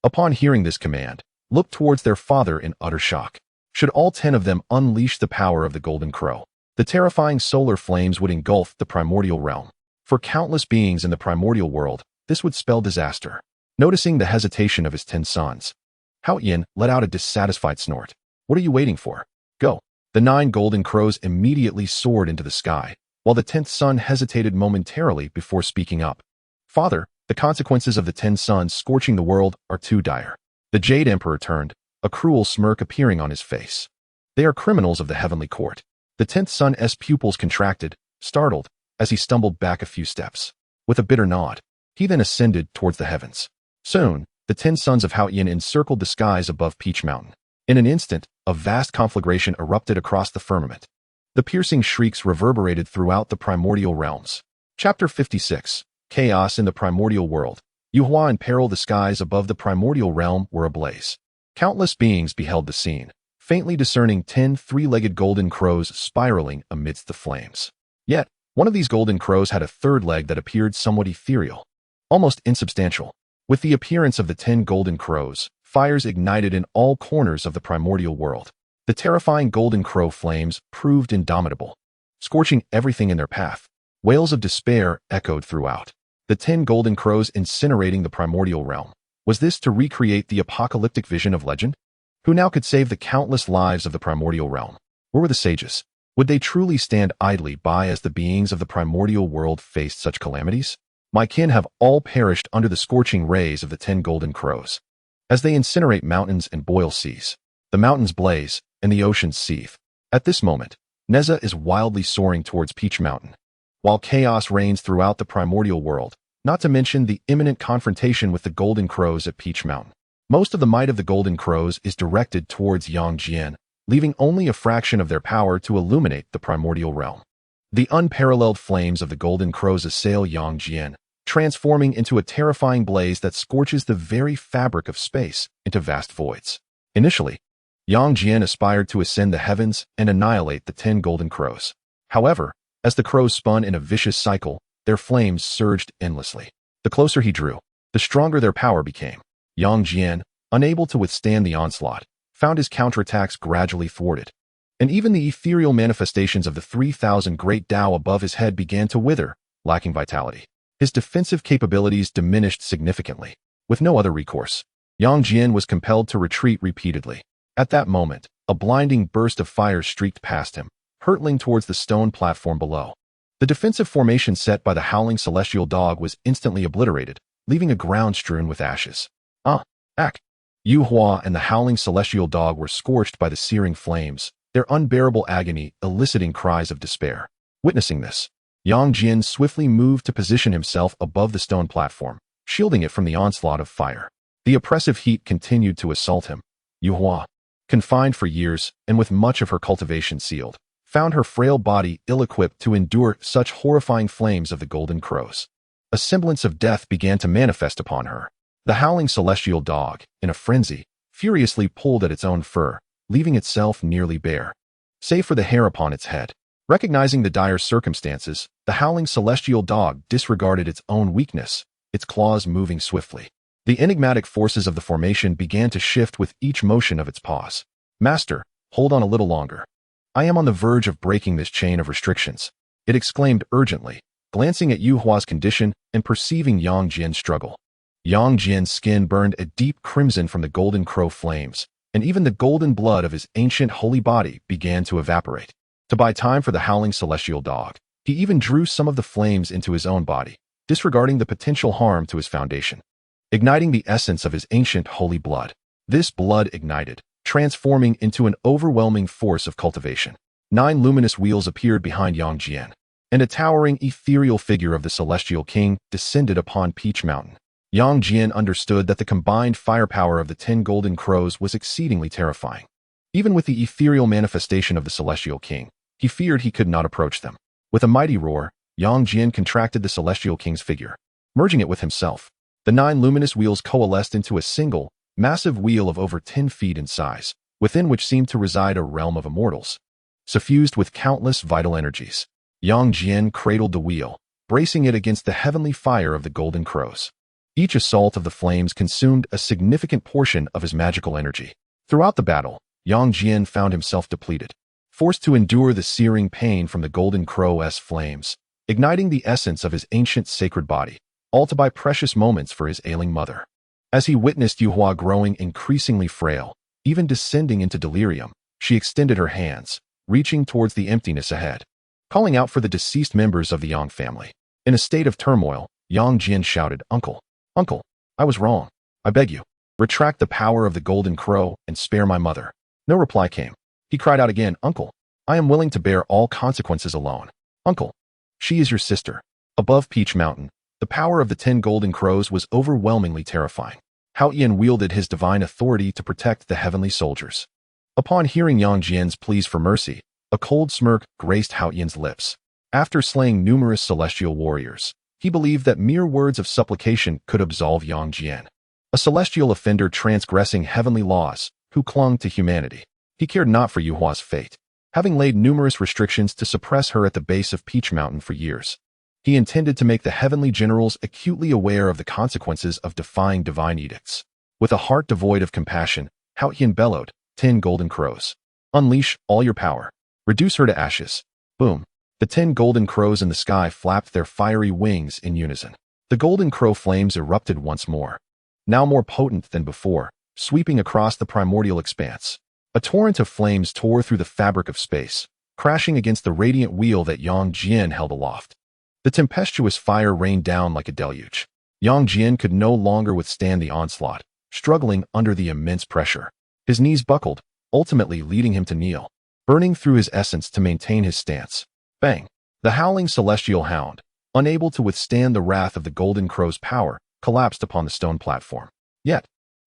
upon hearing this command, looked towards their father in utter shock. Should all 10 of them unleash the power of the golden crow, the terrifying solar flames would engulf the primordial realm. For countless beings in the primordial world, this would spell disaster. Noticing the hesitation of his 10 sons, Hao Yan let out a dissatisfied snort. What are you waiting for? Go. The 9 golden crows immediately soared into the sky, while the 10th son hesitated momentarily before speaking up. Father, the consequences of the 10 suns scorching the world are too dire. The Jade Emperor turned, a cruel smirk appearing on his face. They are criminals of the heavenly court. The 10th son's pupils contracted, startled, as he stumbled back a few steps. With a bitter nod, he then ascended towards the heavens. Soon, the 10 sons of Hao Yan encircled the skies above Peach Mountain. In an instant, a vast conflagration erupted across the firmament. The piercing shrieks reverberated throughout the primordial realms. Chapter 56. Chaos in the Primordial World. Yuhua in peril, the skies above the primordial realm were ablaze. Countless beings beheld the scene, faintly discerning 10 three-legged golden crows spiraling amidst the flames. Yet, one of these golden crows had a third leg that appeared somewhat ethereal, almost insubstantial. With the appearance of the 10 golden crows, fires ignited in all corners of the primordial world. The terrifying golden crow flames proved indomitable, scorching everything in their path. Wails of despair echoed throughout. The 10 golden crows incinerating the primordial realm. Was this to recreate the apocalyptic vision of legend? Who now could save the countless lives of the primordial realm? Where were the sages? Would they truly stand idly by as the beings of the primordial world faced such calamities? My kin have all perished under the scorching rays of the 10 golden crows. As they incinerate mountains and boil seas, the mountains blaze and the oceans seethe. At this moment, Nezha is wildly soaring towards Peach Mountain, while chaos reigns throughout the primordial world, not to mention the imminent confrontation with the golden crows at Peach Mountain. Most of the might of the golden crows is directed towards Yangjian, leaving only a fraction of their power to illuminate the primordial realm. The unparalleled flames of the golden crows assail Yangjian, transforming into a terrifying blaze that scorches the very fabric of space into vast voids. Initially, Yangjian aspired to ascend the heavens and annihilate the 10 golden crows. However, as the crows spun in a vicious cycle, their flames surged endlessly. The closer he drew, the stronger their power became. Yangjian, unable to withstand the onslaught, found his counterattacks gradually thwarted. And even the ethereal manifestations of the 3,000 great Tao above his head began to wither, lacking vitality. His defensive capabilities diminished significantly. With no other recourse, Yangjian was compelled to retreat repeatedly. At that moment, a blinding burst of fire streaked past him, hurtling towards the stone platform below. The defensive formation set by the howling celestial dog was instantly obliterated, leaving a ground strewn with ashes. Yuhua and the howling celestial dog were scorched by the searing flames, their unbearable agony eliciting cries of despair. Witnessing this, Yangjian swiftly moved to position himself above the stone platform, shielding it from the onslaught of fire. The oppressive heat continued to assault him. Yuhua, confined for years and with much of her cultivation sealed, found her frail body ill-equipped to endure such horrifying flames of the golden crows. A semblance of death began to manifest upon her. The howling celestial dog, in a frenzy, furiously pulled at its own fur, leaving itself nearly bare, save for the hair upon its head. Recognizing the dire circumstances, the howling celestial dog disregarded its own weakness, its claws moving swiftly. The enigmatic forces of the formation began to shift with each motion of its paws. Master, hold on a little longer. I am on the verge of breaking this chain of restrictions, it exclaimed urgently, glancing at Yuhua's condition and perceiving Yangjian's struggle. Yangjian's skin burned a deep crimson from the golden crow flames, and even the golden blood of his ancient holy body began to evaporate. To buy time for the howling celestial dog, he even drew some of the flames into his own body, disregarding the potential harm to his foundation. Igniting the essence of his ancient holy blood, this blood ignited, transforming into an overwhelming force of cultivation. 9 luminous wheels appeared behind Yangjian, and a towering ethereal figure of the celestial king descended upon Peach Mountain. Yangjian understood that the combined firepower of the 10 golden crows was exceedingly terrifying. Even with the ethereal manifestation of the celestial king, he feared he could not approach them. With a mighty roar, Yangjian contracted the celestial king's figure, merging it with himself. The 9 luminous wheels coalesced into a single, massive wheel of over 10 feet in size, within which seemed to reside a realm of immortals. Suffused with countless vital energies, Yangjian cradled the wheel, bracing it against the heavenly fire of the golden crows. Each assault of the flames consumed a significant portion of his magical energy. Throughout the battle, Yangjian found himself depleted, forced to endure the searing pain from the golden crow's flames, igniting the essence of his ancient sacred body, all to buy precious moments for his ailing mother. As he witnessed Yuhua growing increasingly frail, even descending into delirium, she extended her hands, reaching towards the emptiness ahead, calling out for the deceased members of the Yang family. In a state of turmoil, Yangjian shouted, "Uncle, Uncle, I was wrong. I beg you, retract the power of the golden crow and spare my mother." No reply came. He cried out again, "Uncle, I am willing to bear all consequences alone. Uncle, she is your sister." Above Peach Mountain, the power of the 10 golden crows was overwhelmingly terrifying. Hao Yan wielded his divine authority to protect the heavenly soldiers. Upon hearing Yangjian's pleas for mercy, a cold smirk graced Hao Yan's lips. After slaying numerous celestial warriors, He believed that mere words of supplication could absolve Yang Jian, a celestial offender transgressing heavenly laws, who clung to humanity. He cared not for Yuhua's fate, having laid numerous restrictions to suppress her at the base of Peach Mountain for years. He intended to make the heavenly generals acutely aware of the consequences of defying divine edicts. With a heart devoid of compassion, Hao Yin bellowed, 10 golden crows. Unleash all your power. Reduce her to ashes. Boom. The 10 golden crows in the sky flapped their fiery wings in unison. The golden crow flames erupted once more, now more potent than before, sweeping across the primordial expanse. A torrent of flames tore through the fabric of space, crashing against the radiant wheel that Yang Jian held aloft. The tempestuous fire rained down like a deluge. Yang Jian could no longer withstand the onslaught, struggling under the immense pressure. His knees buckled, ultimately leading him to kneel, burning through his essence to maintain his stance. Bang! The howling celestial hound, unable to withstand the wrath of the golden crow's power, collapsed upon the stone platform. Yet,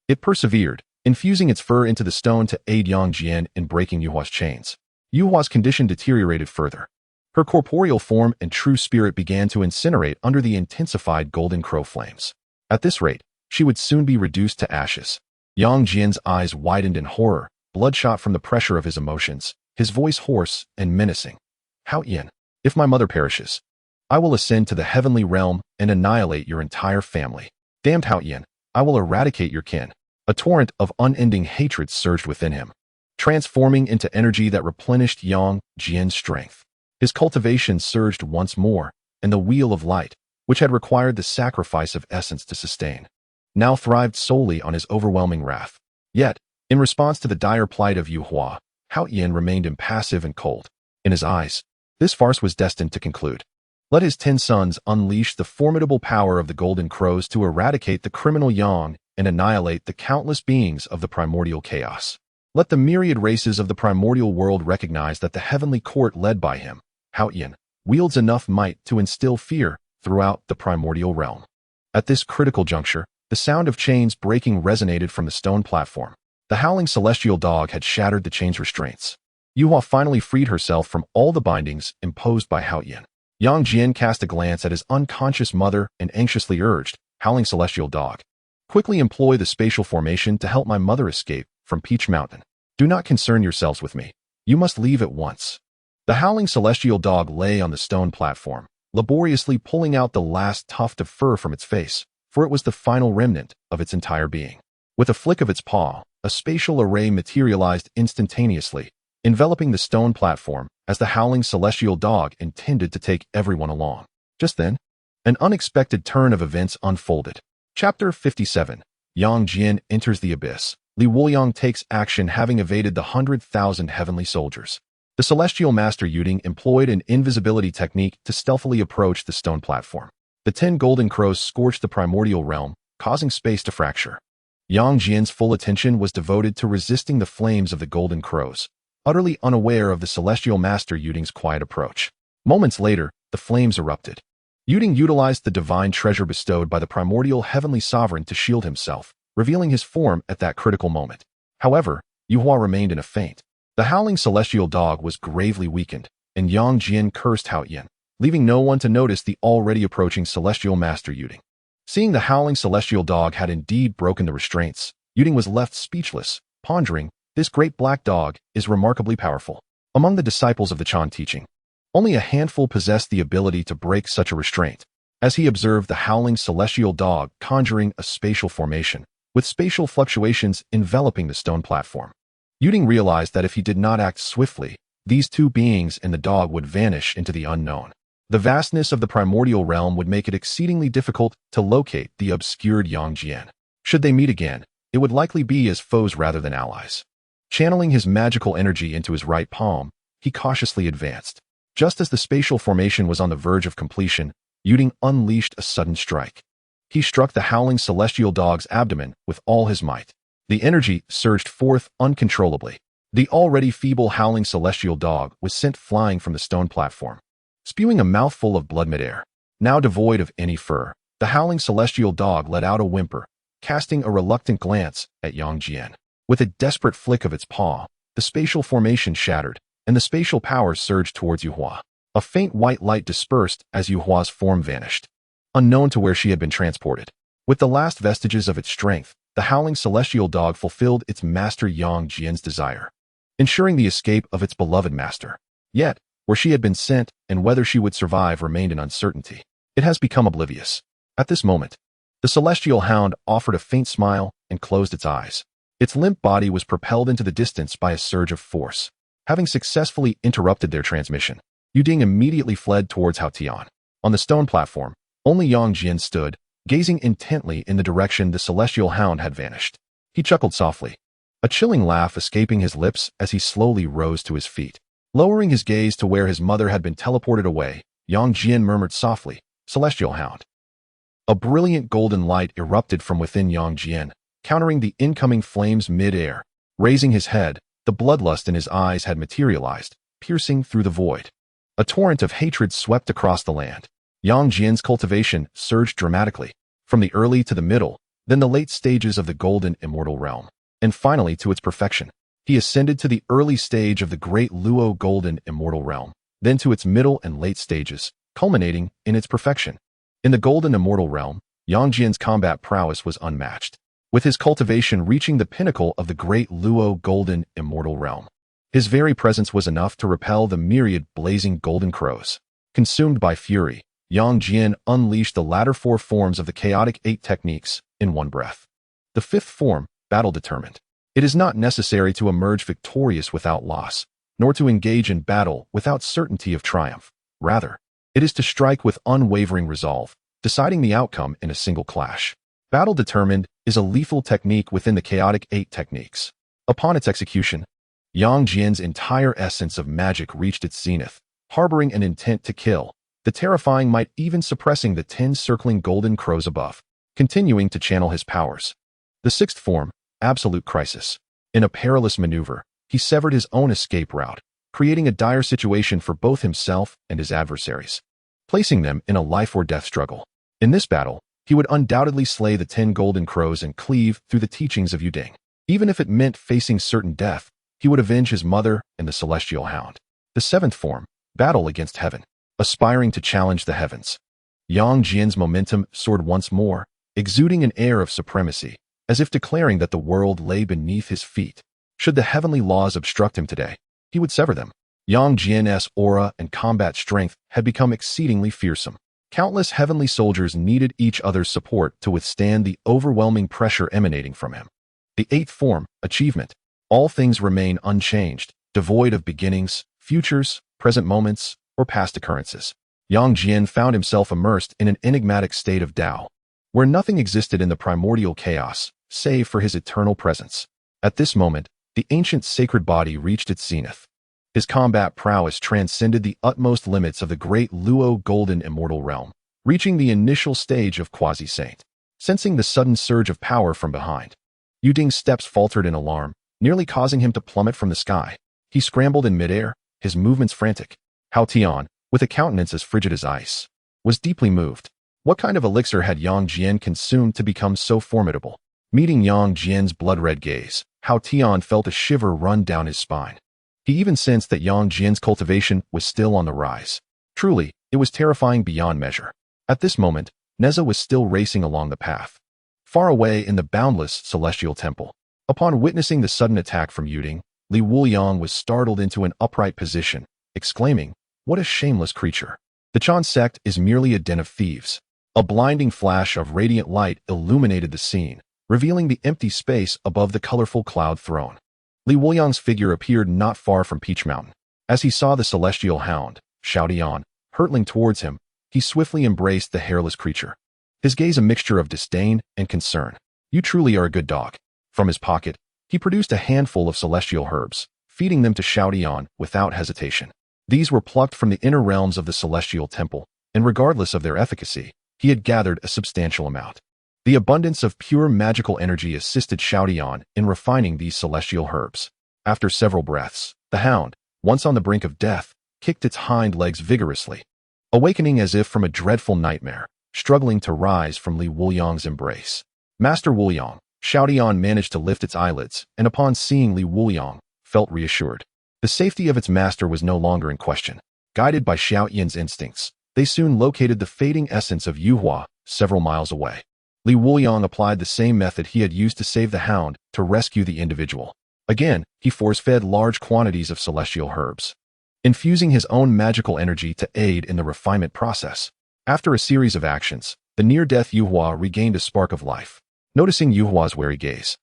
it persevered, infusing its fur into the stone to aid Yang Jian in breaking Yuhua's chains. Yuhua's condition deteriorated further. Her corporeal form and true spirit began to incinerate under the intensified golden crow flames. At this rate, she would soon be reduced to ashes. Yang Jian's eyes widened in horror, bloodshot from the pressure of his emotions, his voice hoarse and menacing. Hao Yin, if my mother perishes, I will ascend to the heavenly realm and annihilate your entire family. Damned Hao Yin, I will eradicate your kin. A torrent of unending hatred surged within him, transforming into energy that replenished Yang Jian's strength. His cultivation surged once more, and the wheel of light, which had required the sacrifice of essence to sustain, now thrived solely on his overwhelming wrath. Yet, in response to the dire plight of Yuhua, Hao Yin remained impassive and cold. In his eyes, this farce was destined to conclude. Let his 10 sons unleash the formidable power of the golden crows to eradicate the criminal Yang and annihilate the countless beings of the primordial chaos. Let the myriad races of the primordial world recognize that the heavenly court led by him, Hao Yin, wields enough might to instill fear throughout the primordial realm. At this critical juncture, the sound of chains breaking resonated from the stone platform. The howling celestial dog had shattered the chain's restraints. Yuhua finally freed herself from all the bindings imposed by Hao Yin. Yang Jian cast a glance at his unconscious mother and anxiously urged, Howling Celestial Dog, quickly employ the spatial formation to help my mother escape from Peach Mountain. Do not concern yourselves with me. You must leave at once. The Howling Celestial Dog lay on the stone platform, laboriously pulling out the last tuft of fur from its face, for it was the final remnant of its entire being. With a flick of its paw, a spatial array materialized instantaneously, enveloping the stone platform as the Howling Celestial Dog intended to take everyone along. Just then, an unexpected turn of events unfolded. Chapter 57. Yang Jian enters the abyss. Li Wuliang takes action, having evaded the 100,000 heavenly soldiers. The Celestial Master Yuding employed an invisibility technique to stealthily approach the stone platform. The 10 golden crows scorched the primordial realm, causing space to fracture. Yang Jian's full attention was devoted to resisting the flames of the golden crows, utterly unaware of the Celestial Master Yuding's quiet approach. Moments later, the flames erupted. Yuding utilized the divine treasure bestowed by the primordial heavenly sovereign to shield himself, revealing his form at that critical moment. However, Yuhua remained in a faint. The Howling Celestial Dog was gravely weakened, and Yang Jian cursed Hao Yin, leaving no one to notice the already approaching Celestial Master Yuding. Seeing the Howling Celestial Dog had indeed broken the restraints, Yuding was left speechless, pondering, this great black dog is remarkably powerful. Among the disciples of the Chan teaching, only a handful possessed the ability to break such a restraint. As he observed the Howling Celestial Dog conjuring a spatial formation, with spatial fluctuations enveloping the stone platform, Yuding realized that if he did not act swiftly, these two beings and the dog would vanish into the unknown. The vastness of the primordial realm would make it exceedingly difficult to locate the obscured Yang Jian. Should they meet again, it would likely be as foes rather than allies. Channeling his magical energy into his right palm, he cautiously advanced. Just as the spatial formation was on the verge of completion, Yuding unleashed a sudden strike. He struck the Howling Celestial Dog's abdomen with all his might. The energy surged forth uncontrollably. The already feeble Howling Celestial Dog was sent flying from the stone platform, spewing a mouthful of blood midair. Now devoid of any fur, the Howling Celestial Dog let out a whimper, casting a reluctant glance at Yang Jian. With a desperate flick of its paw, the spatial formation shattered, and the spatial power surged towards Yuhua. A faint white light dispersed as Yuhua's form vanished. unknown to where she had been transported. With the last vestiges of its strength, the howling celestial dog fulfilled its master Yang Jian's desire, ensuring the escape of its beloved master. Yet, where she had been sent and whether she would survive remained an uncertainty. It has become oblivious. At this moment, the celestial hound offered a faint smile and closed its eyes. Its limp body was propelled into the distance by a surge of force. Having successfully interrupted their transmission, Yuding immediately fled towards Haotian. On the stone platform, only Yang Jian stood, gazing intently in the direction the celestial hound had vanished. He chuckled softly, a chilling laugh escaping his lips as he slowly rose to his feet. Lowering his gaze to where his mother had been teleported away, Yang Jian murmured softly, "Celestial hound." A brilliant golden light erupted from within Yang Jian, countering the incoming flames mid-air. Raising his head, the bloodlust in his eyes had materialized, piercing through the void. A torrent of hatred swept across the land. Yang Jian's cultivation surged dramatically, from the early to the middle, then the late stages of the golden immortal realm, and finally to its perfection. He ascended to the early stage of the great Luo golden immortal realm, then to its middle and late stages, culminating in its perfection. In the golden immortal realm, Yang Jian's combat prowess was unmatched, with his cultivation reaching the pinnacle of the great Luo golden immortal realm. His very presence was enough to repel the myriad blazing golden crows. Consumed by fury, Yang Jian unleashed the latter four forms of the chaotic 8 techniques in one breath. The fifth form, battle determined. It is not necessary to emerge victorious without loss, nor to engage in battle without certainty of triumph. Rather, it is to strike with unwavering resolve, deciding the outcome in a single clash. Battle determined is a lethal technique within the chaotic 8 techniques. Upon its execution, Yang Jian's entire essence of magic reached its zenith, harboring an intent to kill, the terrifying might even suppressing the 10 circling golden crows above, continuing to channel his powers. The sixth form, absolute crisis. In a perilous maneuver, he severed his own escape route, creating a dire situation for both himself and his adversaries, placing them in a life-or-death struggle. In this battle, he would undoubtedly slay the 10 golden crows and cleave through the teachings of Yuding. Even if it meant facing certain death, he would avenge his mother and the celestial hound. The seventh form, battle against heaven. Aspiring to challenge the heavens, Yang Jian's momentum soared once more, exuding an air of supremacy, as if declaring that the world lay beneath his feet. Should the heavenly laws obstruct him today, he would sever them. Yang Jian's aura and combat strength had become exceedingly fearsome. Countless heavenly soldiers needed each other's support to withstand the overwhelming pressure emanating from him. The eighth form, achievement. All things remain unchanged, devoid of beginnings, futures, present moments, or past occurrences. Yang Jian found himself immersed in an enigmatic state of Tao, where nothing existed in the primordial chaos, save for his eternal presence. At this moment, the ancient sacred body reached its zenith. His combat prowess transcended the utmost limits of the great Luo golden immortal realm, reaching the initial stage of quasi-saint. Sensing the sudden surge of power from behind, Yuding's steps faltered in alarm, nearly causing him to plummet from the sky. He scrambled in midair, his movements frantic. Haotian, with a countenance as frigid as ice, was deeply moved. What kind of elixir had Yang Jian consumed to become so formidable? Meeting Yang Jian's blood-red gaze, Haotian felt a shiver run down his spine. He even sensed that Yang Jian's cultivation was still on the rise. Truly, it was terrifying beyond measure. At this moment, Nezha was still racing along the path, far away in the boundless celestial temple. Upon witnessing the sudden attack from Yuding, Wuliang was startled into an upright position, exclaiming, "What a shameless creature! The Chan sect is merely a den of thieves." A blinding flash of radiant light illuminated the scene, revealing the empty space above the colorful cloud throne. Wuliang's figure appeared not far from Peach Mountain. As he saw the celestial hound, Shaotian, hurtling towards him, he swiftly embraced the hairless creature, his gaze a mixture of disdain and concern. "You truly are a good dog." From his pocket, he produced a handful of celestial herbs, feeding them to Shaotian without hesitation. These were plucked from the inner realms of the celestial temple, and regardless of their efficacy, he had gathered a substantial amount. The abundance of pure magical energy assisted Shaotian in refining these celestial herbs. After several breaths, the hound, once on the brink of death, kicked its hind legs vigorously, awakening as if from a dreadful nightmare, struggling to rise from Wuliang's embrace. "Master Wuliang," Shaotian managed to lift its eyelids, and upon seeing Wuliang, felt reassured. The safety of its master was no longer in question. Guided by Xiaoyan's instincts, They soon located the fading essence of Yuhua several miles away. Li Wuliang applied the same method he had used to save the hound to rescue the individual. Again, he force-fed large quantities of celestial herbs, infusing his own magical energy to aid in the refinement process. After a series of actions, the near-death Yuhua regained a spark of life. Noticing Yuhua's wary gaze,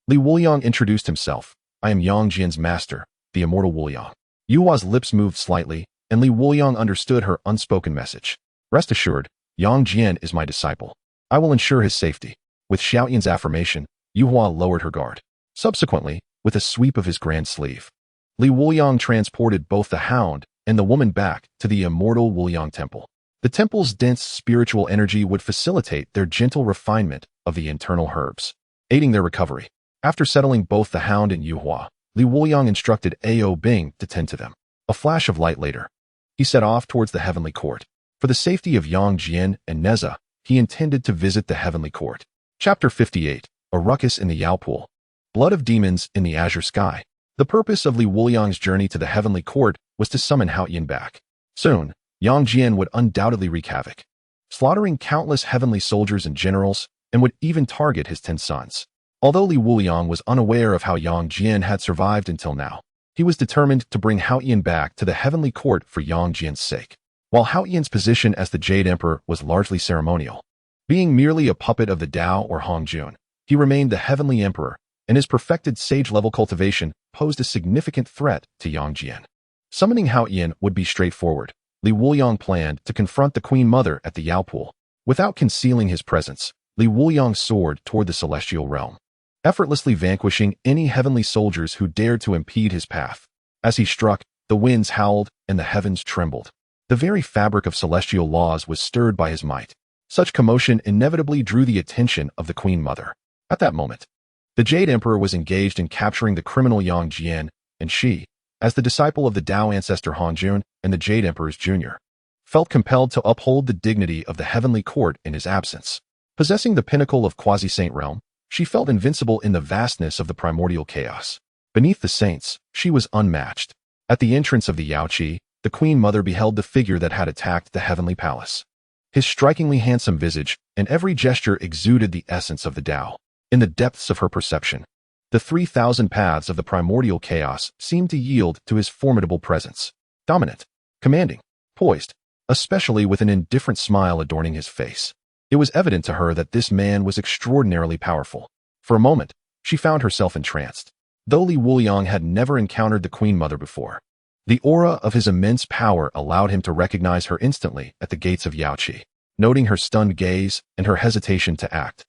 Li Wuliang introduced himself. I am Yang Jian's master, the immortal Wuliang. Yuhua's lips moved slightly, and Li Wuliang understood her unspoken message. Rest assured, Yang Jian is my disciple. I will ensure his safety. With Xiaoyan's affirmation, Yuhua lowered her guard. Subsequently, with a sweep of his grand sleeve, Li Wuliang transported both the hound and the woman back to the immortal Wuliang temple. The temple's dense spiritual energy would facilitate their gentle refinement of the internal herbs, aiding their recovery. After settling both the hound and Yuhua, Li Wuliang instructed Ao Bing to tend to them. A flash of light later, he set off towards the heavenly court. For the safety of Yang Jian and Nezha, he intended to visit the heavenly court. Chapter 58. A ruckus in the Yao Pool. Blood of demons in the azure sky. The purpose of Li Wuliang's journey to the heavenly court was to summon Haoyan back. Soon, Yang Jian would undoubtedly wreak havoc, slaughtering countless heavenly soldiers and generals, and would even target his 10 sons. Although Li Wuliang was unaware of how Yang Jian had survived until now, he was determined to bring Haoyan back to the heavenly court for Yang Jian's sake. While Haoyan's position as the Jade Emperor was largely ceremonial, being merely a puppet of the Dao or Hongjun, he remained the heavenly emperor, and his perfected sage-level cultivation posed a significant threat to Yang Jian. Summoning Haoyan would be straightforward. Li Wuliang planned to confront the Queen Mother at the Yao Pool. Without concealing his presence, Li Wuliang soared toward the celestial realm, effortlessly vanquishing any heavenly soldiers who dared to impede his path. As he struck, the winds howled and the heavens trembled. The very fabric of celestial laws was stirred by his might. Such commotion inevitably drew the attention of the Queen Mother. At that moment, the Jade Emperor was engaged in capturing the criminal Yang Jian, and she, as the disciple of the Dao ancestor Hongjun and the Jade Emperor's junior, felt compelled to uphold the dignity of the heavenly court in his absence. Possessing the pinnacle of quasi-saint realm, she felt invincible in the vastness of the primordial chaos. Beneath the saints, she was unmatched. At the entrance of the Yaoqi, the Queen Mother beheld the figure that had attacked the heavenly palace. His strikingly handsome visage and every gesture exuded the essence of the Dao. In the depths of her perception, the 3,000 paths of the primordial chaos seemed to yield to his formidable presence. Dominant, commanding, poised, especially with an indifferent smile adorning his face. It was evident to her that this man was extraordinarily powerful. For a moment, she found herself entranced. Though Li Wuliang had never encountered the Queen Mother before, the aura of his immense power allowed him to recognize her instantly at the gates of Yaoqi. Noting her stunned gaze and her hesitation to act,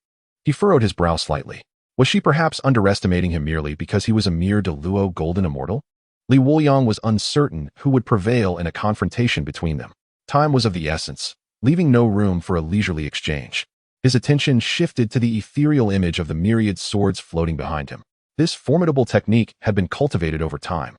he furrowed his brow slightly. Was she perhaps underestimating him merely because he was a mere Deluo golden immortal? Li Wuliang was uncertain who would prevail in a confrontation between them. Time was of the essence, leaving no room for a leisurely exchange. His attention shifted to the ethereal image of the myriad swords floating behind him. This formidable technique had been cultivated over time,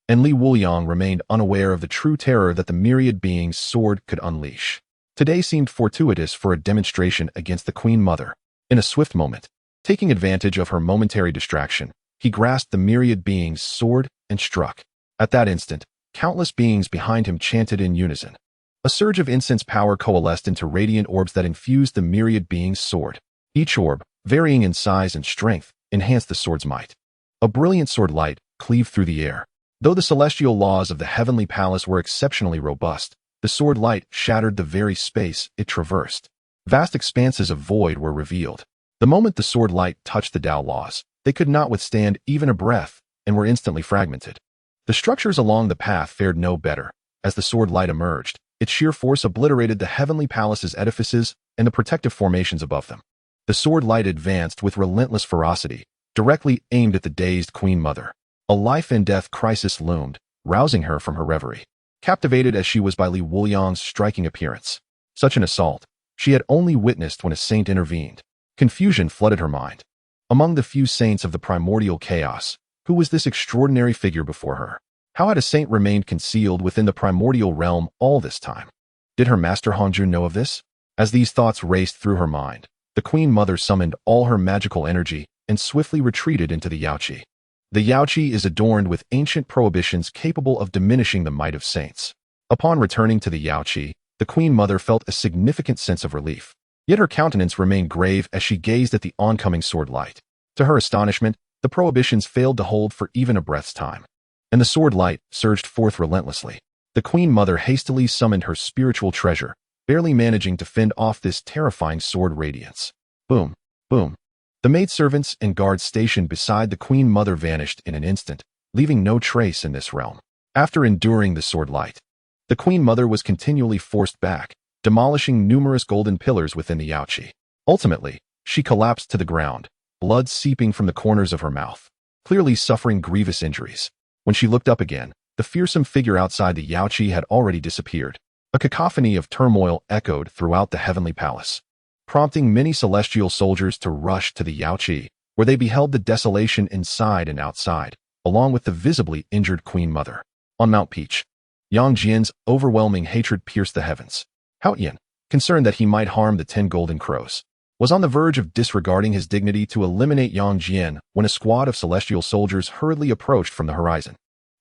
and Li Wuliang remained unaware of the true terror that the myriad being's sword could unleash. Today seemed fortuitous for a demonstration against the Queen Mother. In a swift moment, taking advantage of her momentary distraction, he grasped the myriad being's sword and struck. At that instant, countless beings behind him chanted in unison. A surge of incense power coalesced into radiant orbs that infused the myriad being's sword. Each orb, varying in size and strength, enhanced the sword's might. A brilliant sword light cleaved through the air. Though the celestial laws of the heavenly palace were exceptionally robust, the sword light shattered the very space it traversed. Vast expanses of void were revealed. The moment the sword light touched the Dao laws, they could not withstand even a breath and were instantly fragmented. The structures along the path fared no better. As the sword light emerged, its sheer force obliterated the heavenly palace's edifices and the protective formations above them. The sword light advanced with relentless ferocity, directly aimed at the dazed Queen Mother. A life-and-death crisis loomed, rousing her from her reverie. Captivated as she was by Li Wuliang's striking appearance, such an assault she had only witnessed when a saint intervened. Confusion flooded her mind. Among the few saints of the primordial chaos, who was this extraordinary figure before her? How had a saint remained concealed within the primordial realm all this time? Did her master Hongjun know of this? As these thoughts raced through her mind, the Queen Mother summoned all her magical energy and swiftly retreated into the Yaoqi. The Yaoqi is adorned with ancient prohibitions capable of diminishing the might of saints. Upon returning to the Yaoqi, the Queen Mother felt a significant sense of relief. Yet her countenance remained grave as she gazed at the oncoming sword light. To her astonishment, the prohibitions failed to hold for even a breath's time, and the sword light surged forth relentlessly. The Queen Mother hastily summoned her spiritual treasure, barely managing to fend off this terrifying sword radiance. Boom, boom. The maidservants and guards stationed beside the Queen Mother vanished in an instant, leaving no trace in this realm. After enduring the sword light, the Queen Mother was continually forced back, demolishing numerous golden pillars within the Yaoqi. Ultimately, she collapsed to the ground, blood seeping from the corners of her mouth, clearly suffering grievous injuries. When she looked up again, the fearsome figure outside the Yaoqi had already disappeared. A cacophony of turmoil echoed throughout the heavenly palace, prompting many celestial soldiers to rush to the Yaoqi, where they beheld the desolation inside and outside, along with the visibly injured Queen Mother. On Mount Peach, Yang Jian's overwhelming hatred pierced the heavens. Hao Yan, concerned that he might harm the 10 golden crows, was on the verge of disregarding his dignity to eliminate Yang Jian when a squad of celestial soldiers hurriedly approached from the horizon.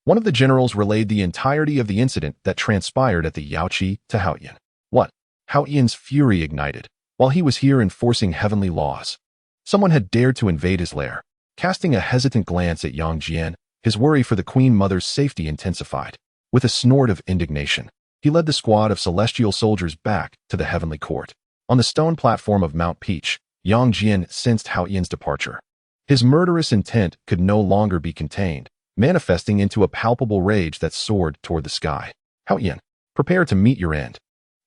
One of the generals relayed the entirety of the incident that transpired at the Yaoqi to Hao Yan. What? Hao Yan's fury ignited. While he was here enforcing heavenly laws, someone had dared to invade his lair. Casting a hesitant glance at Yang Jian, his worry for the Queen Mother's safety intensified. With a snort of indignation, he led the squad of celestial soldiers back to the heavenly court. On the stone platform of Mount Peach, Yang Jian sensed Hao Yan's departure. His murderous intent could no longer be contained, manifesting into a palpable rage that soared toward the sky. Hao Yan, prepare to meet your end.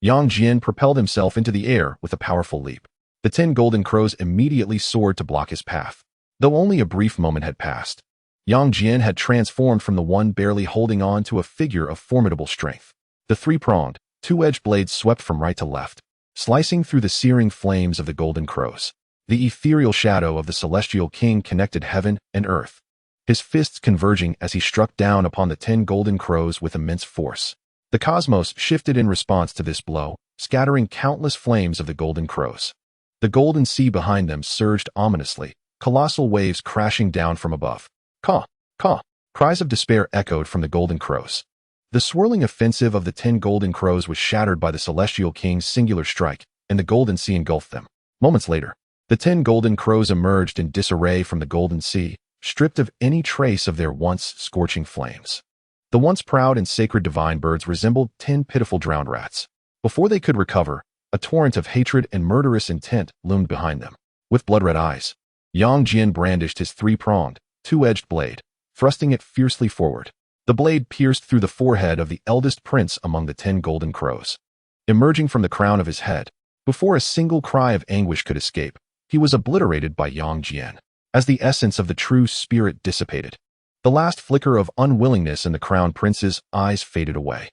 Yang Jian propelled himself into the air with a powerful leap. The 10 golden crows immediately soared to block his path. Though only a brief moment had passed, Yang Jian had transformed from the one barely holding on to a figure of formidable strength. The 3-pronged, 2-edged blade swept from right to left, slicing through the searing flames of the golden crows. The ethereal shadow of the celestial king connected heaven and earth, his fists converging as he struck down upon the 10 golden crows with immense force. The cosmos shifted in response to this blow, scattering countless flames of the golden crows. The golden sea behind them surged ominously, colossal waves crashing down from above. Caw, caw, cries of despair echoed from the golden crows. The swirling offensive of the 10 golden crows was shattered by the celestial king's singular strike, and the golden sea engulfed them. Moments later, the 10 golden crows emerged in disarray from the golden sea, stripped of any trace of their once scorching flames. The once proud and sacred divine birds resembled 10 pitiful drowned rats. Before they could recover, a torrent of hatred and murderous intent loomed behind them. With blood-red eyes, Yang Jian brandished his 3-pronged, 2-edged blade, thrusting it fiercely forward. The blade pierced through the forehead of the eldest prince among the 10 golden crows. Emerging from the crown of his head, before a single cry of anguish could escape, he was obliterated by Yang Jian. As the essence of the true spirit dissipated, the last flicker of unwillingness in the crown prince's eyes faded away.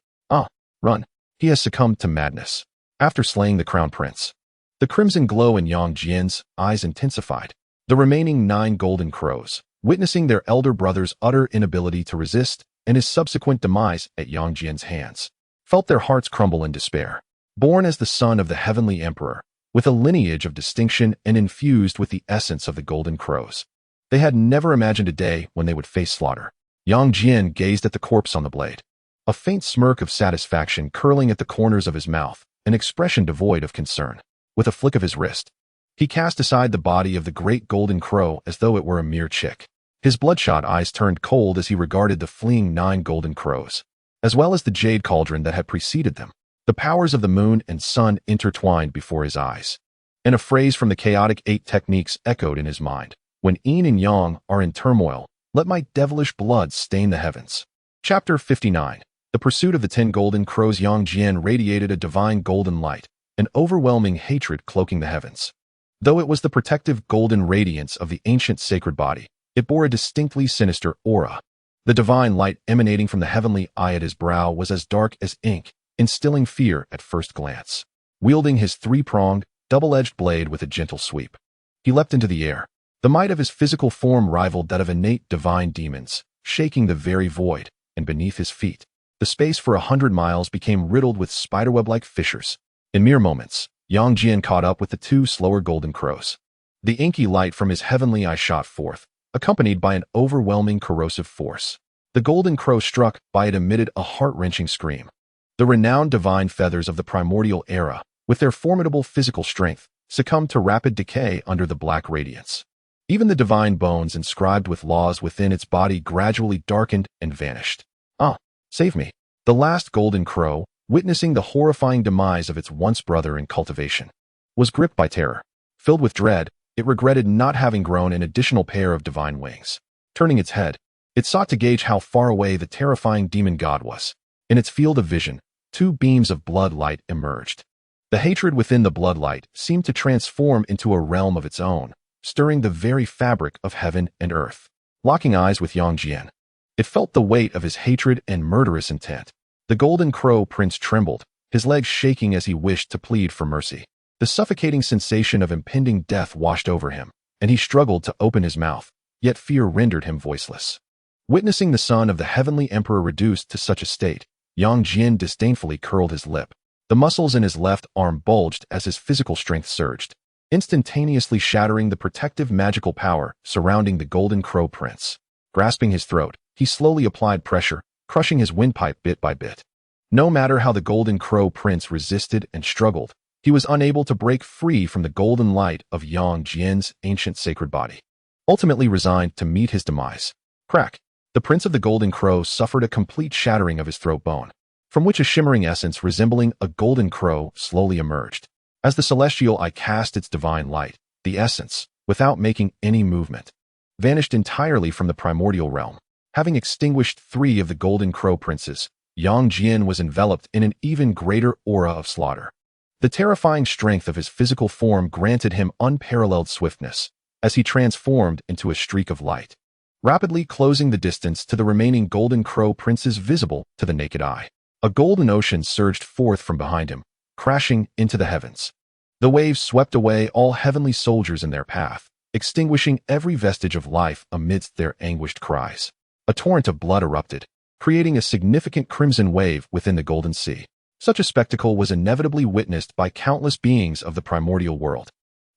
Run. He has succumbed to madness. After slaying the crown prince, the crimson glow in Yang Jian's eyes intensified. The remaining 9 golden crows, witnessing their elder brother's utter inability to resist and his subsequent demise at Yang Jian's hands, felt their hearts crumble in despair. Born as the son of the heavenly emperor, with a lineage of distinction and infused with the essence of the golden crows, they had never imagined a day when they would face slaughter. Yang Jian gazed at the corpse on the blade, a faint smirk of satisfaction curling at the corners of his mouth, an expression devoid of concern. With a flick of his wrist, he cast aside the body of the great golden crow as though it were a mere chick. His bloodshot eyes turned cold as he regarded the fleeing 9 golden crows, as well as the jade cauldron that had preceded them. The powers of the moon and sun intertwined before his eyes, and a phrase from the chaotic 8 techniques echoed in his mind. When yin and yang are in turmoil, let my devilish blood stain the heavens. Chapter 59. The pursuit of the 10 golden crows. Yang Jian radiated a divine golden light, an overwhelming hatred cloaking the heavens. Though it was the protective golden radiance of the ancient sacred body, it bore a distinctly sinister aura. The divine light emanating from the heavenly eye at his brow was as dark as ink, instilling fear at first glance. Wielding his 3-pronged, double-edged blade with a gentle sweep, he leapt into the air. The might of his physical form rivaled that of innate divine demons, shaking the very void, and beneath his feet, the space for 100 miles became riddled with spiderweb-like fissures. In mere moments, Yang Jian caught up with the 2 slower golden crows. The inky light from his heavenly eye shot forth, accompanied by an overwhelming corrosive force. The golden crow struck by it emitted a heart-wrenching scream. The renowned divine feathers of the primordial era, with their formidable physical strength, succumbed to rapid decay under the black radiance. Even the divine bones inscribed with laws within its body gradually darkened and vanished. Ah, save me. The last golden crow, witnessing the horrifying demise of its once brother in cultivation, was gripped by terror. Filled with dread, it regretted not having grown an additional pair of divine wings. Turning its head, it sought to gauge how far away the terrifying demon god was. In its field of vision, two beams of blood light emerged. The hatred within the blood light seemed to transform into a realm of its own, stirring the very fabric of heaven and earth. Locking eyes with Yang Jian, it felt the weight of his hatred and murderous intent. The golden crow prince trembled, his legs shaking as he wished to plead for mercy. The suffocating sensation of impending death washed over him, and he struggled to open his mouth, yet fear rendered him voiceless. Witnessing the son of the heavenly emperor reduced to such a state, Yang Jian disdainfully curled his lip. The muscles in his left arm bulged as his physical strength surged, instantaneously shattering the protective magical power surrounding the golden crow prince. Grasping his throat, he slowly applied pressure, crushing his windpipe bit by bit. No matter how the golden crow prince resisted and struggled, he was unable to break free from the golden light of Yang Jian's ancient sacred body. Ultimately resigned to meet his demise. Crack! The prince of the golden crow suffered a complete shattering of his throat bone, from which a shimmering essence resembling a golden crow slowly emerged. As the celestial eye cast its divine light, the essence, without making any movement, vanished entirely from the primordial realm. Having extinguished 3 of the golden crow princes, Yang Jian was enveloped in an even greater aura of slaughter. The terrifying strength of his physical form granted him unparalleled swiftness, as he transformed into a streak of light, rapidly closing the distance to the remaining golden crow princes visible to the naked eye. A golden ocean surged forth from behind him, crashing into the heavens. The waves swept away all heavenly soldiers in their path, extinguishing every vestige of life amidst their anguished cries. A torrent of blood erupted, creating a significant crimson wave within the golden sea. Such a spectacle was inevitably witnessed by countless beings of the primordial world.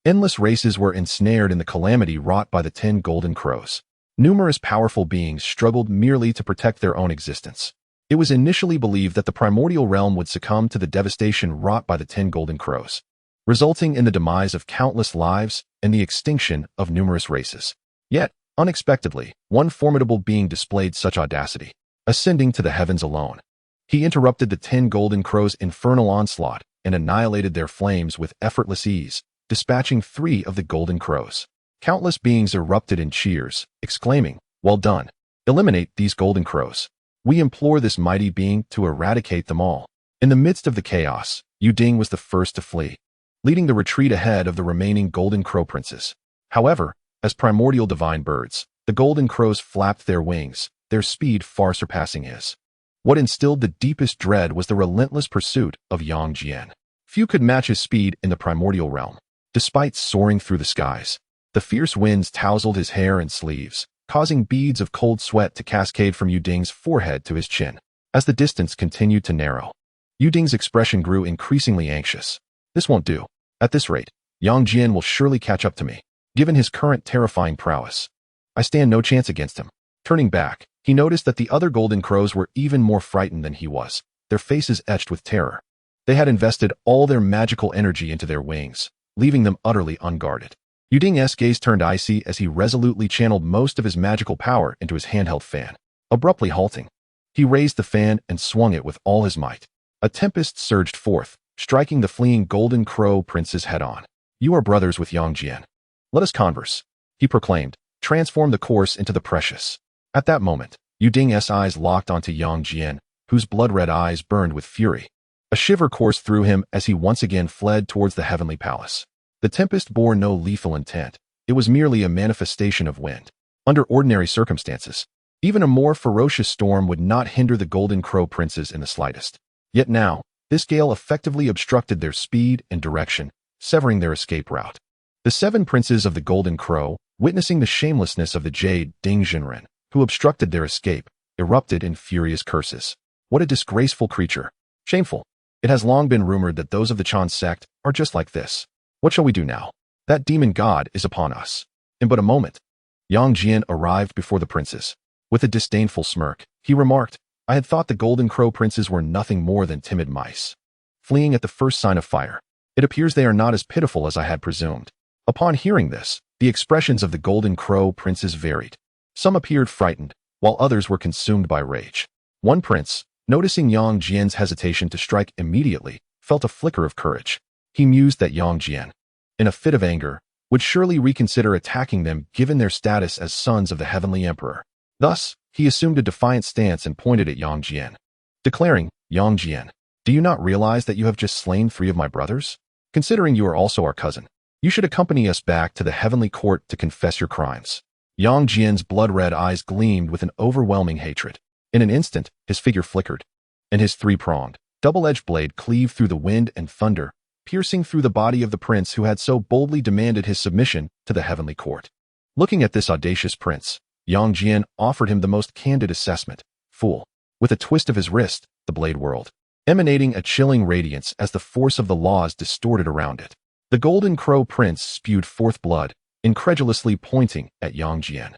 Endless races were ensnared in the calamity wrought by the 10 golden crows. Numerous powerful beings struggled merely to protect their own existence. It was initially believed that the primordial realm would succumb to the devastation wrought by the 10 golden crows, resulting in the demise of countless lives and the extinction of numerous races. Yet, unexpectedly, one formidable being displayed such audacity, ascending to the heavens alone. He interrupted the 10 golden crows' infernal onslaught and annihilated their flames with effortless ease, dispatching 3 of the golden crows. Countless beings erupted in cheers, exclaiming, "Well done! Eliminate these golden crows. We implore this mighty being to eradicate them all." In the midst of the chaos, Yuding was the first to flee, leading the retreat ahead of the remaining golden crow princes. However, as primordial divine birds, the golden crows flapped their wings, their speed far surpassing his. What instilled the deepest dread was the relentless pursuit of Yang Jian. Few could match his speed in the primordial realm. Despite soaring through the skies, the fierce winds tousled his hair and sleeves, causing beads of cold sweat to cascade from Yuding's forehead to his chin. As the distance continued to narrow, Yuding's expression grew increasingly anxious. This won't do. At this rate, Yang Jian will surely catch up to me. Given his current terrifying prowess, I stand no chance against him. Turning back, he noticed that the other golden crows were even more frightened than he was, their faces etched with terror. They had invested all their magical energy into their wings, leaving them utterly unguarded. Yuding's gaze turned icy as he resolutely channeled most of his magical power into his handheld fan. Abruptly halting, he raised the fan and swung it with all his might. A tempest surged forth, striking the fleeing golden crow princes head-on. "You are brothers with Yang Jian. Let us converse," he proclaimed, transform the course into the precious. At that moment, Yuding's eyes locked onto Yang Jian, whose blood-red eyes burned with fury. A shiver coursed through him as he once again fled towards the heavenly palace. The tempest bore no lethal intent. It was merely a manifestation of wind. Under ordinary circumstances, even a more ferocious storm would not hinder the golden crow princes in the slightest. Yet now, this gale effectively obstructed their speed and direction, severing their escape route. The 7 princes of the golden crow, witnessing the shamelessness of the jade Ding Jinren, who obstructed their escape, erupted in furious curses. What a disgraceful creature. Shameful. It has long been rumored that those of the Chan sect are just like this. What shall we do now? That demon god is upon us. In but a moment, Yang Jian arrived before the princes. With a disdainful smirk, he remarked, I had thought the Golden Crow princes were nothing more than timid mice, fleeing at the first sign of fire. It appears they are not as pitiful as I had presumed. Upon hearing this, the expressions of the Golden Crow princes varied. Some appeared frightened, while others were consumed by rage. One prince, noticing Yang Jian's hesitation to strike immediately, felt a flicker of courage. He mused that Yang Jian, in a fit of anger, would surely reconsider attacking them given their status as sons of the Heavenly Emperor. Thus, he assumed a defiant stance and pointed at Yang Jian, declaring, Yang Jian, do you not realize that you have just slain 3 of my brothers? Considering you are also our cousin, you should accompany us back to the Heavenly Court to confess your crimes. Yang Jian's blood-red eyes gleamed with an overwhelming hatred. In an instant, his figure flickered, and his 3-pronged, double-edged blade cleaved through the wind and thunder, piercing through the body of the prince who had so boldly demanded his submission to the Heavenly Court. Looking at this audacious prince, Yang Jian offered him the most candid assessment. Fool. With a twist of his wrist, the blade whirled, emanating a chilling radiance as the force of the laws distorted around it. The Golden Crow prince spewed forth blood, incredulously pointing at Yang Jian.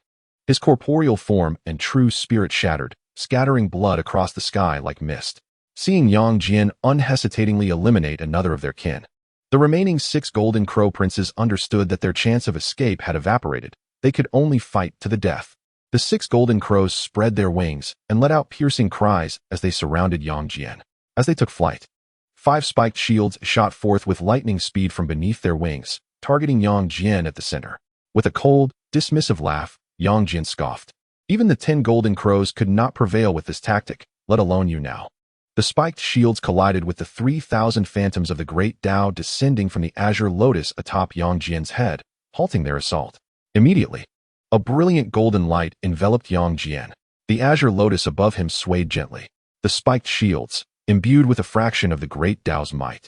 His corporeal form and true spirit shattered, scattering blood across the sky like mist. Seeing Yang Jian unhesitatingly eliminate another of their kin, the remaining 6 Golden Crow princes understood that their chance of escape had evaporated. They could only fight to the death. The 6 Golden Crows spread their wings and let out piercing cries as they surrounded Yang Jian. As they took flight, 5 spiked shields shot forth with lightning speed from beneath their wings, targeting Yang Jian at the center. With a cold, dismissive laugh, Yang Jian scoffed. Even the 10 Golden Crows could not prevail with this tactic, let alone you now. The spiked shields collided with the 3,000 phantoms of the great Tao descending from the azure lotus atop Yang Jian's head, halting their assault. Immediately, a brilliant golden light enveloped Yang Jian. The azure lotus above him swayed gently. The spiked shields, imbued with a fraction of the great Tao's might,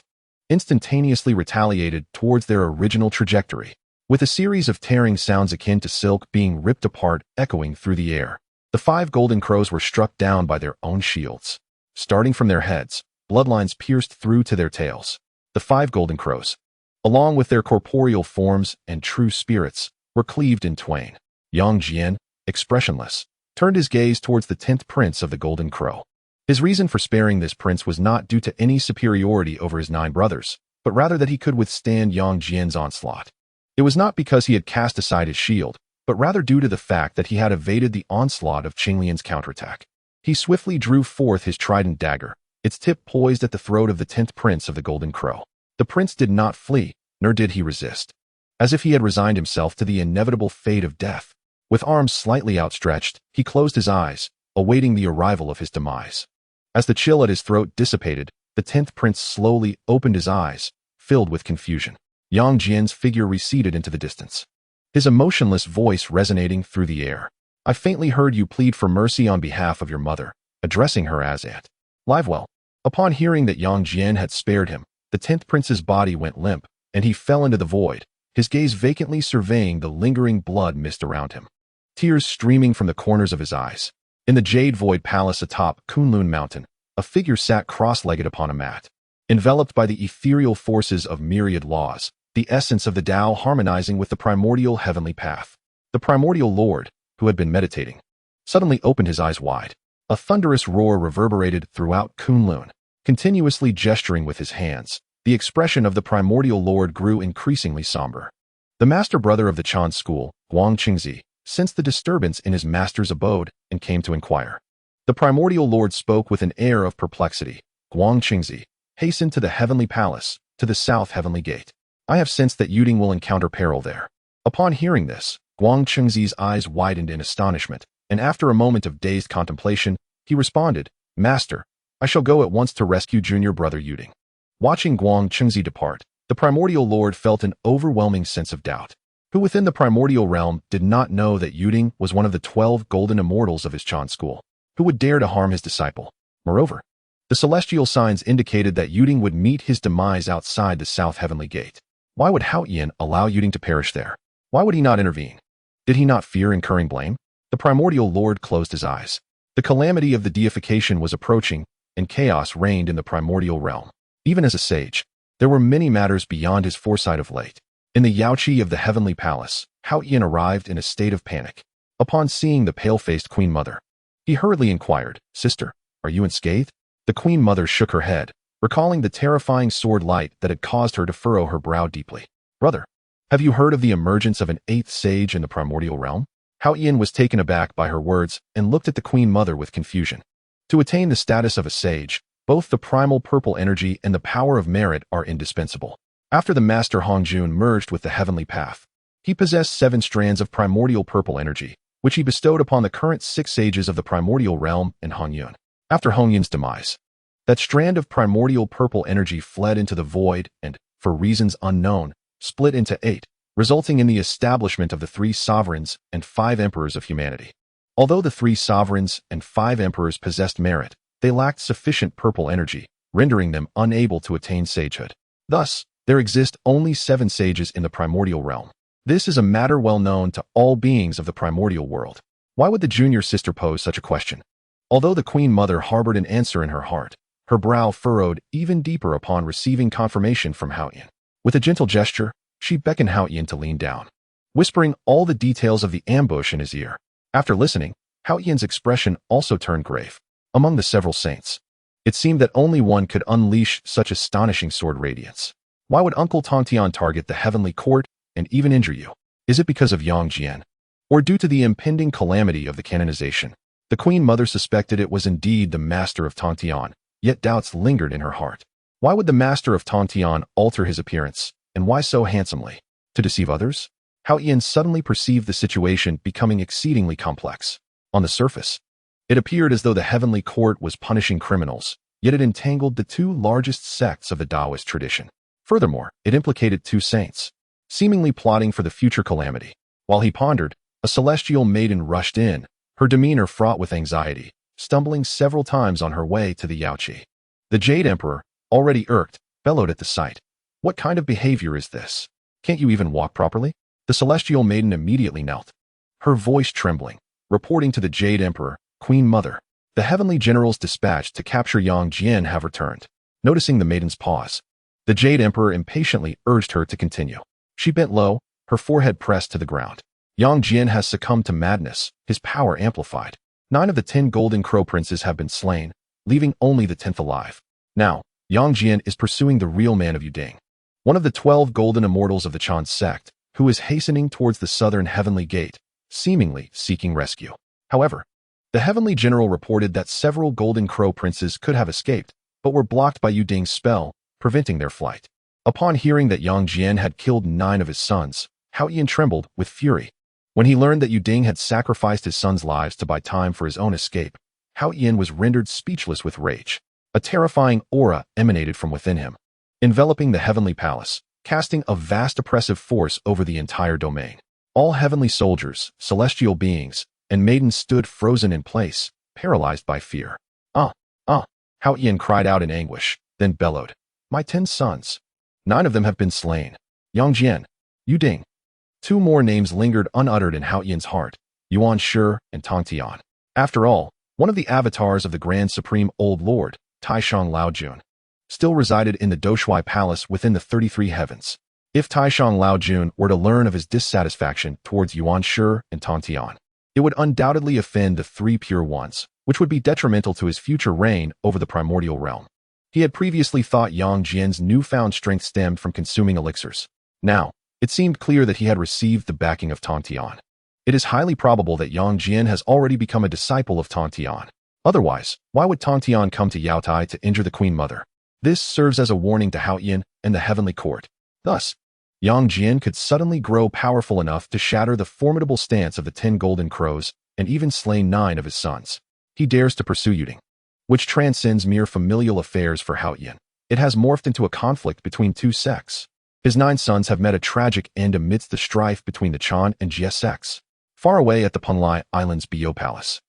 instantaneously retaliated towards their original trajectory, with a series of tearing sounds akin to silk being ripped apart echoing through the air. The 5 Golden Crows were struck down by their own shields. Starting from their heads, bloodlines pierced through to their tails. The 5 Golden Crows, along with their corporeal forms and true spirits, were cleaved in twain. Yang Jian, expressionless, turned his gaze towards the 10th prince of the Golden Crow. His reason for sparing this prince was not due to any superiority over his 9 brothers, but rather that he could withstand Yang Jian's onslaught. It was not because he had cast aside his shield, but rather due to the fact that he had evaded the onslaught of Qinglian's counterattack. He swiftly drew forth his trident dagger, its tip poised at the throat of the 10th prince of the Golden Crow. The prince did not flee, nor did he resist. As if he had resigned himself to the inevitable fate of death. With arms slightly outstretched, he closed his eyes, awaiting the arrival of his demise. As the chill at his throat dissipated, the 10th prince slowly opened his eyes, filled with confusion. Yang Jian's figure receded into the distance, his emotionless voice resonating through the air. I faintly heard you plead for mercy on behalf of your mother, addressing her as Aunt Livewell. Upon hearing that Yang Jian had spared him, the 10th prince's body went limp, and he fell into the void, his gaze vacantly surveying the lingering blood mist around him. Tears streaming from the corners of his eyes. In the Jade Void Palace atop Kunlun Mountain, a figure sat cross-legged upon a mat, enveloped by the ethereal forces of myriad laws, the essence of the Tao harmonizing with the primordial heavenly path. The primordial lord, who had been meditating, suddenly opened his eyes wide. A thunderous roar reverberated throughout Kunlun. Continuously gesturing with his hands, the expression of the primordial lord grew increasingly somber. The master brother of the Chan school, Guang Qingzi, sensed the disturbance in his master's abode and came to inquire. The primordial lord spoke with an air of perplexity. Guang Qingzi, hasten to the heavenly palace, to the south heavenly gate. I have sensed that Yuding will encounter peril there. Upon hearing this, Guang Qingzi's eyes widened in astonishment, and after a moment of dazed contemplation, he responded, Master, I shall go at once to rescue junior brother Yuding. Watching Guang Qingzi depart, the primordial lord felt an overwhelming sense of doubt. Who within the primordial realm did not know that Yuding was one of the 12 golden immortals of his Chan school? Who would dare to harm his disciple? Moreover, the celestial signs indicated that Yuding would meet his demise outside the south heavenly gate. Why would Haoyan allow Yuding to perish there? Why would he not intervene? Did he not fear incurring blame? The primordial lord closed his eyes. The calamity of the deification was approaching, and chaos reigned in the primordial realm. Even as a sage, there were many matters beyond his foresight of late. In the Yaoqi of the heavenly palace, Haoyan arrived in a state of panic. Upon seeing the pale-faced queen mother, he hurriedly inquired, Sister, are you unscathed? The Queen Mother shook her head, recalling the terrifying sword light that had caused her to furrow her brow deeply. Brother, have you heard of the emergence of an 8th sage in the primordial realm? Hao Yin was taken aback by her words and looked at the Queen Mother with confusion. To attain the status of a sage, both the primal purple energy and the power of merit are indispensable. After the Master Hongjun merged with the heavenly path, he possessed 7 strands of primordial purple energy, which he bestowed upon the current 6 sages of the primordial realm and Hongyun. After Hongyun's demise, that strand of primordial purple energy fled into the void and, for reasons unknown, split into 8, resulting in the establishment of the 3 sovereigns and 5 emperors of humanity. Although the 3 sovereigns and 5 emperors possessed merit, they lacked sufficient purple energy, rendering them unable to attain sagehood. Thus, there exist only 7 sages in the primordial realm. This is a matter well known to all beings of the primordial world. Why would the junior sister pose such a question? Although the Queen Mother harbored an answer in her heart, her brow furrowed even deeper upon receiving confirmation from Hao Yin. With a gentle gesture, she beckoned Hao Yin to lean down, whispering all the details of the ambush in his ear. After listening, Hao Yin's expression also turned grave. Among the several saints, it seemed that only one could unleash such astonishing sword radiance. Why would Uncle Tongtian target the heavenly court and even injure you? Is it because of Yang Jian? Or due to the impending calamity of the canonization? The Queen Mother suspected it was indeed the Master of Tongtian, yet doubts lingered in her heart. Why would the Master of Tongtian alter his appearance, and why so handsomely? To deceive others? Hao Yin suddenly perceived the situation becoming exceedingly complex. On the surface, it appeared as though the heavenly court was punishing criminals, yet it entangled the 2 largest sects of the Taoist tradition. Furthermore, it implicated 2 saints, seemingly plotting for the future calamity. While he pondered, a celestial maiden rushed in, her demeanor fraught with anxiety, stumbling several times on her way to the Yaoqi. The Jade Emperor, already irked, bellowed at the sight. What kind of behavior is this? Can't you even walk properly? The celestial maiden immediately knelt, her voice trembling, reporting to the Jade Emperor, Queen Mother. The heavenly generals dispatched to capture Yang Jian have returned. Noticing the maiden's pause, the Jade Emperor impatiently urged her to continue. She bent low, her forehead pressed to the ground. Yang Jian has succumbed to madness, his power amplified. 9 of the 10 golden crow princes have been slain, leaving only the 10th alive. Now, Yang Jian is pursuing the real man of Yuding, one of the 12 golden immortals of the Chan sect, who is hastening towards the southern heavenly gate, seemingly seeking rescue. However, the heavenly general reported that several golden crow princes could have escaped, but were blocked by Yuding's spell, preventing their flight. Upon hearing that Yang Jian had killed 9 of his sons, Hao Yin trembled with fury. When he learned that Yuding had sacrificed his sons' lives to buy time for his own escape, Hao Yin was rendered speechless with rage. A terrifying aura emanated from within him, enveloping the heavenly palace, casting a vast oppressive force over the entire domain. All heavenly soldiers, celestial beings, and maidens stood frozen in place, paralyzed by fear. Hao Yin cried out in anguish, then bellowed. My 10 sons. 9 of them have been slain. Yang Jian, Yuding. 2 more names lingered unuttered in Hao Yin's heart, Yuan Shi and Tongtian. After all, one of the avatars of the Grand Supreme Old Lord, Taishang Laojun, still resided in the Doshui Palace within the 33 heavens. If Taishang Laojun were to learn of his dissatisfaction towards Yuan Shi and Tongtian, it would undoubtedly offend the 3 pure ones, which would be detrimental to his future reign over the primordial realm. He had previously thought Yang Jian's newfound strength stemmed from consuming elixirs. Now, it seemed clear that he had received the backing of Tongtian. It is highly probable that Yang Jian has already become a disciple of Tongtian. Otherwise, why would Tongtian come to Yaotai to injure the Queen Mother? This serves as a warning to Hao Yin and the heavenly court. Thus, Yang Jian could suddenly grow powerful enough to shatter the formidable stance of the 10 golden crows and even slay 9 of his sons. He dares to pursue Yuding, which transcends mere familial affairs for Hao Yin. It has morphed into a conflict between 2 sects. His 9 sons have met a tragic end amidst the strife between the Chan and Jie sects, far away at the Punlai Island's Bio Palace.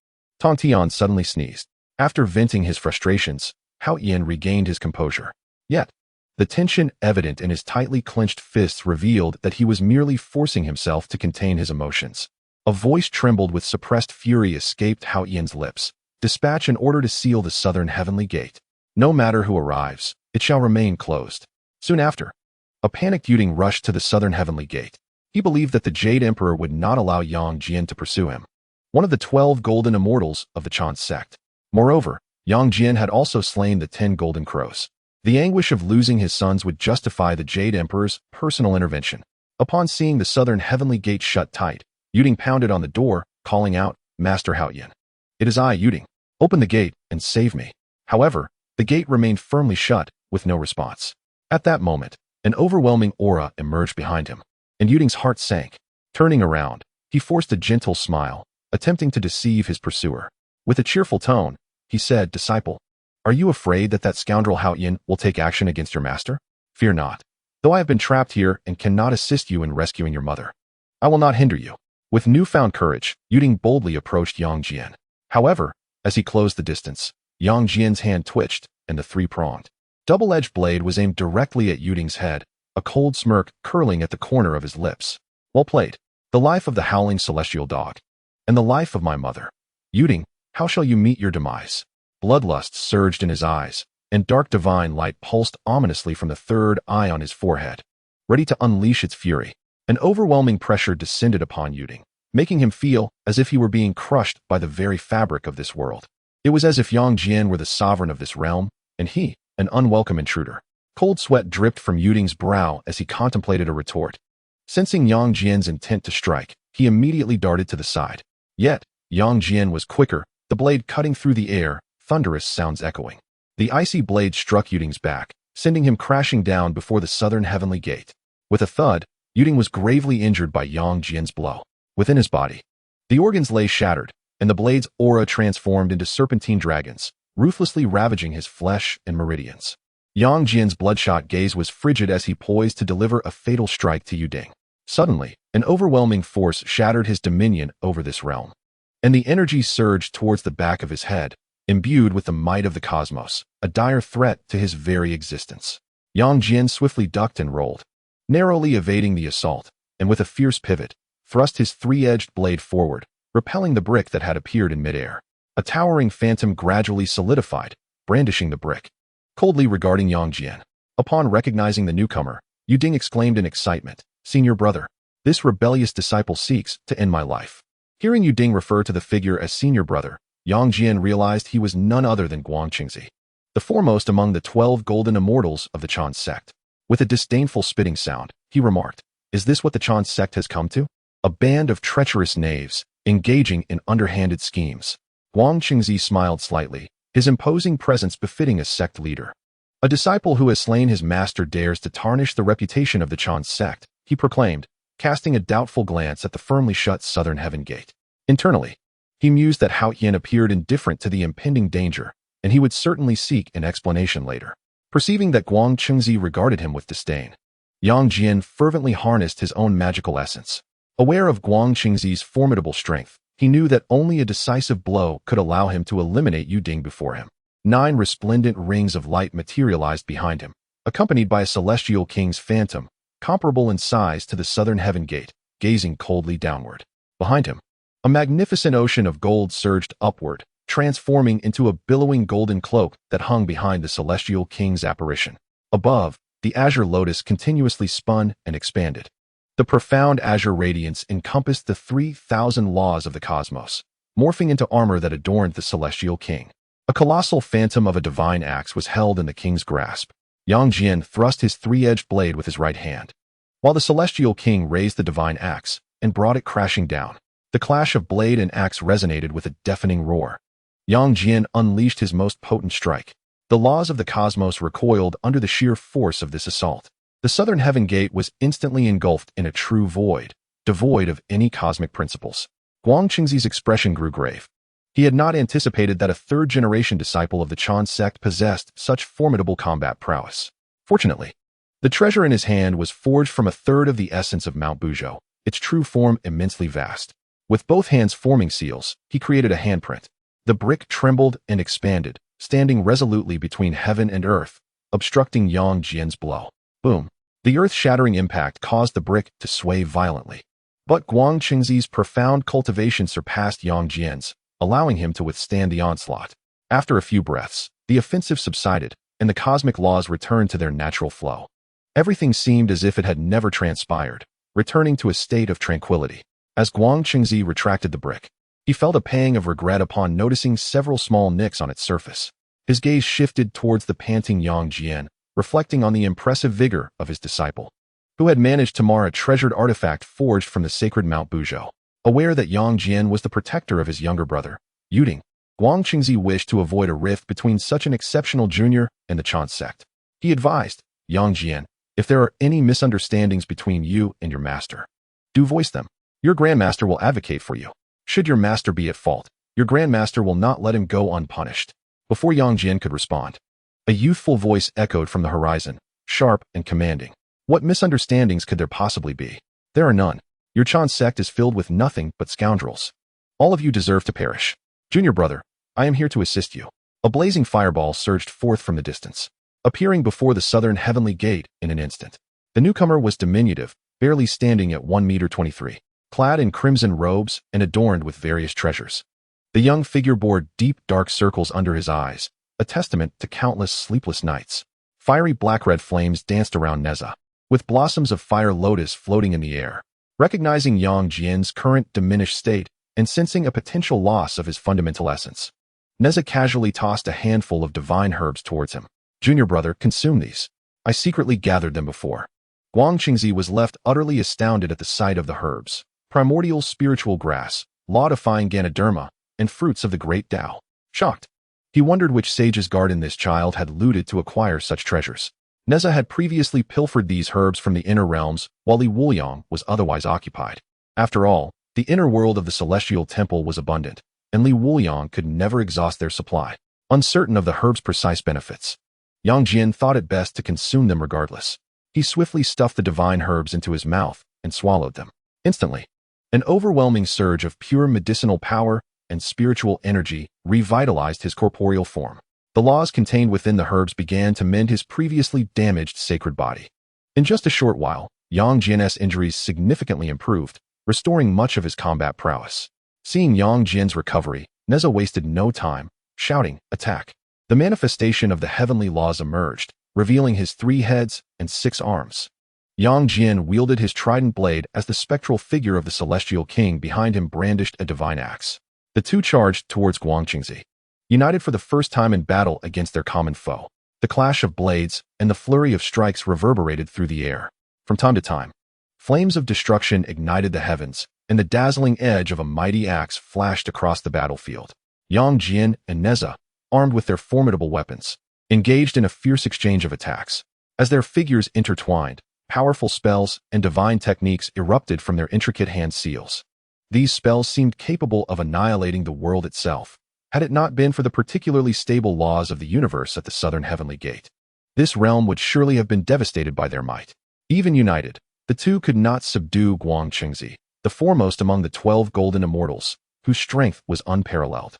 Tongtian suddenly sneezed. After venting his frustrations, Hao Yin regained his composure. Yet, the tension evident in his tightly clenched fists revealed that he was merely forcing himself to contain his emotions. A voice trembled with suppressed fury escaped Hao Yin's lips. Dispatch an order to seal the southern heavenly gate. No matter who arrives, it shall remain closed. Soon after, a panicked Yuding rushed to the southern heavenly gate. He believed that the Jade Emperor would not allow Yang Jian to pursue him, one of the 12 golden immortals of the Chan sect. Moreover, Yang Jian had also slain the 10 golden crows. The anguish of losing his sons would justify the Jade Emperor's personal intervention. Upon seeing the southern heavenly gate shut tight, Yuding pounded on the door, calling out, "Master Haoyan. It is I, Yuding. Open the gate and save me." However, the gate remained firmly shut, with no response. At that moment, an overwhelming aura emerged behind him, and Yuding's heart sank. Turning around, he forced a gentle smile, attempting to deceive his pursuer. With a cheerful tone, he said, "Disciple, are you afraid that scoundrel Haoyan will take action against your master? Fear not, though I have been trapped here and cannot assist you in rescuing your mother. I will not hinder you." With newfound courage, Yuding boldly approached Yang Jian. However, as he closed the distance, Yang Jian's hand twitched, and the three-pronged, double-edged blade was aimed directly at Yuding's head, a cold smirk curling at the corner of his lips. "Well played. The life of the howling celestial dog. And the life of my mother. Yuding, how shall you meet your demise?" Bloodlust surged in his eyes, and dark divine light pulsed ominously from the third eye on his forehead, ready to unleash its fury. An overwhelming pressure descended upon Yuding, making him feel as if he were being crushed by the very fabric of this world. It was as if Yang Jian were the sovereign of this realm, and he, an unwelcome intruder. Cold sweat dripped from Yuding's brow as he contemplated a retort. Sensing Yang Jian's intent to strike, he immediately darted to the side. Yet, Yang Jian was quicker, the blade cutting through the air, thunderous sounds echoing. The icy blade struck Yuding's back, sending him crashing down before the southern heavenly gate. With a thud, Yuding was gravely injured by Yang Jian's blow. Within his body, the organs lay shattered, and the blade's aura transformed into serpentine dragons, ruthlessly ravaging his flesh and meridians. Yang Jian's bloodshot gaze was frigid as he poised to deliver a fatal strike to Yuding. Suddenly, an overwhelming force shattered his dominion over this realm, and the energy surged towards the back of his head, imbued with the might of the cosmos, a dire threat to his very existence. Yang Jian swiftly ducked and rolled, narrowly evading the assault, and with a fierce pivot, thrust his three-edged blade forward, repelling the brick that had appeared in midair. A towering phantom gradually solidified, brandishing the brick, coldly regarding Yang Jian. Upon recognizing the newcomer, Yuding exclaimed in excitement, "Senior brother, this rebellious disciple seeks to end my life." Hearing Yuding refer to the figure as senior brother, Yang Jian realized he was none other than Guang Qingzi, the foremost among the 12 golden immortals of the Chan sect. With a disdainful spitting sound, he remarked, "Is this what the Chan sect has come to? A band of treacherous knaves, engaging in underhanded schemes." Guang Qingzi smiled slightly, his imposing presence befitting a sect leader. "A disciple who has slain his master dares to tarnish the reputation of the Chan sect," he proclaimed, casting a doubtful glance at the firmly shut southern heaven gate. Internally, he mused that Haoyan appeared indifferent to the impending danger, and he would certainly seek an explanation later. Perceiving that Guang Qingzi regarded him with disdain, Yang Jian fervently harnessed his own magical essence. Aware of Guang Qingzi's formidable strength, he knew that only a decisive blow could allow him to eliminate Yuding before him. 9 resplendent rings of light materialized behind him, accompanied by a celestial king's phantom, comparable in size to the southern heaven gate, gazing coldly downward. Behind him, a magnificent ocean of gold surged upward, transforming into a billowing golden cloak that hung behind the celestial king's apparition. Above, the azure lotus continuously spun and expanded. The profound azure radiance encompassed the 3,000 laws of the cosmos, morphing into armor that adorned the celestial king. A colossal phantom of a divine axe was held in the king's grasp. Yang Jian thrust his three-edged blade with his right hand, while the celestial king raised the divine axe and brought it crashing down. The clash of blade and axe resonated with a deafening roar. Yang Jian unleashed his most potent strike. The laws of the cosmos recoiled under the sheer force of this assault. The southern heaven gate was instantly engulfed in a true void, devoid of any cosmic principles. Guang Qingzi's expression grew grave. He had not anticipated that a third-generation disciple of the Chan sect possessed such formidable combat prowess. Fortunately, the treasure in his hand was forged from a third of the essence of Mount Buzhou, its true form immensely vast. With both hands forming seals, he created a handprint. The brick trembled and expanded, standing resolutely between heaven and earth, obstructing Yang Jian's blow. Boom! The earth-shattering impact caused the brick to sway violently. But Guang Qingzi's profound cultivation surpassed Yang Jian's, allowing him to withstand the onslaught. After a few breaths, the offensive subsided, and the cosmic laws returned to their natural flow. Everything seemed as if it had never transpired, returning to a state of tranquility. As Guang Qingzi retracted the brick, he felt a pang of regret upon noticing several small nicks on its surface. His gaze shifted towards the panting Yang Jian, reflecting on the impressive vigor of his disciple, who had managed to mar a treasured artifact forged from the sacred Mount Buzhou. Aware that Yang Jian was the protector of his younger brother, Yuding, Guang Qingzi wished to avoid a rift between such an exceptional junior and the Chan sect. He advised, Yang Jian, if there are any misunderstandings between you and your master, do voice them. Your grandmaster will advocate for you. Should your master be at fault, your grandmaster will not let him go unpunished. Before Yang Jian could respond, a youthful voice echoed from the horizon, sharp and commanding. What misunderstandings could there possibly be? There are none. Your Chan sect is filled with nothing but scoundrels. All of you deserve to perish. Junior brother, I am here to assist you. A blazing fireball surged forth from the distance, appearing before the southern heavenly gate in an instant. The newcomer was diminutive, barely standing at 1.23 meters, clad in crimson robes and adorned with various treasures. The young figure bore deep dark circles under his eyes, a testament to countless sleepless nights. Fiery black-red flames danced around Nezha, with blossoms of fire lotus floating in the air. Recognizing Yang Jian's current diminished state and sensing a potential loss of his fundamental essence, Nezha casually tossed a handful of divine herbs towards him. Junior brother, consume these. I secretly gathered them before. Guang Qingzi was left utterly astounded at the sight of the herbs, primordial spiritual grass, law-defying Ganoderma, and fruits of the great Tao. Shocked, he wondered which sage's garden this child had looted to acquire such treasures. Nezha had previously pilfered these herbs from the inner realms while Li Wuliang was otherwise occupied. After all, the inner world of the celestial temple was abundant, and Li Wuliang could never exhaust their supply. Uncertain of the herbs' precise benefits, Yang Jian thought it best to consume them regardless. He swiftly stuffed the divine herbs into his mouth and swallowed them. Instantly, an overwhelming surge of pure medicinal power and spiritual energy revitalized his corporeal form. The laws contained within the herbs began to mend his previously damaged sacred body. In just a short while, Yang Jian's injuries significantly improved, restoring much of his combat prowess. Seeing Yang Jian's recovery, Nezha wasted no time, shouting, "Attack!" The manifestation of the heavenly laws emerged, revealing his 3 heads and 6 arms. Yang Jian wielded his trident blade as the spectral figure of the celestial king behind him brandished a divine axe. The two charged towards Guang Qingzi, united for the first time in battle against their common foe. The clash of blades and the flurry of strikes reverberated through the air. From time to time, flames of destruction ignited the heavens, and the dazzling edge of a mighty axe flashed across the battlefield. Yang Jian and Nezha, armed with their formidable weapons, engaged in a fierce exchange of attacks. As their figures intertwined, powerful spells and divine techniques erupted from their intricate hand seals. These spells seemed capable of annihilating the world itself, had it not been for the particularly stable laws of the universe at the southern heavenly gate. This realm would surely have been devastated by their might. Even united, the two could not subdue Guang Qingzi, the foremost among the 12 golden immortals, whose strength was unparalleled.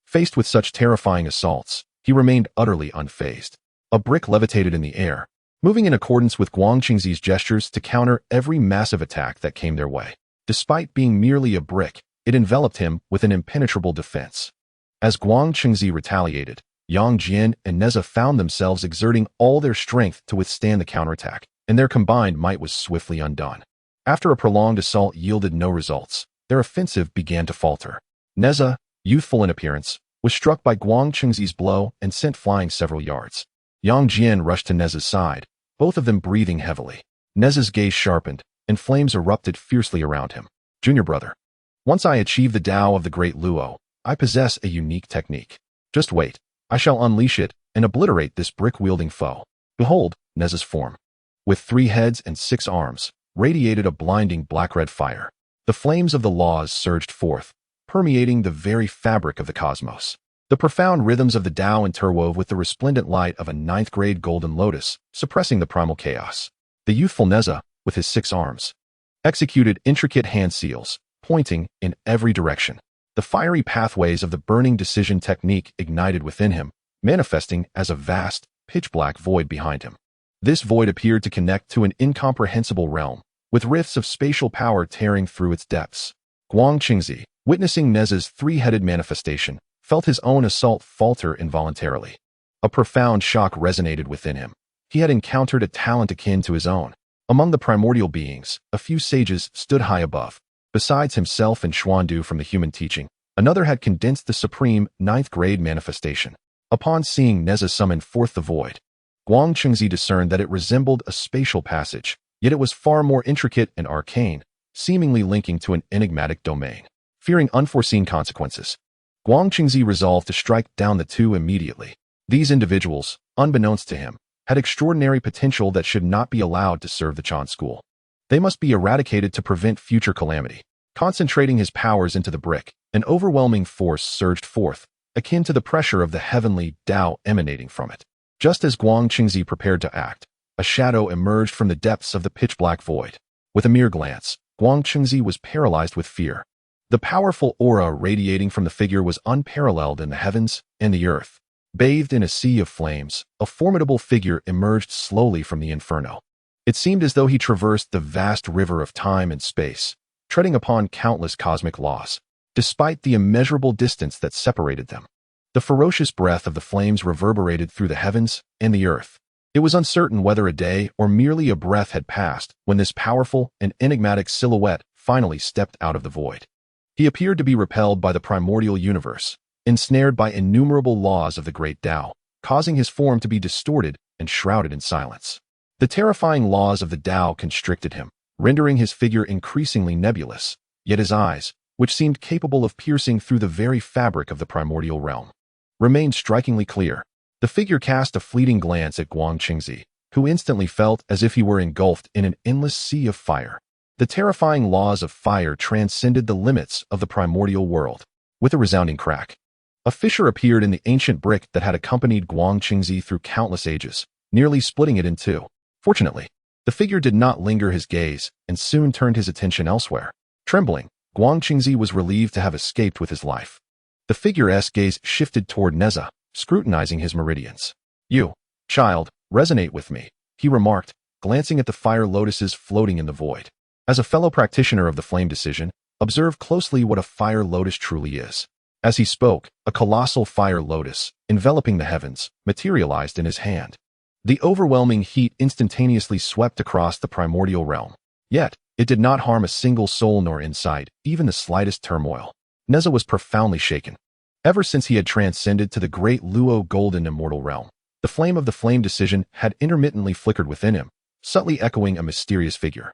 Faced with such terrifying assaults, he remained utterly unfazed. A brick levitated in the air, moving in accordance with Guang Qingzi's gestures to counter every massive attack that came their way. Despite being merely a brick, it enveloped him with an impenetrable defense. As Guang Qingzi retaliated, Yang Jian and Nezha found themselves exerting all their strength to withstand the counterattack, and their combined might was swiftly undone. After a prolonged assault yielded no results, their offensive began to falter. Nezha, youthful in appearance, was struck by Guang Qingzi's blow and sent flying several yards. Yang Jian rushed to Nezha's side, both of them breathing heavily. Nezha's gaze sharpened, and flames erupted fiercely around him. Junior brother, once I achieve the Tao of the Great Luo, I possess a unique technique. Just wait, I shall unleash it and obliterate this brick-wielding foe. Behold, Nezha's form, with 3 heads and 6 arms, radiated a blinding black-red fire. The flames of the laws surged forth, permeating the very fabric of the cosmos. The profound rhythms of the Tao interwove with the resplendent light of a 9th-grade golden lotus, suppressing the primal chaos. The youthful Nezha, with his 6 arms, executed intricate hand seals, pointing in every direction. The fiery pathways of the burning decision technique ignited within him, manifesting as a vast, pitch-black void behind him. This void appeared to connect to an incomprehensible realm, with rifts of spatial power tearing through its depths. Guang Qingzi, witnessing Nezha's 3-headed manifestation, felt his own assault falter involuntarily. A profound shock resonated within him. He had encountered a talent akin to his own. Among the primordial beings, a few sages stood high above. Besides himself and Xuandu from the human teaching, another had condensed the supreme 9th-grade manifestation. Upon seeing Nezha summon forth the void, Guang Chengzi discerned that it resembled a spatial passage, yet it was far more intricate and arcane, seemingly linking to an enigmatic domain. Fearing unforeseen consequences, Guang Chengzi resolved to strike down the two immediately. These individuals, unbeknownst to him, had extraordinary potential that should not be allowed to serve the Chan school. They must be eradicated to prevent future calamity. Concentrating his powers into the brick, an overwhelming force surged forth, akin to the pressure of the heavenly Tao emanating from it. Just as Guang Chengzi prepared to act, a shadow emerged from the depths of the pitch-black void. With a mere glance, Guang Chengzi was paralyzed with fear. The powerful aura radiating from the figure was unparalleled in the heavens and the earth. Bathed in a sea of flames, a formidable figure emerged slowly from the inferno. It seemed as though he traversed the vast river of time and space, treading upon countless cosmic laws, despite the immeasurable distance that separated them. The ferocious breath of the flames reverberated through the heavens and the earth. It was uncertain whether a day or merely a breath had passed when this powerful and enigmatic silhouette finally stepped out of the void. He appeared to be repelled by the primordial universe, ensnared by innumerable laws of the great Tao, causing his form to be distorted and shrouded in silence. The terrifying laws of the Tao constricted him, rendering his figure increasingly nebulous, yet his eyes, which seemed capable of piercing through the very fabric of the primordial realm, remained strikingly clear. The figure cast a fleeting glance at Guang Chengzi, who instantly felt as if he were engulfed in an endless sea of fire. The terrifying laws of fire transcended the limits of the primordial world. With a resounding crack, a fissure appeared in the ancient brick that had accompanied Guang Chengzi through countless ages, nearly splitting it in two. Fortunately, the figure did not linger his gaze and soon turned his attention elsewhere. Trembling, Guang Chengzi was relieved to have escaped with his life. The figure's gaze shifted toward Nezha, scrutinizing his meridians. "You, child, resonate with me," he remarked, glancing at the fire lotuses floating in the void. As a fellow practitioner of the flame decision, observe closely what a fire lotus truly is. As he spoke, a colossal fire lotus, enveloping the heavens, materialized in his hand. The overwhelming heat instantaneously swept across the primordial realm. Yet, it did not harm a single soul nor incite even the slightest turmoil. Nezha was profoundly shaken. Ever since he had transcended to the great Luo golden immortal realm, the flame of the flame decision had intermittently flickered within him, subtly echoing a mysterious figure.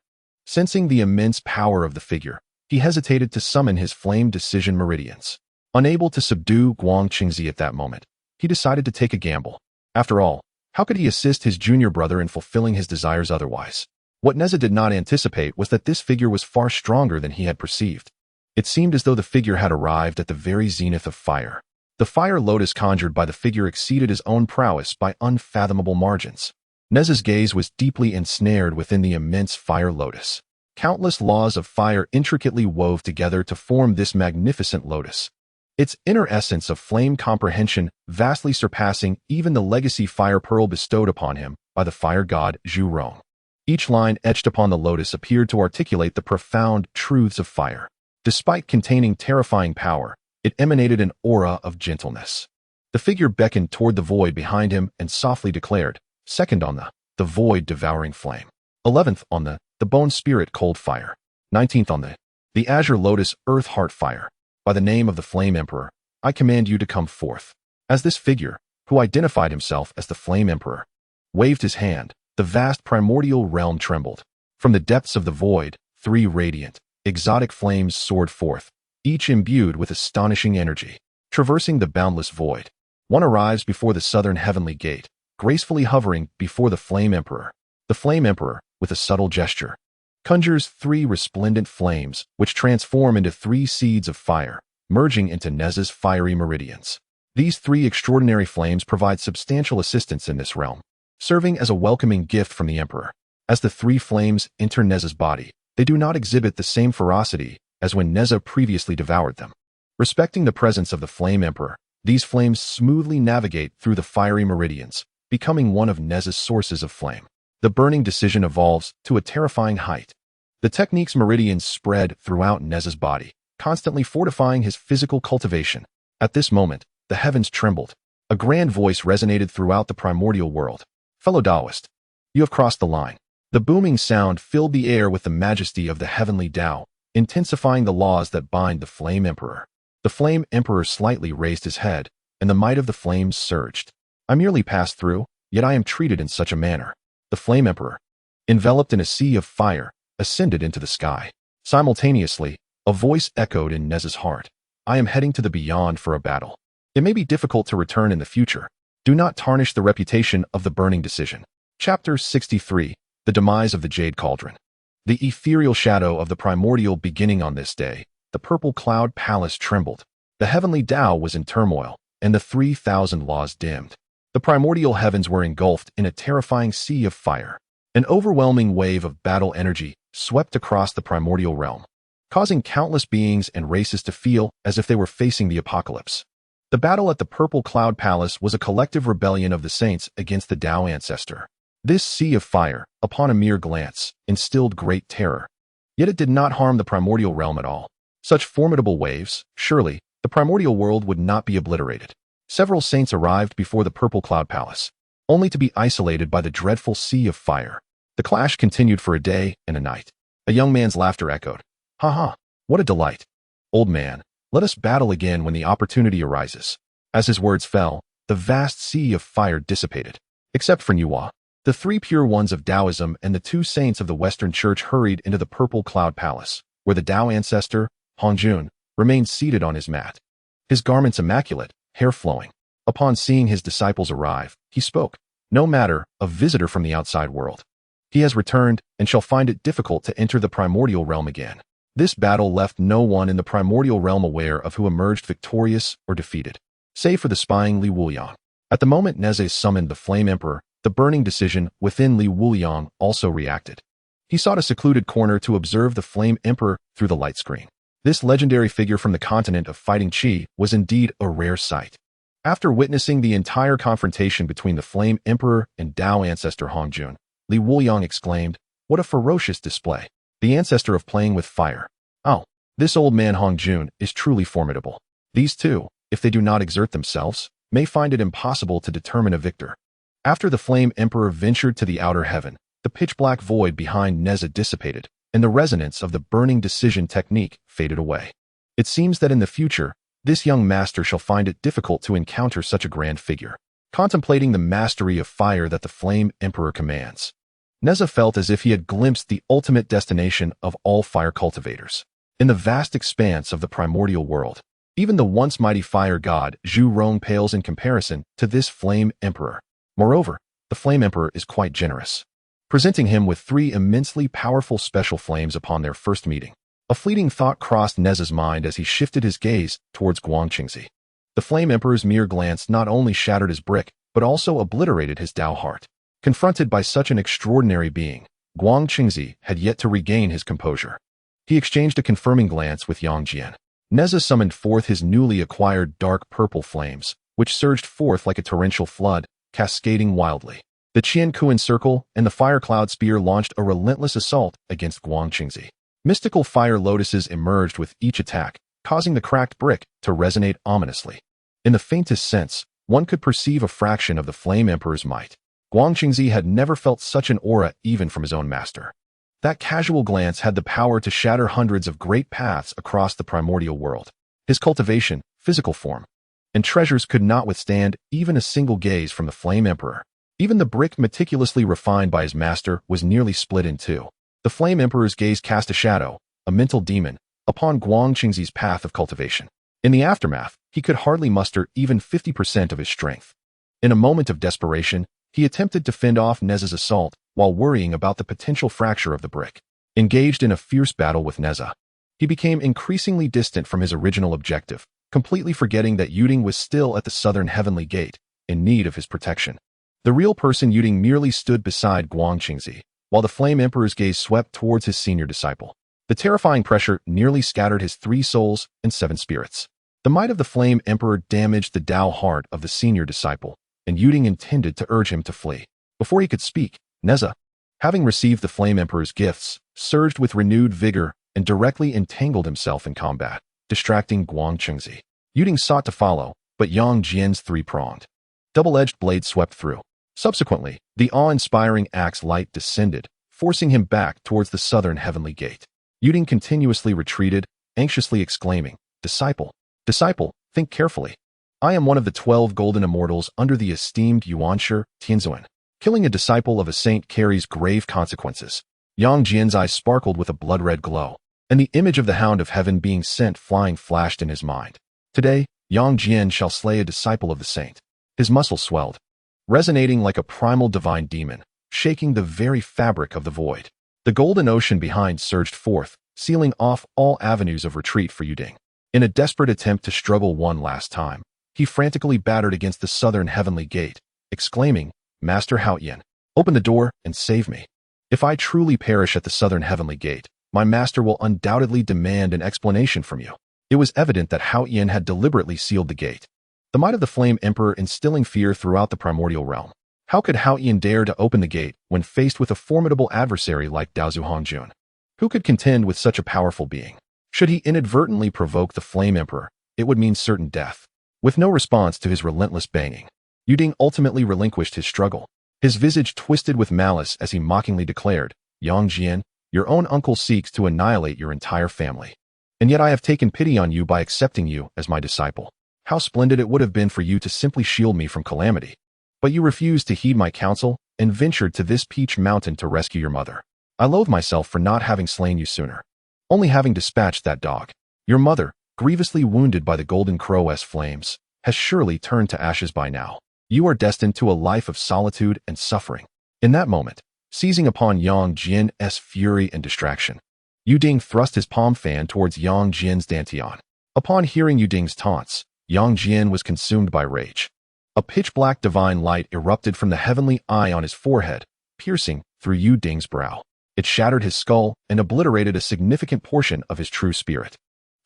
Sensing the immense power of the figure, he hesitated to summon his flame decision meridians. Unable to subdue Guang Chengzi at that moment, he decided to take a gamble. After all, how could he assist his junior brother in fulfilling his desires otherwise? What Nezha did not anticipate was that this figure was far stronger than he had perceived. It seemed as though the figure had arrived at the very zenith of fire. The fire lotus conjured by the figure exceeded his own prowess by unfathomable margins. Nezha's gaze was deeply ensnared within the immense fire lotus. Countless laws of fire intricately wove together to form this magnificent lotus. Its inner essence of flame comprehension vastly surpassing even the legacy fire pearl bestowed upon him by the fire god Zhou. Each line etched upon the lotus appeared to articulate the profound truths of fire. Despite containing terrifying power, it emanated an aura of gentleness. The figure beckoned toward the void behind him and softly declared, "Second on the void devouring flame. 11th on the bone spirit cold fire. 19th on the azure lotus earth heart fire. By the name of the flame emperor, I command you to come forth." As this figure, who identified himself as the flame emperor, waved his hand, the vast primordial realm trembled. From the depths of the void, 3 radiant, exotic flames soared forth, each imbued with astonishing energy. Traversing the boundless void, one arrives before the southern heavenly gate, gracefully hovering before the flame emperor. The flame emperor, with a subtle gesture, conjures 3 resplendent flames, which transform into 3 seeds of fire, merging into Nezha's fiery meridians. These 3 extraordinary flames provide substantial assistance in this realm, serving as a welcoming gift from the emperor. As the 3 flames enter Nezha's body, they do not exhibit the same ferocity as when Nezha previously devoured them. Respecting the presence of the flame emperor, these flames smoothly navigate through the fiery meridians, becoming one of Nezha's sources of flame. The burning decision evolves to a terrifying height. The technique's meridians spread throughout Nezha's body, constantly fortifying his physical cultivation. At this moment, the heavens trembled. A grand voice resonated throughout the primordial world. "Fellow Taoist, you have crossed the line." The booming sound filled the air with the majesty of the heavenly Tao, intensifying the laws that bind the flame emperor. The flame emperor slightly raised his head, and the might of the flames surged. I merely passed through, yet I am treated in such a manner. The Flame Emperor, enveloped in a sea of fire, ascended into the sky. Simultaneously, a voice echoed in Nezha's heart. I am heading to the beyond for a battle. It may be difficult to return in the future. Do not tarnish the reputation of the burning decision. Chapter 63. The Demise of the Jade Cauldron. The ethereal shadow of the primordial beginning on this day, the purple cloud palace trembled. The heavenly Tao was in turmoil, and the 3,000 laws dimmed. The primordial heavens were engulfed in a terrifying sea of fire. An overwhelming wave of battle energy swept across the primordial realm, causing countless beings and races to feel as if they were facing the apocalypse. The battle at the Purple Cloud Palace was a collective rebellion of the saints against the Tao ancestor. This sea of fire, upon a mere glance, instilled great terror. Yet it did not harm the primordial realm at all. Such formidable waves, surely, the primordial world would not be obliterated. Several saints arrived before the Purple Cloud Palace, only to be isolated by the dreadful sea of fire. The clash continued for a day and a night. A young man's laughter echoed. Ha ha, what a delight. Old man, let us battle again when the opportunity arises. As his words fell, the vast sea of fire dissipated. Except for Nuwa, the 3 pure ones of Taoism and the 2 saints of the Western Church hurried into the Purple Cloud Palace, where the Tao ancestor, Hongjun, remained seated on his mat. His garments immaculate, hair flowing. Upon seeing his disciples arrive, he spoke. No matter, a visitor from the outside world. He has returned and shall find it difficult to enter the primordial realm again. This battle left no one in the primordial realm aware of who emerged victorious or defeated, save for the spying Li Wuliang. At the moment Nezha summoned the Flame Emperor, the burning decision within Li Wuliang also reacted. He sought a secluded corner to observe the Flame Emperor through the light screen. This legendary figure from the continent of Fighting Qi was indeed a rare sight. After witnessing the entire confrontation between the Flame Emperor and Tao ancestor Hongjun, Li Wuliang exclaimed, "What a ferocious display! The ancestor of playing with fire. Oh, this old man Hongjun is truly formidable. These two, if they do not exert themselves, may find it impossible to determine a victor." After the Flame Emperor ventured to the outer heaven, the pitch-black void behind Nezha dissipated, and the resonance of the burning decision technique faded away. It seems that in the future, this young master shall find it difficult to encounter such a grand figure. Contemplating the mastery of fire that the Flame Emperor commands, Nezha felt as if he had glimpsed the ultimate destination of all fire cultivators. In the vast expanse of the primordial world, even the once mighty fire god Zhou pales in comparison to this Flame Emperor. Moreover, the Flame Emperor is quite generous, presenting him with 3 immensely powerful special flames upon their first meeting. A fleeting thought crossed Nezha's mind as he shifted his gaze towards Guangqingzi. The Flame Emperor's mere glance not only shattered his brick, but also obliterated his Tao heart. Confronted by such an extraordinary being, Guangqingzi had yet to regain his composure. He exchanged a confirming glance with Yang Jian. Nezha summoned forth his newly acquired dark purple flames, which surged forth like a torrential flood, cascading wildly. The Qian Kuan Circle and the Fire Cloud Spear launched a relentless assault against Guangqingzi. Mystical fire lotuses emerged with each attack, causing the cracked brick to resonate ominously. In the faintest sense, one could perceive a fraction of the Flame Emperor's might. Guangqingzi had never felt such an aura even from his own master. That casual glance had the power to shatter hundreds of great paths across the primordial world. His cultivation, physical form, and treasures could not withstand even a single gaze from the Flame Emperor. Even the brick meticulously refined by his master was nearly split in 2. The Flame Emperor's gaze cast a shadow, a mental demon, upon Guangqingzi's path of cultivation. In the aftermath, he could hardly muster even 50% of his strength. In a moment of desperation, he attempted to fend off Nezha's assault while worrying about the potential fracture of the brick. Engaged in a fierce battle with Nezha, he became increasingly distant from his original objective, completely forgetting that Yuding was still at the southern heavenly gate, in need of his protection. The real person Yuding merely stood beside Guangqingzi, while the Flame Emperor's gaze swept towards his senior disciple. The terrifying pressure nearly scattered his 3 souls and 7 spirits. The might of the Flame Emperor damaged the Tao heart of the senior disciple, and Yuding intended to urge him to flee. Before he could speak, Nezha, having received the Flame Emperor's gifts, surged with renewed vigor and directly entangled himself in combat, distracting Guangqingzi. Yuding sought to follow, but Yang Jian's 3-pronged, double-edged blade swept through. Subsequently, the awe-inspiring axe light descended, forcing him back towards the southern heavenly gate. Yuding continuously retreated, anxiously exclaiming, "Disciple, disciple, think carefully. I am one of the 12 golden immortals under the esteemed Yuan Shi Tianzuan. Killing a disciple of a saint carries grave consequences. Yang Jian's eyes sparkled with a blood-red glow, and the image of the hound of heaven being sent flying flashed in his mind. Today, Yang Jian shall slay a disciple of the saint. His muscles swelled, resonating like a primal divine demon, shaking the very fabric of the void. The golden ocean behind surged forth, sealing off all avenues of retreat for Yuding. In a desperate attempt to struggle one last time, he frantically battered against the southern heavenly gate, exclaiming, "Master Haoyan, open the door and save me. If I truly perish at the southern heavenly gate, my master will undoubtedly demand an explanation from you." It was evident that Haoyan had deliberately sealed the gate, the might of the Flame Emperor instilling fear throughout the primordial realm. How could Haoyan dare to open the gate when faced with a formidable adversary like Daozu Hongjun? Who could contend with such a powerful being? Should he inadvertently provoke the Flame Emperor, it would mean certain death. With no response to his relentless banging, Yuding ultimately relinquished his struggle. His visage twisted with malice as he mockingly declared, "Yang Jian, your own uncle seeks to annihilate your entire family. And yet I have taken pity on you by accepting you as my disciple. How splendid it would have been for you to simply shield me from calamity. But you refused to heed my counsel and ventured to this peach mountain to rescue your mother. I loathe myself for not having slain you sooner. Only having dispatched that dog. Your mother, grievously wounded by the golden crow's flames, has surely turned to ashes by now. You are destined to a life of solitude and suffering." In that moment, seizing upon Yang Jian's fury and distraction, Yuding thrust his palm fan towards Yang Jian's dantian. Upon hearing Yuding's taunts, Yang Jian was consumed by rage. A pitch-black divine light erupted from the heavenly eye on his forehead, piercing through Yuding's brow. It shattered his skull and obliterated a significant portion of his true spirit.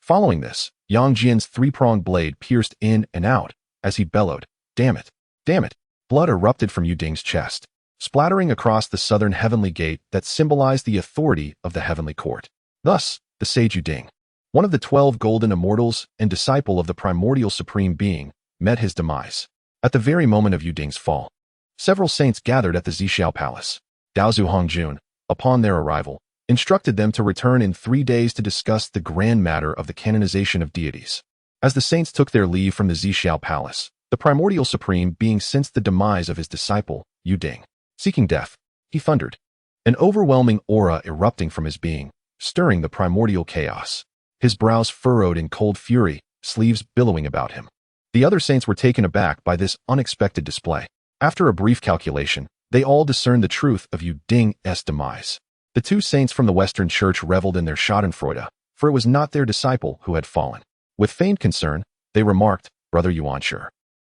Following this, Yang Jian's three-pronged blade pierced in and out as he bellowed, "Damn it! Damn it!" Blood erupted from Yuding's chest, splattering across the southern heavenly gate that symbolized the authority of the heavenly court. Thus, the sage Yuding, one of the 12 golden immortals and disciple of the primordial supreme being, met his demise. At the very moment of Yuding's fall, several saints gathered at the Zixiao Palace. Daozu Hongjun, upon their arrival, instructed them to return in 3 days to discuss the grand matter of the canonization of deities. As the saints took their leave from the Zixiao Palace, the primordial supreme being sensed the demise of his disciple, Yuding. Seeking death, he thundered, an overwhelming aura erupting from his being, stirring the primordial chaos. His brows furrowed in cold fury, sleeves billowing about him. The other saints were taken aback by this unexpected display. After a brief calculation, they all discerned the truth of Yuding's demise. The two saints from the Western Church reveled in their schadenfreude, for it was not their disciple who had fallen. With feigned concern, they remarked, "Brother Yuan Shi,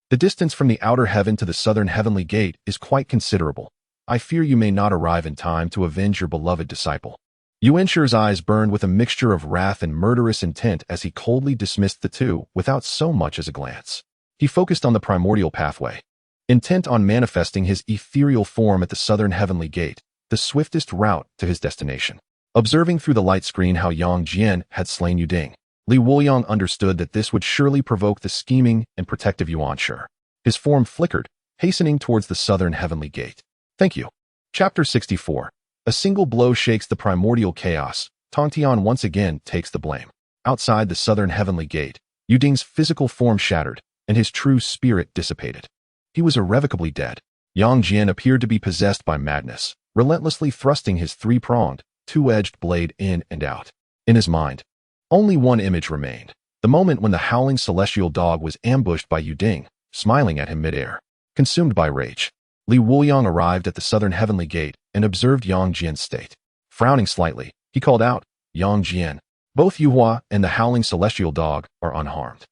the distance from the outer heaven to the southern heavenly gate is quite considerable. I fear you may not arrive in time to avenge your beloved disciple." Yuan Shi's eyes burned with a mixture of wrath and murderous intent as he coldly dismissed the two without so much as a glance. He focused on the primordial pathway, intent on manifesting his ethereal form at the southern heavenly gate, the swiftest route to his destination. Observing through the light screen how Yang Jian had slain Yuding, Li Wuliang understood that this would surely provoke the scheming and protective Yuan Shi. His form flickered, hastening towards the southern heavenly gate. Thank you. Chapter 64. A single blow shakes the primordial chaos. Tongtian once again takes the blame. Outside the southern heavenly gate, Yuding's physical form shattered, and his true spirit dissipated. He was irrevocably dead. Yang Jian appeared to be possessed by madness, relentlessly thrusting his three-pronged, two-edged blade in and out. In his mind, only one image remained, the moment when the howling celestial dog was ambushed by Yuding, smiling at him midair. Consumed by rage, Li Wuliang arrived at the southern heavenly gate and observed Yang Jian's state. Frowning slightly, he called out, "Yang Jian, both Yuhua and the howling celestial dog are unharmed.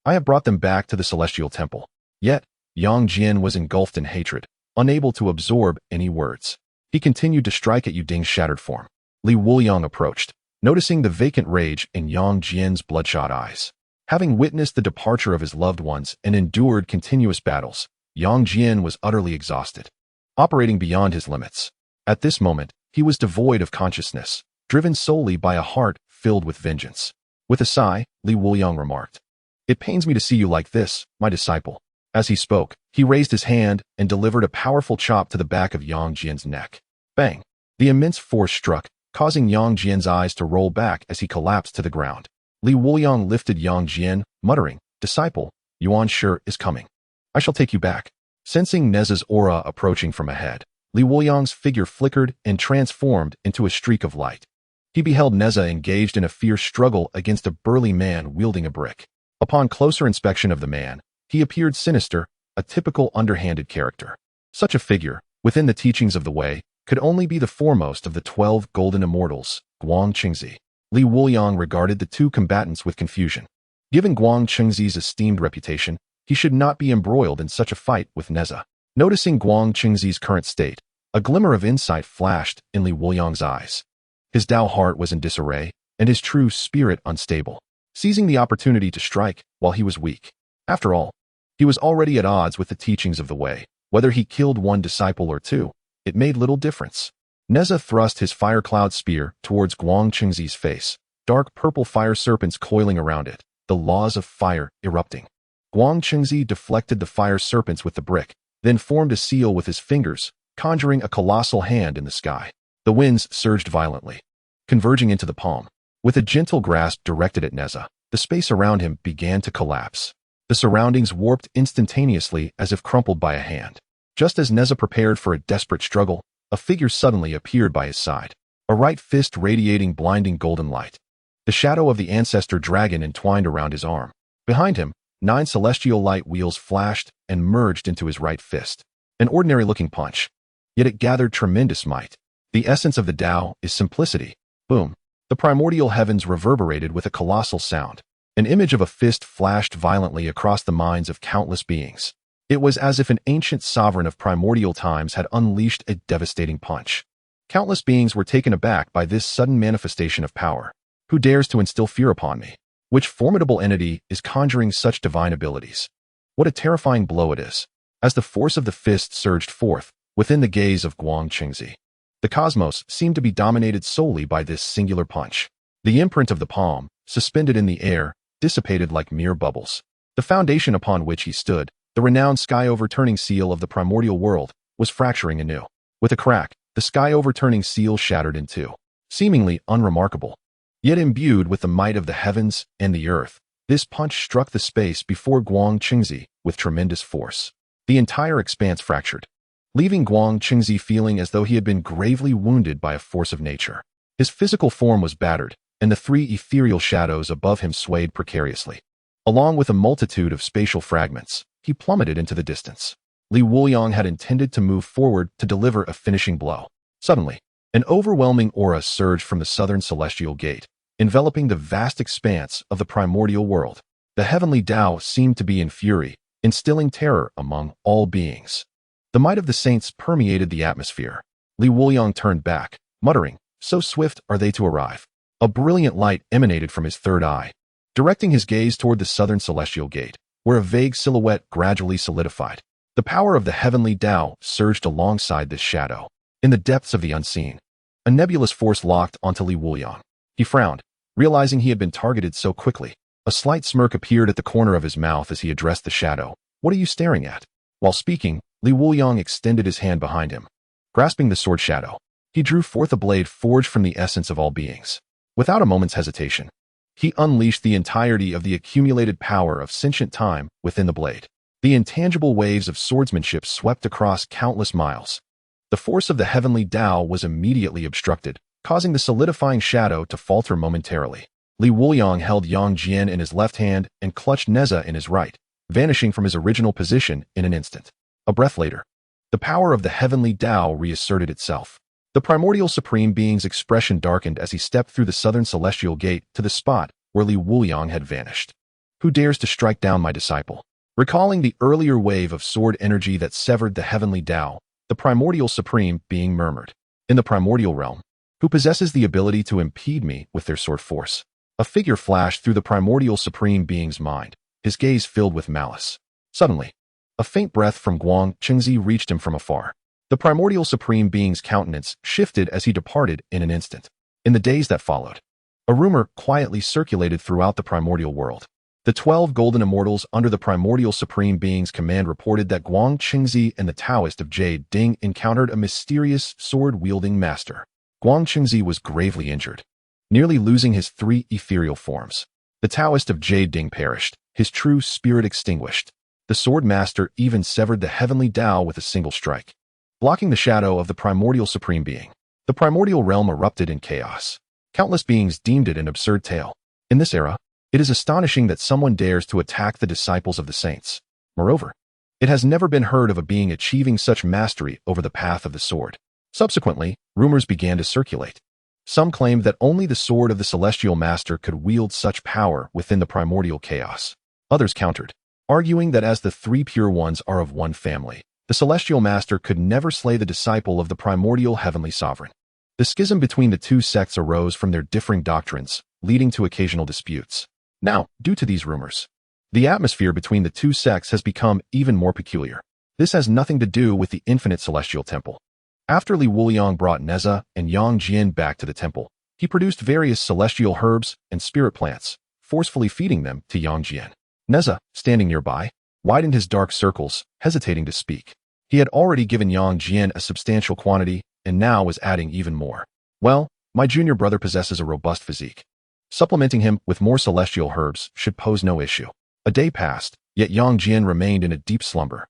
I have brought them back to the celestial temple." Yet, Yang Jian was engulfed in hatred, unable to absorb any words. He continued to strike at Yuding's shattered form. Li Wuliang approached, noticing the vacant rage in Yang Jian's bloodshot eyes. Having witnessed the departure of his loved ones and endured continuous battles, Yang Jian was utterly exhausted, operating beyond his limits. At this moment, he was devoid of consciousness, driven solely by a heart filled with vengeance. With a sigh, Li Wuliang remarked, "It pains me to see you like this, my disciple." As he spoke, he raised his hand and delivered a powerful chop to the back of Yang Jian's neck. Bang! The immense force struck, causing Yang Jian's eyes to roll back as he collapsed to the ground. Li Wuliang lifted Yang Jian, muttering, "Disciple, Yuan Shi is coming. I shall take you back. Sensing Nezha's aura approaching from ahead, Wuliang's figure flickered and transformed into a streak of light. He beheld Nezha engaged in a fierce struggle against a burly man wielding a brick. Upon closer inspection of the man, he appeared sinister, a typical underhanded character. Such a figure, within the teachings of the Way, could only be the foremost of the 12 golden immortals, Guang Qingzi. Wuliang regarded the two combatants with confusion. Given Guang Qingzi's esteemed reputation, he should not be embroiled in such a fight with Nezha. Noticing Guang Qingzi's current state, a glimmer of insight flashed in Wuliang's eyes. His Dao heart was in disarray, and his true spirit unstable, seizing the opportunity to strike while he was weak. After all, he was already at odds with the teachings of the Way. Whether he killed one disciple or two, it made little difference. Nezha thrust his fire cloud spear towards Guang Qingzi's face, dark purple fire serpents coiling around it, the laws of fire erupting. Guang Qingzi deflected the fire serpents with the brick, then formed a seal with his fingers, conjuring a colossal hand in the sky. The winds surged violently, converging into the palm. With a gentle grasp directed at Nezha, the space around him began to collapse. The surroundings warped instantaneously as if crumpled by a hand. Just as Nezha prepared for a desperate struggle, a figure suddenly appeared by his side, a right fist radiating blinding golden light. The shadow of the ancestor dragon entwined around his arm. Behind him, 9 celestial light wheels flashed and merged into his right fist. An ordinary-looking punch, yet it gathered tremendous might. The essence of the Tao is simplicity. Boom. The primordial heavens reverberated with a colossal sound. An image of a fist flashed violently across the minds of countless beings. It was as if an ancient sovereign of primordial times had unleashed a devastating punch. Countless beings were taken aback by this sudden manifestation of power. Who dares to instill fear upon me? Which formidable entity is conjuring such divine abilities? What a terrifying blow it is. As the force of the fist surged forth, within the gaze of Guang Qingzi, the cosmos seemed to be dominated solely by this singular punch. The imprint of the palm, suspended in the air, dissipated like mere bubbles. The foundation upon which he stood, the renowned sky-overturning seal of the primordial world, was fracturing anew. With a crack, the sky-overturning seal shattered in two. Seemingly unremarkable, yet imbued with the might of the heavens and the earth, this punch struck the space before Guang Qingzi with tremendous force. The entire expanse fractured, leaving Guang Qingzi feeling as though he had been gravely wounded by a force of nature. His physical form was battered, and the 3 ethereal shadows above him swayed precariously. Along with a multitude of spatial fragments, he plummeted into the distance. Wuliang had intended to move forward to deliver a finishing blow. Suddenly, an overwhelming aura surged from the southern celestial gate, enveloping the vast expanse of the primordial world. The heavenly Tao seemed to be in fury, instilling terror among all beings. The might of the saints permeated the atmosphere. Wuliang turned back, muttering, "So swift are they to arrive." A brilliant light emanated from his third eye, directing his gaze toward the southern celestial gate, where a vague silhouette gradually solidified. The power of the heavenly Tao surged alongside this shadow. In the depths of the unseen, a nebulous force locked onto Wuliang. He frowned, realizing he had been targeted so quickly. A slight smirk appeared at the corner of his mouth as he addressed the shadow. "What are you staring at?" While speaking, Wuliang extended his hand behind him. Grasping the sword shadow, he drew forth a blade forged from the essence of all beings. Without a moment's hesitation, he unleashed the entirety of the accumulated power of sentient time within the blade. The intangible waves of swordsmanship swept across countless miles. The force of the heavenly Tao was immediately obstructed, causing the solidifying shadow to falter momentarily. Wuliang held Yang Jian in his left hand and clutched Nezha in his right, vanishing from his original position in an instant. A breath later, the power of the heavenly Tao reasserted itself. The primordial supreme being's expression darkened as he stepped through the southern celestial gate to the spot where Wuliang had vanished. "Who dares to strike down my disciple?" Recalling the earlier wave of sword energy that severed the heavenly Tao, the primordial supreme being murmured, "In the primordial realm, who possesses the ability to impede me with their sword force?" A figure flashed through the primordial supreme being's mind, his gaze filled with malice. Suddenly, a faint breath from Guang Qingzi reached him from afar. The primordial supreme being's countenance shifted as he departed in an instant. In the days that followed, a rumor quietly circulated throughout the primordial world. The 12 golden immortals under the primordial supreme being's command reported that Guang Qingzi and the Taoist of Jade Ding encountered a mysterious sword-wielding master. Guang Qingzi was gravely injured, nearly losing his 3 ethereal forms. The Taoist of Jade Ding perished, his true spirit extinguished. The Sword Master even severed the heavenly Tao with a single strike, blocking the shadow of the primordial supreme being. The primordial realm erupted in chaos. Countless beings deemed it an absurd tale. In this era, it is astonishing that someone dares to attack the disciples of the saints. Moreover, it has never been heard of a being achieving such mastery over the path of the sword. Subsequently, rumors began to circulate. Some claimed that only the sword of the celestial master could wield such power within the primordial chaos. Others countered, arguing that as the three pure ones are of one family, the celestial master could never slay the disciple of the primordial heavenly sovereign. The schism between the two sects arose from their differing doctrines, leading to occasional disputes. Now, due to these rumors, the atmosphere between the two sects has become even more peculiar. This has nothing to do with the infinite celestial temple. After Li Wuliang brought Nezha and Yang Jian back to the temple, he produced various celestial herbs and spirit plants, forcefully feeding them to Yang Jian. Nezha, standing nearby, widened his dark circles, hesitating to speak. He had already given Yang Jian a substantial quantity, and now was adding even more. Well, my junior brother possesses a robust physique. Supplementing him with more celestial herbs should pose no issue. A day passed, yet Yang Jian remained in a deep slumber.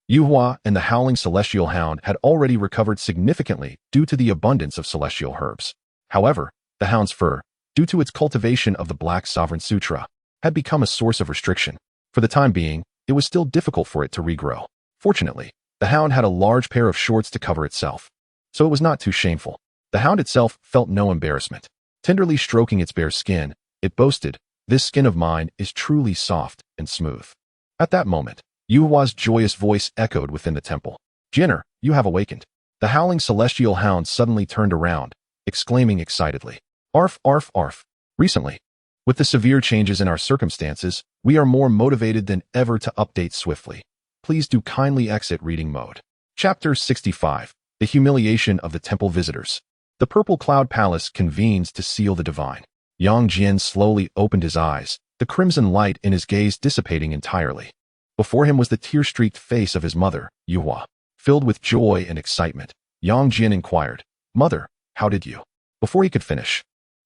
Yuhua and the howling celestial hound had already recovered significantly due to the abundance of celestial herbs. However, the hound's fur, due to its cultivation of the Black Sovereign Sutra, had become a source of restriction. For the time being, it was still difficult for it to regrow. Fortunately, the hound had a large pair of shorts to cover itself, so it was not too shameful. The hound itself felt no embarrassment. Tenderly stroking its bare skin, it boasted, "This skin of mine is truly soft and smooth." At that moment, Yuhua's joyous voice echoed within the temple. "Jinner, you have awakened." The howling celestial hound suddenly turned around, exclaiming excitedly, "Arf, arf, arf." Recently, with the severe changes in our circumstances, we are more motivated than ever to update swiftly. Please do kindly exit reading mode. Chapter 65. The Humiliation of the Temple Visitors. The Purple Cloud Palace convenes to seal the divine. Yang Jian slowly opened his eyes, the crimson light in his gaze dissipating entirely. Before him was the tear-streaked face of his mother, Yuhua. Filled with joy and excitement, Yang Jian inquired, "Mother, how did you?" Before he could finish,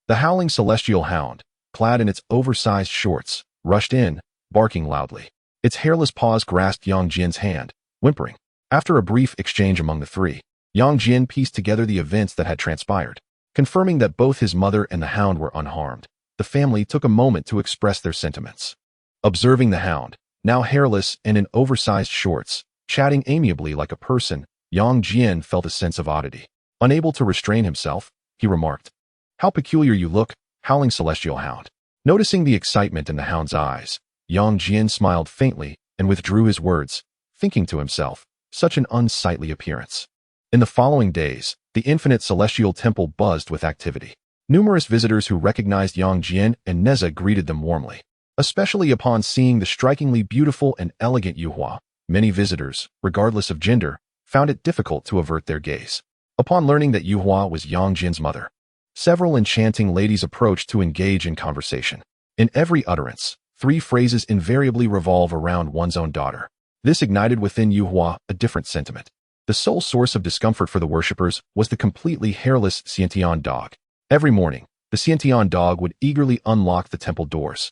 the howling celestial hound, clad in its oversized shorts, rushed in, barking loudly. Its hairless paws grasped Yang Jian's hand, whimpering. After a brief exchange among the three, Yang Jian pieced together the events that had transpired. Confirming that both his mother and the hound were unharmed, the family took a moment to express their sentiments. Observing the hound, now hairless and in oversized shorts, chatting amiably like a person, Yang Jian felt a sense of oddity. Unable to restrain himself, he remarked, "How peculiar you look, howling celestial hound." Noticing the excitement in the hound's eyes, Yang Jian smiled faintly and withdrew his words, thinking to himself, such an unsightly appearance. In the following days, the infinite celestial temple buzzed with activity. Numerous visitors who recognized Yang Jian and Nezha greeted them warmly. Especially upon seeing the strikingly beautiful and elegant Yuhua, many visitors, regardless of gender, found it difficult to avert their gaze. Upon learning that Yuhua was Yang Jian's mother, several enchanting ladies approached to engage in conversation. In every utterance, 3 phrases invariably revolve around one's own daughter. This ignited within Yuhua a different sentiment. The sole source of discomfort for the worshippers was the completely hairless Xiantian dog. Every morning, the Xiantian dog would eagerly unlock the temple doors.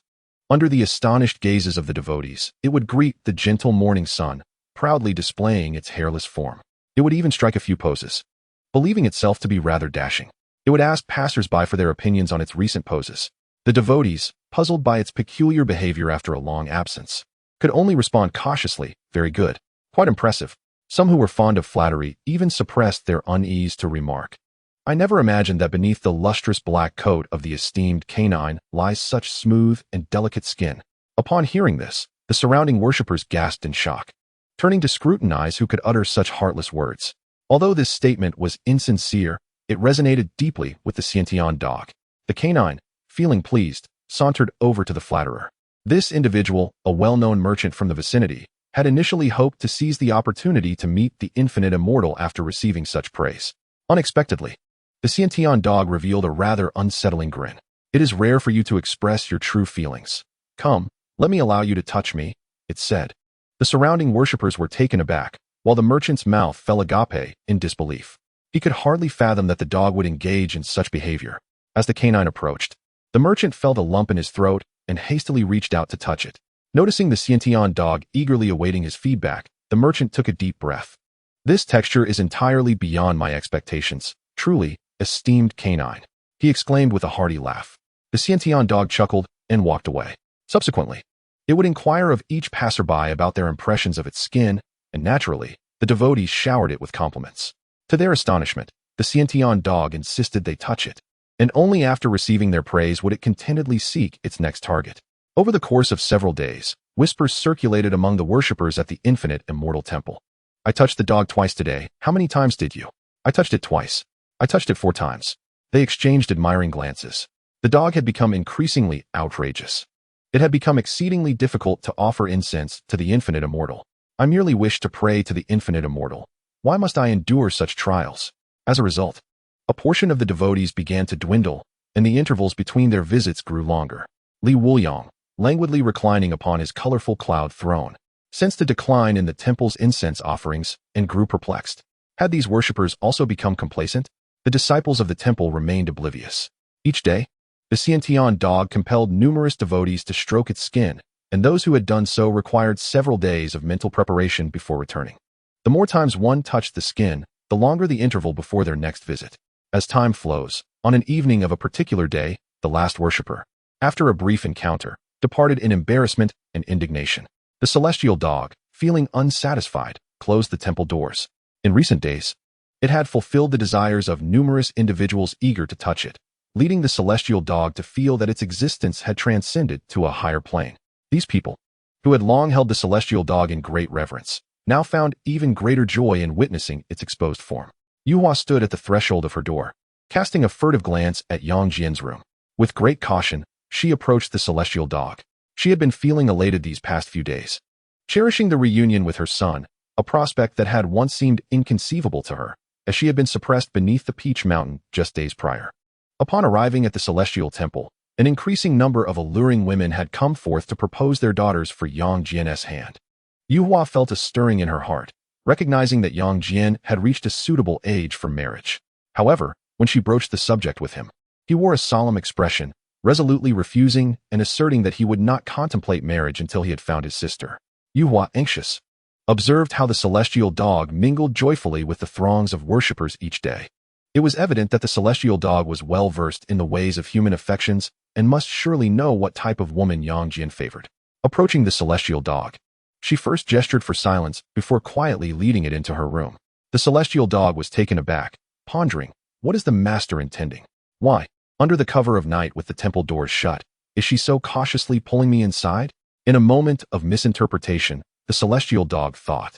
Under the astonished gazes of the devotees, it would greet the gentle morning sun, proudly displaying its hairless form. It would even strike a few poses, believing itself to be rather dashing. It would ask passers-by for their opinions on its recent poses. The devotees, puzzled by its peculiar behavior after a long absence, could only respond cautiously, "Very good. Quite impressive." Some who were fond of flattery even suppressed their unease to remark, "I never imagined that beneath the lustrous black coat of the esteemed canine lies such smooth and delicate skin." Upon hearing this, the surrounding worshippers gasped in shock, turning to scrutinize who could utter such heartless words. Although this statement was insincere, it resonated deeply with the Xiantian dog. The canine, feeling pleased, sauntered over to the flatterer. This individual, a well-known merchant from the vicinity, had initially hoped to seize the opportunity to meet the infinite immortal after receiving such praise. Unexpectedly, the Xiantian dog revealed a rather unsettling grin. "It is rare for you to express your true feelings. Come, let me allow you to touch me," it said. The surrounding worshippers were taken aback, while the merchant's mouth fell agape in disbelief. He could hardly fathom that the dog would engage in such behavior. As the canine approached, the merchant felt a lump in his throat and hastily reached out to touch it. Noticing the Xiantian dog eagerly awaiting his feedback, the merchant took a deep breath. This texture is entirely beyond my expectations. Truly, esteemed canine, he exclaimed with a hearty laugh. The Xiantian dog chuckled and walked away. Subsequently, it would inquire of each passerby about their impressions of its skin, and naturally, the devotees showered it with compliments. To their astonishment, the Xiantian dog insisted they touch it, and only after receiving their praise would it contentedly seek its next target. Over the course of several days, whispers circulated among the worshippers at the infinite immortal temple. I touched the dog twice today. How many times did you? I touched it twice. I touched it 4 times. They exchanged admiring glances. The dog had become increasingly outrageous. It had become exceedingly difficult to offer incense to the infinite immortal. I merely wished to pray to the infinite immortal. Why must I endure such trials? As a result, a portion of the devotees began to dwindle, and the intervals between their visits grew longer. Li Wuliang, languidly reclining upon his colorful cloud throne, sensed a decline in the temple's incense offerings and grew perplexed. Had these worshippers also become complacent? The disciples of the temple remained oblivious. Each day, the Xiantian dog compelled numerous devotees to stroke its skin, and those who had done so required several days of mental preparation before returning. The more times one touched the skin, the longer the interval before their next visit. As time flows, on an evening of a particular day, the last worshipper, after a brief encounter, departed in embarrassment and indignation. The celestial dog, feeling unsatisfied, closed the temple doors. In recent days, it had fulfilled the desires of numerous individuals eager to touch it, leading the celestial dog to feel that its existence had transcended to a higher plane. These people, who had long held the celestial dog in great reverence, now found even greater joy in witnessing its exposed form. Yuhua stood at the threshold of her door, casting a furtive glance at Yang Jian's room. With great caution, she approached the celestial dog. She had been feeling elated these past few days, cherishing the reunion with her son, a prospect that had once seemed inconceivable to her, as she had been suppressed beneath the Peach Mountain just days prior. Upon arriving at the celestial temple, an increasing number of alluring women had come forth to propose their daughters for Yang Jian's hand. Yuhua felt a stirring in her heart, recognizing that Yang Jian had reached a suitable age for marriage. However, when she broached the subject with him, he wore a solemn expression, resolutely refusing and asserting that he would not contemplate marriage until he had found his sister. Yuhua, anxious, observed how the celestial dog mingled joyfully with the throngs of worshippers each day. It was evident that the celestial dog was well versed in the ways of human affections and must surely know what type of woman Yang Jian favored. Approaching the celestial dog, she first gestured for silence before quietly leading it into her room. The celestial dog was taken aback, pondering, what is the master intending? Why, under the cover of night with the temple doors shut, is she so cautiously pulling me inside? In a moment of misinterpretation, the celestial dog thought,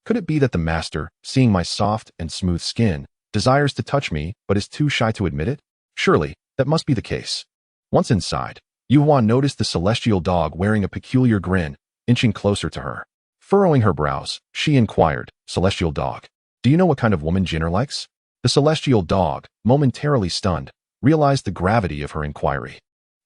could it be that the master, seeing my soft and smooth skin, desires to touch me but is too shy to admit it? Surely, that must be the case. Once inside, Yuhua noticed the celestial dog wearing a peculiar grin, inching closer to her. Furrowing her brows, she inquired, Celestial dog, do you know what kind of woman Jinner likes? The celestial dog, momentarily stunned, realized the gravity of her inquiry.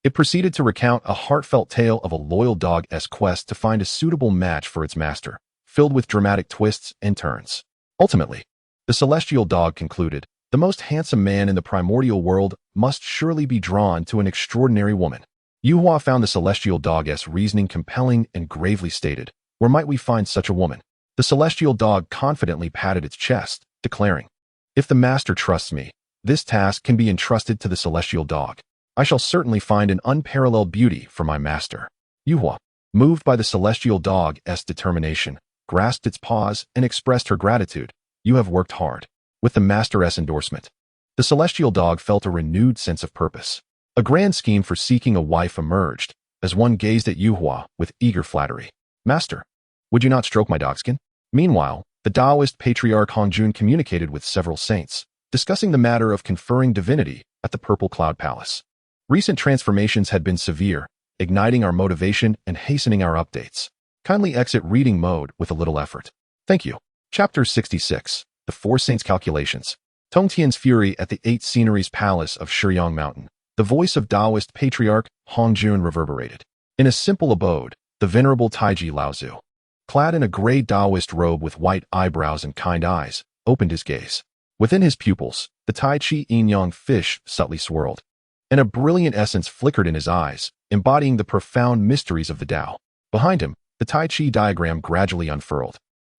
It proceeded to recount a heartfelt tale of a loyal dog's quest to find a suitable match for its master, filled with dramatic twists and turns. Ultimately, the celestial dog concluded, the most handsome man in the primordial world must surely be drawn to an extraordinary woman. Yuhua found the celestial dog's reasoning compelling and gravely stated, where might we find such a woman? The celestial dog confidently patted its chest, declaring, if the master trusts me, this task can be entrusted to the celestial dog. I shall certainly find an unparalleled beauty for my master. Yuhua, moved by the celestial dog's determination, grasped its paws and expressed her gratitude. You have worked hard. With the master's endorsement, the celestial dog felt a renewed sense of purpose. A grand scheme for seeking a wife emerged, as one gazed at Yuhua with eager flattery. Master, would you not stroke my dogskin? Meanwhile, the Taoist patriarch Hongjun communicated with several saints, discussing the matter of conferring divinity at the Purple Cloud Palace. Recent transformations had been severe, igniting our motivation and hastening our updates. Kindly exit reading mode with a little effort. Thank you. Chapter 66. The Four Saints Calculations. Tongtian's fury at the Eight Sceneries Palace of Shiyang Mountain. The voice of Taoist patriarch Hongjun reverberated. In a simple abode, the venerable Taiji Laozu, clad in a gray Taoist robe with white eyebrows and kind eyes, opened his gaze. Within his pupils, the Tai Chi Yin Yang fish subtly swirled, and a brilliant essence flickered in his eyes, embodying the profound mysteries of the Tao. Behind him, the Tai Chi diagram gradually unfurled,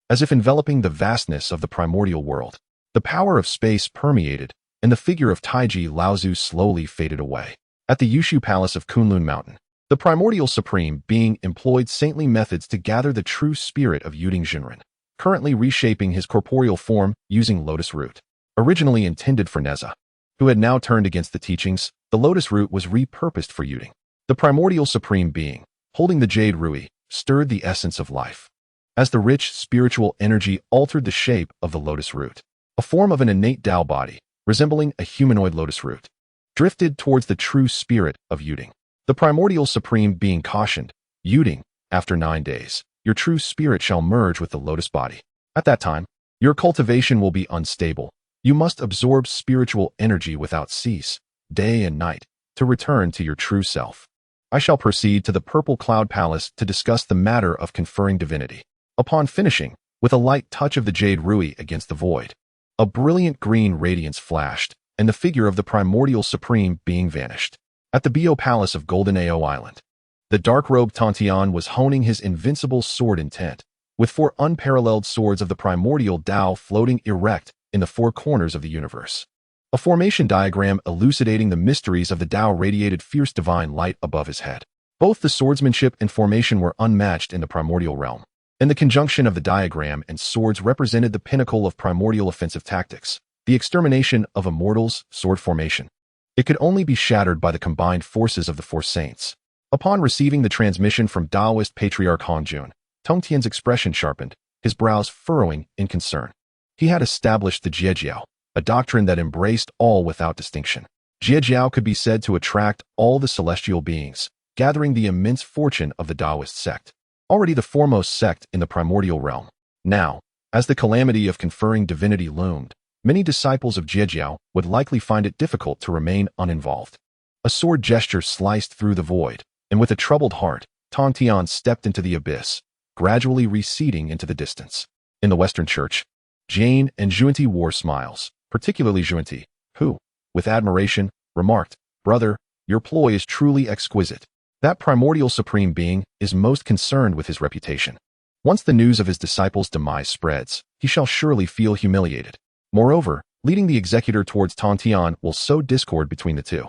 as if enveloping the vastness of the primordial world. The power of space permeated, and the figure of Taiji Laozu slowly faded away. At the Yushu Palace of Kunlun Mountain, the primordial supreme being employed saintly methods to gather the true spirit of Yuding Jinren, currently reshaping his corporeal form using lotus root. Originally intended for Nezha, who had now turned against the teachings, the lotus root was repurposed for Yuding. The primordial supreme being, holding the jade rui, stirred the essence of life, as the rich spiritual energy altered the shape of the lotus root. A form of an innate Tao body, resembling a humanoid lotus root, drifted towards the true spirit of Yuding. The primordial supreme being cautioned, Yuding, after 9 days, your true spirit shall merge with the lotus body. At that time, your cultivation will be unstable. You must absorb spiritual energy without cease, day and night, to return to your true self. I shall proceed to the Purple Cloud Palace to discuss the matter of conferring divinity. Upon finishing, with a light touch of the jade rui against the void, a brilliant green radiance flashed, and the figure of the primordial supreme being vanished. At the Bio Palace of Golden Ao Island, the dark-robed Tantian was honing his invincible sword intent, with 4 unparalleled swords of the primordial Tao floating erect in the 4 corners of the universe. A formation diagram elucidating the mysteries of the Tao radiated fierce divine light above his head. Both the swordsmanship and formation were unmatched in the primordial realm, and the conjunction of the diagram and swords represented the pinnacle of primordial offensive tactics, the extermination of immortals, sword formation. It could only be shattered by the combined forces of the 4 saints. Upon receiving the transmission from Taoist patriarch Hongjun, Tong Tian's expression sharpened, his brows furrowing in concern. He had established the Jiejiao, a doctrine that embraced all without distinction. Jiejiao could be said to attract all the celestial beings, gathering the immense fortune of the Taoist sect, already the foremost sect in the primordial realm. Now, as the calamity of conferring divinity loomed, many disciples of Jiejiao would likely find it difficult to remain uninvolved. A sword gesture sliced through the void, and with a troubled heart, Tong Tian stepped into the abyss, gradually receding into the distance. In the Western Church, Jane and Junti wore smiles, particularly Junti, who, with admiration, remarked, "Brother, your ploy is truly exquisite. That primordial supreme being is most concerned with his reputation. Once the news of his disciples' demise spreads, he shall surely feel humiliated. Moreover, leading the executor towards Tong Tian will sow discord between the two.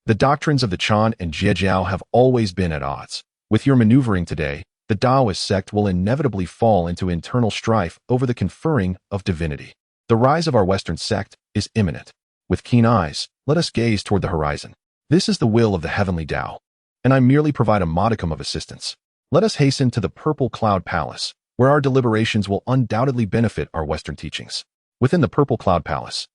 The doctrines of the Chan and Jiejiao have always been at odds. With your maneuvering today, the Taoist sect will inevitably fall into internal strife over the conferring of divinity. The rise of our Western sect is imminent. With keen eyes, let us gaze toward the horizon. This is the will of the heavenly Tao, and I merely provide a modicum of assistance. Let us hasten to the Purple Cloud Palace, where our deliberations will undoubtedly benefit our Western teachings." Within the Purple Cloud Palace,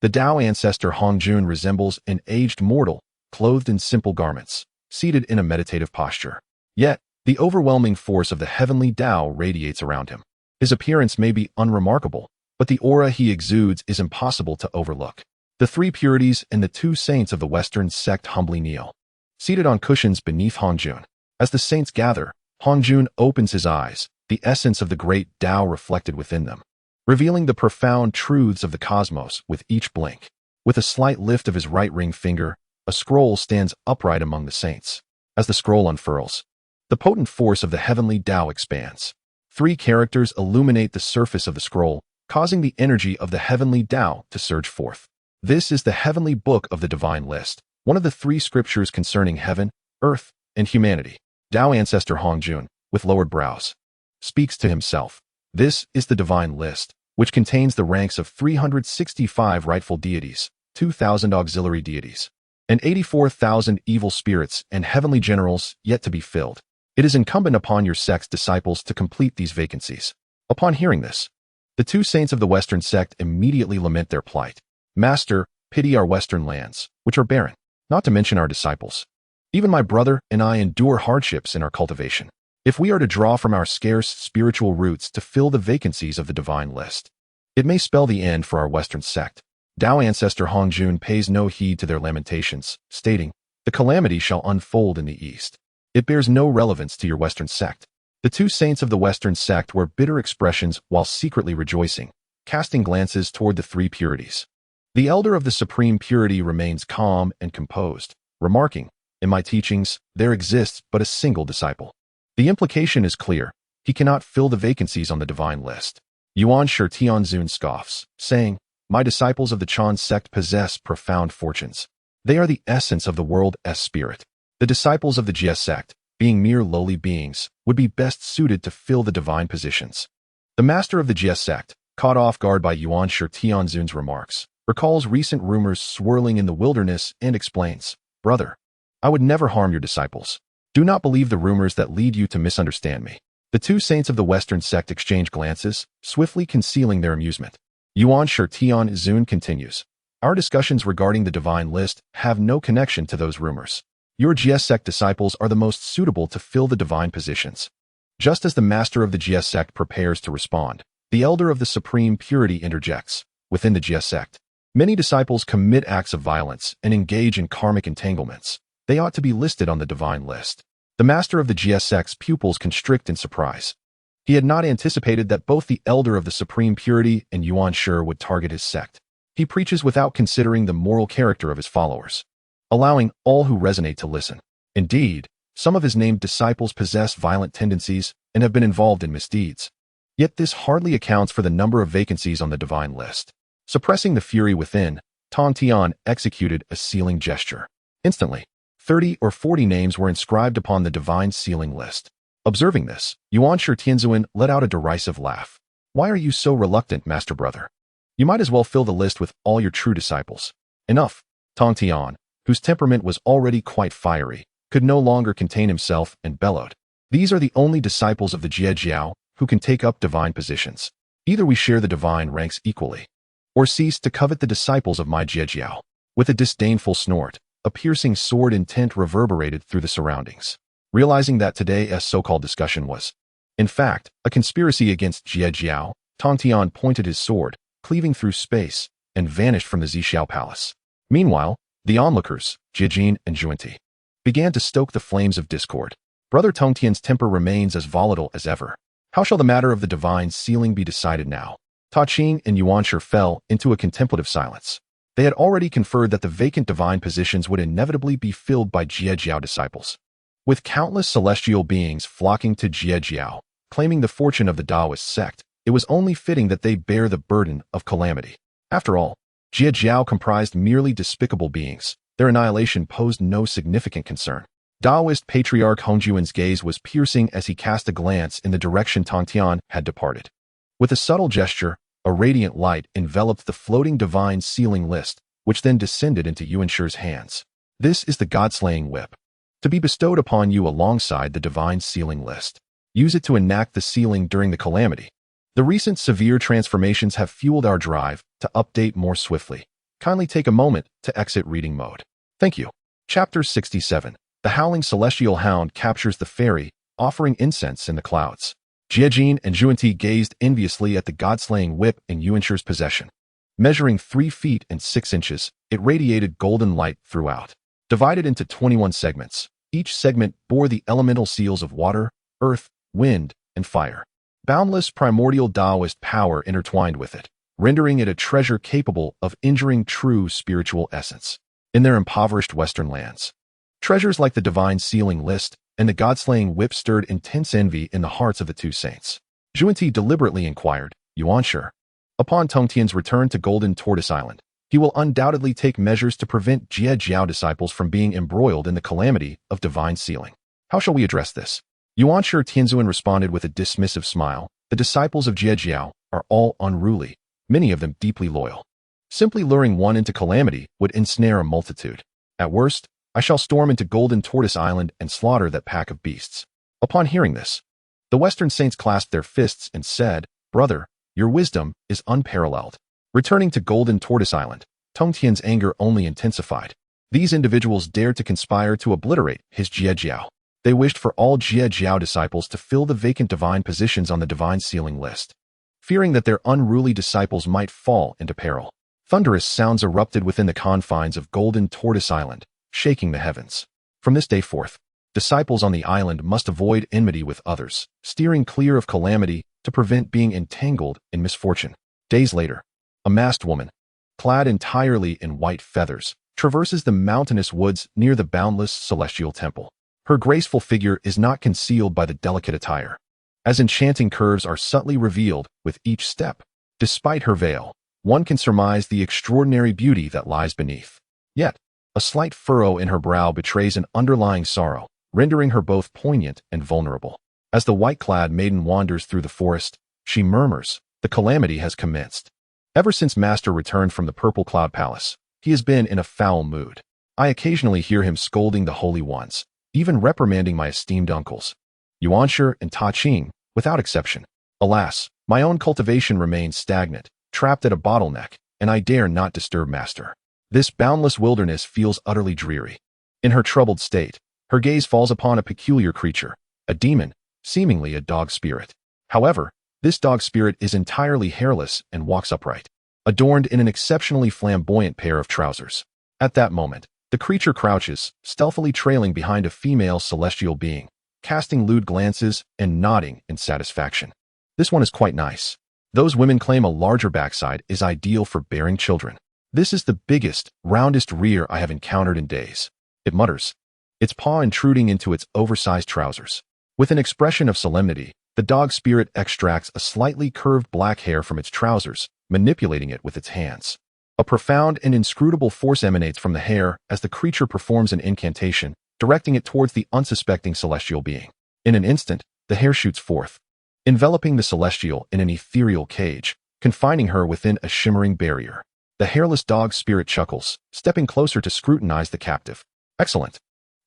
the Tao ancestor Hongjun resembles an aged mortal, clothed in simple garments, seated in a meditative posture. Yet, the overwhelming force of the heavenly Tao radiates around him. His appearance may be unremarkable, but the aura he exudes is impossible to overlook. The 3 purities and the 2 saints of the Western sect humbly kneel, seated on cushions beneath Hongjun. As the saints gather, Hongjun opens his eyes, the essence of the great Tao reflected within them, revealing the profound truths of the cosmos with each blink. With a slight lift of his right ring finger, a scroll stands upright among the saints. As the scroll unfurls, the potent force of the heavenly Tao expands. 3 characters illuminate the surface of the scroll, causing the energy of the heavenly Tao to surge forth. This is the heavenly book of the divine list, one of the 3 scriptures concerning heaven, earth, and humanity. Tao ancestor Hongjun, with lowered brows, speaks to himself. This is the divine list, which contains the ranks of 365 rightful deities, 2,000 auxiliary deities, and 84,000 evil spirits and heavenly generals yet to be filled. It is incumbent upon your sect's disciples to complete these vacancies. Upon hearing this, the 2 saints of the Western sect immediately lament their plight. "Master, pity our Western lands, which are barren, not to mention our disciples. Even my brother and I endure hardships in our cultivation. If we are to draw from our scarce spiritual roots to fill the vacancies of the divine list, it may spell the end for our Western sect." Tao ancestor Hongjun pays no heed to their lamentations, stating, "The calamity shall unfold in the East. It bears no relevance to your Western sect." The 2 saints of the Western sect wear bitter expressions while secretly rejoicing, casting glances toward the 3 purities. The elder of the supreme purity remains calm and composed, remarking, In my teachings, there exists but a single disciple. The implication is clear. He cannot fill the vacancies on the divine list. Yuan Shi Tianzun scoffs, saying, "My disciples of the Chan sect possess profound fortunes. They are the essence of the world's spirit. The disciples of the Jia sect, being mere lowly beings, would be best suited to fill the divine positions." The master of the Jia sect, caught off guard by Yuan Shi Tianzun's remarks, recalls recent rumors swirling in the wilderness and explains, "Brother, I would never harm your disciples. Do not believe the rumors that lead you to misunderstand me." The two saints of the Western sect exchange glances, swiftly concealing their amusement. Yuan Shi Tianzun continues, "Our discussions regarding the divine list have no connection to those rumors. Your Jia sect disciples are the most suitable to fill the divine positions." Just as the master of the Jia sect prepares to respond, the elder of the supreme purity interjects, "Within the Jia sect, many disciples commit acts of violence and engage in karmic entanglements. They ought to be listed on the divine list." The master of the Jia sect's pupils constrict in surprise. He had not anticipated that both the elder of the supreme purity and Yuan Shi would target his sect. He preaches without considering the moral character of his followers, allowing all who resonate to listen. Indeed, some of his named disciples possess violent tendencies and have been involved in misdeeds. Yet this hardly accounts for the number of vacancies on the divine list. Suppressing the fury within, Tong Tian executed a sealing gesture. Instantly, 30 or 40 names were inscribed upon the divine sealing list. Observing this, Yuan Shi Tianzun let out a derisive laugh. "Why are you so reluctant, master brother? You might as well fill the list with all your true disciples." "Enough." Tong Tian, whose temperament was already quite fiery, could no longer contain himself and bellowed, "These are the only disciples of the Jia Jiao who can take up divine positions. Either we share the divine ranks equally, or cease to covet the disciples of my Jia Jiao." With a disdainful snort, a piercing sword intent reverberated through the surroundings. Realizing that today's so-called discussion was, in fact, a conspiracy against Jia Jiao, Tong Tian pointed his sword, cleaving through space, and vanished from the Zixiao palace. Meanwhile, the onlookers, Jijin and Zhuanti, began to stoke the flames of discord. Brother Tong Tian's temper remains as volatile as ever. How shall the matter of the divine sealing be decided now? Ta Qing and Yuan Shi fell into a contemplative silence. They had already conferred that the vacant divine positions would inevitably be filled by Jia Jiao disciples. With countless celestial beings flocking to Jia Jiao, claiming the fortune of the Taoist sect, it was only fitting that they bear the burden of calamity. After all, Jia Jiao comprised merely despicable beings. Their annihilation posed no significant concern. Taoist patriarch Hongjuan's gaze was piercing as he cast a glance in the direction Tong Tian had departed. With a subtle gesture, a radiant light enveloped the floating divine sealing list, which then descended into Yuan Shi's hands. "This is the God-slaying whip, to be bestowed upon you alongside the divine sealing list. Use it to enact the sealing during the calamity. The recent severe transformations have fueled our drive to update more swiftly. Kindly take a moment to exit reading mode. Thank you." Chapter 67. The howling celestial hound captures the fairy, offering incense in the clouds. Jiajin and Zhuanti gazed enviously at the god-slaying whip in Yuan Shi's possession. Measuring 3 feet and 6 inches, it radiated golden light throughout. Divided into 21 segments, each segment bore the elemental seals of water, earth, wind, and fire. Boundless primordial Taoist power intertwined with it, rendering it a treasure capable of injuring true spiritual essence. In their impoverished Western lands, treasures like the divine sealing list and the god-slaying whip stirred intense envy in the hearts of the two saints. Zhuanti deliberately inquired, "Yuan Shi, upon Tong Tian's return to Golden Tortoise Island, he will undoubtedly take measures to prevent Jia Jiao disciples from being embroiled in the calamity of divine sealing. How shall we address this?" Yuan Shi Tianzun responded with a dismissive smile, "The disciples of Jia Jiao are all unruly, many of them deeply loyal. Simply luring one into calamity would ensnare a multitude. At worst, I shall storm into Golden Tortoise Island and slaughter that pack of beasts." Upon hearing this, the Western saints clasped their fists and said, "Brother, your wisdom is unparalleled." Returning to Golden Tortoise Island, Tong Tian's anger only intensified. These individuals dared to conspire to obliterate his Jia Jiao. They wished for all Jia Jiao disciples to fill the vacant divine positions on the divine sealing list. Fearing that their unruly disciples might fall into peril, thunderous sounds erupted within the confines of Golden Tortoise Island, shaking the heavens. From this day forth, disciples on the island must avoid enmity with others, steering clear of calamity to prevent being entangled in misfortune. Days later, a masked woman, clad entirely in white feathers, traverses the mountainous woods near the boundless celestial temple. Her graceful figure is not concealed by the delicate attire, as enchanting curves are subtly revealed with each step. Despite her veil, one can surmise the extraordinary beauty that lies beneath. Yet, a slight furrow in her brow betrays an underlying sorrow, rendering her both poignant and vulnerable. As the white-clad maiden wanders through the forest, she murmurs, "The calamity has commenced." Ever since Master returned from the Purple Cloud Palace, he has been in a foul mood. I occasionally hear him scolding the Holy Ones, even reprimanding my esteemed uncles, Yuanshi and Ta Qing, without exception. Alas, my own cultivation remains stagnant, trapped at a bottleneck, and I dare not disturb Master. This boundless wilderness feels utterly dreary. In her troubled state, her gaze falls upon a peculiar creature, a demon, seemingly a dog spirit. However, this dog spirit is entirely hairless and walks upright, adorned in an exceptionally flamboyant pair of trousers. At that moment, the creature crouches, stealthily trailing behind a female celestial being, casting lewd glances and nodding in satisfaction. This one is quite nice. Those women claim a larger backside is ideal for bearing children. This is the biggest, roundest rear I have encountered in days, it mutters, its paw intruding into its oversized trousers. With an expression of solemnity, the dog spirit extracts a slightly curved black hair from its trousers, manipulating it with its hands. A profound and inscrutable force emanates from the hair as the creature performs an incantation, directing it towards the unsuspecting celestial being. In an instant, the hair shoots forth, enveloping the celestial in an ethereal cage, confining her within a shimmering barrier. The hairless dog spirit chuckles, stepping closer to scrutinize the captive. Excellent.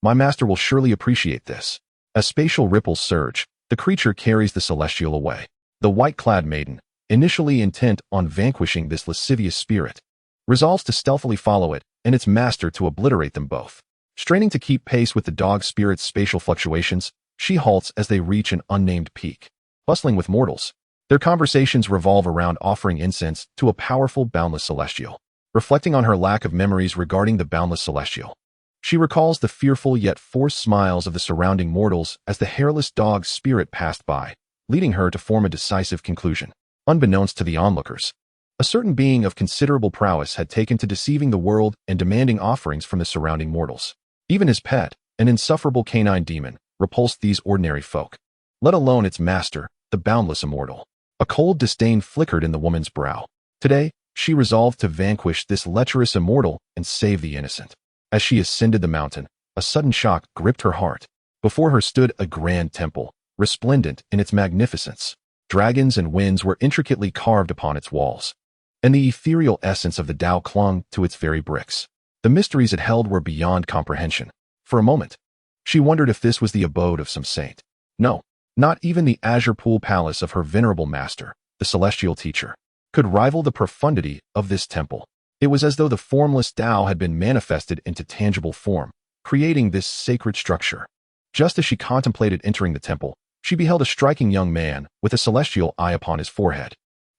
My master will surely appreciate this. As spatial ripples surge, the creature carries the celestial away. The white-clad maiden, initially intent on vanquishing this lascivious spirit, resolves to stealthily follow it and its master to obliterate them both. Straining to keep pace with the dog spirit's spatial fluctuations, she halts as they reach an unnamed peak. Bustling with mortals, their conversations revolve around offering incense to a powerful boundless celestial. Reflecting on her lack of memories regarding the boundless celestial, she recalls the fearful yet forced smiles of the surrounding mortals as the hairless dog spirit passed by, leading her to form a decisive conclusion. Unbeknownst to the onlookers, a certain being of considerable prowess had taken to deceiving the world and demanding offerings from the surrounding mortals. Even his pet, an insufferable canine demon, repulsed these ordinary folk, let alone its master, the boundless immortal. A cold disdain flickered in the woman's brow. Today, she resolved to vanquish this lecherous immortal and save the innocent. As she ascended the mountain, a sudden shock gripped her heart. Before her stood a grand temple, resplendent in its magnificence. Dragons and winds were intricately carved upon its walls, and the ethereal essence of the Tao clung to its very bricks. The mysteries it held were beyond comprehension. For a moment, she wondered if this was the abode of some saint. No, not even the azure pool palace of her venerable master, the celestial teacher, could rival the profundity of this temple. It was as though the formless Tao had been manifested into tangible form, creating this sacred structure. Just as she contemplated entering the temple, she beheld a striking young man with a celestial eye upon his forehead.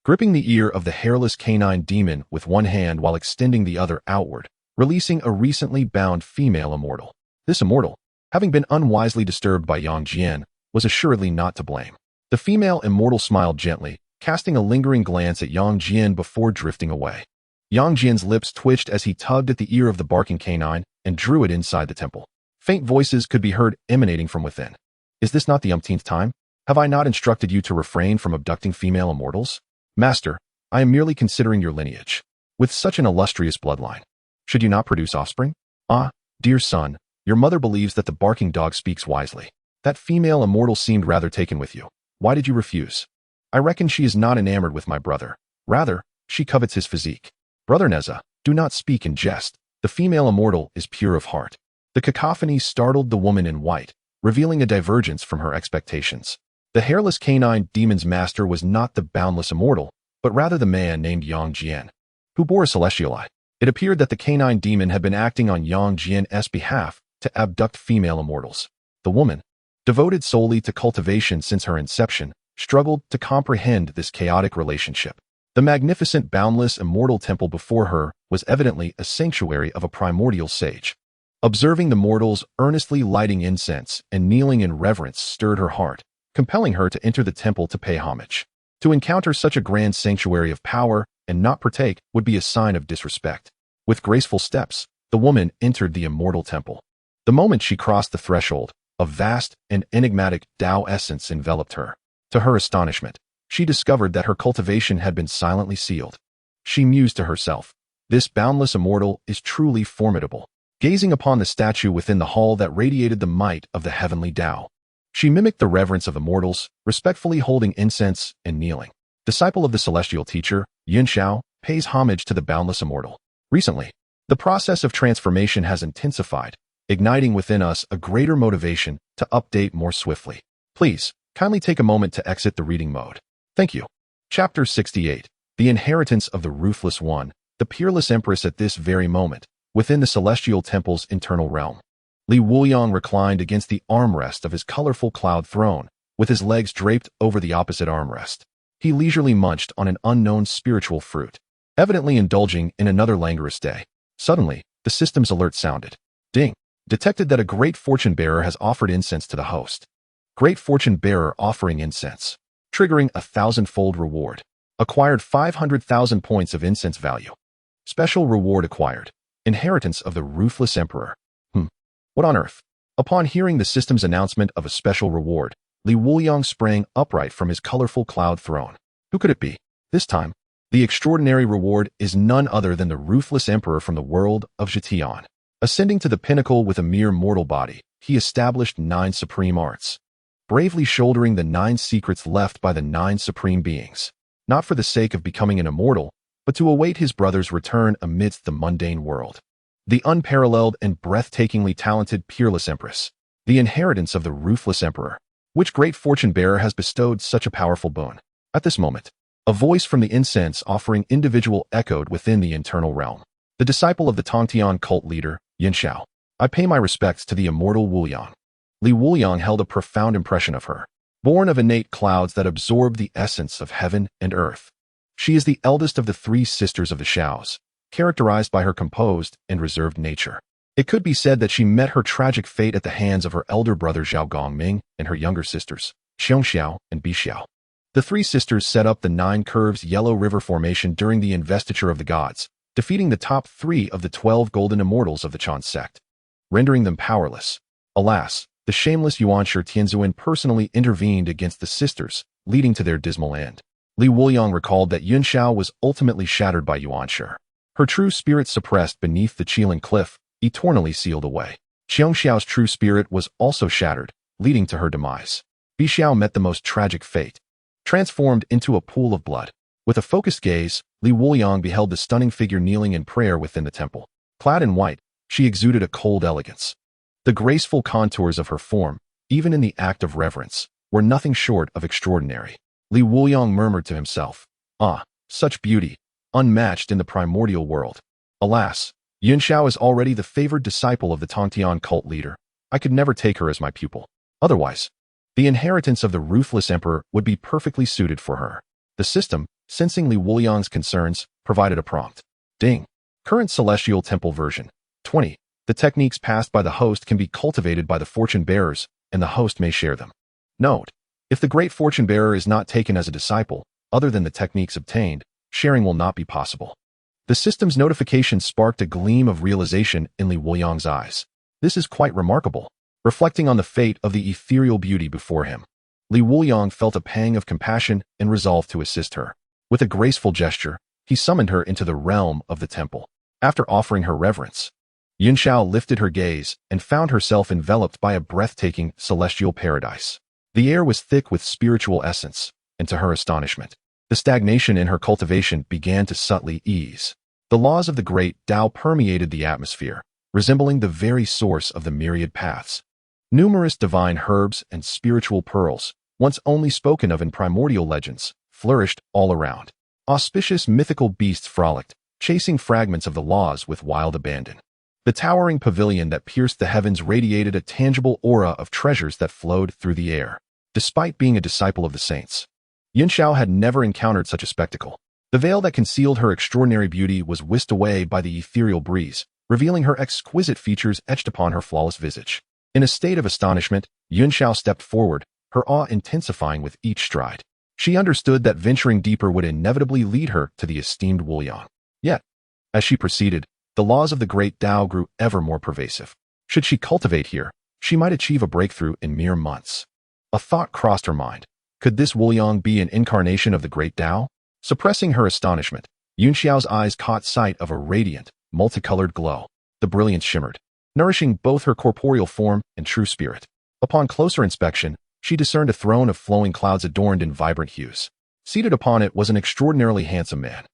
Gripping the ear of the hairless canine demon with one hand while extending the other outward, releasing a recently bound female immortal. This immortal, having been unwisely disturbed by Yang Jian, was assuredly not to blame. The female immortal smiled gently, casting a lingering glance at Yang Jian before drifting away. Yang Jian's lips twitched as he tugged at the ear of the barking canine and drew it inside the temple. Faint voices could be heard emanating from within. Is this not the umpteenth time? Have I not instructed you to refrain from abducting female immortals? Master, I am merely considering your lineage. With such an illustrious bloodline, should you not produce offspring? Ah, dear son, your mother believes that the barking dog speaks wisely. That female immortal seemed rather taken with you. Why did you refuse? I reckon she is not enamored with my brother. Rather, she covets his physique. Brother Nezha, do not speak in jest. The female immortal is pure of heart. The cacophony startled the woman in white, revealing a divergence from her expectations. The hairless canine demon's master was not the boundless immortal, but rather the man named Yang Jian, who bore a celestial eye. It appeared that the canine demon had been acting on Yang Jian's behalf to abduct female immortals. The woman, devoted solely to cultivation since her inception, struggled to comprehend this chaotic relationship. The magnificent boundless immortal temple before her was evidently a sanctuary of a primordial sage. Observing the mortals earnestly lighting incense and kneeling in reverence stirred her heart, compelling her to enter the temple to pay homage. To encounter such a grand sanctuary of power and not partake would be a sign of disrespect. With graceful steps, the woman entered the immortal temple. The moment she crossed the threshold, a vast and enigmatic Tao essence enveloped her. To her astonishment, she discovered that her cultivation had been silently sealed. She mused to herself, "This boundless immortal is truly formidable." Gazing upon the statue within the hall that radiated the might of the heavenly Tao, she mimicked the reverence of immortals, respectfully holding incense and kneeling. Disciple of the celestial teacher, Yin pays homage to the boundless immortal. Recently, the process of transformation has intensified, igniting within us a greater motivation to update more swiftly. Please, kindly take a moment to exit the reading mode. Thank you. Chapter 68. The Inheritance of the Ruthless One, the Peerless Empress. At this very moment, within the celestial temple's internal realm, Wuliang reclined against the armrest of his colorful cloud throne, with his legs draped over the opposite armrest. He leisurely munched on an unknown spiritual fruit, evidently indulging in another languorous day. Suddenly, the system's alert sounded. Ding! Detected that a great fortune bearer has offered incense to the host. Great fortune bearer offering incense, triggering a 1,000-fold reward. Acquired 500,000 points of incense value. Special reward acquired. Inheritance of the Ruthless Emperor. What on earth? Upon hearing the system's announcement of a special reward, Wuliang sprang upright from his colorful cloud throne. Who could it be? This time, the extraordinary reward is none other than the Ruthless Emperor from the world of Zhou. Ascending to the pinnacle with a mere mortal body, he established 9 supreme arts, bravely shouldering the 9 secrets left by the 9 supreme beings, not for the sake of becoming an immortal, but to await his brother's return amidst the mundane world. The unparalleled and breathtakingly talented Peerless Empress, the inheritance of the Ruthless Emperor. Which great fortune bearer has bestowed such a powerful boon? At this moment, a voice from the incense offering individual echoed within the internal realm. The disciple of the Tongtian cult leader, Yin. I pay my respects to the immortal Wuliang. Wuliang held a profound impression of her. Born of innate clouds that absorb the essence of heaven and earth, she is the eldest of the 3 sisters of the Shaos, characterized by her composed and reserved nature. It could be said that she met her tragic fate at the hands of her elder brother Zhao Gongming and her younger sisters, Xiongxiao and Bixiao. The 3 sisters set up the 9 Curves Yellow River Formation during the investiture of the gods, defeating the top 3 of the 12 golden immortals of the Chan sect, rendering them powerless. Alas, the shameless Yuanshi Tianzuan personally intervened against the sisters, leading to their dismal end. Wuliang recalled that Yunxiao was ultimately shattered by Yuanshi. Her true spirit suppressed beneath the Qilin cliff, eternally sealed away. Xiongxiao's true spirit was also shattered, leading to her demise. Bixiao met the most tragic fate, transformed into a pool of blood. With a focused gaze, Wuliang beheld the stunning figure kneeling in prayer within the temple. Clad in white, she exuded a cold elegance. The graceful contours of her form, even in the act of reverence, were nothing short of extraordinary. Wuliang murmured to himself, "Ah, such beauty, unmatched in the primordial world. Alas, Yunxiao is already the favored disciple of the Tongtian cult leader. I could never take her as my pupil. Otherwise, the inheritance of the Ruthless Emperor would be perfectly suited for her." The system, sensing Wuliang's concerns, provided a prompt. Ding. Current Celestial Temple version. 20. The techniques passed by the host can be cultivated by the fortune bearers, and the host may share them. Note: if the great fortune bearer is not taken as a disciple, other than the techniques obtained, sharing will not be possible. The system's notification sparked a gleam of realization in Wuliang's eyes. This is quite remarkable. Reflecting on the fate of the ethereal beauty before him, Wuliang felt a pang of compassion and resolved to assist her. With a graceful gesture, he summoned her into the realm of the temple. After offering her reverence, Yunxiao lifted her gaze and found herself enveloped by a breathtaking celestial paradise. The air was thick with spiritual essence, and to her astonishment, the stagnation in her cultivation began to subtly ease. The laws of the great Tao permeated the atmosphere, resembling the very source of the myriad paths. Numerous divine herbs and spiritual pearls, once only spoken of in primordial legends, flourished all around. Auspicious mythical beasts frolicked, chasing fragments of the laws with wild abandon. The towering pavilion that pierced the heavens radiated a tangible aura of treasures that flowed through the air. Despite being a disciple of the saints, Yunxiao had never encountered such a spectacle. The veil that concealed her extraordinary beauty was whisked away by the ethereal breeze, revealing her exquisite features etched upon her flawless visage. In a state of astonishment, Yunxiao stepped forward, her awe intensifying with each stride. She understood that venturing deeper would inevitably lead her to the esteemed Wuliang. Yet, as she proceeded, The laws of the great Tao grew ever more pervasive. Should she cultivate here, she might achieve a breakthrough in mere months. A thought crossed her mind. Could this Wuliang be an incarnation of the great Tao? Suppressing her astonishment, Yunxiao's eyes caught sight of a radiant, multicolored glow. The brilliance shimmered, nourishing both her corporeal form and true spirit. Upon closer inspection, she discerned a throne of flowing clouds adorned in vibrant hues. Seated upon it was an extraordinarily handsome man,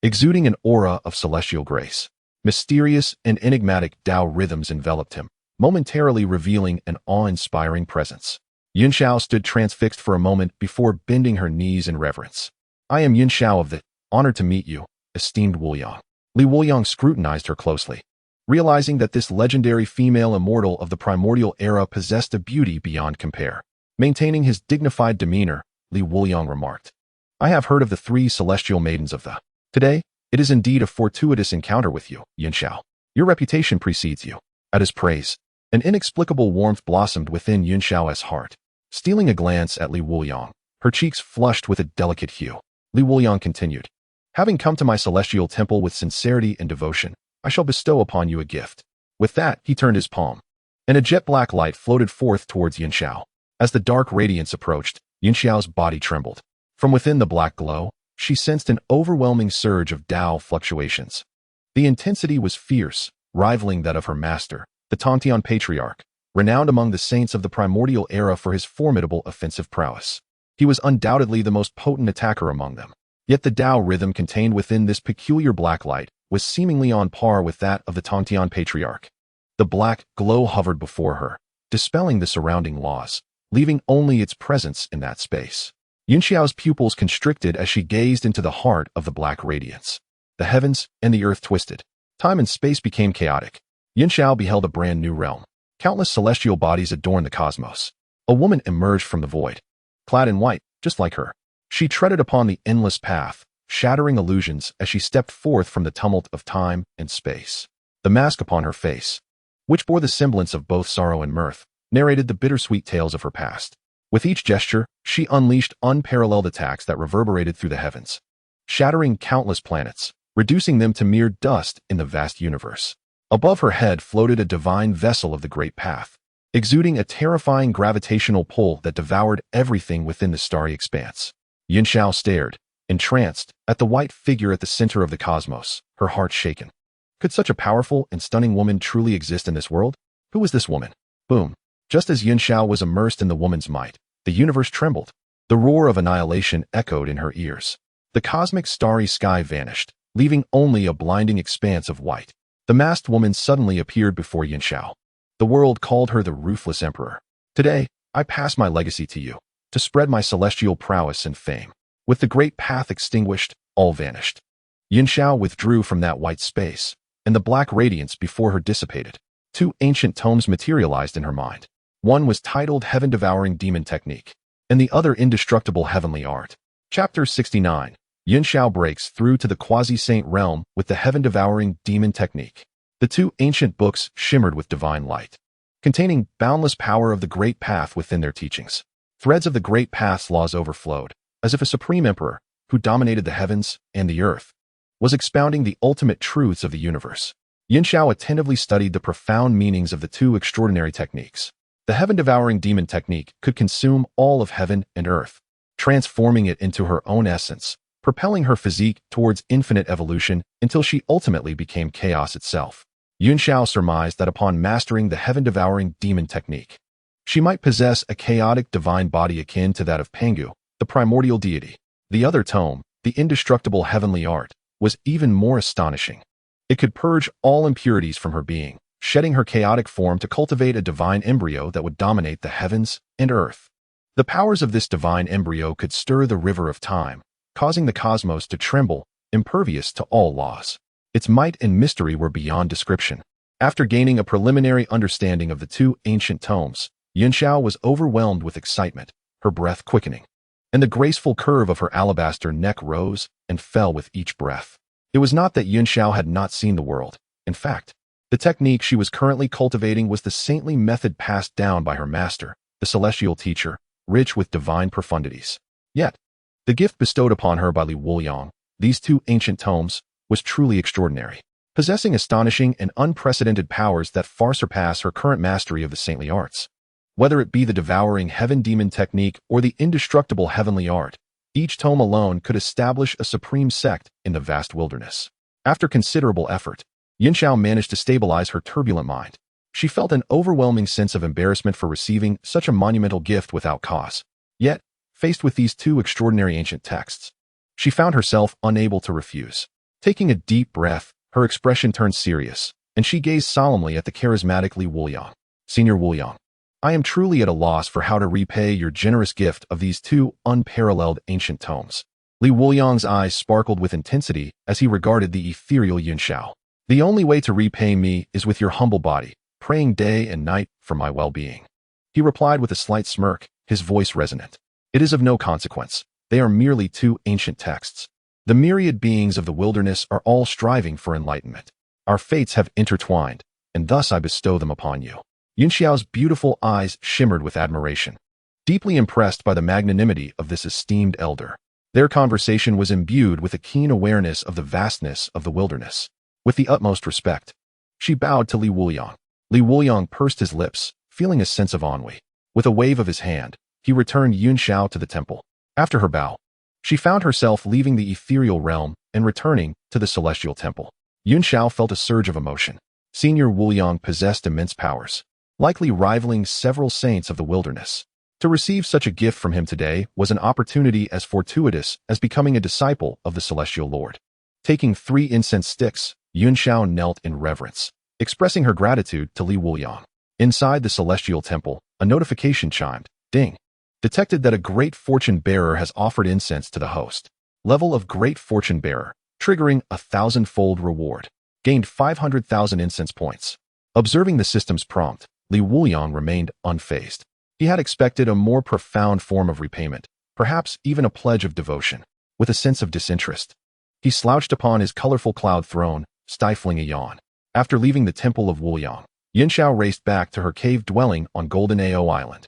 exuding an aura of celestial grace. Mysterious and enigmatic Tao rhythms enveloped him, momentarily revealing an awe-inspiring presence. Yunxiao stood transfixed for a moment before bending her knees in reverence. I am Yunxiao of the, honored to meet you, esteemed Wuliang. Wuliang scrutinized her closely, realizing that this legendary female immortal of the primordial era possessed a beauty beyond compare. Maintaining his dignified demeanor, Wuliang remarked, I have heard of the 3 celestial maidens of the. Today, it is indeed a fortuitous encounter with you, Yunxiao. Your reputation precedes you. At his praise, an inexplicable warmth blossomed within Yunxiao's heart. Stealing a glance at Wuliang, her cheeks flushed with a delicate hue. Wuliang continued, having come to my celestial temple with sincerity and devotion, I shall bestow upon you a gift. With that, he turned his palm, and a jet-black light floated forth towards Yunxiao. As the dark radiance approached, Yunxiao's body trembled. From within the black glow, she sensed an overwhelming surge of Tao fluctuations. The intensity was fierce, rivaling that of her master, the Tongtian Patriarch, renowned among the saints of the primordial era for his formidable offensive prowess. He was undoubtedly the most potent attacker among them. Yet the Tao rhythm contained within this peculiar black light was seemingly on par with that of the Tongtian Patriarch. The black glow hovered before her, dispelling the surrounding laws, leaving only its presence in that space. Yunxiao's pupils constricted as she gazed into the heart of the black radiance. The heavens and the earth twisted. Time and space became chaotic. Yunxiao beheld a brand new realm. Countless celestial bodies adorned the cosmos. A woman emerged from the void, clad in white, just like her. She treaded upon the endless path, shattering illusions as she stepped forth from the tumult of time and space. The mask upon her face, which bore the semblance of both sorrow and mirth, narrated the bittersweet tales of her past. With each gesture, she unleashed unparalleled attacks that reverberated through the heavens, shattering countless planets, reducing them to mere dust in the vast universe. Above her head floated a divine vessel of the great path, exuding a terrifying gravitational pull that devoured everything within the starry expanse. Yunxiao stared, entranced, at the white figure at the center of the cosmos, her heart shaken. Could such a powerful and stunning woman truly exist in this world? Who was this woman? Boom. Just as Yunxiao was immersed in the woman's might, the universe trembled. The roar of annihilation echoed in her ears. The cosmic starry sky vanished, leaving only a blinding expanse of white. The masked woman suddenly appeared before Yunxiao. The world called her the ruthless emperor. Today, I pass my legacy to you, to spread my celestial prowess and fame. With the great path extinguished, all vanished. Yunxiao withdrew from that white space, and the black radiance before her dissipated. 2 ancient tomes materialized in her mind. One was titled Heaven-Devouring Demon Technique, and the other Indestructible Heavenly Art. Chapter 69. Yunxiao breaks through to the quasi-saint realm with the Heaven-Devouring Demon Technique. The 2 ancient books shimmered with divine light, containing boundless power of the great path within their teachings. Threads of the great path's laws overflowed, as if a supreme emperor, who dominated the heavens and the earth, was expounding the ultimate truths of the universe. Yunxiao attentively studied the profound meanings of the 2 extraordinary techniques. The Heaven-Devouring Demon Technique could consume all of heaven and earth, transforming it into her own essence, propelling her physique towards infinite evolution until she ultimately became chaos itself. Yunxiao surmised that upon mastering the Heaven-Devouring Demon Technique, she might possess a chaotic divine body akin to that of Pangu, the primordial deity. The other tome, the Indestructible Heavenly Art, was even more astonishing. It could purge all impurities from her being, shedding her chaotic form to cultivate a divine embryo that would dominate the heavens and earth. The powers of this divine embryo could stir the river of time, causing the cosmos to tremble, impervious to all laws. Its might and mystery were beyond description. After gaining a preliminary understanding of the 2 ancient tomes, Yunxiao was overwhelmed with excitement, her breath quickening, and the graceful curve of her alabaster neck rose and fell with each breath. It was not that Yunxiao had not seen the world. In fact, the technique she was currently cultivating was the saintly method passed down by her master, the celestial teacher, rich with divine profundities. Yet, the gift bestowed upon her by Wuliang, these 2 ancient tomes, was truly extraordinary. possessing astonishing and unprecedented powers that far surpass her current mastery of the saintly arts. Whether it be the devouring heaven demon technique or the indestructible heavenly art, each tome alone could establish a supreme sect in the vast wilderness. After considerable effort, Yinxiao managed to stabilize her turbulent mind. She felt an overwhelming sense of embarrassment for receiving such a monumental gift without cause. Yet, faced with these two extraordinary ancient texts, she found herself unable to refuse. Taking a deep breath, her expression turned serious, and she gazed solemnly at the charismatic Wuliang. Senior Wuliang, I am truly at a loss for how to repay your generous gift of these two unparalleled ancient tomes. Wuliang's eyes sparkled with intensity as he regarded the ethereal Yinxiao. The only way to repay me is with your humble body, praying day and night for my well-being. He replied with a slight smirk, his voice resonant. It is of no consequence. They are merely two ancient texts. The myriad beings of the wilderness are all striving for enlightenment. Our fates have intertwined, and thus I bestow them upon you. Yinxiao's beautiful eyes shimmered with admiration, deeply impressed by the magnanimity of this esteemed elder. Their conversation was imbued with a keen awareness of the vastness of the wilderness. With the utmost respect, she bowed to Wuliang. Wuliang pursed his lips, feeling a sense of ennui. With a wave of his hand, he returned Yinxiao to the temple. After her bow, she found herself leaving the ethereal realm and returning to the celestial temple. Yinxiao felt a surge of emotion. Senior Wuliang possessed immense powers, likely rivaling several saints of the wilderness. To receive such a gift from him today was an opportunity as fortuitous as becoming a disciple of the celestial lord. Taking 3 incense sticks, Yinxiao knelt in reverence, expressing her gratitude to Wuliang. Inside the celestial temple, a notification chimed. Ding. Detected that a great fortune bearer has offered incense to the host. Level of great fortune bearer, triggering a 1,000-fold reward. Gained 500,000 incense points. Observing the system's prompt, Wuliang remained unfazed. He had expected a more profound form of repayment, perhaps even a pledge of devotion. With a sense of disinterest, he slouched upon his colorful cloud throne, stifling a yawn. After leaving the temple of Wuliang, Yinxiao raced back to her cave dwelling on Golden Ao Island.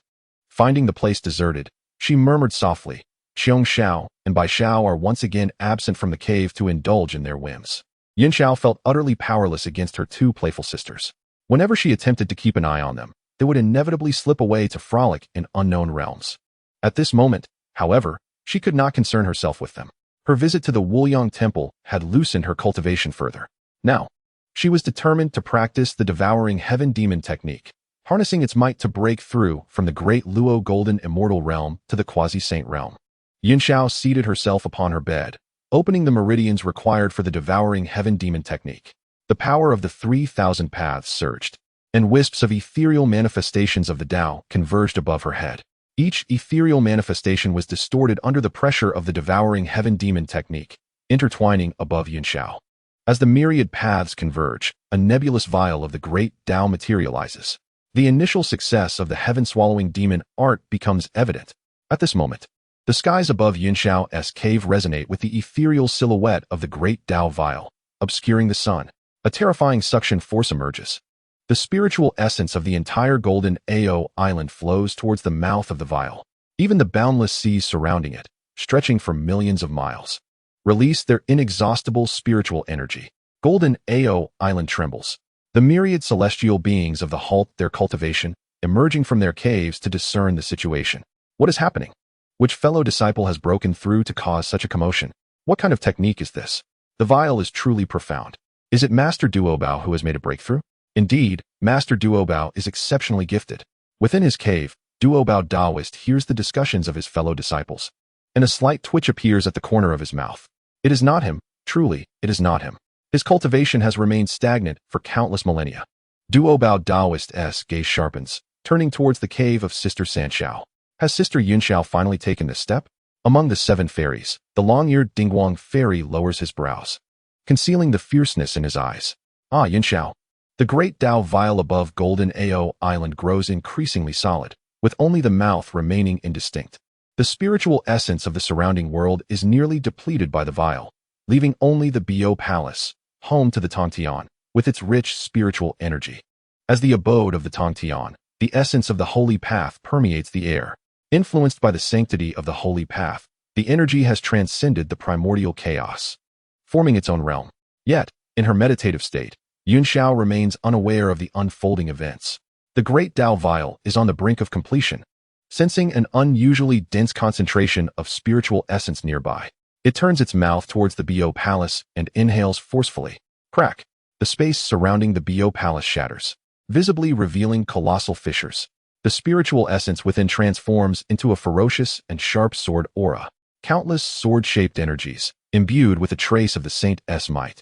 Finding the place deserted, she murmured softly, Qiong Xiao and Bai Xiao are once again absent from the cave to indulge in their whims. Yinxiao felt utterly powerless against her 2 playful sisters. Whenever she attempted to keep an eye on them, they would inevitably slip away to frolic in unknown realms. At this moment, however, she could not concern herself with them. Her visit to the Wuliang temple had loosened her cultivation further. Now, she was determined to practice the devouring heaven demon technique, harnessing its might to break through from the great Luo golden immortal realm to the quasi-saint realm. Yinxiao seated herself upon her bed, opening the meridians required for the devouring heaven demon technique. The power of the 3,000 paths surged, and wisps of ethereal manifestations of the Tao converged above her head. Each ethereal manifestation was distorted under the pressure of the devouring heaven demon technique, intertwining above Yinxiao. As the myriad paths converge, a nebulous vial of the great Tao materializes. The initial success of the heaven-swallowing demon art becomes evident. At this moment, the skies above Yinxiao's cave resonate with the ethereal silhouette of the great Tao vial, obscuring the sun. A terrifying suction force emerges. The spiritual essence of the entire Golden Ao Island flows towards the mouth of the vial. Even the boundless seas surrounding it, stretching for millions of miles, release their inexhaustible spiritual energy. Golden Ao Island trembles. The myriad celestial beings of the halt their cultivation, emerging from their caves to discern the situation. What is happening? Which fellow disciple has broken through to cause such a commotion? What kind of technique is this? The vial is truly profound. Is it Master Duobao who has made a breakthrough? Indeed, Master Duobao is exceptionally gifted. Within his cave, Duobao Daoist hears the discussions of his fellow disciples, and a slight twitch appears at the corner of his mouth. It is not him, truly, it is not him. His cultivation has remained stagnant for countless millennia. Duobao Daoist's gaze sharpens, turning towards the cave of Sister Sanxiao. Has Sister Yunxiao finally taken this step? Among the 7 fairies, the long-eared Dingguang fairy lowers his brows, concealing the fierceness in his eyes. Ah, Yunxiao. The great Tao vial above Golden Ao Island grows increasingly solid, with only the mouth remaining indistinct. The spiritual essence of the surrounding world is nearly depleted by the vial, leaving only the Bio Palace, home to the Tongtian, with its rich spiritual energy. As the abode of the Tongtian, the essence of the holy path permeates the air. Influenced by the sanctity of the holy path, the energy has transcended the primordial chaos, forming its own realm. Yet, In her meditative state, Yunxiao remains unaware of the unfolding events. The Great Dao Vial is on the brink of completion. Sensing an unusually dense concentration of spiritual essence nearby, it turns its mouth towards the Bo Palace and inhales forcefully. Crack! The space surrounding the Bo Palace shatters, visibly revealing colossal fissures. The spiritual essence within transforms into a ferocious and sharp sword aura. Countless sword-shaped energies, imbued with a trace of the Saint's might,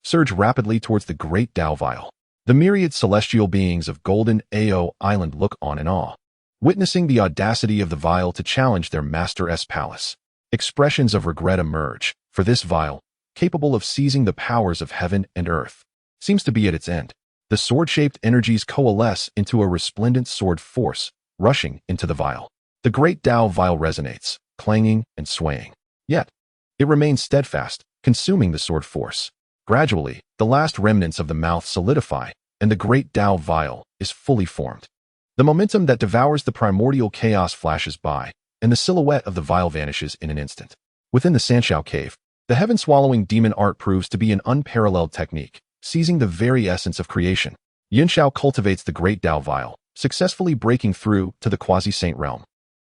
surge rapidly towards the Great Dao Vial. The myriad celestial beings of Golden Ao Island look on in awe, witnessing the audacity of the vial to challenge their master's palace. Expressions of regret emerge, for this vial, capable of seizing the powers of heaven and earth, seems to be at its end. The sword-shaped energies coalesce into a resplendent sword force, rushing into the vial. The Great Dao Vial resonates, clanging and swaying. Yet, it remains steadfast, consuming the sword force. Gradually, the last remnants of the mouth solidify, and the Great Dao Vial is fully formed. The momentum that devours the primordial chaos flashes by, and the silhouette of the vial vanishes in an instant. Within the Sanshao cave, the heaven-swallowing demon art proves to be an unparalleled technique, seizing the very essence of creation. Yunxiao cultivates the Great Dao Vial, successfully breaking through to the quasi-saint realm.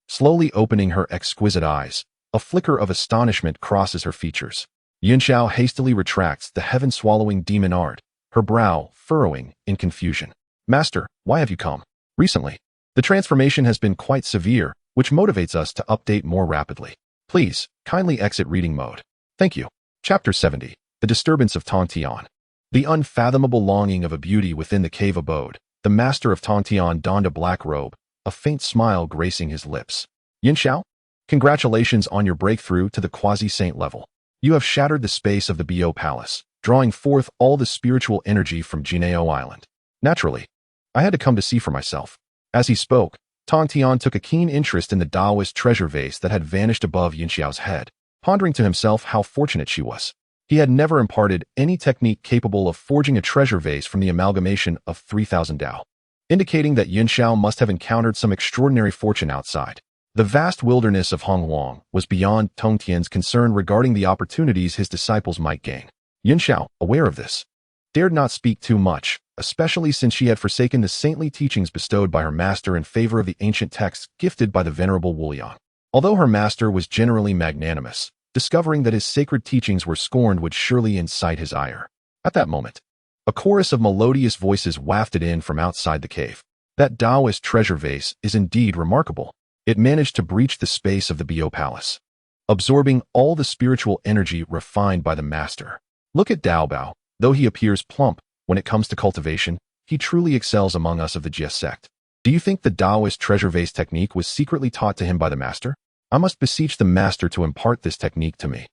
Slowly opening her exquisite eyes, a flicker of astonishment crosses her features. Yunxiao hastily retracts the heaven-swallowing demon art, her brow furrowing in confusion. Master, why have you come? Recently, the transformation has been quite severe, which motivates us to update more rapidly. Please, kindly exit reading mode. Thank you. Chapter 70. The Disturbance of Tongtian. The unfathomable longing of a beauty within the cave abode, the master of Tongtian donned a black robe, a faint smile gracing his lips. Yunxiao, congratulations on your breakthrough to the quasi-saint level. You have shattered the space of the Bo Palace, drawing forth all the spiritual energy from Jinao Island. Naturally, I had to come to see for myself. As he spoke, Tongtian took a keen interest in the Taoist treasure vase that had vanished above Yunxiao's head, pondering to himself how fortunate she was. He had never imparted any technique capable of forging a treasure vase from the amalgamation of 3,000 Dao, indicating that Yunxiao must have encountered some extraordinary fortune outside. The vast wilderness of Honghuang was beyond Tongtian's concern regarding the opportunities his disciples might gain. Yunxiao, aware of this, dared not speak too much, especially since she had forsaken the saintly teachings bestowed by her master in favor of the ancient texts gifted by the venerable Wuliang. Although her master was generally magnanimous, discovering that his sacred teachings were scorned would surely incite his ire. At that moment, a chorus of melodious voices wafted in from outside the cave. That Taoist treasure vase is indeed remarkable. It managed to breach the space of the Bo Palace, absorbing all the spiritual energy refined by the master. Look at Dao Bao. Though he appears plump, when it comes to cultivation, he truly excels among us of the Jia sect. Do you think the Taoist treasure vase technique was secretly taught to him by the master? I must beseech the master to impart this technique to me.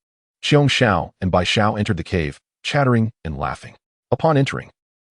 Xiong Xiao and Bai Xiao entered the cave, chattering and laughing. Upon entering,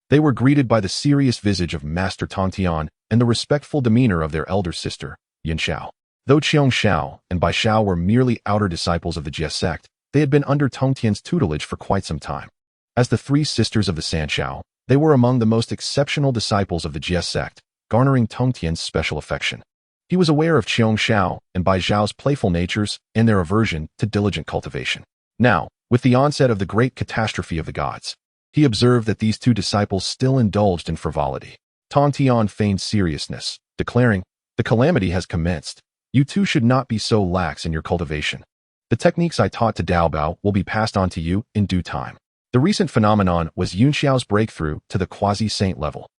they were greeted by the serious visage of Master Tongtian and the respectful demeanor of their elder sister, Yunxiao. Though Xiong Xiao and Bai Xiao were merely outer disciples of the Jia sect, they had been under Tongtian's tutelage for quite some time. As the three sisters of the Sanshao, they were among the most exceptional disciples of the Jia sect, garnering Tongtian's special affection. He was aware of Xiong Xiao and Bai Xiao's playful natures and their aversion to diligent cultivation. Now, with the onset of the great catastrophe of the gods, he observed that these two disciples still indulged in frivolity. Tongtian feigned seriousness, declaring, "The calamity has commenced. You two should not be so lax in your cultivation. The techniques I taught to Dao Bao will be passed on to you in due time." The recent phenomenon was Yunxiao's breakthrough to the quasi-saint level.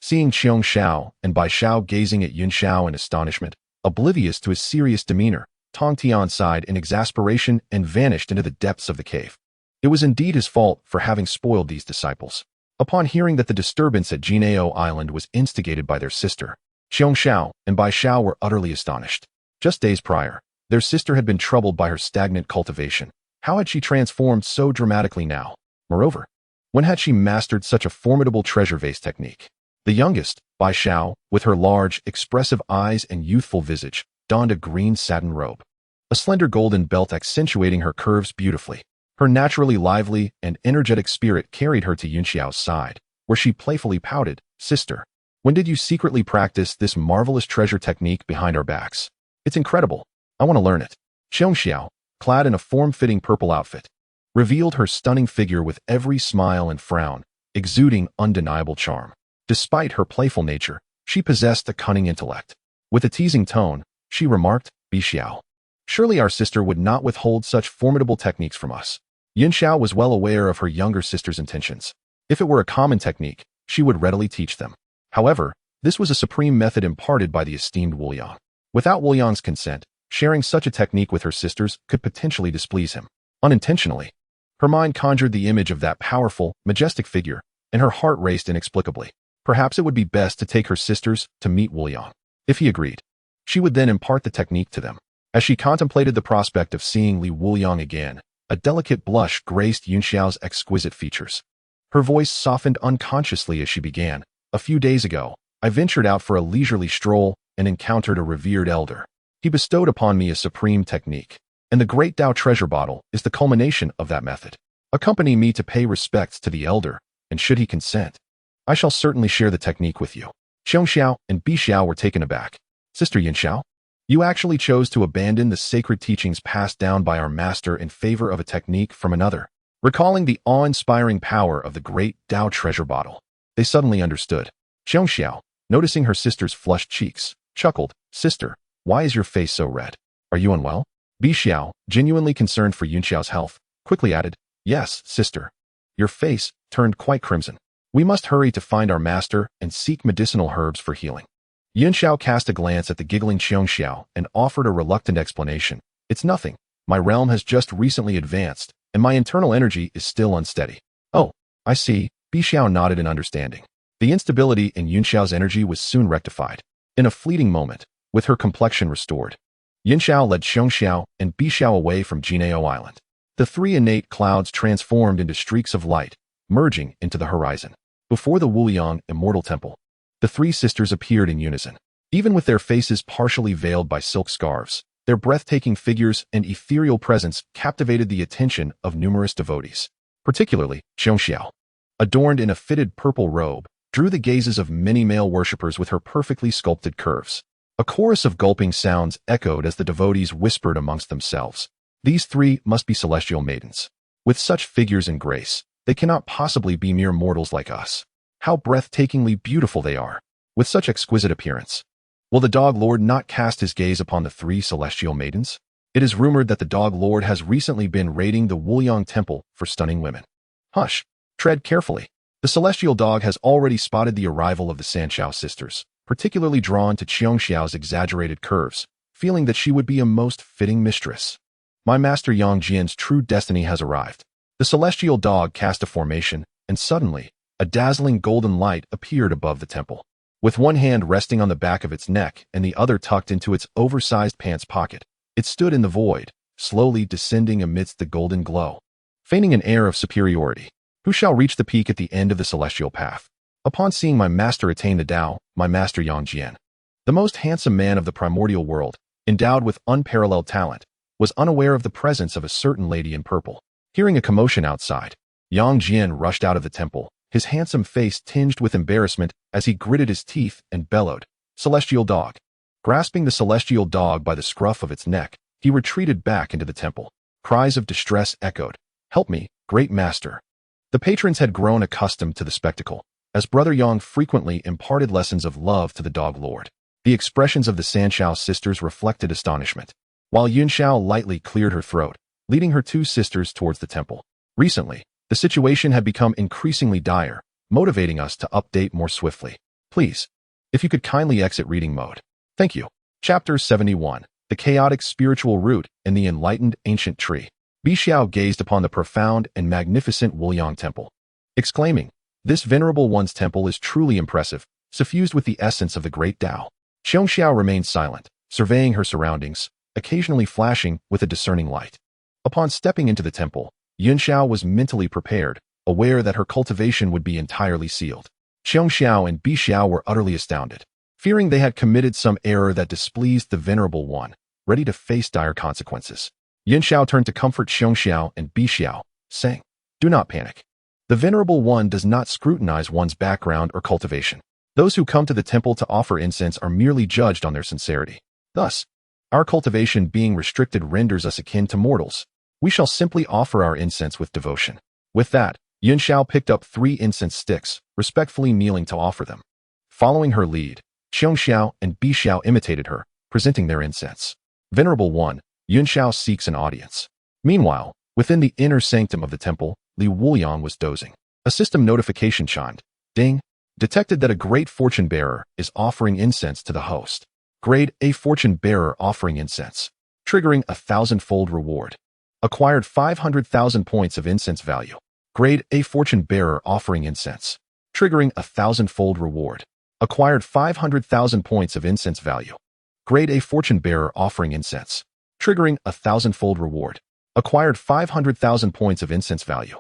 Seeing Xiong Xiao and Bai Xiao gazing at Yunxiao in astonishment, oblivious to his serious demeanor, Tongtian sighed in exasperation and vanished into the depths of the cave. It was indeed his fault for having spoiled these disciples. Upon hearing that the disturbance at Jinao Island was instigated by their sister, Xiong Xiao and Bai Xiao were utterly astonished. Just days prior, their sister had been troubled by her stagnant cultivation. How had she transformed so dramatically now? Moreover, when had she mastered such a formidable treasure vase technique? The youngest, Bai Xiao, with her large, expressive eyes and youthful visage, donned a green satin robe, a slender golden belt accentuating her curves beautifully. Her naturally lively and energetic spirit carried her to Yunxiao's side, where she playfully pouted, "Sister, when did you secretly practice this marvelous treasure technique behind our backs? It's incredible. I want to learn it." Xiong Xiao, clad in a form-fitting purple outfit, revealed her stunning figure with every smile and frown, exuding undeniable charm. Despite her playful nature, she possessed a cunning intellect. With a teasing tone, she remarked, Bestows. Surely our sister would not withhold such formidable techniques from us. Yunxiao was well aware of her younger sister's intentions. If it were a common technique, she would readily teach them. However, this was a supreme method imparted by the esteemed Wuliang. Without Wuliang's consent, sharing such a technique with her sisters could potentially displease him. Unintentionally, her mind conjured the image of that powerful, majestic figure, and her heart raced inexplicably. Perhaps it would be best to take her sisters to meet Wuliang. If he agreed, she would then impart the technique to them. As she contemplated the prospect of seeing Li Wuliang again, a delicate blush graced Yunxiao's exquisite features. Her voice softened unconsciously as she began. A few days ago, I ventured out for a leisurely stroll and encountered a revered elder. He bestowed upon me a supreme technique, and the Great Dao treasure bottle is the culmination of that method. Accompany me to pay respects to the elder, and should he consent, I shall certainly share the technique with you. Xiao and Bestows were taken aback. Sister Yunxiao, you actually chose to abandon the sacred teachings passed down by our master in favor of a technique from another. Recalling the awe-inspiring power of the Great Dao treasure bottle, they suddenly understood. Xiao, noticing her sister's flushed cheeks, chuckled, Sister, why is your face so red? Are you unwell? Bestows, genuinely concerned for Yunxiao's health, quickly added, Yes, sister. Your face turned quite crimson. We must hurry to find our master and seek medicinal herbs for healing. Yunxiao cast a glance at the giggling Xiao and offered a reluctant explanation. It's nothing. My realm has just recently advanced, and my internal energy is still unsteady. Oh, I see. Bestows nodded in understanding. The instability in Yunxiao's energy was soon rectified. In a fleeting moment, with her complexion restored, Yunxiao led Xiao and Bestows away from Jinao Island. The three innate clouds transformed into streaks of light, merging into the horizon. Before the Wuliang Immortal Temple, the three sisters appeared in unison. Even with their faces partially veiled by silk scarves, their breathtaking figures and ethereal presence captivated the attention of numerous devotees. Particularly, Xiao, adorned in a fitted purple robe, drew the gazes of many male worshippers with her perfectly sculpted curves. A chorus of gulping sounds echoed as the devotees whispered amongst themselves. These three must be celestial maidens. With such figures and grace, they cannot possibly be mere mortals like us. How breathtakingly beautiful they are, with such exquisite appearance. Will the Dog Lord not cast his gaze upon the three celestial maidens? It is rumored that the Dog Lord has recently been raiding the Wuliang Temple for stunning women. Hush, tread carefully. The celestial dog has already spotted the arrival of the Sanshao sisters, particularly drawn to Xiao's exaggerated curves, feeling that she would be a most fitting mistress. My master Yang Jian's true destiny has arrived. The celestial dog cast a formation, and suddenly, a dazzling golden light appeared above the temple. With one hand resting on the back of its neck and the other tucked into its oversized pants pocket, it stood in the void, slowly descending amidst the golden glow. Feigning an air of superiority, who shall reach the peak at the end of the celestial path? Upon seeing my master attain the Tao, my master Yang Jian, the most handsome man of the primordial world, endowed with unparalleled talent, was unaware of the presence of a certain lady in purple. Hearing a commotion outside, Yang Jian rushed out of the temple, his handsome face tinged with embarrassment as he gritted his teeth and bellowed, Celestial dog. Grasping the celestial dog by the scruff of its neck, he retreated back into the temple. Cries of distress echoed, Help me, great master. The patrons had grown accustomed to the spectacle, as Brother Yang frequently imparted lessons of love to the Dog Lord. The expressions of the Sanshao sisters reflected astonishment, while Yunxiao lightly cleared her throat, leading her two sisters towards the temple. Recently, the situation had become increasingly dire, motivating us to update more swiftly. Please, if you could kindly exit reading mode. Thank you. Chapter 71. The Chaotic Spiritual Root and the Enlightened Ancient Tree. Bestows gazed upon the profound and magnificent Wuliang Temple, exclaiming, This venerable one's temple is truly impressive, suffused with the essence of the great Tao. Xiao remained silent, surveying her surroundings, occasionally flashing with a discerning light. Upon stepping into the temple, Yunxiao was mentally prepared, aware that her cultivation would be entirely sealed. Xiao and Bestows were utterly astounded, fearing they had committed some error that displeased the venerable one, ready to face dire consequences. Yunxiao turned to comfort Xiao and Bestows, saying, Do not panic. The venerable one does not scrutinize one's background or cultivation. Those who come to the temple to offer incense are merely judged on their sincerity. Thus, our cultivation being restricted renders us akin to mortals. We shall simply offer our incense with devotion. With that, Yunxiao picked up 3 incense sticks, respectfully kneeling to offer them. Following her lead, Xiao and Bixiao imitated her, presenting their incense. Venerable One, Yunxiao seeks an audience. Meanwhile, within the inner sanctum of the temple, Wuliang was dozing. A system notification chimed. Ding! Detected that a great fortune bearer is offering incense to the host. Grade A fortune bearer offering incense. Triggering a 1,000-fold reward. Acquired 500,000 points of incense value. Grade A fortune bearer offering incense. Triggering a 1,000-fold reward. Acquired 500,000 points of incense value. Grade A fortune bearer offering incense. Triggering a 1,000-fold reward. Acquired 500,000 points of incense value.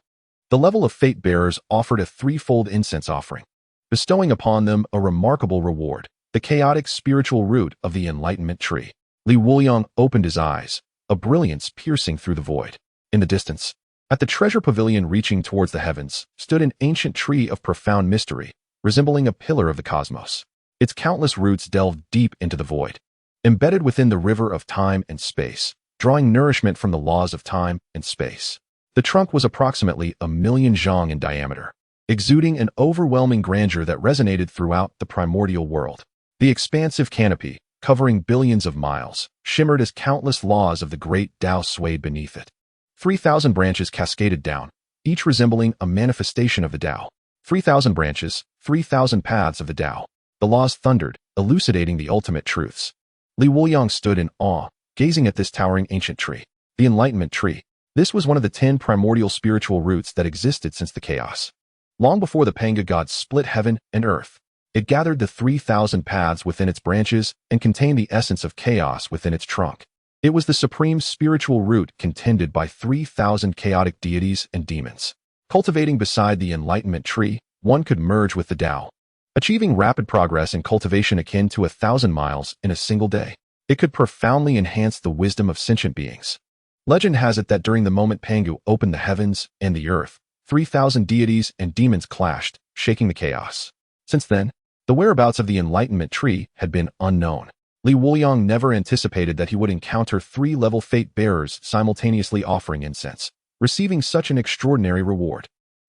The level of fate bearers offered a 3-fold incense offering, bestowing upon them a remarkable reward, the chaotic spiritual root of the enlightenment tree. Wuliang opened his eyes, a brilliance piercing through the void. In the distance, at the treasure pavilion reaching towards the heavens, stood an ancient tree of profound mystery, resembling a pillar of the cosmos. Its countless roots delved deep into the void, embedded within the river of time and space, drawing nourishment from the laws of time and space. The trunk was approximately 1,000,000 zhang in diameter, exuding an overwhelming grandeur that resonated throughout the primordial world. The expansive canopy, covering billions of miles, shimmered as countless laws of the great Tao swayed beneath it. 3,000 branches cascaded down, each resembling a manifestation of the Tao. 3,000 branches, 3,000 paths of the Tao. The laws thundered, elucidating the ultimate truths. Wuliang stood in awe, gazing at this towering ancient tree. The Enlightenment Tree. This was one of the 10 primordial spiritual roots that existed since the chaos. Long before the Panga gods split heaven and earth, it gathered the 3,000 paths within its branches and contained the essence of chaos within its trunk. It was the supreme spiritual root contended by 3,000 chaotic deities and demons. Cultivating beside the Enlightenment Tree, one could merge with the Tao, achieving rapid progress in cultivation akin to 1,000 miles in a single day. It could profoundly enhance the wisdom of sentient beings. Legend has it that during the moment Pangu opened the heavens and the earth, 3,000 deities and demons clashed, shaking the chaos. Since then, the whereabouts of the Enlightenment Tree had been unknown. Wuliang never anticipated that he would encounter 3-level fate bearers simultaneously offering incense, receiving such an extraordinary reward.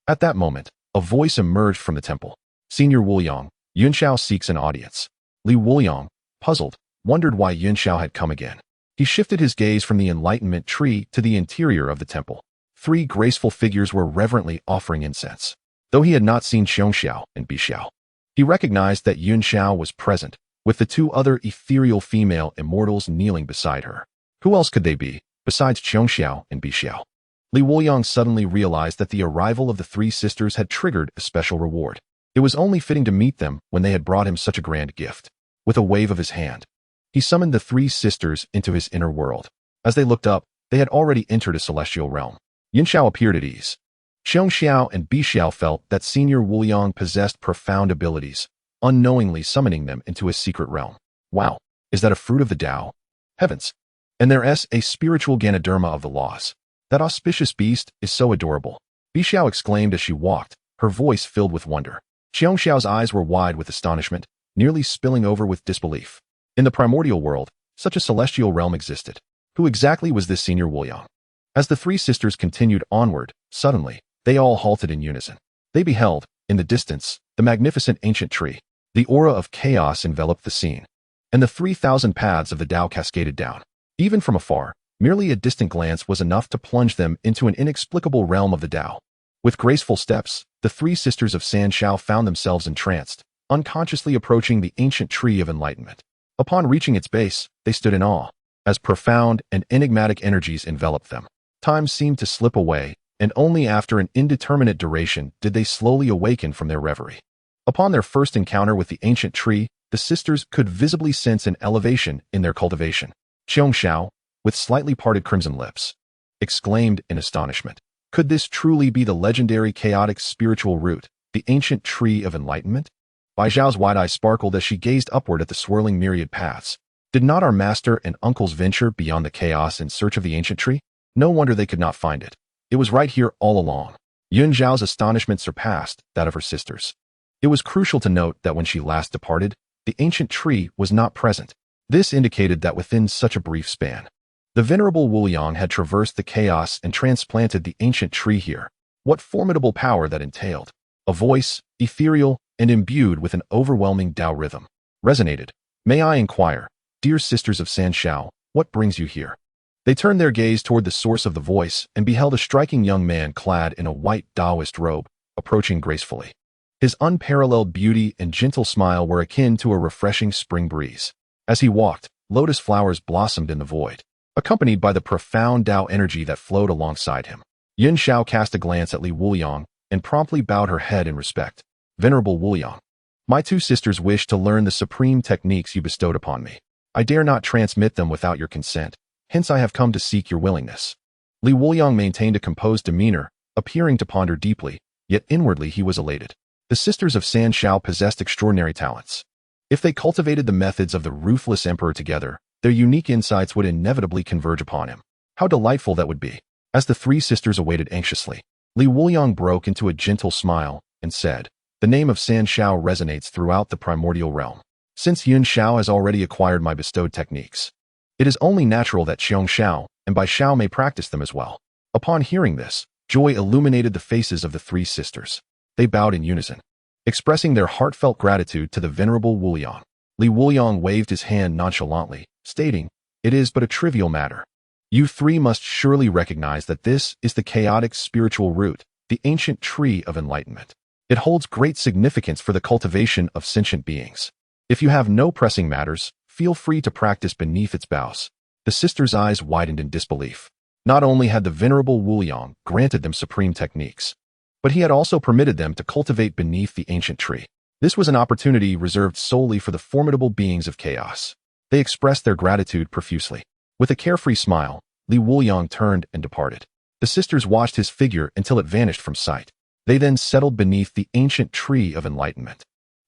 At that moment, a voice emerged from the temple. Senior Wuliang, Yunxiao seeks an audience. Wuliang, puzzled, wondered why Yunxiao had come again. He shifted his gaze from the Enlightenment Tree to the interior of the temple. 3 graceful figures were reverently offering incense. Though he had not seen Xiao and Bixiao, he recognized that Yunxiao was present, with the 2 other ethereal female immortals kneeling beside her. Who else could they be, besides Xiao and Bixiao? Wuliang suddenly realized that the arrival of the 3 sisters had triggered a special reward. It was only fitting to meet them when they had brought him such a grand gift. With a wave of his hand, he summoned the 3 sisters into his inner world. As they looked up, they had already entered a celestial realm. Yunxiao appeared at ease. Xiao and Bixiao felt that Senior Wuliang possessed profound abilities, unknowingly summoning them into his secret realm. Wow, is that a fruit of the Tao? Heavens! And there's a spiritual Ganoderma of the laws. That auspicious beast is so adorable. Bixiao exclaimed as she walked, her voice filled with wonder. Xiao's eyes were wide with astonishment, nearly spilling over with disbelief. In the primordial world, such a celestial realm existed. Who exactly was this Senior Wuliang? As the 3 sisters continued onward, suddenly, they all halted in unison. They beheld, in the distance, the magnificent ancient tree. The aura of chaos enveloped the scene, and the 3,000 paths of the Tao cascaded down. Even from afar, merely a distant glance was enough to plunge them into an inexplicable realm of the Tao. With graceful steps, the 3 sisters of Sanshao found themselves entranced, unconsciously approaching the ancient tree of enlightenment. Upon reaching its base, they stood in awe, as profound and enigmatic energies enveloped them. Time seemed to slip away, and only after an indeterminate duration did they slowly awaken from their reverie. Upon their first encounter with the ancient tree, the sisters could visibly sense an elevation in their cultivation. Xiao, with slightly parted crimson lips, exclaimed in astonishment. Could this truly be the legendary chaotic spiritual root, the ancient tree of enlightenment? Bai Zhao's wide eyes sparkled as she gazed upward at the swirling myriad paths. Did not our master and uncles venture beyond the chaos in search of the ancient tree? No wonder they could not find it. It was right here all along. Yun Zhao's astonishment surpassed that of her sisters. It was crucial to note that when she last departed, the ancient tree was not present. This indicated that within such a brief span, The venerable Wuliang had traversed the chaos and transplanted the ancient tree here. What formidable power that entailed. A voice, ethereal and imbued with an overwhelming Tao rhythm, resonated. May I inquire, dear sisters of Sanshao, what brings you here? They turned their gaze toward the source of the voice and beheld a striking young man clad in a white Taoist robe, approaching gracefully. His unparalleled beauty and gentle smile were akin to a refreshing spring breeze. As he walked, lotus flowers blossomed in the void, accompanied by the profound Tao energy that flowed alongside him. Yun Xiao cast a glance at Li Wuliang and promptly bowed her head in respect. Venerable Wuliang, my two sisters wish to learn the supreme techniques you bestowed upon me. I dare not transmit them without your consent, hence I have come to seek your willingness. Li Wuliang maintained a composed demeanor, appearing to ponder deeply, yet inwardly he was elated. The sisters of Sanshao possessed extraordinary talents. If they cultivated the methods of the ruthless emperor together, their unique insights would inevitably converge upon him. How delightful that would be. As the three sisters awaited anxiously, Li Wuliang broke into a gentle smile and said, the name of Sanshao resonates throughout the primordial realm. Since Yun Xiao has already acquired my bestowed techniques, it is only natural that Xiong Xiao and Bai Xiao may practice them as well. Upon hearing this, joy illuminated the faces of the three sisters. They bowed in unison, expressing their heartfelt gratitude to the venerable Wuliang. Li Wuliang waved his hand nonchalantly, stating, it is but a trivial matter. You three must surely recognize that this is the chaotic spiritual root, the ancient tree of enlightenment. It holds great significance for the cultivation of sentient beings. If you have no pressing matters, feel free to practice beneath its boughs. The sisters' eyes widened in disbelief. Not only had the venerable Wuliang granted them supreme techniques, but he had also permitted them to cultivate beneath the ancient tree. This was an opportunity reserved solely for the formidable beings of chaos. They expressed their gratitude profusely. With a carefree smile, Li Wuliang turned and departed. The sisters watched his figure until it vanished from sight. They then settled beneath the ancient tree of enlightenment.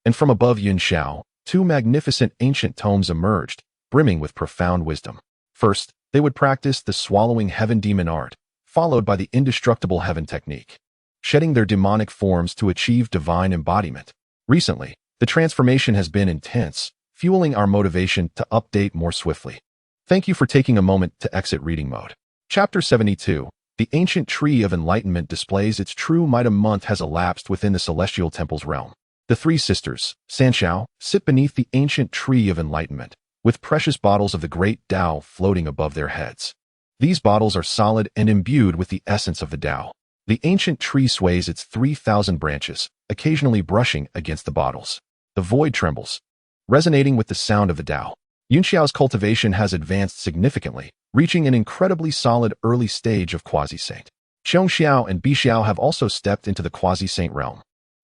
And from above Yun Xiao, two magnificent ancient tomes emerged, brimming with profound wisdom. First, they would practice the swallowing heaven demon art, followed by the indestructible heaven technique, shedding their demonic forms to achieve divine embodiment. Recently, the transformation has been intense, fueling our motivation to update more swiftly. Thank you for taking a moment to exit reading mode. Chapter 72. The ancient tree of enlightenment displays its true might. A month has elapsed within the celestial temple's realm. The three sisters, Sanshao, sit beneath the ancient tree of enlightenment, with precious bottles of the great Tao floating above their heads. These bottles are solid and imbued with the essence of the Tao. The ancient tree sways its 3,000 branches, occasionally brushing against the bottles. The void trembles, resonating with the sound of the Tao. Yun Xiao's cultivation has advanced significantly, reaching an incredibly solid early stage of quasi-saint. Xiong Xiao and Bi Xiao have also stepped into the quasi-saint realm.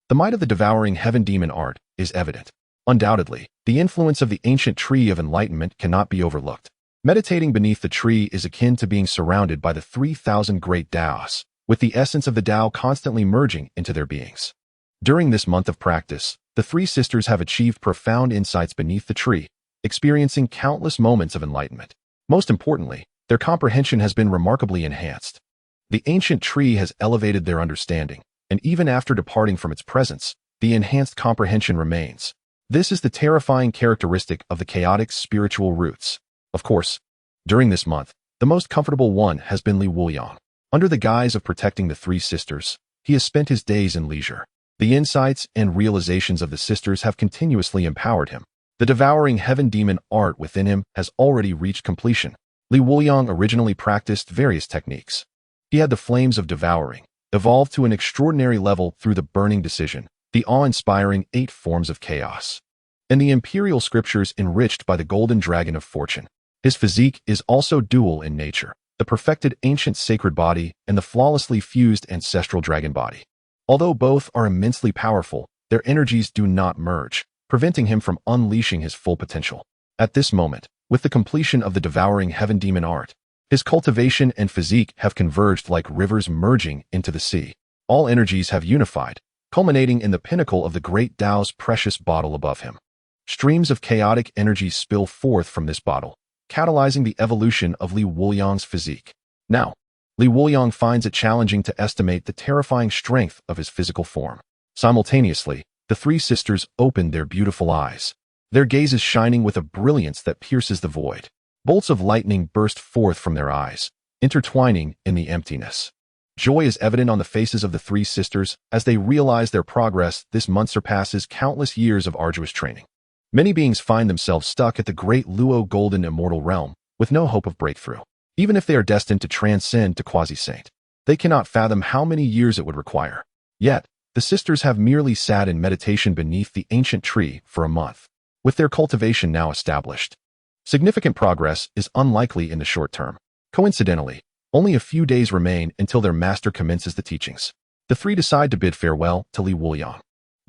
The might of the devouring heaven demon art is evident. Undoubtedly, the influence of the ancient tree of enlightenment cannot be overlooked. Meditating beneath the tree is akin to being surrounded by the 3,000 great Taos, with the essence of the Tao constantly merging into their beings. During this month of practice, the three sisters have achieved profound insights beneath the tree, experiencing countless moments of enlightenment. Most importantly, their comprehension has been remarkably enhanced. The ancient tree has elevated their understanding, and even after departing from its presence, the enhanced comprehension remains. This is the terrifying characteristic of the chaotic spiritual roots. Of course, during this month, the most comfortable one has been Li Wuliang. Under the guise of protecting the three sisters, he has spent his days in leisure. The insights and realizations of the sisters have continuously empowered him. The devouring heaven demon art within him has already reached completion. Li Wuliang originally practiced various techniques. He had the flames of devouring, evolved to an extraordinary level through the burning decision, the awe-inspiring 8 forms of chaos, and the imperial scriptures enriched by the golden dragon of fortune. His physique is also dual in nature, the perfected ancient sacred body and the flawlessly fused ancestral dragon body. Although both are immensely powerful, their energies do not merge, preventing him from unleashing his full potential. At this moment, with the completion of the devouring heaven demon art, his cultivation and physique have converged like rivers merging into the sea. All energies have unified, culminating in the pinnacle of the great Tao's precious bottle above him. Streams of chaotic energy spill forth from this bottle, catalyzing the evolution of Li Wuliang's physique. Now, Li Wuliang finds it challenging to estimate the terrifying strength of his physical form. Simultaneously, the three sisters opened their beautiful eyes, their gazes shining with a brilliance that pierces the void. Bolts of lightning burst forth from their eyes, intertwining in the emptiness. Joy is evident on the faces of the three sisters as they realize their progress this month surpasses countless years of arduous training. Many beings find themselves stuck at the great Luo golden immortal realm with no hope of breakthrough. Even if they are destined to transcend to quasi-saint, they cannot fathom how many years it would require. Yet, the sisters have merely sat in meditation beneath the ancient tree for a month, with their cultivation now established. Significant progress is unlikely in the short term. Coincidentally, only a few days remain until their master commences the teachings. The three decide to bid farewell to Li Wuliang.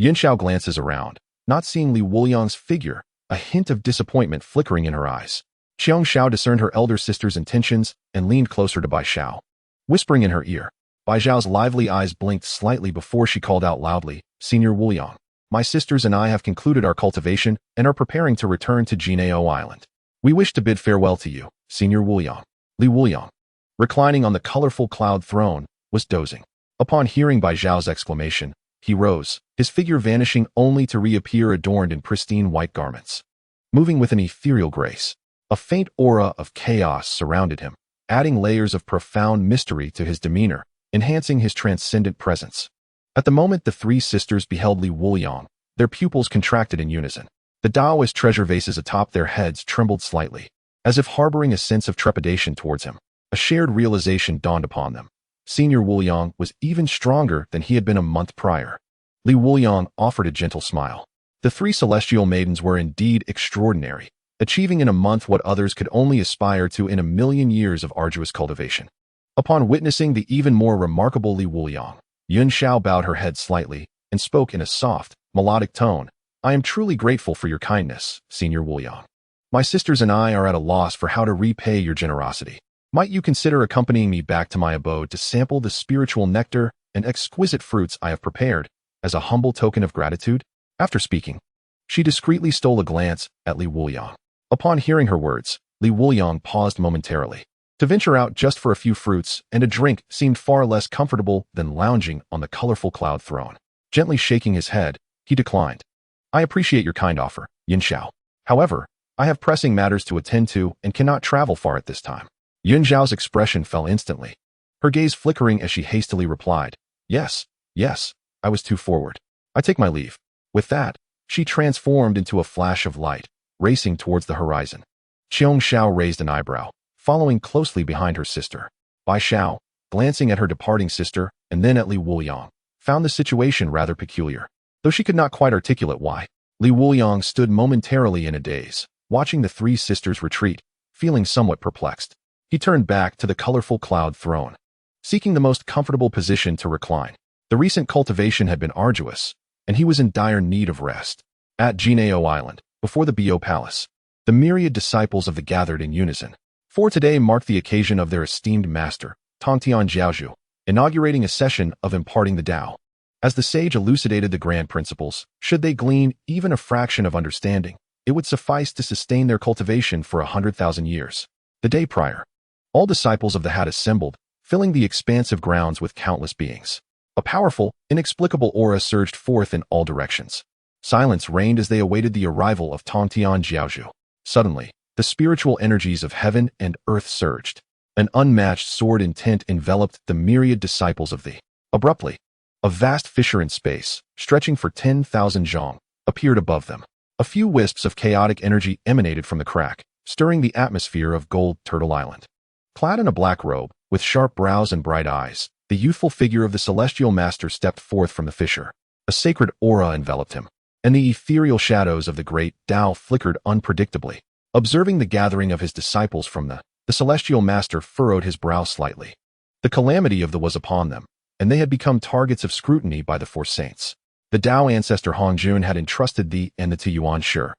Yinxiao glances around, not seeing Li Wuliang's figure, a hint of disappointment flickering in her eyes. Qiang Xiao discerned her elder sister's intentions and leaned closer to Bai Xiao, whispering in her ear. Bai Xiao's lively eyes blinked slightly before she called out loudly, "Senior Wuliang, my sisters and I have concluded our cultivation and are preparing to return to Jinao Island. We wish to bid farewell to you, Senior Wuliang." Li Wuliang, reclining on the colorful cloud throne, was dozing. Upon hearing Bai Xiao's exclamation, he rose, his figure vanishing only to reappear adorned in pristine white garments. Moving with an ethereal grace, a faint aura of chaos surrounded him, adding layers of profound mystery to his demeanor, enhancing his transcendent presence. At the moment the three sisters beheld Li Wuliang, their pupils contracted in unison. The Taoist treasure vases atop their heads trembled slightly, as if harboring a sense of trepidation towards him. A shared realization dawned upon them. Senior Wuliang was even stronger than he had been a month prior. Li Wuliang offered a gentle smile. The three celestial maidens were indeed extraordinary, achieving in a month what others could only aspire to in a million years of arduous cultivation. Upon witnessing the even more remarkable Li Wuliang, Yun Xiao bowed her head slightly and spoke in a soft, melodic tone. "I am truly grateful for your kindness, Senior Wuliang. My sisters and I are at a loss for how to repay your generosity. Might you consider accompanying me back to my abode to sample the spiritual nectar and exquisite fruits I have prepared as a humble token of gratitude?" After speaking, she discreetly stole a glance at Li Wuliang. Upon hearing her words, Li Wuliang paused momentarily. To venture out just for a few fruits and a drink seemed far less comfortable than lounging on the colorful cloud throne. Gently shaking his head, he declined. "I appreciate your kind offer, Yin Xiao. However, I have pressing matters to attend to and cannot travel far at this time." Yun Zhao's expression fell instantly, her gaze flickering as she hastily replied, Yes, I was too forward. I take my leave." With that, she transformed into a flash of light, racing towards the horizon. Qiang Xiao raised an eyebrow, following closely behind her sister. Bai Xiao, glancing at her departing sister and then at Li Wuliang, found the situation rather peculiar. Though she could not quite articulate why, Li Wuliang stood momentarily in a daze, watching the three sisters retreat, feeling somewhat perplexed. He turned back to the colorful cloud throne, seeking the most comfortable position to recline. The recent cultivation had been arduous, and he was in dire need of rest. At Jinao Island, before the Bo Palace, the myriad disciples of the gathered in unison. For today marked the occasion of their esteemed master, Tongtian Jiaozhu, inaugurating a session of imparting the Tao. As the sage elucidated the grand principles, should they glean even a fraction of understanding, it would suffice to sustain their cultivation for 100,000 years. The day prior, all disciples of the had assembled, filling the expansive grounds with countless beings. A powerful, inexplicable aura surged forth in all directions. Silence reigned as they awaited the arrival of Tongtian Jiaozhu. Suddenly, the spiritual energies of heaven and earth surged. An unmatched sword intent enveloped the myriad disciples of the. Abruptly, a vast fissure in space, stretching for 10,000 zhong, appeared above them. A few wisps of chaotic energy emanated from the crack, stirring the atmosphere of Gold Turtle Island. Clad in a black robe, with sharp brows and bright eyes, the youthful figure of the celestial master stepped forth from the fissure. A sacred aura enveloped him, and the ethereal shadows of the great Tao flickered unpredictably. Observing the gathering of his disciples from the celestial master furrowed his brow slightly. The calamity of the was upon them, and they had become targets of scrutiny by the four saints. The Tao ancestor Hongjun had entrusted thee and the Tiyuan Shi,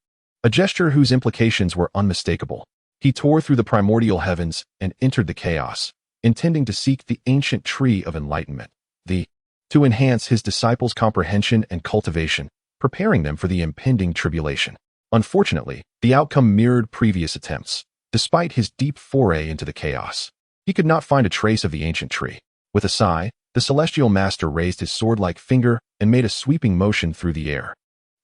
a gesture whose implications were unmistakable. He tore through the primordial heavens and entered the chaos, intending to seek the ancient tree of enlightenment, to enhance his disciples' comprehension and cultivation, preparing them for the impending tribulation. Unfortunately, the outcome mirrored previous attempts. Despite his deep foray into the chaos, he could not find a trace of the ancient tree. With a sigh, the celestial master raised his sword-like finger and made a sweeping motion through the air.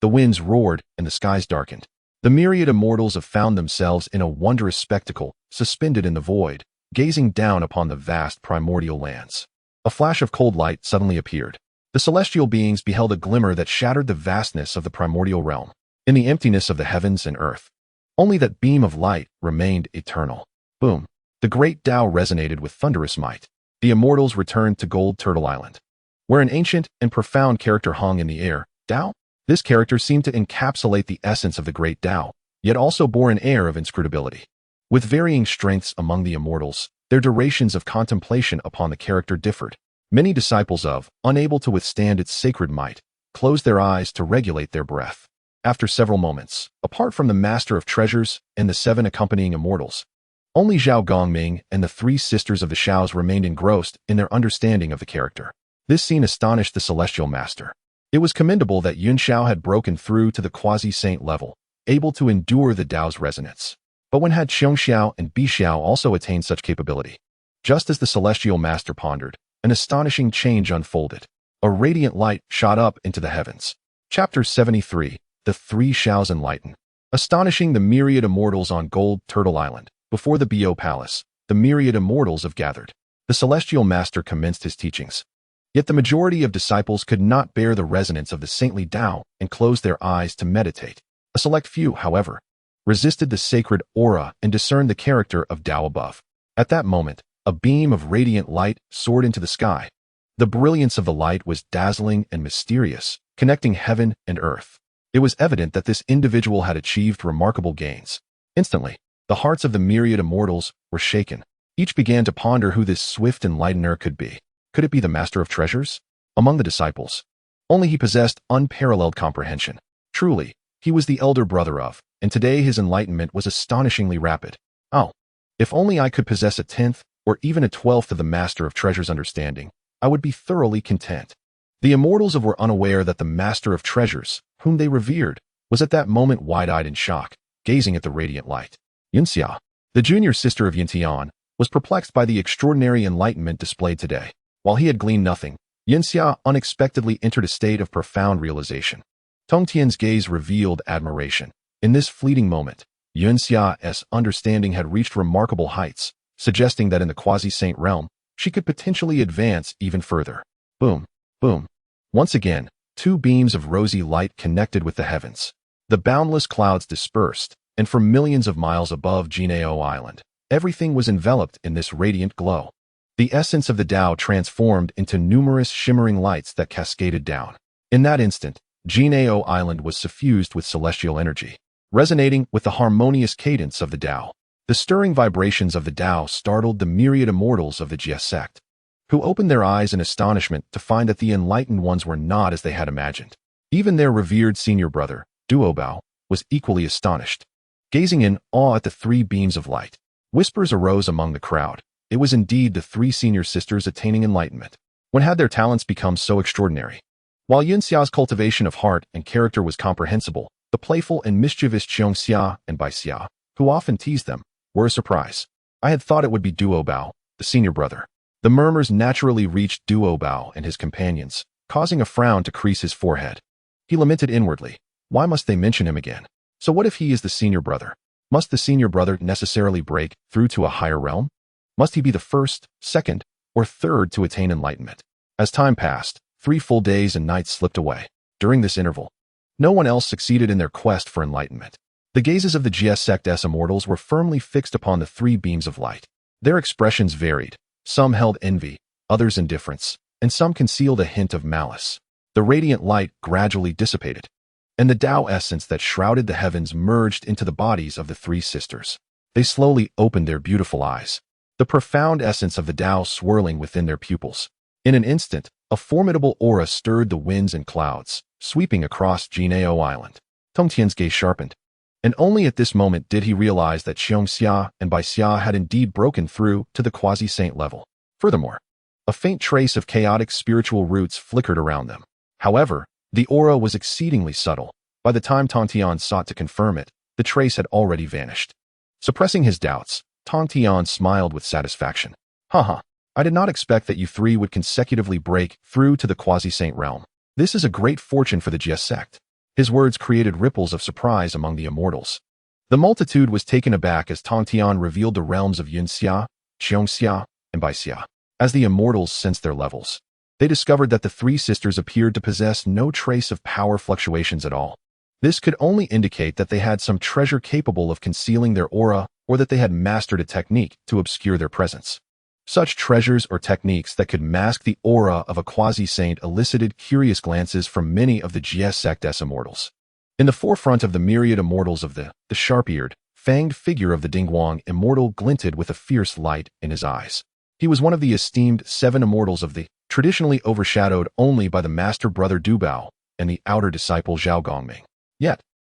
The winds roared and the skies darkened. The myriad immortals have found themselves in a wondrous spectacle, suspended in the void, gazing down upon the vast primordial lands. A flash of cold light suddenly appeared. The celestial beings beheld a glimmer that shattered the vastness of the primordial realm, in the emptiness of the heavens and earth. Only that beam of light remained eternal. Boom! The great Tao resonated with thunderous might. The immortals returned to Gold Turtle Island, where an ancient and profound character hung in the air. Tao? This character seemed to encapsulate the essence of the great Tao, yet also bore an air of inscrutability. With varying strengths among the immortals, their durations of contemplation upon the character differed. Many disciples of, unable to withstand its sacred might, closed their eyes to regulate their breath. After several moments, apart from the Master of Treasures and the 7 accompanying immortals, only Zhao Gongming and the 3 sisters of the Shaos remained engrossed in their understanding of the character. This scene astonished the Celestial Master. It was commendable that Yun Xiao had broken through to the quasi-saint level, able to endure the Tao's resonance. But when had Xiong Xiao and Bi Xiao also attained such capability? Just as the Celestial Master pondered, an astonishing change unfolded. A radiant light shot up into the heavens. Chapter 73, The 3 Shaos Enlighten. Astonishing the myriad immortals on Gold Turtle Island. Before the Bo Palace, the myriad immortals have gathered. The Celestial Master commenced his teachings. Yet the majority of disciples could not bear the resonance of the saintly Tao and closed their eyes to meditate. A select few, however, resisted the sacred aura and discerned the character of Tao above. At that moment, a beam of radiant light soared into the sky. The brilliance of the light was dazzling and mysterious, connecting heaven and earth. It was evident that this individual had achieved remarkable gains. Instantly, the hearts of the myriad immortals were shaken. Each began to ponder who this swift enlightener could be. Could it be the Master of Treasures? Among the disciples, only he possessed unparalleled comprehension. Truly, he was the elder brother of, and today his enlightenment was astonishingly rapid. Oh, if only I could possess a 10th or even a 12th of the Master of Treasures' understanding, I would be thoroughly content. The immortals were unaware that the Master of Treasures, whom they revered, was at that moment wide-eyed in shock, gazing at the radiant light. Yunxia, the junior sister of Yintian, was perplexed by the extraordinary enlightenment displayed today. While he had gleaned nothing, Yunxia unexpectedly entered a state of profound realization. Tongtian's gaze revealed admiration. In this fleeting moment, Yunxia's understanding had reached remarkable heights, suggesting that in the quasi-saint realm, she could potentially advance even further. Boom, boom. Once again, 2 beams of rosy light connected with the heavens. The boundless clouds dispersed, and for millions of miles above Jinao Island, everything was enveloped in this radiant glow. The essence of the Tao transformed into numerous shimmering lights that cascaded down. In that instant, Jinao Island was suffused with celestial energy, resonating with the harmonious cadence of the Tao. The stirring vibrations of the Tao startled the myriad immortals of the Jie sect, who opened their eyes in astonishment to find that the enlightened ones were not as they had imagined. Even their revered senior brother, Duobao, was equally astonished. Gazing in awe at the 3 beams of light, whispers arose among the crowd. It was indeed the 3 senior sisters attaining enlightenment. When had their talents become so extraordinary? While Yunxia's cultivation of heart and character was comprehensible, the playful and mischievous Xiongxia and Baixia, who often teased them, were a surprise. I had thought it would be Duobao, the senior brother. The murmurs naturally reached Duobao and his companions, causing a frown to crease his forehead. He lamented inwardly. Why must they mention him again? So what if he is the senior brother? Must the senior brother necessarily break through to a higher realm? Must he be the first, second, or third to attain enlightenment? As time passed, 3 full days and nights slipped away. During this interval, no one else succeeded in their quest for enlightenment. The gazes of the Jie sect's immortals were firmly fixed upon the 3 beams of light. Their expressions varied. Some held envy, others indifference, and some concealed a hint of malice. The radiant light gradually dissipated, and the Tao essence that shrouded the heavens merged into the bodies of the 3 sisters. They slowly opened their beautiful eyes, the profound essence of the Tao swirling within their pupils. In an instant, a formidable aura stirred the winds and clouds, sweeping across Jinao Island. Tongtian's gaze sharpened, and only at this moment did he realize that Xiongxia and Baixia had indeed broken through to the quasi-saint level. Furthermore, a faint trace of chaotic spiritual roots flickered around them. However, the aura was exceedingly subtle. By the time Tongtian sought to confirm it, the trace had already vanished. Suppressing his doubts, Tongtian smiled with satisfaction. Haha, I did not expect that you 3 would consecutively break through to the quasi-saint realm. This is a great fortune for the Jie sect. His words created ripples of surprise among the immortals. The multitude was taken aback as Tongtian revealed the realms of Yunxia, Qiongxia, and Baixia. As the immortals sensed their levels, they discovered that the three sisters appeared to possess no trace of power fluctuations at all. This could only indicate that they had some treasure capable of concealing their aura, or that they had mastered a technique to obscure their presence. Such treasures or techniques that could mask the aura of a quasi-saint elicited curious glances from many of the GS Sect's immortals. In the forefront of the myriad immortals of the sharp-eared, fanged figure of the Dingguang immortal glinted with a fierce light in his eyes. He was one of the esteemed 7 immortals of the, traditionally overshadowed only by the master brother Du Bao and the outer disciple Zhao Gongming. Yet,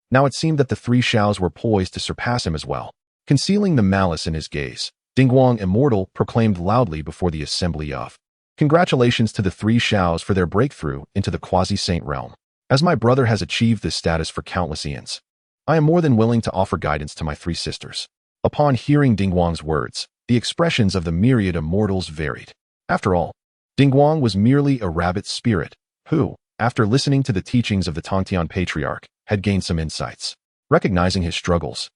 now it seemed that the 3 Xiaos were poised to surpass him as well. Concealing the malice in his gaze, Dingguang Immortal proclaimed loudly before the assembly of, "Congratulations to the 3 Xiaos for their breakthrough into the quasi-saint realm. As my brother has achieved this status for countless eons, I am more than willing to offer guidance to my 3 sisters." Upon hearing Dingguang's words, the expressions of the myriad immortals varied. After all, Dingguang was merely a rabbit spirit who, after listening to the teachings of the Tongtian Patriarch, had gained some insights. Recognizing his struggles,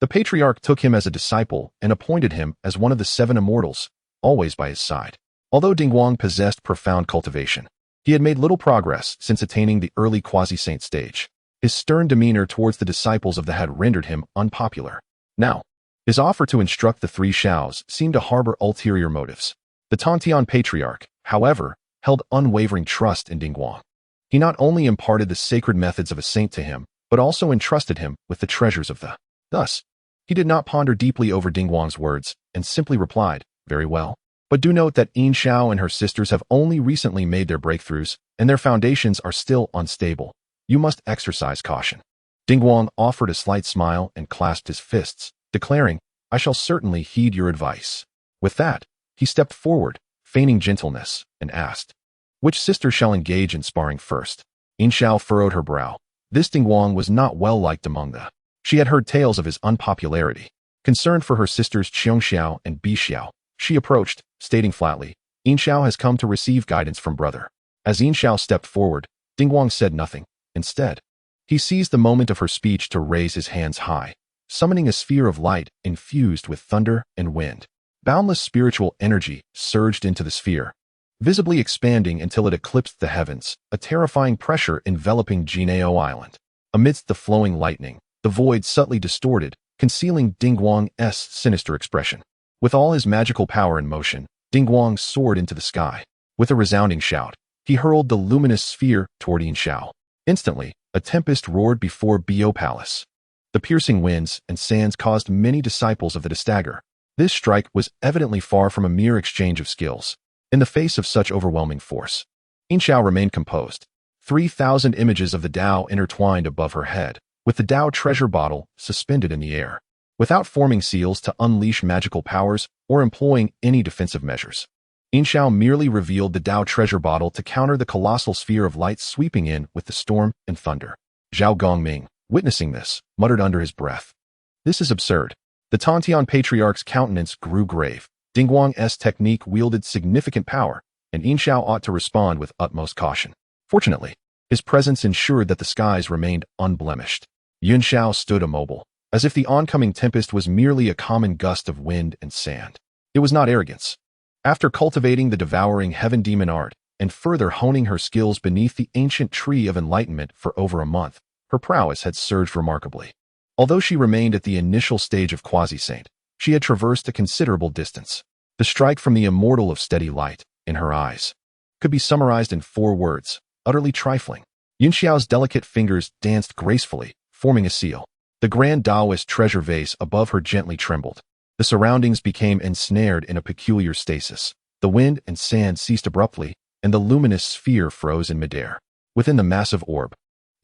the Patriarch took him as a disciple and appointed him as one of the 7 immortals, always by his side. Although Dingguang possessed profound cultivation, he had made little progress since attaining the early quasi-saint stage. His stern demeanor towards the disciples of the had rendered him unpopular. Now, his offer to instruct the 3 Xiaos seemed to harbor ulterior motives. The Tongtian Patriarch, however, held unwavering trust in Dingguang. He not only imparted the sacred methods of a saint to him, but also entrusted him with the treasures of the. Thus, he did not ponder deeply over Dingguang's words and simply replied, "Very well. But do note that Yin Xiao and her sisters have only recently made their breakthroughs, and their foundations are still unstable. You must exercise caution." Dingguang offered a slight smile and clasped his fists, declaring, "I shall certainly heed your advice." With that, he stepped forward, feigning gentleness, and asked, "Which sister shall engage in sparring first?" Yin Xiao furrowed her brow. This Dingguang was not well liked among the. She had heard tales of his unpopularity. Concerned for her sisters Qiongxiao and Bixiao, she approached, stating flatly, "Yin Xiao has come to receive guidance from brother." As Yin Xiao stepped forward, Dingguang said nothing. Instead, he seized the moment of her speech to raise his hands high, summoning a sphere of light infused with thunder and wind. Boundless spiritual energy surged into the sphere, visibly expanding until it eclipsed the heavens, a terrifying pressure enveloping Jinao Island. Amidst the flowing lightning, the void subtly distorted, concealing Dingguang's sinister expression. With all his magical power in motion, Dingguang soared into the sky. With a resounding shout, he hurled the luminous sphere toward Yin Xiao. Instantly, a tempest roared before Bo Palace. The piercing winds and sands caused many disciples of the to stagger. This strike was evidently far from a mere exchange of skills. In the face of such overwhelming force, Yin Xiao remained composed. 3,000 images of the Tao intertwined above her head, with the Tao treasure bottle suspended in the air. Without forming seals to unleash magical powers or employing any defensive measures, Yin Xiao merely revealed the Tao treasure bottle to counter the colossal sphere of light sweeping in with the storm and thunder. Zhao Gongming, witnessing this, muttered under his breath, "This is absurd." The Tongtian Patriarch's countenance grew grave. Dingguang's technique wielded significant power, and Yin Xiao ought to respond with utmost caution. Fortunately, his presence ensured that the skies remained unblemished. Yin Xiao stood immobile, as if the oncoming tempest was merely a common gust of wind and sand. It was not arrogance. After cultivating the devouring heaven demon art, and further honing her skills beneath the ancient tree of enlightenment for over a month, her prowess had surged remarkably. Although she remained at the initial stage of quasi-saint, she had traversed a considerable distance. The strike from the immortal of steady light, in her eyes, could be summarized in 4 words, utterly trifling. Yin Xiao's delicate fingers danced gracefully, forming a seal. The grand Taoist treasure vase above her gently trembled. The surroundings became ensnared in a peculiar stasis. The wind and sand ceased abruptly, and the luminous sphere froze in midair. Within the massive orb,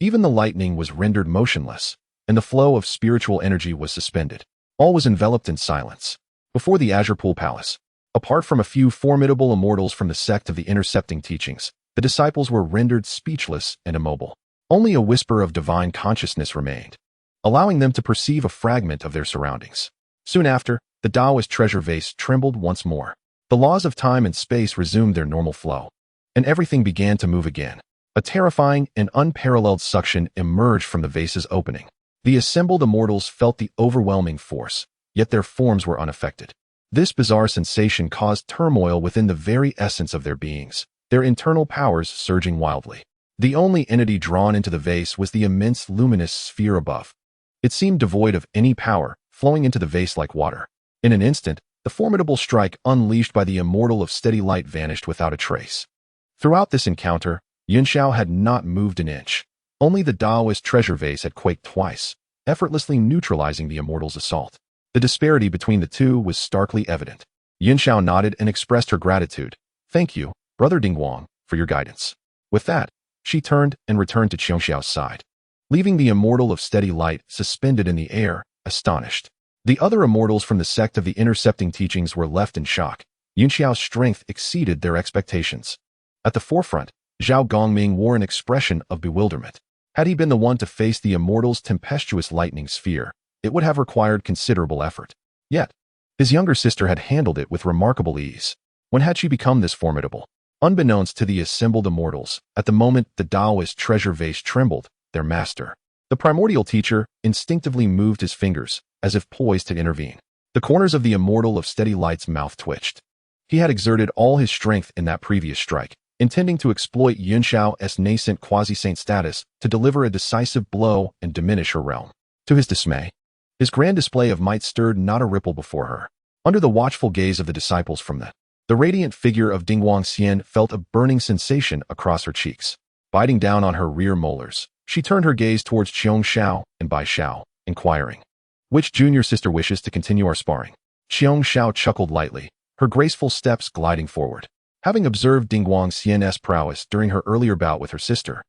even the lightning was rendered motionless, and the flow of spiritual energy was suspended. All was enveloped in silence. Before the Azure Pool Palace, apart from a few formidable immortals from the sect of the intercepting teachings, the disciples were rendered speechless and immobile. Only a whisper of divine consciousness remained, allowing them to perceive a fragment of their surroundings. Soon after, the Taoist treasure vase trembled once more. The laws of time and space resumed their normal flow, and everything began to move again. A terrifying and unparalleled suction emerged from the vase's opening. The assembled immortals felt the overwhelming force, yet their forms were unaffected. This bizarre sensation caused turmoil within the very essence of their beings, their internal powers surging wildly. The only entity drawn into the vase was the immense luminous sphere above. It seemed devoid of any power, flowing into the vase like water. In an instant, the formidable strike unleashed by the immortal of steady light vanished without a trace. Throughout this encounter, Yunxiao had not moved an inch. Only the Daoist treasure vase had quaked twice, effortlessly neutralizing the immortal's assault. The disparity between the two was starkly evident. Yunxiao nodded and expressed her gratitude. "Thank you, Brother Dingguang, for your guidance." With that, she turned and returned to Qiongxiao's side, leaving the immortal of steady light suspended in the air, astonished. The other immortals from the sect of the intercepting teachings were left in shock. Yunxiao's strength exceeded their expectations. At the forefront, Zhao Gongming wore an expression of bewilderment. Had he been the one to face the immortal's tempestuous lightning sphere, it would have required considerable effort. Yet, his younger sister had handled it with remarkable ease. When had she become this formidable? Unbeknownst to the assembled immortals, at the moment the Daoist treasure vase trembled, their master, the primordial teacher, instinctively moved his fingers, as if poised to intervene. The corners of the immortal of steady light's mouth twitched. He had exerted all his strength in that previous strike, intending to exploit Yunxiao's nascent quasi-saint status to deliver a decisive blow and diminish her realm. To his dismay, his grand display of might stirred not a ripple before her. Under the watchful gaze of the disciples from the radiant figure of Dingguang Xian felt a burning sensation across her cheeks. Biting down on her rear molars, she turned her gaze towards Qiongxiao and Bai Xiao, inquiring, "Which junior sister wishes to continue our sparring?" Qiongxiao chuckled lightly, her graceful steps gliding forward. Having observed Dingguang Xian's prowess during her earlier bout with her sister,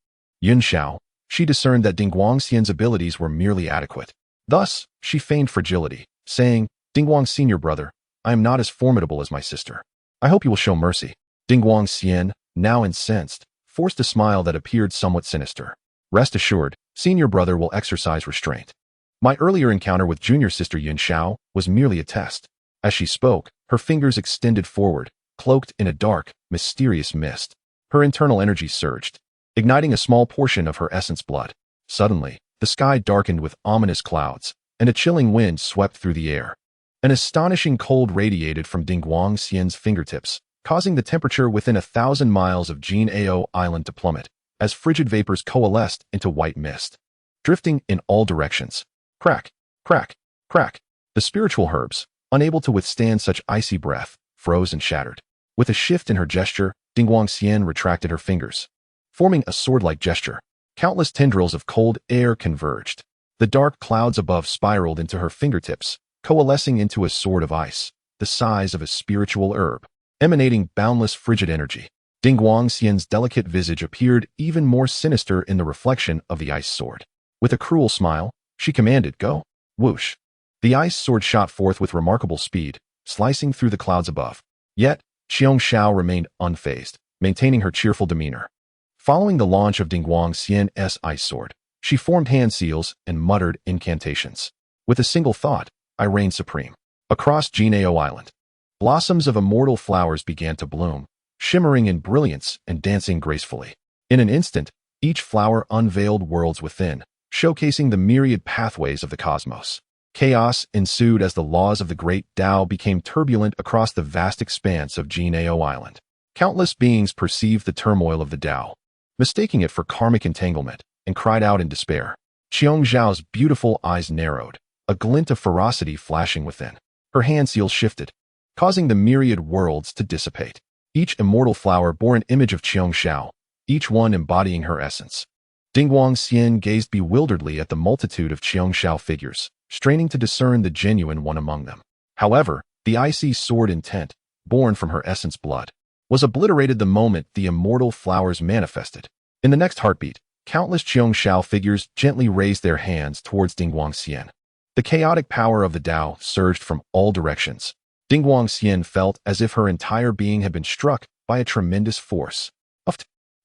Yunxiao, she discerned that Dingguang Xian's abilities were merely adequate. Thus, she feigned fragility, saying, "Dingguang Senior Brother, I am not as formidable as my sister. I hope you will show mercy." Dingguang Xian, now incensed, forced a smile that appeared somewhat sinister. "Rest assured, Senior Brother will exercise restraint. My earlier encounter with junior sister Yunxiao was merely a test." As she spoke, her fingers extended forward, cloaked in a dark, mysterious mist. Her internal energy surged, igniting a small portion of her essence blood. Suddenly, the sky darkened with ominous clouds, and a chilling wind swept through the air. An astonishing cold radiated from Dingguang Xian's fingertips, causing the temperature within 1,000 miles of Jinao Island to plummet, as frigid vapors coalesced into white mist, drifting in all directions. Crack, crack, crack. The spiritual herbs, unable to withstand such icy breath, froze and shattered. With a shift in her gesture, Dingguang Xian retracted her fingers, forming a sword-like gesture. Countless tendrils of cold air converged. The dark clouds above spiraled into her fingertips, coalescing into a sword of ice, the size of a spiritual herb, emanating boundless frigid energy. Dingguang Xian's delicate visage appeared even more sinister in the reflection of the ice sword. With a cruel smile, she commanded, "Go." Whoosh. The ice sword shot forth with remarkable speed, slicing through the clouds above. Yet, Qiongxiao remained unfazed, maintaining her cheerful demeanor. Following the launch of Dingguang Xian's ice sword, she formed hand seals and muttered incantations. With a single thought, I reign supreme. Across Jinao Island, blossoms of immortal flowers began to bloom, shimmering in brilliance and dancing gracefully. In an instant, each flower unveiled worlds within, showcasing the myriad pathways of the cosmos. Chaos ensued as the laws of the great Tao became turbulent across the vast expanse of Jinao Island. Countless beings perceived the turmoil of the Tao, mistaking it for karmic entanglement, and cried out in despair. Qiongxiao's beautiful eyes narrowed, a glint of ferocity flashing within. Her hand seals shifted, causing the myriad worlds to dissipate. Each immortal flower bore an image of Qiongxiao, each one embodying her essence. Dingguang Xian gazed bewilderedly at the multitude of Qiongxiao figures, straining to discern the genuine one among them. However, the icy sword intent, born from her essence blood, was obliterated the moment the immortal flowers manifested. In the next heartbeat, countless Qiongxiao figures gently raised their hands towards Dingguang Xian. The chaotic power of the Tao surged from all directions. Dingguang Xian felt as if her entire being had been struck by a tremendous force.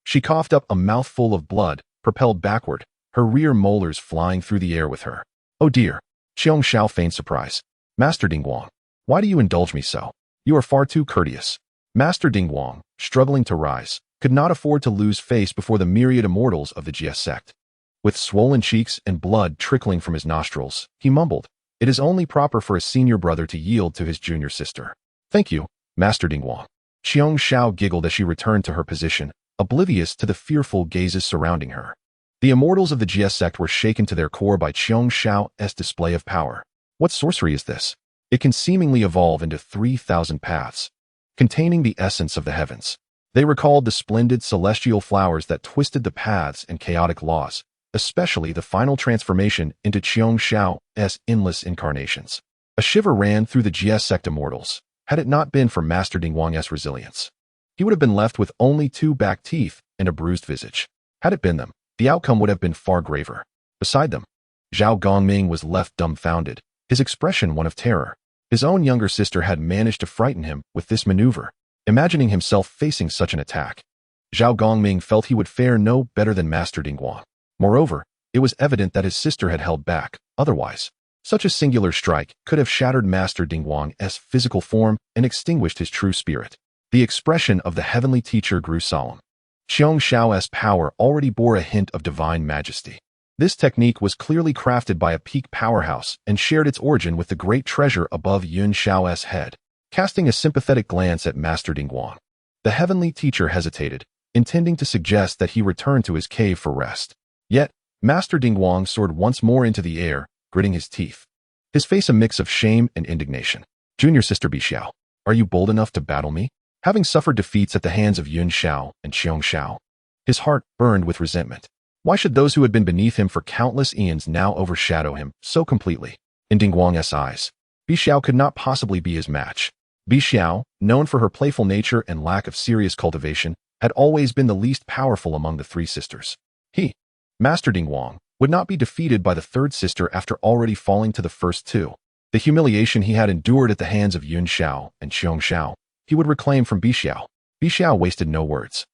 She coughed up a mouthful of blood, propelled backward, her rear molars flying through the air with her. "Oh dear." Qiongxiao feigned surprise. "Master Dingguang, why do you indulge me so? You are far too courteous." Master Dingguang, struggling to rise, could not afford to lose face before the myriad immortals of the GS sect. With swollen cheeks and blood trickling from his nostrils, he mumbled, "It is only proper for a senior brother to yield to his junior sister." "Thank you, Master Dingguang." Qiong Xiao giggled as she returned to her position, oblivious to the fearful gazes surrounding her. The immortals of the GS sect were shaken to their core by Qiong Xiao's display of power. What sorcery is this? It can seemingly evolve into 3,000 paths, containing the essence of the heavens. They recalled the splendid celestial flowers that twisted the paths and chaotic laws, especially the final transformation into Qiong Xiao's endless incarnations. A shiver ran through the GS sect immortals. Had it not been for Master Dingguang's resilience, he would have been left with only 2 back teeth and a bruised visage. Had it been them, the outcome would have been far graver. Beside them, Zhao Gongming was left dumbfounded, his expression one of terror. His own younger sister had managed to frighten him with this maneuver. Imagining himself facing such an attack, Zhao Gongming felt he would fare no better than Master Dingguang. Moreover, it was evident that his sister had held back. Otherwise, such a singular strike could have shattered Master Dingguang's physical form and extinguished his true spirit. The expression of the heavenly teacher grew solemn. Qiong Xiao's power already bore a hint of divine majesty. This technique was clearly crafted by a peak powerhouse and shared its origin with the great treasure above Yun Xiao's head. Casting a sympathetic glance at Master Dingguang, the heavenly teacher hesitated, intending to suggest that he return to his cave for rest. Yet, Master Dingguang soared once more into the air, gritting his teeth, his face a mix of shame and indignation. "Junior sister Bixiao, are you bold enough to battle me?" Having suffered defeats at the hands of Yun Xiao and Qiong Xiao, his heart burned with resentment. Why should those who had been beneath him for countless eons now overshadow him so completely? In Dingguang's eyes, Bixiao could not possibly be his match. Bixiao, known for her playful nature and lack of serious cultivation, had always been the least powerful among the 3 sisters. He, Master Dingguang, would not be defeated by the 3rd sister after already falling to the first 2. The humiliation he had endured at the hands of Yun Xiao and Qiong Xiao, he would reclaim from Bixiao. Bixiao wasted no words.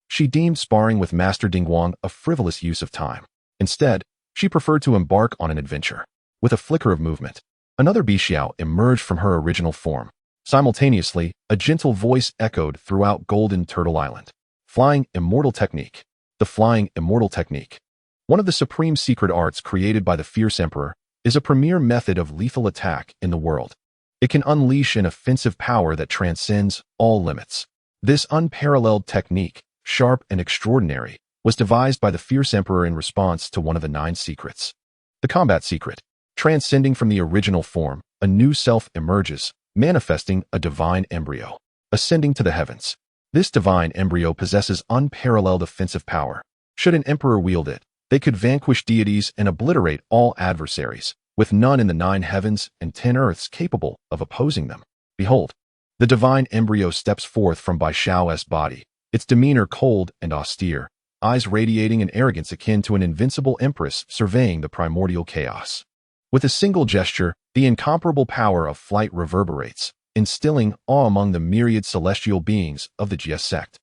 She deemed sparring with Master Dingguang a frivolous use of time. Instead, she preferred to embark on an adventure. With a flicker of movement, another Bixiao emerged from her original form. Simultaneously, a gentle voice echoed throughout Golden Turtle Island. Flying Immortal Technique. The Flying Immortal Technique, one of the supreme secret arts created by the Fierce Emperor, is a premier method of lethal attack in the world. It can unleash an offensive power that transcends all limits. This unparalleled technique, sharp and extraordinary, was devised by the Fierce Emperor in response to one of the 9 secrets. The combat secret. Transcending from the original form, a new self emerges, manifesting a divine embryo, ascending to the heavens. This divine embryo possesses unparalleled offensive power. Should an emperor wield it, they could vanquish deities and obliterate all adversaries, with none in the 9 heavens and 10 earths capable of opposing them. Behold, the divine embryo steps forth from Bixiao's body, its demeanor cold and austere, eyes radiating an arrogance akin to an invincible empress surveying the primordial chaos. With a single gesture, the incomparable power of flight reverberates, instilling awe among the myriad celestial beings of the GS sect.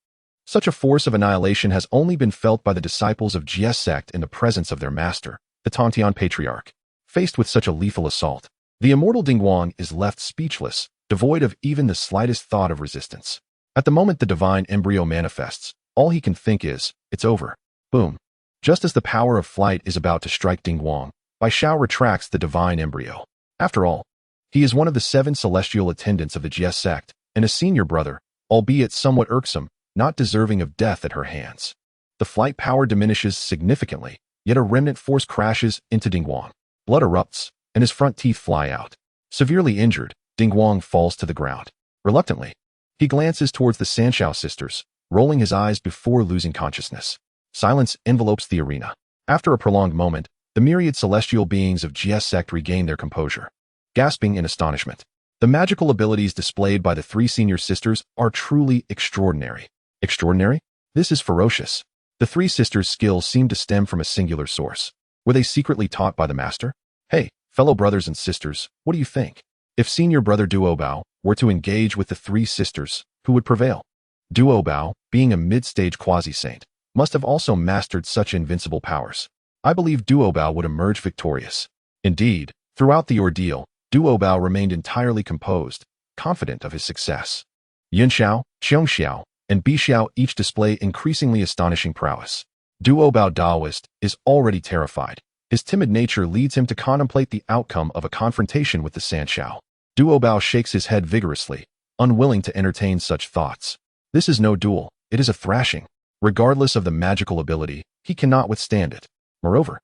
Such a force of annihilation has only been felt by the disciples of GS sect in the presence of their master, the Tantian Patriarch. Faced with such a lethal assault, the immortal Dingguang is left speechless, devoid of even the slightest thought of resistance. At the moment the divine embryo manifests, all he can think is, "It's over." Boom. Just as the power of flight is about to strike Dingguang, Bixiao retracts the divine embryo. After all, he is one of the 7 celestial attendants of the GS sect, and a senior brother, albeit somewhat irksome, not deserving of death at her hands. The flight power diminishes significantly, yet a remnant force crashes into Dingguang. Blood erupts, and his front teeth fly out. Severely injured, Dingguang falls to the ground. Reluctantly, he glances towards the Sanshao sisters, rolling his eyes before losing consciousness. Silence envelopes the arena. After a prolonged moment, the myriad celestial beings of GS sect regain their composure, gasping in astonishment. The magical abilities displayed by the 3 senior sisters are truly extraordinary. Extraordinary? This is ferocious. The 3 sisters' skills seem to stem from a singular source. Were they secretly taught by the master? Hey, fellow brothers and sisters, what do you think? If senior brother Duobao were to engage with the 3 sisters, who would prevail? Duobao, being a mid-stage quasi-saint, must have also mastered such invincible powers. I believe Duobao would emerge victorious. Indeed, throughout the ordeal, Duobao remained entirely composed, confident of his success. Yun Xiao, Qiong Xiao, and Bestows each display increasingly astonishing prowess. Duo Bao Daoist is already terrified. His timid nature leads him to contemplate the outcome of a confrontation with the Sanshao. Duo Bao shakes his head vigorously, unwilling to entertain such thoughts. This is no duel, it is a thrashing. Regardless of the magical ability, he cannot withstand it. Moreover,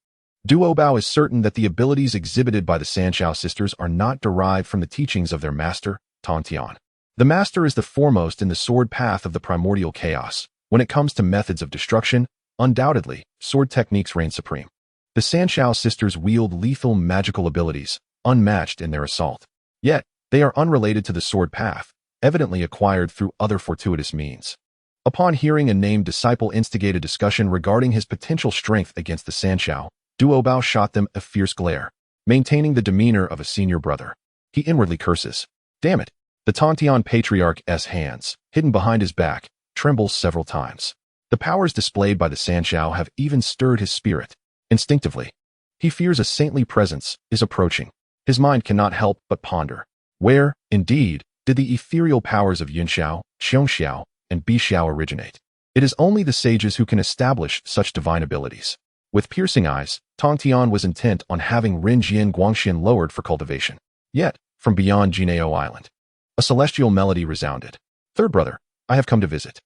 Duo Bao is certain that the abilities exhibited by the Sanshao sisters are not derived from the teachings of their master, Tong Tian. The master is the foremost in the sword path of the primordial chaos. When it comes to methods of destruction, undoubtedly, sword techniques reign supreme. The Sanshao sisters wield lethal magical abilities, unmatched in their assault. Yet, they are unrelated to the sword path, evidently acquired through other fortuitous means. Upon hearing a named disciple instigate a discussion regarding his potential strength against the Sanshao, Duo Bao shot them a fierce glare, maintaining the demeanor of a senior brother. He inwardly curses. Damn it! The Tongtian Patriarch's hands, hidden behind his back, tremble several times. The powers displayed by the Sanshao have even stirred his spirit. Instinctively, he fears a saintly presence is approaching. His mind cannot help but ponder. Where, indeed, did the ethereal powers of Yunxiao, Xiongxiao, and Bixiao originate? It is only the sages who can establish such divine abilities. With piercing eyes, Tong Tian was intent on having Ren Jian Guangxian lowered for cultivation. Yet, from beyond Jinao Island, a celestial melody resounded. Third brother, I have come to visit.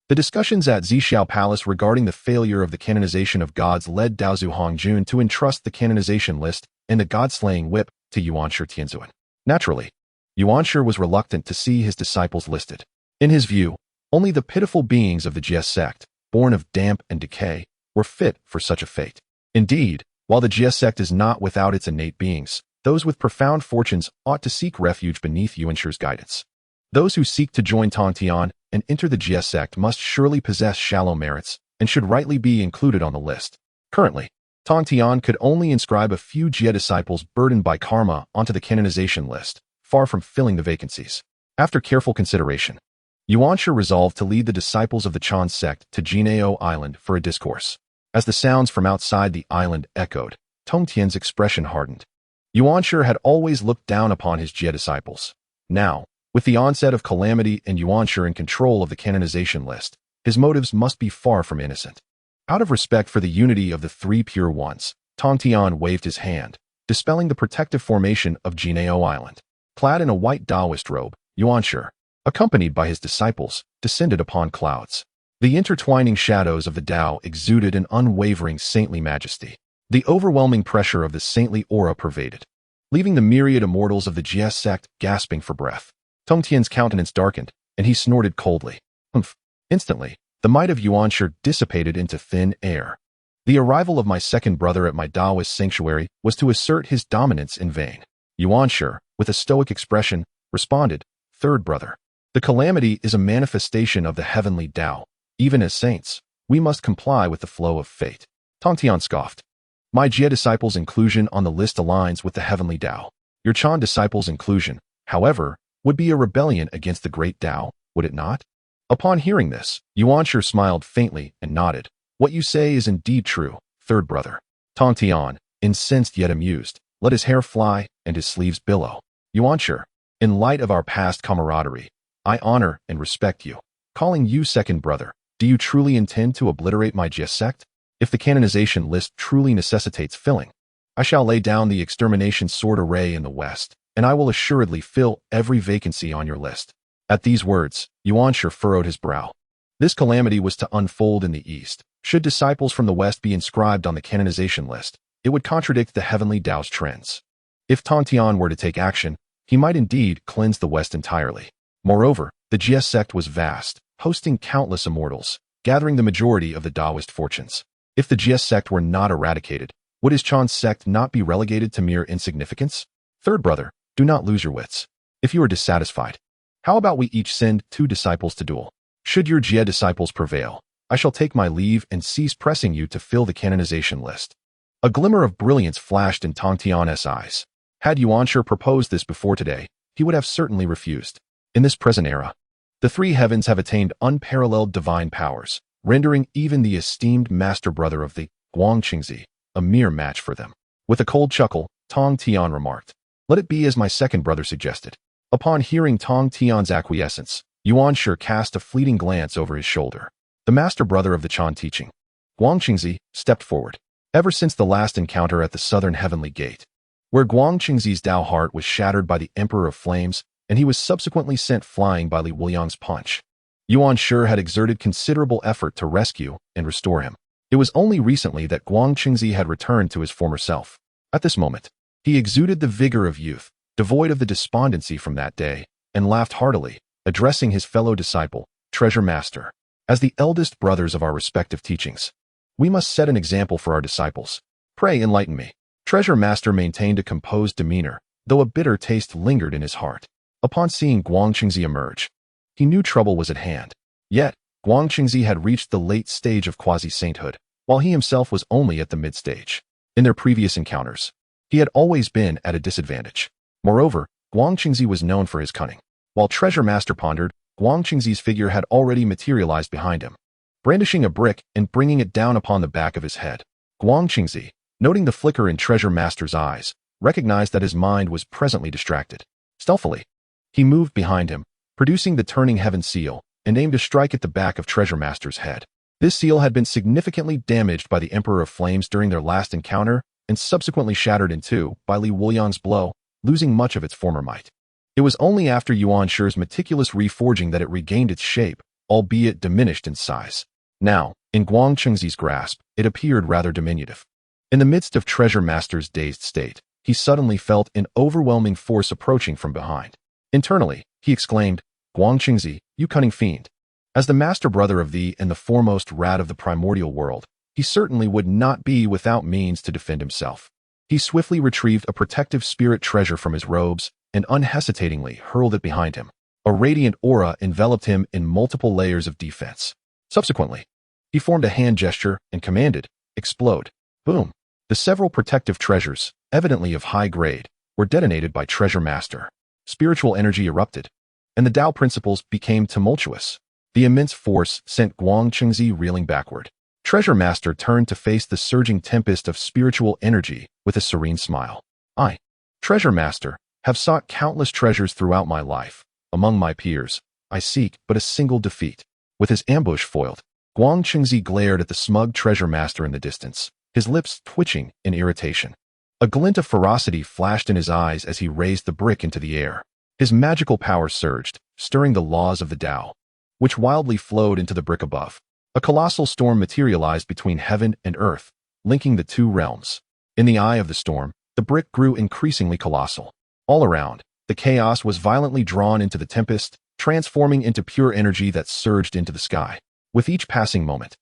The discussions at Zhixiao Palace regarding the failure of the canonization of gods led Daozu Hongjun to entrust the canonization list and the god-slaying whip to Yuanshi Tianzuan. Naturally, Yuanshi was reluctant to see his disciples listed. In his view, only the pitiful beings of the Jie sect, born of damp and decay, were fit for such a fate. Indeed, while the Jie sect is not without its innate beings, those with profound fortunes ought to seek refuge beneath Yuanshi's guidance. Those who seek to join Tong Tian and enter the Jie sect must surely possess shallow merits and should rightly be included on the list. Currently, Tong Tian could only inscribe a few Jie disciples burdened by karma onto the canonization list, far from filling the vacancies. After careful consideration, Yuanshi resolved to lead the disciples of the Chan sect to Jinao Island for a discourse. As the sounds from outside the island echoed, Tong Tian's expression hardened. Yuanshi had always looked down upon his Jie disciples. Now, with the onset of calamity and Yuanshi in control of the canonization list, his motives must be far from innocent. Out of respect for the unity of the three pure ones, Tong Tian waved his hand, dispelling the protective formation of Jinao Island. Clad in a white Taoist robe, Yuanshi, accompanied by his disciples, descended upon clouds. The intertwining shadows of the Tao exuded an unwavering saintly majesty. The overwhelming pressure of the saintly aura pervaded, leaving the myriad immortals of the Jie sect gasping for breath. Tong Tian's countenance darkened, and he snorted coldly. Humph! Instantly, the might of Yuanshi dissipated into thin air. The arrival of my second brother at my Taoist sanctuary was to assert his dominance in vain. Yuanshi, with a stoic expression, responded, Third brother, the calamity is a manifestation of the heavenly Tao. Even as saints, we must comply with the flow of fate. Tong Tian scoffed. My Jie disciples' inclusion on the list aligns with the heavenly Tao. Your Chan disciples' inclusion, however, would be a rebellion against the great Tao, would it not? Upon hearing this, Yuanshi smiled faintly and nodded. What you say is indeed true, third brother. Tong Tian, incensed yet amused, let his hair fly and his sleeves billow. Yuanshi, in light of our past camaraderie, I honor and respect you. Calling you second brother, do you truly intend to obliterate my Jie sect? If the canonization list truly necessitates filling, I shall lay down the extermination sword array in the west, and I will assuredly fill every vacancy on your list. At these words, Yuanshi furrowed his brow. This calamity was to unfold in the east. Should disciples from the west be inscribed on the canonization list, it would contradict the heavenly Tao's trends. If Tong Tian were to take action, he might indeed cleanse the west entirely. Moreover, the Jie sect was vast, hosting countless immortals, gathering the majority of the Taoist fortunes. If the Jie sect were not eradicated, would his Chan sect not be relegated to mere insignificance? Third brother, do not lose your wits. If you are dissatisfied, how about we each send 2 disciples to duel? Should your Jie disciples prevail, I shall take my leave and cease pressing you to fill the canonization list. A glimmer of brilliance flashed in Tong Tian's eyes. Had Yuanshi proposed this before today, he would have certainly refused. In this present era, the 3 heavens have attained unparalleled divine powers, rendering even the esteemed master brother of the Guangqingzi a mere match for them. With a cold chuckle, Tong Tian remarked, let it be as my second brother suggested. Upon hearing Tong Tian's acquiescence, Yuan Shi cast a fleeting glance over his shoulder. The master brother of the Chan teaching, Guangqingzi, stepped forward. Ever since the last encounter at the southern heavenly gate, where Guangqingzi's Dao heart was shattered by the Emperor of Flames, and he was subsequently sent flying by Li Wuliang's punch, Yuan Shi had exerted considerable effort to rescue and restore him. It was only recently that Guangqingzi had returned to his former self. At this moment, he exuded the vigor of youth, devoid of the despondency from that day, and laughed heartily, addressing his fellow disciple, Treasure Master. As the eldest brothers of our respective teachings, we must set an example for our disciples. Pray enlighten me. Treasure Master maintained a composed demeanor, though a bitter taste lingered in his heart. Upon seeing Guangqingzi emerge, he knew trouble was at hand. Yet, Guangqingzi had reached the late stage of quasi-sainthood, while he himself was only at the mid-stage. In their previous encounters, he had always been at a disadvantage. Moreover, Guangqingzi was known for his cunning. While Treasure Master pondered, Guangqingzi's figure had already materialized behind him, brandishing a brick and bringing it down upon the back of his head. Guangqingzi, noting the flicker in Treasure Master's eyes, recognized that his mind was presently distracted. Stealthily, he moved behind him, producing the Turning Heaven seal, and aimed to strike at the back of Treasure Master's head. This seal had been significantly damaged by the Emperor of Flames during their last encounter, and subsequently shattered in two by Li Wuliang's blow, losing much of its former might. It was only after Yuan Shi's meticulous reforging that it regained its shape, albeit diminished in size. Now, in Guangqingzi's grasp, it appeared rather diminutive. In the midst of Treasure Master's dazed state, he suddenly felt an overwhelming force approaching from behind. Internally, he exclaimed, "Guangqingzi, you cunning fiend." As the master brother of thee and the foremost rat of the primordial world, he certainly would not be without means to defend himself. He swiftly retrieved a protective spirit treasure from his robes and unhesitatingly hurled it behind him. A radiant aura enveloped him in multiple layers of defense. Subsequently, he formed a hand gesture and commanded, "Explode." Boom. The several protective treasures, evidently of high grade, were detonated by Treasure Master. Spiritual energy erupted, and the Tao principles became tumultuous. The immense force sent Guangqingzi reeling backward. Treasure Master turned to face the surging tempest of spiritual energy with a serene smile. I, Treasure Master, have sought countless treasures throughout my life. Among my peers, I seek but a single defeat. With his ambush foiled, Guangqingzi glared at the smug Treasure Master in the distance, his lips twitching in irritation. A glint of ferocity flashed in his eyes as he raised the brick into the air. His magical power surged, stirring the laws of the Tao, which wildly flowed into the brick above. A colossal storm materialized between heaven and earth, linking the two realms. In the eye of the storm, the brick grew increasingly colossal. All around, the chaos was violently drawn into the tempest, transforming into pure energy that surged into the sky. With each passing moment,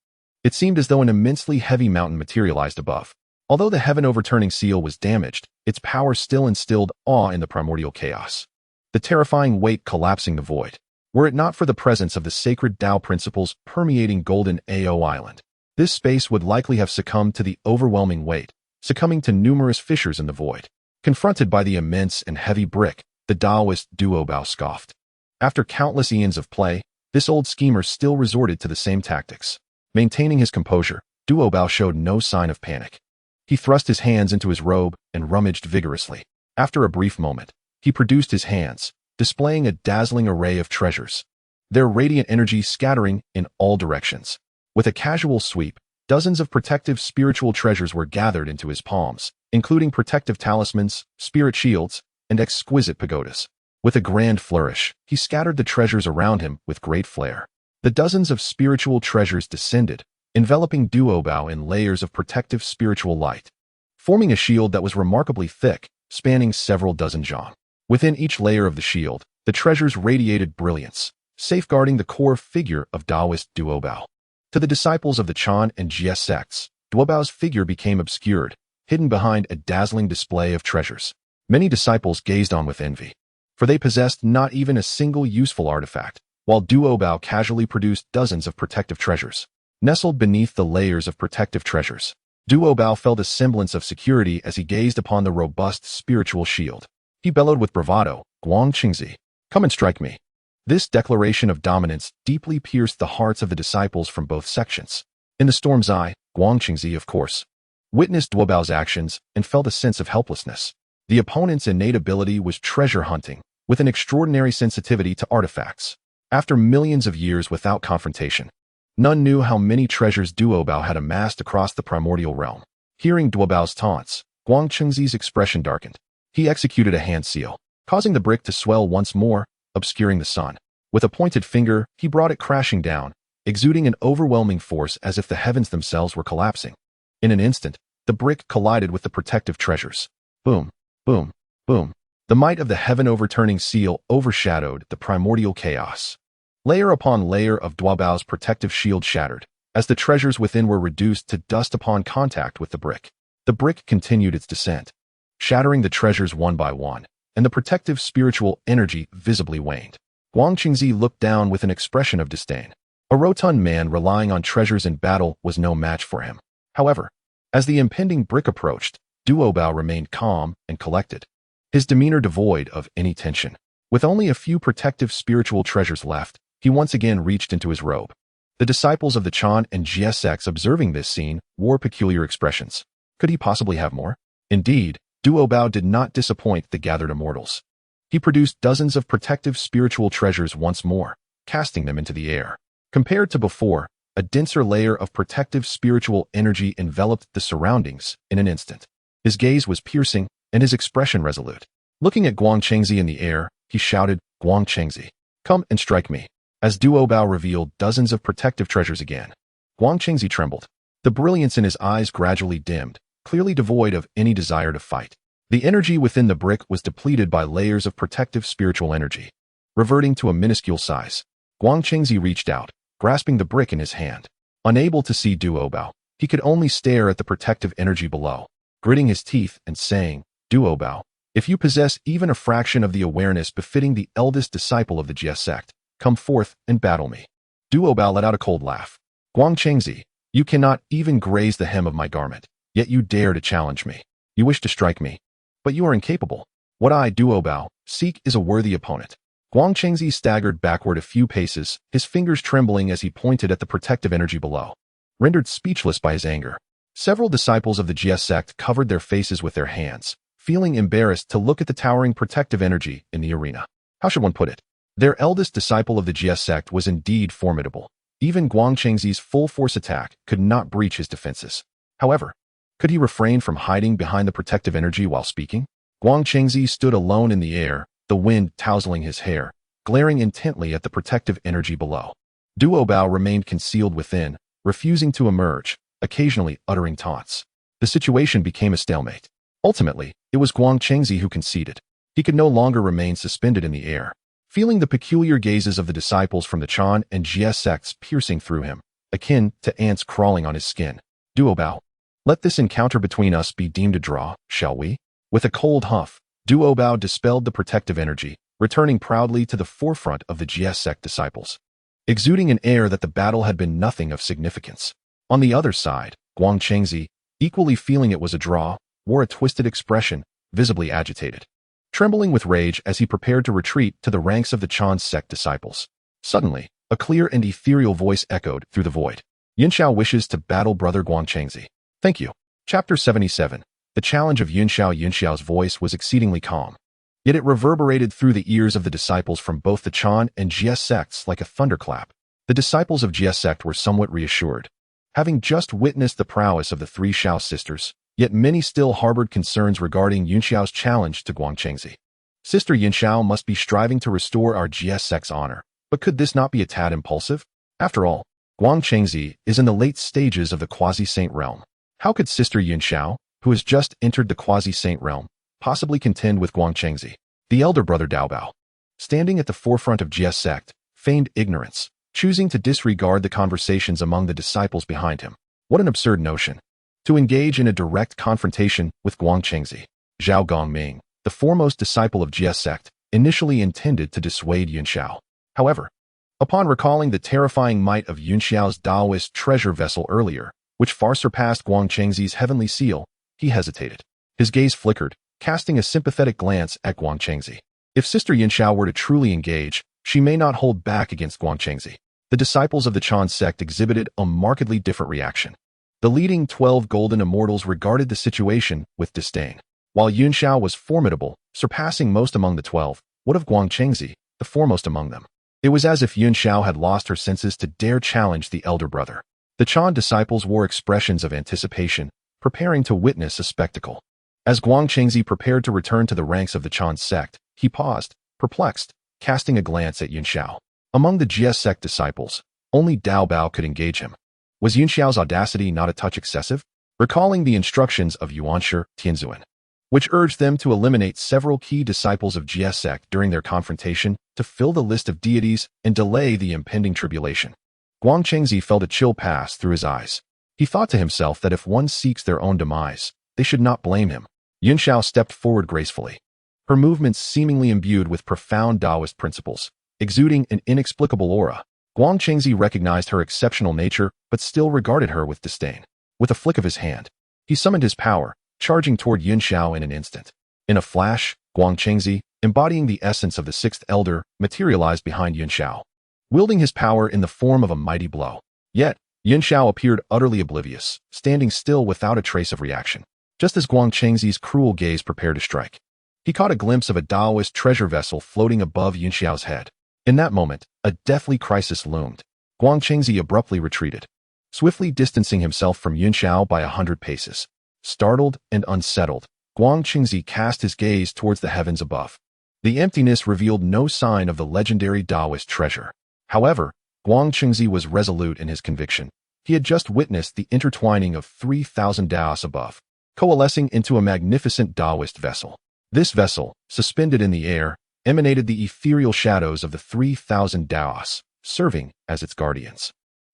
it seemed as though an immensely heavy mountain materialized above. Although the heaven-overturning seal was damaged, its power still instilled awe in the primordial chaos. The terrifying weight collapsing the void. Were it not for the presence of the sacred Tao principles permeating Golden Ao Island, this space would likely have succumbed to the overwhelming weight, succumbing to numerous fissures in the void. Confronted by the immense and heavy brick, the Taoist Duo Bao scoffed. After countless eons of play, this old schemer still resorted to the same tactics. Maintaining his composure, Duo Bao showed no sign of panic. He thrust his hands into his robe and rummaged vigorously. After a brief moment, he produced his hands, displaying a dazzling array of treasures, their radiant energy scattering in all directions. With a casual sweep, dozens of protective spiritual treasures were gathered into his palms, including protective talismans, spirit shields, and exquisite pagodas. With a grand flourish, he scattered the treasures around him with great flair. The dozens of spiritual treasures descended, enveloping Duo Bao in layers of protective spiritual light, forming a shield that was remarkably thick, spanning several dozen zhang. Within each layer of the shield, the treasures radiated brilliance, safeguarding the core figure of Taoist Duo Bao. To the disciples of the Chan and Jie sects, Duo Bao's figure became obscured, hidden behind a dazzling display of treasures. Many disciples gazed on with envy, for they possessed not even a single useful artifact, while Duo Bao casually produced dozens of protective treasures. Nestled beneath the layers of protective treasures, Duo Bao felt a semblance of security as he gazed upon the robust spiritual shield. He bellowed with bravado, "Guangqingzi, come and strike me." This declaration of dominance deeply pierced the hearts of the disciples from both sections. In the storm's eye, Guangqingzi, of course, witnessed Duo Bao's actions and felt a sense of helplessness. The opponent's innate ability was treasure hunting, with an extraordinary sensitivity to artifacts. After millions of years without confrontation, none knew how many treasures Duobao had amassed across the primordial realm. Hearing Duobao's taunts, Guang Chengzi's expression darkened. He executed a hand seal, causing the brick to swell once more, obscuring the sun. With a pointed finger, he brought it crashing down, exuding an overwhelming force as if the heavens themselves were collapsing. In an instant, the brick collided with the protective treasures. Boom, boom, boom. The might of the heaven-overturning seal overshadowed the primordial chaos. Layer upon layer of Duobao's protective shield shattered, as the treasures within were reduced to dust upon contact with the brick. The brick continued its descent, shattering the treasures one by one, and the protective spiritual energy visibly waned. Guang Chengzi looked down with an expression of disdain. A rotund man relying on treasures in battle was no match for him. However, as the impending brick approached, Duobao remained calm and collected, his demeanor devoid of any tension. With only a few protective spiritual treasures left, he once again reached into his robe. The disciples of the Chan and Jie sects observing this scene wore peculiar expressions. Could he possibly have more? Indeed, Duobao did not disappoint the gathered immortals. He produced dozens of protective spiritual treasures once more, casting them into the air. Compared to before, a denser layer of protective spiritual energy enveloped the surroundings in an instant. His gaze was piercing and his expression resolute. Looking at Guang Chengzi in the air, he shouted, "Guang Chengzi, come and strike me." As Duobao revealed dozens of protective treasures again, Guang Chengzi trembled. The brilliance in his eyes gradually dimmed, clearly devoid of any desire to fight. The energy within the brick was depleted by layers of protective spiritual energy. Reverting to a minuscule size, Guang Chengzi reached out, grasping the brick in his hand. Unable to see Duobao, he could only stare at the protective energy below, gritting his teeth and saying, "Duobao, if you possess even a fraction of the awareness befitting the eldest disciple of the Jie sect, come forth and battle me." Duobao let out a cold laugh. "Guang Chengzi, you cannot even graze the hem of my garment, yet you dare to challenge me. You wish to strike me, but you are incapable. What I, Duobao, seek is a worthy opponent." Guang Chengzi staggered backward a few paces, his fingers trembling as he pointed at the protective energy below. Rendered speechless by his anger, several disciples of the Jie sect covered their faces with their hands, feeling embarrassed to look at the towering protective energy in the arena. How should one put it? Their eldest disciple of the Jie sect was indeed formidable. Even Guang Chengzi's full-force attack could not breach his defenses. However, could he refrain from hiding behind the protective energy while speaking? Guang Chengzi stood alone in the air, the wind tousling his hair, glaring intently at the protective energy below. Duobao remained concealed within, refusing to emerge, occasionally uttering taunts. The situation became a stalemate. Ultimately, it was Guang Chengzi who conceded. He could no longer remain suspended in the air. Feeling the peculiar gazes of the disciples from the Chan and Jie sects piercing through him, akin to ants crawling on his skin. "Duobao, let this encounter between us be deemed a draw, shall we?" With a cold huff, Duobao dispelled the protective energy, returning proudly to the forefront of the Jie sect disciples, exuding an air that the battle had been nothing of significance. On the other side, Guang Chengzi, equally feeling it was a draw, wore a twisted expression, visibly agitated, trembling with rage as he prepared to retreat to the ranks of the Chan sect disciples. Suddenly, a clear and ethereal voice echoed through the void. "Yunxiao wishes to battle brother Guang Chengzi." "Thank you." Chapter 77. The challenge of Yunxiao. Yunxiao's voice was exceedingly calm, yet it reverberated through the ears of the disciples from both the Chan and Jie sects like a thunderclap. The disciples of Jie sect were somewhat reassured, having just witnessed the prowess of the three Xiao sisters, yet many still harbored concerns regarding Yunxiao's challenge to Guang Chengzi. "Sister Yunxiao must be striving to restore our Jie sect's honor, but could this not be a tad impulsive? After all, Guang Chengzi is in the late stages of the quasi-saint realm. How could Sister Yunxiao, who has just entered the quasi-saint realm, possibly contend with Guang Chengzi?" The elder brother Daobao, standing at the forefront of Jie sect, feigned ignorance, choosing to disregard the conversations among the disciples behind him. What an absurd notion, to engage in a direct confrontation with Guang Chengzi. Zhao Gongming, the foremost disciple of Jie sect, initially intended to dissuade Yunxiao. However, upon recalling the terrifying might of Yunxiao's Daoist treasure vessel earlier, which far surpassed Guang Chengzi's heavenly seal, he hesitated. His gaze flickered, casting a sympathetic glance at Guang Chengzi. If Sister Yunxiao were to truly engage, she may not hold back against Guang Chengzi. The disciples of the Chan sect exhibited a markedly different reaction. The leading 12 golden immortals regarded the situation with disdain. While Yunxiao was formidable, surpassing most among the 12, what of Guang Chengzi, the foremost among them? It was as if Yun Xiao had lost her senses to dare challenge the elder brother. The Chan disciples wore expressions of anticipation, preparing to witness a spectacle. As Guang Chengzi prepared to return to the ranks of the Chan sect, he paused, perplexed, casting a glance at Yun Xiao. Among the Jie sect disciples, only Dao Bao could engage him. Was Yun Xiao's audacity not a touch excessive? Recalling the instructions of Yuanshi Tianzuan, which urged them to eliminate several key disciples of Jie sect during their confrontation to fill the list of deities and delay the impending tribulation. Guang Chengzi felt a chill pass through his eyes. He thought to himself that if one seeks their own demise, they should not blame him. Yun Xiao stepped forward gracefully, her movements seemingly imbued with profound Taoist principles, exuding an inexplicable aura. Guang Chengzi recognized her exceptional nature but still regarded her with disdain. With a flick of his hand, he summoned his power, charging toward Yun Xiao in an instant. In a flash, Guang Chengzi, embodying the essence of the sixth elder, materialized behind Yun Xiao, wielding his power in the form of a mighty blow. Yet, Yun Xiao appeared utterly oblivious, standing still without a trace of reaction. Just as Guang Chengzi's cruel gaze prepared to strike, he caught a glimpse of a Taoist treasure vessel floating above Yun Xiao's head. In that moment, a deathly crisis loomed. Guang Chengzi abruptly retreated, swiftly distancing himself from Yun Xiao by 100 paces. Startled and unsettled, Guang Chengzi cast his gaze towards the heavens above. The emptiness revealed no sign of the legendary Taoist treasure. However, Guang Chengzi was resolute in his conviction. He had just witnessed the intertwining of 3,000 Daos above, coalescing into a magnificent Taoist vessel. This vessel, suspended in the air, emanated the ethereal shadows of the 3,000 Daos, serving as its guardians.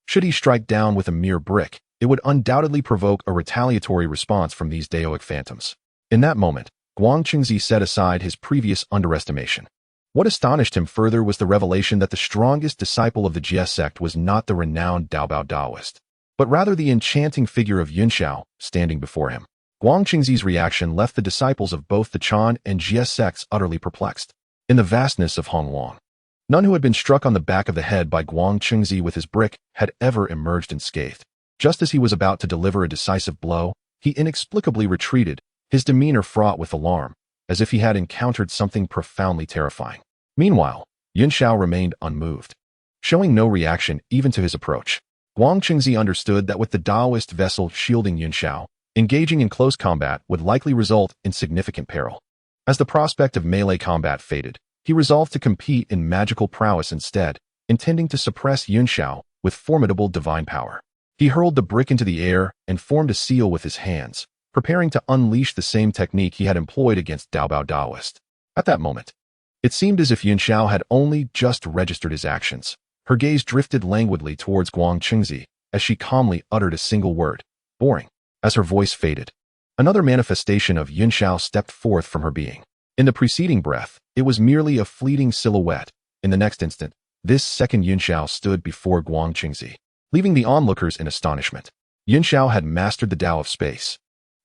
Should he strike down with a mere brick, it would undoubtedly provoke a retaliatory response from these Daoic phantoms. In that moment, Guang Chengzi set aside his previous underestimation. What astonished him further was the revelation that the strongest disciple of the Jie sect was not the renowned Daobao Taoist, but rather the enchanting figure of Yun Xiao standing before him. Guang Chengzi's reaction left the disciples of both the Chan and Jie sects utterly perplexed. In the vastness of Hongluang, none who had been struck on the back of the head by Guang Chengzi with his brick had ever emerged unscathed. Just as he was about to deliver a decisive blow, he inexplicably retreated, his demeanor fraught with alarm, as if he had encountered something profoundly terrifying. Meanwhile, Yun Xiao remained unmoved, showing no reaction even to his approach. Guang Chengzi understood that with the Taoist vessel shielding Yun Xiao, engaging in close combat would likely result in significant peril. As the prospect of melee combat faded, he resolved to compete in magical prowess instead, intending to suppress Yun Xiao with formidable divine power. He hurled the brick into the air and formed a seal with his hands, preparing to unleash the same technique he had employed against Daobao Taoist. At that moment, it seemed as if Yun Xiao had only just registered his actions. Her gaze drifted languidly towards Guang Chengzi as she calmly uttered a single word, boring. As her voice faded, another manifestation of Yun Xiao stepped forth from her being. In the preceding breath, it was merely a fleeting silhouette. In the next instant, this second Yun Xiao stood before Guang Chengzi, leaving the onlookers in astonishment. Yun Xiao had mastered the Tao of space,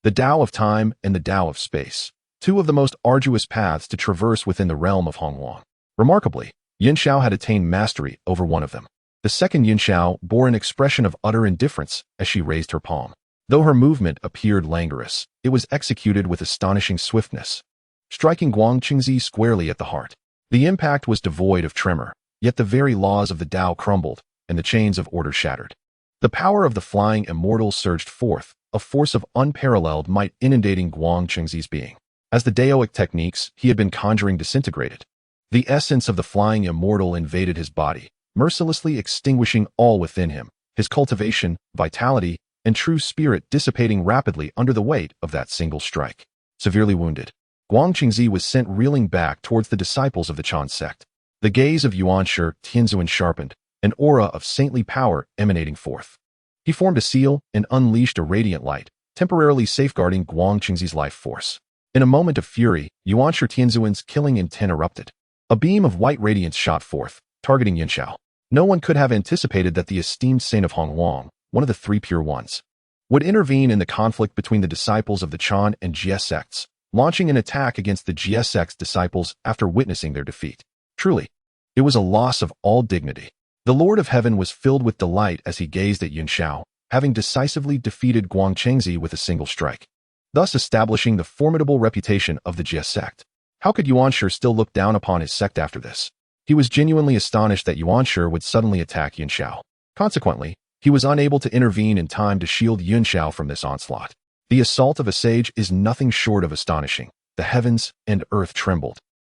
the Tao of time and the Tao of space, two of the most arduous paths to traverse within the realm of Hongluang. Remarkably, Yun Xiao had attained mastery over one of them. The second Yun Xiao bore an expression of utter indifference as she raised her palm. Though her movement appeared languorous, it was executed with astonishing swiftness, striking Guang Chengzi squarely at the heart. The impact was devoid of tremor, yet the very laws of the Tao crumbled, and the chains of order shattered. The power of the flying immortal surged forth, a force of unparalleled might inundating Guang Chengzi's being. As the Daoic techniques he had been conjuring disintegrated, the essence of the flying immortal invaded his body, mercilessly extinguishing all within him, his cultivation, vitality, and true spirit dissipating rapidly under the weight of that single strike. Severely wounded, Guang Chengzi was sent reeling back towards the disciples of the Chan sect. The gaze of Yuanshi Tianzuan sharpened, an aura of saintly power emanating forth. He formed a seal and unleashed a radiant light, temporarily safeguarding Guang Chengzi's life force. In a moment of fury, Yuanshi Tianzuan's killing intent erupted. A beam of white radiance shot forth, targeting Yun Xiao. No one could have anticipated that the esteemed saint of Hongluang, one of the three pure ones, would intervene in the conflict between the disciples of the Chan and Jie sects, launching an attack against the Jie sect's disciples after witnessing their defeat. Truly, it was a loss of all dignity. The Lord of Heaven was filled with delight as he gazed at Yun Xiao, having decisively defeated Guang Chengzi with a single strike, thus establishing the formidable reputation of the Jie sect. How could Yuanshi still look down upon his sect after this? He was genuinely astonished that Yuanshi would suddenly attack Yunxiao. Consequently, he was unable to intervene in time to shield Yunxiao from this onslaught. The assault of a sage is nothing short of astonishing. The heavens and earth trembled,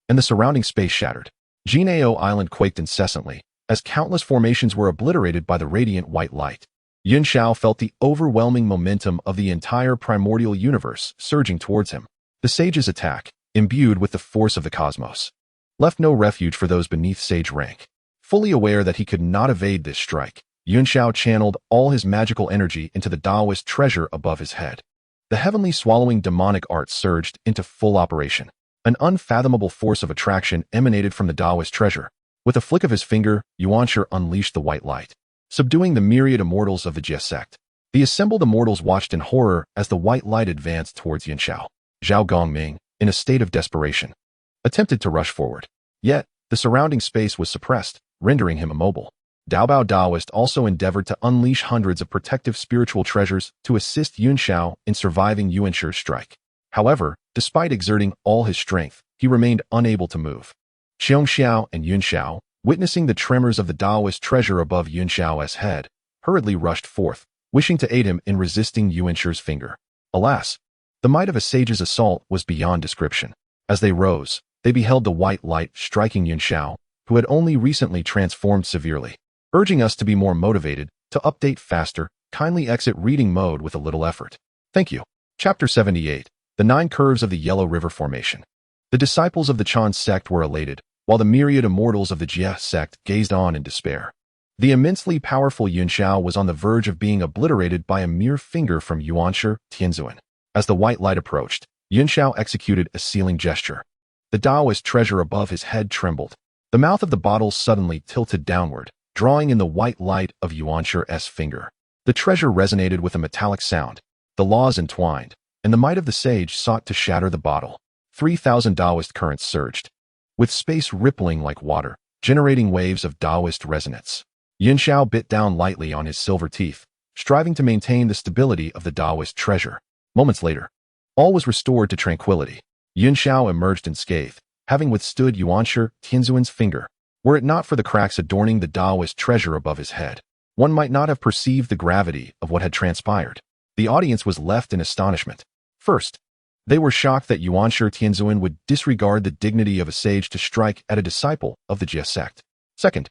and the surrounding space shattered. Jinao Island quaked incessantly, as countless formations were obliterated by the radiant white light. Yunxiao felt the overwhelming momentum of the entire primordial universe surging towards him. The sage's attack, imbued with the force of the cosmos, left no refuge for those beneath sage rank. Fully aware that he could not evade this strike, Yunxiao channeled all his magical energy into the Taoist treasure above his head. The heavenly swallowing demonic art surged into full operation. An unfathomable force of attraction emanated from the Taoist treasure. With a flick of his finger, Yuanshi unleashed the white light, subduing the myriad immortals of the Jia sect. The assembled immortals watched in horror as the white light advanced towards Yunxiao. Zhao Gongming, in a state of desperation, attempted to rush forward. Yet, the surrounding space was suppressed, rendering him immobile. Daobao Daoist also endeavored to unleash hundreds of protective spiritual treasures to assist Yunxiao in surviving Yuanshi's strike. However, despite exerting all his strength, he remained unable to move. Xiongxiao and Yunxiao, witnessing the tremors of the Taoist treasure above Yunxiao's head, hurriedly rushed forth, wishing to aid him in resisting Yuanshi's finger. Alas, the might of a sage's assault was beyond description. As they rose, they beheld the white light striking Yunxiao, who had only recently transformed severely. Urging us to be more motivated, to update faster, kindly exit reading mode with a little effort. Thank you. Chapter 78. The 9 Curves of the Yellow River Formation. The disciples of the Chan sect were elated, while the myriad immortals of the Jia sect gazed on in despair. The immensely powerful Yunxiao was on the verge of being obliterated by a mere finger from Yuanshi Tianzuan. As the white light approached, Yunxiao executed a sealing gesture. The Taoist treasure above his head trembled. The mouth of the bottle suddenly tilted downward, drawing in the white light of Yuanshi's finger. The treasure resonated with a metallic sound. The laws entwined, and the might of the sage sought to shatter the bottle. 3,000 Taoist currents surged, with space rippling like water, generating waves of Taoist resonance. Yunxiao bit down lightly on his silver teeth, striving to maintain the stability of the Taoist treasure. Moments later, all was restored to tranquility. Yunxiao emerged unscathed, having withstood Yuanshi Tianzuan's finger. Were it not for the cracks adorning the Taoist treasure above his head, one might not have perceived the gravity of what had transpired. The audience was left in astonishment. First, they were shocked that Yuanshi Tianzuan would disregard the dignity of a sage to strike at a disciple of the Jia sect. Second,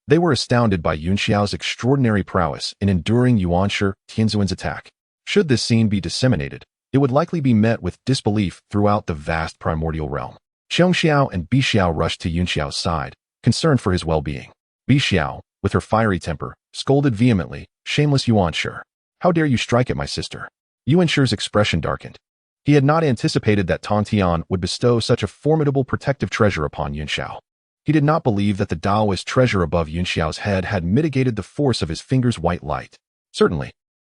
they were astounded by Yunxiao's extraordinary prowess in enduring Yuanshi Tianzuan's attack. Should this scene be disseminated, it would likely be met with disbelief throughout the vast primordial realm. Xiongxiao and Bixiao rushed to Yunxiao's side, concerned for his well-being. Bixiao, with her fiery temper, scolded vehemently, "Shameless Yuanshi! How dare you strike at my sister?" Yuanshi's expression darkened. He had not anticipated that Tontian would bestow such a formidable protective treasure upon Yunxiao. He did not believe that the Taoist treasure above Yunxiao's head had mitigated the force of his finger's white light. Certainly,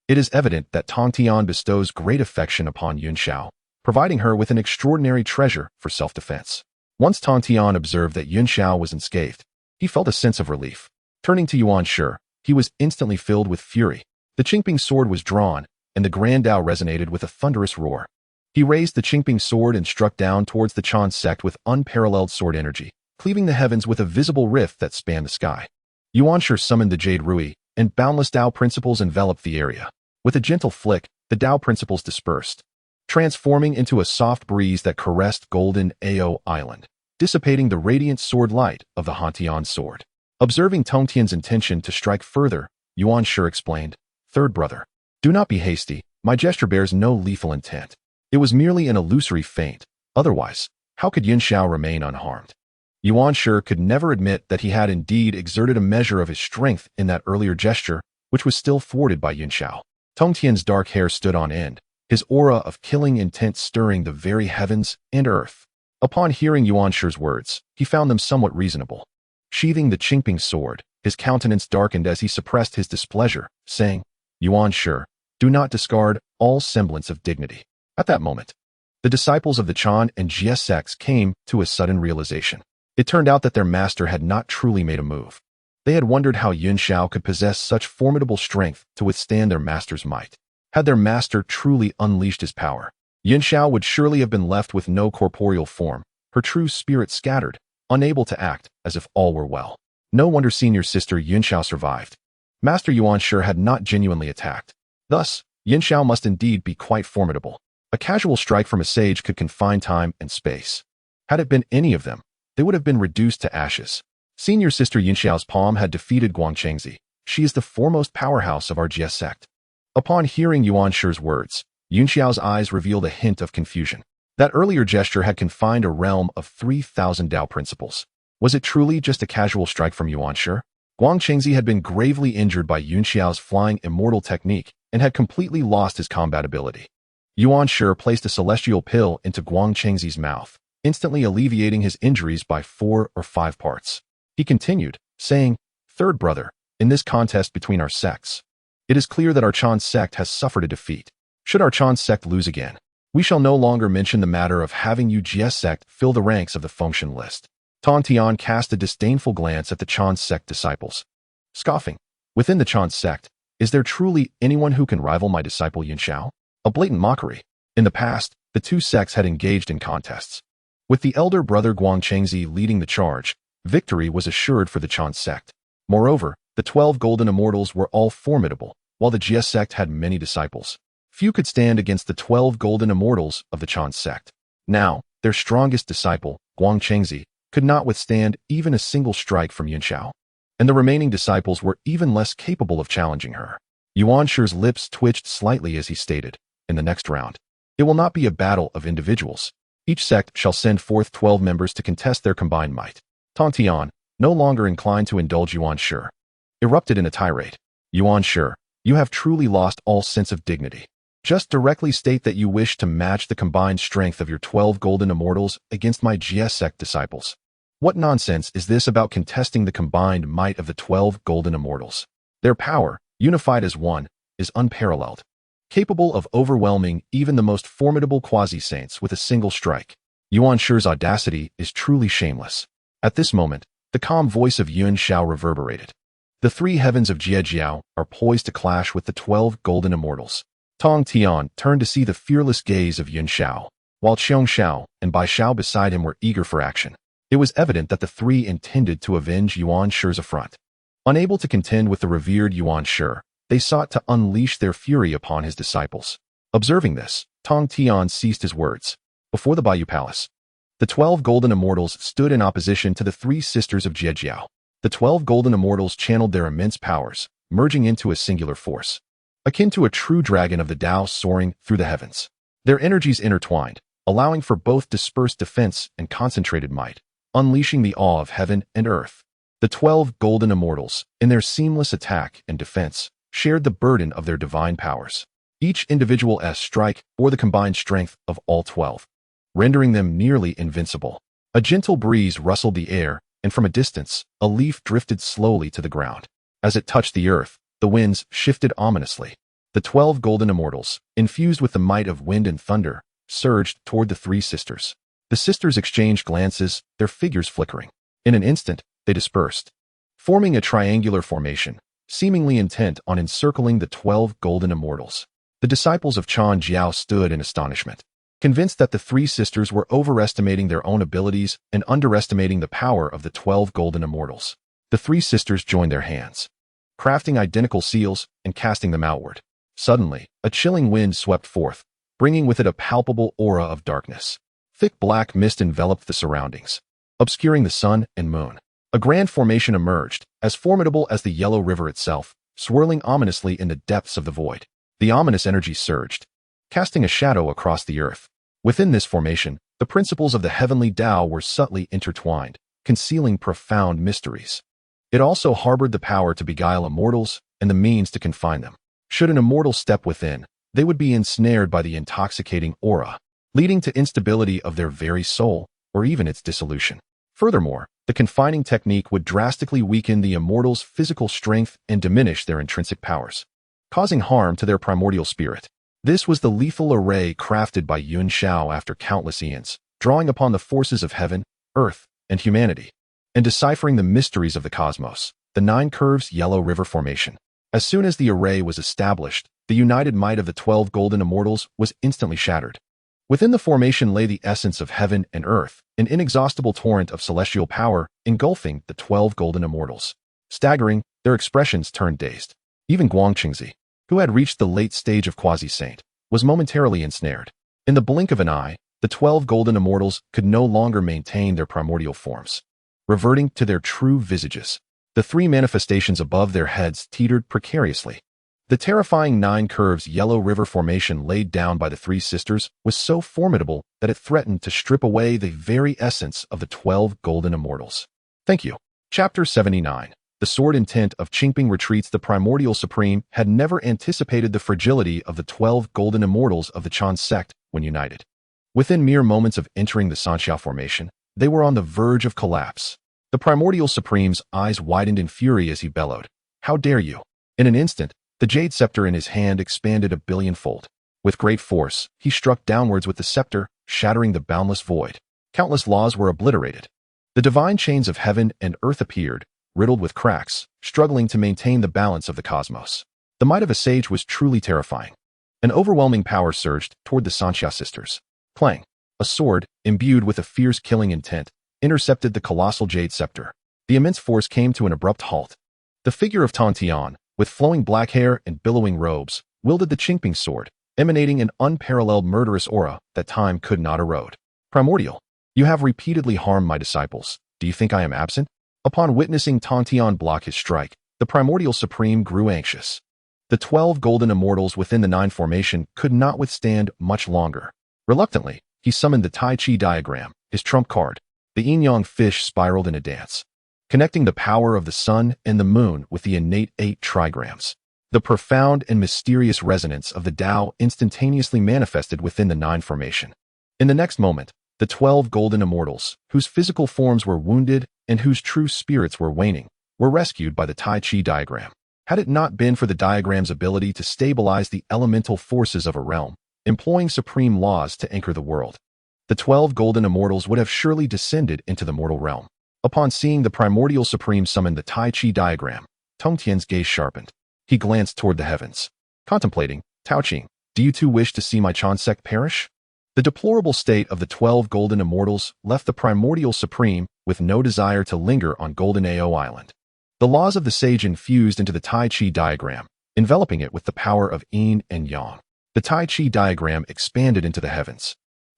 it is evident that Tontian bestows great affection upon Yunxiao, providing her with an extraordinary treasure for self-defense. Once Tontian observed that Yunxiao was unscathed, he felt a sense of relief. Turning to Yuanshi, he was instantly filled with fury. The Qingping sword was drawn, and the Grand Dao resonated with a thunderous roar. He raised the Qingping sword and struck down towards the Chan sect with unparalleled sword energy, cleaving the heavens with a visible rift that spanned the sky. Yuanshi summoned the Jade Rui, and boundless Dao principles enveloped the area. With a gentle flick, the Dao principles dispersed, transforming into a soft breeze that caressed golden Ao Island, dissipating the radiant sword light of the Hantian sword. Observing Tongtian's intention to strike further, Yuanshi explained, "Third brother, do not be hasty, my gesture bears no lethal intent. It was merely an illusory feint, otherwise, how could Yunxiao remain unharmed?" Yuanshi could never admit that he had indeed exerted a measure of his strength in that earlier gesture, which was still thwarted by Yunxiao. Tongtian's dark hair stood on end, his aura of killing intent stirring the very heavens and earth. Upon hearing Yuanshi's words, he found them somewhat reasonable. Sheathing the Qingping sword, his countenance darkened as he suppressed his displeasure, saying, "Yuanshi, do not discard all semblance of dignity." At that moment, the disciples of the Chan and Jia sects came to a sudden realization. It turned out that their master had not truly made a move. They had wondered how Yunxiao could possess such formidable strength to withstand their master's might. Had their master truly unleashed his power, Yunxiao would surely have been left with no corporeal form, her true spirit scattered, unable to act as if all were well. No wonder senior sister Yunxiao survived. Master Yuan sure had not genuinely attacked. Thus, Yunxiao must indeed be quite formidable. A casual strike from a sage could confine time and space. Had it been any of them, they would have been reduced to ashes. Senior sister Yunxiao's palm had defeated Guangchengzi. She is the foremost powerhouse of our GS sect. Upon hearing Yuan Shi's words, Yunxiao's eyes revealed a hint of confusion. That earlier gesture had confined a realm of 3,000 Dao principles. Was it truly just a casual strike from Yuan Shi? Guangchengzi had been gravely injured by Yunxiao's flying immortal technique and had completely lost his combat ability. Yuan Shi placed a celestial pill into Guangchengzi's mouth, instantly alleviating his injuries by 4 or 5 parts. He continued, saying, "Third brother, in this contest between our sects, it is clear that our Chan sect has suffered a defeat. Should our Chan sect lose again, we shall no longer mention the matter of having UGS sect fill the ranks of the function list." Tong Tian cast a disdainful glance at the Chan sect disciples, scoffing, "Within the Chan sect, is there truly anyone who can rival my disciple Yunxiao?" A blatant mockery. In the past, the two sects had engaged in contests. With the elder brother Guangchengzi leading the charge, victory was assured for the Chan sect. Moreover, the 12 golden immortals were all formidable, while the GS sect had many disciples. Few could stand against the 12 golden immortals of the Chan sect. Now, their strongest disciple, Guangchengzi, could not withstand even a single strike from Yunxiao, and the remaining disciples were even less capable of challenging her. Yuan Shi's lips twitched slightly as he stated, "In the next round, it will not be a battle of individuals. Each sect shall send forth 12 members to contest their combined might." Tong Tian, no longer inclined to indulge Yuan Shi, erupted in a tirade. "Yuan Shi, you have truly lost all sense of dignity. Just directly state that you wish to match the combined strength of your 12 golden immortals against my GS sect disciples. What nonsense is this about contesting the combined might of the 12 golden immortals? Their power, unified as one, is unparalleled, capable of overwhelming even the most formidable quasi-saints with a single strike. Yuan Shi's audacity is truly shameless." At this moment, the calm voice of Yuan Xiao reverberated. "The 3 heavens of Jiejiao are poised to clash with the 12 golden immortals." Tong Tian turned to see the fearless gaze of Yuan Xiao, while Qiong Xiao and Bai Xiao beside him were eager for action. It was evident that the 3 intended to avenge Yuan Shi's affront. Unable to contend with the revered Yuan Shi, they sought to unleash their fury upon his disciples. Observing this, Tong Tian ceased his words. Before the Baiyu Palace, the 12 golden immortals stood in opposition to the 3 sisters of Jiejiao. The 12 golden immortals channeled their immense powers, merging into a singular force, akin to a true dragon of the Tao soaring through the heavens. Their energies intertwined, allowing for both dispersed defense and concentrated might, unleashing the awe of heaven and earth. The 12 golden immortals, in their seamless attack and defense, shared the burden of their divine powers. Each individual strike bore the combined strength of all 12, rendering them nearly invincible. A gentle breeze rustled the air, and from a distance, a leaf drifted slowly to the ground. As it touched the earth, the winds shifted ominously. The 12 golden immortals, infused with the might of wind and thunder, surged toward the 3 sisters. The sisters exchanged glances, their figures flickering. In an instant, they dispersed, forming a triangular formation, seemingly intent on encircling the 12 golden immortals. The disciples of Chan Jiao stood in astonishment, convinced that the 3 sisters were overestimating their own abilities and underestimating the power of the 12 golden immortals. The 3 sisters joined their hands, crafting identical seals and casting them outward. Suddenly, a chilling wind swept forth, bringing with it a palpable aura of darkness. Thick black mist enveloped the surroundings, obscuring the sun and moon. A grand formation emerged, as formidable as the Yellow River itself, swirling ominously in the depths of the void. The ominous energy surged, casting a shadow across the earth. Within this formation, the principles of the heavenly Tao were subtly intertwined, concealing profound mysteries. It also harbored the power to beguile immortals and the means to confine them. Should an immortal step within, they would be ensnared by the intoxicating aura, leading to instability of their very soul, or even its dissolution. Furthermore, the confining technique would drastically weaken the immortals' physical strength and diminish their intrinsic powers, causing harm to their primordial spirit. This was the lethal array crafted by Yuan Xiao after countless eons, drawing upon the forces of heaven, earth, and humanity, and deciphering the mysteries of the cosmos. The 9 Curves Yellow River Formation. As soon as the array was established, the united might of the 12 golden immortals was instantly shattered. Within the formation lay the essence of heaven and earth, an inexhaustible torrent of celestial power engulfing the 12 golden immortals. Staggering, their expressions turned dazed. Even Guangqingzi, who had reached the late stage of quasi-saint, was momentarily ensnared. In the blink of an eye, the 12 golden immortals could no longer maintain their primordial forms. Reverting to their true visages, the three manifestations above their heads teetered precariously. The terrifying 9 curves yellow river formation laid down by the three sisters was so formidable that it threatened to strip away the very essence of the 12 golden immortals. Thank you. Chapter 79. The sword intent of Qingping retreats. The primordial supreme had never anticipated the fragility of the 12 golden immortals of the Chan sect when united. Within mere moments of entering the Sanxia formation, they were on the verge of collapse. The primordial supreme's eyes widened in fury as he bellowed, "How dare you!" In an instant, the jade scepter in his hand expanded 1,000,000,000-fold. With great force, he struck downwards with the scepter, shattering the boundless void. Countless laws were obliterated. The divine chains of heaven and earth appeared, riddled with cracks, struggling to maintain the balance of the cosmos. The might of a sage was truly terrifying. An overwhelming power surged toward the Sanxia sisters. Clang! A sword, imbued with a fierce killing intent, intercepted the colossal jade scepter. The immense force came to an abrupt halt. The figure of Tantian, with flowing black hair and billowing robes, wielded the Qingping sword, emanating an unparalleled murderous aura that time could not erode. Primordial, you have repeatedly harmed my disciples. Do you think I am absent? Upon witnessing Tantian block his strike, the primordial supreme grew anxious. The 12 golden immortals within the 9 formation could not withstand much longer. Reluctantly, he summoned the Tai Chi diagram, his trump card. The yin-yang fish spiraled in a dance, connecting the power of the sun and the moon with the innate 8 trigrams. The profound and mysterious resonance of the Tao instantaneously manifested within the 9 formation. In the next moment, the 12 golden immortals, whose physical forms were wounded and whose true spirits were waning, were rescued by the Tai Chi diagram. Had it not been for the diagram's ability to stabilize the elemental forces of a realm, employing supreme laws to anchor the world, the 12 golden immortals would have surely descended into the mortal realm. Upon seeing the primordial supreme summon the Tai Chi diagram, Tongtian's gaze sharpened. He glanced toward the heavens. Contemplating, Tao Qing, do you too wish to see my Chan sect perish? The deplorable state of the 12 golden immortals left the primordial supreme with no desire to linger on Golden Ao Island. The laws of the sage infused into the Tai Chi diagram, enveloping it with the power of yin and yang. The Tai Chi diagram expanded into the heavens,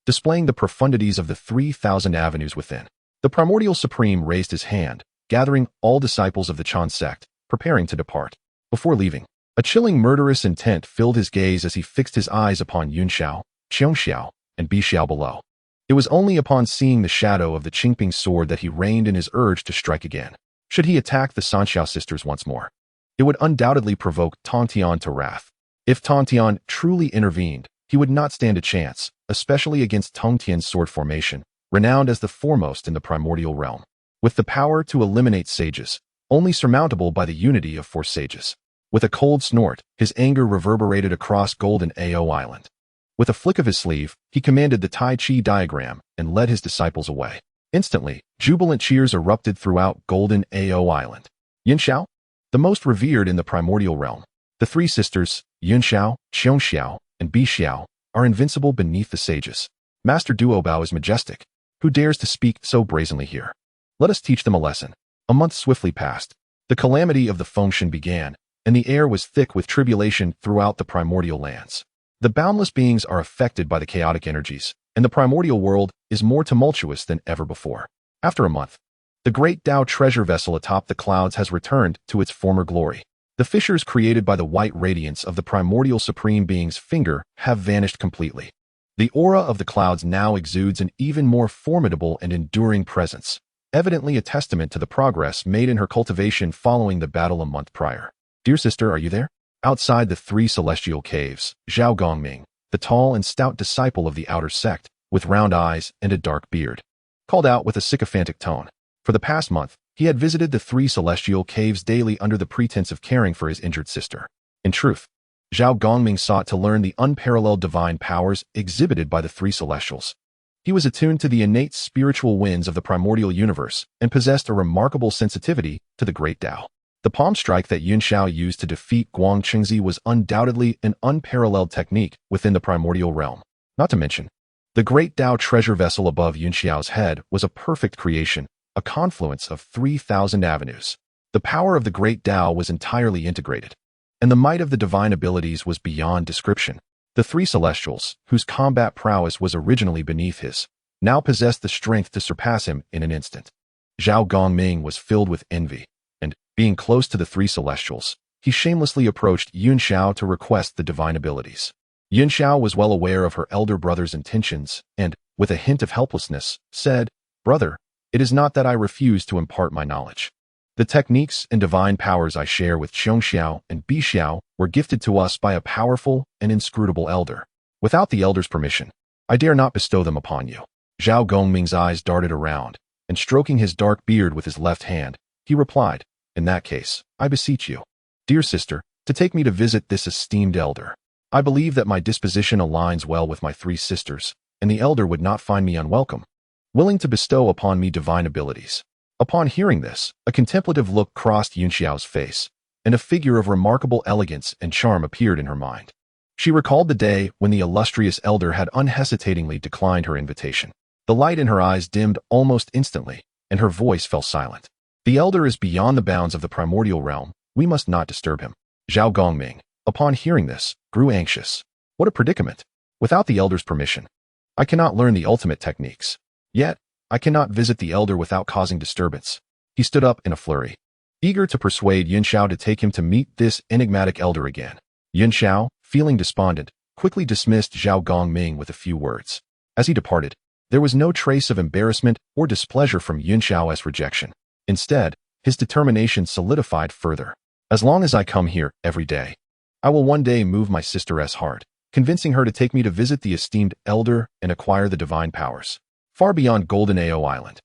displaying the profundities of the 3,000 avenues within. The primordial supreme raised his hand, gathering all disciples of the Chan sect, preparing to depart. Before leaving, a chilling murderous intent filled his gaze as he fixed his eyes upon Yunxiao, Qiongxiao, and Bixiao below. It was only upon seeing the shadow of the Qingping sword that he reined in his urge to strike again. Should he attack the Sanxiao sisters once more, it would undoubtedly provoke Tantian to wrath. If Tantian truly intervened, he would not stand a chance, especially against Tongtian's sword formation, renowned as the foremost in the primordial realm, with the power to eliminate sages, only surmountable by the unity of 4 sages. With a cold snort, his anger reverberated across Golden Ao Island. With a flick of his sleeve, he commanded the Tai Chi diagram and led his disciples away. Instantly, jubilant cheers erupted throughout Golden Ao Island. Yunxiao, the most revered in the primordial realm. The 3 sisters, Yunxiao, Qiongxiao, and Bixiao, are invincible beneath the sages. Master Duobao is majestic. Who dares to speak so brazenly here? Let us teach them a lesson. A month swiftly passed. The calamity of the Fengshen began, and the air was thick with tribulation throughout the primordial lands. The boundless beings are affected by the chaotic energies, and the primordial world is more tumultuous than ever before. After a month, the great Tao treasure vessel atop the clouds has returned to its former glory. The fissures created by the white radiance of the primordial supreme being's finger have vanished completely. The aura of the clouds now exudes an even more formidable and enduring presence, evidently a testament to the progress made in her cultivation following the battle a month prior. Dear sister, are you there? Outside the 3 celestial caves, Zhou Gongming, the tall and stout disciple of the outer sect, with round eyes and a dark beard, called out with a sycophantic tone. For the past month, he had visited the 3 celestial caves daily under the pretense of caring for his injured sister. In truth, Zhou Gongming sought to learn the unparalleled divine powers exhibited by the 3 celestials. He was attuned to the innate spiritual winds of the primordial universe and possessed a remarkable sensitivity to the great Tao. The palm strike that Yunxiao used to defeat Guangqingzi was undoubtedly an unparalleled technique within the primordial realm. Not to mention, The great Tao treasure vessel above Yunxiao's head was a perfect creation, a confluence of 3,000 avenues. The power of the great Tao was entirely integrated, and the might of the divine abilities was beyond description. The three celestials, whose combat prowess was originally beneath his, now possessed the strength to surpass him in an instant. Zhao Gongming was filled with envy, and, being close to the three celestials, he shamelessly approached Yunxiao to request the divine abilities. Yunxiao was well aware of her elder brother's intentions and, with a hint of helplessness, said, "Brother, it is not that I refuse to impart my knowledge. The techniques and divine powers I share with Xiongxiao and Bixiao were gifted to us by a powerful and inscrutable elder. Without the elder's permission, I dare not bestow them upon you." Zhao Gongming's eyes darted around, and stroking his dark beard with his left hand, he replied, "In that case, I beseech you, dear sister, to take me to visit this esteemed elder. I believe that my disposition aligns well with my three sisters, and the elder would not find me unwelcome, willing to bestow upon me divine abilities." Upon hearing this, a contemplative look crossed Yunxiao's face, and a figure of remarkable elegance and charm appeared in her mind. She recalled the day when the illustrious elder had unhesitatingly declined her invitation. The light in her eyes dimmed almost instantly, and her voice fell silent. "The elder is beyond the bounds of the primordial realm. We must not disturb him." Zhao Gongming, upon hearing this, grew anxious. What a predicament! Without the elder's permission, I cannot learn the ultimate techniques. Yet, I cannot visit the elder without causing disturbance. He stood up in a flurry, eager to persuade Yunxiao to take him to meet this enigmatic elder again. Yunxiao, feeling despondent, quickly dismissed Zhao Gongming with a few words. As he departed, there was no trace of embarrassment or displeasure from Yunxiao's rejection. Instead, his determination solidified further. "As long as I come here every day, I will one day move my sister's heart, convincing her to take me to visit the esteemed elder and acquire the divine powers." Far beyond Golden Ao Island,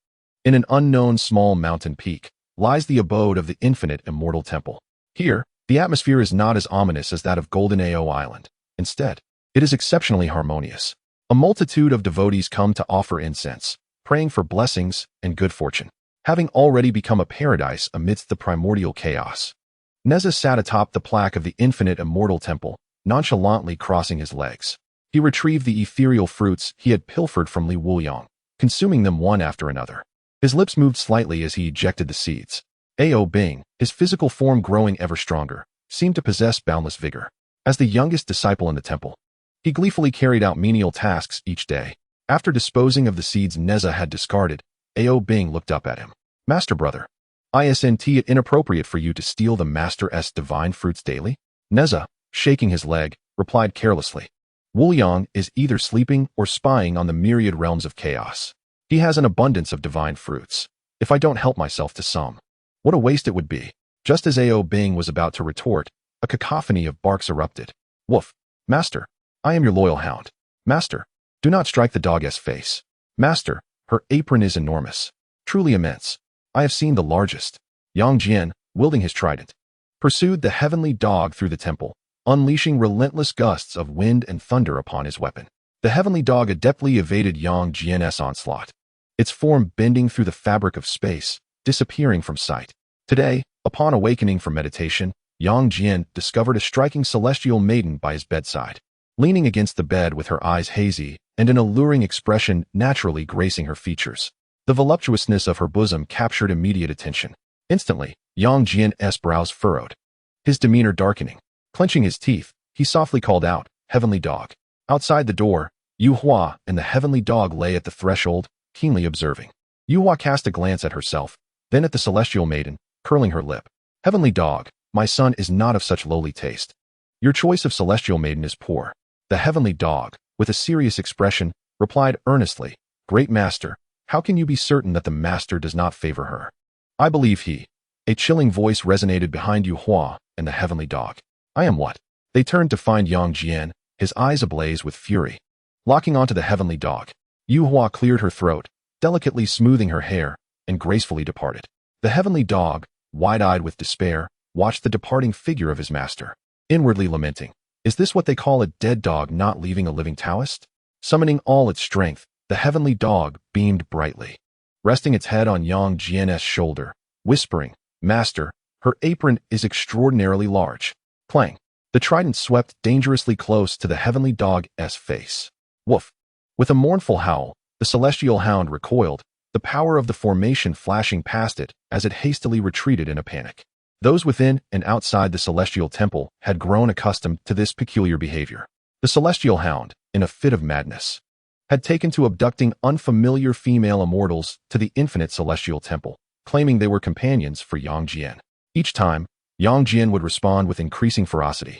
in an unknown small mountain peak, lies the abode of the infinite immortal temple. Here, the atmosphere is not as ominous as that of Golden Ao Island. Instead, it is exceptionally harmonious. A multitude of devotees come to offer incense, praying for blessings and good fortune, having already become a paradise amidst the primordial chaos. Nezha sat atop the plaque of the infinite immortal temple, nonchalantly crossing his legs. He retrieved the ethereal fruits he had pilfered from Li Wuliang, consuming them one after another. His lips moved slightly as he ejected the seeds. Ao Bing, his physical form growing ever stronger, seemed to possess boundless vigor. As the youngest disciple in the temple, he gleefully carried out menial tasks each day. After disposing of the seeds Nezha had discarded, Ao Bing looked up at him. "Master brother, isn't it inappropriate for you to steal the master's divine fruits daily?" Nezha, shaking his leg, replied carelessly. "Wuliang is either sleeping or spying on the myriad realms of chaos. He has an abundance of divine fruits. If I don't help myself to some, what a waste it would be." Just as Ao Bing was about to retort, a cacophony of barks erupted. "Woof! Master, I am your loyal hound. Master, do not strike the dog's face. Master, her apron is enormous, truly immense. I have seen the largest." Yang Jian, wielding his trident, pursued the heavenly dog through the temple, unleashing relentless gusts of wind and thunder upon his weapon. The heavenly dog adeptly evaded Yang Jian's onslaught, its form bending through the fabric of space, disappearing from sight. Today, upon awakening from meditation, Yang Jian discovered a striking celestial maiden by his bedside, leaning against the bed with her eyes hazy and an alluring expression naturally gracing her features. The voluptuousness of her bosom captured immediate attention. Instantly, Yang Jian's brows furrowed, his demeanor darkening. Clenching his teeth, he softly called out, "Heavenly dog." Outside the door, Yu Hua and the heavenly dog lay at the threshold, keenly observing. Yu Hua cast a glance at herself, then at the celestial maiden, curling her lip. "Heavenly dog, my son is not of such lowly taste. Your choice of celestial maiden is poor." The heavenly dog, with a serious expression, replied earnestly, "Great master, how can you be certain that the master does not favor her?" "I believe he." A chilling voice resonated behind Yu Hua and the heavenly dog. "I am what?" They turned to find Yang Jian, his eyes ablaze with fury. Locking onto the heavenly dog, Yu Hua cleared her throat, delicately smoothing her hair, and gracefully departed. The heavenly dog, wide-eyed with despair, watched the departing figure of his master, inwardly lamenting. Is this what they call a dead dog not leaving a living Taoist? Summoning all its strength, the heavenly dog beamed brightly, resting its head on Yang Jian's shoulder, whispering, "Master, her apron is extraordinarily large." Clang. The trident swept dangerously close to the heavenly dog's face. Woof. With a mournful howl, the celestial hound recoiled, the power of the formation flashing past it as it hastily retreated in a panic. Those within and outside the celestial temple had grown accustomed to this peculiar behavior. The celestial hound, in a fit of madness, had taken to abducting unfamiliar female immortals to the infinite celestial temple, claiming they were companions for Yang Jian. Each time, Yang Jian would respond with increasing ferocity,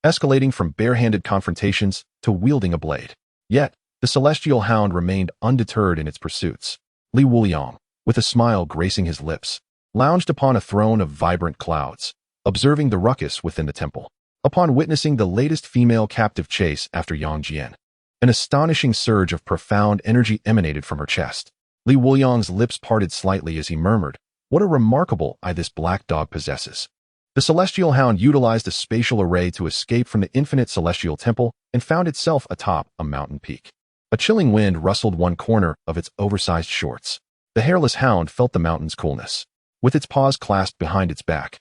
escalating from barehanded confrontations to wielding a blade. Yet, the celestial hound remained undeterred in its pursuits. Li Wuliang, with a smile gracing his lips, lounged upon a throne of vibrant clouds, observing the ruckus within the temple. Upon witnessing the latest female captive chase after Yang Jian, an astonishing surge of profound energy emanated from her chest. Li Wuliang's lips parted slightly as he murmured, "What a remarkable eye this black dog possesses." The celestial hound utilized a spatial array to escape from the infinite celestial temple and found itself atop a mountain peak. A chilling wind rustled one corner of its oversized shorts. The hairless hound felt the mountain's coolness. With its paws clasped behind its back,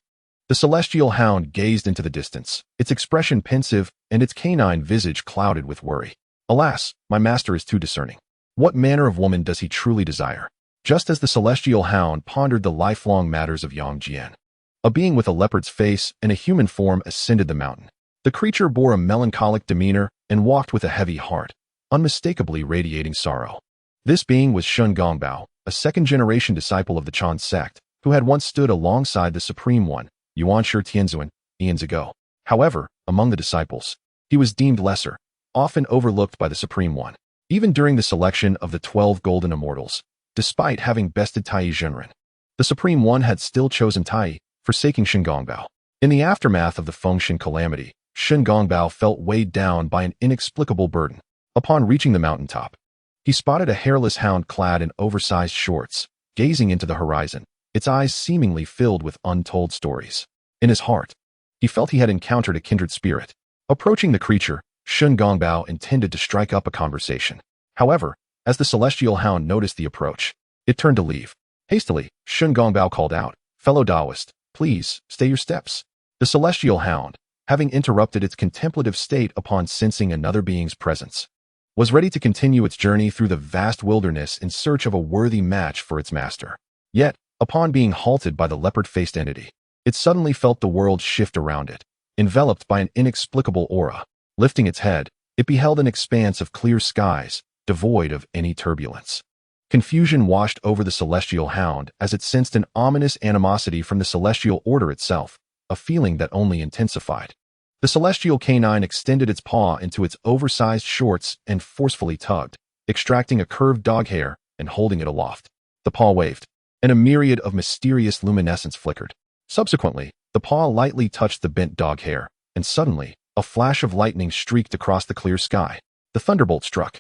the celestial hound gazed into the distance, its expression pensive and its canine visage clouded with worry. Alas, my master is too discerning. What manner of woman does he truly desire? Just as the celestial hound pondered the lifelong matters of Yang Jian, a being with a leopard's face and a human form ascended the mountain. The creature bore a melancholic demeanor and walked with a heavy heart, unmistakably radiating sorrow. This being was Shun Gongbao, a second-generation disciple of the Chan sect, who had once stood alongside the Supreme One, Yuan Shi Tianzuan, eons ago. However, among the disciples, he was deemed lesser, often overlooked by the Supreme One. Even during the selection of the 12 golden immortals, despite having bested Tai Zhenren, the Supreme One had still chosen Tai, forsaking Shun Gongbao. In the aftermath of the Fengshen calamity, Shun Gongbao felt weighed down by an inexplicable burden. Upon reaching the mountaintop, he spotted a hairless hound clad in oversized shorts, gazing into the horizon, its eyes seemingly filled with untold stories. In his heart, he felt he had encountered a kindred spirit. Approaching the creature, Shun Gongbao intended to strike up a conversation. However, as the celestial hound noticed the approach, it turned to leave. Hastily, Shun Gongbao called out, "Fellow Taoist, please, stay your steps." The celestial hound, having interrupted its contemplative state upon sensing another being's presence, was ready to continue its journey through the vast wilderness in search of a worthy match for its master. Yet, upon being halted by the leopard-faced entity, it suddenly felt the world shift around it, enveloped by an inexplicable aura. Lifting its head, it beheld an expanse of clear skies, devoid of any turbulence. Confusion washed over the celestial hound as it sensed an ominous animosity from the celestial order itself, a feeling that only intensified. The celestial canine extended its paw into its oversized shorts and forcefully tugged, extracting a curved dog hair and holding it aloft. The paw waved, and a myriad of mysterious luminescence flickered. Subsequently, the paw lightly touched the bent dog hair, and suddenly, a flash of lightning streaked across the clear sky. The thunderbolt struck,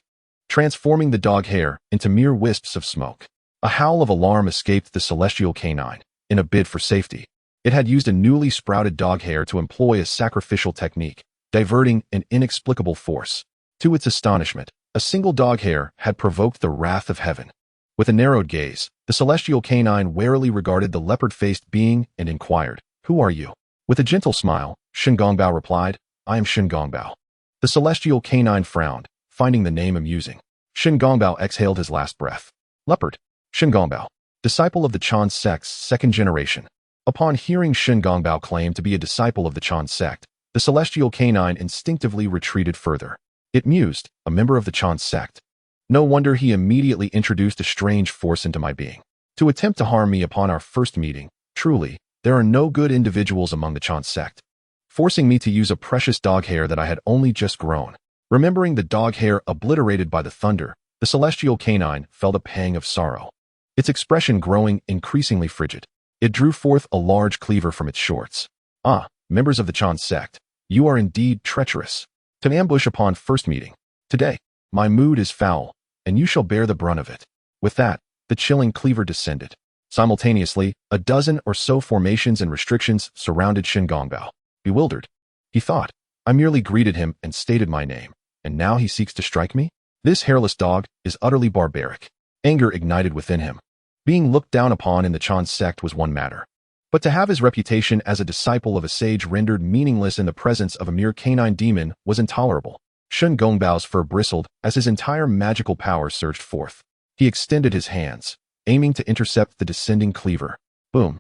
transforming the dog hair into mere wisps of smoke. A howl of alarm escaped the celestial canine. In a bid for safety, it had used a newly sprouted dog hair to employ a sacrificial technique, diverting an inexplicable force. To its astonishment, a single dog hair had provoked the wrath of heaven. With a narrowed gaze, the celestial canine warily regarded the leopard-faced being and inquired, "Who are you?" With a gentle smile, Shun Gongbao replied, "I am Shun Gongbao." The celestial canine frowned, finding the name amusing. Shun Gongbao exhaled his last breath. Leopard. Shun Gongbao, disciple of the Chan sect's second generation. Upon hearing Shun Gongbao claim to be a disciple of the Chan sect, the celestial canine instinctively retreated further. It mused, a member of the Chan sect. No wonder he immediately introduced a strange force into my being. To attempt to harm me upon our first meeting, truly, there are no good individuals among the Chan sect. Forcing me to use a precious dog hair that I had only just grown. Remembering the dog hair obliterated by the thunder, the celestial canine felt a pang of sorrow. Its expression growing increasingly frigid. It drew forth a large cleaver from its shorts. "Ah, members of the Chan sect, you are indeed treacherous. To ambush upon first meeting. Today, my mood is foul, and you shall bear the brunt of it." With that, the chilling cleaver descended. Simultaneously, a dozen or so formations and restrictions surrounded Shun Gongbao. Bewildered, he thought, I merely greeted him and stated my name, and now he seeks to strike me? This hairless dog is utterly barbaric. Anger ignited within him. Being looked down upon in the Chan sect was one matter, but to have his reputation as a disciple of a sage rendered meaningless in the presence of a mere canine demon was intolerable. Shen Gongbao's fur bristled as his entire magical power surged forth. He extended his hands, aiming to intercept the descending cleaver. Boom!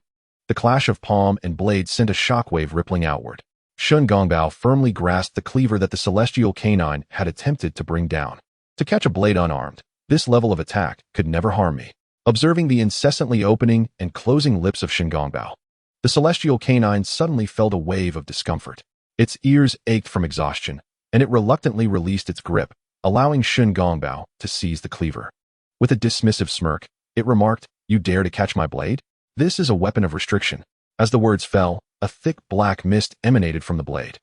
The clash of palm and blade sent a shockwave rippling outward. Shen Gongbao firmly grasped the cleaver that the celestial canine had attempted to bring down. To catch a blade unarmed, this level of attack could never harm me. Observing the incessantly opening and closing lips of Shen Gongbao, the celestial canine suddenly felt a wave of discomfort. Its ears ached from exhaustion, and it reluctantly released its grip, allowing Shen Gongbao to seize the cleaver. With a dismissive smirk, it remarked, "You dare to catch my blade? This is a weapon of restriction." As the words fell, a thick black mist emanated from the blade.